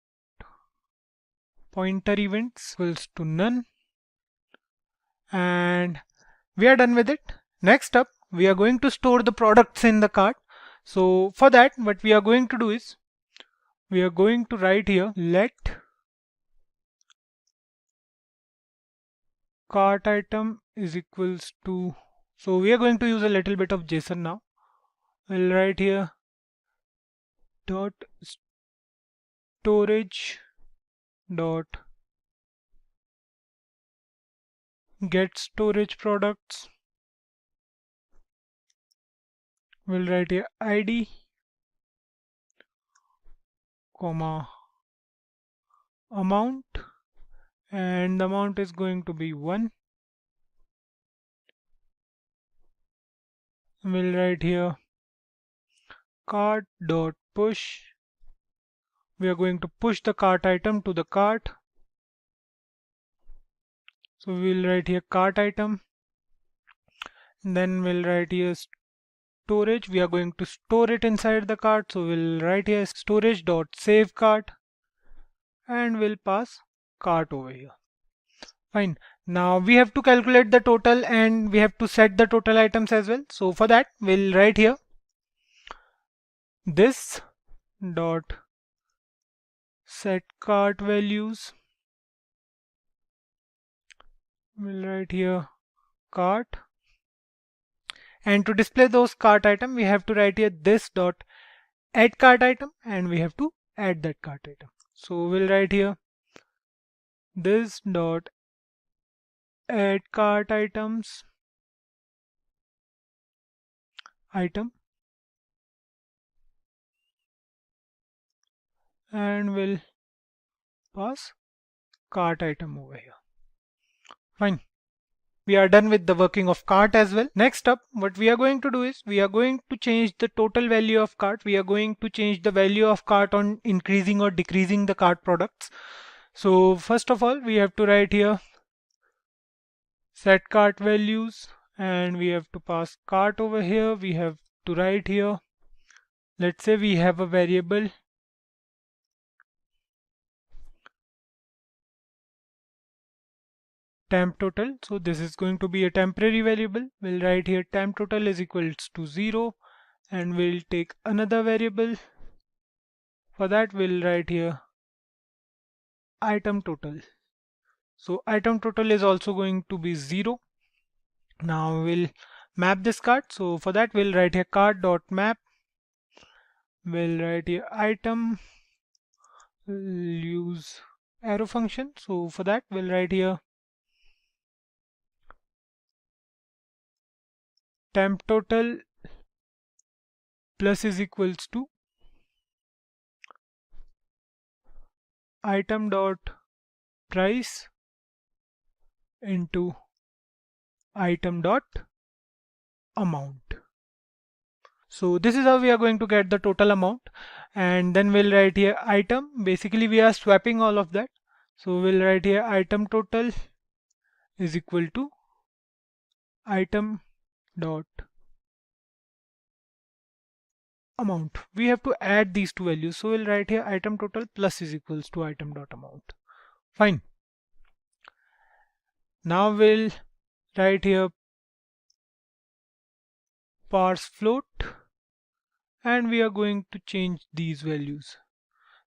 A: pointer events equals to none, and we are done with it. Next up, we are going to store the products in the cart. So for that, what we are going to do is we are going to write here let cart item is equals to, so we are going to use a little bit of JSON now. We'll write here dot storage dot get storage products. We'll write here ID comma amount, and the amount is going to be 1. We'll write here cart dot push. We are going to push the cart item to the cart. So we'll write here cart item. Then we'll write here storage. We are going to store it inside the cart. So we'll write here storage dot save cart, and we'll pass cart over here. Fine. Now we have to calculate the total and we have to set the total items as well. So for that, we'll write here this dot set cart values. We'll write here cart, and to display those cart item we have to write here this dot add cart item, and we have to add that cart item. So we'll write here this dot add cart items item, and we'll pass cart item over here. Fine. We are done with the working of cart as well. Next up, what we are going to do is we are going to change the total value of cart. We are going to change the value of cart on increasing or decreasing the cart products. So first of all, we have to write here set cart values, and we have to pass cart over here. We have to write here, let's say we have a variable temp total. So this is going to be a temporary variable. We'll write here temp total is equals to 0, and we'll take another variable. For that we'll write here item total. So item total is also going to be 0. Now we'll map this cart. So for that we'll write here cart dot map. We'll write here item. We'll use arrow function. So for that we'll write here temp total plus is equals to item dot price into item dot amount. So this is how we are going to get the total amount, and then we'll write here item. Basically we are swapping all of that. So we'll write here item total is equal to item dot amount. We have to add these two values. So we'll write here item total plus is equals to item dot amount. Fine. Now we'll write here parse float, and we are going to change these values.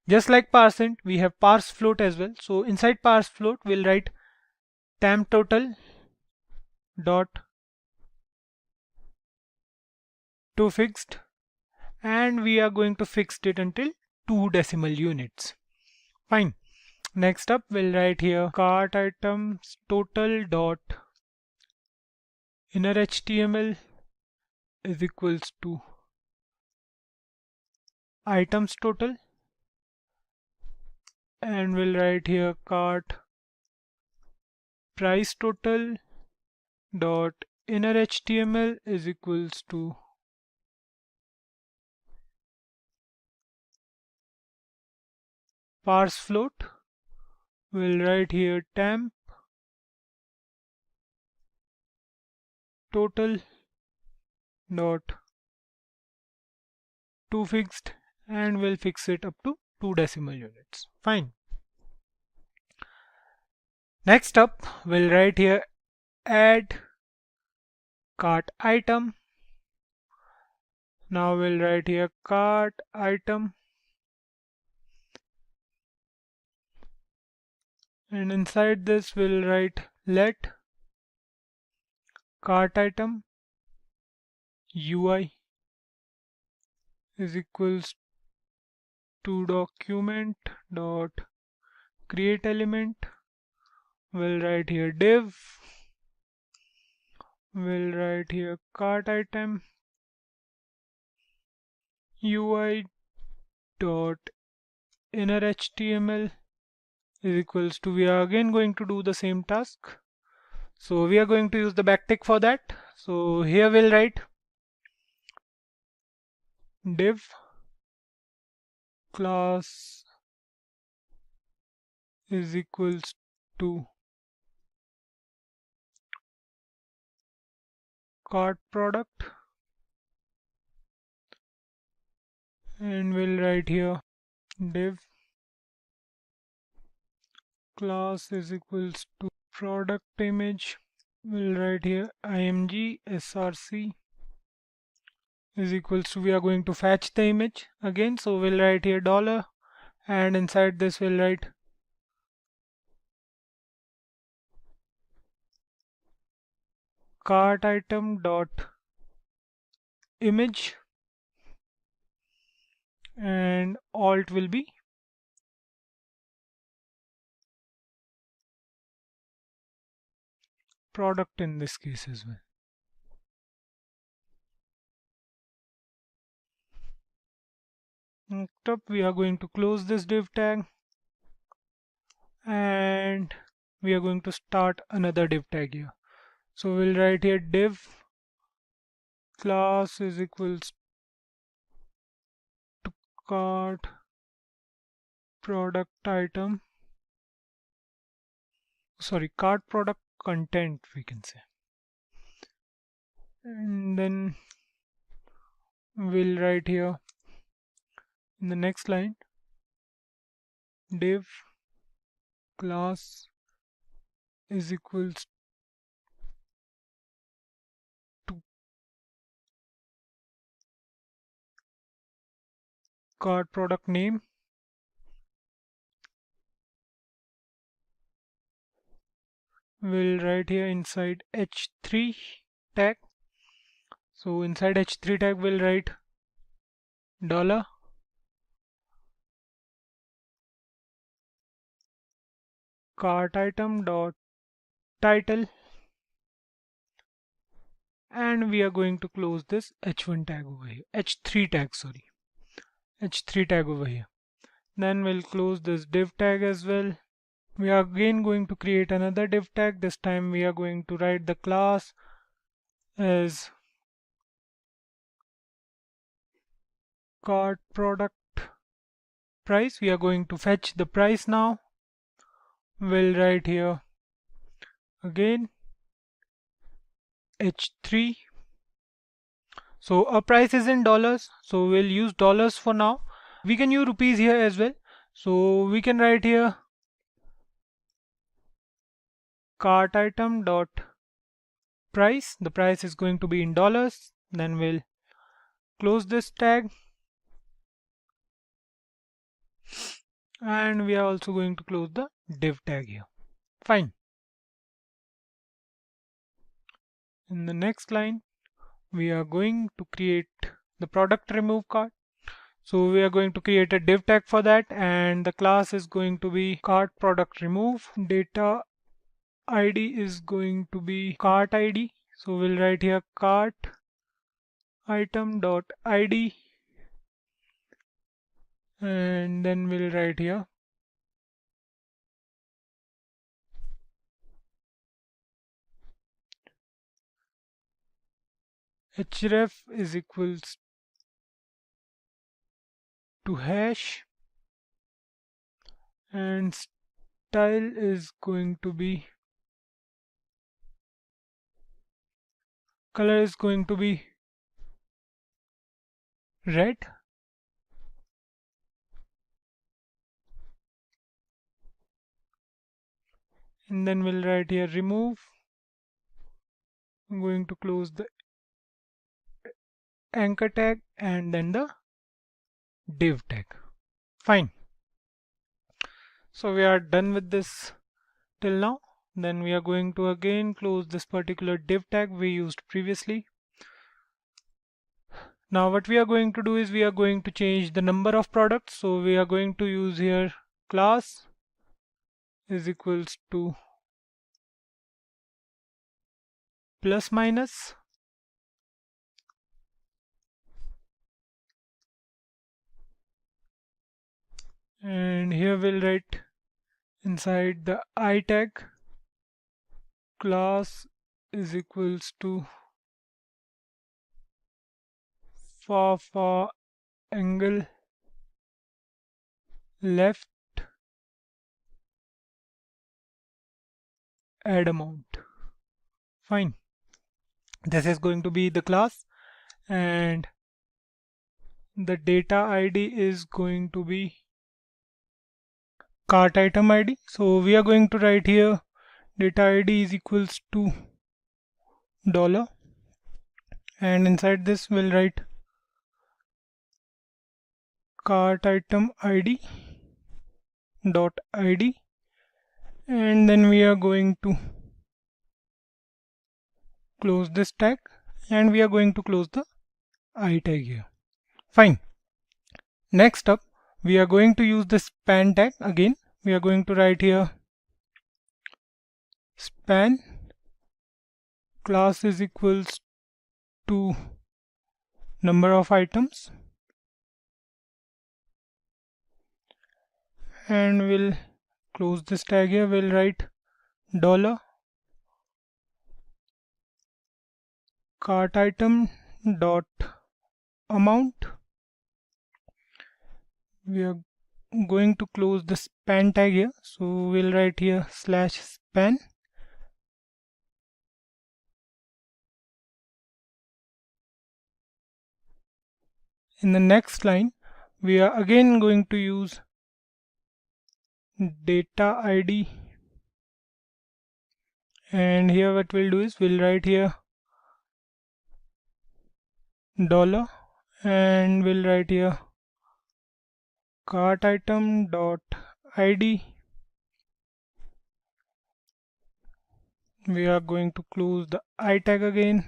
A: Just like parseInt, we have parse float as well. So inside parse float we'll write temp total dot
B: to fixed, and we are going to fix it until 2 decimal units. Fine. Next up, we'll write here cart items total dot inner HTML is equals to items total, and we'll write here cart price total dot inner HTML is equals to parse float. We'll write here temp total dot to fixed, and we'll fix it up to 2 decimal units. Fine. Next up, we'll write here add cart item. Now we'll write here cart item, and inside this we'll write let cart item UI is equals to document dot create element. We'll write here div, we'll write here cart item UI dot inner HTML is equals to, we are again going to do the same task. So we are going to use the backtick for that. So here we'll write div class is equals to cart product, and we'll write here div class is equals to product image. We'll write here img src is equals to, we are going to fetch the image again, so we'll write here dollar, and inside this we'll write cart item dot image, and alt will be product in this case as well. Next up, we are going to close this div tag, and we are going to start another div tag here. So we'll write here div class is equals to cart product item, sorry, cart product content we can say, and then we'll write here in the next line div class is equals to cart product name, we'll write here inside h3 tag. So inside h3 tag we'll write dollar cart item dot title, and we are going to close this h1 tag over here, h3 tag, sorry, h3 tag over here. Then we'll close this div tag as well. We are again going to create another div tag. This time we are going to write the class as cart product price. We are going to fetch the price now. We'll write here again h3. So our price is in dollars, so we'll use dollars for now. We can use rupees here as well. So we can write here cart item dot price. The price is going to be in dollars. Then we'll close this tag, and we are also going to close the div tag here. Fine. In the next line
A: we are going to create the product remove cart. So we are going to create a div tag for that, and the class is going to be cart product remove. Data ID is going to be cart ID. So we'll write here cart item dot ID, and then we'll write here href is equals to hash, and style is going to be, color is going to be red, and then we'll write here remove. I'm going to close the anchor tag and then the div tag. Fine. So we are done with this till now. Then we are going to again close this particular div tag we used previously. Now what we are going to do is we are going to change the number of products. So we are going to use here class is equals to plus minus, and here we'll write inside the I tag class is equals to far angle left add amount. Fine. This is going to be the class, and the data ID is going to be cart item ID. So we are going to write here data ID is equals to $, and inside this we'll write cart item ID dot ID, and then we are going to close this tag, and we are going to close the I tag here. Fine. Next up, we are going to use the span tag again. We are going to write here span class is equals to number of items, and we'll close this tag here. We'll write $cart item dot amount. We are going to close the span tag here, so we'll write here slash span. In the next line, we are again going to use data ID, and here what we'll do is we'll write here $, and we'll write here cart item dot ID. We are going to close the I tag again,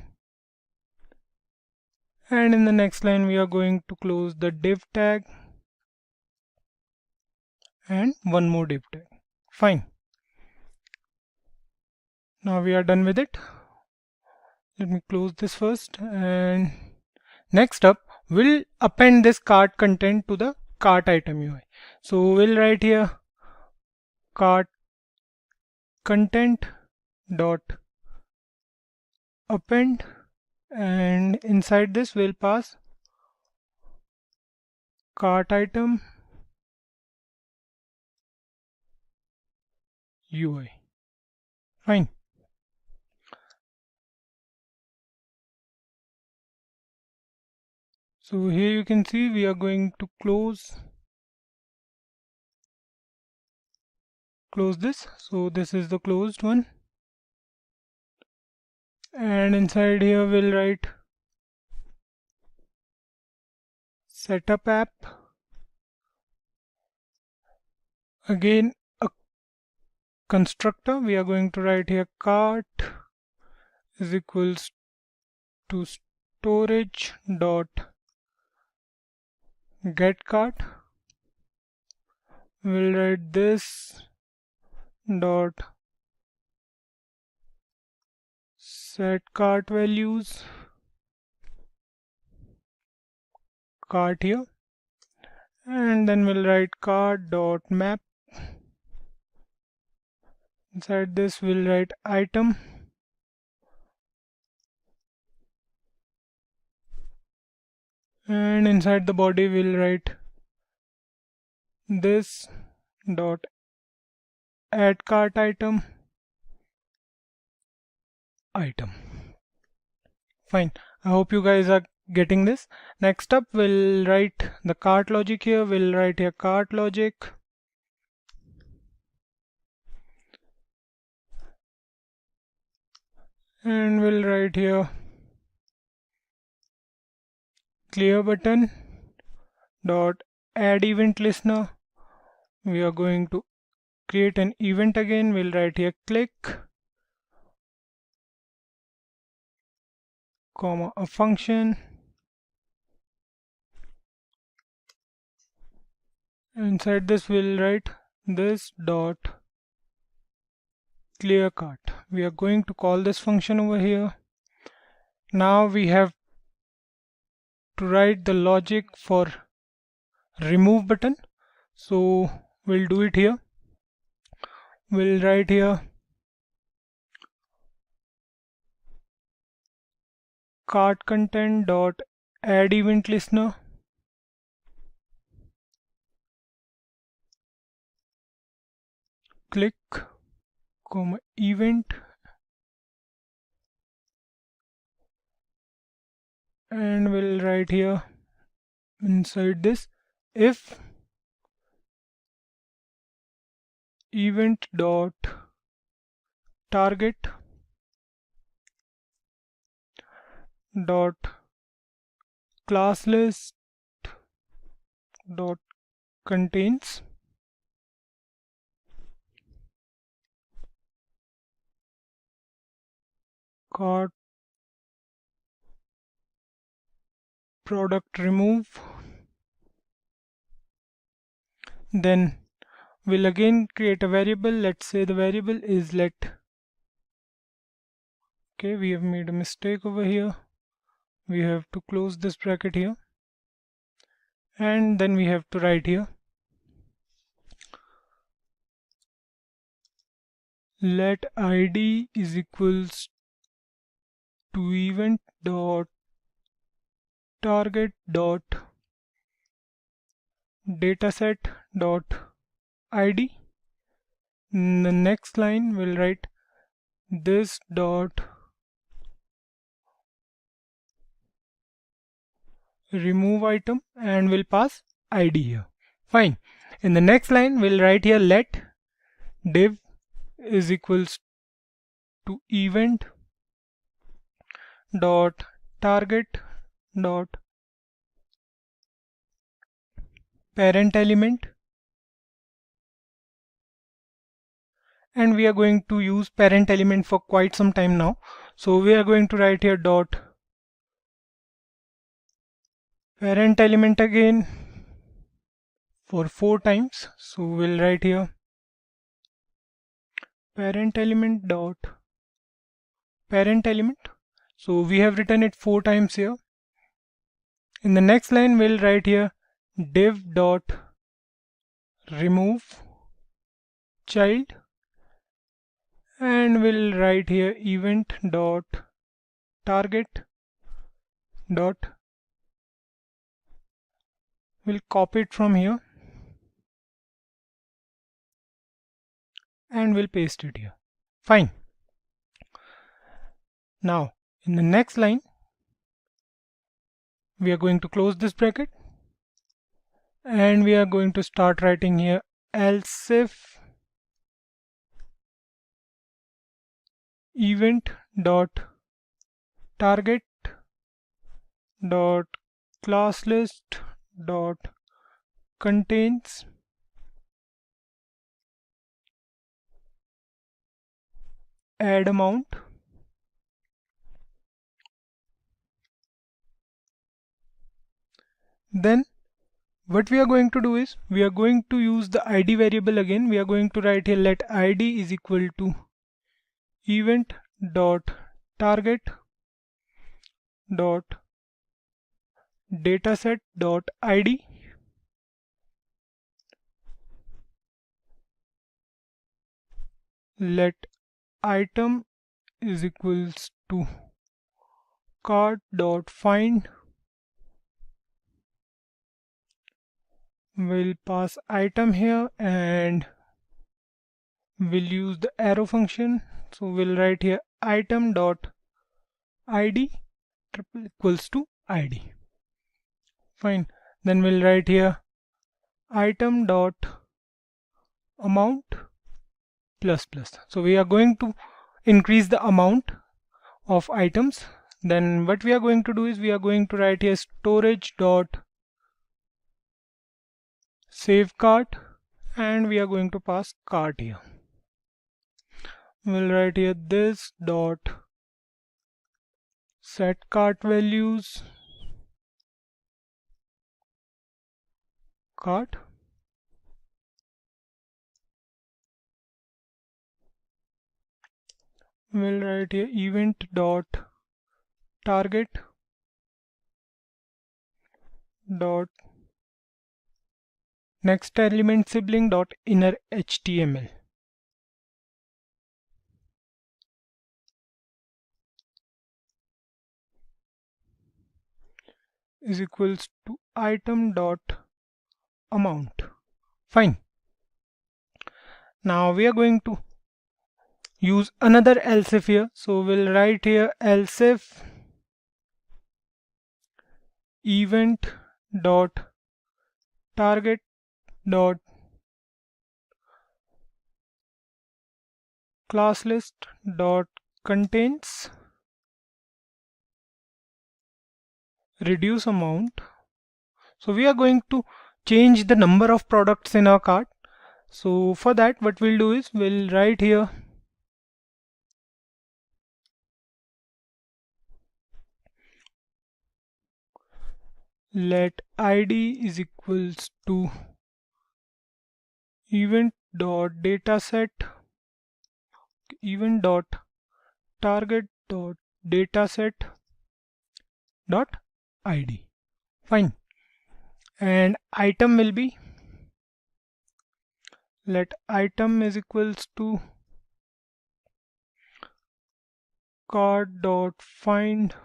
A: and in the next line we are going to close the div tag and one more div tag. Fine. Now we are done with it. Let me close this first, and next up we'll append this cart content to the cart item UI. So we'll write here cart content dot append, and inside this we'll pass cart item UI. Fine. So here you can see we are going to close this. So this is the closed one, and inside here we'll write setup app, again a constructor. We are going to write here cart is equals to storage dot get cart. We'll write this dot set cart values, cart here, and then we'll write cart dot map. Inside this we'll write item, and inside the body we'll write this dot add cart item. Fine, I hope you guys are getting this. Next up we'll write the cart logic here. We'll write here cart logic, and we'll write here clear button dot add event listener. We are going to create an event again. We'll write here click comma a function. Inside this we'll write this dot clear cart. We are going to call this function over here. Now we have to write the logic for remove button, so we'll do it here. We'll write here cart content dot add event listener, click comma event, and we'll write here inside this if event dot target dot class list dot contains cart product remove. Then we'll again create a variable. Let's say the variable is let. Okay, we have made a mistake over here. We have to close this bracket here, and then we have to write here let id is equals to event dot target dot dataset dot id. In the next line we'll write this dot remove item, and we'll pass id here. Fine. In the next line we'll write here let div is equals to event dot target dot parent element, and we are going to use parent element for quite some time now, so we are going to write here dot parent element again for 4 times. So we'll write here parent element dot parent element. So we have written it 4 times here. In the next line we'll write here div dot remove child, and we'll write here event dot target dot, we'll copy it from here and we'll paste it here. Fine. Now in the next line we are going to close this bracket, and we are going to start writing here else if event dot target dot class list dot contains add amount, Then what we are going to do is we are going to use the id variable again. We are going to write here let id is equal to event dot target dot dataset dot id. Let item is equals to cart dot find. We'll pass item here and we'll use the arrow function. So we'll write here item dot id triple equals to id. Fine. Then we'll write here item dot amount plus plus. So we are going to increase the amount of items. Then what we are going to do is we are going to write here storage dot save cart and we are going to pass cart here. We'll write here this dot set cart values cart. We'll write here event dot target dot next element sibling dot inner HTML. Is equals to item dot amount. Fine. Now we are going to use another else if here. So we'll write here else if event dot target dot class list dot contains reduce amount. So we are going to change the number of products in our cart. So for that what we'll do is we'll write here let id is equals to event dot dataset event dot target dot dataset dot id. Fine. And item will be let item is equals to cart dot find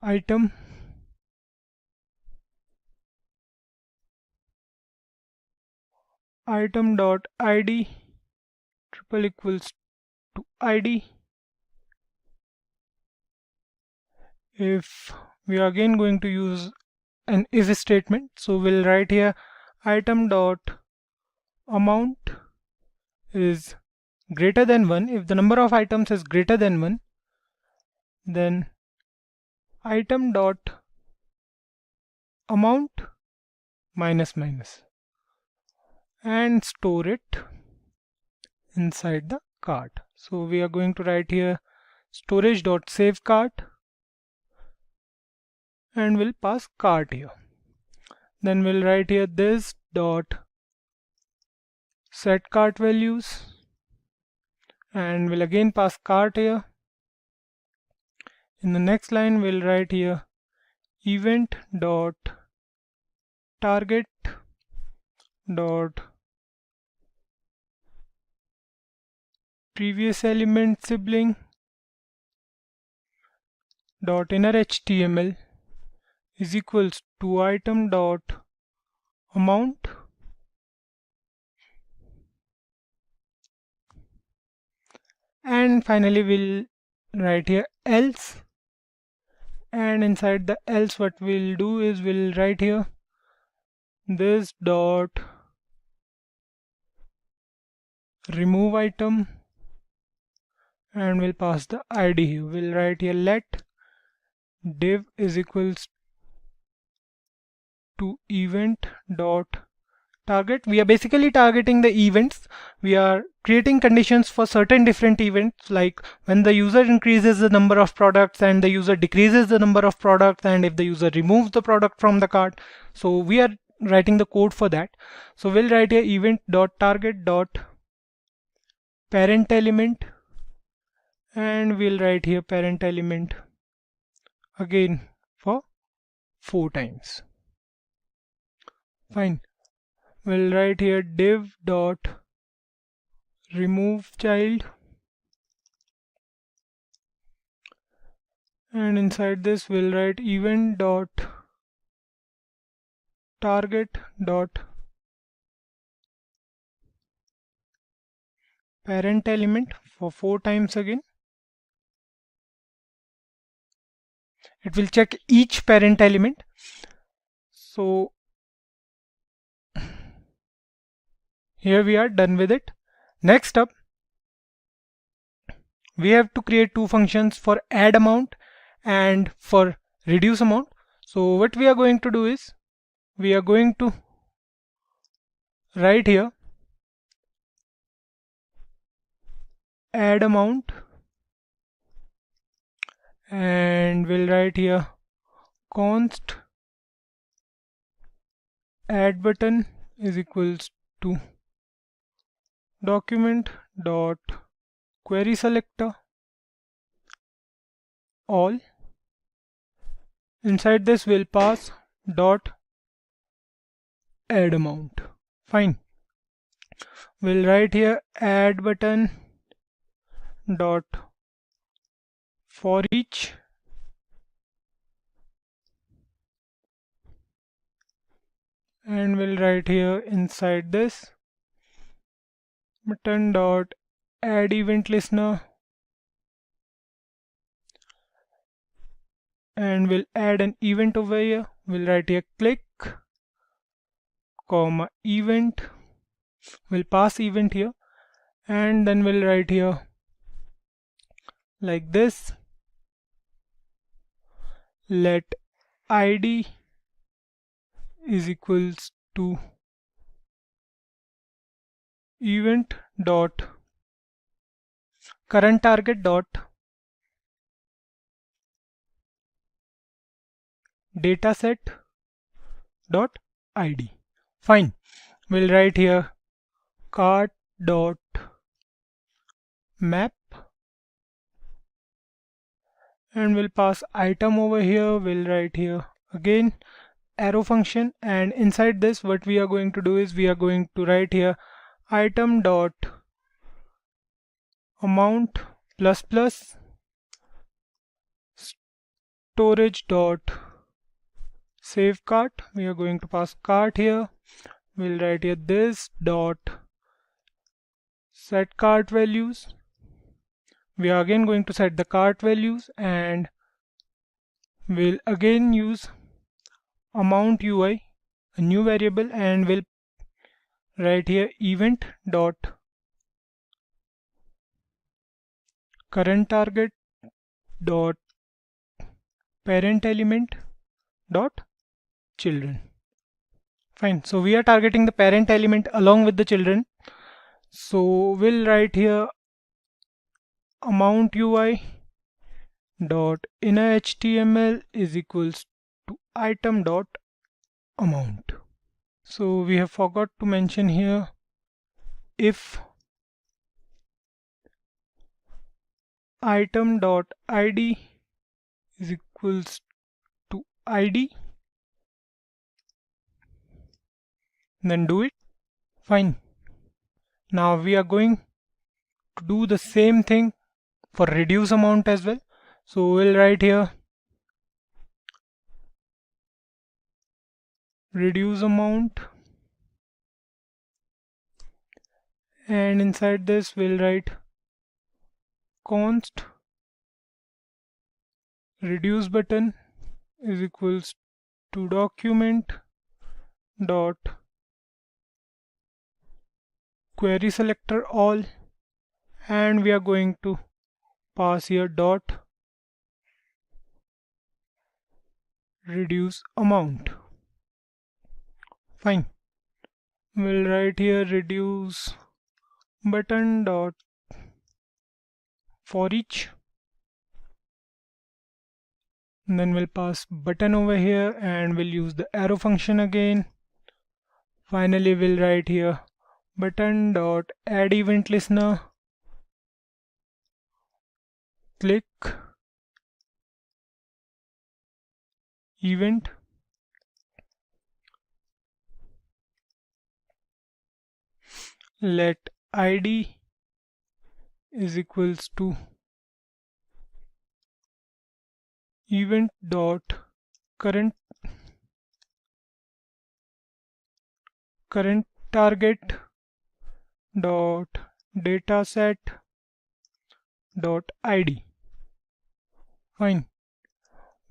A: item item dot id triple equals to id. If we are again going to use an if statement, so we'll write here item dot amount is greater than 1. If the number of items is greater than 1, then item dot amount minus minus and store it inside the cart. So we are going to write here storage dot save cart and we'll pass cart here. Then we'll write here this dot set cart values and we'll again pass cart here. In the next line we'll write here event dot target dot previous element sibling dot inner HTML is equals to item dot amount and finally we'll write here else, and inside the else what we'll do is we'll write here this dot remove item and we'll pass the id here. We'll write here let div is equals to event dot target, we are basically targeting the events. We are creating conditions for certain different events, like when the user increases the number of products and the user decreases the number of products, and if the user removes the product from the cart. So we are writing the code for that. So we'll write here event.target.parent element, and we'll write here parent element again for 4 times. Fine. We'll write here div dot remove child, and inside this we'll write event dot target dot parent element for 4 times again. It will check each parent element. So here we are done with it. Next up, we have to create 2 functions for add amount and for reduce amount. So what we are going to do is, we are going to write here add amount, and we'll write here const add button is equals to document dot query selector all. Inside this we'll pass dot add amount. Fine. We'll write here add button dot for each, and we'll write here inside this button dot add event listener, and we'll add an event over here. We'll write here click comma event, we'll pass event here, and then we'll write here like this, let id is equals to event dot current target dot dataset dot id. Fine. We'll write here cart dot map, and we'll pass item over here. We'll write here again arrow function, and inside this what we are going to do is, we are going to write here item dot amount plus plus storage dot save cart. We are going to pass cart here. We'll write here this dot set cart values. We are again going to set the cart values, and we'll again use amount UI, a new variable, and we'll write here event dot current target dot parent element dot children. Fine. So we are targeting the parent element along with the children. So we'll write here amount UI dot inner HTML is equals to item dot amount. So we have forgot to mention here if item dot id is equals to id, then do it. Fine. Now we are going to do the same thing for reduce amount as well. So we'll write here reduce amount, and inside this we'll write const reduce button is equals to document dot query selector all, and we are going to pass here dot reduce amount. Fine. we'll write here reduce button dot for each, and then we'll pass button over here and we'll use the arrow function again. Finally we'll write here button dot add event listener, click event, let id is equals to event dot current target dot dataset dot id. Fine.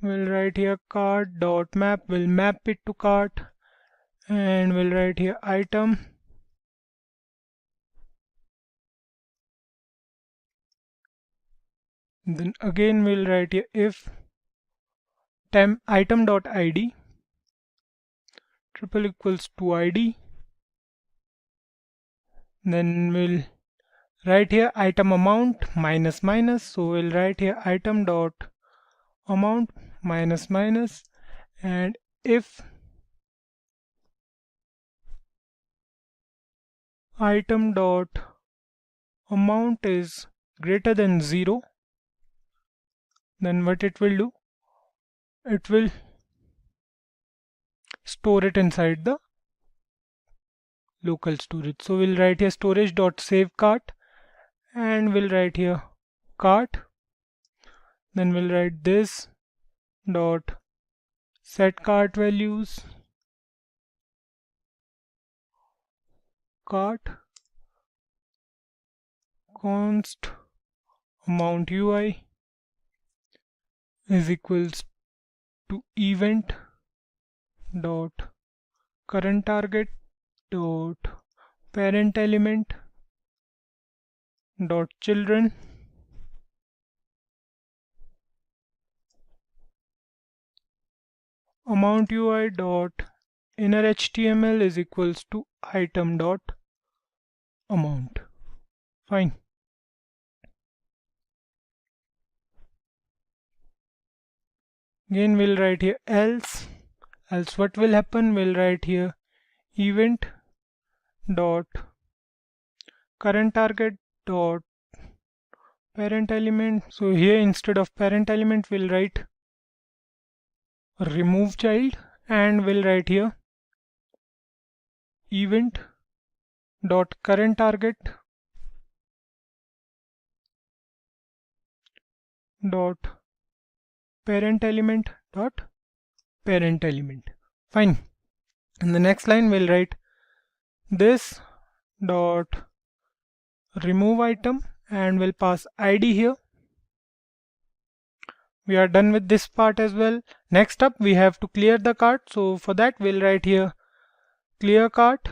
A: We'll write here cart dot map, we'll map it to cart, and we'll write here item, then again we'll write here if temp item dot id triple equals to id, then we'll write here item amount minus minus, so we'll write here item dot amount minus minus, and if item dot amount is greater than 0, then what it will do, it will store it inside the local storage. So we'll write here storage dot save cart, and we'll write here cart, then we'll write this dot set cart values cart const amount ui is equals to event dot current target dot parent element dot children amount ui dot inner html is equals to item dot amount. Fine. Again we'll write here else what will happen, we'll write here event dot current target dot parent element. So here instead of parent element we'll write remove child, and we'll write here event dot current target dot parent element dot parent element. Fine. In the next line we'll write this dot remove item, and we'll pass id here. We are done with this part as well. Next up we have to clear the cart, so for that we'll write here clear cart.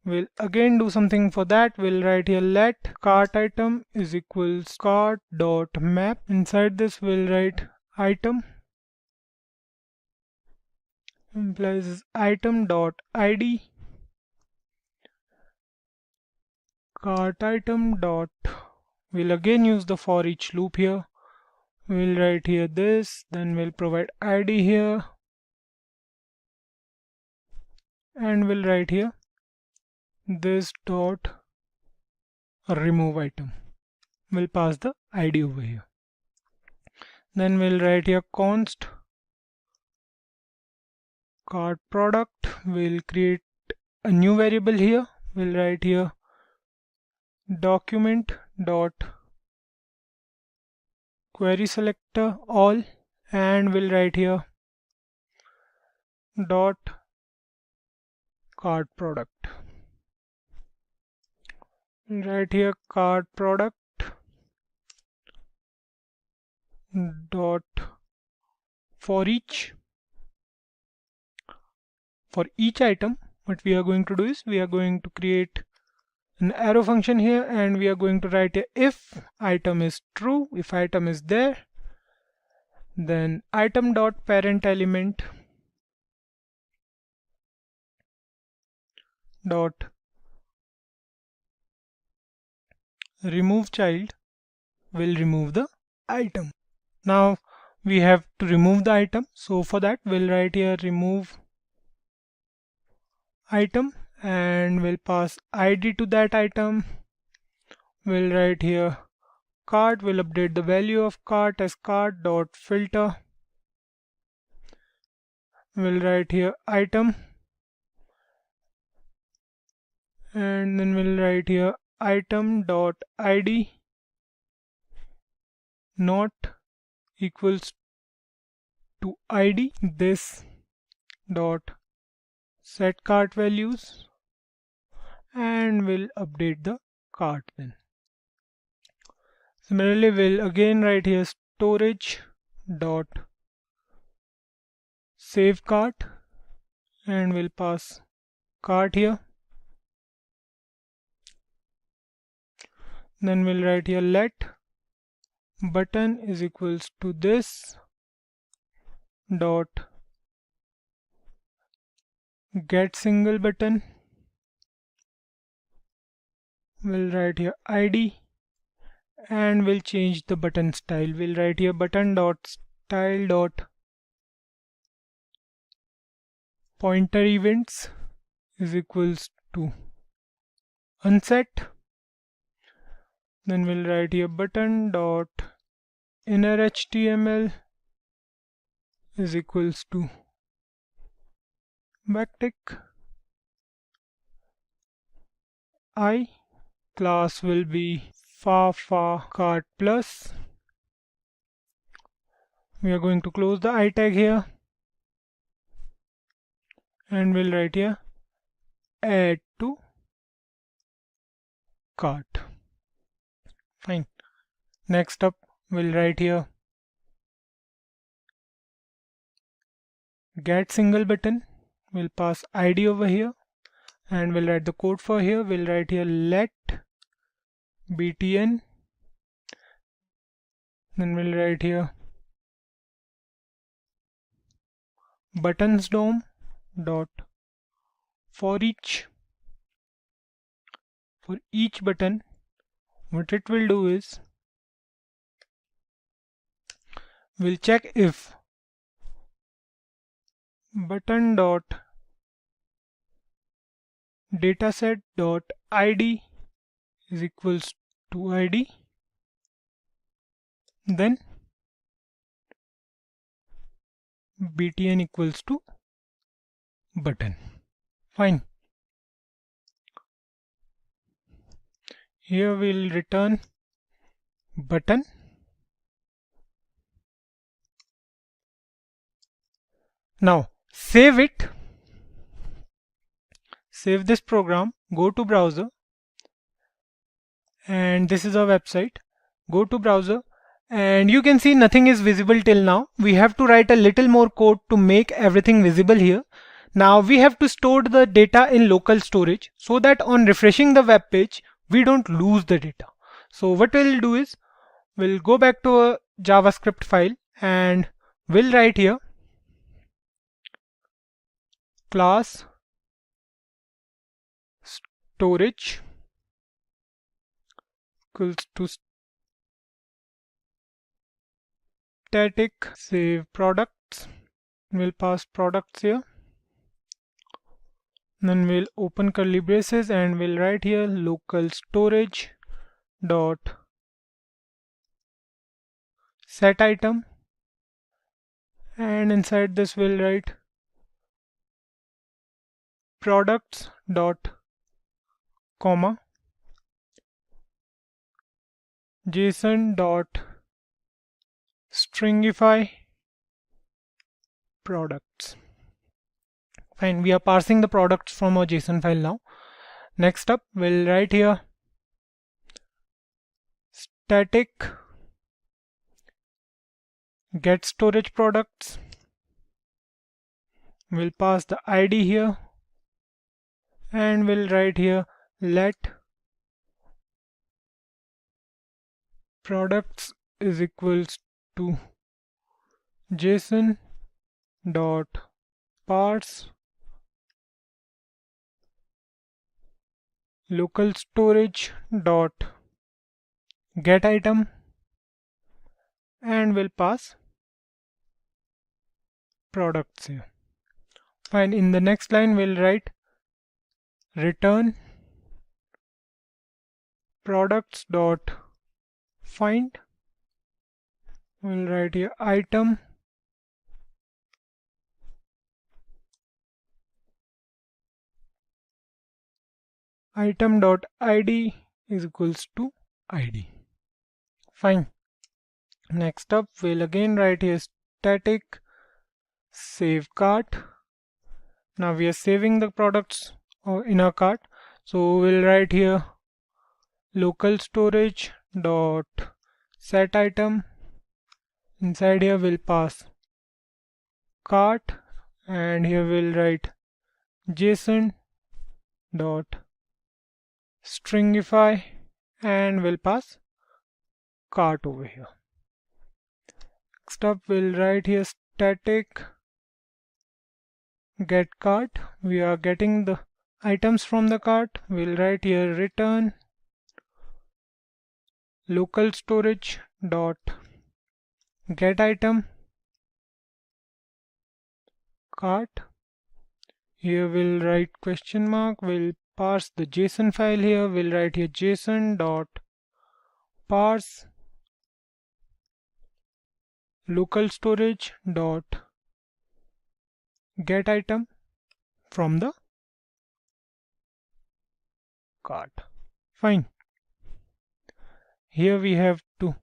A: We'll again do something for that. We'll write here let cart item is equals cart dot map. Inside this we'll write item implies item dot id cart item dot, we'll again use the for each loop here. We'll write here this, then we'll provide id here, and we'll write here this dot remove item. We'll pass the id over here. Then we'll write here const cart product. We'll create a new variable here. We'll write here document dot query selector all, and we'll write here dot cart product. We'll write here cart product dot for each item. What we are going to do is we are going to create an arrow function here, and we are going to write here if item is true, if item is there, then item dot parent element dot remove child will remove the item. Now we have to remove the item, so for that we'll write here remove item and we'll pass id to that item. We'll write here cart, will update the value of cart as cart dot filter. We'll write here item and then we'll write here item dot id not equals to id. This dot set cart values and we'll update the cart then. Similarly, we'll again write here storage dot save cart and we'll pass cart here. Then we'll write here let button is equals to this dot get single button. We'll write here id and we'll change the button style. We'll write here button dot style dot pointer events is equals to unset. Then we'll write here button dot inner HTML is equals to backtick. I class will be far cart plus. We are going to close the I tag here and we'll write here add to cart. Fine. Next up we'll write here get single button. We'll pass id over here and we'll write the code for here. We'll write here let btn, then we'll write here buttons dom dot for each button. What it will do is we'll check if button dot dataset dot id is equals to id, then btn equals to button. Fine. Here we'll return button. Now save it. Save this program, go to browser, and this is our website. Go to browser and you can see nothing is visible till now. We have to write a little more code to make everything visible here. Now we have to store the data in local storage so that on refreshing the web page we don't lose the data. So what we'll do is we'll go back to a JavaScript file and we'll write here class storage equals to static save products. We'll pass products here. Then we'll open curly braces and we'll write here local storage dot set item, and inside this we'll write products dot comma json dot stringify products. Fine, we are parsing the products from our JSON file now. Next up, we'll write here static get storage products. We'll pass the ID here and we'll write here let products is equals to JSON dot parse local storage dot get item, and we'll pass products here. Fine. In the next line we'll write return products dot find. We'll write here item dot id is equals to id. Fine. Next up we'll again write here static save cart. Now we are saving the products in our cart, so we'll write here local storage dot set item. Inside here we'll pass cart, and here we'll write JSON dot stringify, and we'll pass cart over here. Next up we'll write here static get cart. We are getting the items from the cart. We'll write here return local storage dot get item cart. Here we'll write question mark. We'll parse the JSON file here. We'll write here JSON dot parse local storage dot get item from the cart. Fine. Here we have to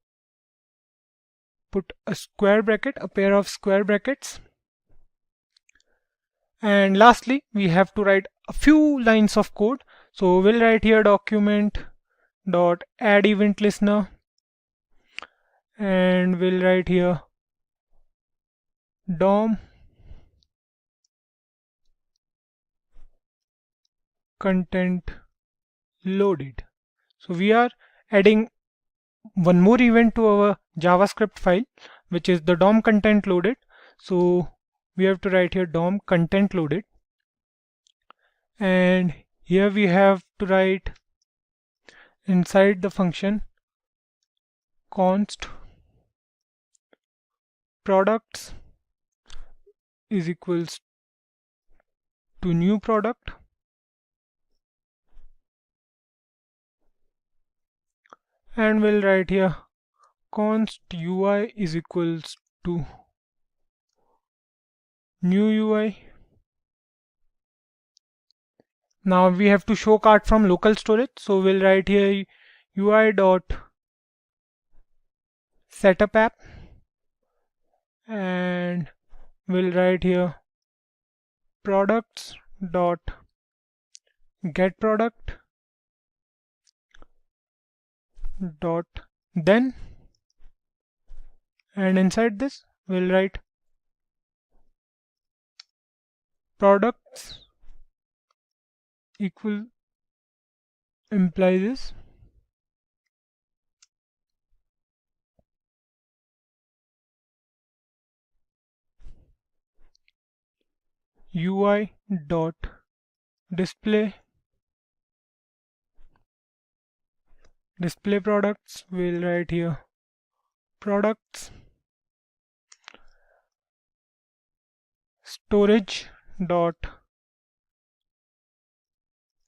A: put a square bracket, a pair of square brackets, and lastly we have to write a few lines of code. So we'll write here document dot add event listener, and we'll write here DOM content loaded. So we are adding one more event to our JavaScript file, which is the DOM content loaded. So we have to write here DOM content loaded, and here we have to write inside the function const products is equals to new product, and we'll write here const UI is equals to new UI. Now we have to show cart from local storage, so we'll write here UI dot setup app, and we'll write here products dot get product dot then, and inside this we'll write products equal implies this UI dot display products. We'll write here products storage dot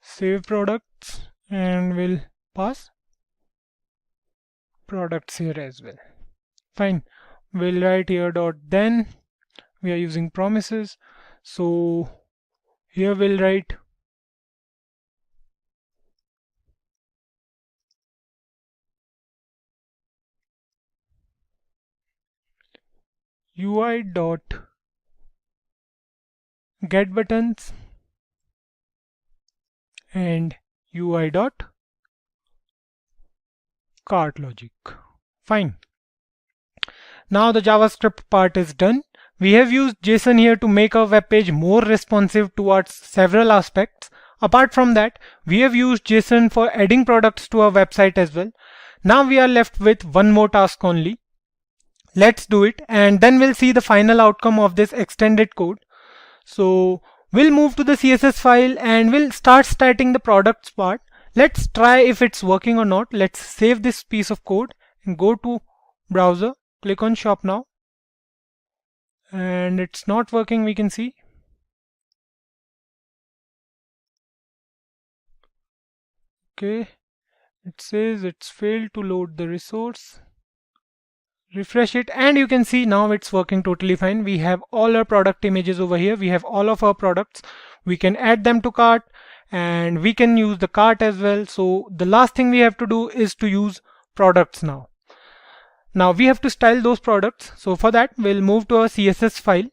A: save products, and we'll pass products here as well. Fine. We'll write here dot then. We are using promises, so here we'll write UI dot get buttons and UI dot cart logic. Fine. Now the JavaScript part is done. We have used JSON here to make our web page more responsive towards several aspects. Apart from that, we have used JSON for adding products to our website as well. Now we are left with one more task only. Let's do it, and then we'll see the final outcome of this extended code. So we'll move to the CSS file and we'll start starting the products part. Let's try if it's working or not. Let's save this piece of code and go to browser, click on shop now, and it's not working, we can see. Okay, it says it's failed to load the resource. Refresh it and you can see now it's working totally fine. We have all our product images over here. We have all of our products. We can add them to cart and we can use the cart as well. So the last thing we have to do is to use products now. Now we have to style those products. So for that we'll move to our CSS file.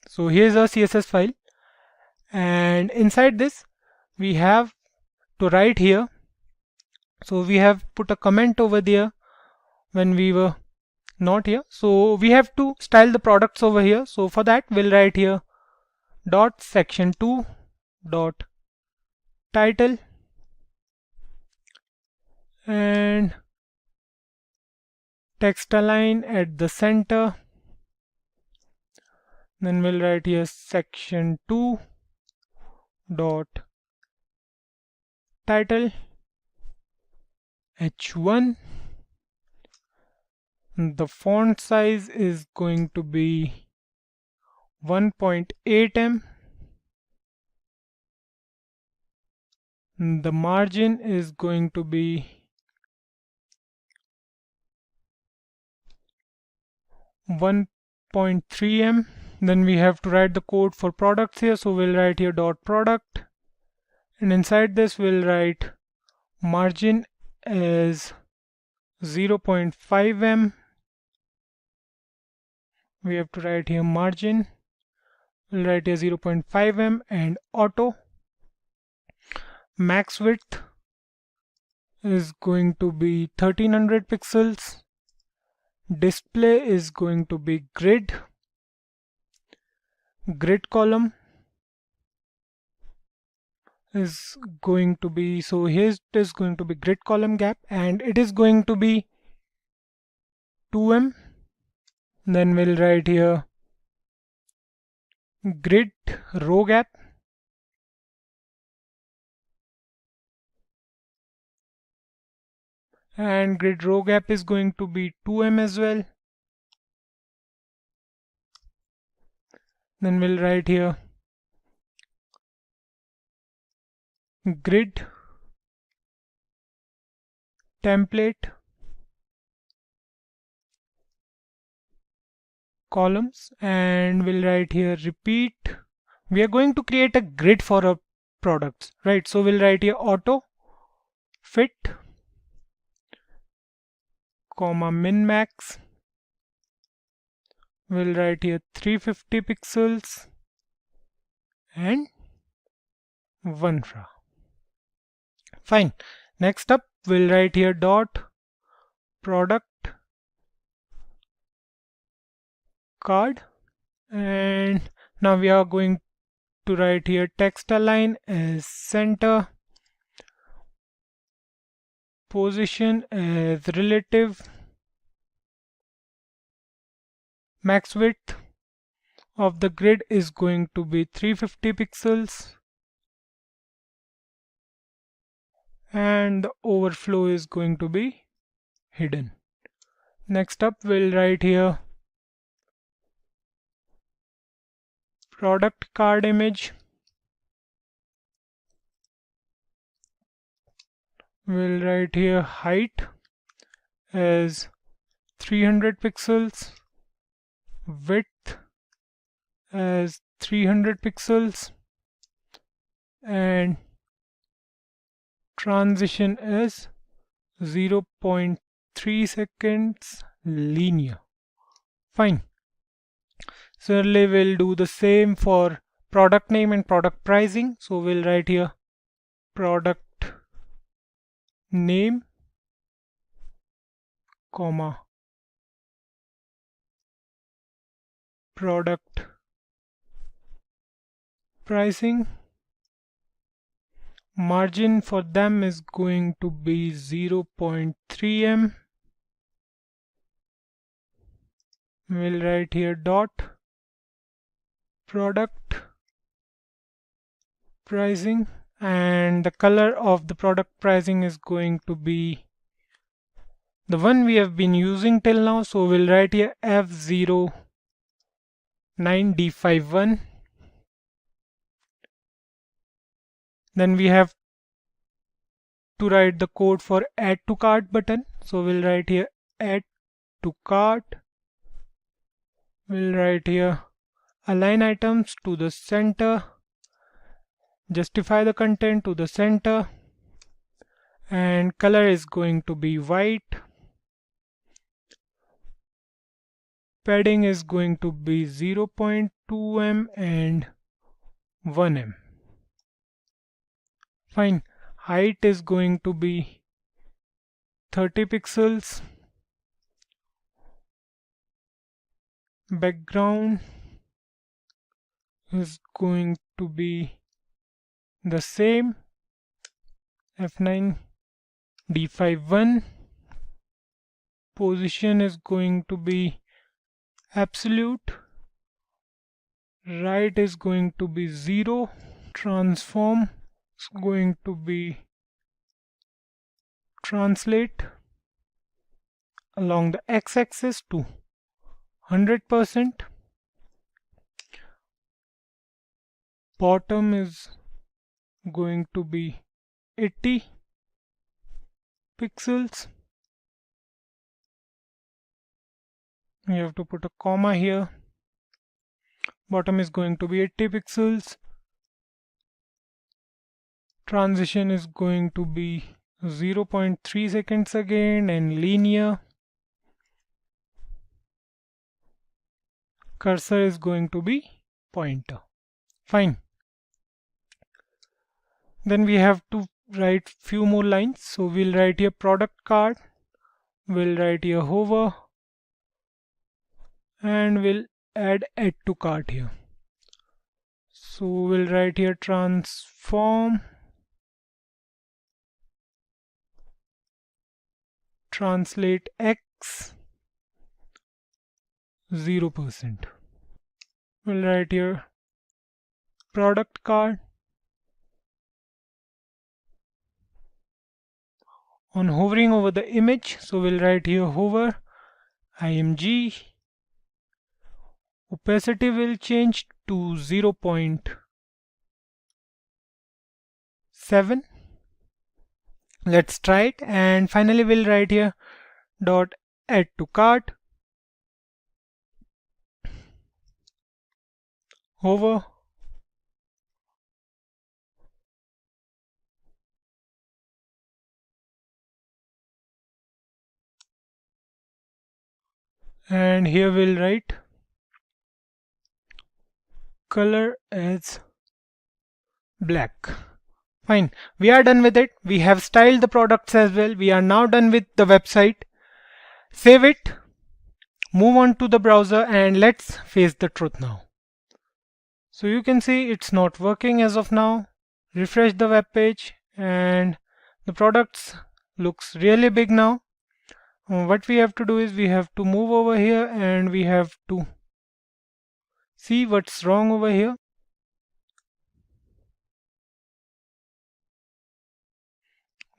A: So here's our CSS file, and inside this we have to write here. So we have put a comment over there when we were not here. So we have to style the products over here. So for that we'll write here dot section2 dot title and text align at the center. Then we'll write here section2 dot title h1. The font size is going to be 1.8 em. The margin is going to be 1.3 em. Then we have to write the code for products here. So we'll write here dot product, and inside this we'll write margin as 0.5 em. We have to write here margin. We'll write here 0.5 em and auto. Max width is going to be 1300 pixels. Display is going to be grid. Grid column is going to be, so here it is going to be grid column gap, and it is going to be 2 em. Then we'll write here grid row gap, and grid row gap is going to be 2 em as well. Then we'll write here grid template columns, and we'll write here repeat. We are going to create a grid for our products, right? So we'll write here auto fit comma min max. We'll write here 350 pixels and 1 fra. Fine. Next up we'll write here dot product card, and now we are going to write here text align as center, position as relative, max width of the grid is going to be 350 pixels, and the overflow is going to be hidden. Next up we'll write here product card image. We'll write here height as 300 pixels, width as 300 pixels, and transition as 0.3 seconds linear. Fine. Similarly, we'll do the same for product name and product pricing. So we'll write here product name comma product pricing. Margin for them is going to be 0.3 em. We'll write here dot product pricing, and the color of the product pricing is going to be the one we have been using till now. So we'll write here F09D51. Then we have to write the code for add to cart button. So we'll write here add to cart. We'll write here align items to the center, justify the content to the center, and color is going to be white. Padding is going to be 0.2 m and 1 m. Fine. Height is going to be 30 pixels. Background is going to be the same, F9D51. Position is going to be absolute. Right is going to be 0. Transform is going to be translate along the x-axis to 100%. Bottom is going to be 80 pixels. You have to put a comma here. Bottom is going to be 80 pixels. Transition is going to be 0.3 seconds again, and linear. Cursor is going to be pointer. Fine. Then we have to write few more lines. So we'll write here product card. We'll write here hover. And we'll add to cart here. So we'll write here transform translate x 0%. We'll write here product card. On hovering over the image, so we'll write here hover img. Opacity will change to 0.7. Let's try it, and finally we'll write here dot add to cart. Hover. And here we'll write color as black. Fine, we are done with it. We have styled the products as well. We are now done with the website. Save it, move on to the browser, and let's face the truth now. So you can see it's not working as of now. Refresh the web page and the products looks really big now. What we have to do is we have to move over here and we have to see what's wrong over here.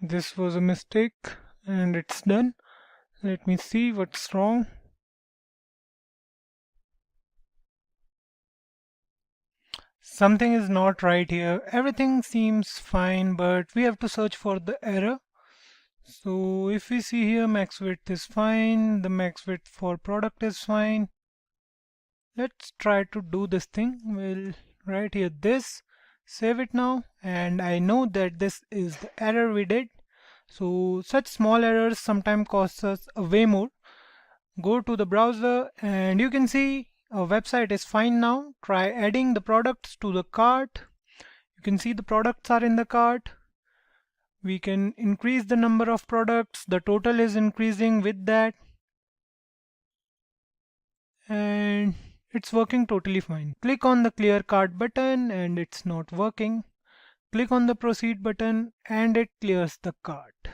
A: This was a mistake and it's done. Let me see what's wrong. Something is not right here. Everything seems fine, but we have to search for the error. So if we see here, max width is fine, the max width for product is fine. Let's try to do this thing. We'll write here this, save it now, and I know that this is the error we did. So such small errors sometimes cost us way more. Go to the browser and you can see our website is fine now. Try adding the products to the cart. You can see the products are in the cart. We can increase the number of products. The total is increasing with that. And it's working totally fine. Click on the clear cart button and it's not working. Click on the proceed button and it clears the cart.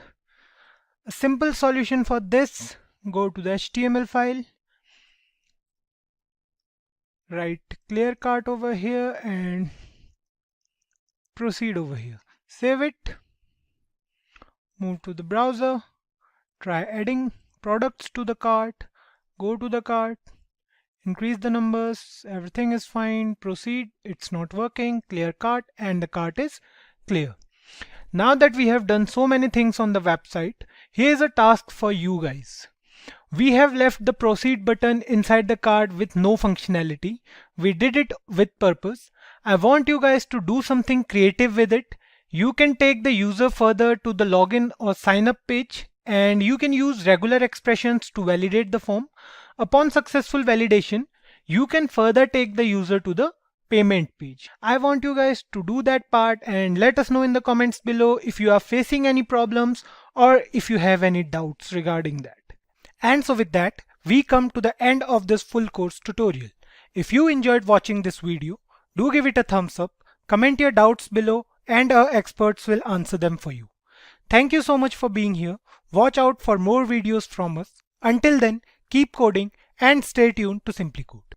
A: A simple solution for this, go to the HTML file, write clear cart over here and proceed over here.
B: Save it, move to the browser, try adding products to the cart, go to the cart, increase the numbers, everything is fine, proceed, it's not working, clear cart, and the cart is clear. Now that we have done so many things on the website, here's a task for you guys. We have left the proceed button inside the cart with no functionality. We did it with purpose. I want you guys to do something creative with it. You can take the user further to the login or sign up page, and you can use regular expressions to validate the form. Upon successful validation, you can further take the user to the payment page. I want you guys to do that part and let us know in the comments below if you are facing any problems or if you have any doubts regarding that. And so with that, we come to the end of this full course tutorial. If you enjoyed watching this video, do give it a thumbs up, comment your doubts below, and our experts will answer them for you. Thank you so much for being here. Watch out for more videos from us. Until then, keep coding and stay tuned to SimpliCode.